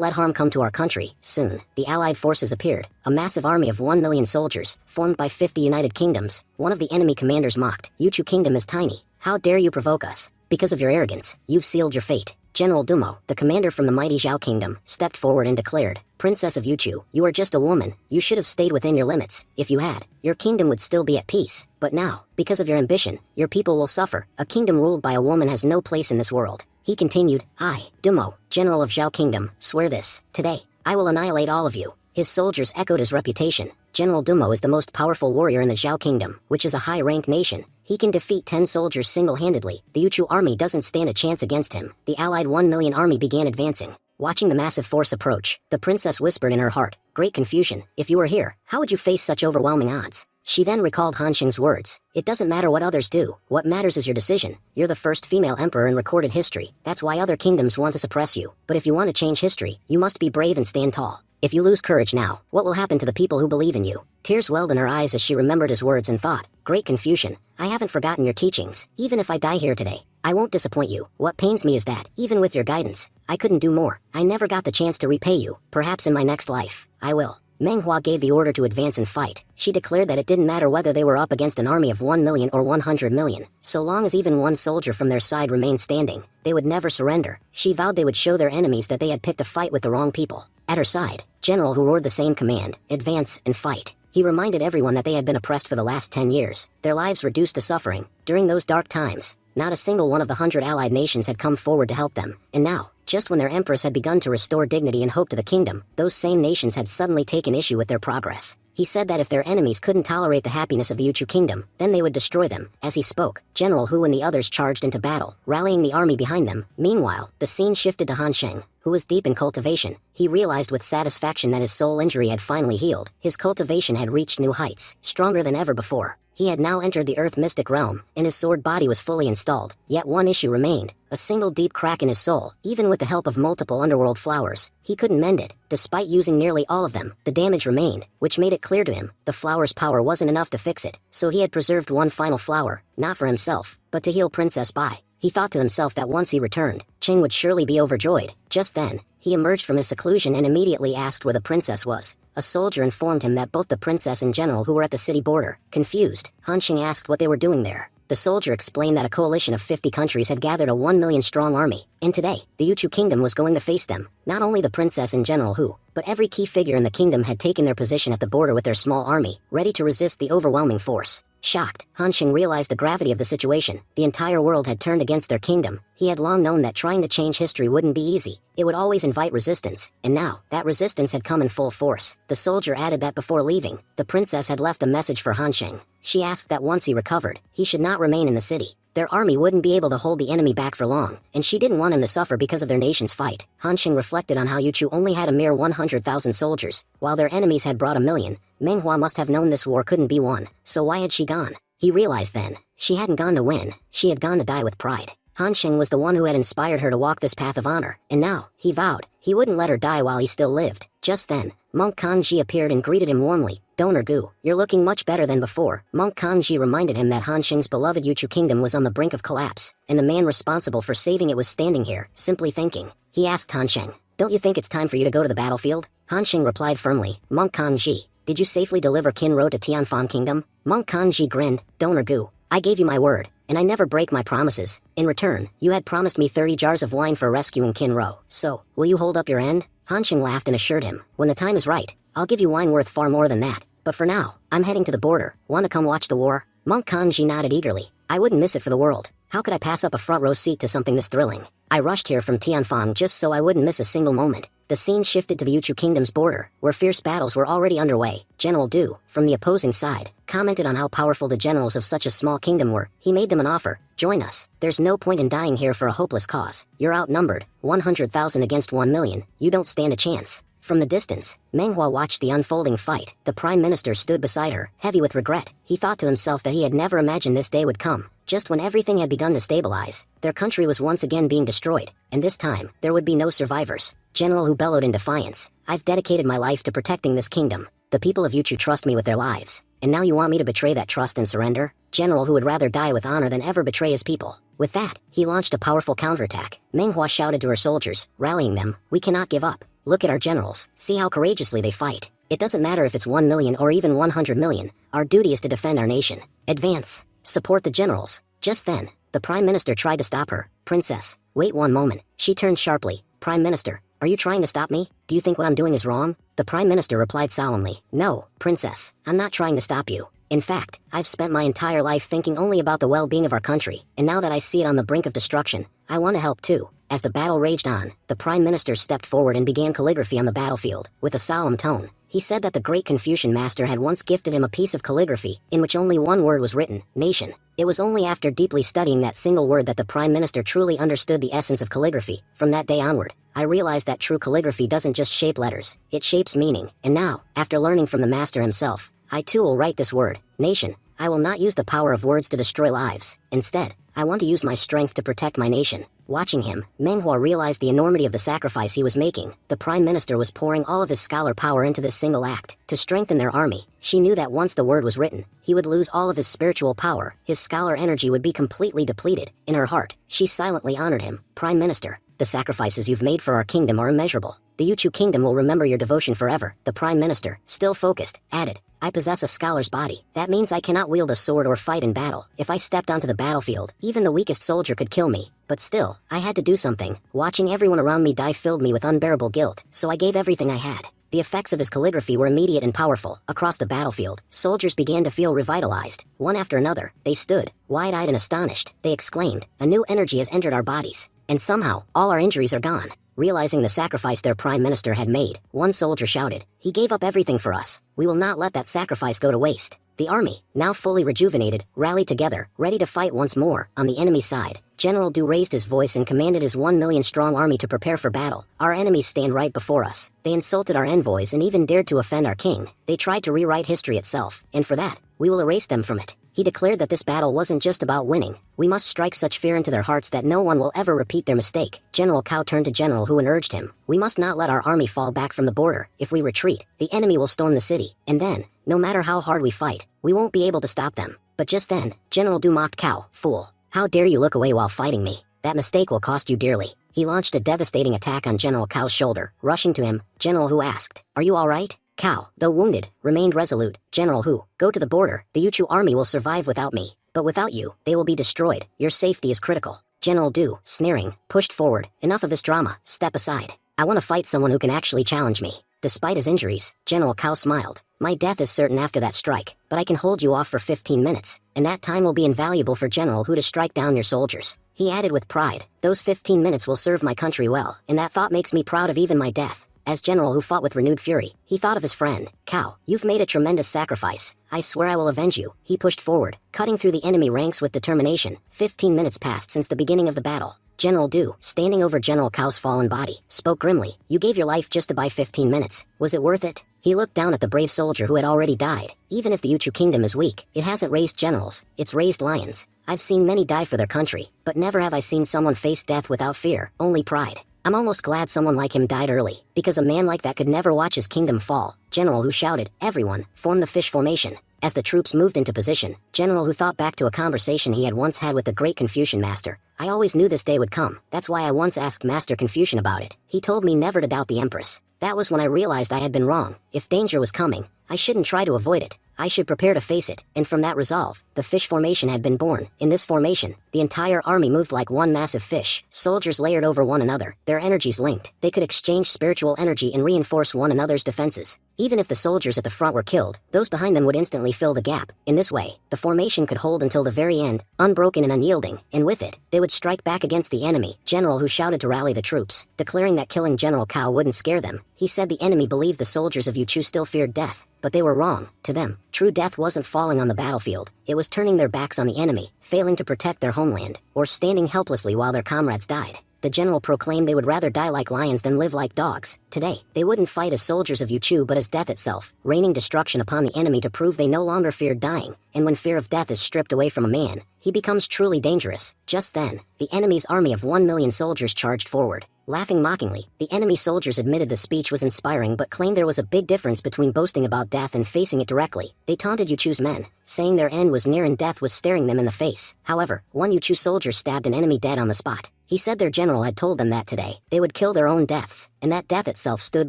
let harm come to our country." Soon, the allied forces appeared, a massive army of 1 million soldiers, formed by 50 united kingdoms. One of the enemy commanders mocked, "Yuchu Kingdom is tiny. How dare you provoke us? Because of your arrogance, you've sealed your fate." General Dumo, the commander from the mighty Zhao Kingdom, stepped forward and declared, Princess of Yuchu, you are just a woman. You should have stayed within your limits. If you had, your kingdom would still be at peace. But now, because of your ambition, your people will suffer. A kingdom ruled by a woman has no place in this world. He continued, I, Dumo, General of Zhao Kingdom, swear this. Today, I will annihilate all of you. His soldiers echoed his reputation. General Dumo is the most powerful warrior in the Zhao Kingdom, which is a high-ranked nation. He can defeat 10 soldiers single-handedly. The Yuchu army doesn't stand a chance against him. The allied 1 million army began advancing. Watching the massive force approach, the princess whispered in her heart, great confusion. If you were here, how would you face such overwhelming odds? She then recalled Han Xing's words. It doesn't matter what others do. What matters is your decision. You're the first female emperor in recorded history. That's why other kingdoms want to suppress you. But if you want to change history, you must be brave and stand tall. If you lose courage now, what will happen to the people who believe in you? Tears welled in her eyes as she remembered his words and thought, great Confucian, I haven't forgotten your teachings. Even if I die here today, I won't disappoint you. What pains me is that, even with your guidance, I couldn't do more. I never got the chance to repay you. Perhaps in my next life, I will. Manhwa gave the order to advance and fight. She declared that it didn't matter whether they were up against an army of 1 million or 100 million. So long as even one soldier from their side remained standing, they would never surrender. She vowed they would show their enemies that they had picked a fight with the wrong people. At her side, General who roared the same command, advance and fight. He reminded everyone that they had been oppressed for the last 10 years, their lives reduced to suffering. During those dark times, not a single one of the 100 allied nations had come forward to help them. And now, just when their empress had begun to restore dignity and hope to the kingdom, those same nations had suddenly taken issue with their progress. He said that if their enemies couldn't tolerate the happiness of the Yuchu kingdom, then they would destroy them. As he spoke, General Hu and the others charged into battle, rallying the army behind them. Meanwhile, the scene shifted to Han Sheng, who was deep in cultivation. He realized with satisfaction that his soul injury had finally healed. His cultivation had reached new heights, stronger than ever before. He had now entered the earth mystic realm, and his sword body was fully installed. Yet one issue remained, a single deep crack in his soul. Even with the help of multiple underworld flowers, he couldn't mend it. Despite using nearly all of them, the damage remained, which made it clear to him, the flower's power wasn't enough to fix it. So he had preserved one final flower, not for himself, but to heal Princess Bai. He thought to himself that once he returned, Ching would surely be overjoyed. Just then, he emerged from his seclusion and immediately asked where the princess was. A soldier informed him that both the princess and general who were at the city border. Confused, Han Xing asked what they were doing there. The soldier explained that a coalition of 50 countries had gathered a 1 million strong army, and today, the Yuchu kingdom was going to face them. Not only the princess and general Hu, but every key figure in the kingdom had taken their position at the border with their small army, ready to resist the overwhelming force. Shocked, Han Xing realized the gravity of the situation. The entire world had turned against their kingdom. He had long known that trying to change history wouldn't be easy. It would always invite resistance, and now, that resistance had come in full force. The soldier added that before leaving, the princess had left a message for Han Xing. She asked that once he recovered, he should not remain in the city. Their army wouldn't be able to hold the enemy back for long, and she didn't want him to suffer because of their nation's fight. Han Xing reflected on how Yuchu only had a mere 100,000 soldiers, while their enemies had brought 1 million. Manhwa must have known this war couldn't be won, so why had she gone? He realized then, she hadn't gone to win, she had gone to die with pride. Han Xing was the one who had inspired her to walk this path of honor, and now, he vowed, he wouldn't let her die while he still lived. Just then, Monk Kanji appeared and greeted him warmly. Donor Gu, you're looking much better than before. Monk Kanji reminded him that Han Xing's beloved Yuchu kingdom was on the brink of collapse, and the man responsible for saving it was standing here, simply thinking. He asked Han Xing, don't you think it's time for you to go to the battlefield? Han Xing replied firmly, Monk Kanji, did you safely deliver Kinro to Tianfan Kingdom? Monk Kanji grinned, Donor Gu, I gave you my word, and I never break my promises. In return, you had promised me 30 jars of wine for rescuing Kinro. So, will you hold up your end? Han Xing laughed and assured him, when the time is right, I'll give you wine worth far more than that. But for now, I'm heading to the border. Want to come watch the war? Monk Kanji nodded eagerly. I wouldn't miss it for the world. How could I pass up a front row seat to something this thrilling? I rushed here from Tianfang just so I wouldn't miss a single moment. The scene shifted to the Yuchu kingdom's border, where fierce battles were already underway. General Du, from the opposing side, commented on how powerful the generals of such a small kingdom were. He made them an offer. Join us. There's no point in dying here for a hopeless cause. You're outnumbered, 100,000 against 1 million. You don't stand a chance. From the distance, Manhwa watched the unfolding fight. The prime minister stood beside her, heavy with regret. He thought to himself that he had never imagined this day would come. Just when everything had begun to stabilize, their country was once again being destroyed, and this time, there would be no survivors. General Hu bellowed in defiance, I've dedicated my life to protecting this kingdom. The people of Yuchu trust me with their lives, and now you want me to betray that trust and surrender? General Hu would rather die with honor than ever betray his people. With that, he launched a powerful counterattack. Manhwa shouted to her soldiers, rallying them, we cannot give up. Look at our generals, see how courageously they fight. It doesn't matter if it's 1 million or even 100 million, our duty is to defend our nation. Advance. Support the generals. Just then, the prime minister tried to stop her. Princess, Wait one moment. She turned sharply. Prime Minister, are you trying to stop me? Do you think what I'm doing is wrong? The Prime Minister replied solemnly. No, Princess, I'm not trying to stop you. In fact, I've spent my entire life thinking only about the well-being of our country, and now that I see it on the brink of destruction, I want to help too. As the battle raged on, the Prime Minister stepped forward and began calligraphy on the battlefield, with a solemn tone. He said that the great Confucian master had once gifted him a piece of calligraphy, in which only one word was written, nation. It was only after deeply studying that single word that the Prime Minister truly understood the essence of calligraphy. From that day onward, I realized that true calligraphy doesn't just shape letters, it shapes meaning. And now, after learning from the master himself, I too will write this word, nation. I will not use the power of words to destroy lives. Instead, I want to use my strength to protect my nation. Watching him, Manhwa realized the enormity of the sacrifice he was making. The Prime Minister was pouring all of his scholar power into this single act, to strengthen their army. She knew that once the word was written, he would lose all of his spiritual power, his scholar energy would be completely depleted. In her heart, she silently honored him. Prime Minister, the sacrifices you've made for our kingdom are immeasurable. The Yuchu kingdom will remember your devotion forever. The Prime Minister, still focused, added, I possess a scholar's body. That means I cannot wield a sword or fight in battle. If I stepped onto the battlefield, even the weakest soldier could kill me. But still, I had to do something. Watching everyone around me die filled me with unbearable guilt, so I gave everything I had. The effects of his calligraphy were immediate and powerful. Across the battlefield, soldiers began to feel revitalized. One after another, they stood, wide-eyed and astonished. They exclaimed, a new energy has entered our bodies. And somehow, all our injuries are gone. Realizing the sacrifice their Prime Minister had made, one soldier shouted, he gave up everything for us. We will not let that sacrifice go to waste. The army, now fully rejuvenated, rallied together, ready to fight once more. On the enemy side, General Du raised his voice and commanded his 1 million strong army to prepare for battle. Our enemies stand right before us. They insulted our envoys and even dared to offend our king. They tried to rewrite history itself, and for that, we will erase them from it. He declared that this battle wasn't just about winning. We must strike such fear into their hearts that no one will ever repeat their mistake. General Cao turned to General Hu and urged him, we must not let our army fall back from the border. If we retreat, the enemy will storm the city, and then, no matter how hard we fight, we won't be able to stop them. But just then, General Du mocked Cao, fool. How dare you look away while fighting me? That mistake will cost you dearly. He launched a devastating attack on General Cao's shoulder. Rushing to him, General Hu asked, are you all right? Cao, though wounded, remained resolute. General Hu, go to the border. The Yuchu army will survive without me. But without you, they will be destroyed. Your safety is critical. General Du, sneering, pushed forward. Enough of this drama. Step aside. I want to fight someone who can actually challenge me. Despite his injuries, General Cao smiled. My death is certain after that strike, but I can hold you off for 15 minutes, and that time will be invaluable for General Hu to strike down your soldiers. He added with pride, those 15 minutes will serve my country well, and that thought makes me proud of even my death. As General Hu fought with renewed fury, he thought of his friend. Cao, you've made a tremendous sacrifice. I swear I will avenge you. He pushed forward, cutting through the enemy ranks with determination. 15 minutes passed since the beginning of the battle. General Du, standing over General Cao's fallen body, spoke grimly. You gave your life just to buy 15 minutes. Was it worth it? He looked down at the brave soldier who had already died. Even if the Yuchu kingdom is weak, it hasn't raised generals, it's raised lions. I've seen many die for their country, but never have I seen someone face death without fear, only pride. I'm almost glad someone like him died early, because a man like that could never watch his kingdom fall. General Hu shouted, everyone, form the fish formation. As the troops moved into position, General Hu thought back to a conversation he had once had with the great Confucian master. I always knew this day would come. That's why I once asked Master Confucian about it. He told me never to doubt the Empress. That was when I realized I had been wrong. If danger was coming, I shouldn't try to avoid it. I should prepare to face it, and from that resolve, the fish formation had been born. In this formation, the entire army moved like one massive fish. Soldiers layered over one another, their energies linked. They could exchange spiritual energy and reinforce one another's defenses. Even if the soldiers at the front were killed, those behind them would instantly fill the gap. In this way, the formation could hold until the very end, unbroken and unyielding, and with it, they would strike back against the enemy. General Hu shouted to rally the troops, declaring that killing General Cao wouldn't scare them. He said the enemy believed the soldiers of Yuchu still feared death, but they were wrong. To them, true death wasn't falling on the battlefield, it was turning their backs on the enemy, failing to protect their homeland, or standing helplessly while their comrades died. The general proclaimed they would rather die like lions than live like dogs. Today, they wouldn't fight as soldiers of Yuchu but as death itself, raining destruction upon the enemy to prove they no longer feared dying. And when fear of death is stripped away from a man, he becomes truly dangerous. Just then, the enemy's army of 1 million soldiers charged forward. Laughing mockingly, the enemy soldiers admitted the speech was inspiring but claimed there was a big difference between boasting about death and facing it directly. They taunted Yuchu's men, saying their end was near and death was staring them in the face. However, one Yuchu soldier stabbed an enemy dead on the spot. He said their general had told them that today, they would kill their own deaths, and that death itself stood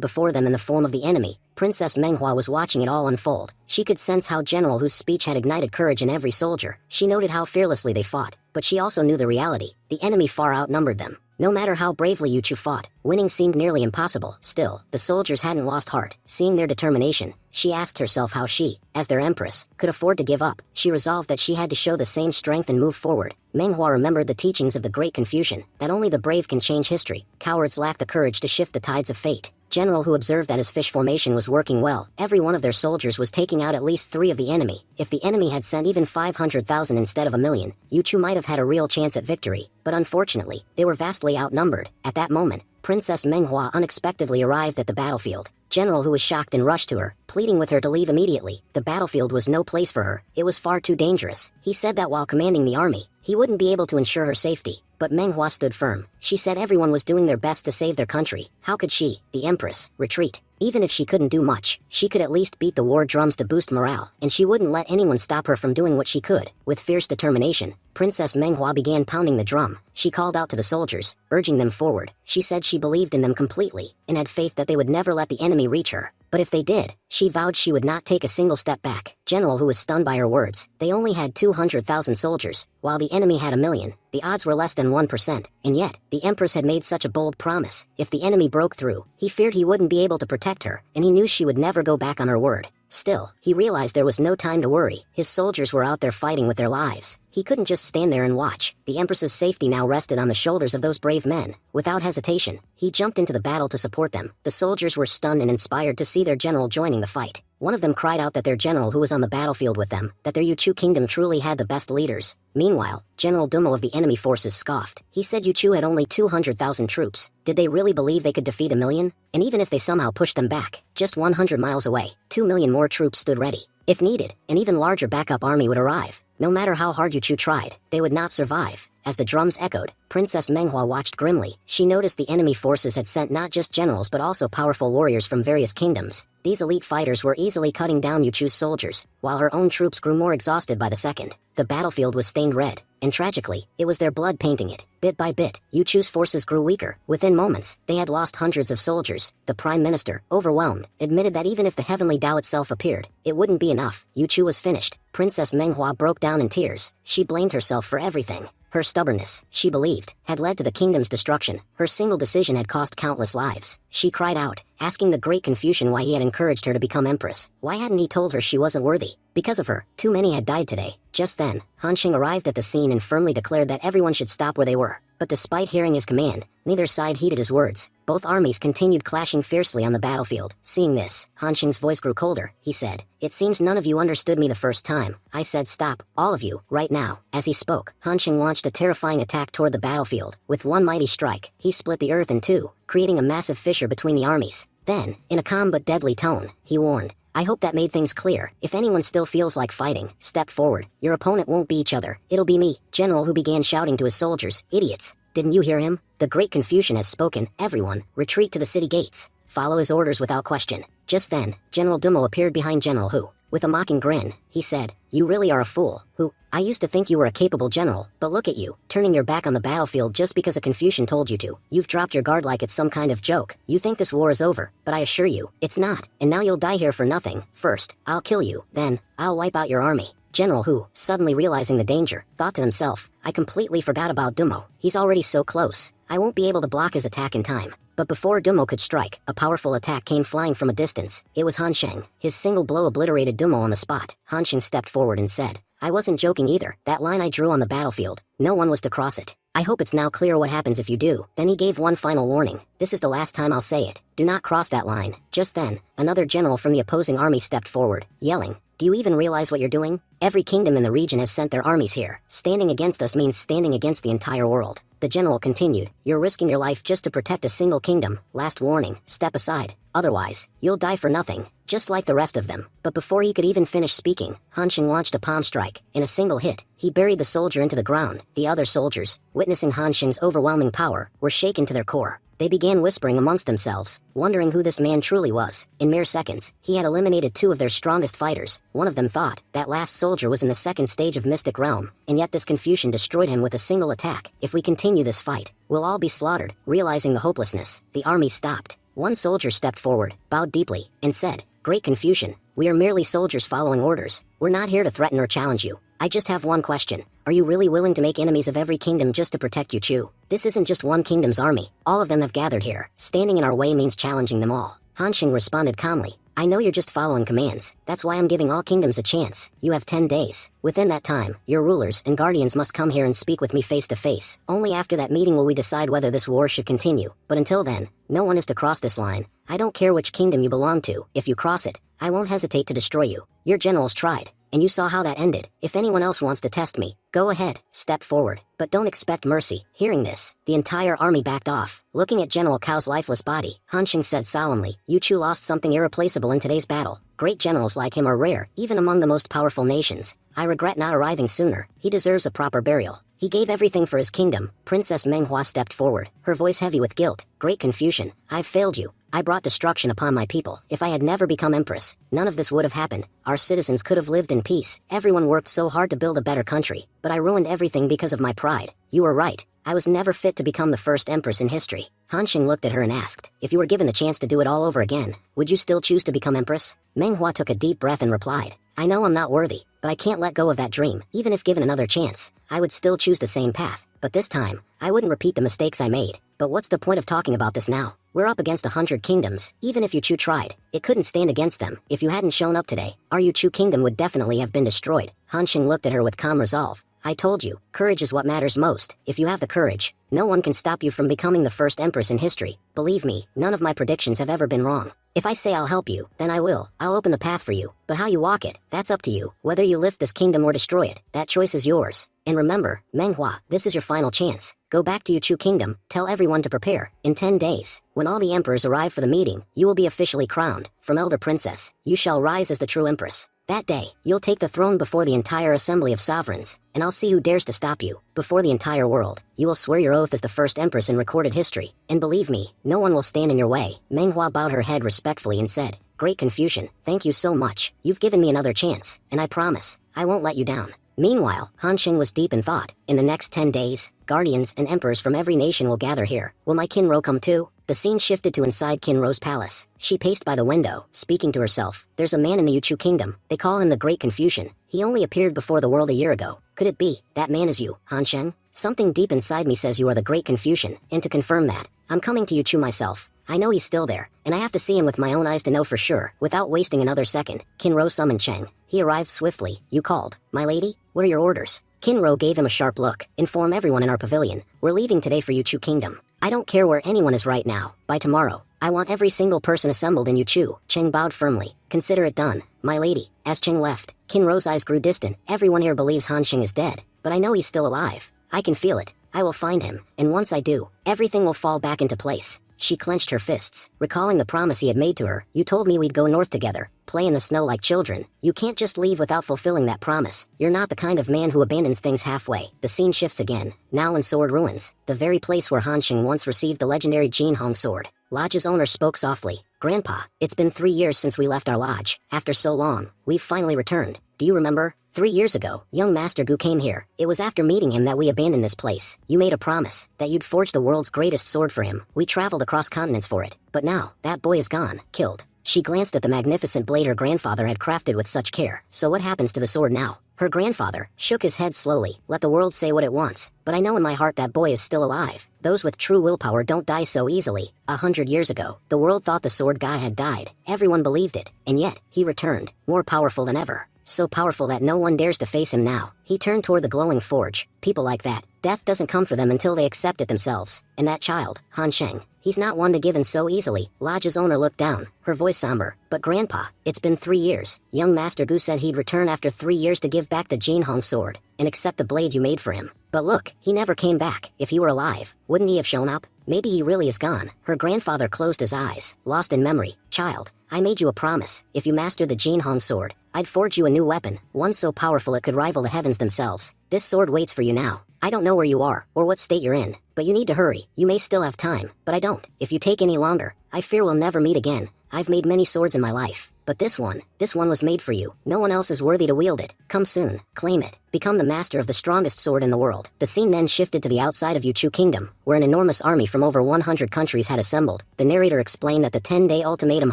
before them in the form of the enemy. Princess Manhwa was watching it all unfold. She could sense how General Hu's speech had ignited courage in every soldier. She noted how fearlessly they fought, but she also knew the reality. The enemy far outnumbered them. No matter how bravely Yuchu fought, winning seemed nearly impossible. Still, the soldiers hadn't lost heart. Seeing their determination, she asked herself how she, as their empress, could afford to give up. She resolved that she had to show the same strength and move forward. Manhwa remembered the teachings of the Great Confucian, that only the brave can change history. Cowards lack the courage to shift the tides of fate. General who observed that his fish formation was working well. Every one of their soldiers was taking out at least 3 of the enemy. If the enemy had sent even 500,000 instead of 1,000,000, Yuchu might have had a real chance at victory. But unfortunately, they were vastly outnumbered. At that moment, Princess Manhwa unexpectedly arrived at the battlefield. General, who was shocked, and rushed to her, pleading with her to leave immediately. The battlefield was no place for her. It was far too dangerous. He said that while commanding the army, he wouldn't be able to ensure her safety. But Manhwa stood firm. She said everyone was doing their best to save their country. How could she, the empress, retreat? Even if she couldn't do much, she could at least beat the war drums to boost morale, and she wouldn't let anyone stop her from doing what she could. With fierce determination, Princess Manhwa began pounding the drum. She called out to the soldiers, urging them forward. She said she believed in them completely, and had faith that they would never let the enemy reach her. But if they did, she vowed she would not take a single step back. General, who was stunned by her words, they only had 200,000 soldiers, while the enemy had 1,000,000. The odds were less than 1%, and yet, the empress had made such a bold promise. If the enemy broke through, he feared he wouldn't be able to protect her, and he knew she would never go back on her word. Still, he realized there was no time to worry. His soldiers were out there fighting with their lives. He couldn't just stand there and watch. The empress's safety now rested on the shoulders of those brave men. Without hesitation, he jumped into the battle to support them. The soldiers were stunned and inspired to see their general joining the fight. One of them cried out that their general, who was on the battlefield with them, that their Yuchu kingdom truly had the best leaders. Meanwhile, General Dumo of the enemy forces scoffed. He said Yuchu had only 200,000 troops. Did they really believe they could defeat 1,000,000? And even if they somehow pushed them back, just 100 miles away, 2,000,000 more troops stood ready. If needed, an even larger backup army would arrive. No matter how hard Yuchu tried, they would not survive. As the drums echoed, Princess Manhwa watched grimly. She noticed the enemy forces had sent not just generals but also powerful warriors from various kingdoms. These elite fighters were easily cutting down Yuchu's soldiers, while her own troops grew more exhausted by the second. The battlefield was stained red, and tragically, it was their blood painting it. Bit by bit, Yuchu's forces grew weaker. Within moments, they had lost hundreds of soldiers. The prime minister, overwhelmed, admitted that even if the heavenly Tao itself appeared, it wouldn't be enough. Yuchu was finished. Princess Manhwa broke down in tears. She blamed herself for everything. Her stubbornness, she believed, had led to the kingdom's destruction. Her single decision had cost countless lives. She cried out, asking the Great Confucian why he had encouraged her to become empress. Why hadn't he told her she wasn't worthy? Because of her, too many had died today. Just then, Han Xing arrived at the scene and firmly declared that everyone should stop where they were. But despite hearing his command, neither side heeded his words. Both armies continued clashing fiercely on the battlefield. Seeing this, Han Xing's voice grew colder. He said, "It seems none of you understood me the first time. I said stop, all of you, right now." As he spoke, Han Xing launched a terrifying attack toward the battlefield. With one mighty strike, he split the earth in two, creating a massive fissure between the armies. Then, in a calm but deadly tone, he warned, "I hope that made things clear. If anyone still feels like fighting, step forward. Your opponent won't be each other. It'll be me." General, who began shouting to his soldiers, "Idiots! Didn't you hear him? The Great Confucian has spoken. Everyone, retreat to the city gates. Follow his orders without question." Just then, General Dumo appeared behind General Hu. With a mocking grin, he said, "You really are a fool, Hu. I used to think you were a capable general, but look at you, turning your back on the battlefield just because a Confucian told you to. You've dropped your guard like it's some kind of joke. You think this war is over, but I assure you, it's not, and now you'll die here for nothing. First, I'll kill you, then, I'll wipe out your army." General Hu, suddenly realizing the danger, thought to himself, "I completely forgot about Dumo. He's already so close. I won't be able to block his attack in time." But before Dumo could strike, a powerful attack came flying from a distance. It was Han Xing. His single blow obliterated Dumo on the spot. Han Xing stepped forward and said, "I wasn't joking either. That line I drew on the battlefield, no one was to cross it. I hope it's now clear what happens if you do." Then he gave one final warning. "This is the last time I'll say it. Do not cross that line." Just then, another general from the opposing army stepped forward, yelling, "Do you even realize what you're doing? Every kingdom in the region has sent their armies here. Standing against us means standing against the entire world." The general continued, "You're risking your life just to protect a single kingdom. Last warning, step aside. Otherwise, you'll die for nothing, just like the rest of them." But before he could even finish speaking, Han Xing launched a palm strike. In a single hit, he buried the soldier into the ground. The other soldiers, witnessing Han Xing's overwhelming power, were shaken to their core. They began whispering amongst themselves, wondering who this man truly was. In mere seconds, he had eliminated 2 of their strongest fighters. One of them thought that last soldier was in the second stage of Mystic Realm, and yet this Confucian destroyed him with a single attack. If we continue this fight, we'll all be slaughtered. Realizing the hopelessness, the army stopped. One soldier stepped forward, bowed deeply, and said, Great confusion. We are merely soldiers following orders. We're not here to threaten or challenge you. I just have one question. Are you really willing to make enemies of every kingdom just to protect you, Chu? This isn't just one kingdom's army. All of them have gathered here. Standing in our way means challenging them all. Han Xing responded calmly. I know you're just following commands. That's why I'm giving all kingdoms a chance. You have 10 days. Within that time, your rulers and guardians must come here and speak with me face to face. Only after that meeting will we decide whether this war should continue. But until then, no one is to cross this line. I don't care which kingdom you belong to. If you cross it, I won't hesitate to destroy you. Your generals tried, and you saw how that ended. If anyone else wants to test me, go ahead, step forward. But don't expect mercy. Hearing this, the entire army backed off. Looking at General Kao's lifeless body, Han Xing said solemnly, Yu Chu lost something irreplaceable in today's battle. Great generals like him are rare, even among the most powerful nations. I regret not arriving sooner. He deserves a proper burial. He gave everything for his kingdom. Princess Manhwa stepped forward, her voice heavy with guilt. Great confusion. I've failed you. I brought destruction upon my people. If I had never become empress, none of this would have happened. Our citizens could have lived in peace. Everyone worked so hard to build a better country, but I ruined everything because of my pride. You were right. I was never fit to become the first empress in history. Han Xing looked at her and asked, if you were given the chance to do it all over again, would you still choose to become empress? Manhwa took a deep breath and replied, I know I'm not worthy, but I can't let go of that dream. Even if given another chance, I would still choose the same path. But this time, I wouldn't repeat the mistakes I made. But what's the point of talking about this now? We're up against 100 kingdoms. Even if Yu Chu tried, it couldn't stand against them. If you hadn't shown up today, our Yu Chu kingdom would definitely have been destroyed. Han Xing looked at her with calm resolve. I told you, courage is what matters most. If you have the courage, no one can stop you from becoming the first empress in history. Believe me, none of my predictions have ever been wrong. If I say I'll help you, then I will. I'll open the path for you. But how you walk it, that's up to you. Whether you lift this kingdom or destroy it, that choice is yours. And remember, Manhwa, this is your final chance. Go back to Yu Chu kingdom, tell everyone to prepare. In 10 days, when all the emperors arrive for the meeting, you will be officially crowned. From elder princess, you shall rise as the true empress. That day, you'll take the throne before the entire assembly of sovereigns, and I'll see who dares to stop you. Before the entire world, you will swear your oath as the first empress in recorded history. And believe me, no one will stand in your way. Manhwa bowed her head respectfully and said, Great Confucian, thank you so much. You've given me another chance, and I promise, I won't let you down. Meanwhile, Han Xing was deep in thought. In the next 10 days, guardians and emperors from every nation will gather here. Will my Kinro come too? The scene shifted to inside Kinro's palace. She paced by the window, speaking to herself. There's a man in the Yu Chu kingdom. They call him the Great Confucian. He only appeared before the world a year ago. Could it be that man is you, Han Xing? Something deep inside me says you are the Great Confucian, and to confirm that, I'm coming to Yu Chu myself. I know he's still there, and I have to see him with my own eyes to know for sure. Without wasting another second, Kinro summoned Cheng. He arrived swiftly. You called, my lady? What are your orders? Kinro gave him a sharp look. Inform everyone in our pavilion. We're leaving today for Yu Chu kingdom. I don't care where anyone is right now. By tomorrow, I want every single person assembled in Yu Chu. Cheng bowed firmly. Consider it done, my lady. As Cheng left, Kinro's eyes grew distant. Everyone here believes Han Xing is dead, but I know he's still alive. I can feel it. I will find him, and once I do, everything will fall back into place. She clenched her fists, recalling the promise he had made to her. You told me we'd go north together, play in the snow like children. You can't just leave without fulfilling that promise. You're not the kind of man who abandons things halfway. The scene shifts again, now in Sword Ruins, the very place where Han Xing once received the legendary Jin Hong sword. Lodge's owner spoke softly. Grandpa, it's been 3 years since we left our lodge. After so long, we've finally returned. Do you remember? 3 years ago, young Master Gu came here. It was after meeting him that we abandoned this place. You made a promise that you'd forge the world's greatest sword for him. We traveled across continents for it. But now, that boy is gone, killed. She glanced at the magnificent blade her grandfather had crafted with such care. So what happens to the sword now? Her grandfather shook his head slowly. Let the world say what it wants, but I know in my heart that boy is still alive. Those with true willpower don't die so easily. 100 years ago, the world thought the sword god had died. Everyone believed it, and yet, he returned, more powerful than ever. So powerful that no one dares to face him now. He turned toward the glowing forge. People like that, death doesn't come for them until they accept it themselves. And that child, Han Xing, he's not one to give in so easily. Lodge's owner looked down, her voice somber. But Grandpa, it's been 3 years. Young Master Gu said he'd return after 3 years to give back the Jin Hong sword, and accept the blade you made for him. But look, he never came back. If he were alive, wouldn't he have shown up? Maybe he really is gone. Her grandfather closed his eyes, lost in memory. Child, I made you a promise. If you mastered the Jin Hong sword, I'd forge you a new weapon, one so powerful it could rival the heavens themselves. This sword waits for you now. I don't know where you are, or what state you're in, but you need to hurry. You may still have time, but I don't. If you take any longer, I fear we'll never meet again. I've made many swords in my life, but this one was made for you. No one else is worthy to wield it. Come soon, claim it. Become the master of the strongest sword in the world. The scene then shifted to the outside of Yuchu Kingdom, where an enormous army from over 100 countries had assembled. The narrator explained that the 10-day ultimatum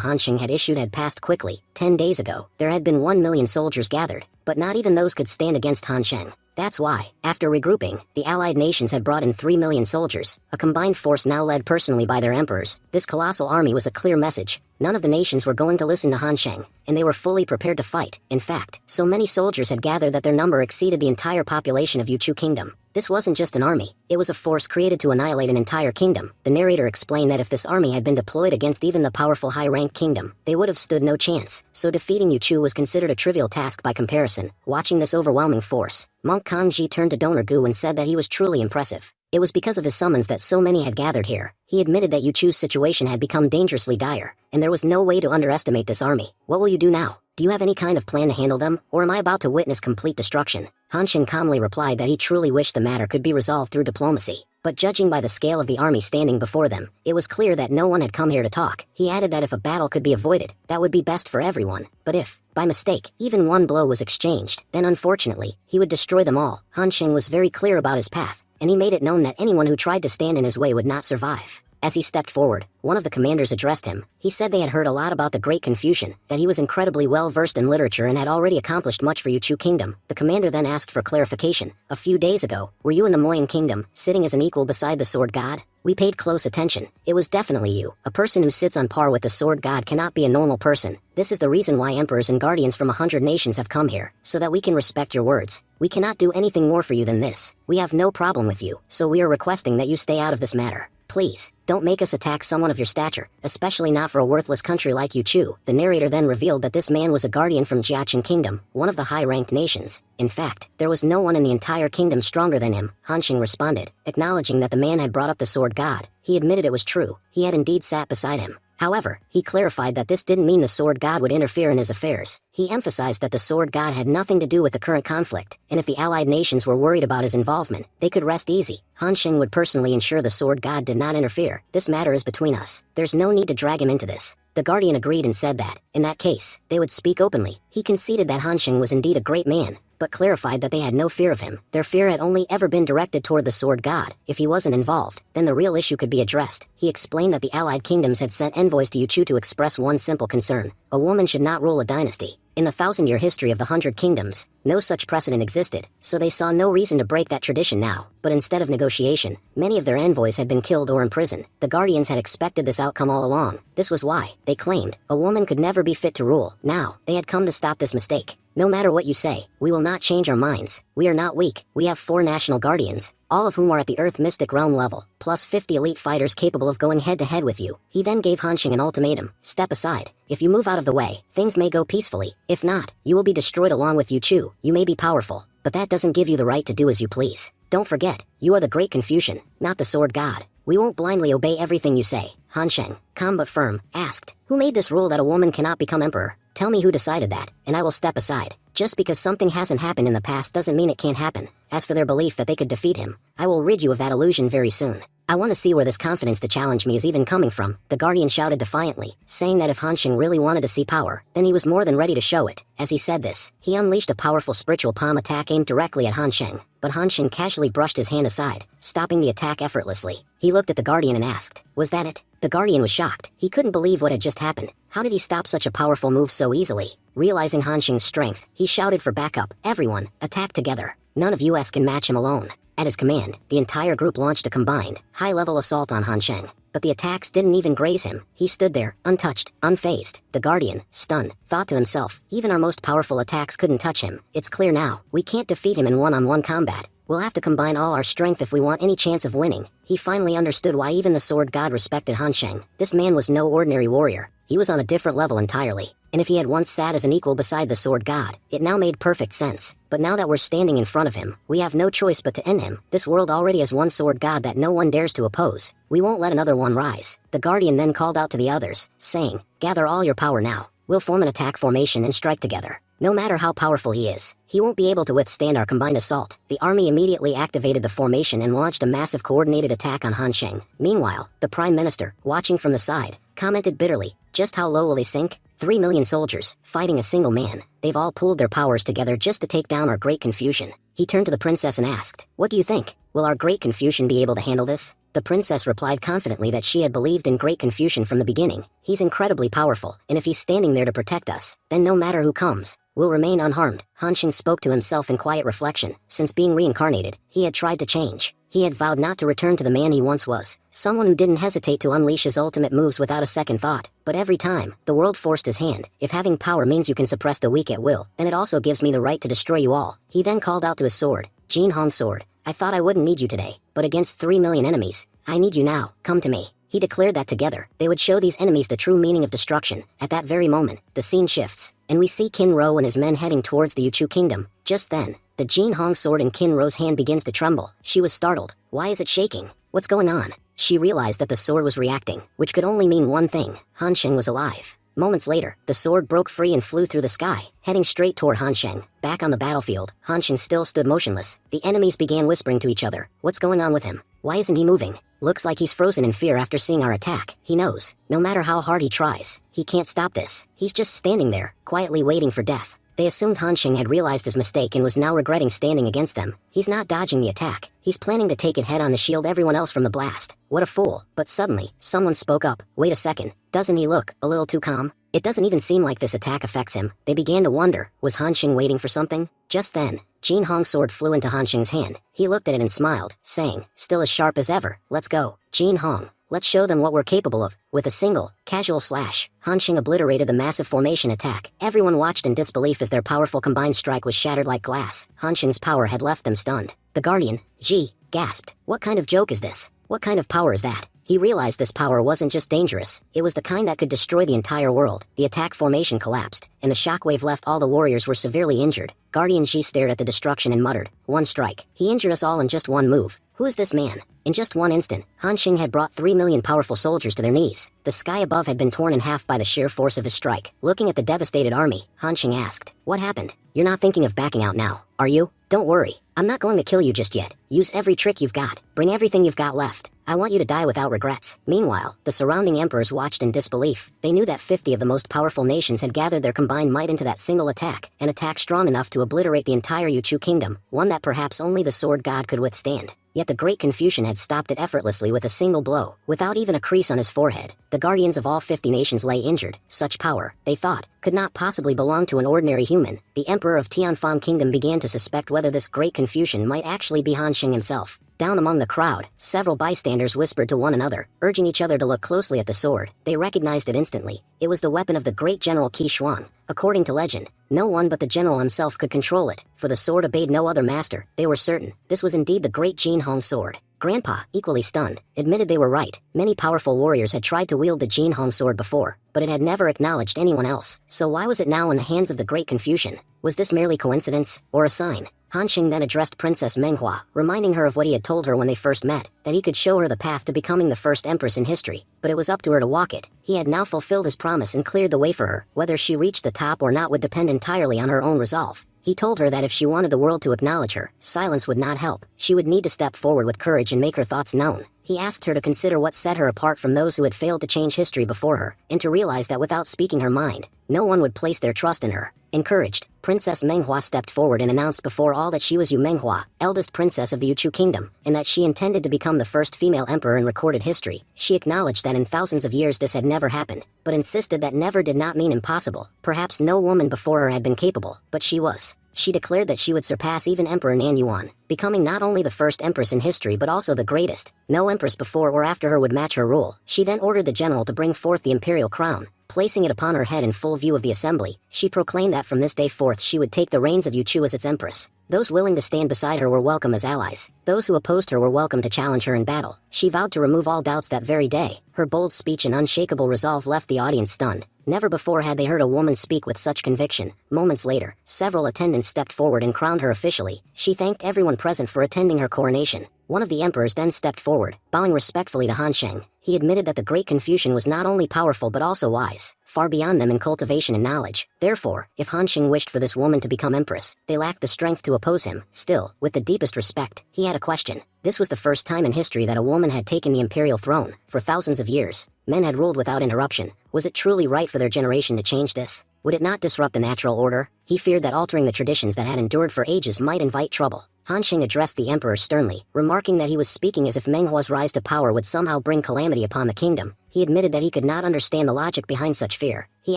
Hansheng had issued had passed quickly. 10 days ago, there had been 1 million soldiers gathered, but not even those could stand against Hansheng. That's why, after regrouping, the allied nations had brought in 3 million soldiers, a combined force now led personally by their emperors. This colossal army was a clear message. None of the nations were going to listen to Hansheng, and they were fully prepared to fight. In fact, so many soldiers had gathered that their number exceeded the entire population of Yuchu Kingdom. This wasn't just an army, it was a force created to annihilate an entire kingdom. The narrator explained that if this army had been deployed against even the powerful high-ranked kingdom, they would have stood no chance, so defeating Yuchu was considered a trivial task by comparison. Watching this overwhelming force, Monk Kanji turned to Donor Gu and said that he was truly impressive. It was because of his summons that so many had gathered here. He admitted that Yuchu's situation had become dangerously dire, and there was no way to underestimate this army. What will you do now? Do you have any kind of plan to handle them, or am I about to witness complete destruction? Hansheng calmly replied that he truly wished the matter could be resolved through diplomacy. But judging by the scale of the army standing before them, it was clear that no one had come here to talk. He added that if a battle could be avoided, that would be best for everyone. But if, by mistake, even one blow was exchanged, then unfortunately, he would destroy them all. Hansheng was very clear about his path, and he made it known that anyone who tried to stand in his way would not survive. As he stepped forward, one of the commanders addressed him. He said they had heard a lot about the Great Confucian, that he was incredibly well-versed in literature and had already accomplished much for Yuchu Kingdom. The commander then asked for clarification. A few days ago, were you in the Moyang Kingdom, sitting as an equal beside the Sword God? We paid close attention. It was definitely you. A person who sits on par with the Sword God cannot be a normal person. This is the reason why emperors and guardians from 100 nations have come here, so that we can respect your words. We cannot do anything more for you than this. We have no problem with you, so we are requesting that you stay out of this matter. Please, don't make us attack someone of your stature, especially not for a worthless country like Yuchu. The narrator then revealed that this man was a guardian from Jiaqing Kingdom, one of the high-ranked nations. In fact, there was no one in the entire kingdom stronger than him. Hansheng responded, acknowledging that the man had brought up the Sword God. He admitted it was true. He had indeed sat beside him. However, he clarified that this didn't mean the Sword God would interfere in his affairs. He emphasized that the Sword God had nothing to do with the current conflict, and if the allied nations were worried about his involvement, they could rest easy. Hansheng would personally ensure the Sword God did not interfere. This matter is between us. There's no need to drag him into this. The guardian agreed and said that, in that case, they would speak openly. He conceded that Hansheng was indeed a great man, but clarified that they had no fear of him. Their fear had only ever been directed toward the Sword God. If he wasn't involved, then the real issue could be addressed. He explained that the allied kingdoms had sent envoys to Yuchu to express one simple concern. A woman should not rule a dynasty. In the 1,000-year history of the 100 kingdoms, no such precedent existed, so they saw no reason to break that tradition now. But instead of negotiation, many of their envoys had been killed or imprisoned. The guardians had expected this outcome all along. This was why, they claimed, a woman could never be fit to rule. Now, they had come to stop this mistake. No matter what you say, we will not change our minds. We are not weak. We have 4 national guardians, all of whom are at the Earth Mystic Realm level, plus 50 elite fighters capable of going head-to-head with you. He then gave Hansheng an ultimatum. Step aside. If you move out of the way, things may go peacefully. If not, you will be destroyed along with Yuchu. You may be powerful, but that doesn't give you the right to do as you please. Don't forget, you are the Great Confucian, not the Sword God. We won't blindly obey everything you say. Hansheng, calm but firm, asked, who made this rule that a woman cannot become emperor? Tell me who decided that, and I will step aside. Just because something hasn't happened in the past doesn't mean it can't happen. As for their belief that they could defeat him, I will rid you of that illusion very soon. I want to see where this confidence to challenge me is even coming from. The guardian shouted defiantly, saying that if Hansheng really wanted to see power, then he was more than ready to show it. As he said this, he unleashed a powerful spiritual palm attack aimed directly at Hansheng. But Hansheng casually brushed his hand aside, stopping the attack effortlessly. He looked at the guardian and asked, was that it? The guardian was shocked. He couldn't believe what had just happened. How did he stop such a powerful move so easily? Realizing Hansheng's strength, he shouted for backup. Everyone, attack together. None of us can match him alone. At his command, the entire group launched a combined, high-level assault on Hansheng. But the attacks didn't even graze him. He stood there, untouched, unfazed. The guardian, stunned, thought to himself, even our most powerful attacks couldn't touch him. It's clear now, we can't defeat him in one-on-one combat. We'll have to combine all our strength if we want any chance of winning. He finally understood why even the Sword God respected Hansheng. This man was no ordinary warrior. He was on a different level entirely. And if he had once sat as an equal beside the Sword God, it now made perfect sense. But now that we're standing in front of him, we have no choice but to end him. This world already has one Sword God that no one dares to oppose. We won't let another one rise. The guardian then called out to the others, saying, gather all your power now. We'll form an attack formation and strike together. No matter how powerful he is, he won't be able to withstand our combined assault. The army immediately activated the formation and launched a massive coordinated attack on Han Sheng. Meanwhile, the Prime Minister, watching from the side, commented bitterly, "Just how low will they sink? 3 million soldiers, fighting a single man. They've all pooled their powers together just to take down our Great Confucian." He turned to the princess and asked, "What do you think? Will our Great Confucian be able to handle this?" The princess replied confidently that she had believed in Great Confucian from the beginning. "He's incredibly powerful, and if he's standing there to protect us, then no matter who comes, we'll remain unharmed." Han Sheng spoke to himself in quiet reflection. Since being reincarnated, he had tried to change. He had vowed not to return to the man he once was, someone who didn't hesitate to unleash his ultimate moves without a second thought. But every time, the world forced his hand. "If having power means you can suppress the weak at will, then it also gives me the right to destroy you all." He then called out to his sword, "Jin Hong sword, I thought I wouldn't need you today, but against 3 million enemies, I need you now. Come to me." He declared that together, they would show these enemies the true meaning of destruction. At that very moment, the scene shifts, and we see Qin Ro and his men heading towards the Yuchu kingdom. Just then, the Jin Hong sword in Qin Ro's hand begins to tremble. She was startled. "Why is it shaking? What's going on?" She realized that the sword was reacting, which could only mean one thing: Han Sheng was alive. Moments later, the sword broke free and flew through the sky, heading straight toward Han Sheng. Back on the battlefield, Han Sheng still stood motionless. The enemies began whispering to each other, "What's going on with him? Why isn't he moving? Looks like he's frozen in fear after seeing our attack." He knows, no matter how hard he tries, he can't stop this. He's just standing there, quietly waiting for death. They assumed Han Sheng had realized his mistake and was now regretting standing against them. He's not dodging the attack. He's planning to take it head on to shield everyone else from the blast. What a fool. But suddenly, someone spoke up. "Wait a second, doesn't he look a little too calm? It doesn't even seem like this attack affects him." They began to wonder, was Han Sheng waiting for something? Just then, Jin Hong's sword flew into Han Sheng's hand. He looked at it and smiled, saying, "Still as sharp as ever. Let's go, Jin Hong. Let's show them what we're capable of." With a single, casual slash, Han Sheng obliterated the massive formation attack. Everyone watched in disbelief as their powerful combined strike was shattered like glass. Han Sheng's power had left them stunned. The Guardian, Ji, gasped. "What kind of joke is this? What kind of power is that?" He realized this power wasn't just dangerous, it was the kind that could destroy the entire world. The attack formation collapsed, and the shockwave left all the warriors were severely injured. Guardian Ji stared at the destruction and muttered, "One strike. He injured us all in just one move. Who is this man?" In just one instant, Han Sheng had brought 3 million powerful soldiers to their knees. The sky above had been torn in half by the sheer force of his strike. Looking at the devastated army, Han Sheng asked, "What happened? You're not thinking of backing out now, are you? Don't worry, I'm not going to kill you just yet. Use every trick you've got. Bring everything you've got left. I want you to die without regrets." Meanwhile, the surrounding emperors watched in disbelief. They knew that 50 of the most powerful nations had gathered their combined might into that single attack, an attack strong enough to obliterate the entire Yuchu kingdom, one that perhaps only the sword god could withstand. Yet the Great Confucian had stopped it effortlessly with a single blow, without even a crease on his forehead. The guardians of all 50 nations lay injured. Such power, they thought, could not possibly belong to an ordinary human. The emperor of Tianfang Kingdom began to suspect whether this Great Confucian might actually be Han Sheng himself. Down among the crowd, several bystanders whispered to one another, urging each other to look closely at the sword. They recognized it instantly. It was the weapon of the great general Qi Shuang. According to legend, no one but the general himself could control it, for the sword obeyed no other master. They were certain this was indeed the great Jin Hong sword. Grandpa, equally stunned, admitted they were right. Many powerful warriors had tried to wield the Jin Hong sword before, but it had never acknowledged anyone else. So why was it now in the hands of the Great Confucian? Was this merely coincidence, or a sign? Han Sheng then addressed Princess Manhwa, reminding her of what he had told her when they first met, that he could show her the path to becoming the first empress in history, but it was up to her to walk it. He had now fulfilled his promise and cleared the way for her. Whether she reached the top or not would depend entirely on her own resolve. He told her that if she wanted the world to acknowledge her, silence would not help. She would need to step forward with courage and make her thoughts known. He asked her to consider what set her apart from those who had failed to change history before her, and to realize that without speaking her mind, no one would place their trust in her. Encouraged, Princess Manhwa stepped forward and announced before all that she was Yu Manhwa, eldest princess of the Yuchu kingdom, and that she intended to become the first female emperor in recorded history. She acknowledged that in thousands of years this had never happened, but insisted that never did not mean impossible. Perhaps no woman before her had been capable, but she was. She declared that she would surpass even Emperor Nan Yuan, becoming not only the first empress in history but also the greatest. No empress before or after her would match her rule. She then ordered the general to bring forth the imperial crown. Placing it upon her head in full view of the assembly, she proclaimed that from this day forth she would take the reins of Yuchu as its empress. Those willing to stand beside her were welcome as allies. Those who opposed her were welcome to challenge her in battle. She vowed to remove all doubts that very day. Her bold speech and unshakable resolve left the audience stunned. Never before had they heard a woman speak with such conviction. Moments later, several attendants stepped forward and crowned her officially. She thanked everyone present for attending her coronation. One of the emperors then stepped forward, bowing respectfully to Han Sheng. He admitted that the Great Confucian was not only powerful but also wise, far beyond them in cultivation and knowledge. Therefore, if Han Sheng wished for this woman to become empress, they lacked the strength to oppose him. Still, with the deepest respect, he had a question. This was the first time in history that a woman had taken the imperial throne. For thousands of years, men had ruled without interruption. Was it truly right for their generation to change this? Would it not disrupt the natural order? He feared that altering the traditions that had endured for ages might invite trouble. Han Sheng addressed the emperor sternly, remarking that he was speaking as if Manhwa's rise to power would somehow bring calamity upon the kingdom. He admitted that he could not understand the logic behind such fear. He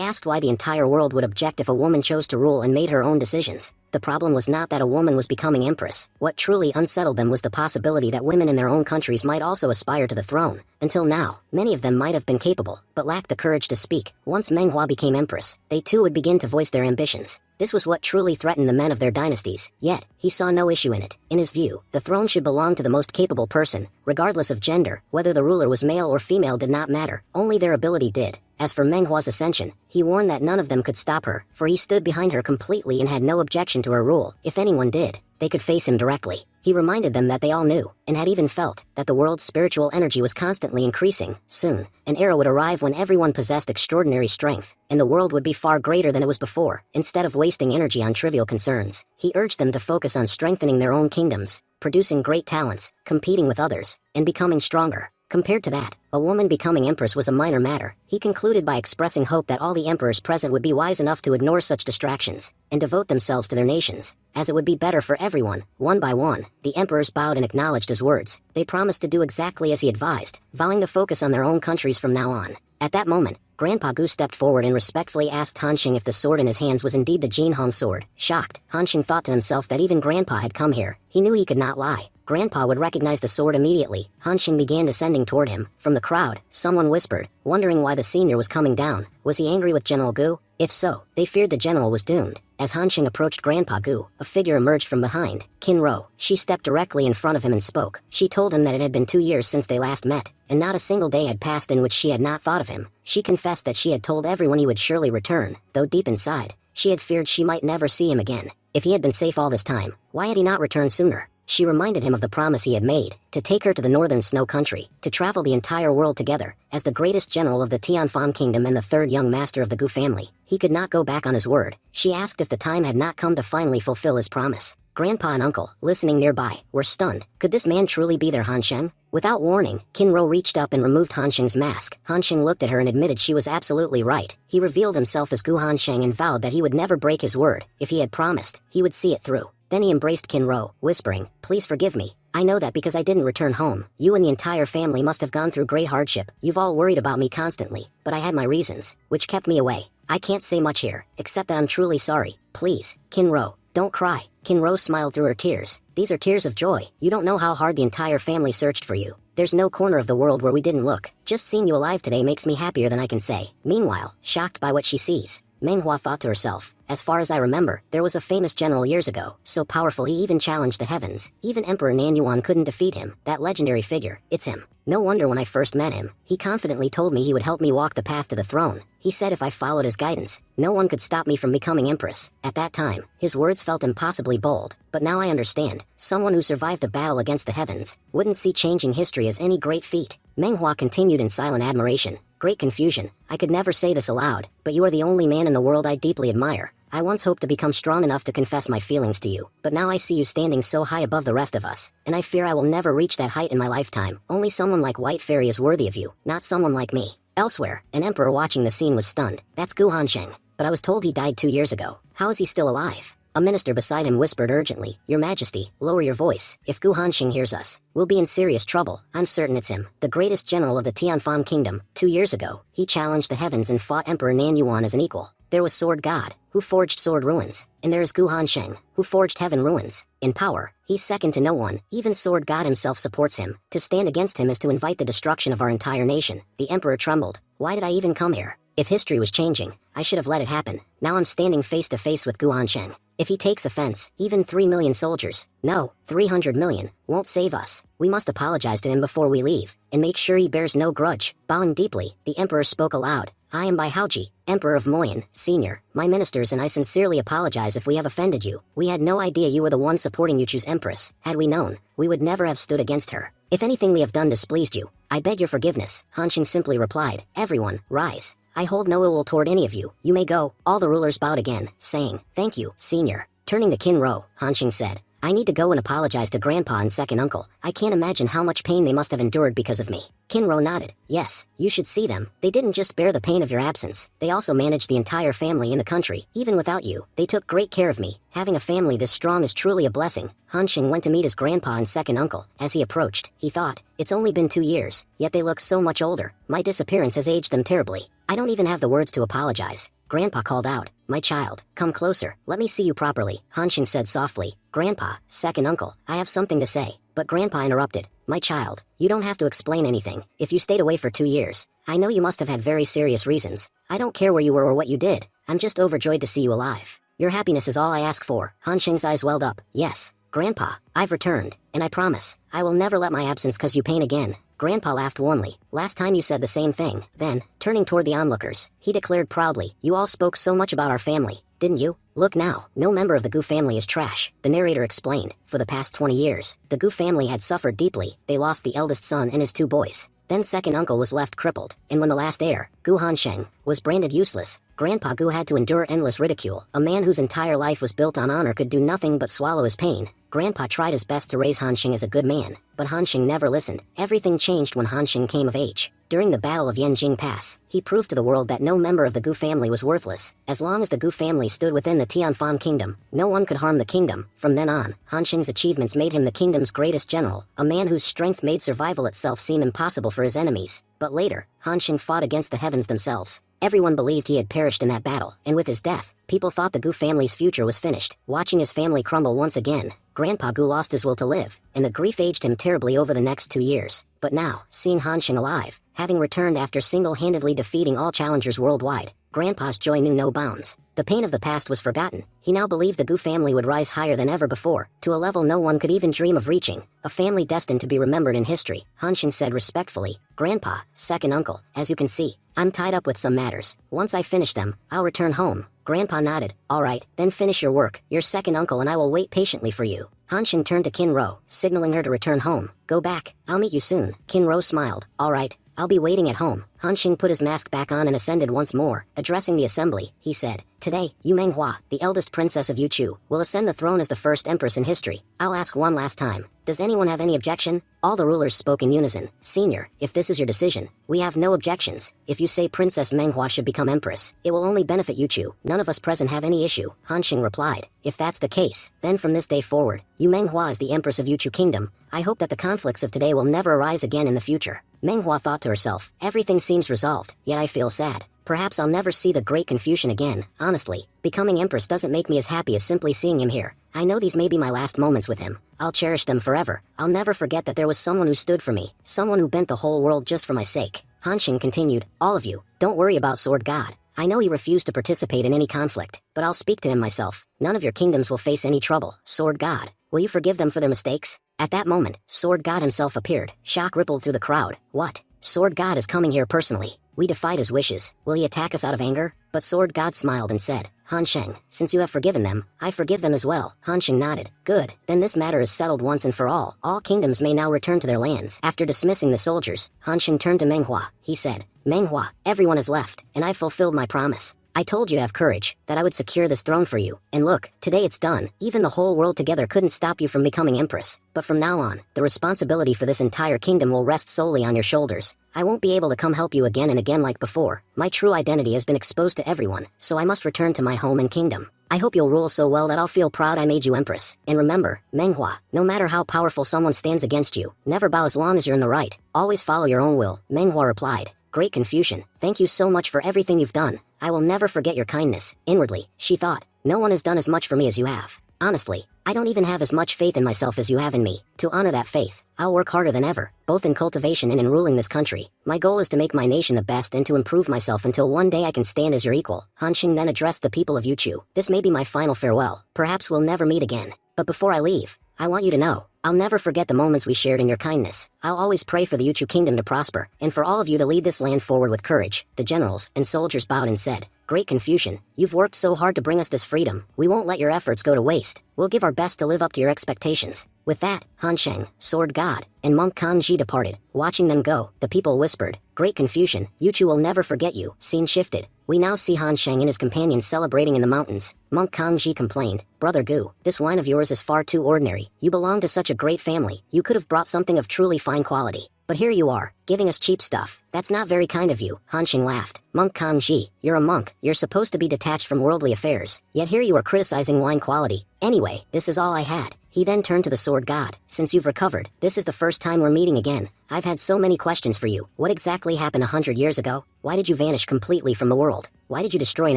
asked why the entire world would object if a woman chose to rule and made her own decisions. The problem was not that a woman was becoming empress. What truly unsettled them was the possibility that women in their own countries might also aspire to the throne. Until now, many of them might have been capable, but lacked the courage to speak. Once Manhwa became empress, they too would begin to voice their ambitions. This was what truly threatened the men of their dynasties, yet, he saw no issue in it. In his view, the throne should belong to the most capable person, regardless of gender. Whether the ruler was male or female did not matter, only their ability did. As for Manhwa's ascension, he warned that none of them could stop her, for he stood behind her completely and had no objection to her rule. If anyone did, they could face him directly. He reminded them that they all knew, and had even felt, that the world's spiritual energy was constantly increasing. Soon, an era would arrive when everyone possessed extraordinary strength, and the world would be far greater than it was before. Instead of wasting energy on trivial concerns, he urged them to focus on strengthening their own kingdoms, producing great talents, competing with others, and becoming stronger. Compared to that, a woman becoming empress was a minor matter. He concluded by expressing hope that all the emperors present would be wise enough to ignore such distractions, and devote themselves to their nations, as it would be better for everyone. One by one, the emperors bowed and acknowledged his words. They promised to do exactly as he advised, vowing to focus on their own countries from now on. At that moment, Grandpa Gu stepped forward and respectfully asked Han Sheng if the sword in his hands was indeed the Jin Hong sword. Shocked, Han Sheng thought to himself that even Grandpa had come here. He knew he could not lie. Grandpa would recognize the sword immediately. Han Sheng began descending toward him. From the crowd, someone whispered, wondering why the senior was coming down. Was he angry with General Gu? If so, they feared the general was doomed. As Han Sheng approached Grandpa Gu, a figure emerged from behind. Kinro. She stepped directly in front of him and spoke. She told him that it had been 2 years since they last met, and not a single day had passed in which she had not thought of him. She confessed that she had told everyone he would surely return, though deep inside, she had feared she might never see him again. If he had been safe all this time, why had he not returned sooner? She reminded him of the promise he had made, to take her to the northern snow country, to travel the entire world together. As the greatest general of the Tianfan kingdom and the third young master of the Gu family, he could not go back on his word. She asked if the time had not come to finally fulfill his promise. Grandpa and Uncle, listening nearby, were stunned. Could this man truly be their Han Sheng? Without warning, Kinro reached up and removed Han Sheng's mask. Han Sheng looked at her and admitted she was absolutely right. He revealed himself as Gu Han Sheng and vowed that he would never break his word. If he had promised, he would see it through. Then he embraced Kinro, whispering, "Please forgive me. I know that because I didn't return home, you and the entire family must have gone through great hardship. You've all worried about me constantly, but I had my reasons, which kept me away. I can't say much here, except that I'm truly sorry. Please, Kinro, don't cry." Kinro smiled through her tears. "These are tears of joy. You don't know how hard the entire family searched for you. There's no corner of the world where we didn't look. Just seeing you alive today makes me happier than I can say." Meanwhile, shocked by what she sees, Manhwa thought to herself, "As far as I remember, there was a famous general years ago, so powerful he even challenged the heavens. Even Emperor Nanyuan couldn't defeat him. That legendary figure, it's him. No wonder when I first met him, he confidently told me he would help me walk the path to the throne. He said if I followed his guidance, no one could stop me from becoming empress." At that time, his words felt impossibly bold, but now I understand. Someone who survived a battle against the heavens wouldn't see changing history as any great feat. Manhwa continued in silent admiration. "Great confusion. I could never say this aloud, but you are the only man in the world I deeply admire. I once hoped to become strong enough to confess my feelings to you, but now I see you standing so high above the rest of us, and I fear I will never reach that height in my lifetime. Only someone like White Fairy is worthy of you, not someone like me." Elsewhere, an emperor watching the scene was stunned. "That's Gu Hansheng, but I was told he died 2 years ago. How is he still alive?" A minister beside him whispered urgently, "Your Majesty, lower your voice. If Gu Hansheng hears us, we'll be in serious trouble. I'm certain it's him, the greatest general of the Tianfan kingdom. 2 years ago, he challenged the heavens and fought Emperor Nanyuan as an equal. There was Sword God, who forged sword ruins, and there is Gu Hansheng, who forged heaven ruins. In power, he's second to no one. Even Sword God himself supports him. To stand against him is to invite the destruction of our entire nation." The emperor trembled. "Why did I even come here? If history was changing, I should have let it happen. Now I'm standing face to face with Gu Hansheng. If he takes offense, even 3 million soldiers, no, 300 million, won't save us. We must apologize to him before we leave, and make sure he bears no grudge." Bowing deeply, the emperor spoke aloud. I am Bai Haoji, Emperor of Moyen, Senior. My ministers and I sincerely apologize if we have offended you. We had no idea you were the one supporting Yuchu's empress. Had we known, we would never have stood against her. If anything we have done displeased you, I beg your forgiveness. Hanxing simply replied, everyone, rise. I hold no ill will toward any of you. You may go. All the rulers bowed again, saying, thank you, Senior. Turning to Kinro, Hanxing said, I need to go and apologize to Grandpa and second uncle. I can't imagine how much pain they must have endured because of me. Kinro nodded. Yes, you should see them. They didn't just bear the pain of your absence. They also managed the entire family in the country. Even without you, they took great care of me. Having a family this strong is truly a blessing. Hanxing went to meet his grandpa and second uncle. As he approached, he thought, it's only been 2 years, yet they look so much older. My disappearance has aged them terribly. I don't even have the words to apologize. Grandpa called out, my child, come closer, let me see you properly. Hanxing said softly, Grandpa, second uncle, I have something to say. But Grandpa interrupted, my child, you don't have to explain anything. If you stayed away for 2 years, I know you must have had very serious reasons. I don't care where you were or what you did. I'm just overjoyed to see you alive. Your happiness is all I ask for. Hanxing's eyes welled up. Yes, Grandpa, I've returned, and I promise, I will never let my absence cause you pain again. Grandpa laughed warmly. Last time you said the same thing. Then, turning toward the onlookers, he declared proudly, you all spoke so much about our family, didn't you? Look now, no member of the Gu family is trash. The narrator explained, for the past 20 years, the Gu family had suffered deeply. They lost the eldest son and his 2 boys. Then second uncle was left crippled, and when the last heir, Gu Hansheng, was branded useless, Grandpa Gu had to endure endless ridicule. A man whose entire life was built on honor could do nothing but swallow his pain. Grandpa tried his best to raise Hanxing as a good man, but Hanxing never listened. Everything changed when Hanxing came of age. During the Battle of Yanjing Pass, he proved to the world that no member of the Gu family was worthless. As long as the Gu family stood within the Tianfan kingdom, no one could harm the kingdom. From then on, Hanxing's achievements made him the kingdom's greatest general, a man whose strength made survival itself seem impossible for his enemies. But later, Hanxing fought against the heavens themselves. Everyone believed he had perished in that battle, and with his death, people thought the Gu family's future was finished. Watching his family crumble once again, Grandpa Gu lost his will to live, and the grief aged him terribly over the next 2 years. But now, seeing Hanxing alive, having returned after single-handedly defeating all challengers worldwide, Grandpa's joy knew no bounds. The pain of the past was forgotten. He now believed the Gu family would rise higher than ever before, to a level no one could even dream of reaching, a family destined to be remembered in history. Hanxing said respectfully, Grandpa, second uncle, as you can see, I'm tied up with some matters. Once I finish them, I'll return home. Grandpa nodded. All right, then finish your work. Your second uncle and I will wait patiently for you. Hanxing turned to Kinro, signaling her to return home. Go back. I'll meet you soon. Kinro smiled. All right, I'll be waiting at home. Hanxing put his mask back on and ascended once more. Addressing the assembly, he said, today, Yu Manhwa, the eldest princess of Yuchu, will ascend the throne as the first empress in history. I'll ask one last time. Does anyone have any objection? All the rulers spoke in unison. Senior, if this is your decision, we have no objections. If you say Princess Manhwa should become empress, it will only benefit Yuchu. None of us present have any issue. Hanxing replied. If that's the case, then from this day forward, Yu Manhwa is the empress of Yuchu kingdom. I hope that the conflicts of today will never arise again in the future. Manhwa thought to herself, everything seems resolved, yet I feel sad. Perhaps I'll never see the great Confucian again. Honestly, becoming empress doesn't make me as happy as simply seeing him here. I know these may be my last moments with him. I'll cherish them forever. I'll never forget that there was someone who stood for me, someone who bent the whole world just for my sake. Hanxing continued, all of you, don't worry about Sword God. I know he refused to participate in any conflict, but I'll speak to him myself. None of your kingdoms will face any trouble. Sword God, will you forgive them for their mistakes? At that moment, Sword God himself appeared. Shock rippled through the crowd. What? Sword God is coming here personally. We defied his wishes. Will he attack us out of anger? But Sword God smiled and said, Hanxing, since you have forgiven them, I forgive them as well. Hanxing nodded. Good, then this matter is settled once and for all. All kingdoms may now return to their lands. After dismissing the soldiers, Hanxing turned to Manhwa. He said, Manhwa, everyone has left, and I've fulfilled my promise. I told you to have courage, that I would secure this throne for you. And look, today it's done. Even the whole world together couldn't stop you from becoming empress. But from now on, the responsibility for this entire kingdom will rest solely on your shoulders. I won't be able to come help you again and again like before. My true identity has been exposed to everyone, so I must return to my home and kingdom. I hope you'll rule so well that I'll feel proud I made you empress. And remember, Manhwa, no matter how powerful someone stands against you, never bow as long as you're in the right. Always follow your own will. Manhwa replied. Great Confucian, thank you so much for everything you've done. I will never forget your kindness. Inwardly, she thought, no one has done as much for me as you have. Honestly, I don't even have as much faith in myself as you have in me. To honor that faith, I'll work harder than ever, both in cultivation and in ruling this country. My goal is to make my nation the best and to improve myself until one day I can stand as your equal. Hanxing then addressed the people of Yuchu. This may be my final farewell. Perhaps we'll never meet again. But before I leave, I want you to know, I'll never forget the moments we shared in your kindness. I'll always pray for the Uchu kingdom to prosper, and for all of you to lead this land forward with courage." The generals and soldiers bowed and said, "Great Confucian, you've worked so hard to bring us this freedom. We won't let your efforts go to waste. We'll give our best to live up to your expectations." With that, Han Sheng, sword god, and monk Kanji departed. Watching them go, the people whispered, "Great Confucian, Yuchu will never forget you." Scene shifted. We now see Han Sheng and his companions celebrating in the mountains. Monk Kanji complained, "Brother Gu, this wine of yours is far too ordinary. You belong to such a great family. You could have brought something of truly fine quality. But here you are, giving us cheap stuff. That's not very kind of you." Han Sheng laughed. "Monk Kanji, you're a monk. You're supposed to be detached from worldly affairs. Yet here you are criticizing wine quality. Anyway, this is all I had." He then turned to the sword god. "Since you've recovered, this is the first time we're meeting again. I've had so many questions for you. What exactly happened 100 years ago? Why did you vanish completely from the world? Why did you destroy an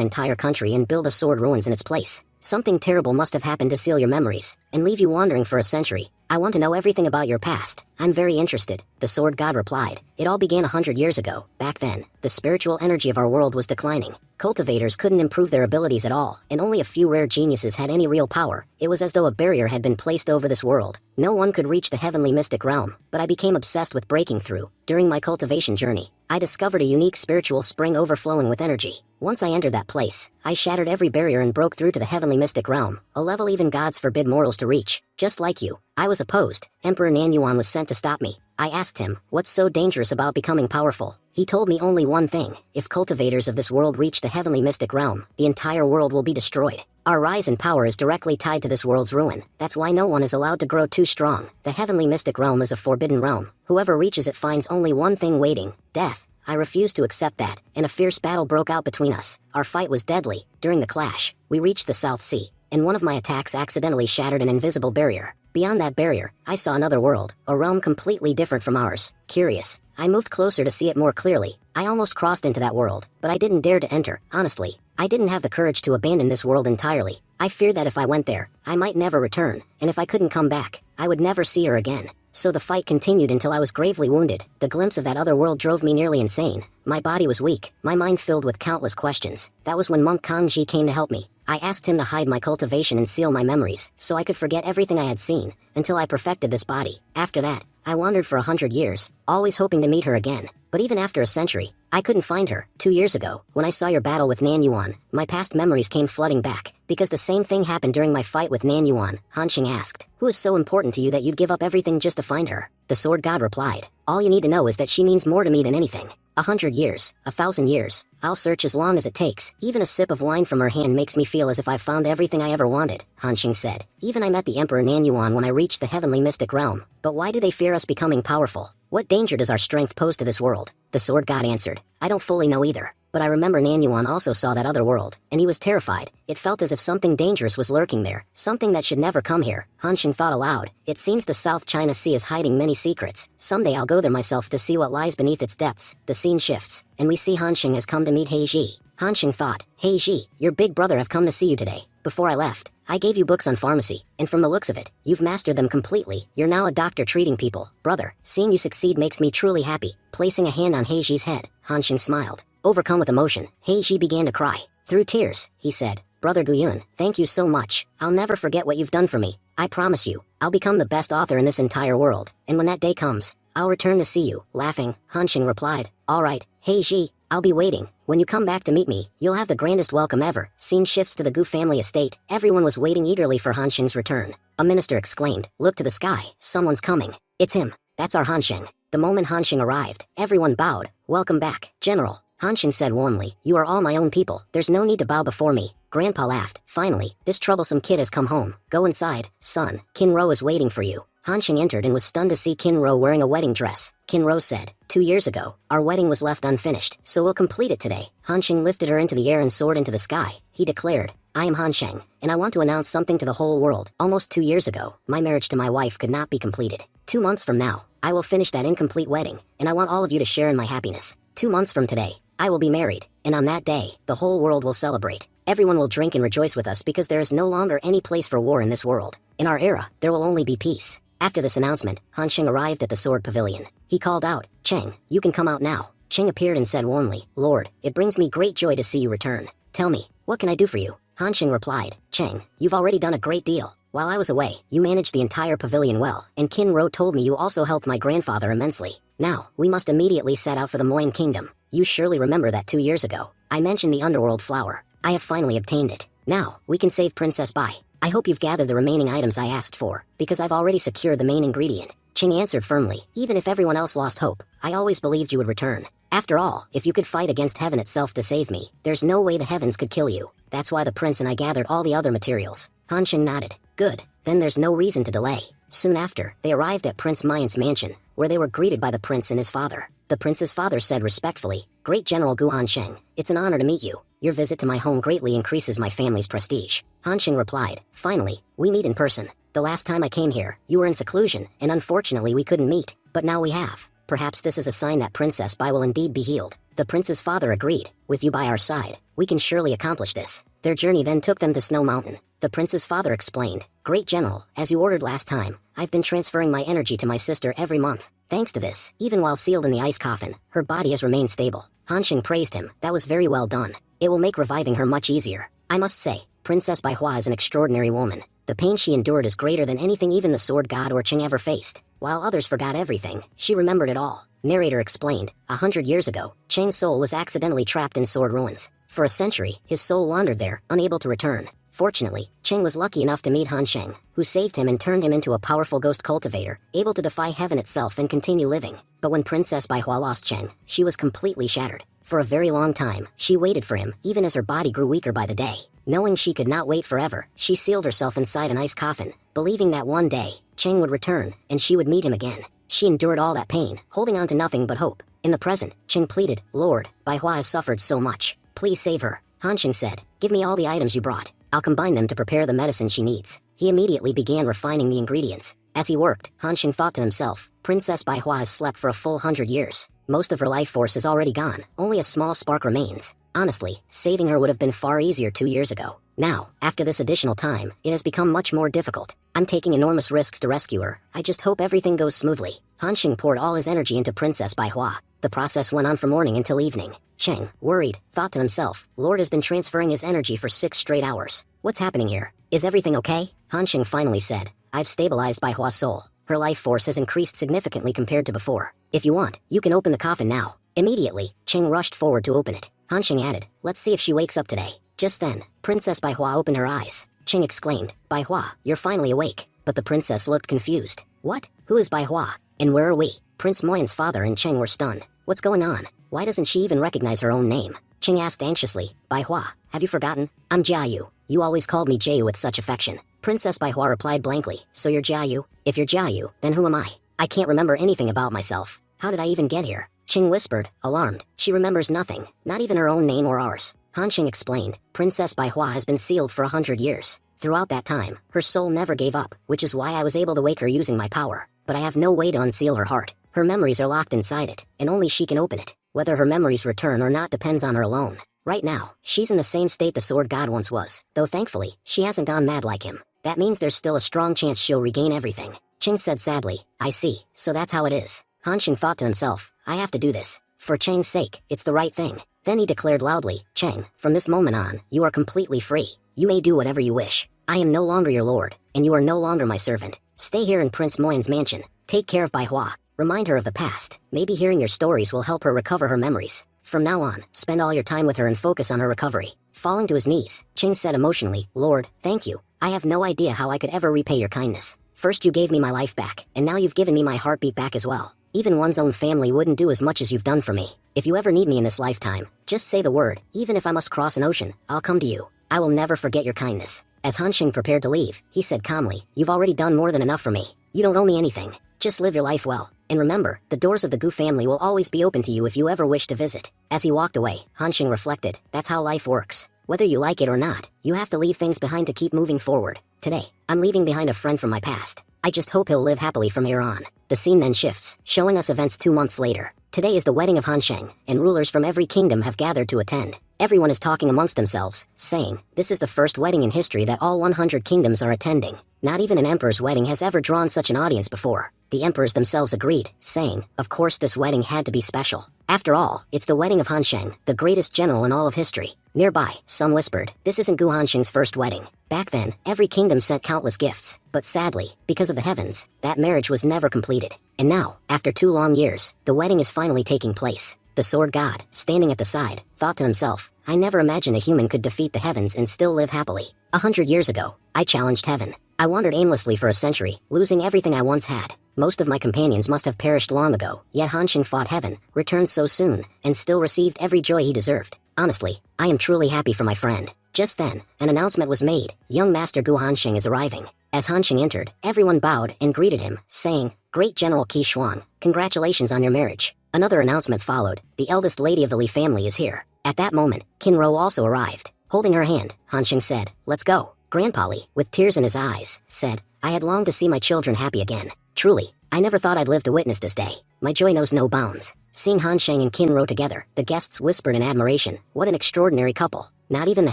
entire country and build a sword ruins in its place? Something terrible must have happened to seal your memories and leave you wandering for a century. I want to know everything about your past. I'm very interested." The sword god replied, "It all began 100 years ago. Back then, the spiritual energy of our world was declining. Cultivators couldn't improve their abilities at all, and only a few rare geniuses had any real power. It was as though a barrier had been placed over this world. No one could reach the heavenly mystic realm, but I became obsessed with breaking through. During my cultivation journey, I discovered a unique spiritual spring overflowing with energy. Once I entered that place, I shattered every barrier and broke through to the heavenly mystic realm, a level even gods forbid mortals to reach. Just like you, I was opposed. Emperor Nanyuan was sent to stop me. I asked him, what's so dangerous about becoming powerful? He told me only one thing: if cultivators of this world reach the heavenly mystic realm, the entire world will be destroyed. Our rise in power is directly tied to this world's ruin. That's why no one is allowed to grow too strong. The heavenly mystic realm is a forbidden realm. Whoever reaches it finds only one thing waiting: death. I refused to accept that, and a fierce battle broke out between us. Our fight was deadly. During the clash, we reached the South Sea, and one of my attacks accidentally shattered an invisible barrier. Beyond that barrier, I saw another world, a realm completely different from ours. Curious, I moved closer to see it more clearly. I almost crossed into that world, but I didn't dare to enter. Honestly, I didn't have the courage to abandon this world entirely. I feared that if I went there, I might never return, and if I couldn't come back, I would never see her again. So the fight continued until I was gravely wounded. The glimpse of that other world drove me nearly insane. My body was weak, my mind filled with countless questions. That was when Monk Kanji came to help me. I asked him to hide my cultivation and seal my memories, so I could forget everything I had seen, until I perfected this body. After that, I wandered for 100 years, always hoping to meet her again. But even after a century, I couldn't find her. 2 years ago, when I saw your battle with Nanyuan, my past memories came flooding back. Because the same thing happened during my fight with Nanyuan. Hanxing asked, who is so important to you that you'd give up everything just to find her? The sword god replied, all you need to know is that she means more to me than anything. 100 years, 1,000 years, I'll search as long as it takes. Even a sip of wine from her hand makes me feel as if I've found everything I ever wanted, Hanxing said. Even I met the Emperor Nanyuan when I reached the heavenly mystic realm. But why do they fear us becoming powerful? What danger does our strength pose to this world? The sword god answered, I don't fully know either. But I remember Nanyuan also saw that other world, and he was terrified. It felt as if something dangerous was lurking there, something that should never come here. Hanxing thought aloud, it seems the South China Sea is hiding many secrets. Someday I'll go there myself to see what lies beneath its depths. The scene shifts, and we see Hanxing has come to meet Heiji. Hanxing thought, Heiji, your big brother have come to see you today. Before I left, I gave you books on pharmacy, and from the looks of it, you've mastered them completely. You're now a doctor treating people. Brother, seeing you succeed makes me truly happy. Placing a hand on Heiji's head, Hanxing smiled. Overcome with emotion, Heiji began to cry. Through tears, he said, Brother Guyun, thank you so much. I'll never forget what you've done for me. I promise you, I'll become the best author in this entire world, and when that day comes, I'll return to see you. Laughing, Hanxing replied, all right, Heiji, I'll be waiting. When you come back to meet me, you'll have the grandest welcome ever. Scene shifts to the Gu family estate. Everyone was waiting eagerly for Hanxing's return. A minister exclaimed, look to the sky, someone's coming. It's him. That's our Hanxing. The moment Hanxing arrived, everyone bowed. Welcome back, General. Hanxing said warmly, you are all my own people. There's no need to bow before me. Grandpa laughed. Finally, this troublesome kid has come home. Go inside, son. Kinro is waiting for you. Hanxing entered and was stunned to see Kinro wearing a wedding dress. Kinro said, 2 years ago, our wedding was left unfinished, so we'll complete it today. Hanxing lifted her into the air and soared into the sky. He declared, I am Hanxing, and I want to announce something to the whole world. Almost 2 years ago, my marriage to my wife could not be completed. 2 months from now, I will finish that incomplete wedding, and I want all of you to share in my happiness. 2 months from today, I will be married, and on that day, the whole world will celebrate. Everyone will drink and rejoice with us because there is no longer any place for war in this world. In our era, there will only be peace. After this announcement, Hanxing arrived at the sword pavilion. He called out, Cheng, you can come out now. Cheng appeared and said warmly, Lord, it brings me great joy to see you return. Tell me, what can I do for you? Hanxing replied, Cheng, you've already done a great deal. While I was away, you managed the entire pavilion well, and Kinro told me you also helped my grandfather immensely. Now, we must immediately set out for the Moyne Kingdom. You surely remember that 2 years ago. I mentioned the underworld flower. I have finally obtained it. Now, we can save Princess Bai. I hope you've gathered the remaining items I asked for, because I've already secured the main ingredient. Ching answered firmly, even if everyone else lost hope, I always believed you would return. After all, if you could fight against heaven itself to save me, there's no way the heavens could kill you. That's why the prince and I gathered all the other materials. Han Sheng nodded. Good, then there's no reason to delay. Soon after, they arrived at Prince Mayant's mansion, where they were greeted by the prince and his father. The prince's father said respectfully, Great General Gu Han Sheng, it's an honor to meet you. Your visit to my home greatly increases my family's prestige. Han Sheng replied, Finally, we meet in person. The last time I came here, you were in seclusion, and unfortunately we couldn't meet, but now we have. Perhaps this is a sign that Princess Bai will indeed be healed. The prince's father agreed. With you by our side, we can surely accomplish this. Their journey then took them to Snow Mountain. The prince's father explained, Great General, as you ordered last time, I've been transferring my energy to my sister every month. Thanks to this, even while sealed in the ice coffin, her body has remained stable. Han Sheng praised him. That was very well done. It will make reviving her much easier. I must say, Princess Baihua is an extraordinary woman. The pain she endured is greater than anything even the sword god or Qing ever faced. While others forgot everything, she remembered it all. Narrator explained, 100 years ago, Qing's soul was accidentally trapped in sword ruins. For a century, his soul wandered there, unable to return. Fortunately, Qing was lucky enough to meet Han Sheng, who saved him and turned him into a powerful ghost cultivator, able to defy heaven itself and continue living. But when Princess Baihua lost Qing, she was completely shattered. For a very long time, she waited for him, even as her body grew weaker by the day. Knowing she could not wait forever, she sealed herself inside an ice coffin, believing that one day, Qing would return, and she would meet him again. She endured all that pain, holding on to nothing but hope. In the present, Qing pleaded, Lord, Baihua has suffered so much. Please save her. Han Sheng said, Give me all the items you brought. I'll combine them to prepare the medicine she needs. He immediately began refining the ingredients. As he worked, Han Sheng thought to himself, Princess Baihua has slept for a full 100 years. Most of her life force is already gone, only a small spark remains. Honestly, saving her would have been far easier 2 years ago. Now, after this additional time, it has become much more difficult. I'm taking enormous risks to rescue her. I just hope everything goes smoothly. Han Sheng poured all his energy into Princess Baihua. The process went on from morning until evening. Cheng, worried, thought to himself, Lord has been transferring his energy for 6 straight hours. What's happening here? Is everything okay? Han Sheng finally said, I've stabilized Baihua's soul. Her life force has increased significantly compared to before. If you want, you can open the coffin now. Immediately, Cheng rushed forward to open it. Han Sheng added, Let's see if she wakes up today. Just then, Princess Baihua opened her eyes. Cheng exclaimed, Baihua, you're finally awake. But the princess looked confused. What? Who is Baihua? And where are we? Prince Moyan's father and Cheng were stunned. What's going on? Why doesn't she even recognize her own name? Cheng asked anxiously, Baihua, have you forgotten? I'm Jiayu. You always called me Jiayu with such affection. Princess Baihua replied blankly, So you're Jiayu? If you're Jiayu, then who am I? I can't remember anything about myself. How did I even get here? Cheng whispered, alarmed. She remembers nothing, not even her own name or ours. Han Sheng explained, Princess Baihua has been sealed for 100 years. Throughout that time, her soul never gave up, which is why I was able to wake her using my power. But I have no way to unseal her heart. Her memories are locked inside it, and only she can open it. Whether her memories return or not depends on her alone. Right now, she's in the same state the sword god once was, though thankfully, she hasn't gone mad like him. That means there's still a strong chance she'll regain everything. Cheng said sadly, I see, so that's how it is. Han Sheng thought to himself, I have to do this. For Cheng's sake, it's the right thing. Then he declared loudly, Cheng, from this moment on, you are completely free. You may do whatever you wish. I am no longer your lord, and you are no longer my servant. Stay here in Prince Moyan's mansion. Take care of Baihua. Remind her of the past. Maybe hearing your stories will help her recover her memories. From now on, spend all your time with her and focus on her recovery. Falling to his knees, Cheng said emotionally, Lord, thank you. I have no idea how I could ever repay your kindness. First you gave me my life back, and now you've given me my heartbeat back as well. Even one's own family wouldn't do as much as you've done for me. If you ever need me in this lifetime, just say the word. Even if I must cross an ocean, I'll come to you. I will never forget your kindness. As Han Sheng prepared to leave, he said calmly, You've already done more than enough for me. You don't owe me anything. Just live your life well. And remember, the doors of the Gu family will always be open to you if you ever wish to visit. As he walked away, Han Sheng reflected, that's how life works. Whether you like it or not, you have to leave things behind to keep moving forward. Today, I'm leaving behind a friend from my past. I just hope he'll live happily from here on. The scene then shifts, showing us events 2 months later. Today is the wedding of Han Sheng, and rulers from every kingdom have gathered to attend. Everyone is talking amongst themselves, saying, this is the first wedding in history that all 100 kingdoms are attending. Not even an emperor's wedding has ever drawn such an audience before. The emperors themselves agreed, saying, of course this wedding had to be special. After all, it's the wedding of Han Sheng, the greatest general in all of history. Nearby, some whispered, this isn't Gu Hanxing's first wedding. Back then, every kingdom sent countless gifts, but sadly, because of the heavens, that marriage was never completed. And now, after 2 long years, the wedding is finally taking place. The sword god, standing at the side, thought to himself, I never imagined a human could defeat the heavens and still live happily. 100 years ago, I challenged heaven. I wandered aimlessly for a century, losing everything I once had. Most of my companions must have perished long ago, yet Hanxing fought heaven, returned so soon, and still received every joy he deserved. Honestly, I am truly happy for my friend. Just then, an announcement was made. Young Master Gu Hanxing is arriving. As Hanxing entered, everyone bowed and greeted him, saying, Great General Qi Shuang, congratulations on your marriage. Another announcement followed. The eldest lady of the Li family is here. At that moment, Kinro also arrived. Holding her hand, Hanxing said, Let's go. Grandpa Li, with tears in his eyes, said, I had longed to see my children happy again. Truly, I never thought I'd live to witness this day. My joy knows no bounds. Seeing Hanxing and Kinro together, the guests whispered in admiration, what an extraordinary couple. Not even the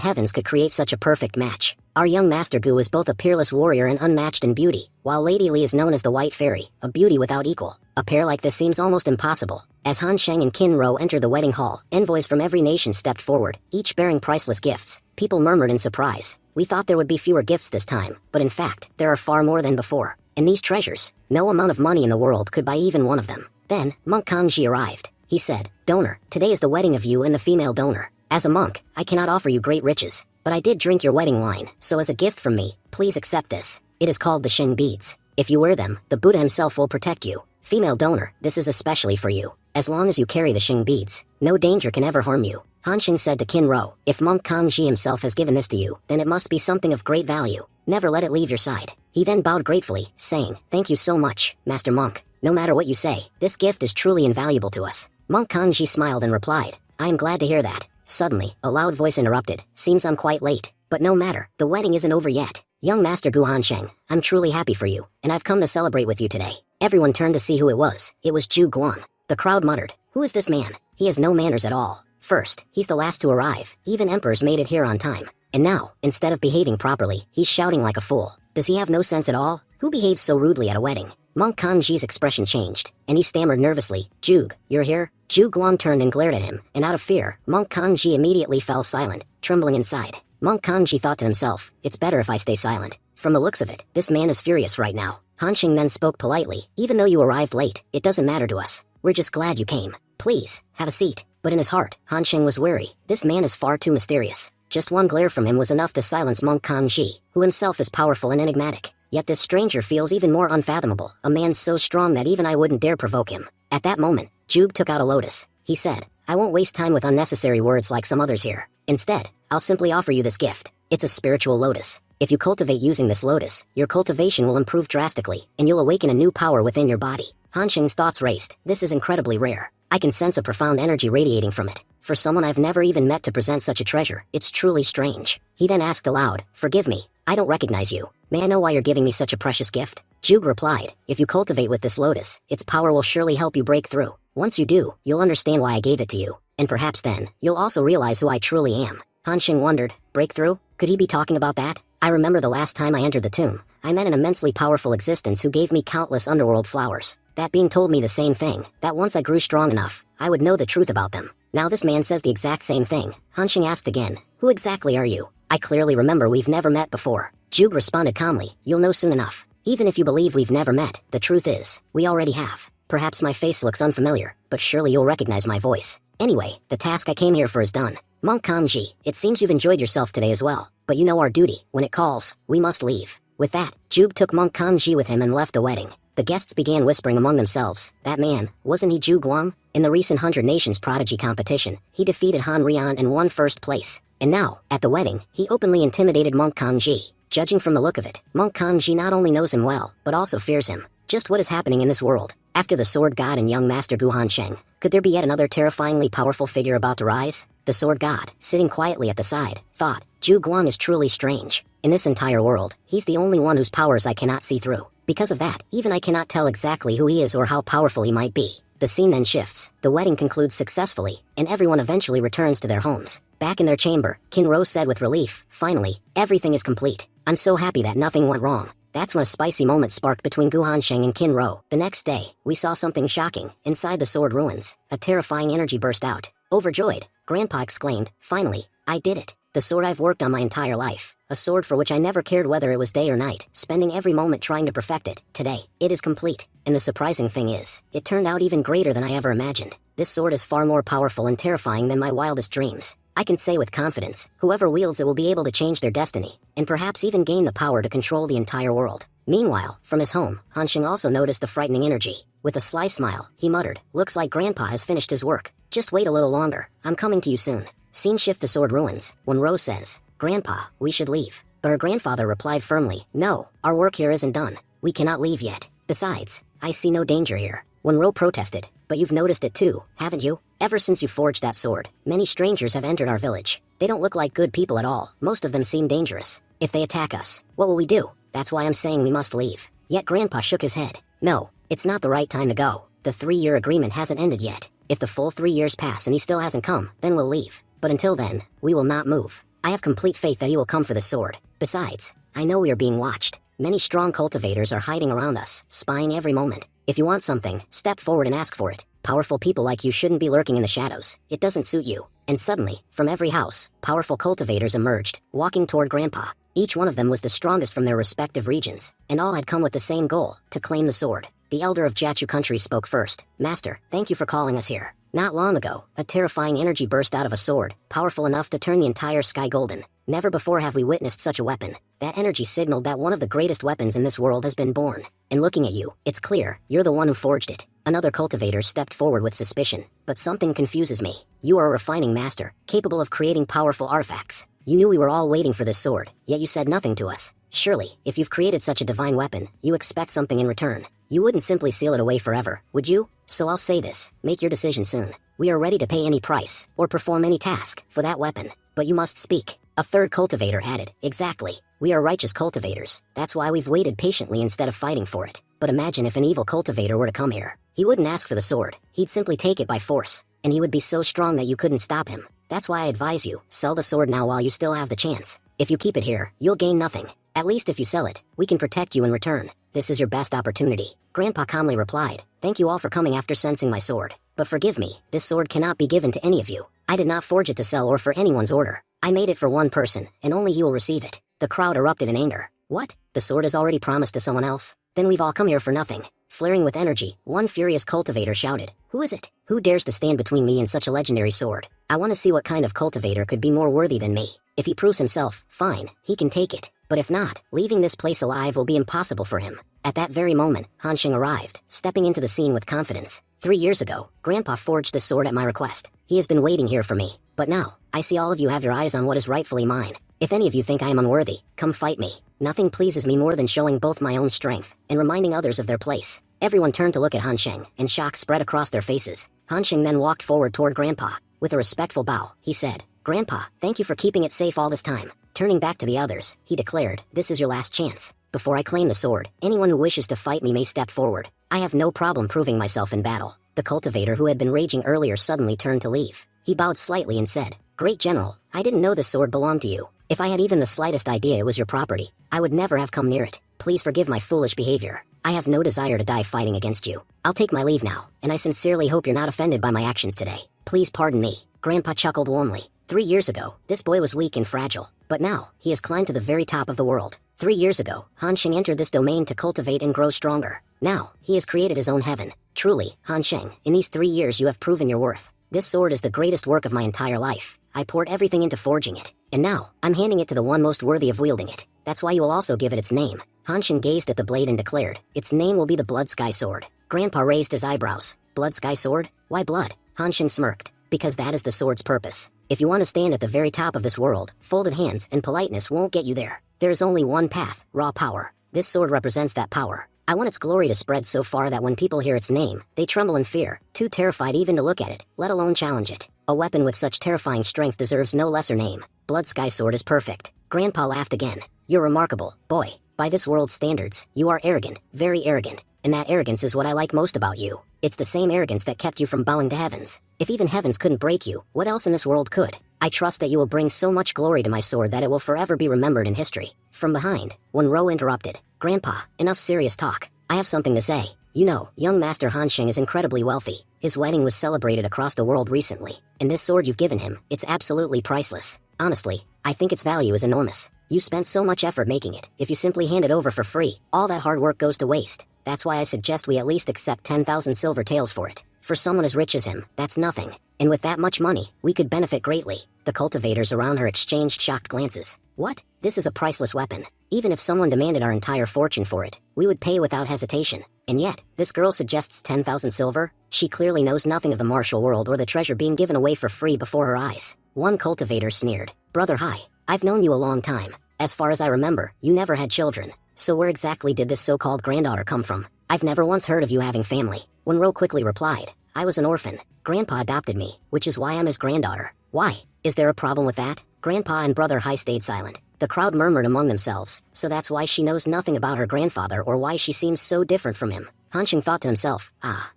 heavens could create such a perfect match. Our young Master Gu is both a peerless warrior and unmatched in beauty, while Lady Li is known as the White Fairy, a beauty without equal. A pair like this seems almost impossible. As Hanxing and Kinro entered the wedding hall, envoys from every nation stepped forward, each bearing priceless gifts. People murmured in surprise. We thought there would be fewer gifts this time, but in fact, there are far more than before. And these treasures, no amount of money in the world could buy even one of them. Then, Monk Kangji arrived. He said, Donor, today is the wedding of you and the female donor. As a monk, I cannot offer you great riches, but I did drink your wedding wine, so as a gift from me, please accept this. It is called the Xing beads. If you wear them, the Buddha himself will protect you. Female donor, this is especially for you. As long as you carry the Xing beads, no danger can ever harm you. Hanxing said to Kinro, if Monk Kangji himself has given this to you, then it must be something of great value. Never let it leave your side. He then bowed gratefully, saying, Thank you so much, Master Monk. No matter what you say, this gift is truly invaluable to us. Monk Kangji smiled and replied, I am glad to hear that. Suddenly, a loud voice interrupted, seems I'm quite late. But no matter, the wedding isn't over yet. Young Master Gu Hanxing, I'm truly happy for you, and I've come to celebrate with you today. Everyone turned to see who it was. It was Zhu Guang. The crowd muttered, Who is this man? He has no manners at all. First, he's the last to arrive. Even emperors made it here on time. And now, instead of behaving properly, he's shouting like a fool. Does he have no sense at all? Who behaves so rudely at a wedding? Monk Kangji's expression changed, and he stammered nervously, Zhug, you're here? Zhu Guang turned and glared at him, and out of fear, Monk Kangji immediately fell silent, trembling inside. Monk Kangji thought to himself, it's better if I stay silent. From the looks of it, this man is furious right now. Hanxing then spoke politely, even though you arrived late, it doesn't matter to us. We're just glad you came. Please, have a seat. But in his heart, Hanxing was wary. This man is far too mysterious. Just one glare from him was enough to silence Monk Kangji, who himself is powerful and enigmatic. Yet this stranger feels even more unfathomable, a man so strong that even I wouldn't dare provoke him. At that moment, Jube took out a lotus. He said, I won't waste time with unnecessary words like some others here. Instead, I'll simply offer you this gift. It's a spiritual lotus. If you cultivate using this lotus, your cultivation will improve drastically, and you'll awaken a new power within your body. Hanxing's thoughts raced. This is incredibly rare. I can sense a profound energy radiating from it. For someone I've never even met to present such a treasure, it's truly strange. He then asked aloud, Forgive me, I don't recognize you. May I know why you're giving me such a precious gift? Jug replied, If you cultivate with this lotus, its power will surely help you break through. Once you do, you'll understand why I gave it to you. And perhaps then, you'll also realize who I truly am. Hanxing wondered, breakthrough? Could he be talking about that? I remember the last time I entered the tomb, I met an immensely powerful existence who gave me countless underworld flowers. That being told me the same thing, that once I grew strong enough, I would know the truth about them. Now this man says the exact same thing. Hanxing asked again, Who exactly are you? I clearly remember we've never met before. Jug responded calmly, You'll know soon enough. Even if you believe we've never met, the truth is, we already have. Perhaps my face looks unfamiliar, but surely you'll recognize my voice. Anyway, the task I came here for is done. Monk Kangji, it seems you've enjoyed yourself today as well, but you know our duty. When it calls, we must leave. With that, Jube took Monk Kangji with him and left the wedding. The guests began whispering among themselves, That man, wasn't he Zhu Guang? In the recent 100 Nations Prodigy competition, he defeated Han Rian and won first place. And now, at the wedding, he openly intimidated Monk Kangji. Judging from the look of it, Monk Kangji not only knows him well, but also fears him. Just what is happening in this world? After the Sword God and young Master Gu Hanxing, could there be yet another terrifyingly powerful figure about to rise? The Sword God, sitting quietly at the side, thought, Zhu Guang is truly strange. In this entire world, he's the only one whose powers I cannot see through. Because of that, even I cannot tell exactly who he is or how powerful he might be. The scene then shifts, the wedding concludes successfully, and everyone eventually returns to their homes. Back in their chamber, Kinro said with relief, Finally, everything is complete. I'm so happy that nothing went wrong. That's when a spicy moment sparked between Gu Hanxing and Kinro. The next day, we saw something shocking. Inside the sword ruins, a terrifying energy burst out. Overjoyed, Grandpa exclaimed, Finally, I did it. The sword I've worked on my entire life. A sword for which I never cared whether it was day or night, spending every moment trying to perfect it. Today, it is complete. And the surprising thing is, it turned out even greater than I ever imagined. This sword is far more powerful and terrifying than my wildest dreams. I can say with confidence, whoever wields it will be able to change their destiny, and perhaps even gain the power to control the entire world. Meanwhile, from his home, Hansheng also noticed the frightening energy. With a sly smile, he muttered, "Looks like Grandpa has finished his work. Just wait a little longer. I'm coming to you soon." Scene shift to Sword Ruins, when Rose says, "Grandpa, we should leave." But her grandfather replied firmly, "No, our work here isn't done. We cannot leave yet. Besides, I see no danger here." When Ro protested, "But you've noticed it too, haven't you? Ever since you forged that sword, many strangers have entered our village. They don't look like good people at all. Most of them seem dangerous. If they attack us, what will we do? That's why I'm saying we must leave." Yet Grandpa shook his head. "No, it's not the right time to go. The 3-year agreement hasn't ended yet. If the full 3 years pass and he still hasn't come, then we'll leave. But until then, we will not move. I have complete faith that he will come for the sword. Besides, I know we are being watched. Many strong cultivators are hiding around us, spying every moment. If you want something, step forward and ask for it. Powerful people like you shouldn't be lurking in the shadows. It doesn't suit you." And suddenly, from every house, powerful cultivators emerged, walking toward Grandpa. Each one of them was the strongest from their respective regions, and all had come with the same goal, to claim the sword. The elder of Jachu country spoke first. "Master, thank you for calling us here. Not long ago, a terrifying energy burst out of a sword, powerful enough to turn the entire sky golden. Never before have we witnessed such a weapon. That energy signaled that one of the greatest weapons in this world has been born. And looking at you, it's clear, you're the one who forged it." Another cultivator stepped forward with suspicion. "But something confuses me. You are a refining master, capable of creating powerful artifacts. You knew we were all waiting for this sword, yet you said nothing to us. Surely, if you've created such a divine weapon, you expect something in return. You wouldn't simply seal it away forever, would you? So I'll say this, make your decision soon. We are ready to pay any price, or perform any task, for that weapon. But you must speak." A third cultivator added, "Exactly. We are righteous cultivators. That's why we've waited patiently instead of fighting for it. But imagine if an evil cultivator were to come here. He wouldn't ask for the sword. He'd simply take it by force. And he would be so strong that you couldn't stop him. That's why I advise you, sell the sword now while you still have the chance. If you keep it here, you'll gain nothing. At least if you sell it, we can protect you in return. This is your best opportunity." Grandpa calmly replied, "Thank you all for coming after sensing my sword. But forgive me, this sword cannot be given to any of you. I did not forge it to sell or for anyone's order. I made it for one person, and only he will receive it." The crowd erupted in anger. "What? The sword is already promised to someone else? Then we've all come here for nothing." Flaring with energy, one furious cultivator shouted, "Who is it? Who dares to stand between me and such a legendary sword? I want to see what kind of cultivator could be more worthy than me. If he proves himself, fine, he can take it. But if not, leaving this place alive will be impossible for him." At that very moment, Hansheng arrived, stepping into the scene with confidence. 3 years ago, Grandpa forged this sword at my request. He has been waiting here for me. But now, I see all of you have your eyes on what is rightfully mine. If any of you think I am unworthy, come fight me. Nothing pleases me more than showing both my own strength and reminding others of their place. Everyone turned to look at Hansheng, and shock spread across their faces. Hansheng then walked forward toward Grandpa. With a respectful bow, he said, "Grandpa, thank you for keeping it safe all this time." Turning back to the others, he declared, "This is your last chance. Before I claim the sword, anyone who wishes to fight me may step forward. I have no problem proving myself in battle." The cultivator who had been raging earlier suddenly turned to leave. He bowed slightly and said, "Great General, I didn't know this sword belonged to you. If I had even the slightest idea it was your property, I would never have come near it. Please forgive my foolish behavior. I have no desire to die fighting against you. I'll take my leave now, and I sincerely hope you're not offended by my actions today. Please pardon me." Grandpa chuckled warmly. 3 years ago, this boy was weak and fragile, but now, he has climbed to the very top of the world. 3 years ago, Hansheng entered this domain to cultivate and grow stronger. Now, he has created his own heaven. Truly, Hansheng, in these 3 years you have proven your worth. This sword is the greatest work of my entire life. I poured everything into forging it, and now, I'm handing it to the one most worthy of wielding it. That's why you will also give it its name." Hansheng gazed at the blade and declared, "Its name will be the Blood Sky Sword." Grandpa raised his eyebrows. "Blood Sky Sword? Why blood?" Hansheng smirked. "Because that is the sword's purpose. If you want to stand at the very top of this world, folded hands and politeness won't get you there. There is only one path, raw power. This sword represents that power. I want its glory to spread so far that when people hear its name, they tremble in fear, too terrified even to look at it, let alone challenge it. A weapon with such terrifying strength deserves no lesser name. Blood Sky Sword is perfect." Grandpa laughed again. "You're remarkable, boy. By this world's standards, you are arrogant, very arrogant. And that arrogance is what I like most about you. It's the same arrogance that kept you from bowing to heavens. If even heavens couldn't break you, what else in this world could? I trust that you will bring so much glory to my sword that it will forever be remembered in history." From behind, when Ro interrupted, "Grandpa, enough serious talk. I have something to say. You know, young Master Hansheng is incredibly wealthy. His wedding was celebrated across the world recently. And this sword you've given him, it's absolutely priceless. Honestly, I think its value is enormous. You spent so much effort making it. If you simply hand it over for free, all that hard work goes to waste. That's why I suggest we at least accept 10,000 silver taels for it. For someone as rich as him, that's nothing. And with that much money, we could benefit greatly. The cultivators around her exchanged shocked glances. What? This is a priceless weapon. Even if someone demanded our entire fortune for it, we would pay without hesitation. And yet, this girl suggests 10,000 silver? She clearly knows nothing of the martial world or the treasure being given away for free before her eyes. One cultivator sneered. Brother, hi. I've known you a long time. As far as I remember, you never had children. So where exactly did this so-called granddaughter come from? I've never once heard of you having family. Wenro quickly replied. I was an orphan. Grandpa adopted me, which is why I'm his granddaughter. Why? Is there a problem with that? Grandpa and Brother Hai stayed silent. The crowd murmured among themselves, so that's why she knows nothing about her grandfather or why she seems so different from him. Hansheng thought to himself,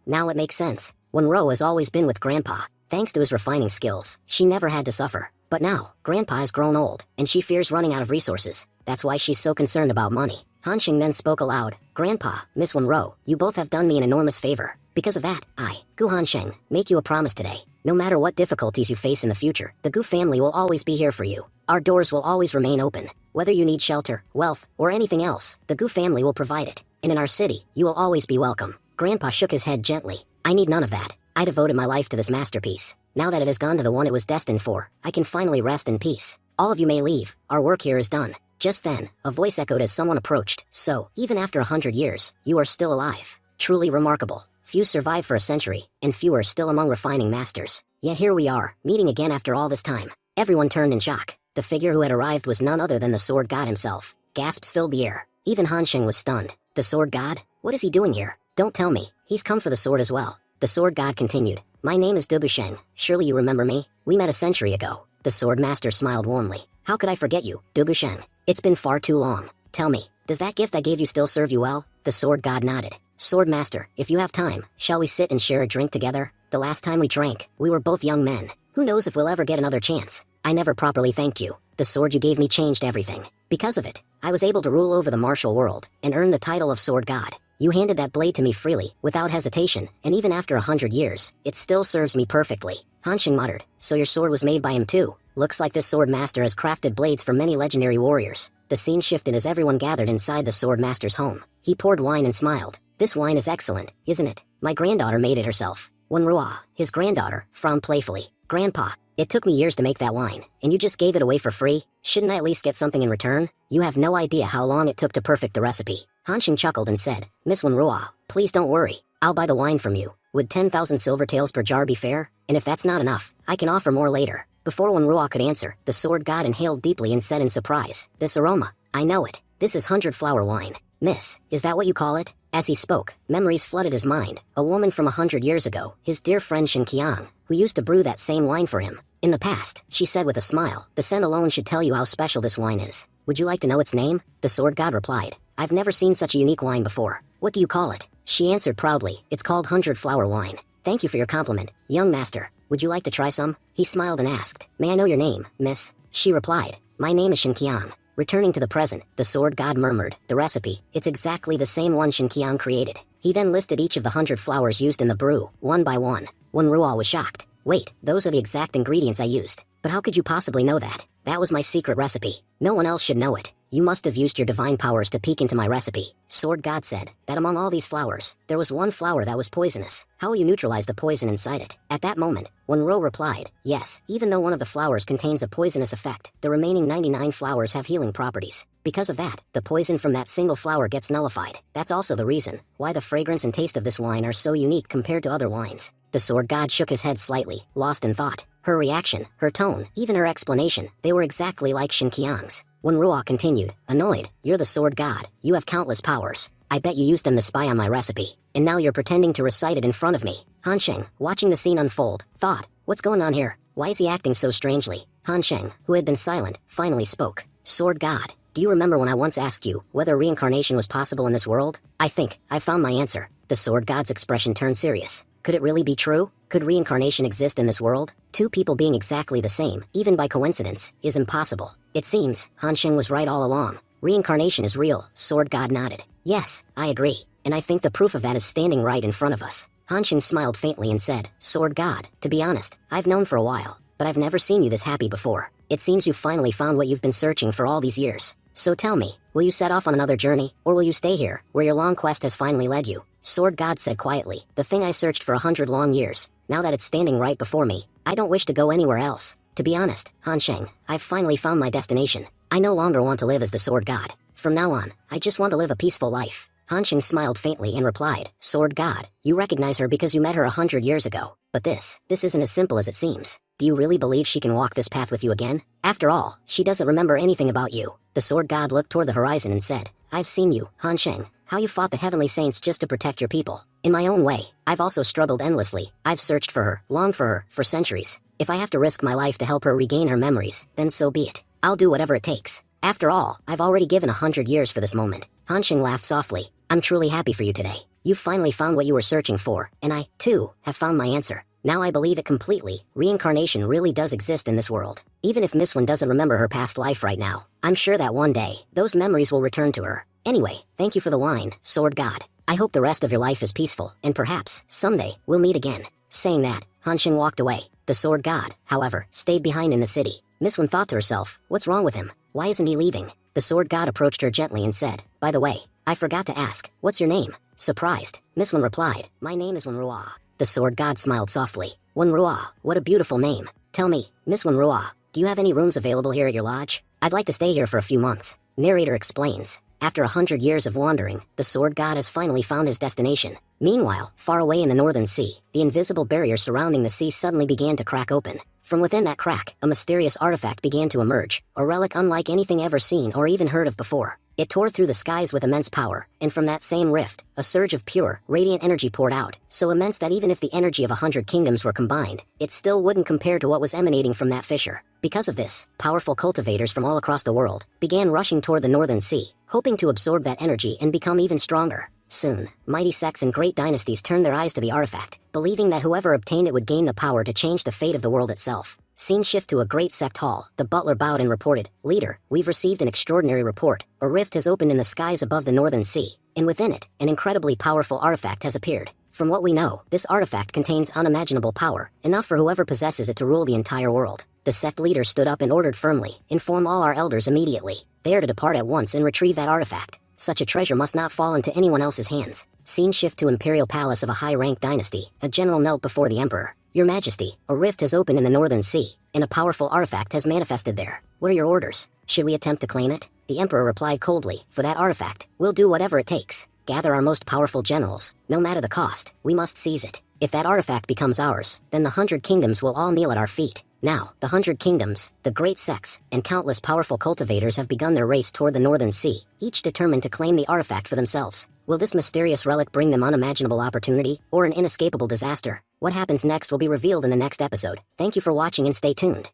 now it makes sense. Wenro has always been with Grandpa. Thanks to his refining skills, she never had to suffer. But now, Grandpa has grown old, and she fears running out of resources. That's why she's so concerned about money. Hansheng then spoke aloud. Grandpa, Miss Wenro, you both have done me an enormous favor. Because of that, Gu Hansheng, make you a promise today. No matter what difficulties you face in the future, the Gu family will always be here for you. Our doors will always remain open. Whether you need shelter, wealth, or anything else, the Gu family will provide it. And in our city, you will always be welcome. Grandpa shook his head gently. I need none of that. I devoted my life to this masterpiece. Now that it has gone to the one it was destined for, I can finally rest in peace. All of you may leave. Our work here is done. Just then, a voice echoed as someone approached. So, even after 100 years, you are still alive. Truly remarkable. Few survive for a century, and few are still among refining masters. Yet here we are, meeting again after all this time. Everyone turned in shock. The figure who had arrived was none other than the sword god himself. Gasps filled the air. Even Hansheng was stunned. The sword god? What is he doing here? Don't tell me. He's come for the sword as well. The sword god continued. My name is Dubusheng. Surely you remember me? We met a century ago. The sword master smiled warmly. How could I forget you, Dubusheng? It's been far too long. Tell me, does that gift I gave you still serve you well? The sword god nodded. Sword master, if you have time, shall we sit and share a drink together? The last time we drank, we were both young men. Who knows if we'll ever get another chance? I never properly thanked you. The sword you gave me changed everything. Because of it, I was able to rule over the martial world and earn the title of sword god. You handed that blade to me freely, without hesitation, and even after 100 years, it still serves me perfectly. Hansheng muttered. So your sword was made by him too? Looks like this sword master has crafted blades for many legendary warriors. The scene shifted as everyone gathered inside the sword master's home. He poured wine and smiled. This wine is excellent, isn't it? My granddaughter made it herself. Wenrua, his granddaughter, frowned playfully. Grandpa, it took me years to make that wine, and you just gave it away for free? Shouldn't I at least get something in return? You have no idea how long it took to perfect the recipe. Hansheng chuckled and said, Miss Wenrua, please don't worry. I'll buy the wine from you. Would 10,000 silver taels per jar be fair? And if that's not enough, I can offer more later. Before Wenrua could answer, the sword god inhaled deeply and said in surprise, This aroma, I know it. This is 100-flower wine. Miss, is that what you call it? As he spoke, memories flooded his mind. A woman from 100 years ago, his dear friend Shin Qiang, who used to brew that same wine for him. In the past, she said with a smile, the scent alone should tell you how special this wine is. Would you like to know its name? The sword god replied. I've never seen such a unique wine before. What do you call it? She answered proudly. It's called 100-flower wine. Thank you for your compliment, young master. Would you like to try some? He smiled and asked. May I know your name, miss? She replied. My name is Shin Qiang. Returning to the present, the sword god murmured, the recipe, it's exactly the same one Shin Qiang created. He then listed each of the 100 flowers used in the brew, one by one. Wenrua was shocked. Wait, those are the exact ingredients I used. But how could you possibly know that? That was my secret recipe. No one else should know it. You must have used your divine powers to peek into my recipe. Sword God said that among all these flowers, there was one flower that was poisonous. How will you neutralize the poison inside it? At that moment, Wenro replied, yes, even though one of the flowers contains a poisonous effect, the remaining 99 flowers have healing properties. Because of that, the poison from that single flower gets nullified. That's also the reason why the fragrance and taste of this wine are so unique compared to other wines. The sword god shook his head slightly, lost in thought. Her reaction, her tone, even her explanation, they were exactly like Shin Qiang's. Wenrua continued, annoyed, you're the sword god, you have countless powers. I bet you used them to spy on my recipe, and now you're pretending to recite it in front of me. Hansheng, watching the scene unfold, thought, what's going on here? Why is he acting so strangely? Hansheng, who had been silent, finally spoke. Sword god, do you remember when I once asked you whether reincarnation was possible in this world? I think I found my answer. The sword god's expression turned serious. Could it really be true? Could reincarnation exist in this world? Two people being exactly the same, even by coincidence, is impossible. It seems, Hansheng was right all along. Reincarnation is real, Sword God nodded. Yes, I agree, and I think the proof of that is standing right in front of us. Hansheng smiled faintly and said, Sword God, to be honest, I've known for a while, but I've never seen you this happy before. It seems you finally found what you've been searching for all these years. So tell me, will you set off on another journey, or will you stay here, where your long quest has finally led you? Sword God said quietly, the thing I searched for 100 long years. Now that it's standing right before me, I don't wish to go anywhere else. To be honest, Han Sheng, I've finally found my destination. I no longer want to live as the Sword God. From now on, I just want to live a peaceful life. Han Sheng smiled faintly and replied, Sword God, you recognize her because you met her 100 years ago. But this isn't as simple as it seems. Do you really believe she can walk this path with you again? After all, she doesn't remember anything about you. The Sword God looked toward the horizon and said, I've seen you, Han Sheng, how you fought the heavenly saints just to protect your people. In my own way, I've also struggled endlessly. I've searched for her, longed for her, for centuries. If I have to risk my life to help her regain her memories, then so be it. I'll do whatever it takes. After all, I've already given 100 years for this moment. Han Sheng laughed softly. I'm truly happy for you today. You finally found what you were searching for, and I, too, have found my answer. Now I believe it completely. Reincarnation really does exist in this world. Even if Miss One doesn't remember her past life right now, I'm sure that one day, those memories will return to her. Anyway, thank you for the wine, Sword God. I hope the rest of your life is peaceful, and perhaps, someday, we'll meet again. Saying that, Han Sheng walked away. The Sword God, however, stayed behind in the city. Miss One thought to herself, what's wrong with him? Why isn't he leaving? The Sword God approached her gently and said, by the way, I forgot to ask, what's your name? Surprised, Miss One replied, my name is Wenrua. The Sword God smiled softly. Wenrua, what a beautiful name. Tell me, Miss Wenrua, do you have any rooms available here at your lodge? I'd like to stay here for a few months. Narrator explains. After 100 years of wandering, the Sword God has finally found his destination. Meanwhile, far away in the northern sea, the invisible barrier surrounding the sea suddenly began to crack open. From within that crack, a mysterious artifact began to emerge, a relic unlike anything ever seen or even heard of before. It tore through the skies with immense power, and from that same rift, a surge of pure, radiant energy poured out, so immense that even if the energy of 100 kingdoms were combined, it still wouldn't compare to what was emanating from that fissure. Because of this, powerful cultivators from all across the world began rushing toward the northern sea, hoping to absorb that energy and become even stronger. Soon, mighty sects and great dynasties turned their eyes to the artifact, believing that whoever obtained it would gain the power to change the fate of the world itself. Scene shift to a great sect hall. The butler bowed and reported, Leader, we've received an extraordinary report. A rift has opened in the skies above the northern sea, and within it, an incredibly powerful artifact has appeared. From what we know, this artifact contains unimaginable power, enough for whoever possesses it to rule the entire world. The sect leader stood up and ordered firmly, inform all our elders immediately. They are to depart at once and retrieve that artifact. Such a treasure must not fall into anyone else's hands. Scene shift to imperial palace of a high-ranked dynasty. A general knelt before the emperor. Your Majesty, a rift has opened in the northern sea, and a powerful artifact has manifested there. What are your orders? Should we attempt to claim it? The emperor replied coldly, for that artifact, we'll do whatever it takes. Gather our most powerful generals. No matter the cost, we must seize it. If that artifact becomes ours, then the 100 kingdoms will all kneel at our feet. Now, the 100 kingdoms, the great sects, and countless powerful cultivators have begun their race toward the northern sea, each determined to claim the artifact for themselves. Will this mysterious relic bring them unimaginable opportunity, or an inescapable disaster? What happens next will be revealed in the next episode. Thank you for watching and stay tuned.